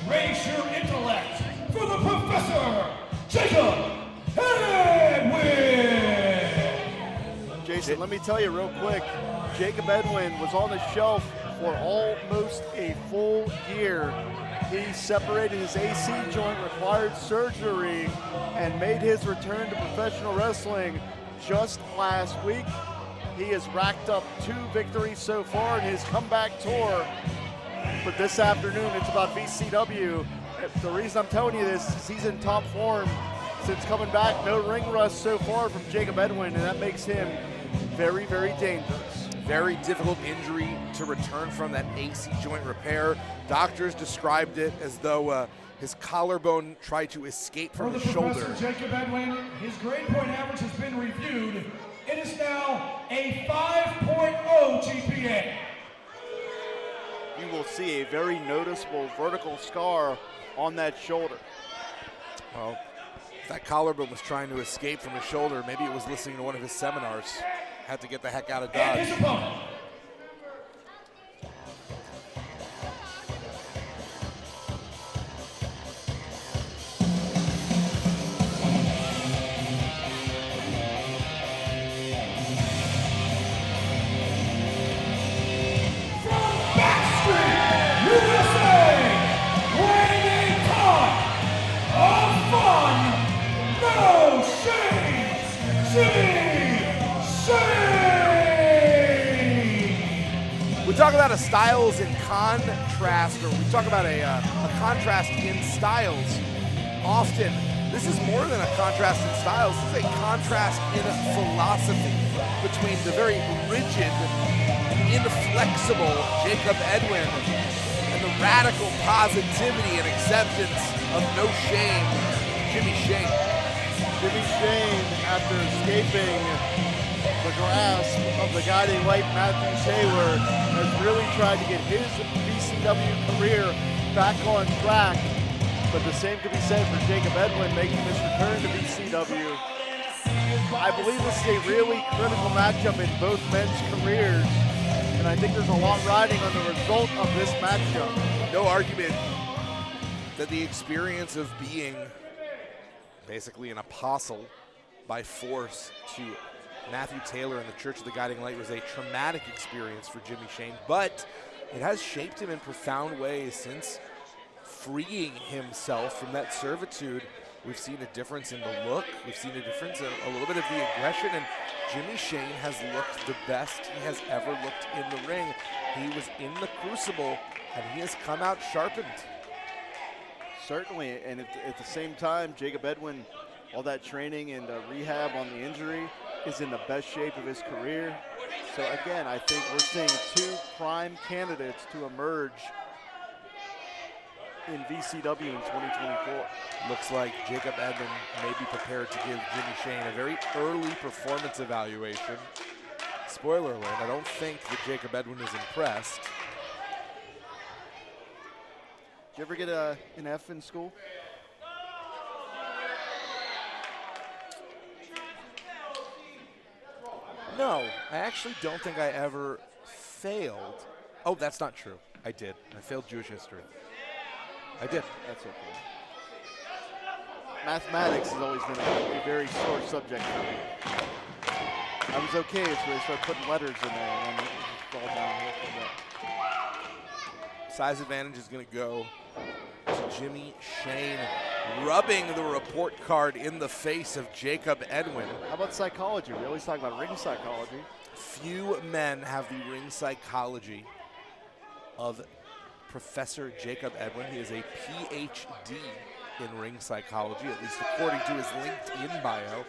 raise your intellect for the Professor, Jacob Edwin! Jason, let me tell you real quick, Jacob Edwin was on the shelf for almost a full year. He separated his AC joint, required surgery, and made his return to professional wrestling just last week. He has racked up 2 victories so far in his comeback tour. But this afternoon, it's about VCW. The reason I'm telling you this is he's in top form since coming back. No ring rust so far from Jacob Edwin, and that makes him very, very dangerous. Very difficult injury to return from, that AC joint repair. Doctors described it as though his collarbone tried to escape from his shoulder. Jacob Edwin, his grade point average has been reviewed. It is now a 5.0 GPA. You will see a very noticeable vertical scar on that shoulder. Well, if that collarbone was trying to escape from his shoulder, maybe it was listening to one of his seminars. Had to get the heck out of Dodge. And his opponent. We talk about a styles in contrast, or we talk about a contrast in styles. Often, this is more than a contrast in styles. This is a contrast in philosophy between the very rigid, inflexible Jacob Edwin and the radical positivity and acceptance of no shame, Jimmy Shane. Jimmy Shane, after escaping the grasp of the guiding light, Matthew Taylor, has really tried to get his VCW career back on track. But the same could be said for Jacob Edwin making this return to VCW. I believe this is a really critical matchup in both men's careers, and I think there's a lot riding on the result of this matchup. No argument that the experience of being basically an apostle by force to Matthew Taylor and the Church of the Guiding Light was a traumatic experience for Jimmy Shane, but it has shaped him in profound ways since freeing himself from that servitude. We've seen a difference in the look. We've seen a difference, a little bit of the aggression, and Jimmy Shane has looked the best he has ever looked in the ring. He was in the crucible, and he has come out sharpened. Certainly, and at the same time, Jacob Edwin, all that training and rehab on the injury, is in the best shape of his career. So again, I think we're seeing two prime candidates to emerge in VCW in 2024. Looks like Jacob Edwin may be prepared to give Jimmy Shane a very early performance evaluation. Spoiler alert, I don't think that Jacob Edwin is impressed. Did you ever get an F in school? No, I actually don't think I ever failed. Oh, that's not true. I did. I failed Jewish history. I did. That's okay. Mathematics has always been a very sore subject for me. I was okay until they start putting letters in there and then it just fall downhill from there. Size advantage is going to go to Jimmy Shane, rubbing the report card in the face of Jacob Edwin. How about psychology? We always talk about ring psychology. Few men have the ring psychology of Professor Jacob Edwin. He is a PhD in ring psychology, at least according to his LinkedIn bio.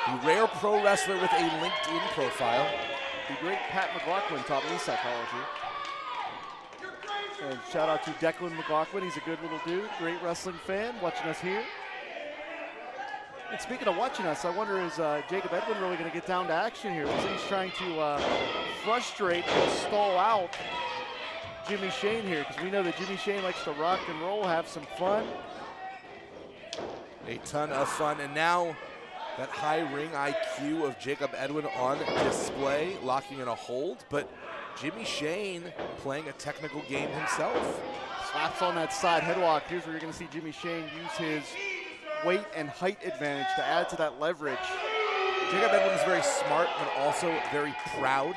The rare pro wrestler with a LinkedIn profile. The great Pat McLaughlin taught me psychology. And shout out to Declan McLaughlin. He's a good little dude, great wrestling fan, watching us here. And speaking of watching us, I wonder, is Jacob Edwin really going to get down to action here? Looks like he's trying to frustrate and stall out Jimmy Shane here, because we know that Jimmy Shane likes to rock and roll, have some fun. A ton of fun, and now that high ring IQ of Jacob Edwin on display, locking in a hold, but Jimmy Shane playing a technical game himself. Slaps on that side headlock. Here's where you're going to see Jimmy Shane use his weight and height advantage to add to that leverage. Jacob Edwin is very smart, but also very proud.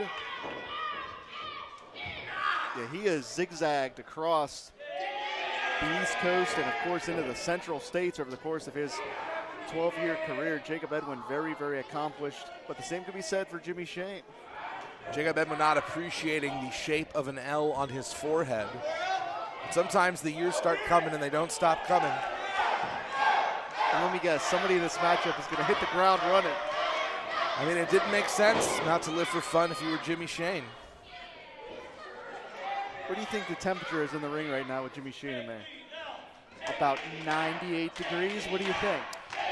Yeah, he has zigzagged across the East Coast and, of course, into the Central States over the course of his 12-year career. Jacob Edwin very, very accomplished, but the same could be said for Jimmy Shane. Jacob Edwin not appreciating the shape of an L on his forehead. But sometimes the years start coming and they don't stop coming. And let me guess, somebody in this matchup is going to hit the ground running. I mean, it didn't make sense not to live for fun if you were Jimmy Shane. What do you think the temperature is in the ring right now with Jimmy Shane in there? About 98 degrees. What do you think?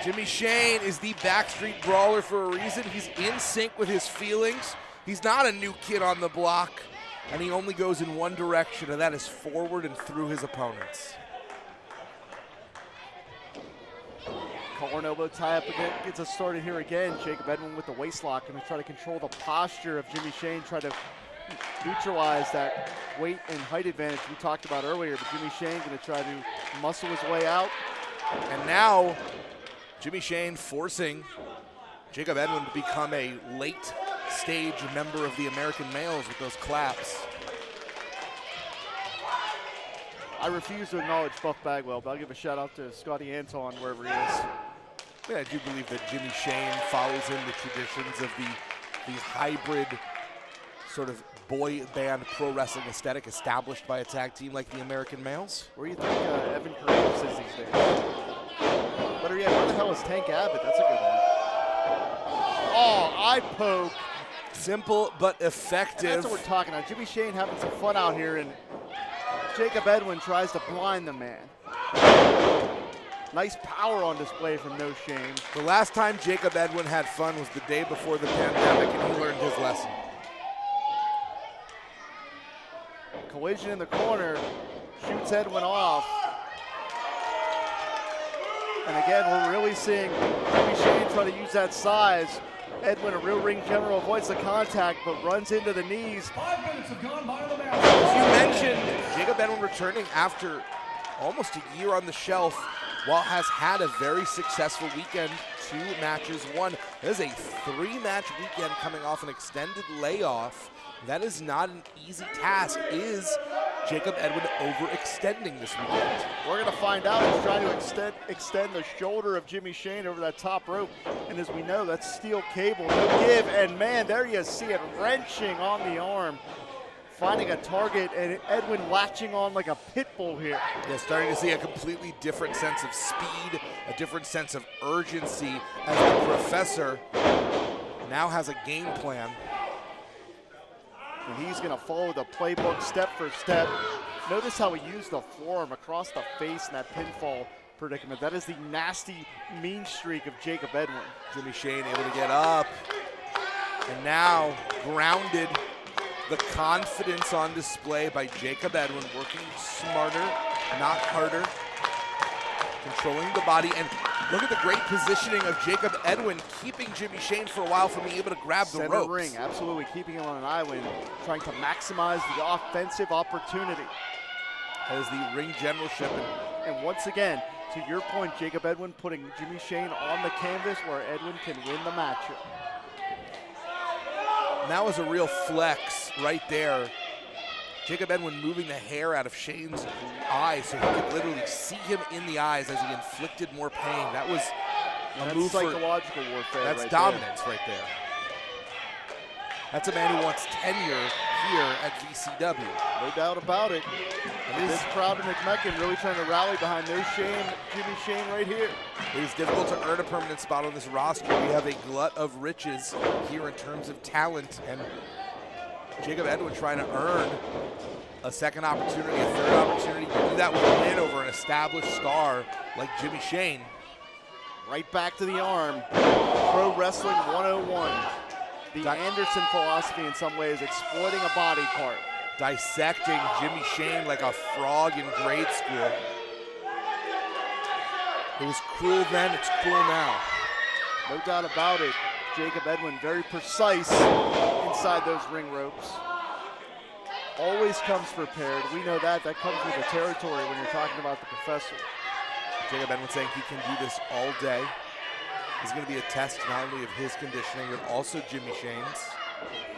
Jimmy Shane is the backstreet brawler for a reason. He's in sync with his feelings. He's not a new kid on the block, and he only goes in one direction, and that is forward and through his opponents. Collar and elbow tie up again, gets us started here again. Jacob Edwin with the waist lock, going to try to control the posture of Jimmy Shane, try to neutralize that weight and height advantage we talked about earlier, but Jimmy Shane going to try to muscle his way out. And now, Jimmy Shane forcing Jacob Edwin to become a late stage member of the American males with those claps. I refuse to acknowledge Buff Bagwell, but I'll give a shout out to Scotty Anton wherever he is. Yeah, I do believe that Jimmy Shane follows in the traditions of the hybrid sort of boy band pro wrestling aesthetic established by a tag team like the American males. Where do you think Evan Courageous is these days? Better yet, where the hell is Tank Abbott? That's a good one. Oh, eye poke. Simple but effective. And that's what we're talking about. Jimmy Shane having some fun out here, and Jacob Edwin tries to blind the man. Nice power on display from No Shame. The last time Jacob Edwin had fun was the day before the pandemic, and he learned his lesson. Collision in the corner, shoots Edwin off. And again, we're really seeing Jimmy Shane try to use that size. Edwin, a real ring general, avoids the contact, but runs into the knees. 5 minutes have gone by on the match. As you mentioned, Jacob Edwin returning after almost a year on the shelf, while has had a very successful weekend, 2 matches won. That is a 3-match weekend coming off an extended layoff. That is not an easy task. Is Jacob Edwin overextending this weekend? We're going to find out. He's trying to extend the shoulder of Jimmy Shane over that top rope. And as we know, that's steel cable, no give. And man, there you see it wrenching on the arm. Finding a target, and Edwin latching on like a pit bull here. Yeah, starting to see a completely different sense of speed, a different sense of urgency as the professor now has a game plan. And he's gonna follow the playbook step for step. Notice how he used the forearm across the face in that pinfall predicament. That is the nasty, mean streak of Jacob Edwin. Jimmy Shane able to get up. And now grounded. The confidence on display by Jacob Edwin, working smarter, not harder, controlling the body, and look at the great positioning of Jacob Edwin, keeping Jimmy Shane for a while from being able to grab the ropes. Ring, absolutely keeping him on an island, trying to maximize the offensive opportunity. That is the ring generalship. And once again, to your point, Jacob Edwin putting Jimmy Shane on the canvas where Edwin can win the matchup. And that was a real flex right there. Jacob Edwin moving the hair out of Shane's eyes so he could literally see him in the eyes as he inflicted more pain. That was a move for psychological warfare. That's right dominance right there. That's a man who wants tenure here at VCW. No doubt about it. And this crowd in McMecken really trying to rally behind No Shame, Jimmy Shane right here. It is difficult to earn a permanent spot on this roster. We have a glut of riches here in terms of talent, and Jacob Edwin trying to earn a second opportunity, a third opportunity. You do that with a win over an established star like Jimmy Shane. Right back to the arm. Pro Wrestling 101. The Anderson philosophy in some ways, exploiting a body part. Dissecting Jimmy Shane like a frog in grade school. It was cruel then, it's cruel now. No doubt about it. Jacob Edwin very precise inside those ring ropes. Always comes prepared. We know that. That comes with the territory when you're talking about the professor. Jacob Edwin saying he can do this all day. It's going to be a test not only of his conditioning, but also Jimmy Shane's.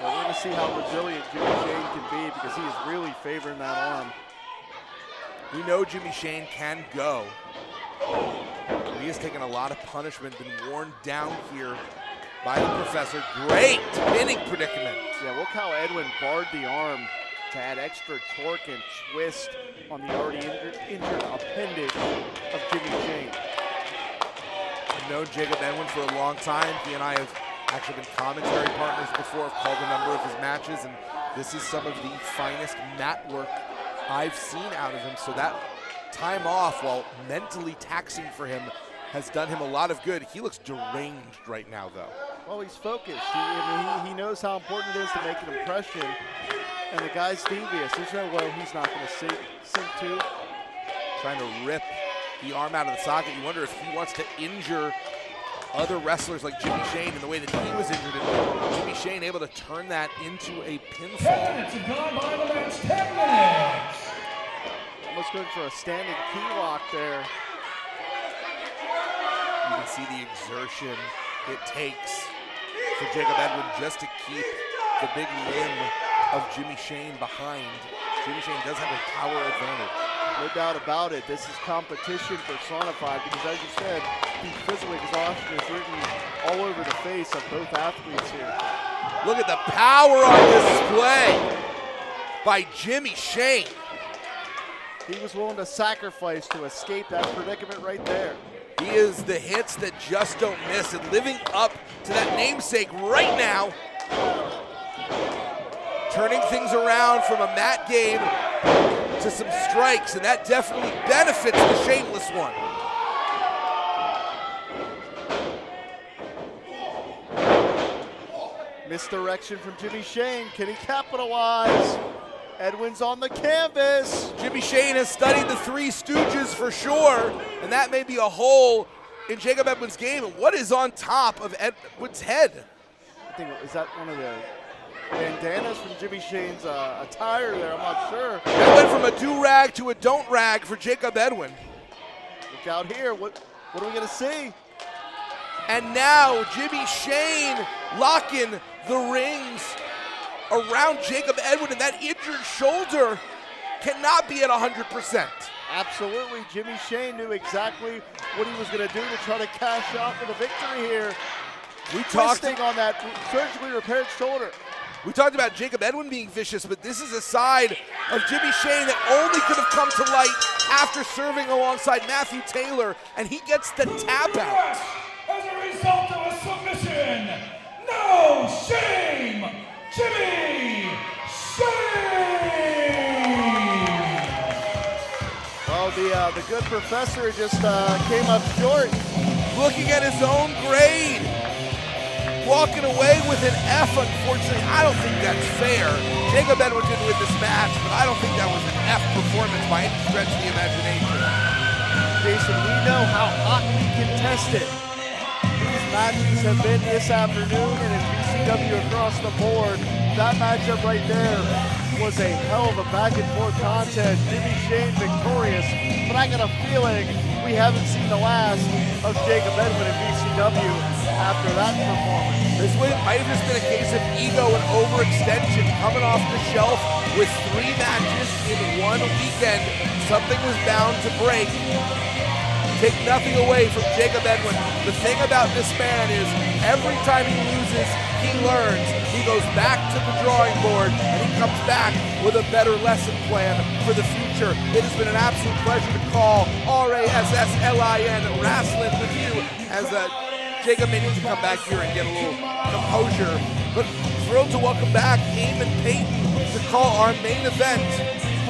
Well, we're going to see how resilient Jimmy Shane can be because he is really favoring that arm. We know Jimmy Shane can go. He has taken a lot of punishment, been worn down here by the professor. Great pinning predicament. Yeah, look how Edwin barred the arm to add extra torque and twist on the already injured appendage of Jimmy Shane. I've known Jacob Edwin for a long time. He and I have actually been commentary partners before. I've called a number of his matches, and this is some of the finest mat work I've seen out of him. So that time off, while mentally taxing for him, has done him a lot of good. He looks deranged right now, though. Well, he's focused. He knows how important it is to make an impression, and the guy's devious. There's no way he's not going to sink to. Trying to rip the arm out of the socket. You wonder if he wants to injure other wrestlers like Jimmy Shane in the way that he was injured in. Jimmy Shane able to turn that into a pinfall. 10 minutes have gone by the match. 10 minutes. Almost going for a standing key lock there. You can see the exertion it takes for Jacob Edwin just to keep the big limb of Jimmy Shane behind. Jimmy Shane does have a power advantage. No doubt about it. This is competition personified because, as you said, the physical exhaustion is written all over the face of both athletes here. Look at the power on display by Jimmy Shane. He was willing to sacrifice to escape that predicament right there. He is the hits that just don't miss and living up to that namesake right now. Turning things around from a mat game to some strikes, and that definitely benefits the Shameless one. Misdirection from Jimmy Shane. Can he capitalize? Edwin's on the canvas. Jimmy Shane has studied the Three Stooges for sure, and that may be a hole in Jacob Edwin's game. And what is on top of Edwin's head? I think, is that one of the bandanas from Jimmy Shane's attire there? I'm not sure. That went from a do-rag to a don't-rag for Jacob Edwin. Look out here. What are we going to see? And now Jimmy Shane locking the rings around Jacob Edwin, and that injured shoulder cannot be at 100%. Absolutely. Jimmy Shane knew exactly what he was going to do to try to cash out for the victory here. Twisting on that surgically repaired shoulder. We talked about Jacob Edwin being vicious, but this is a side of Jimmy Shane that only could have come to light after serving alongside Matthew Taylor, and he gets the tap out. As a result of a submission, no shame, Jimmy Shane! Well, the good professor just came up short. Looking at his own grade. Walking away with an F, unfortunately. I don't think that's fair. Jacob Edwin didn't win this match, but I don't think that was an F performance by any stretch of the imagination. Jason, we know how hotly contested these matches have been this afternoon and in VCW across the board. That matchup right there was a hell of a back-and-forth contest. Jimmy Shane victorious, but I got a feeling we haven't seen the last of Jacob Edwin in VCW after that performance. This win might have just been a case of ego and overextension, coming off the shelf with 3 matches in one weekend. Something was bound to break. Take nothing away from Jacob Edwin. The thing about this man is every time he loses, he learns. He goes back to the drawing board and he comes back with a better lesson plan for the future. It has been an absolute pleasure to call RASSLIN Wrestling with you as Jacob may need to come back here and get a little composure. But thrilled to welcome back Eamon Payton to call our main event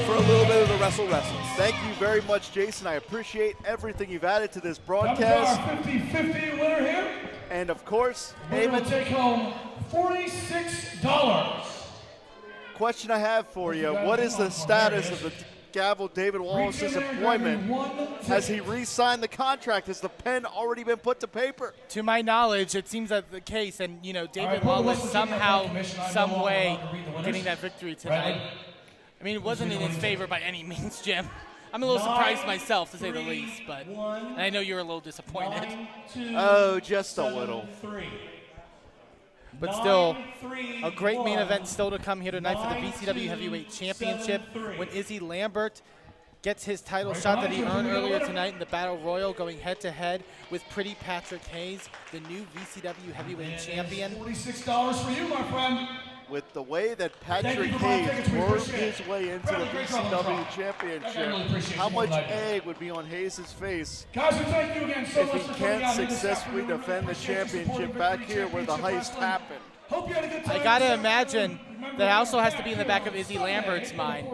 for a little bit of the Wrestles. Thank you very much, Jason. I appreciate everything you've added to this broadcast. 50-50 winner here. And of course, We're going to take home $46. Question I have for you, what is the status of the gavel David Wallace's employment? Has he re-signed the contract? Has the pen already been put to paper? To my knowledge, it seems that's the case, and David Wallace somehow, some way, getting that victory tonight. I mean, it wasn't in his favor by any means, Jim. I'm a little surprised myself, to say the least, but and I know you're a little disappointed. Oh, just a little. But still, a great main event still to come here tonight for the VCW Heavyweight Championship when Izzy Lambert gets his title shot that he earned earlier tonight in the Battle Royal, going head-to-head with Pretty Patrick Hayes, the new VCW Heavyweight Champion. $46 for you, my friend. With the way that Patrick Hayes worked his way into the VCW Championship, how much egg would be on Hayes' face if he can't successfully defend the championship back here where the heist happened? I gotta imagine that also has to be in the back of Izzy Lambert's mind.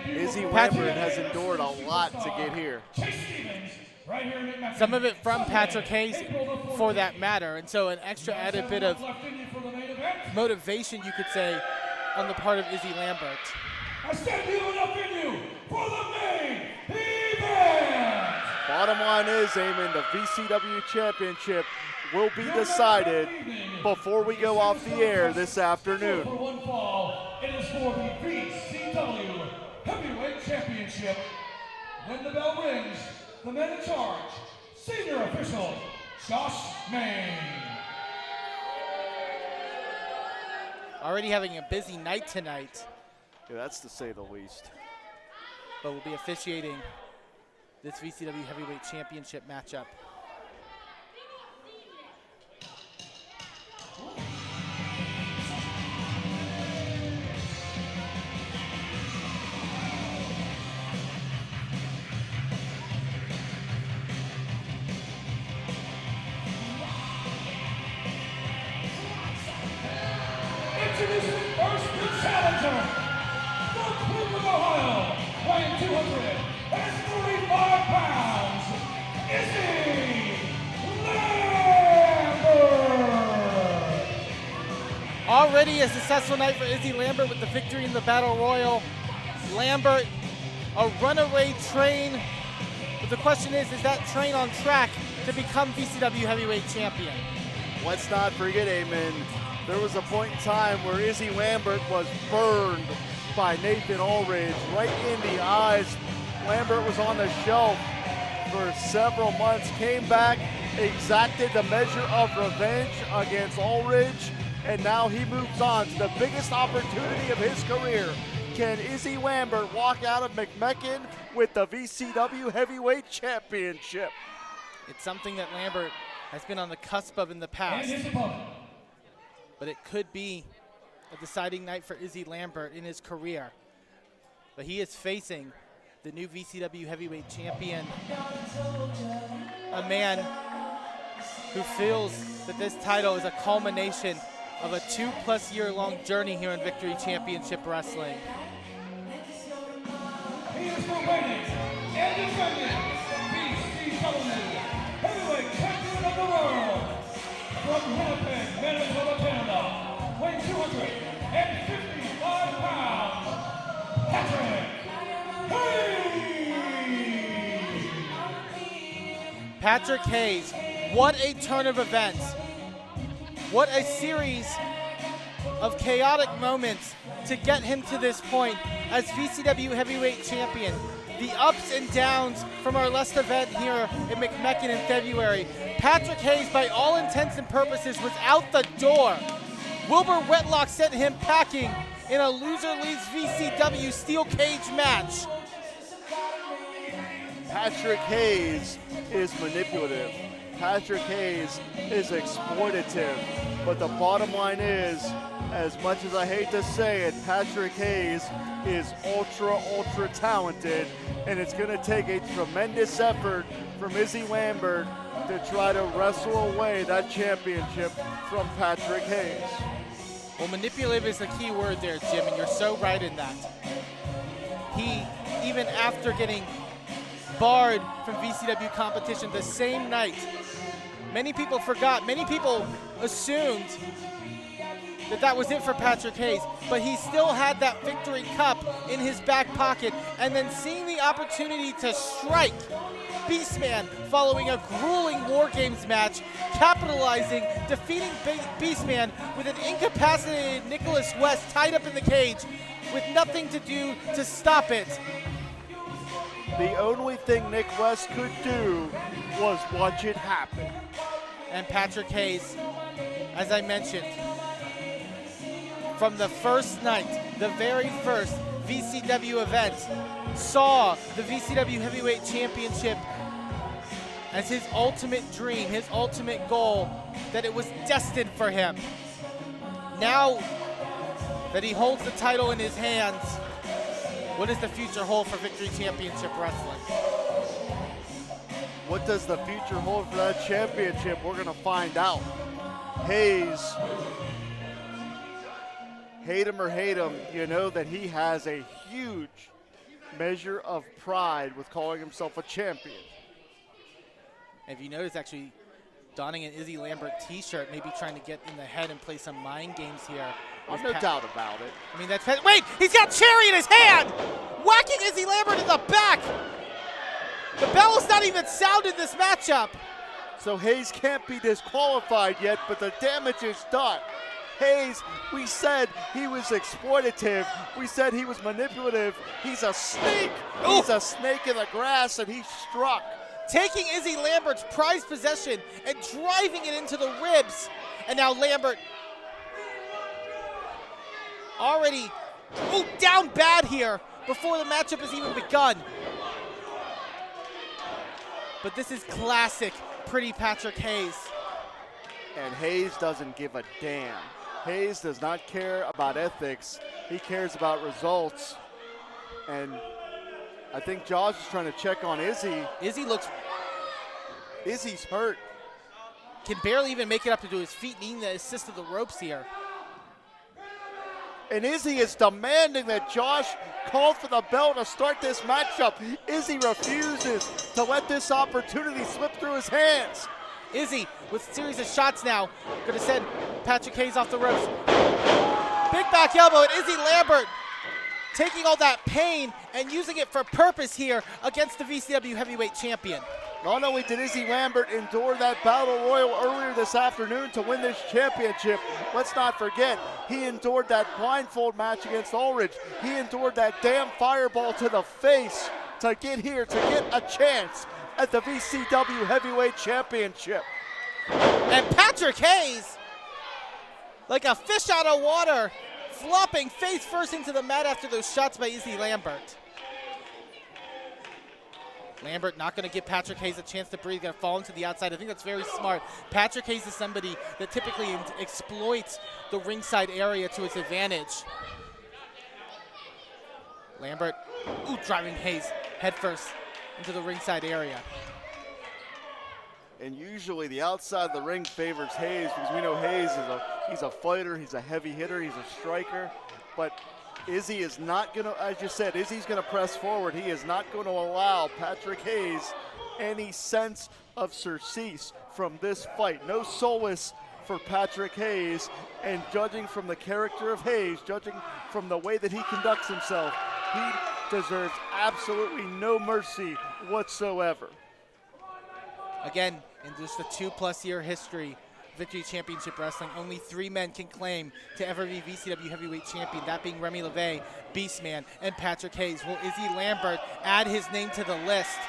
Izzy Lambert has endured a lot to get here. Some of it from Patrick Hayes, for that matter. And so an extra added bit of motivation, you could say, on the part of Izzy Lambert. I stand you up in you for the main event. Bottom line is, Eamon, the VCW Championship will be decided before we go off the air this afternoon. For one fall, it is for the VCW Heavyweight Championship. When the bell rings, the man in charge, senior official, Josh Main. Already having a busy night tonight. Yeah, that's to say the least. But we'll be officiating this VCW Heavyweight Championship matchup. Introducing first new challenger from Cleveland, Ohio, weighing 235 pounds, Izzy Lambert. Already a successful night for Izzy Lambert with the victory in the Battle Royal. Lambert, a runaway train. But the question is that train on track to become VCW Heavyweight Champion? Let's not forget, Eamon, there was a point in time where Izzy Lambert was burned by Nathan Ulrich right in the eyes. Lambert was on the shelf for several months, came back, exacted the measure of revenge against Ulrich, and now he moves on to the biggest opportunity of his career. Can Izzy Lambert walk out of McMecken with the VCW Heavyweight Championship? It's something that Lambert has been on the cusp of in the past. But it could be a deciding night for Izzy Lambert in his career. But he is facing the new VCW Heavyweight Champion, a man who feels that this title is a culmination of a 2+ year long journey here in Victory Championship Wrestling. He is the reigning and defending VCW Heavyweight Champion of the World from Winnipeg, Manitoba, Canada, weighing 255 pounds, Patrick Hayes. Patrick Hayes, what a turn of events. What a series of chaotic moments to get him to this point as VCW Heavyweight Champion. The ups and downs from our last event here in McMecken in February. Patrick Hayes, by all intents and purposes, was out the door. Wilbur Wetlock sent him packing in a loser leaves VCW steel cage match. Patrick Hayes is manipulative. Patrick Hayes is exploitative. But the bottom line is, as much as I hate to say it, Patrick Hayes is ultra talented, and it's going to take a tremendous effort from Izzy Lambert to try to wrestle away that championship from Patrick Hayes. Well, manipulative is the key word there, Jim, and you're so right in that. He, even after getting barred from VCW competition the same night, many people forgot, many people assumed that was it for Patrick Hayes, but he still had that victory cup in his back pocket, and then seeing the opportunity to strike Beastman following a grueling War Games match, capitalizing, defeating Beastman with an incapacitated Nicholas West tied up in the cage with nothing to do to stop it. The only thing Nick West could do was watch it happen. And Patrick Hayes, as I mentioned, from the first night, the very first VCW event, saw the VCW Heavyweight Championship as his ultimate dream, his ultimate goal, that it was destined for him. Now that he holds the title in his hands, what does the future hold for Victory Championship Wrestling? What does the future hold for that championship? We're going to find out. Hayes, hate him or hate him, you know that he has a huge measure of pride with calling himself a champion. And if you notice, actually, donning an Izzy Lambert t-shirt, maybe trying to get in the head and play some mind games here. There's no doubt about it. I mean, that's... Wait! He's got Cherry in his hand! Whacking Izzy Lambert in the back! The bell has not even sounded this matchup. So Hayes can't be disqualified yet, but the damage is done. Hayes, we said he was exploitative. We said he was manipulative. He's a snake. Ooh. He's a snake in the grass, and he struck. Taking Izzy Lambert's prized possession and driving it into the ribs. And now Lambert already down bad here before the matchup has even begun. But this is classic Pretty Patrick Hayes. And Hayes doesn't give a damn. Hayes does not care about ethics. He cares about results. And I think Josh is trying to check on Izzy. Izzy's hurt. Can barely even make it up to his feet, needing the assist of the ropes here. And Izzy is demanding that Josh call for the bell to start this matchup. Izzy refuses to let this opportunity slip through his hands. Izzy with a series of shots now. Going to send Patrick Hayes off the ropes. Big back elbow, and Izzy Lambert taking all that pain and using it for purpose here against the VCW heavyweight champion. Not only did Izzy Lambert endure that battle royal earlier this afternoon to win this championship, let's not forget, he endured that blindfold match against Ulrich. He endured that damn fireball to the face to get here, to get a chance at the VCW heavyweight championship. And Patrick Hayes, like a fish out of water, flopping face first into the mat after those shots by Izzy Lambert. Lambert not going to give Patrick Hayes a chance to breathe, going to fall into the outside. I think that's very smart. Patrick Hayes is somebody that typically exploits the ringside area to his advantage. Lambert, driving Hayes headfirst into the ringside area. And usually the outside of the ring favors Hayes because we know Hayes he's a fighter, he's a heavy hitter, he's a striker. But Izzy is not going to, as you said, Izzy's going to press forward. He is not going to allow Patrick Hayes any sense of surcease from this fight. No solace for Patrick Hayes. And judging from the character of Hayes, judging from the way that he conducts himself, he deserves absolutely no mercy whatsoever. Again, in just a 2+ year history, Victory Championship Wrestling, only 3 men can claim to ever be VCW heavyweight champion, that being Remy LeVay, Beastman, and Patrick Hayes. Will Izzy Lambert add his name to the list?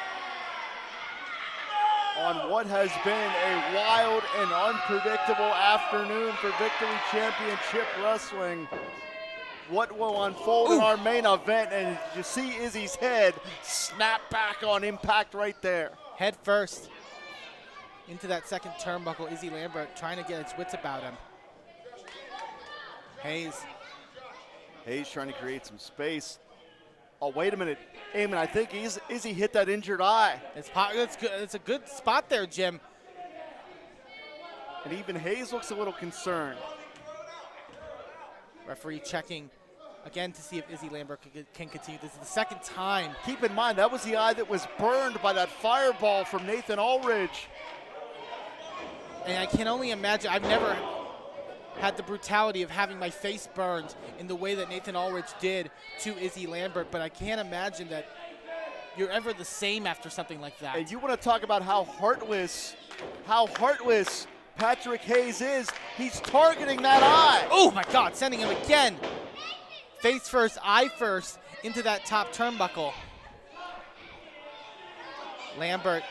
On what has been a wild and unpredictable afternoon for Victory Championship Wrestling, what will unfold in our main event? And you see Izzy's head snap back on impact right there. Head first into that second turnbuckle. Izzy Lambert trying to get his wits about him. Hayes trying to create some space. Oh, wait a minute. Eamon, I think Izzy hit that injured eye. It's good. It's a good spot there, Jim. And even Hayes looks a little concerned. Referee checking again to see if Izzy Lambert can continue. This is the second time. Keep in mind, that was the eye that was burned by that fireball from Nathan Ulrich. And I can only imagine, I've never had the brutality of having my face burned in the way that Nathan Ulrich did to Izzy Lambert, but I can't imagine that you're ever the same after something like that. And you want to talk about how heartless Patrick Hayes is. He's targeting that eye. Oh my God, sending him again. Face first, eye first into that top turnbuckle. Lambert.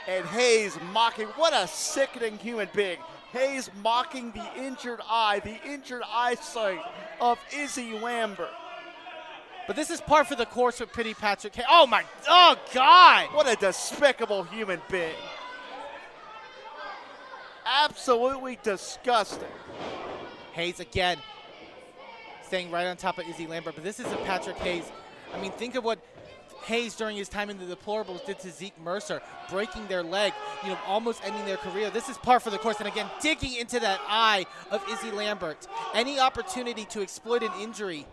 And Hayes mocking, what a sickening human being. Hayes mocking the injured eyesight of Izzy Lambert. But this is par for the course with Pretty Patrick Hayes. Oh God. What a despicable human being. Absolutely disgusting. Hayes again, staying right on top of Izzy Lambert. But this is a Patrick Hayes. I mean, think of what Hayes during his time in the Deplorables did to Zeke Mercer, breaking their leg, almost ending their career. This is par for the course, and again, digging into that eye of Izzy Lambert. Any opportunity to exploit an injury,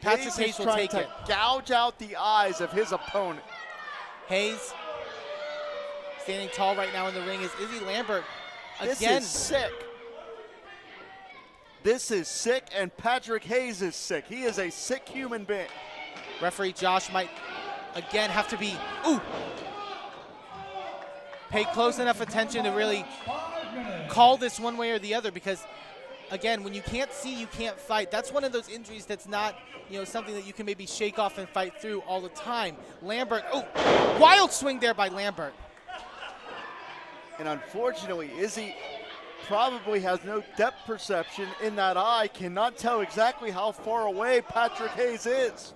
Patrick Hayes will take it. Gouge out the eyes of his opponent. Hayes standing tall right now in the ring is Izzy Lambert. This Again. is sick. This is sick, and Patrick Hayes is sick. He is a sick human being. Referee Josh might again have to be, pay close enough attention to really call this one way or the other, because again, when you can't see, you can't fight. That's one of those injuries that's not, something that you can maybe shake off and fight through all the time. Lambert, wild swing there by Lambert. And unfortunately, Izzy probably has no depth perception in that eye, cannot tell exactly how far away Patrick Hayes is.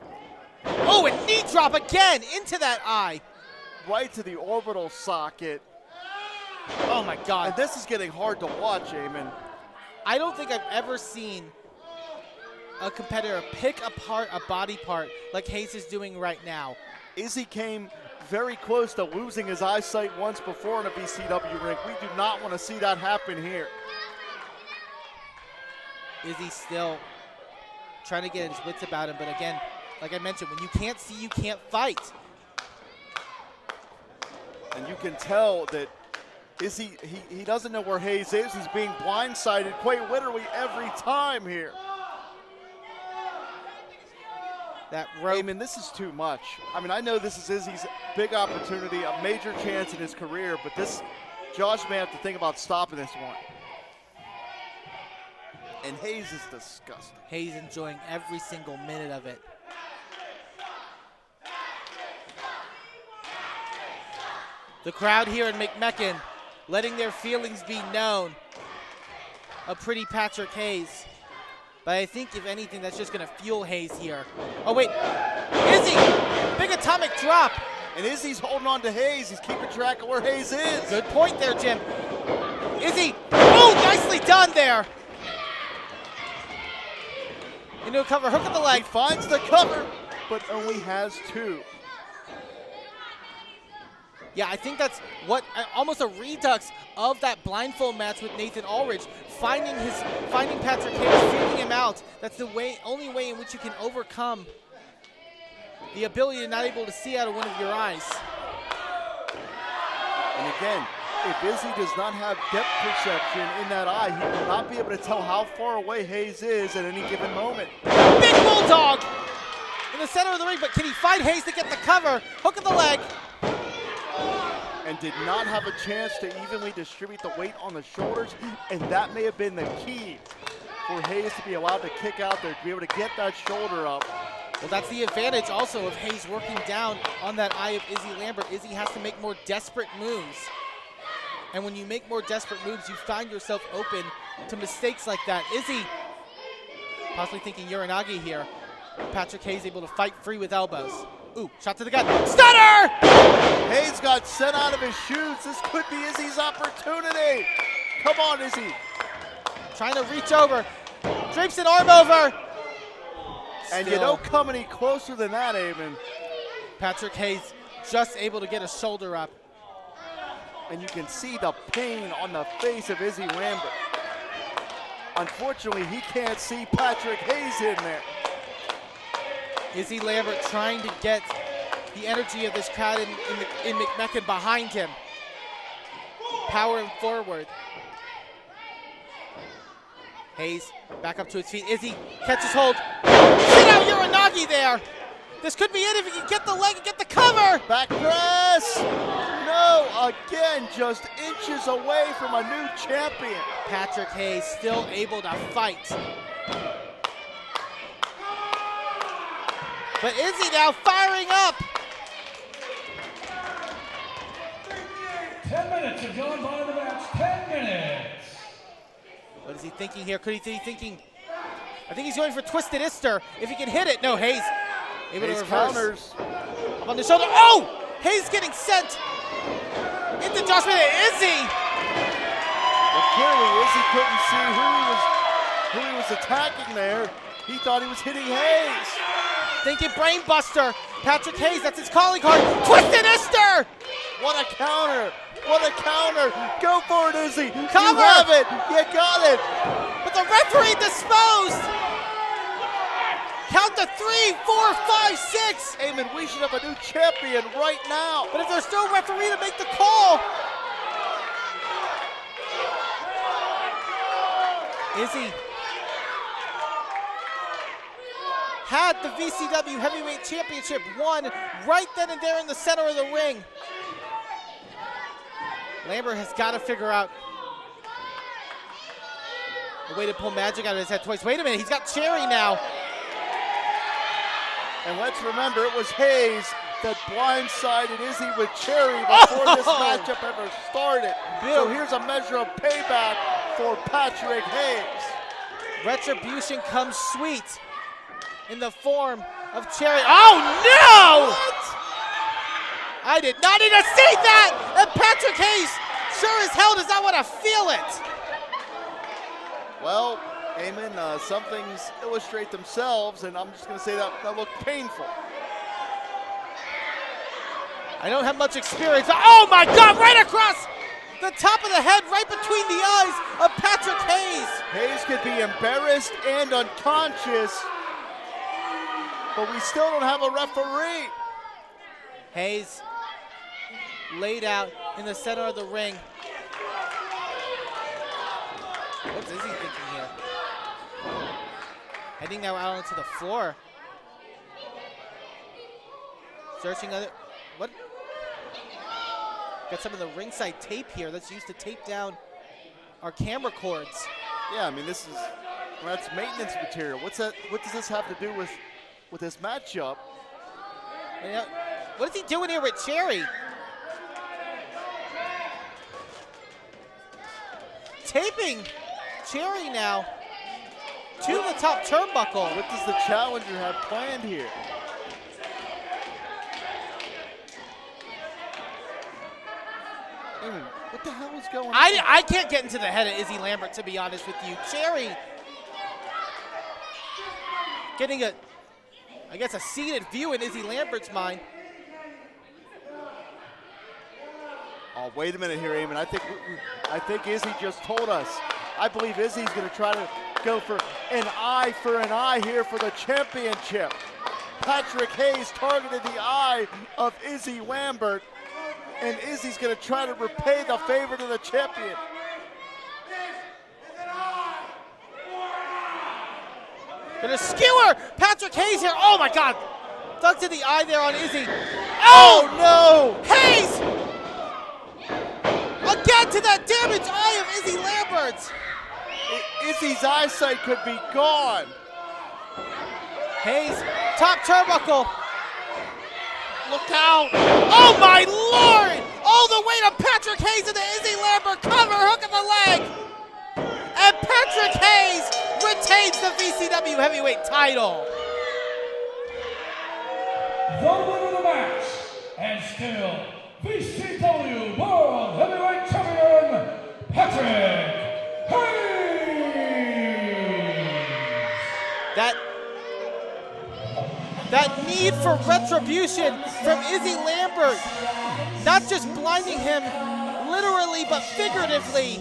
Oh, and knee drop again into that eye. Right to the orbital socket. Oh my God. And this is getting hard to watch, Eamon. I don't think I've ever seen a competitor pick apart a body part like Hayes is doing right now. Izzy came very close to losing his eyesight once before in a VCW ring. We do not want to see that happen here. Izzy still trying to get his wits about him, but again, like I mentioned, when you can't see, you can't fight. And you can tell that Izzy, he doesn't know where Hayes is. He's being blindsided quite literally every time here. That rope. Eamon, this is too much. I mean, I know this is Izzy's big opportunity, a major chance in his career, but Josh may have to think about stopping this one. And Hayes is disgusting. Hayes enjoying every single minute of it. The crowd here in McMecken letting their feelings be known of pretty Patrick Hayes. But I think, if anything, that's just going to fuel Hayes here. Oh, wait. Izzy! Big atomic drop. And Izzy's holding on to Hayes. He's keeping track of where Hayes is. Good point there, Jim. Izzy. Oh, nicely done there. Into a cover. Hook of the leg. He finds the cover, but only has two. Yeah, I think that's what almost a redux of that blindfold match with Nathan Ulrich. Finding Patrick Hayes, feeling him out. That's the only way in which you can overcome the ability to not able to see out of one of your eyes. And again, if Izzy does not have depth perception in that eye, he will not be able to tell how far away Hayes is at any given moment. Big bulldog in the center of the ring, but can he find Hayes to get the cover? Hook of the leg. And did not have a chance to evenly distribute the weight on the shoulders, and that may have been the key for Hayes to be allowed to kick out there, to be able to get that shoulder up. Well, that's the advantage also of Hayes working down on that eye of Izzy Lambert. Izzy has to make more desperate moves. And when you make more desperate moves, you find yourself open to mistakes like that. Izzy possibly thinking Uranagi here. Patrick Hayes able to fight free with elbows. Ooh, shot to the gut. Stunner! Hayes got sent out of his shoes. This could be Izzy's opportunity. Come on, Izzy. Trying to reach over. Drapes an arm over. And you don't come any closer than that, Eamon. Patrick Hayes just able to get a shoulder up. And you can see the pain on the face of Izzy Lambert. Unfortunately, he can't see Patrick Hayes in there. Izzy Lambert trying to get the energy of this crowd in McMecken behind him. Powering forward. Hayes back up to his feet. Izzy catches hold. Sit out Uranagi there. This could be it if he can get the leg and get the cover. Back press. No, again, just inches away from a new champion. Patrick Hayes still able to fight. But Izzy now firing up. 10 minutes have gone by the match. 10 minutes. What is he thinking here? Could he be thinking? I think he's going for Twisted Ister. If he can hit it. No, Hayes able to reverse. Counters. Up on the shoulder. Oh! Hayes getting sent into Josh Bennett. Izzy! Well, clearly Izzy couldn't see who he was attacking there. He thought he was hitting Hayes. Thinking brain buster. Patrick Hayes, that's his calling card. Twisted Ister! What a counter. What a counter. Go for it, Izzy. Cover. You have it. You got it. But the referee disposed. Count to 3, 4, 5, 6. Eamon, we should have a new champion right now. But if there's no referee to make the call. Izzy had the VCW Heavyweight Championship won right then and there in the center of the ring. Lambert has got to figure out a way to pull magic out of his head twice. Wait a minute, he's got Cherry now. And let's remember, it was Hayes that blindsided Izzy with Cherry before this matchup ever started. So here's a measure of payback for Patrick Hayes. Retribution comes sweet in the form of Cherry. Oh no! What? I did not need to see that! And Patrick Hayes sure as hell does not want to feel it. Well, Eamon, some things illustrate themselves, and I'm just going to say that looked painful. I don't have much experience. Oh my God, right across the top of the head, right between the eyes of Patrick Hayes. Hayes could be embarrassed and unconscious, but we still don't have a referee. Hayes laid out in the center of the ring. What's Izzy thinking here? Heading now out onto the floor. Searching other, what? Got some of the ringside tape here that's used to tape down our camera cords. Yeah, I mean, that's maintenance material. What does this have to do with this matchup? Yeah. What is he doing here with Cherry? Taping Cherry now to the top turnbuckle. What does the challenger have planned here? What the hell is going on? I can't get into the head of Izzy Lambert, to be honest with you. Cherry getting I guess a seated view in Izzy Lambert's mind. Oh, wait a minute here, Eamon. I think Izzy just told us. I believe Izzy's going to try to go for an eye here for the championship. Patrick Hayes targeted the eye of Izzy Lambert, and Izzy's going to try to repay the favor to the champion. Gonna skewer Patrick Hayes here. Oh my God. Dug to the eye there on Izzy. Oh no! Hayes! Again to that damaged eye of Izzy Lambert. Izzy's eyesight could be gone. Hayes, top turnbuckle. Look out. Oh my Lord! All the way to Patrick Hayes and the Izzy Lambert cover, hook of the leg. And Patrick Hayes retains the VCW Heavyweight title. The winner of the match, and still VCW World Heavyweight Champion, Patrick Hayes. That need for retribution from Izzy Lambert, not just blinding him literally but figuratively.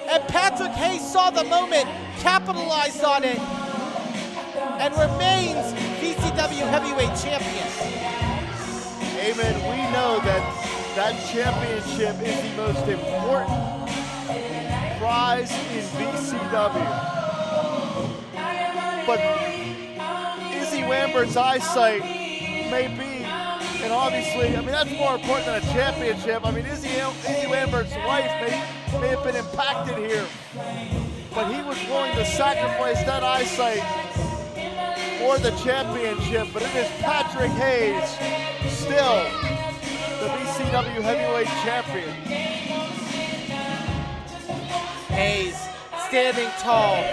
And Patrick Hayes saw the moment, capitalized on it, and remains VCW Heavyweight Champion. Amen. We know that championship is the most important prize in VCW. But Izzy Lambert's eyesight may be, and obviously, I mean, that's more important than a championship. I mean, Izzy Lambert's life may have been impacted here, but he was willing to sacrifice that eyesight for the championship. But it is Patrick Hayes, still the VCW Heavyweight Champion. Hayes standing tall.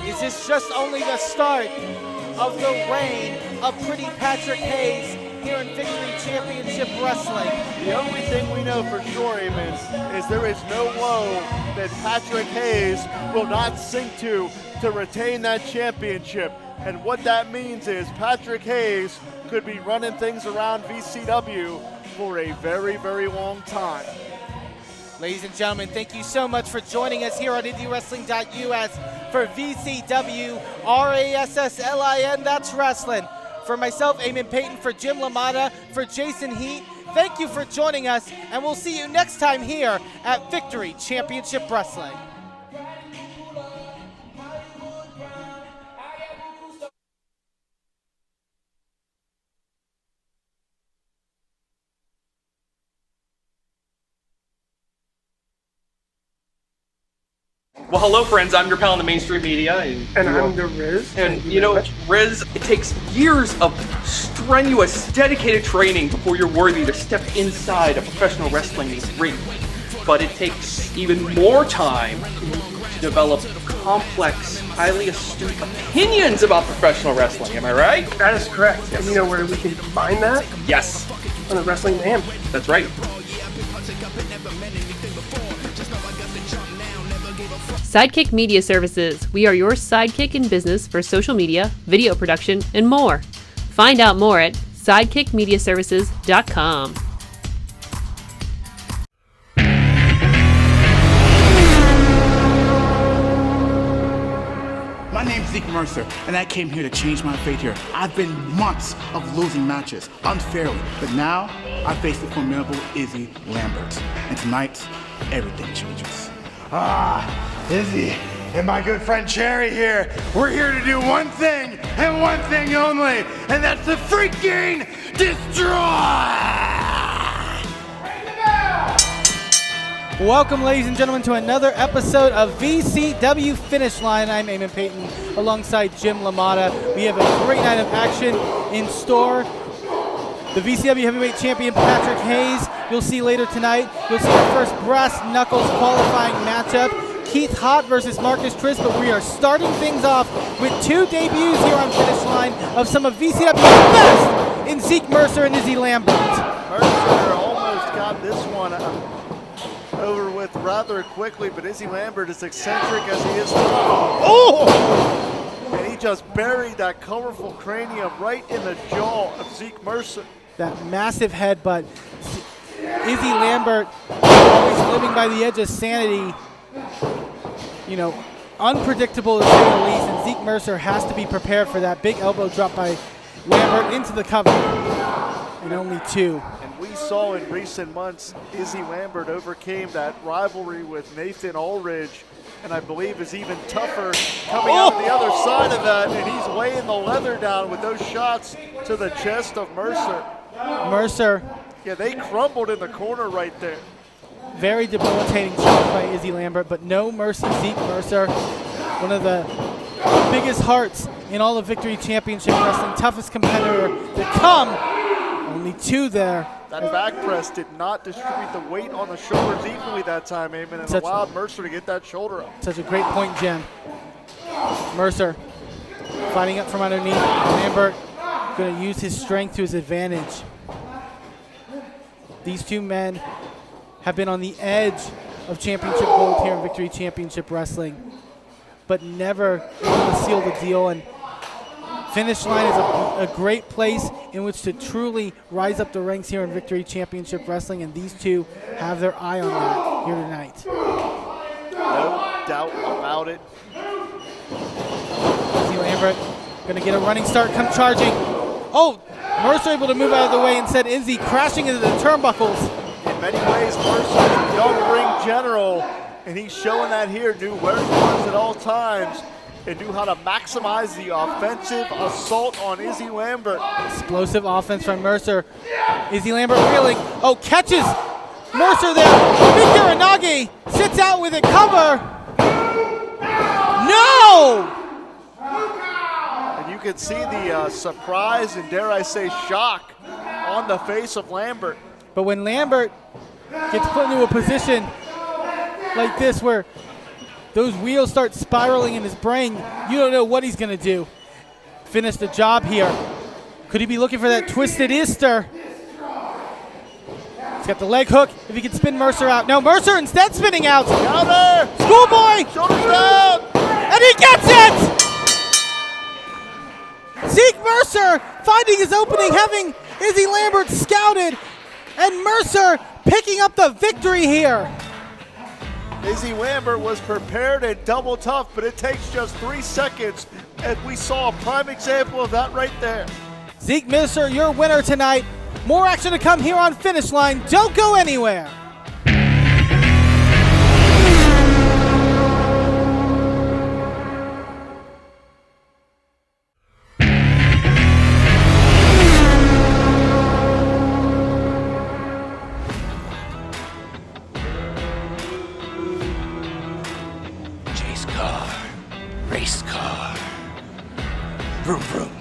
Is this just only the start of the reign of Pretty Patrick Hayes here in Victory Championship Wrestling? The only thing we know for sure, Eamon, is there is no low that Patrick Hayes will not sink to retain that championship. And what that means is Patrick Hayes could be running things around VCW for a very, very long time. Ladies and gentlemen, thank you so much for joining us here on IndyWrestling.us for VCW RASSLIN, that's wrestling. For myself, Eamon Payton, for Jim LaMotta, for Jason Heat, thank you for joining us, and we'll see you next time here at Victory Championship Wrestling. Well, hello, friends. I'm your pal in the mainstream media. And I'm the Riz. And, you know, Riz, it takes years of strenuous, dedicated training before you're worthy to step inside a professional wrestling ring. But it takes even more time to develop complex, highly astute opinions about professional wrestling. Am I right? That is correct. Yes. And you know where we can find that? Yes. On the Wrestling Mayhem. That's right. Sidekick Media Services. We are your sidekick in business for social media, video production, and more. Find out more at sidekickmediaservices.com. My name's Zeke Mercer, and I came here to change my fate here. I've been months of losing matches, unfairly, but now I face the formidable Izzy Lambert. And tonight, everything changes. Izzy and my good friend Cherry here. We're here to do one thing and one thing only, and that's to freaking destroy! Welcome, ladies and gentlemen, to another episode of VCW Finish Line. I'm Eamon Payton alongside Jim LaMotta. We have a great night of action in store. The VCW Heavyweight Champion Patrick Hayes, you'll see later tonight. You'll see our first brass knuckles qualifying matchup. Keith Hott versus Marcus Triss, but we are starting things off with two debuts here on Finish Line of some of VCW's best in Zeke Mercer and Izzy Lambert. Mercer almost got this one over with rather quickly, but Izzy Lambert, as eccentric as he is, and he just buried that colorful cranium right in the jaw of Zeke Mercer. That massive headbutt. Izzy Lambert always living by the edge of sanity. You know, unpredictable to say the least, and Zeke Mercer has to be prepared for that big elbow drop by Lambert into the cover. And only two. And we saw in recent months, Izzy Lambert overcame that rivalry with Nathan Ulrich, and I believe is even tougher coming out of the other side of that, and he's laying the leather down with those shots to the chest of Mercer. Mercer. Yeah, they crumbled in the corner right there. Very debilitating shot by Izzy Lambert, but no mercy. Zeke Mercer, one of the biggest hearts in all of Victory Championship Wrestling, toughest competitor to come. Only two there. That back press did not distribute the weight on the shoulders evenly that time, Eamon, and allowed Mercer to get that shoulder up. Such a great point, Jim. Mercer fighting up from underneath. Lambert going to use his strength to his advantage. These two men have been on the edge of championship gold here in Victory Championship Wrestling, but never able to seal the deal. And Finish Line is a great place in which to truly rise up the ranks here in Victory Championship Wrestling, and these two have their eye on that here tonight. No doubt about it. Izzy Lambert going to get a running start, come charging. Oh, Mercer able to move out of the way and send Izzy crashing into the turnbuckles. In many ways, Mercer is a young ring general, and he's showing that here, knew where he was at all times, and knew how to maximize the offensive assault on Izzy Lambert. Explosive offense from Mercer. Izzy Lambert reeling. Oh, catches Mercer there. Victor Inagi sits out with it. Cover. No! And you can see the surprise and, dare I say, shock on the face of Lambert. But when Lambert gets put into a position like this where those wheels start spiraling in his brain, you don't know what he's going to do. Finish the job here. Could he be looking for that twisted Easter? He's got the leg hook. If he can spin Mercer out. No, Mercer instead spinning out. Counter! Schoolboy! Shoulders down! And he gets it! Zeke Mercer finding his opening, having Izzy Lambert scouted, and Mercer picking up the victory here. Izzy Lambert was prepared and double tough, but it takes just 3 seconds, and we saw a prime example of that right there. Zeke Misser, your winner tonight. More action to come here on Finish Line. Don't go anywhere. Chase car, race car, vroom vroom.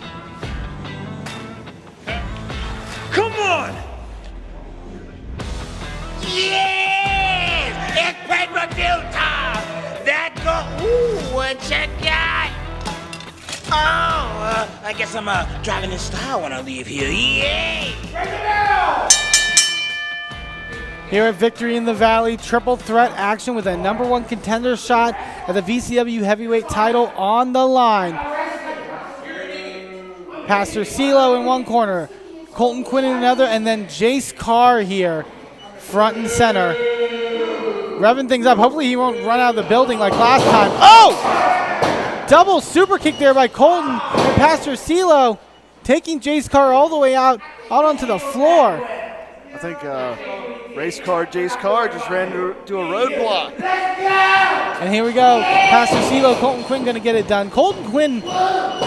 Come on! Yes! It's pay-per-view time! That go... Ooh, what you got? Oh, I guess I'm driving in style when I leave here. Yay! Here at Victory in the Valley, triple threat action with a #1 contender shot at the VCW heavyweight title on the line. Pastor CeeLo in one corner, Colton Quinn in another, and then Jace Carr here, front and center. Revving things up. Hopefully he won't run out of the building like last time. Oh! Double super kick there by Colton, and Pastor CeeLo taking Jace Carr all the way out onto the floor. I think race car Jace Carr just ran to a roadblock. And here we go. Pastor CeeLo, Colton Quinn going to get it done. Colton Quinn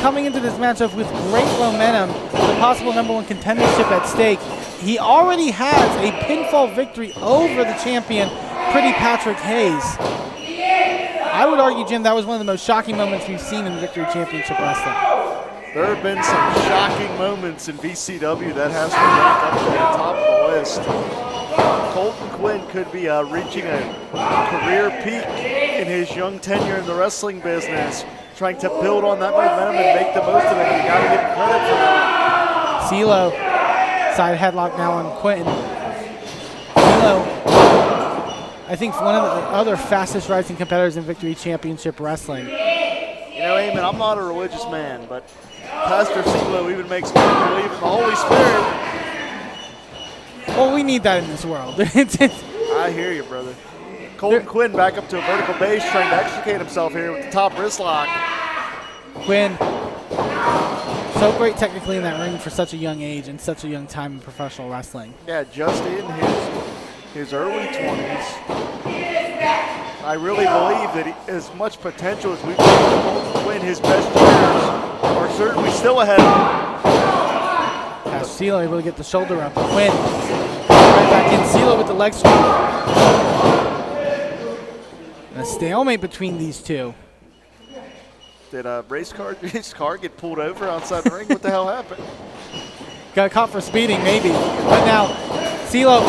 coming into this matchup with great momentum, with a possible #1 contendership at stake. He already has a pinfall victory over the champion, Pretty Patrick Hayes. I would argue, Jim, that was one of the most shocking moments we've seen in Victory Championship Wrestling. There have been some shocking moments in VCW that has to rank up to the top of the list. Colton Quinn could be reaching a career peak in his young tenure in the wrestling business, trying to build on that momentum and make the most of it. You got to give him credit for that. CeeLo, side headlock now on Quinn. CeeLo, I think one of the other fastest rising competitors in Victory Championship Wrestling. You know, Eamon, I'm not a religious man, but Pastor CeeLo even makes me believe in the Holy Spirit. Well, we need that in this world. I hear you, brother. Colton Quinn back up to a vertical base, trying to extricate himself here with the top wrist lock. Quinn, so great technically in that ring for such a young age and such a young time in professional wrestling. Yeah, just in his early 20s. I really believe that as much potential as we've seen from Colton Quinn, his best years are certainly still ahead of him. Pastor CeeLo able to get the shoulder up. Quinn right back in. CeeLo with the leg sweep. And a stalemate between these two. Did race car get pulled over outside the ring? What the hell happened? Got caught for speeding, maybe. But now, CeeLo,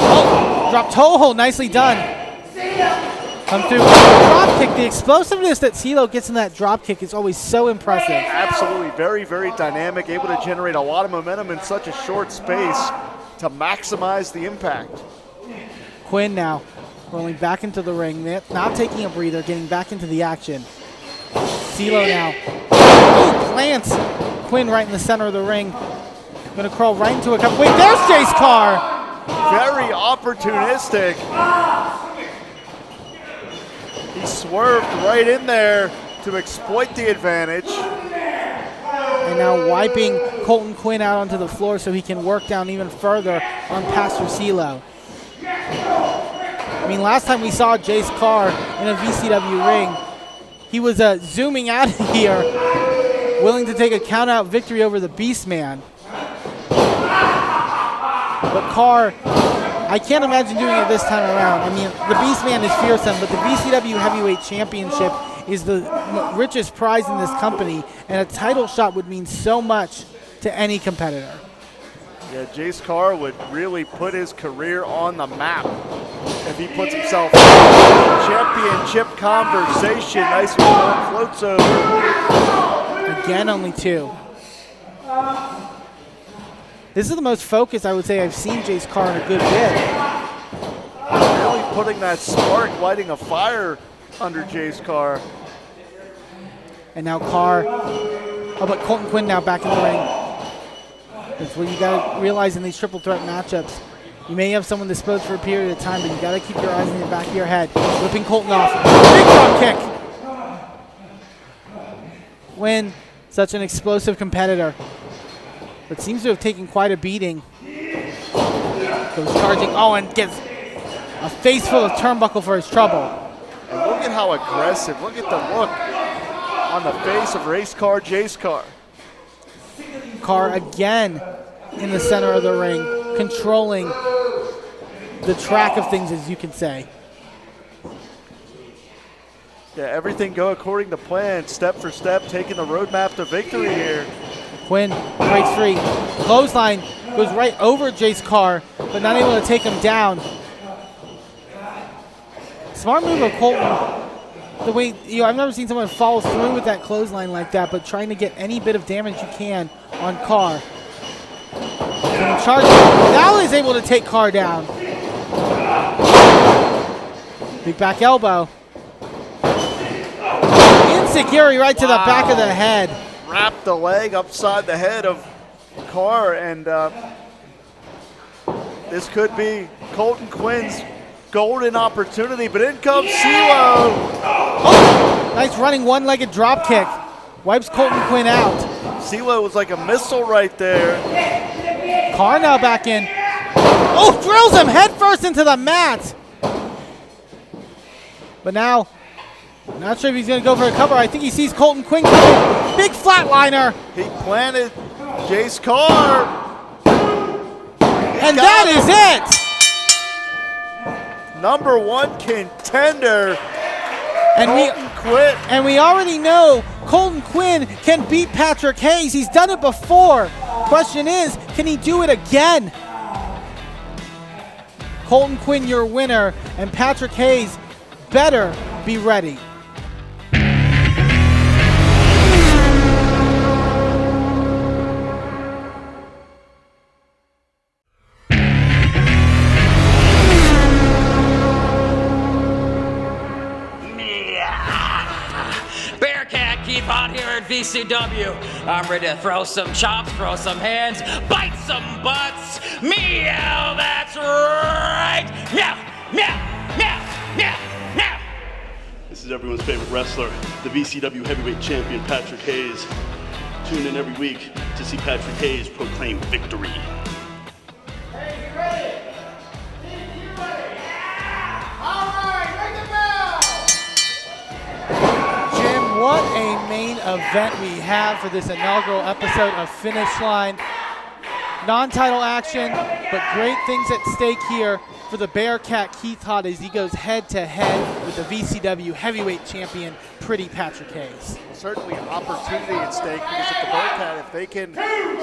drop toe hold, nicely done. Come through, drop kick. The explosiveness that CeeLo gets in that drop kick is always so impressive. Absolutely, very, very dynamic, able to generate a lot of momentum in such a short space to maximize the impact. Quinn now rolling back into the ring, not taking a breather, getting back into the action. CeeLo now, plants Quinn right in the center of the ring. Gonna crawl right into a couple. Wait, there's Jace Carr. Very opportunistic. He swerved right in there to exploit the advantage. And now wiping Colton Quinn out onto the floor so he can work down even further on Pastor CeeLo. I mean, last time we saw Jace Carr in a VCW ring, he was zooming out of here, willing to take a count-out victory over the Beastman. But Carr, I can't imagine doing it this time around. I mean, the Beastman is fearsome, but the VCW Heavyweight Championship is the richest prize in this company, and a title shot would mean so much to any competitor. Yeah, Jace Carr would really put his career on the map if he puts himself in the championship conversation. Nice one, floats over. Again, only two. This is the most focused I would say I've seen Jace Carr in a good bit. Really putting that spark, lighting a fire under Jace Carr. And now Carr, but Colton Quinn now back in the ring. That's what you got to realize in these triple threat matchups. You may have someone disposed for a period of time, but you got to keep your eyes in the back of your head. Whipping Colton off. Big front kick. Quinn, such an explosive competitor, but seems to have taken quite a beating. Goes charging. Oh, and gets a face full of turnbuckle for his trouble. And look at how aggressive. Look at the look on the face of race car Jace Carr. Carr again in the center of the ring, controlling the track of things, as you can say. Yeah, everything go according to plan, step for step, taking the roadmap to victory here. Quinn breaks free. Clothesline goes right over Jace Carr, but not able to take him down. Smart move of Colton. The way, I've never seen someone follow through with that clothesline like that, but trying to get any bit of damage you can on Carr. Now he's able to take Carr down. Big back elbow. Insecurity right to the back of the head. Wrapped the leg upside the head of Carr, and this could be Colton Quinn's golden opportunity, but in comes CeeLo. Oh, nice running one-legged drop kick. Wipes Colton Quinn out. CeeLo was like a missile right there. Carr now back in. Oh, drills him headfirst into the mat. But now, not sure if he's going to go for a cover. I think he sees Colton Quinn coming. Big flatliner. He planted Jace Carr. And that is it. Number one contender, Colton Quinn. And we already know Colton Quinn can beat Patrick Hayes. He's done it before. Question is, can he do it again? Colton Quinn, your winner, and Patrick Hayes better be ready. Bearcat Keith Hot here at VCW. I'm ready to throw some chops, throw some hands, bite some butts. Meow, that's right. Meow, meow, meow, meow, meow. This is everyone's favorite wrestler, the VCW heavyweight champion, Patrick Hayes. Tune in every week to see Patrick Hayes proclaim victory. What a main event we have for this inaugural episode of Finish Line. Non-title action, but great things at stake here for the Bearcat Keith Hot as he goes head-to-head with the VCW heavyweight champion, Pretty Patrick Hayes. Certainly opportunity at stake, because if the Bearcat, if they can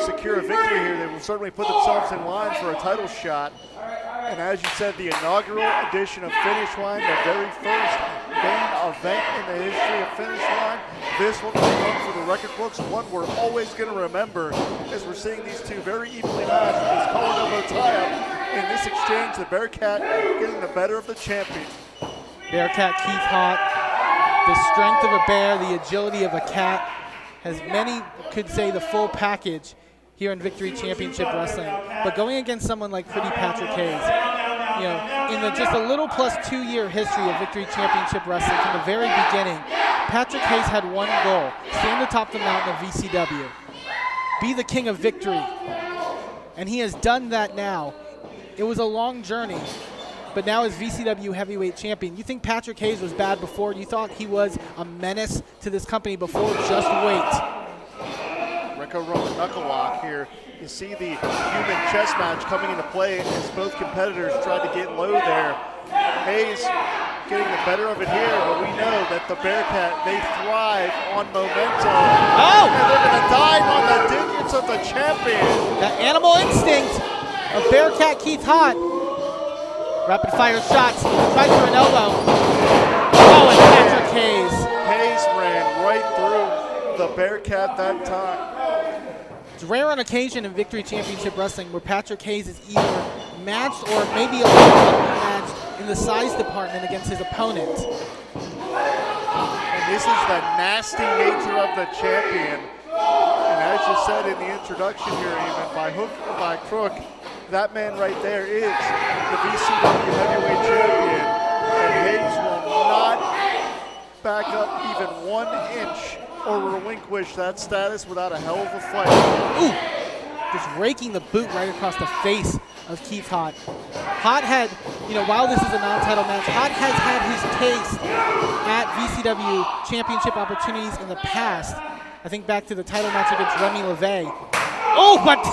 secure a victory here, they will certainly put themselves in line for a title shot. And as you said, the inaugural edition of Finish Line, the very first main event in the history of Finish Line. This one will come for the record books, one we're always going to remember as we're seeing these two very evenly matched with this collar elbow tie-up. In this exchange, the Bearcat getting the better of the champion. Bearcat Keith Hot, the strength of a bear, the agility of a cat, has many could say the full package here in Victory Championship Wrestling. But going against someone like Pretty Patrick Hayes, in the just a little plus 2-year history of Victory Championship Wrestling from the very beginning, Patrick Hayes had one goal: stand atop the mountain of VCW, be the king of victory. And he has done that now. It was a long journey, but now as VCW heavyweight champion. You think Patrick Hayes was bad before? You thought he was a menace to this company before? Just wait. Roman knuckle lock here. You see the human chess match coming into play as both competitors tried to get low there. Hayes getting the better of it here, but we know that the Bearcat, they thrive on momentum. Oh! And they're going to dive on the digits of the champion. That animal instinct of Bearcat Keith Hot. Rapid fire shots, tries for an elbow. Oh, and Patrick Hayes. Hayes ran right through the Bearcat that time. It's rare on occasion in Victory Championship Wrestling where Patrick Hayes is either matched or maybe a little unmatched in the size department against his opponent. And this is the nasty nature of the champion. And as you said in the introduction here, even by hook or by crook, that man right there is the VCW heavyweight champion, and Hayes will not back up even 1 inch or relinquish that status without a hell of a fight. Ooh, just raking the boot right across the face of Keith Hott. Hott had, while this is a non-title match, Hott has had his taste at VCW championship opportunities in the past. I think back to the title match against Remy LeVay. Oh, but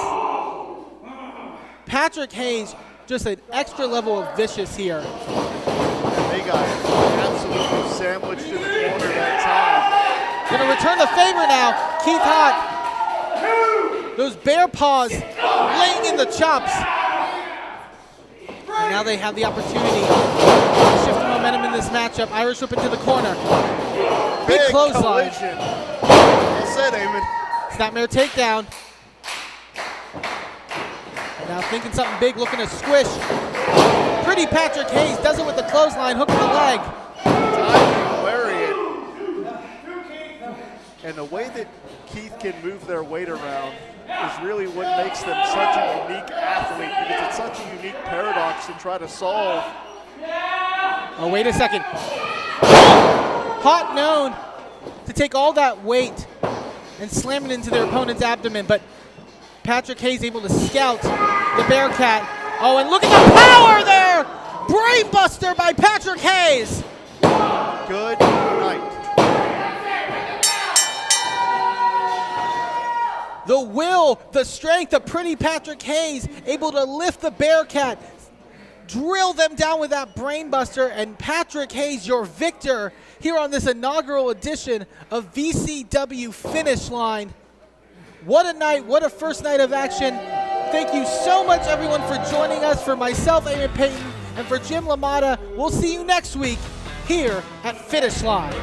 Patrick Hayes, just an extra level of vicious here. And they got absolutely sandwiched in the corner that time. Gonna return the favor now. Keith Hott. Those bear paws laying in the chops. And now they have the opportunity to shift the momentum in this matchup. Irish whip into the corner. Big clothesline. Collision. Well said, Eamon. Snapmare takedown. And now thinking something big, looking to squish. Pretty Patrick Hayes does it with the clothesline, hook to the leg. Timing lariat. And the way that Keith can move their weight around is really what makes them such a unique athlete, because it's such a unique paradox to try to solve. Oh, wait a second. Hott known to take all that weight and slam it into their opponent's abdomen, but Patrick Hayes able to scout the Bearcat. Oh, and look at the power there! Brainbuster by Patrick Hayes. Good night. The will, the strength of pretty Patrick Hayes, able to lift the Bearcat, drill them down with that brainbuster, and Patrick Hayes, your victor here on this inaugural edition of VCW Finish Line. What a night, what a first night of action. Thank you so much, everyone, for joining us. For myself, Eamon Payton, and for Jim LaMotta, we'll see you next week here at Finish Line.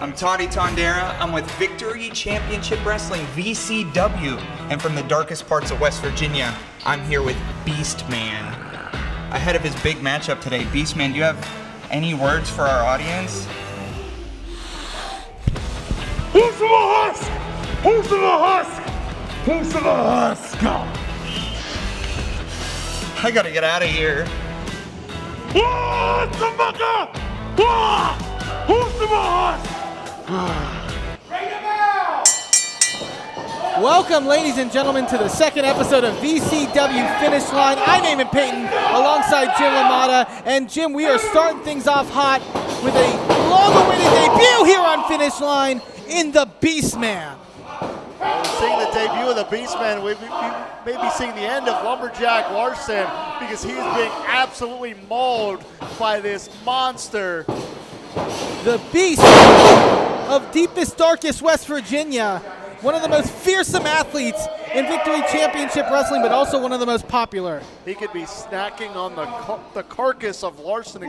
I'm Toddy Tondera. I'm with Victory Championship Wrestling, VCW. And from the darkest parts of West Virginia, I'm here with Beastman. Ahead of his big matchup today, Beastman, do you have any words for our audience? Who's the husk? Who's the husk? Who's the husk? I gotta get out of here. Oh, it's the mucker! Oh, who's the husk? Welcome, ladies and gentlemen, to the second episode of VCW Finish Line. I'm Eamon Payton alongside Jim LaMotta. And Jim, we are starting things off hot with a long-awaited debut here on Finish Line in the Beastman. We're seeing the debut of the Beastman. We may be seeing the end of Lumberjack Larson, because he is being absolutely mauled by this monster. The Beast of deepest, darkest West Virginia. One of the most fearsome athletes in Victory Championship Wrestling, but also one of the most popular. He could be snacking on the carcass of Larson,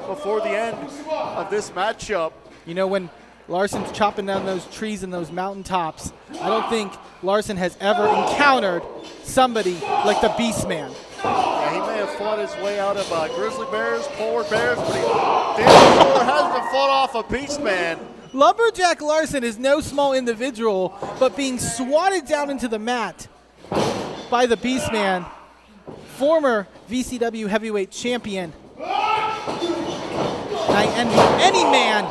before the end of this matchup. You know, when Larson's chopping down those trees and those mountaintops, I don't think Larson has ever encountered somebody like the Beastman. Yeah, he may have fought his way out of grizzly bears, polar bears, but he damn sure hasn't fought off a Beastman. Lumberjack Larson is no small individual, but being swatted down into the mat by the Beastman, former VCW heavyweight champion. I envy any man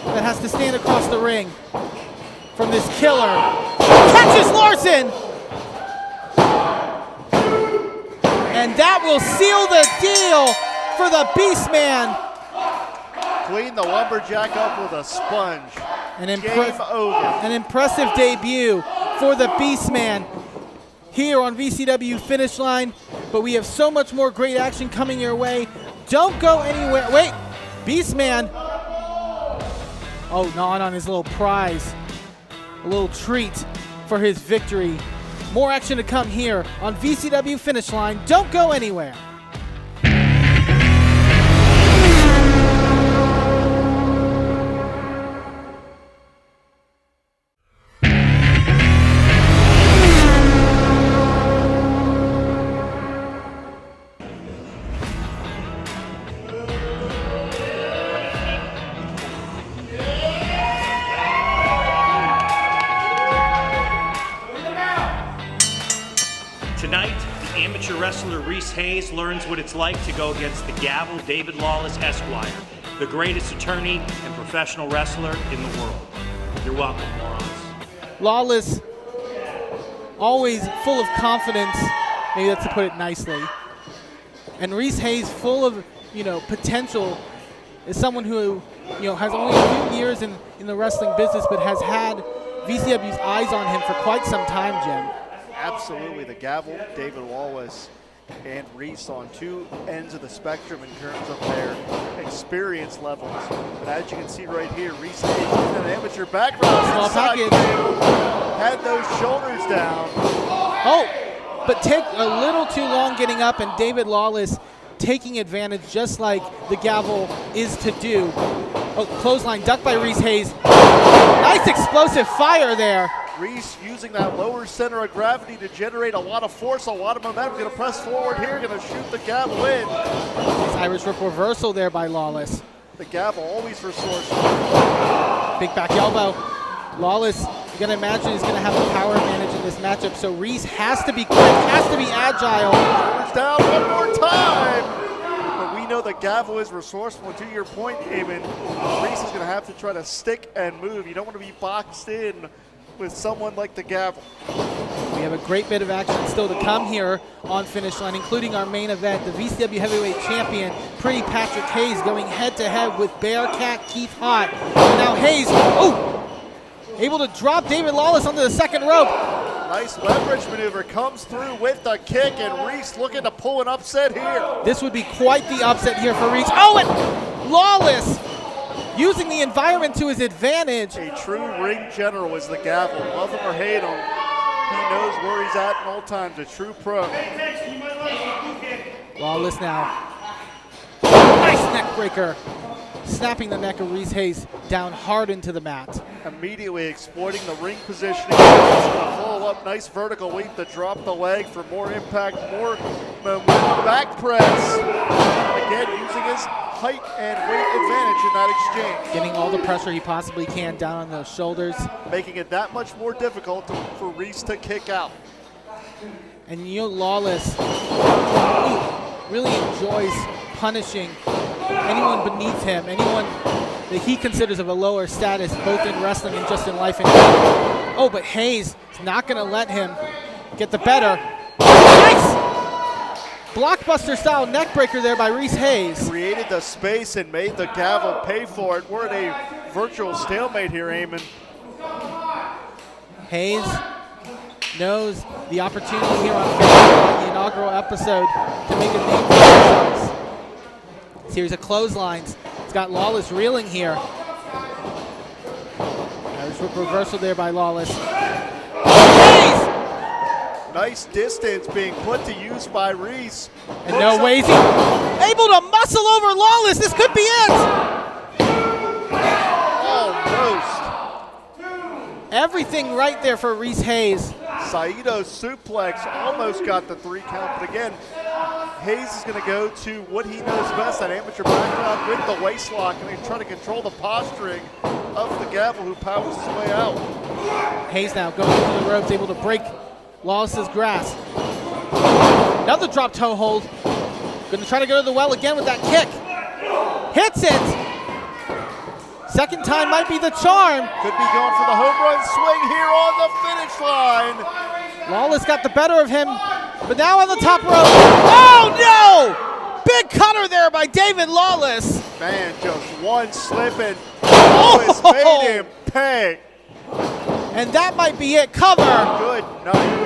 that has to stand across the ring from this killer. Catches Larson! And that will seal the deal for the Beastman. Clean the Lumberjack up with a sponge. Game over. An impressive debut for the Beastman here on VCW Finish Line. But we have so much more great action coming your way. Don't go anywhere. Wait, Beastman. Oh, gnawing on his little prize. A little treat for his victory. More action to come here on VCW Finish Line. Don't go anywhere. wrestler Reese Hayes learns what it's like to go against the Gavel David Lawless Esquire, the greatest attorney and professional wrestler in the world. You're welcome, morons. Lawless, always full of confidence, maybe that's to put it nicely. And Reese Hayes, full of, potential, is someone who, has only a few years in the wrestling business, but has had VCW's eyes on him for quite some time, Jim. Absolutely. The Gavel, David Lawless, and Reese on two ends of the spectrum in terms of their experience levels. But as you can see right here, Reese Hayes in an amateur background. Small package. Had those shoulders down. Oh, but take a little too long getting up, and David Lawless taking advantage just like the Gavel is to do. Oh, clothesline ducked by Reese Hayes. Nice explosive fire there. Reese using that lower center of gravity to generate a lot of force, a lot of momentum. Going to press forward here, going to shoot the Gavel in. Nice Irish whip reversal there by Lawless. The Gavel always resourceful. Big back elbow. Lawless, you're going to imagine he's going to have a power advantage in this matchup, so Reese has to be quick, has to be agile. Shoulders down one more time. But we know the Gavel is resourceful. And to your point, Eamon, Reese is going to have to try to stick and move. You don't want to be boxed in with someone like the Gavel. We have a great bit of action still to come here on Finish Line, including our main event, the VCW Heavyweight Champion, Pretty Patrick Hayes, going head-to-head with Bearcat Keith Hott. And now Hayes, able to drop David Lawless onto the second rope. Nice leverage maneuver, comes through with the kick, and Reese looking to pull an upset here. This would be quite the upset here for Reese. Oh, and Lawless using the environment to his advantage. A true ring general is the Gavel. Love him or hate him, he knows where he's at in all times. A true pro. Lawless now. Nice neck breaker. Snapping the neck of Reese Hayes down hard into the mat. Immediately exploiting the ring positioning. Follow up, nice vertical leap to drop the leg for more impact, more momentum. Back press. Again, using his height and weight advantage in that exchange. Getting all the pressure he possibly can down on those shoulders. Making it that much more difficult for Reese to kick out. And Lawless really enjoys punishing anyone beneath him, anyone that he considers of a lower status, both in wrestling and just in life and death. Oh, but Hayes is not going to let him get the better. Nice! Blockbuster style neck breaker there by Reese Hayes. Created the space and made the Gavel pay for it. We're in a virtual stalemate here, Eamon. Hayes knows the opportunity here on the inaugural episode to make a name for themselves. Series of clotheslines. It's got Lawless reeling here. Irish whip reversal there by Lawless. Hayes! Nice distance being put to use by Reese. And no ways, able to muscle over Lawless. This could be it. Almost. Everything right there for Reese Hayes. Saito suplex almost got the 3 count, but again, Hayes is going to go to what he knows best, that amateur background with the waist lock, and they try to control the posturing of the Gavel, who powers his way out. Hayes now going into the ropes, able to break Lawless's grasp. Another drop toe hold. Going to try to go to the well again with that kick. Hits it. Second time might be the charm. Could be going for the home run swing here on the finish line. Lawless got the better of him, but now on the top rope. Oh no! Big cutter there by David Lawless. Man, just one slip and Lawless made him pay. And that might be it. Cover. Good night.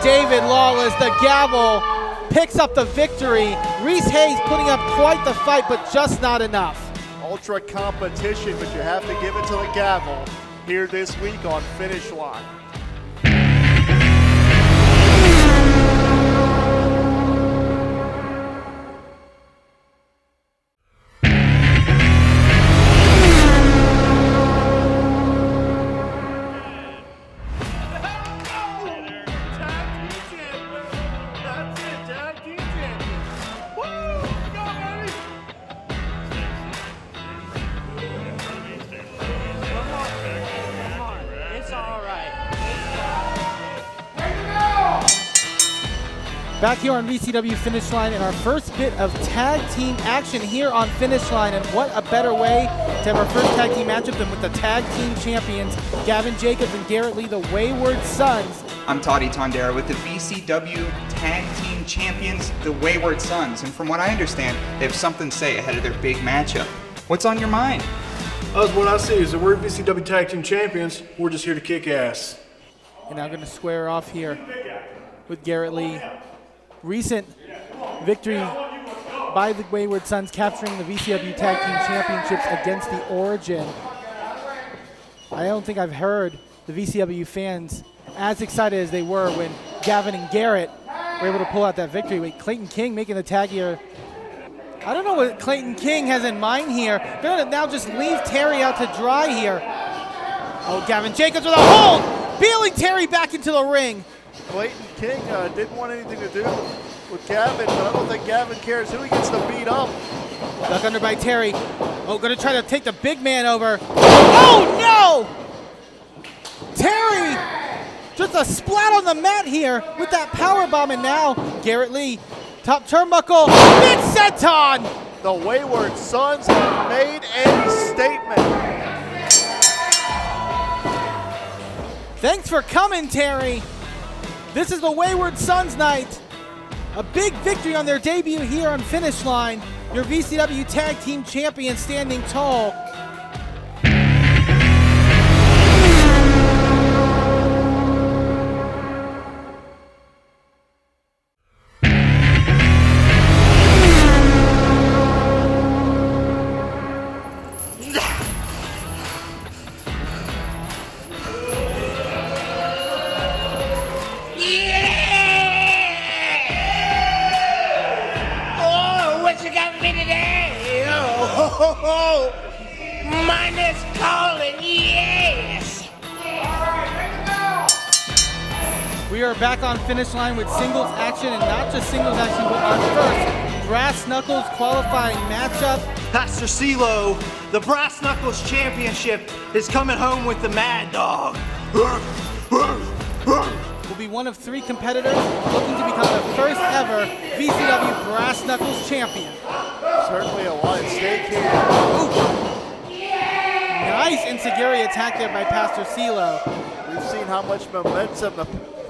David Lawless, the Gavel, picks up the victory. Reese Hayes putting up quite the fight, but just not enough. Ultra competition, but you have to give it to the Gavel here this week on Finish Line. It's all right. Back here on VCW Finish Line in our first bit of tag team action here on Finish Line. And what a better way to have our first tag team matchup than with the tag team champions, Gavin Jacobs and Garrett Lee, the Wayward Sons. I'm Toddy Tondera with the VCW Tag Team Champions, the Wayward Sons. And from what I understand, they have something to say ahead of their big matchup. What's on your mind? What I see is that we're VCW Tag Team Champions. We're just here to kick ass. And now going to square off here with Garrett Lee. Recent victory by the Wayward Sons, capturing the VCW Tag Team Championships against the Origin. I don't think I've heard the VCW fans as excited as they were when Gavin and Garrett were able to pull out that victory. Wait, Clayton King making the tag here. I don't know what Clayton King has in mind here. They're going to now just leave Terry out to dry here. Oh, Gavin Jacobs with a hold! Peeling Terry back into the ring. Clayton King didn't want anything to do with Gavin, but I don't think Gavin cares who he gets to beat up. Duck under by Terry. Oh, going to try to take the big man over. Oh, no! Terry, just a splat on the mat here with that powerbomb, and now Garrett Lee, top turnbuckle, mid-senton! The Wayward Sons have made a statement. Thanks for coming, Terry. This is the Wayward Sons night. A big victory on their debut here on Finish Line. Your VCW Tag Team Champions standing tall. Minus calling, yes! We are back on Finish Line with singles action, and not just singles action, but our first Brass Knuckles qualifying matchup. Pastor CeeLo, the Brass Knuckles Championship is coming home with the Mad Dog. Will be one of 3 competitors looking to become the first ever VCW Brass Knuckles champion. Certainly a lot at stake here. Ooh. Nice enziguri attack there by Pastor CeeLo. We've seen how much momentum the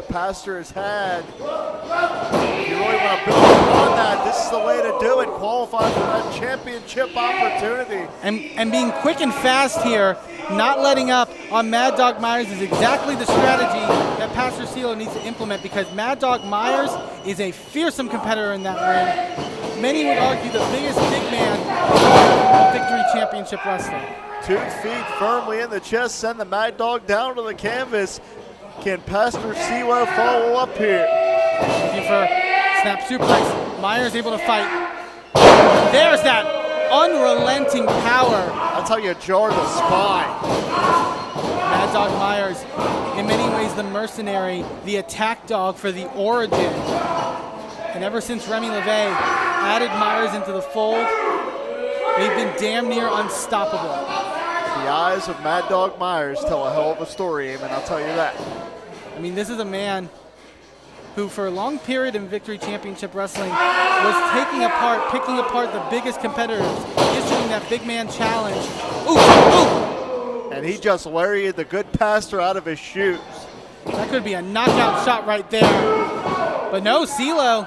Pastor has had. If you really want to build upon that, this is the way to do it. Qualify for that championship opportunity. And being quick and fast here, not letting up on Mad Dog Myers is exactly the strategy that Pastor CeeLo needs to implement, because Mad Dog Myers is a fearsome competitor in that ring. Many would argue the biggest big man of Victory Championship Wrestling. 2 feet firmly in the chest, send the Mad Dog down to the canvas. Can Pastor CeeLo follow up here? Looking for snap suplex. Myers able to fight. There's that unrelenting power. That's how you jar the spine. Mad Dog Myers, in many ways the mercenary, the attack dog for the Origin. And ever since Remy LeVay added Myers into the fold, they've been damn near unstoppable. The eyes of Mad Dog Myers tell a hell of a story, Eamon, I'll tell you that. I mean, this is a man who for a long period in Victory Championship Wrestling was picking apart the biggest competitors, issuing that big man challenge. Ooh, ooh. And he just lariated the good Pastor out of his shoes. That could be a knockout shot right there. But no, CeeLo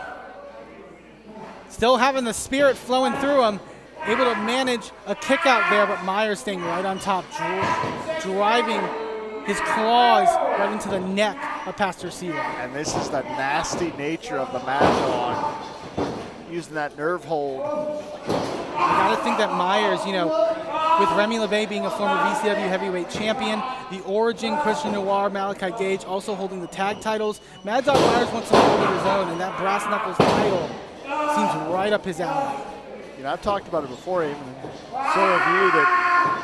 still having the spirit flowing through him, able to manage a kick out there, but Myers staying right on top, driving his claws right into the neck of Pastor CeeLo. And this is the nasty nature of the Mad Dog, using that nerve hold. You got to think that Myers, with Remy LeVay being a former VCW heavyweight champion, the Origin, Christian Noir, Malachi Gage also holding the tag titles. Mad Dog Myers wants to hold it his own, and that Brass Knuckles title seems right up his alley. I've talked about it before, Eamon. So have you, that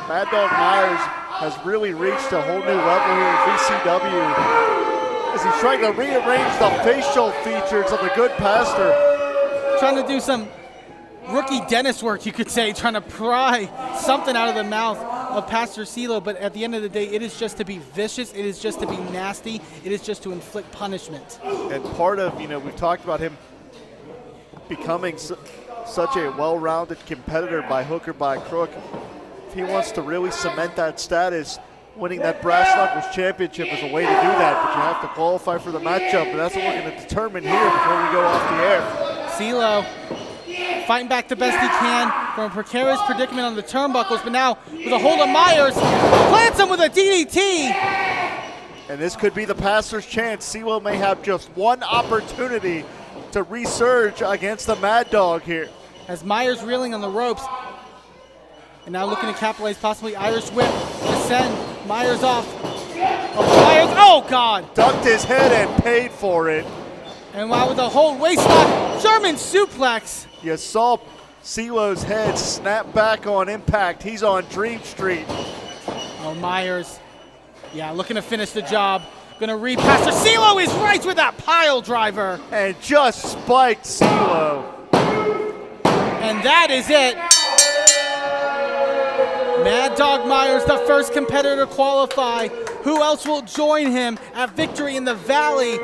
Mad Dog Myers has really reached a whole new level here in VCW as he's trying to rearrange the facial features of the good Pastor. Trying to do some rookie dentist work, you could say, trying to pry something out of the mouth of Pastor CeeLo, but at the end of the day, it is just to be vicious. It is just to be nasty. It is just to inflict punishment. And part of, we've talked about him becoming such a well-rounded competitor by hook or by crook. If he wants to really cement that status, winning that Brass Knuckles Championship is a way to do that, but you have to qualify for the matchup, and that's what we're going to determine here before we go off the air. CeeLo fighting back the best he can from a precarious predicament on the turnbuckles, but now with a hold of Myers, plants him with a DDT. And this could be the pastor's chance. CeeLo may have just one opportunity to resurge against the Mad Dog here. As Myers reeling on the ropes, and now looking to capitalize possibly Irish whip to send Myers off. Myers, oh God! Ducked his head and paid for it. And while with a hold waistlock, German suplex. You saw CeeLo's head snap back on impact. He's on Dream Street. Oh, Myers, yeah, looking to finish the job. Gonna read Pastor CeeLo is right with that pile driver. And just spiked CeeLo. And that is it. Mad Dog Myers, the first competitor to qualify. Who else will join him at Victory in the Valley?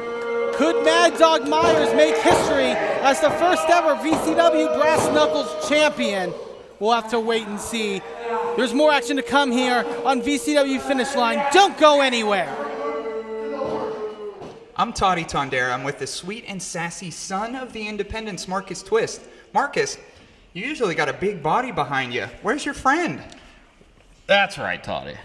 Could Mad Dog Myers make history as the first ever VCW Brass Knuckles champion? We'll have to wait and see. There's more action to come here on VCW Finish Line. Don't go anywhere. I'm Toddy Tondera. I'm with the sweet and sassy son of the Independence, Marcus Twist. Marcus, you usually got a big body behind you. Where's your friend? That's right, Toddy.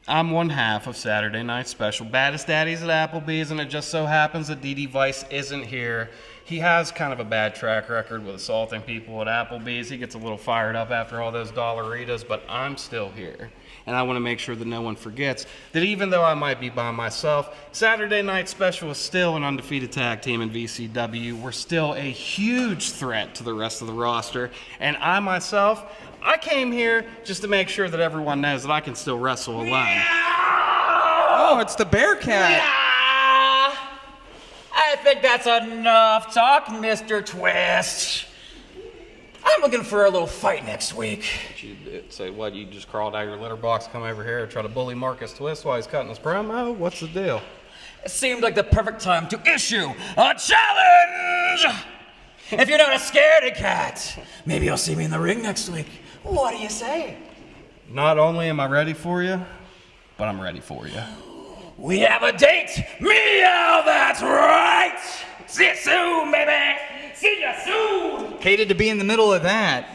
I'm one half of Saturday Night Special. Baddest Daddies at Applebee's, and it just so happens that DD Vice isn't here. He has kind of a bad track record with assaulting people at Applebee's. He gets a little fired up after all those Dollaritas, but I'm still here. And I want to make sure that no one forgets that even though I might be by myself, Saturday Night Special is still an undefeated tag team in VCW. We're still a huge threat to the rest of the roster. And I myself, I came here just to make sure that everyone knows that I can still wrestle alone. Oh, it's the Bearcat. I think that's enough talk, Mr. Twist. I'm looking for a little fight next week. So what, you just crawled out of your litter box, come over here and try to bully Marcus Twist while he's cutting his promo? What's the deal? It seemed like the perfect time to issue a challenge! If you're not a scaredy cat, maybe you'll see me in the ring next week. What do you say? Not only am I ready for you, but I'm ready for you. We have a date! Meow, that's right! See you soon, baby! See you soon! Hated to be in the middle of that.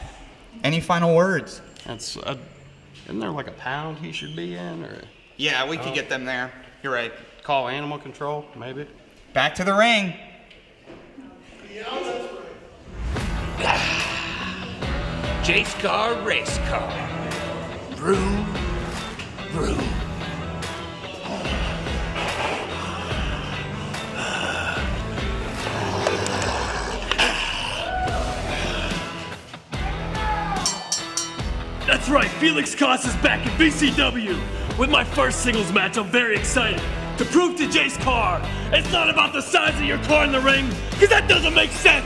Any final words? That's isn't there like a pound he should be in, or? Yeah, we could get them there. You're right. Call animal control, maybe. Back to the ring. Jace car, race car. Vroom, vroom. That's right, Felix Koss is back in VCW. With my first singles match, I'm very excited to prove to Jace Carr it's not about the size of your car in the ring, because that doesn't make sense.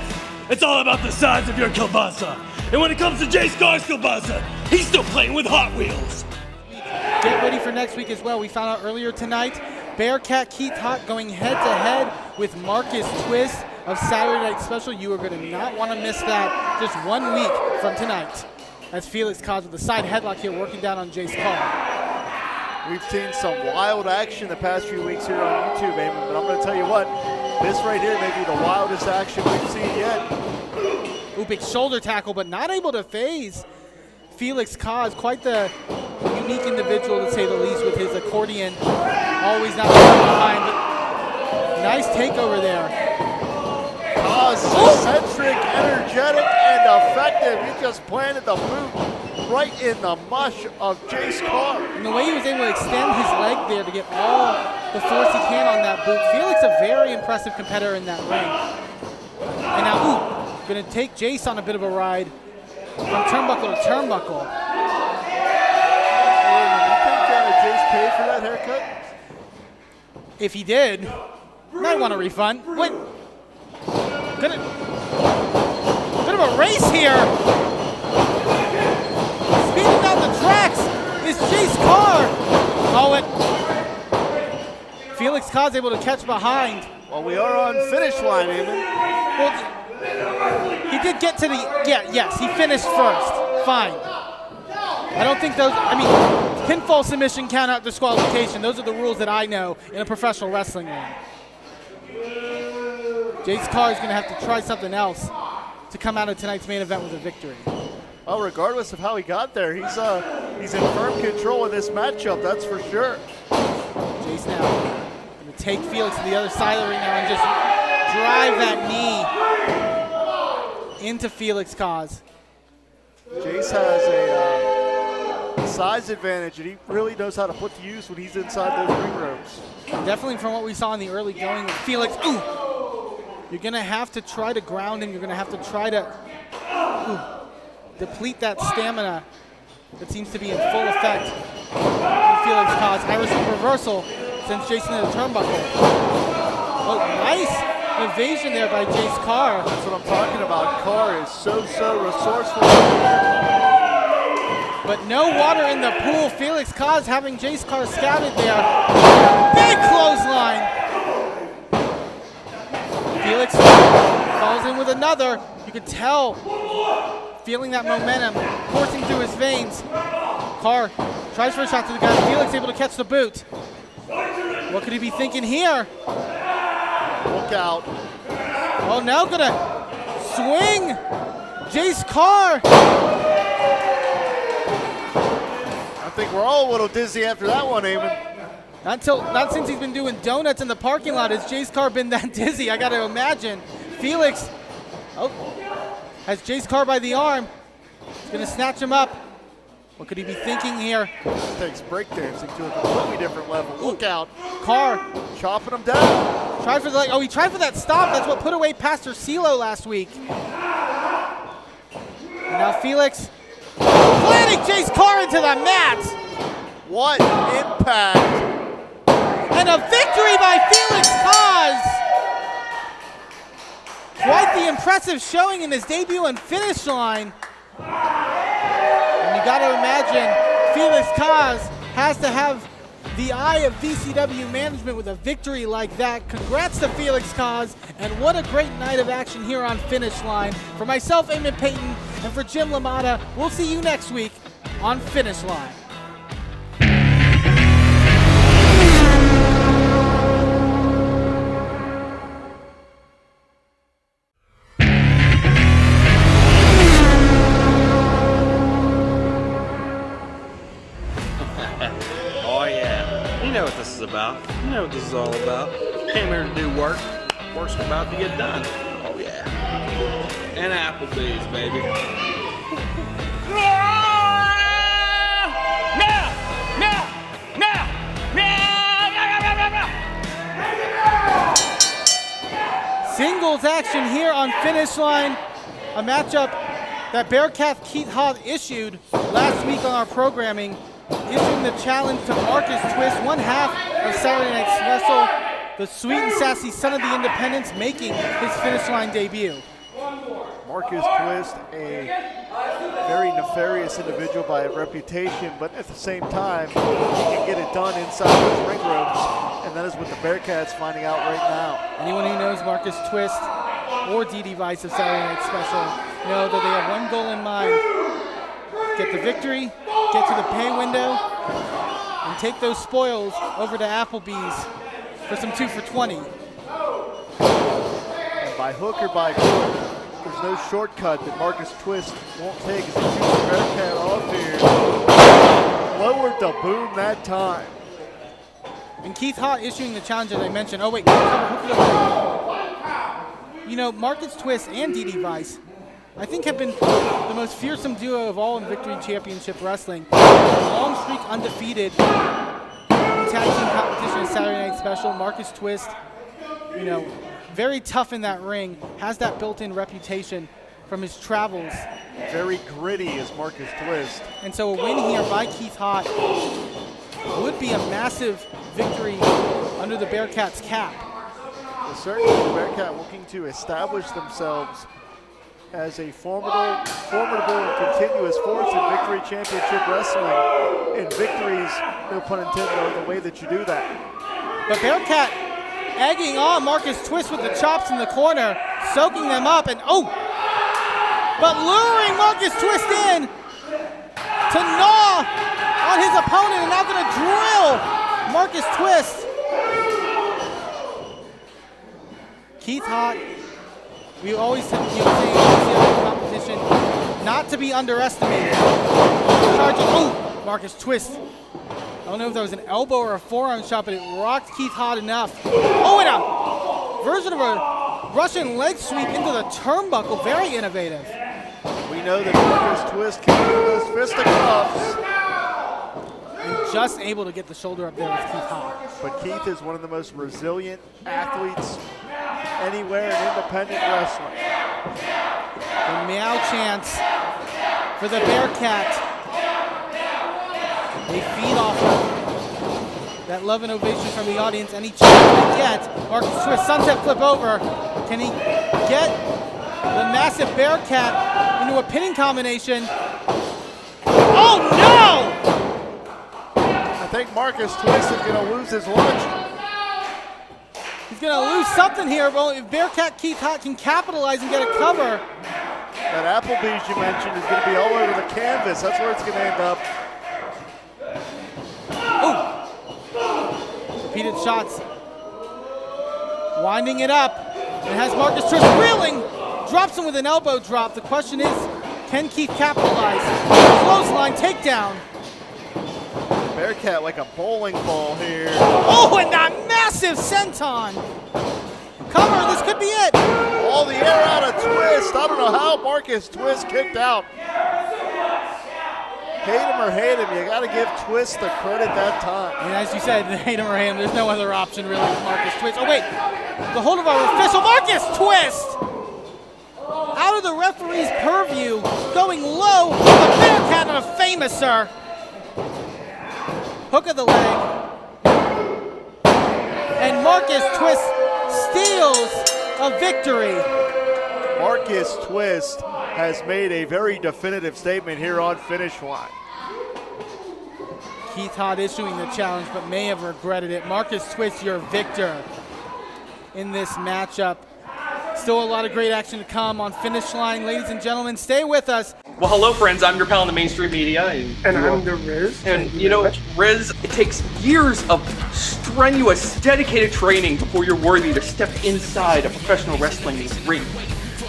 It's all about the size of your kielbasa. And when it comes to Jace Carr's kielbasa, he's still playing with Hot Wheels. Get ready for next week as well. We found out earlier tonight, Bearcat Keith Hott going head-to-head with Marcus Twist of Saturday Night Special. You are going to not want to miss that just 1 week from tonight. As Felix Koss with a side headlock here working down on Jace Carr. We've seen some wild action the past few weeks here on YouTube, Eamon, but I'm going to tell you what, this right here may be the wildest action we've seen yet. Ooh, big shoulder tackle, but not able to phase Felix Koss. Quite the unique individual, to say the least, with his accordion. Always not behind, but nice takeover there. Koss eccentric, energetic, and effective. He just planted the boot right in the mush of Jace Carr. And the way he was able to extend his leg there to get all the force he can on that boot. Felix, a very impressive competitor in that ring. And now, ooh, going to take Jace on a bit of a ride from turnbuckle to turnbuckle. You think Jace paid for that haircut? If he did, might want a refund. Wait. Bit of a race here. Speeding down the tracks is is Jace Carr. Oh, and Felix Kaz able to catch behind. Well, we are on finish line, Eamon. Well, he did get to the, yes, he finished first. Fine. I don't think those, pinfall, submission, count out, disqualification. Those are the rules that I know in a professional wrestling ring. Jace Carr is going to have to try something else to come out of tonight's main event with a victory. Well, regardless of how he got there, he's in firm control of this matchup, that's for sure. Jace now going to take Felix to the other side of the ring now and just drive that knee into Felix Kaz. Jace has a size advantage, and he really knows how to put to use when he's inside those ring ropes. Definitely from what we saw in the early going with Felix. Ooh! You're going to have to try to ground him. You're going to have to try to deplete that stamina that seems to be in full effect. Felix Kaz. Irish reversal sends Jason to the turnbuckle. Oh, nice evasion there by Jace Carr. That's what I'm talking about. Carr is so resourceful. But no water in the pool. Felix Kaz having Jace Carr scouted there. Big clothesline. Felix falls in with another. You could tell, feeling that momentum coursing through his veins. Carr tries for a shot to the guy. Felix able to catch the boot. What could he be thinking here? Look out. Oh, now gonna swing Jace Carr. I think we're all a little dizzy after that one, Eamon. Not since he's been doing donuts in the parking lot has Jace Carr been that dizzy, I gotta imagine. Felix, has Jace Carr by the arm. He's gonna snatch him up. What could he be thinking here? Takes breakdancing to a completely different level. Look out. Carr chopping him down. He tried for that stop. That's what put away Pastor CeeLo last week. And now Felix planting Jace Carr into the mat. What impact. And a victory by Felix Kaz. Quite the impressive showing in his debut and finish line. And you got to imagine Felix Kaz has to have the eye of VCW management with a victory like that. Congrats to Felix Kaz, and what a great night of action here on Finish Line. For myself, Eamon Payton, and for Jim LaMotta, we'll see you next week on Finish Line. Oh yeah, you know what this is about. You know what this is all about. Came here to do work. Work's about to get done. Oh yeah. And Applebee's, baby. Singles action here on Finish Line. A matchup that Bearcat Keith Hott issued last week on our programming, issuing the challenge to Marcus Twist, one half of Saturday Night's Wrestle, the sweet and sassy son of the Independents, making his Finish Line debut. Marcus Twist, a very nefarious individual by reputation, but at the same time, he can get it done inside those ring ropes, and that is what the Bearcats finding out right now. Anyone who knows Marcus Twist or DD Vice of Saturday Night Special know that they have one goal in mind: get the victory, get to the pay window, and take those spoils over to Applebee's for some 2 for $20. And by hook or by crook, there's no shortcut that Marcus Twist won't take as he shoots the Bearcat off here. Lowered the boom that time. And Keith Hott issuing the challenge, as I mentioned. Oh, wait. You know, Marcus Twist and DD Vice, I think, have been the most fearsome duo of all in Victory Championship Wrestling. Long streak undefeated in tag team competition at Saturday Night Special. Marcus Twist, you know, very tough in that ring, has that built-in reputation from his travels. Very gritty is Marcus Twist. And so a win here by Keith Hott would be a massive victory under the Bearcats' cap. Well, certainly the Bearcat looking to establish themselves as a formidable and continuous force in Victory Championship Wrestling. And victories, no pun intended, are the way that you do that. But Bearcat egging on Marcus Twist with the chops in the corner, soaking them up, and but luring Marcus Twist in to gnaw on his opponent, and now going to drill Marcus Twist. Keith Hott, we always say in competition not to be underestimated. Charging, Marcus Twist. I don't know if that was an elbow or a forearm shot, but it rocked Keith Hott enough. And a version of a Russian leg sweep into the turnbuckle, very innovative. We know that Marcus Twist can do those fisticuffs. And just able to get the shoulder up there with Keith Hott. But Keith is one of the most resilient athletes anywhere in independent wrestling. The meow chants for the Bearcat. They feed off of that love and ovation from the audience. Any chance they get, Marcus Twist, sunset flip over. Can he get the massive Bearcat into a pinning combination? Oh no! I think Marcus Twist is going to lose his lunch. He's going to lose something here, but if Bearcat Keith Hott can capitalize and get a cover. That Applebee's you mentioned is going to be all over the canvas. That's where it's going to end up. Repeated shots. Winding it up. It has Marcus Twist reeling. Drops him with an elbow drop. The question is, can Keith capitalize? Clothesline takedown. Bearcat like a bowling ball here. And that massive senton. Cover, this could be it. All the air out of Twist. I don't know how Marcus Twist kicked out. Hate him or hate him, you got to give Twist the credit that time. And as you said, hate him or hate him, there's no other option really with Marcus Twist. The hold of our official, Marcus Twist! Out of the referee's purview, going low, the Bearcat and a famouser. Hook of the leg. And Marcus Twist steals a victory. Marcus Twist has made a very definitive statement here on Finish Line. Keith Hott issuing the challenge, but may have regretted it. Marcus Twist, your victor in this matchup. Still a lot of great action to come on Finish Line. Ladies and gentlemen, stay with us. Well, hello, friends. I'm your pal in the mainstream media. And I'm the Riz. And you know, Riz, it takes years of strenuous, dedicated training before you're worthy to step inside a professional wrestling ring.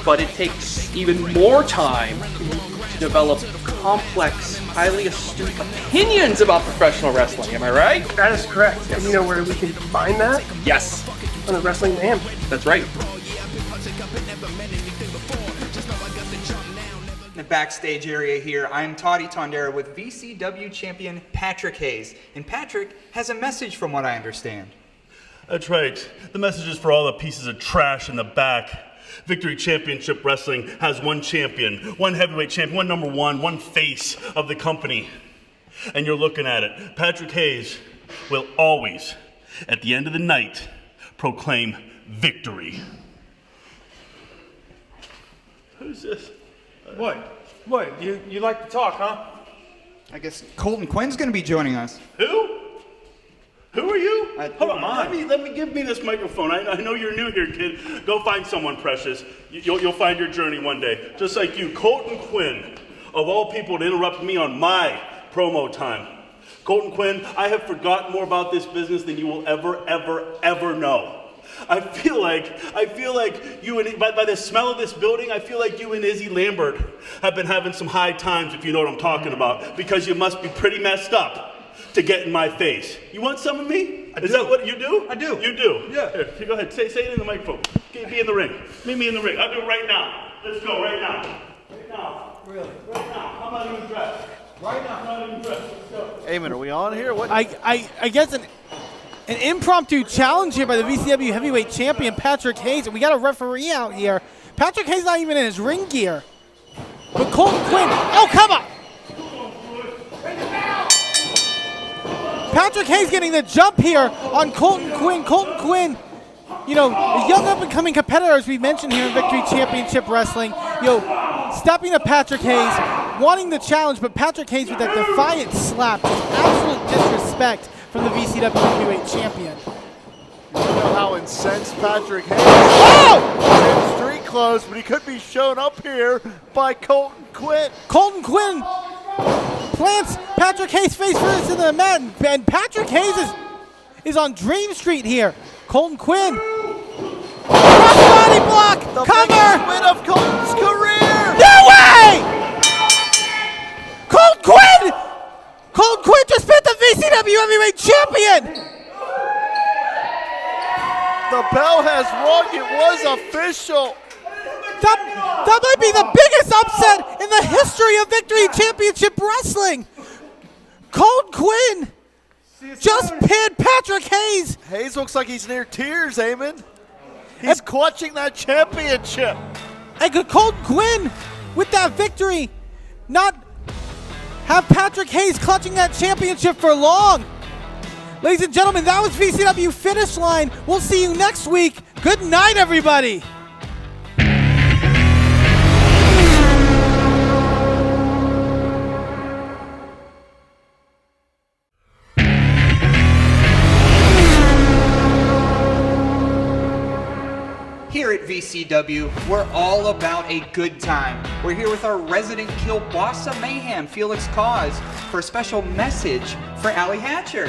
But it takes even more time to develop complex, highly astute opinions about professional wrestling. Am I right? That is correct. Yes. And you know where we can find that? Yes. On the Wrestling Mayhem. That's right. In the backstage area here, I'm Toddy Tondera with VCW champion Patrick Hayes. And Patrick has a message from what I understand. That's right. The message is for all the pieces of trash in the back. Victory Championship Wrestling has one champion, one heavyweight champion, one number one face of the company. And you're looking at it. Patrick Hayes will always, at the end of the night, proclaim victory. Who's this? What? You like to talk, huh? I guess Colton Quinn's going to be joining us. Who? Who are you? Hold on, give me this microphone. I know you're new here, kid. Go find someone precious. You'll find your journey one day. Just like you, Colton Quinn, of all people to interrupt me on my promo time. Colton Quinn, I have forgotten more about this business than you will ever know. I feel like you and, by the smell of this building, I feel like you and Izzy Lambert have been having some high times, if you know what I'm talking about, because you must be pretty messed up to get in my face. You want some of me? Is that what you do? I do. You do? Yeah. Here, go ahead. Say it in the microphone. Be in the ring. Meet me in the ring. I'll do it right now. Let's go right now. Right now. Really? Right now. I'm not even dressed. Right now. I'm not even dressed. Let's go. Heyman, are we on here? What? I guess an impromptu challenge here by the VCW heavyweight champion Patrick Hayes. And we got a referee out here. Patrick Hayes not even in his ring gear. But Colton Quinn. Oh, come on! Patrick Hayes getting the jump here on Colton Quinn. Colton Quinn, you know, a young up-and-coming competitor, as we mentioned here in Victory Championship Wrestling. stepping to Patrick Hayes, wanting the challenge, but Patrick Hayes with that defiant slap, just absolute disrespect from the VCW Heavyweight Champion. You don't know how incensed Patrick Hayes is in street clothes, but he could be shown up here by Colton Quinn. Colton Quinn plants Patrick Hayes face first in the mat, and Patrick Hayes is on Dream Street here. Colton Quinn. Body block! The cover! biggest win of Colton's career! No way! Colton Quinn! Colton Quinn just beat the VCW Heavyweight Champion! The bell has rung. It was official. That might be the biggest upset in the history of Victory Championship Wrestling. Colton Quinn just pinned Patrick Hayes. Hayes looks like he's near tears, Eamon. He's clutching that championship. And could Colton Quinn, with that victory, not have Patrick Hayes clutching that championship for long? Ladies and gentlemen, that was VCW Finish Line. We'll see you next week. Good night, everybody. Here at VCW, we're all about a good time. We're here with our resident kielbasa mayhem, Felix Cause, for a special message for Allie Hatcher.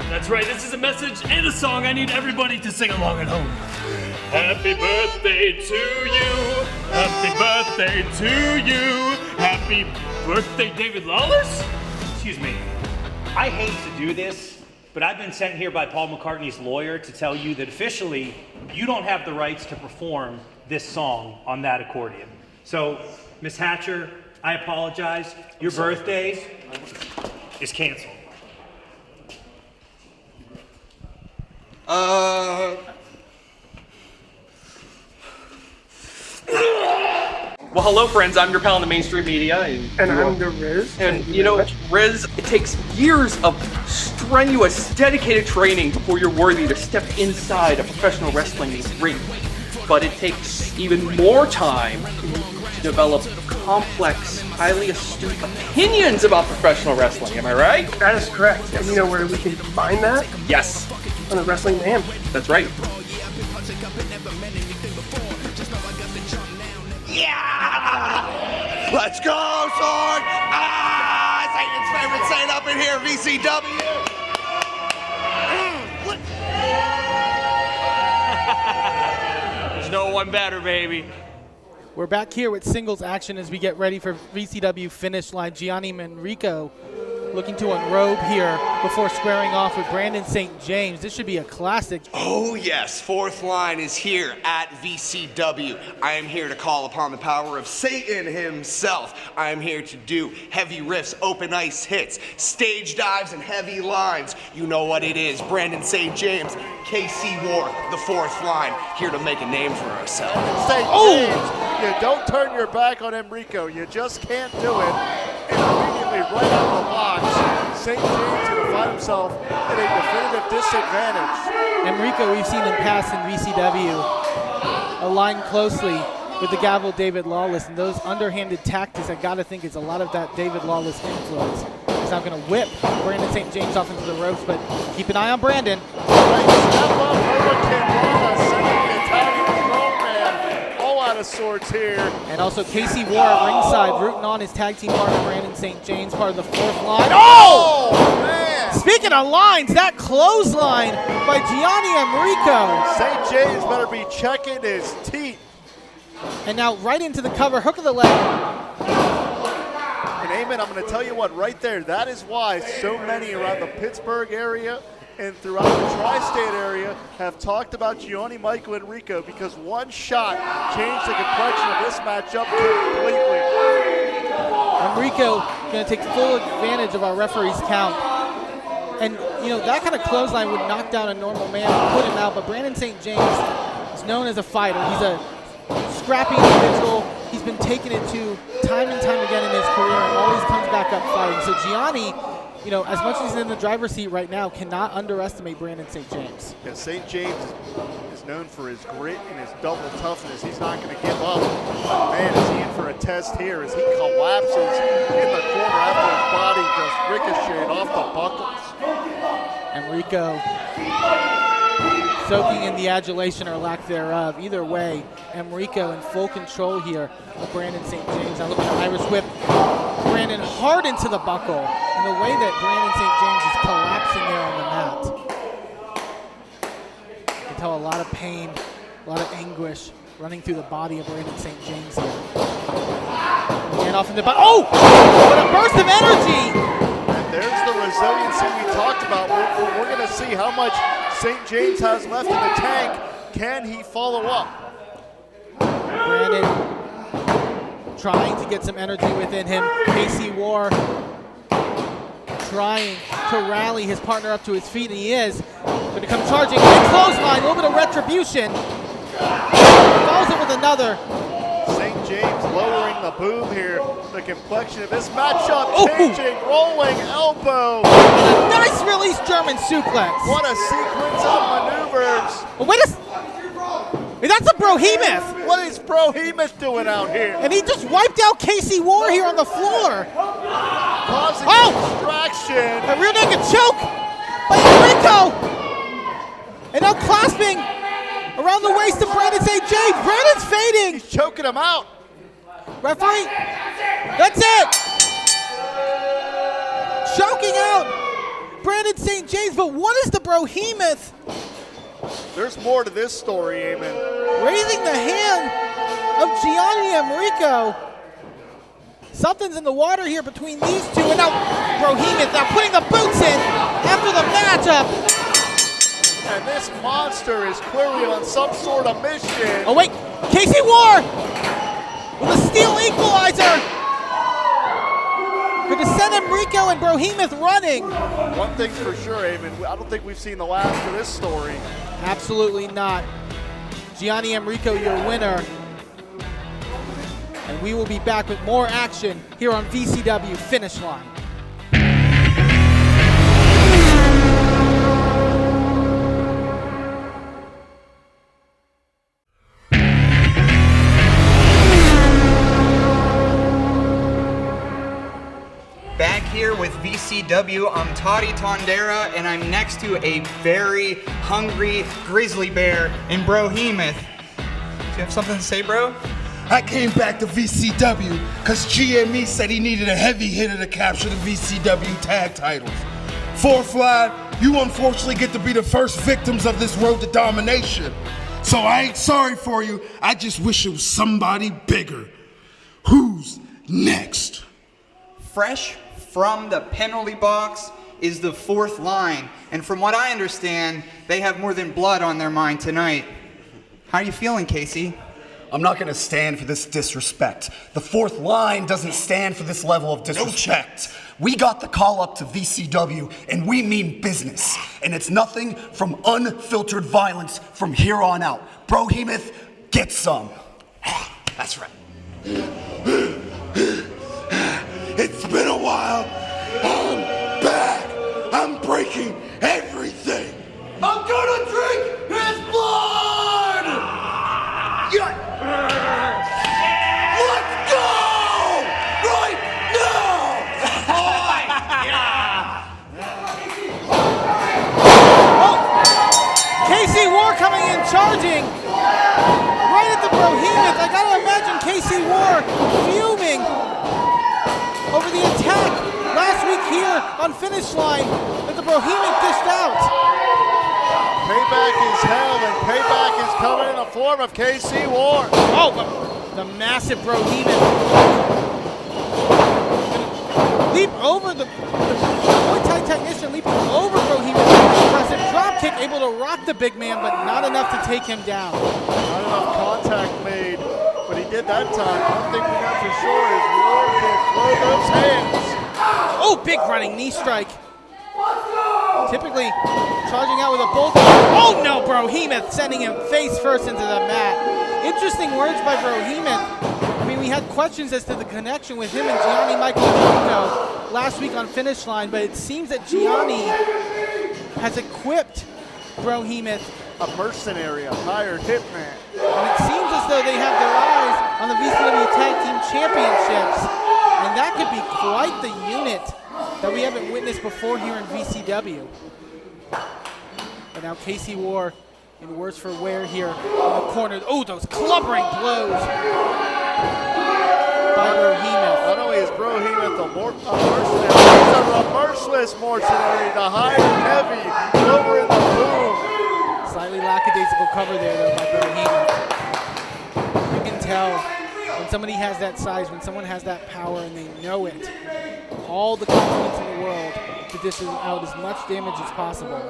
That's right, this is a message and a song I need everybody to sing along at home. Happy birthday to you. Happy birthday to you. Happy birthday, David Lawless? Excuse me. I hate to do this, but I've been sent here by Paul McCartney's lawyer to tell you that officially you don't have the rights to perform this song on that accordion. So, Miss Hatcher, I apologize. Your birthday is canceled. Well, hello, friends. I'm your pal in the mainstream media. And I'm the Riz. And, you know, Riz, it takes years of strenuous, dedicated training before you're worthy to step inside a professional wrestling ring. But it takes even more time to develop complex, highly astute opinions about professional wrestling. Am I right? That is correct. Yes. And you know where we can find that? Yes. On the Wrestling Mayhem. That's right. Yeah! Let's go, Sword! Satan's favorite Saint up in here, VCW! There's no one better, baby. We're back here with singles action as we get ready for VCW Finish Line. Gianni Manrico looking to unrobe here before squaring off with Brandon St. James. This should be a classic. Oh yes, Fourth Line is here at VCW. I am here to call upon the power of Satan himself. I am here to do heavy riffs, open ice hits, stage dives, and heavy lines. You know what it is. Brandon St. James, KC War, the Fourth Line, here to make a name for ourselves. St. James, you don't turn your back on Enrico. You just can't do it. And immediately right out of the box, St. James going to find himself at a definitive disadvantage. Enrico, we've seen him pass in VCW, align closely with the gavel David Lawless, and those underhanded tactics, I gotta think it's a lot of that David Lawless influence. He's now gonna whip Brandon St. James off into the ropes, but keep an eye on Brandon. Out of sorts here. And also Casey Ward at ringside, rooting on his tag team partner Brandon St. James, part of the Fourth Line. Oh! Man! Speaking of lines, that clothesline by Gianni Enrico. St. James better be checking his teeth. And now right into the cover, hook of the leg. And Eamon, I'm going to tell you what, right there, that is why so many around the Pittsburgh area and throughout the tri-state area have talked about Gianni Michael Enrico, because one shot changed the complexion of this matchup completely. Enrico going to take full advantage of our referee's count. And, you know, that kind of clothesline would knock down a normal man and put him out, but Brandon St. James is known as a fighter. He's a scrappy individual. He's been taking it to time and time again in his career and always comes back up fighting. So Gianni you know, as much as he's in the driver's seat right now, cannot underestimate Brandon St. James. Yeah, St. James is known for his grit and his double toughness. He's not going to give up. Man, is he in for a test here as he collapses in the corner after his body just ricocheted off the buckles. Enrico soaking in the adulation or lack thereof. Either way, Enrico in full control here of Brandon St. James. Now look at the Irish whip. Brandon hard into the buckle. And the way that Brandon St. James is collapsing there on the mat. You can tell a lot of pain, a lot of anguish running through the body of Brandon St. James here. And off in the butt. Oh! What a burst of energy! And there's the resiliency we talked about. We're going to see how much St. James has left in the tank. Can he follow up? Brandon trying to get some energy within him. Casey War trying to rally his partner up to his feet, and he is. Going to come charging. Big clothesline, a little bit of retribution. Follows it with another. St. James lowering the boom here. The complexion of this matchup changing, rolling elbow. A nice release German suplex. What a sequence of maneuvers. Oh, wait a that's a Brohemoth. What is Brohemoth doing out here? And he just wiped out Casey War here on the floor. Causing distraction. A rear naked choke by Enrico. And now clasping around the waist of Brandon St. James. Brandon's fading. He's choking him out. Referee. That's it. Choking out Brandon St. James. But what is the Brohemoth? There's more to this story, Eamon. Raising the hand of Gianni Enrico. Something's in the water here between these two. And now Brohemoth now putting the boots in after the matchup. And this monster is clearly on some sort of mission. Oh wait, Casey War with a steel equalizer. Going to send Enrico and Brohemoth running. One thing's for sure, Eamon, I don't think we've seen the last of this story. Absolutely not. Gianni Enrico, your winner. And we will be back with more action here on VCW Finish Line. Back here with VCW, I'm Toddy Tondera, and I'm next to a very hungry grizzly bear in Brohemoth. Do you have something to say, bro? I came back to VCW because GME said he needed a heavy hitter to capture the VCW tag titles. Fourth Line, you unfortunately get to be the first victims of this road to domination. So I ain't sorry for you, I just wish it was somebody bigger. Who's next? Fresh from the penalty box is the Fourth Line, and from what I understand, they have more than blood on their mind tonight. How are you feeling, Casey? I'm not going to stand for this disrespect. The Fourth Line doesn't stand for this level of disrespect. We got the call up to VCW, and we mean business. And it's nothing from unfiltered violence from here on out. Brohemoth, get some. That's right. It's been a while. I'm back. I'm breaking everything. I'm gonna drink his blood! Let's go! Right now! Casey War coming in charging right at the Brohemoth. I gotta imagine Casey War fuming over the attack last week here on Finish Line that the Brohemoth dished out. Payback is hell, and payback is coming in the form of KC War. Oh, the massive Brohemoth. Leap over the Muay Thai technician, leaping over Brohemoth. Impressive drop kick, able to rock the big man, but not enough to take him down. Not enough contact made, but he did that time. One thing we got for sure is War can throw those hands. Oh, big running knee strike. Typically charging out with a bolt. Oh no, Brohemoth sending him face first into the mat. Interesting words by Brohemoth. I mean, we had questions as to the connection with him and Gianni Michael Enrico last week on Finish Line, but it seems that Gianni has equipped Brohemoth. A mercenary, a hired hitman. And it seems as though they have their eyes on the VCW Tag Team Championships. And that could be quite the unit that we haven't witnessed before here in VCW. But now Casey War in worse for wear here in the corner. Oh, those clubbering blows by Brohemoth. Not only is Brohemoth a mercenary, he's a remorseless mercenary, the high and heavy, lower in the boom. Slightly lackadaisical cover there, though, by Brohemoth. You can tell when somebody has that size, when someone has that power and they know it, all the confidence in the world to dish out as much damage as possible.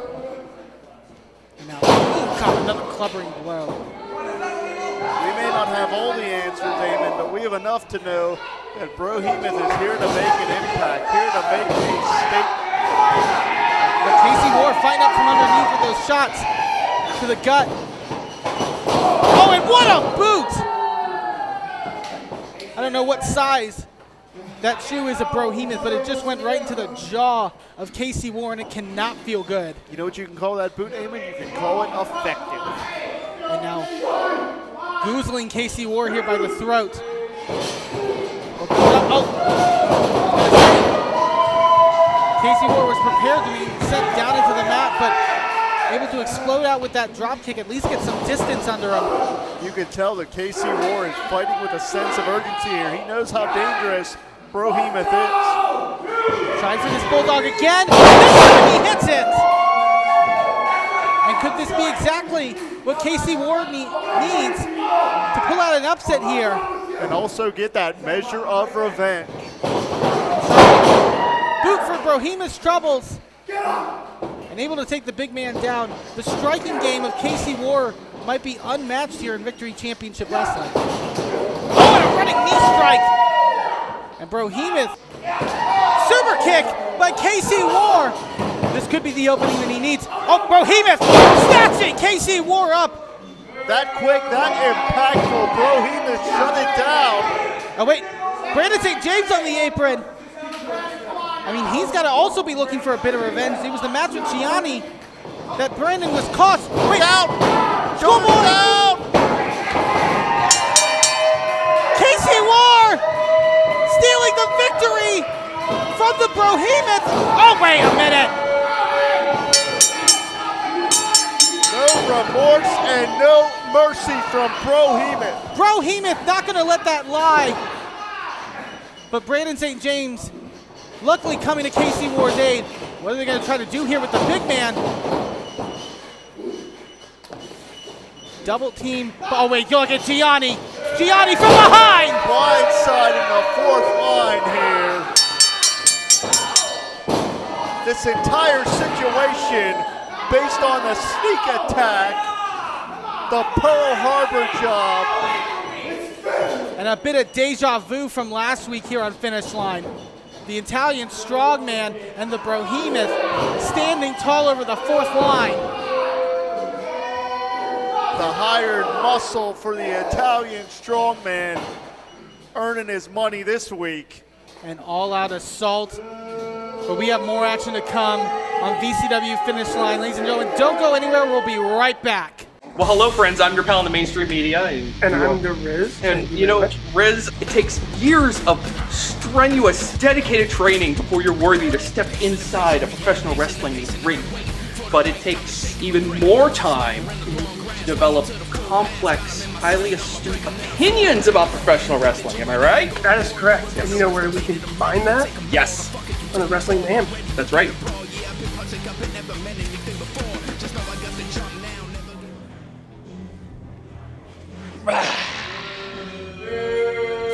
And now, God, another clubbering blow. We may not have all the answers, Damon, but we have enough to know that Brohemoth is here to make an impact, here to make a statement. But Casey War fighting up from underneath with those shots to the gut. Oh, and what a boot! I don't know what size that shoe is of Brohemoth, but it just went right into the jaw of Casey War, and it cannot feel good. You know what you can call that boot, Damon? You can call it effective. And now, goozling Casey War here by the throat. Oh! Casey War was prepared to be sent down into the mat, but able to explode out with that drop kick, at least get some distance under him. You can tell that Casey War is fighting with a sense of urgency here. He knows how dangerous Brohemoth is. Trying for this Bulldog again. This time he hits it! And could this be exactly what Casey War needs to pull out an upset here? And also get that measure of revenge. Boot for Brohemoth's troubles. And able to take the big man down. The striking game of Casey War might be unmatched here in Victory Championship Wrestling. Oh, and a running knee strike. And Brohemoth, super kick by Casey War. This could be the opening that he needs. Oh, Brohemoth snatching Casey War up. That quick, that impactful, Brohemoth shut it down. Oh wait, Brandon St. James on the apron. I mean, he's got to also be looking for a bit of revenge. It was the match with Gianni that Brandon was caught. Wait, out! Shoulder down! Casey War stealing the victory from the Brohemoth. Oh, wait a minute. No remorse and no mercy from Brohemoth. Brohemoth not going to let that lie. But Brandon St. James luckily coming to Casey War's aid. What are they going to try to do here with the big man? Double team. Oh, wait, look at Gianni. Gianni from behind. Blindsiding the fourth line here. This entire situation based on the sneak attack, the Pearl Harbor job. And a bit of deja vu from last week here on Finish Line. The Italian strongman and the Brohemoth standing tall over the fourth line. The hired muscle for the Italian strongman earning his money this week. An all-out assault. But we have more action to come on VCW Finish Line. Ladies and gentlemen, don't go anywhere. We'll be right back. Well, hello, friends. I'm your pal in the mainstream media. And I'm the Riz. And, you know, Riz, it takes years of strenuous, dedicated training before you're worthy to step inside a professional wrestling ring. But it takes even more time to develop complex, highly astute opinions about professional wrestling. Am I right? That is correct. And you know where we can find that? Yes. On the Wrestling Mayhem. That's right.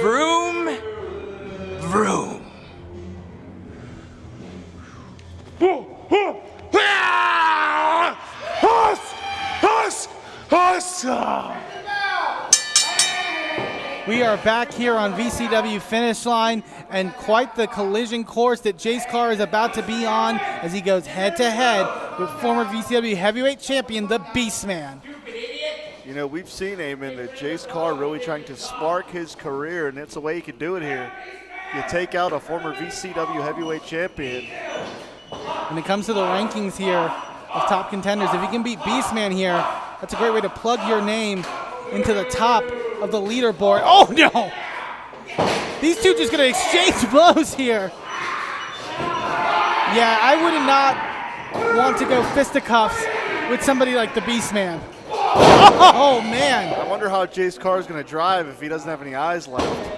Vroom, vroom. We are back here on VCW Finish Line, and quite the collision course that Jace Carr is about to be on as he goes head-to-head with former VCW heavyweight champion, the Beastman. You know, we've seen, Eamon, that Jace Carr really trying to spark his career, and that's the way he can do it here. you take out a former VCW heavyweight champion. When it comes to the rankings here of top contenders, if you can beat Beastman here, that's a great way to plug your name into the top of the leaderboard. Oh no! These two just gonna exchange blows here. Yeah, I would not want to go fisticuffs with somebody like the Beastman. Oh man! I wonder how Jace Carr is gonna drive if he doesn't have any eyes left.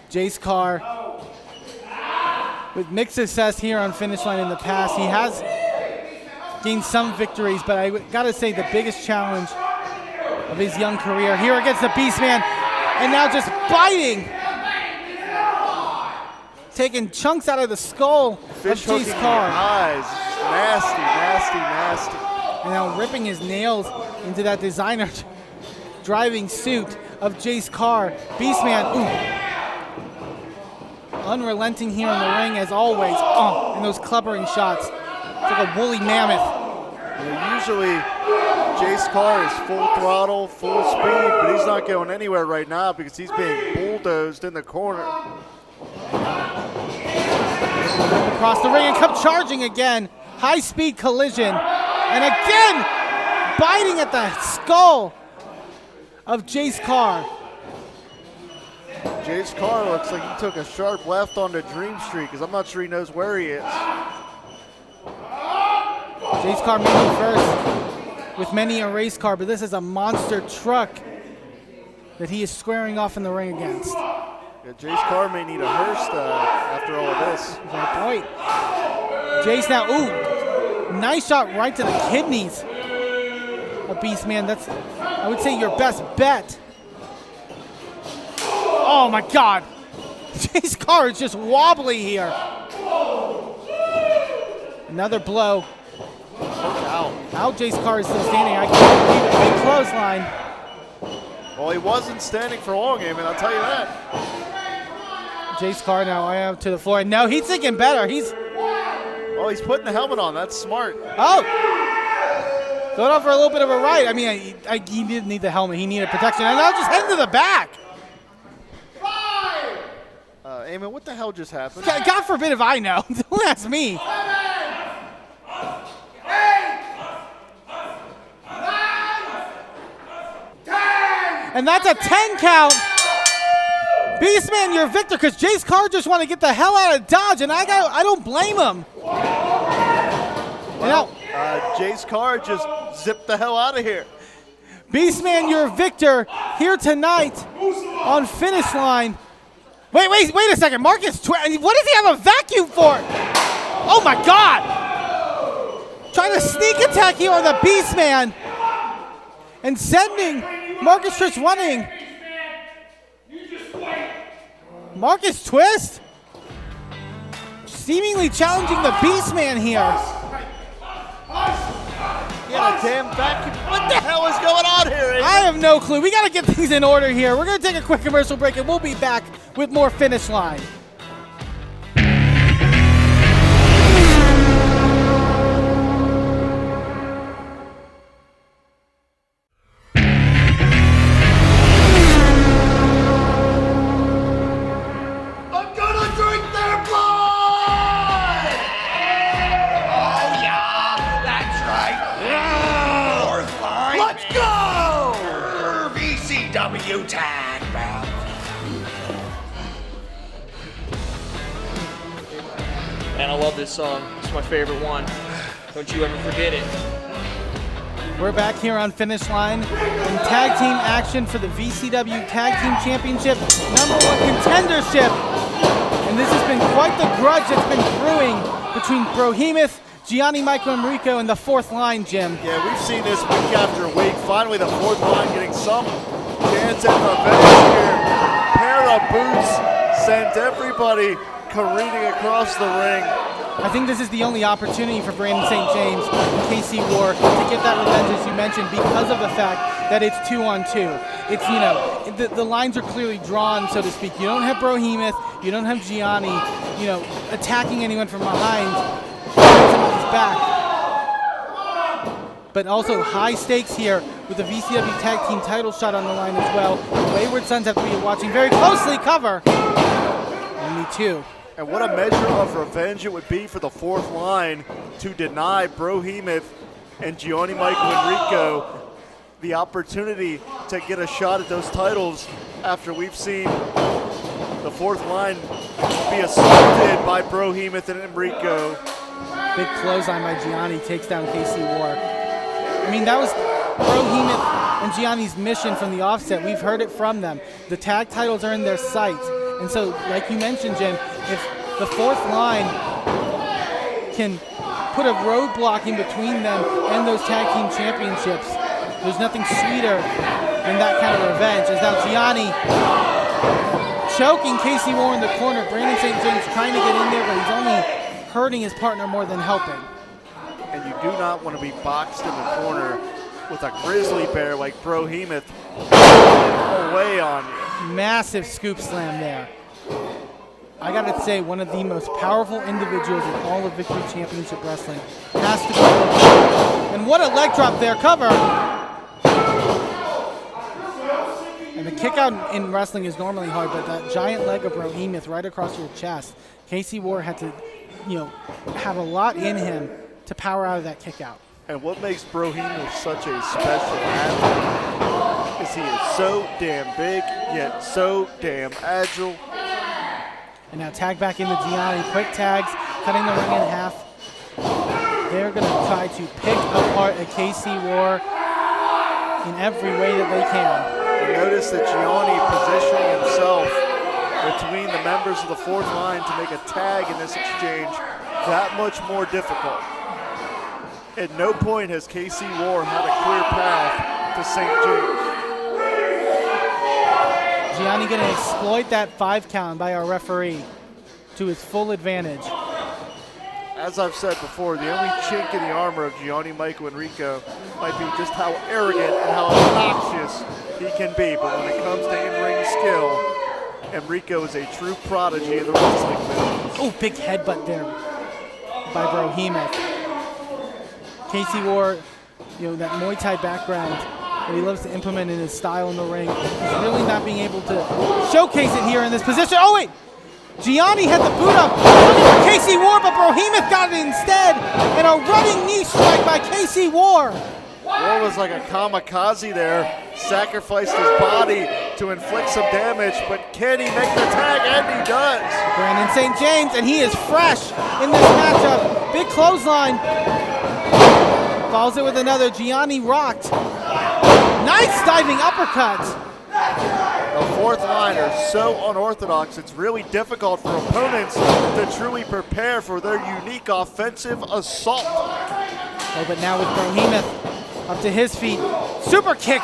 Jace Carr, with mixed success here on Finish Line in the past, he has gained some victories, but I gotta say the biggest challenge of his young career here against the Beastman, and now just biting, taking chunks out of the skull of Jace Carr. Eyes, nasty, nasty, nasty. And now ripping his nails into that designer driving suit of Jace Carr. Beastman, ooh. Unrelenting here in the ring as always. Oh, and those clubbering shots. It's like a woolly mammoth. Usually Jace Carr is full throttle, full speed, but he's not going anywhere right now because he's being bulldozed in the corner. Across the ring and come charging again. High speed collision. And again, biting at the skull of Jace Carr. Jace Carr looks like he took a sharp left onto Dream Street because I'm not sure he knows where he is. Jace Carr may be first with many a race car, but this is a monster truck that he is squaring off in the ring against. Yeah, Jace Carr may need a hearse after all of this. Good point. Jace now, ooh, nice shot right to the kidneys of Beastman. That's, I would say, your best bet. Oh my God. Jace Carr is just wobbly here. Another blow. How Jace Carr is still standing, I can't believe it. Big clothesline. Well, he wasn't standing for long, Eamon, I'll tell you that. Jace Carr now out to the floor. No, he's thinking better. He's putting the helmet on. That's smart. Oh! Going on for a little bit of a ride. I mean, he didn't need the helmet. He needed protection. And now just heading to the back. Eamon, what the hell just happened? God forbid if I know. Don't ask me. And that's a 10 count. Beastman, you're victor, because Jace Carr just want to get the hell out of Dodge, and I don't blame him. Well, Jace Carr just zipped the hell out of here. Beastman, you're victor here tonight on Finish Line. Wait a second. Marcus, what does he have a vacuum for? Oh my God! Trying to sneak attack here on the Beastman and sending Marcus Twist running. Marcus Twist seemingly challenging the Beastman here. He had a damn vacuum. What the hell is going on here, Eamon? I have no clue. We got to get things in order here. We're going to take a quick commercial break, and we'll be back with more Finish Line. I'm gonna drink their blood! Oh yeah, that's right. Fourth line. Let's go! VCW tag belt. And I love this song. It's my favorite one. Don't you ever forget it. We're back here on Finish Line in tag team action for the VCW Tag Team Championship #1 contendership. And this has been quite the grudge that's been brewing between Brohemoth, Gianni Michael Enrico, and the Fourth Line, Jim. Yeah, we've seen this week after week. Finally, the Fourth Line getting some chance at revenge here. Pair of boots sent everybody careening across the ring. I think this is the only opportunity for Brandon St. James and KC War to get that revenge, as you mentioned, because of the fact that it's 2-on-2. It's, the lines are clearly drawn, so to speak. You don't have Brohemoth, you don't have Gianni, attacking anyone from behind, somebody's back. But also high stakes here with the VCW Tag Team title shot on the line as well. The Wayward Sons have to be watching very closely. Cover. too. And what a measure of revenge it would be for the fourth line to deny Brohemoth and Gianni Michael Enrico the opportunity to get a shot at those titles after we've seen the fourth line be assaulted by Brohemoth and Enrico. Big clothesline by Gianni takes down KC War. I mean, that was Brohemoth and Gianni's mission from the offset. We've heard it from them. The tag titles are in their sights. And so, like you mentioned, Jim, if the fourth line can put a roadblock in between them and those tag team championships, there's nothing sweeter than that kind of revenge. As now Gianni choking KC War in the corner. Brandon St. James trying to get in there, but he's only hurting his partner more than helping. And you do not want to be boxed in the corner with a grizzly bear like Brohemoth away on you. Massive scoop slam there. I gotta say, one of the most powerful individuals in all of Victory Championship Wrestling has to be. And what a leg drop there, cover. And the kick out in wrestling is normally hard, but that giant leg of Brohemoth right across your chest, KC War had to, have a lot in him to power out of that kick out. And what makes Brohemoth such a special athlete is he is so damn big, yet so damn agile. And now tag back into Gianni, quick tags, cutting the ring in half. They're gonna try to pick apart a KC War in every way that they can. You notice that Gianni positioning himself between the members of the fourth line to make a tag in this exchange that much more difficult. At no point has KC War had a clear path to St. James. Gianni going to exploit that 5 count by our referee to his full advantage. As I've said before, the only chink in the armor of Gianni Michael Enrico might be just how arrogant and how obnoxious he can be. But when it comes to in-ring skill, Enrico is a true prodigy in the wrestling business. Oh, big headbutt there by Brohemoth. KC War, that Muay Thai background that he loves to implement in his style in the ring. He's really not being able to showcase it here in this position. Oh, wait! Gianni had the boot up looking for KC War, but Brohemoth got it instead. And a running knee strike by KC War. War was like a kamikaze there, sacrificed his body to inflict some damage, but can he make the tag? And he does. Brandon St. James, and he is fresh in this matchup. Big clothesline. Follows it with another. Gianni rocked. Nice diving uppercut. The fourth line are so unorthodox, it's really difficult for opponents to truly prepare for their unique offensive assault. Oh, but now with Brohemoth up to his feet. Super kick.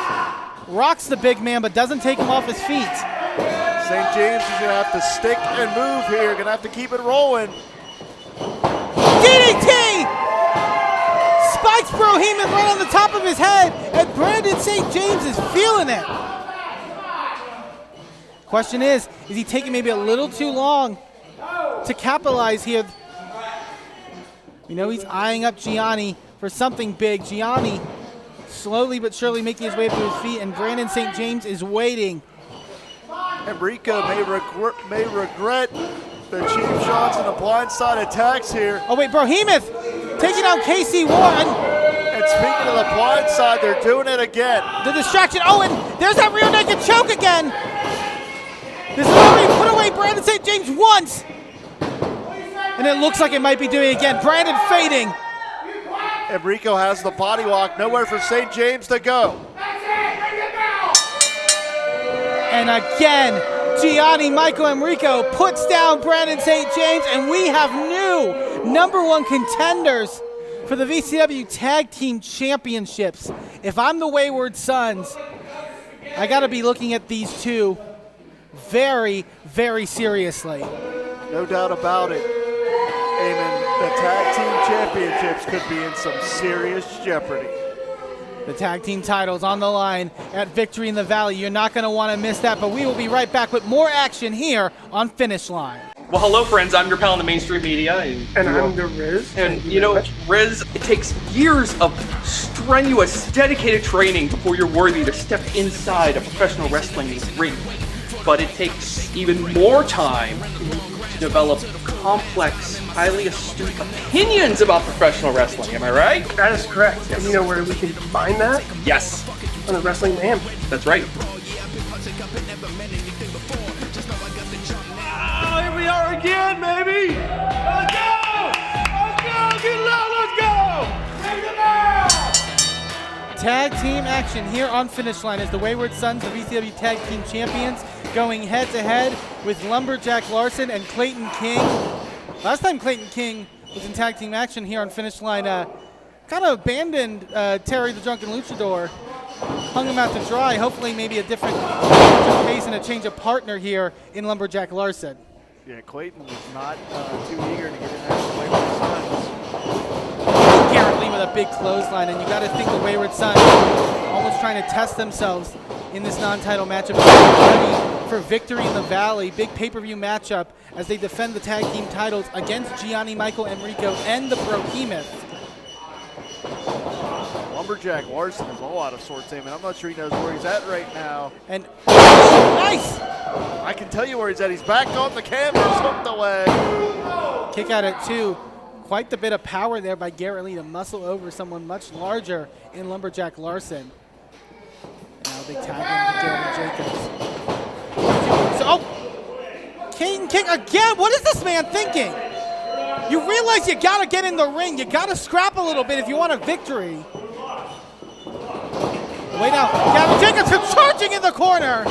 Rocks the big man, but doesn't take him off his feet. St. James is going to have to stick and move here. Going to have to keep it rolling. DDT! Spikes Brohemoth right on the top of his head, and Brandon St. James is feeling it. Question is he taking maybe a little too long to capitalize here? He's eyeing up Gianni for something big. Gianni slowly but surely making his way up to his feet, and Brandon St. James is waiting. Enrico may regret the cheap shots and the blindside attacks here. Oh wait, Brohemoth taking out KC War. And speaking of the blindside, they're doing it again. The distraction. Oh, and there's that rear naked choke again. This has already put away Brandon St. James once. And it looks like it might be doing it again. Brandon fading. Enrico has the body lock. Nowhere for St. James to go. And again, Gianni Michael Enrico puts down Brandon St. James, and we have new #1 contenders for the VCW Tag Team Championships. If I'm the Wayward Sons, I got to be looking at these two very, very seriously. No doubt about it. Eamon, the Tag Team Championships could be in some serious jeopardy. The tag team titles on the line at Victory in the Valley. You're not going to want to miss that, but we will be right back with more action here on Finish Line. Well, hello, friends. I'm your pal in the mainstream media. And I'm the Riz. And, Riz, it takes years of strenuous, dedicated training before you're worthy to step inside a professional wrestling ring. But it takes even more time to develop complex, highly astute opinions about professional wrestling. Am I right? That is correct. And you know where we can find that? Yes. On the Wrestling Mayhem. That's right. Oh, here we are again, baby! Let's go! Let's go! Get loud, let's go! Take them out! Tag team action here on Finish Line as the Wayward Sons, the VCW Tag Team Champions, going head-to-head with Lumberjack Larson and Clayton King. Last time Clayton King was in tag team action here on Finish Line, kind of abandoned Terry the Drunken Luchador, hung him out to dry. Hopefully maybe a different change of pace and a change of partner here in Lumberjack Larson. Yeah, Clayton was not too eager to get in there with the Wayward Sons. Garrett Lee with a big clothesline, and you got to think the Wayward Sons almost trying to test themselves in this non-title matchup, ready for Victory in the Valley. Big pay-per-view matchup as they defend the tag team titles against Gianni, Michael Enrico, and the Brohemoth. Lumberjack Larson is all out of sorts, and I'm not sure he knows where he's at right now. And nice! I can tell you where he's at. He's back on the canvas, hooked away. Kick out at 2. Quite the bit of power there by Garrett Lee to muscle over someone much larger in Lumberjack Larson. Now a big tag into Garrett Jacobs. So, Clayton King again. What is this man thinking? You realize you got to get in the ring. You got to scrap a little bit if you want a victory. Way down. Gavin Jacobs charging in the corner.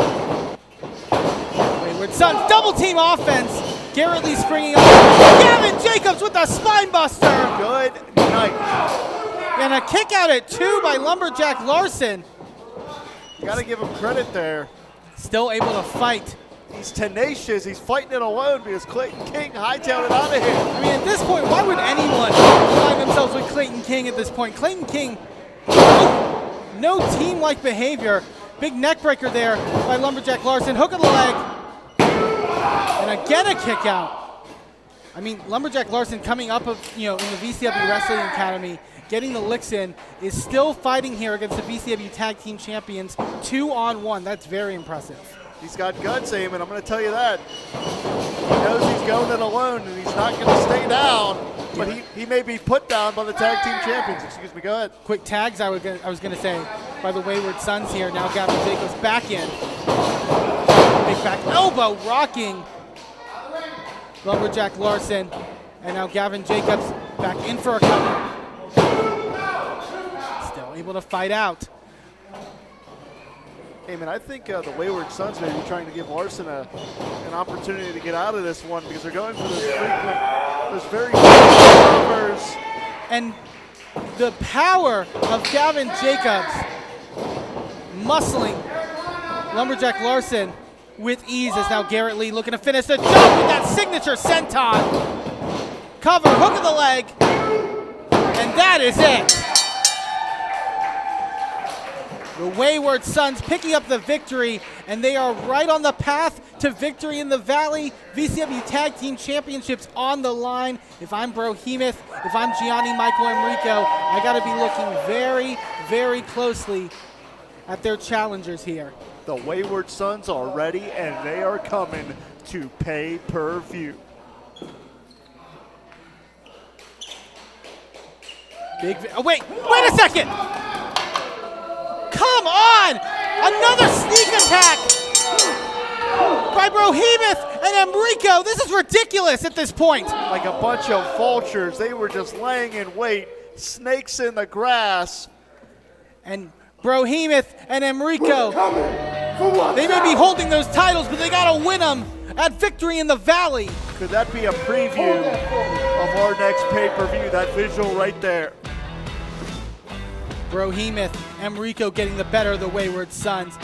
Wayward Sons double team offense. Garrett Lee springing up. Gavin Jacobs with a spine buster. Good night. And a kick out at 2 by Lumberjack Larson. You got to give him credit there. Still able to fight. He's tenacious. He's fighting it alone because Clayton King hightailed it out of here. I mean, at this point, why would anyone align themselves with Clayton King at this point? Clayton King, no team-like behavior. Big neck breaker there by Lumberjack Larson. Hook of the leg. And again a kick out. I mean, Lumberjack Larson coming up in the VCW Wrestling Academy, getting the licks in, is still fighting here against the VCW Tag Team Champions 2-on-1. That's very impressive. He's got guts, Eamon, I'm going to tell you that. He knows he's going it alone, and he's not going to stay down, but he may be put down by the Tag Team Champions. Excuse me, go ahead. Quick tags, I was going to say, by the Wayward Sons here. Now Gavin Jacobs back in. Big back elbow rocking Lumberjack Larson. And now Gavin Jacobs back in for a cover. Still able to fight out. Hey man, I think the Wayward Sons may be trying to give Larson an opportunity to get out of this one because they're going for those very frequent covers. And the power of Gavin Jacobs muscling Lumberjack Larson with ease as now Garrett Lee looking to finish the job with that signature senton. Cover, hook of the leg, and that is it. The Wayward Sons picking up the victory, and they are right on the path to Victory in the Valley. VCW Tag Team Championships on the line. If I'm Brohemoth, if I'm Gianni, Michael Enrico, I got to be looking very, very closely at their challengers here. The Wayward Sons are ready, and they are coming to pay-per-view. Wait a second! Come on! Another sneak attack by Brohemoth and Enrico. This is ridiculous at this point. Like a bunch of vultures. They were just laying in wait. Snakes in the grass. And Brohemoth and Enrico, they may be holding those titles, but they got to win them at Victory in the Valley. Could that be a preview of our next pay-per-view? That visual right there. Brohemoth, Enrico getting the better of the Wayward Sons.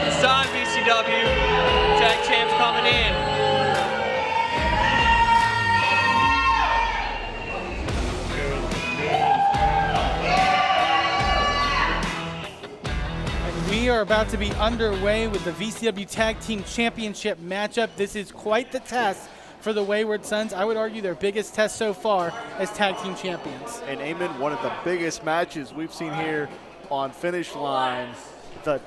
It's time, VCW. Tag champs coming in. are about to be underway with the VCW Tag Team Championship matchup. This is quite the test for the Wayward Sons. I would argue their biggest test so far as tag team champions. And Eamon, one of the biggest matches we've seen here on Finish Line. Good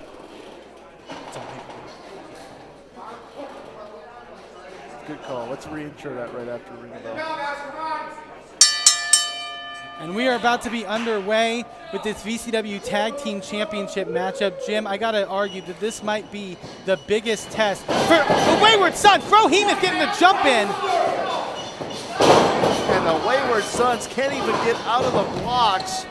call. Let's re-intro that right after Ring of Bell. And we are about to be underway with this VCW Tag Team Championship matchup. Jim, I got to argue that this might be the biggest test for the Wayward Sons. Hemoth getting the jump in. And the Wayward Sons can't even get out of the blocks.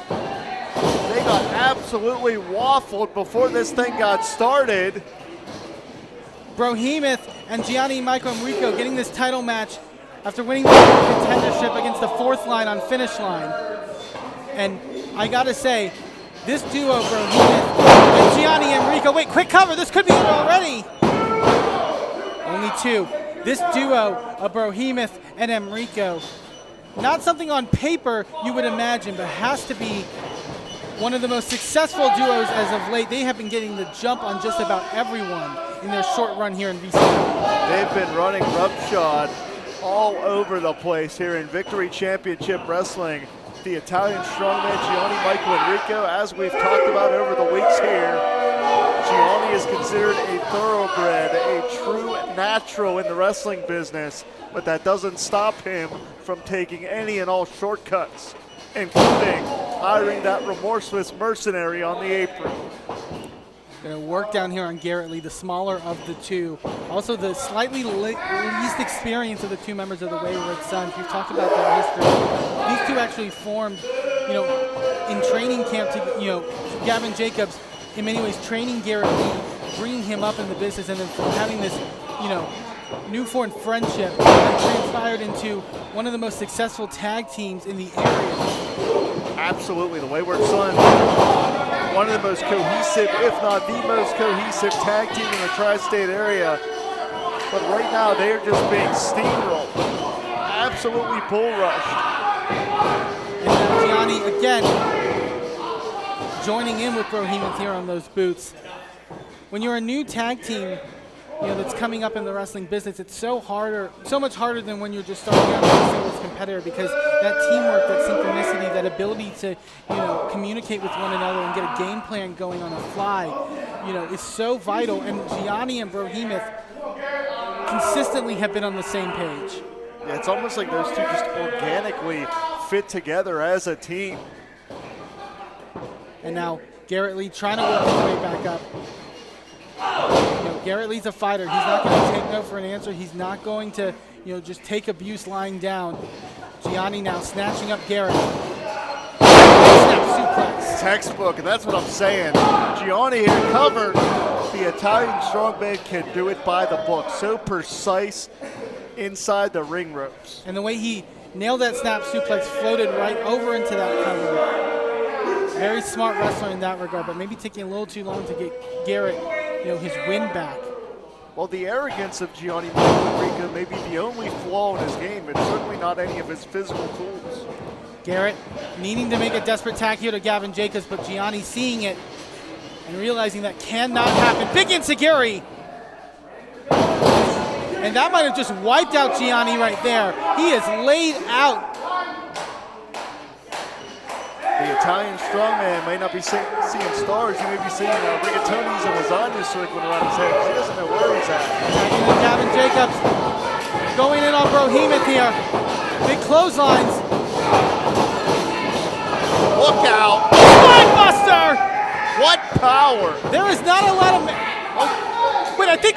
They got absolutely waffled before this thing got started. Hemoth and Gianni Michael Enrico getting this title match after winning the contendership against the Fourth Line on Finish Line. And I gotta say, this duo, Hemoth and Gianni Enrico, wait, quick cover, this could be it already. Only two. This duo of Hemoth and Enrico, not something on paper you would imagine, but has to be one of the most successful duos as of late. They have been getting the jump on just about everyone in their short run here in VCW. They've been running roughshod all over the place here in Victory Championship Wrestling. The Italian strongman Gianni Michael Enrico, as we've talked about over the weeks here, Gianni is considered a thoroughbred, a true natural in the wrestling business, but that doesn't stop him from taking any and all shortcuts, including hiring that remorseless mercenary on the apron. Going to work down here on Garrett Lee, the smaller of the two. Also the slightly least experienced of the two members of the Wayward Sons. We've talked about their history. These two actually formed, in training camp to, Gavin Jacobs, in many ways training Garrett Lee, bringing him up in the business, and then having this, newfound friendship that transpired into one of the most successful tag teams in the area. Absolutely, the Wayward Sons, one of the most cohesive, if not the most cohesive tag team in the tri-state area. But right now, they are just being steamrolled, absolutely bull rushed. And now Gianni again joining in with Hemoth here on those boots. When you're a new tag team, that's coming up in the wrestling business, it's so much harder than when you're just starting out as a singles competitor, because that teamwork, that synchronicity, that ability to, communicate with one another and get a game plan going on the fly, is so vital. And Gianni and Hemoth consistently have been on the same page. Yeah, it's almost like those two just organically fit together as a team. And now Garrett Lee trying to work his way back up. Garrett Lee's a fighter. He's not going to take no for an answer. He's not going to, just take abuse lying down. Gianni now snatching up Garrett. Snap suplex. Textbook, and that's what I'm saying. Gianni here covered. The Italian strongman can do it by the book. So precise inside the ring ropes. And the way he nailed that snap suplex, floated right over into that cover. Very smart wrestler in that regard, but maybe taking a little too long to get Garrett, his win back. Well, the arrogance of Gianni Michael Enrico may be the only flaw in his game, but certainly not any of his physical tools. Garrett needing to make a desperate tack here to Gavin Jacobs, but Gianni seeing it and realizing that cannot happen. Big enziguri. And that might have just wiped out Gianni right there. He is laid out. The Italian strongman may not be seeing stars. He may be seeing rigatonis and lasagna circling around his head. He doesn't know where he's at. Attacking with Gavin Jacobs. Going in on Hemoth here. Big clotheslines. Look out. Blockbuster! What power. There is not a lot of... Wait, I think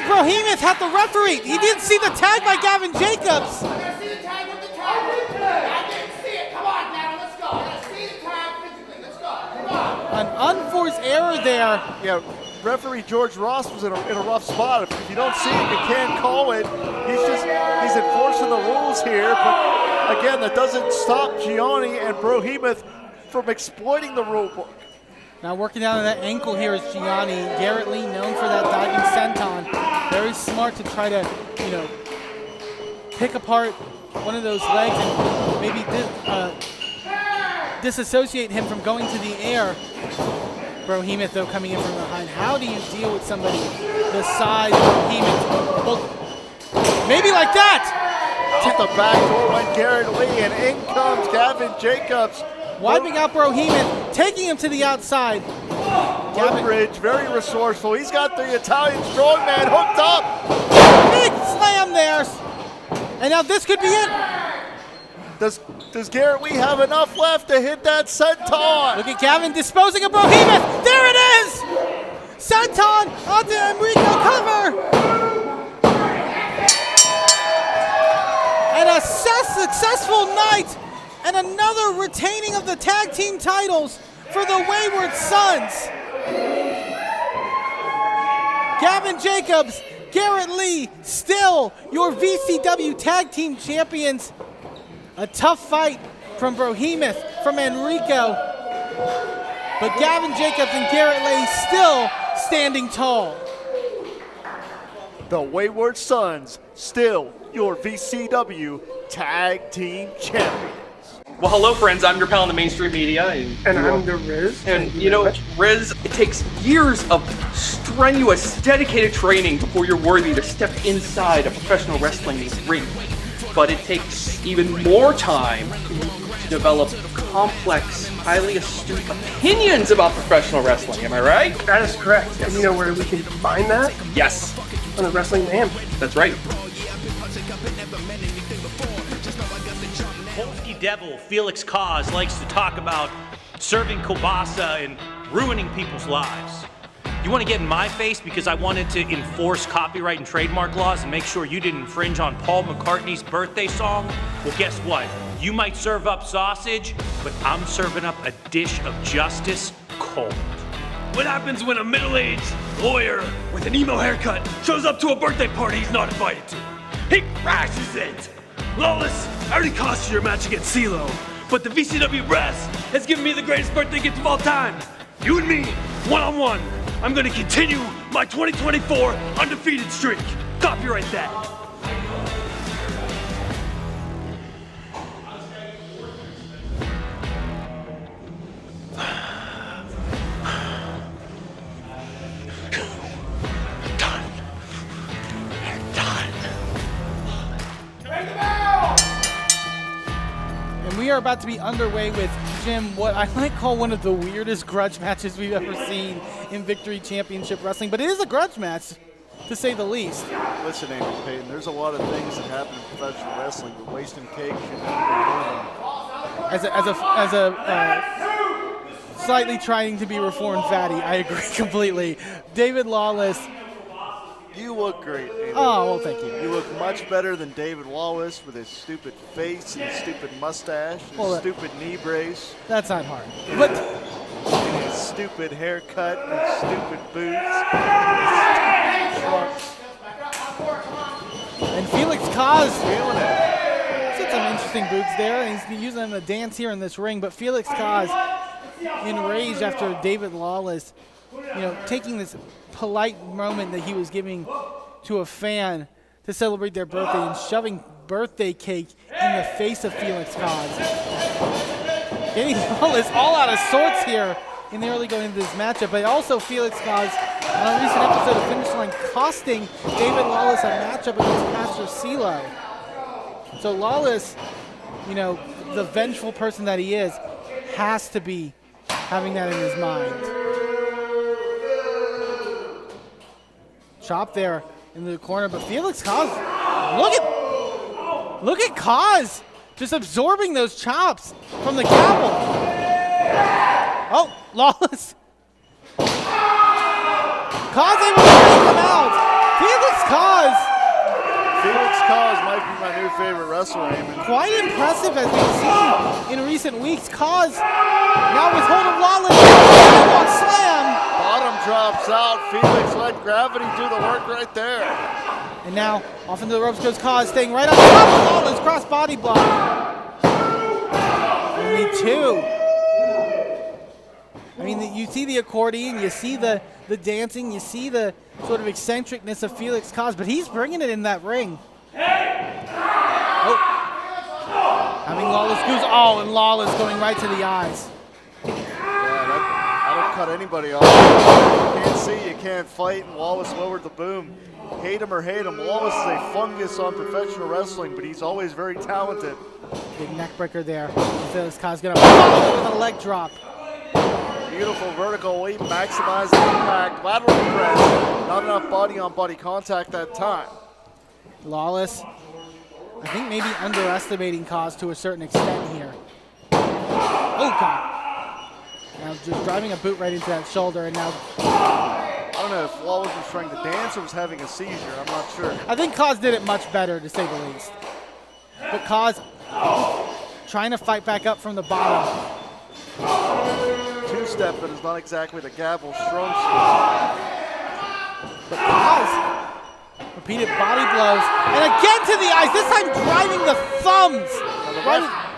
Hemoth had the referee. He didn't see the tag by Gavin Jacobs. An unforced error there. Yeah, referee George Ross was in a rough spot. If you don't see it, you can't call it. He's enforcing the rules here, but again, that doesn't stop Gianni and Hemoth from exploiting the rule book. Now working down on that ankle here is Gianni. Garrett Lee, known for that diving senton. Very smart to try to, pick apart one of those legs and maybe disassociate him from going to the air. Brohemoth, though, coming in from behind. How do you deal with somebody the size of Brohemoth? Well, maybe like that! Out the back door went Garrett Lee, and in comes Gavin Jacobs. Wiping out Brohemoth, taking him to the outside. Woodbridge, very resourceful. He's got the Italian strongman hooked up. Big slam there. And now this could be it. Does Garrett Lee have enough left to hit that senton? Look at Gavin disposing of Brohemoth. There it is! Senton onto Enrico cover. And a successful night and another retaining of the tag team titles for the Wayward Sons. Gavin Jacobs, Garrett Lee, still your VCW tag team champions. A tough fight from Brohemoth, from Enrico. But Gavin Jacobs and Garrett Lee still standing tall. The Wayward Sons, still your VCW tag team champions. Well, hello, friends. I'm your pal in the mainstream media. And I'm the Riz. And, you know, Riz, it takes years of strenuous, dedicated training before you're worthy to step inside a professional wrestling ring. But it takes even more time to develop complex, highly astute opinions about professional wrestling. Am I right? That is correct. And you know where we can find that? Yes. On the Wrestling Mayhem. That's right. Polsky Devil Felix Kaz likes to talk about serving kielbasa and ruining people's lives. You want to get in my face because I wanted to enforce copyright and trademark laws and make sure you didn't infringe on Paul McCartney's birthday song? Well, guess what? You might serve up sausage, but I'm serving up a dish of justice cold. What happens when a middle-aged lawyer with an emo haircut shows up to a birthday party he's not invited to? He crashes it! Lawless, I already cost you your match against CeeLo, but the VCW brass has given me the greatest birthday gift of all time. You and me, one-on-one. I'm gonna continue my 2024 undefeated streak. Copyright that. We are about to be underway with, Jim, what I might call one of the weirdest grudge matches we've ever seen in Victory Championship Wrestling, but it is a grudge match, to say the least. Listen, Andy Payton, there's a lot of things that happen in professional wrestling, but wasting cake should never be As a slightly trying to be reformed fatty, I agree completely. David Lawless. You look great, Andy. Oh, well, thank you. You look much better than David Wallace with his stupid face and his stupid mustache and his stupid knee brace. That's not hard. But and his stupid haircut and his stupid boots. And his trunks. And Felix Kaz feeling it. He's got some interesting boots there, and he's using them to dance here in this ring. But Felix Kaz enraged after David Lawless, taking this polite moment that he was giving to a fan to celebrate their birthday and shoving birthday cake in the face of Felix Kaz. Danny Lawless all out of sorts here in the early going into this matchup, but also Felix Kaz on a recent episode of Finish Line costing David Lawless a matchup against Pastor CeeLo. So Lawless, the vengeful person that he is, has to be having that in his mind. Chop there into the corner, but Felix Kaz, look at Kaz just absorbing those chops from the gavel. Oh, Lawless. Kaz able to take him out. Felix Kaz might be my new favorite wrestler, Eamon. Quite impressive as we've seen in recent weeks. Kaz now with hold of Lawless. Slam. Bottom drops out. Felix let gravity do the work right there. And now off into the ropes goes Kaz, staying right on top of Lawless. Cross body block. Me too. I mean, you see the accordion, you see the dancing, you see the sort of eccentricness of Felix Kaz, but he's bringing it in that ring. Oh. Having Lawless goose. Oh, and Lawless going right to the eyes. Yeah, that'll cut anybody off. You can't see, you can't fight, and Wallace lowered the boom. Hate him or hate him, Wallace is a fungus on professional wrestling, but he's always very talented. Big neck breaker there. Felix Kaz gonna follow with a leg drop. Beautiful vertical leap, maximize the impact, lateral press. Not enough body-on-body contact that time. Lawless, I think maybe underestimating Kaz to a certain extent here. Oh, God. Now just driving a boot right into that shoulder, and now... I don't know if Lawless was trying to dance or was having a seizure. I'm not sure. I think Kaz did it much better, to say the least. But Kaz trying to fight back up from the bottom. Two-step, but it's not exactly the gavel strong suit. But Kaz, repeated body blows, and again to the eyes, this time driving the thumbs.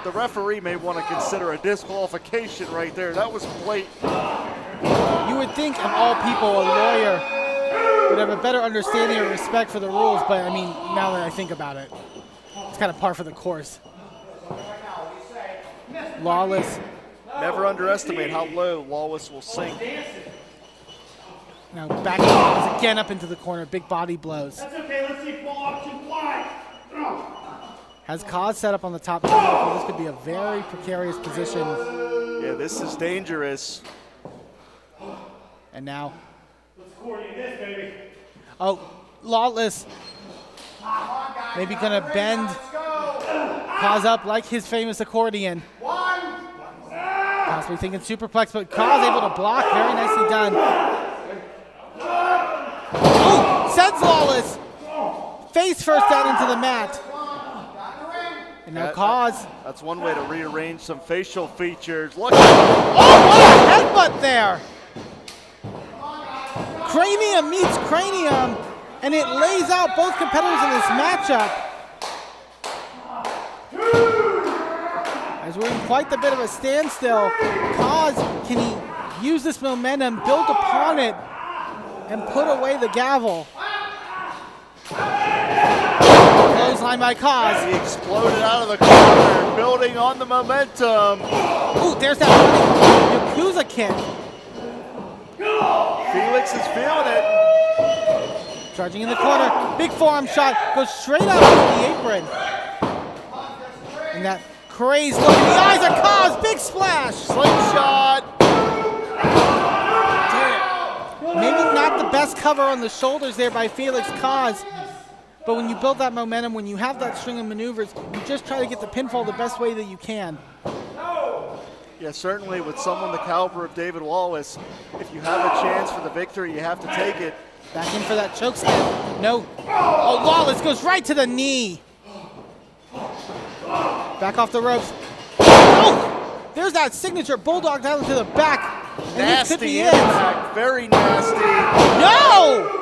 The referee may want to consider a disqualification right there. That was blatant. You would think of all people, a lawyer would have a better understanding or respect for the rules, but I mean, now that I think about it, it's kind of par for the course. Lawless. Never underestimate how low Lawless will sink. Now back again up into the corner, big body blows. That's okay, let's see full option fly. Has Kaz set up on the top turnbuckle. This could be a very precarious position. Yeah, this is dangerous. And now. Let's coordinate this, baby. Oh, Lawless. Maybe gonna bend Kaz up like his famous accordion. Possibly thinking superplex, but Kaz able to block. Very nicely done. Oh, sends Lawless face first down into the mat. And now Kaz. That's one way to rearrange some facial features. Look. Oh, what a headbutt there. Cranium meets cranium, and it lays out both competitors in this matchup. As we're in quite a bit of a standstill, Kaz, can he use this momentum, build upon it, and put away the gavel? Clothesline by Kaz. He exploded out of the corner, building on the momentum. Ooh, there's that Yakuza kick. Felix is feeling it. Charging in the corner, big forearm shot, goes straight out of the apron. And that crazed look in the eyes of Kaz, big splash. Slingshot. Maybe not the best cover on the shoulders there by Felix Kaz. But when you build that momentum, when you have that string of maneuvers, you just try to get the pinfall the best way that you can. Yeah, certainly with someone the caliber of David Wallace, if you have a chance for the victory, you have to take it. Back in for that choke slam. No. Oh, Wallace goes right to the knee. Back off the ropes. Oh! There's that signature bulldog down to the back. And Nasty this could be impact, very nasty. No!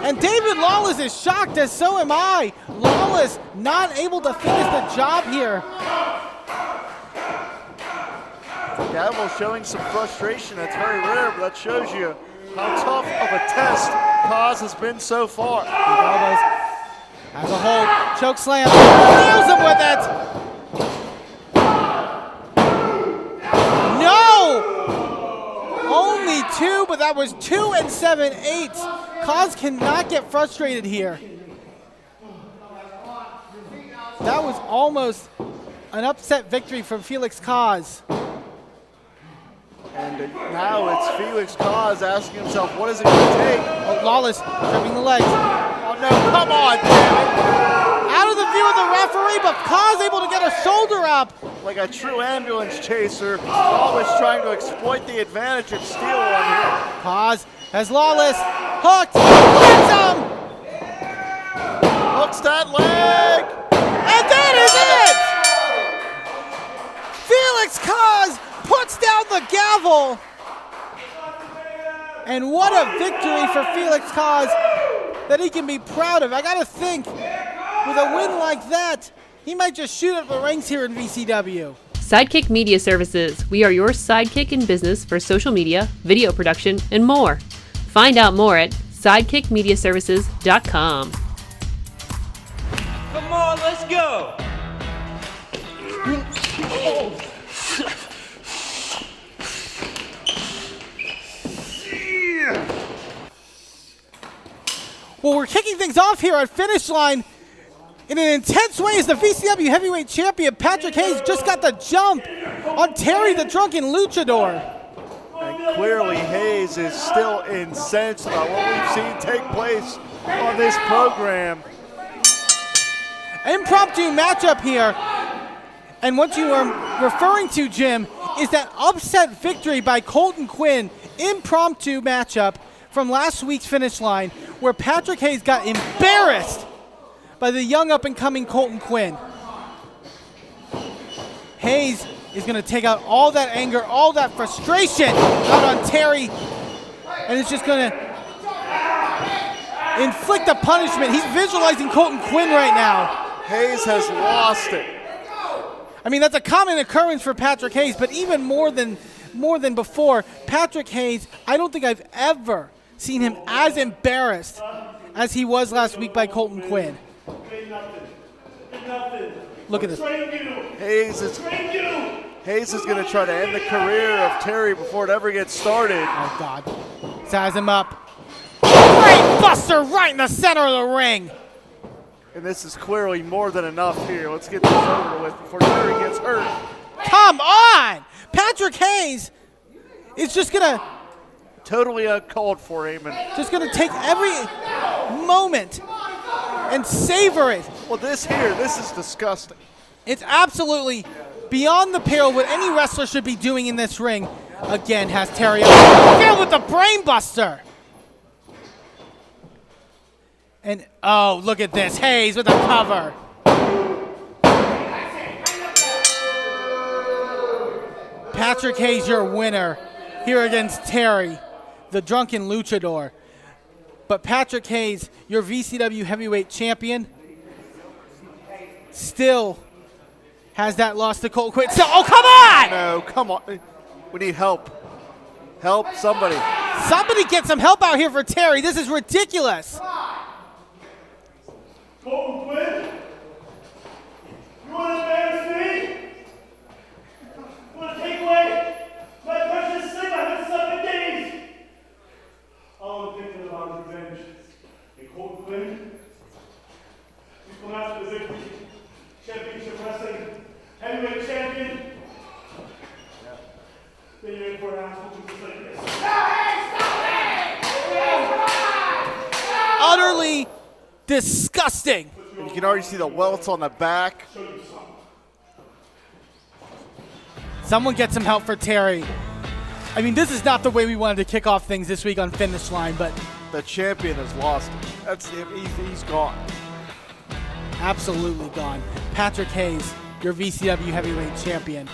And David Lawless is shocked, as so am I. Lawless not able to finish the job here. Gavel showing some frustration. That's very rare, but that shows you how tough of a test Kaz has been so far. Big elbows. Has a hold. Choke slam. Nails him with it. No! Only two, but that was 2 7/8. Kaz cannot get frustrated here. That was almost an upset victory from Felix Kaz. And now it's Felix Kaz asking himself, what is it going to take? Oh, Lawless tripping the legs. Oh no, come on, damn it. Out of the view of the referee, but Kaz able to get a shoulder up. Like a true ambulance chaser, Lawless trying to exploit the advantage and steal one here. Kaz has Lawless hooked. Gets him. Hooks that leg. And that is it. Felix Kaz puts down the gavel. And what a victory for Felix Kaz that he can be proud of. I got to think, with a win like that, he might just shoot up the ranks here in VCW. Sidekick Media Services. We are your sidekick in business for social media, video production, and more. Find out more at sidekickmediaservices.com. Come on, let's go. Well, we're kicking things off here at Finish Line in an intense way as the VCW Heavyweight Champion Patrick Hayes just got the jump on Terry the Drunken Luchador. And clearly Hayes is still incensed about what we've seen take place on this program. Impromptu matchup here. And what you are referring to, Jim, is that upset victory by Colton Quinn impromptu matchup from last week's Finish Line where Patrick Hayes got embarrassed by the young up-and-coming Colton Quinn. Hayes is going to take out all that anger, all that frustration out on Terry, and it's just going to inflict a punishment. He's visualizing Colton Quinn right now. Hayes has lost it. I mean, that's a common occurrence for Patrick Hayes, but even more than before, Patrick Hayes, I don't think I've ever seen him as embarrassed as he was last week by Colton Quinn. Look at this. Hayes is going to try to end the career of Terry before it ever gets started. Oh, God. Size him up. Great buster right in the center of the ring. And this is clearly more than enough here. Let's get this over with before Terry gets hurt. Come on! Patrick Hayes is just going to... Totally uncalled for, Eamon. Just going to take every moment and savor it. Well, this is disgusting. It's absolutely beyond the pale what any wrestler should be doing in this ring. Again, has Terry filled with the brain buster. And, oh, look at this. Hayes with a cover. Patrick Hayes, your winner here against Terry, the Drunken Luchador. But Patrick Hayes, your VCW Heavyweight Champion, still has that loss to Colton Quinn. So, oh, come on! No, come on. We need help. Help, somebody. Somebody get some help out here for Terry. This is ridiculous. Colton Quinn, you want to embarrass me? You want to take away my precious sleep? I've been 7 days. I'll get to the bottom revenge. And Colton Quinn, you come after the victory. Championship Wrestling Heavyweight Champion. Then you're in for an asshole just like this. Utterly disgusting. And you can already see the welts on the back. Someone get some help for Terry. I mean, this is not the way we wanted to kick off things this week on Finish Line, but the champion has lost it. That's him. He's gone. Absolutely gone. Patrick Hayes, your VCW Heavyweight Champion.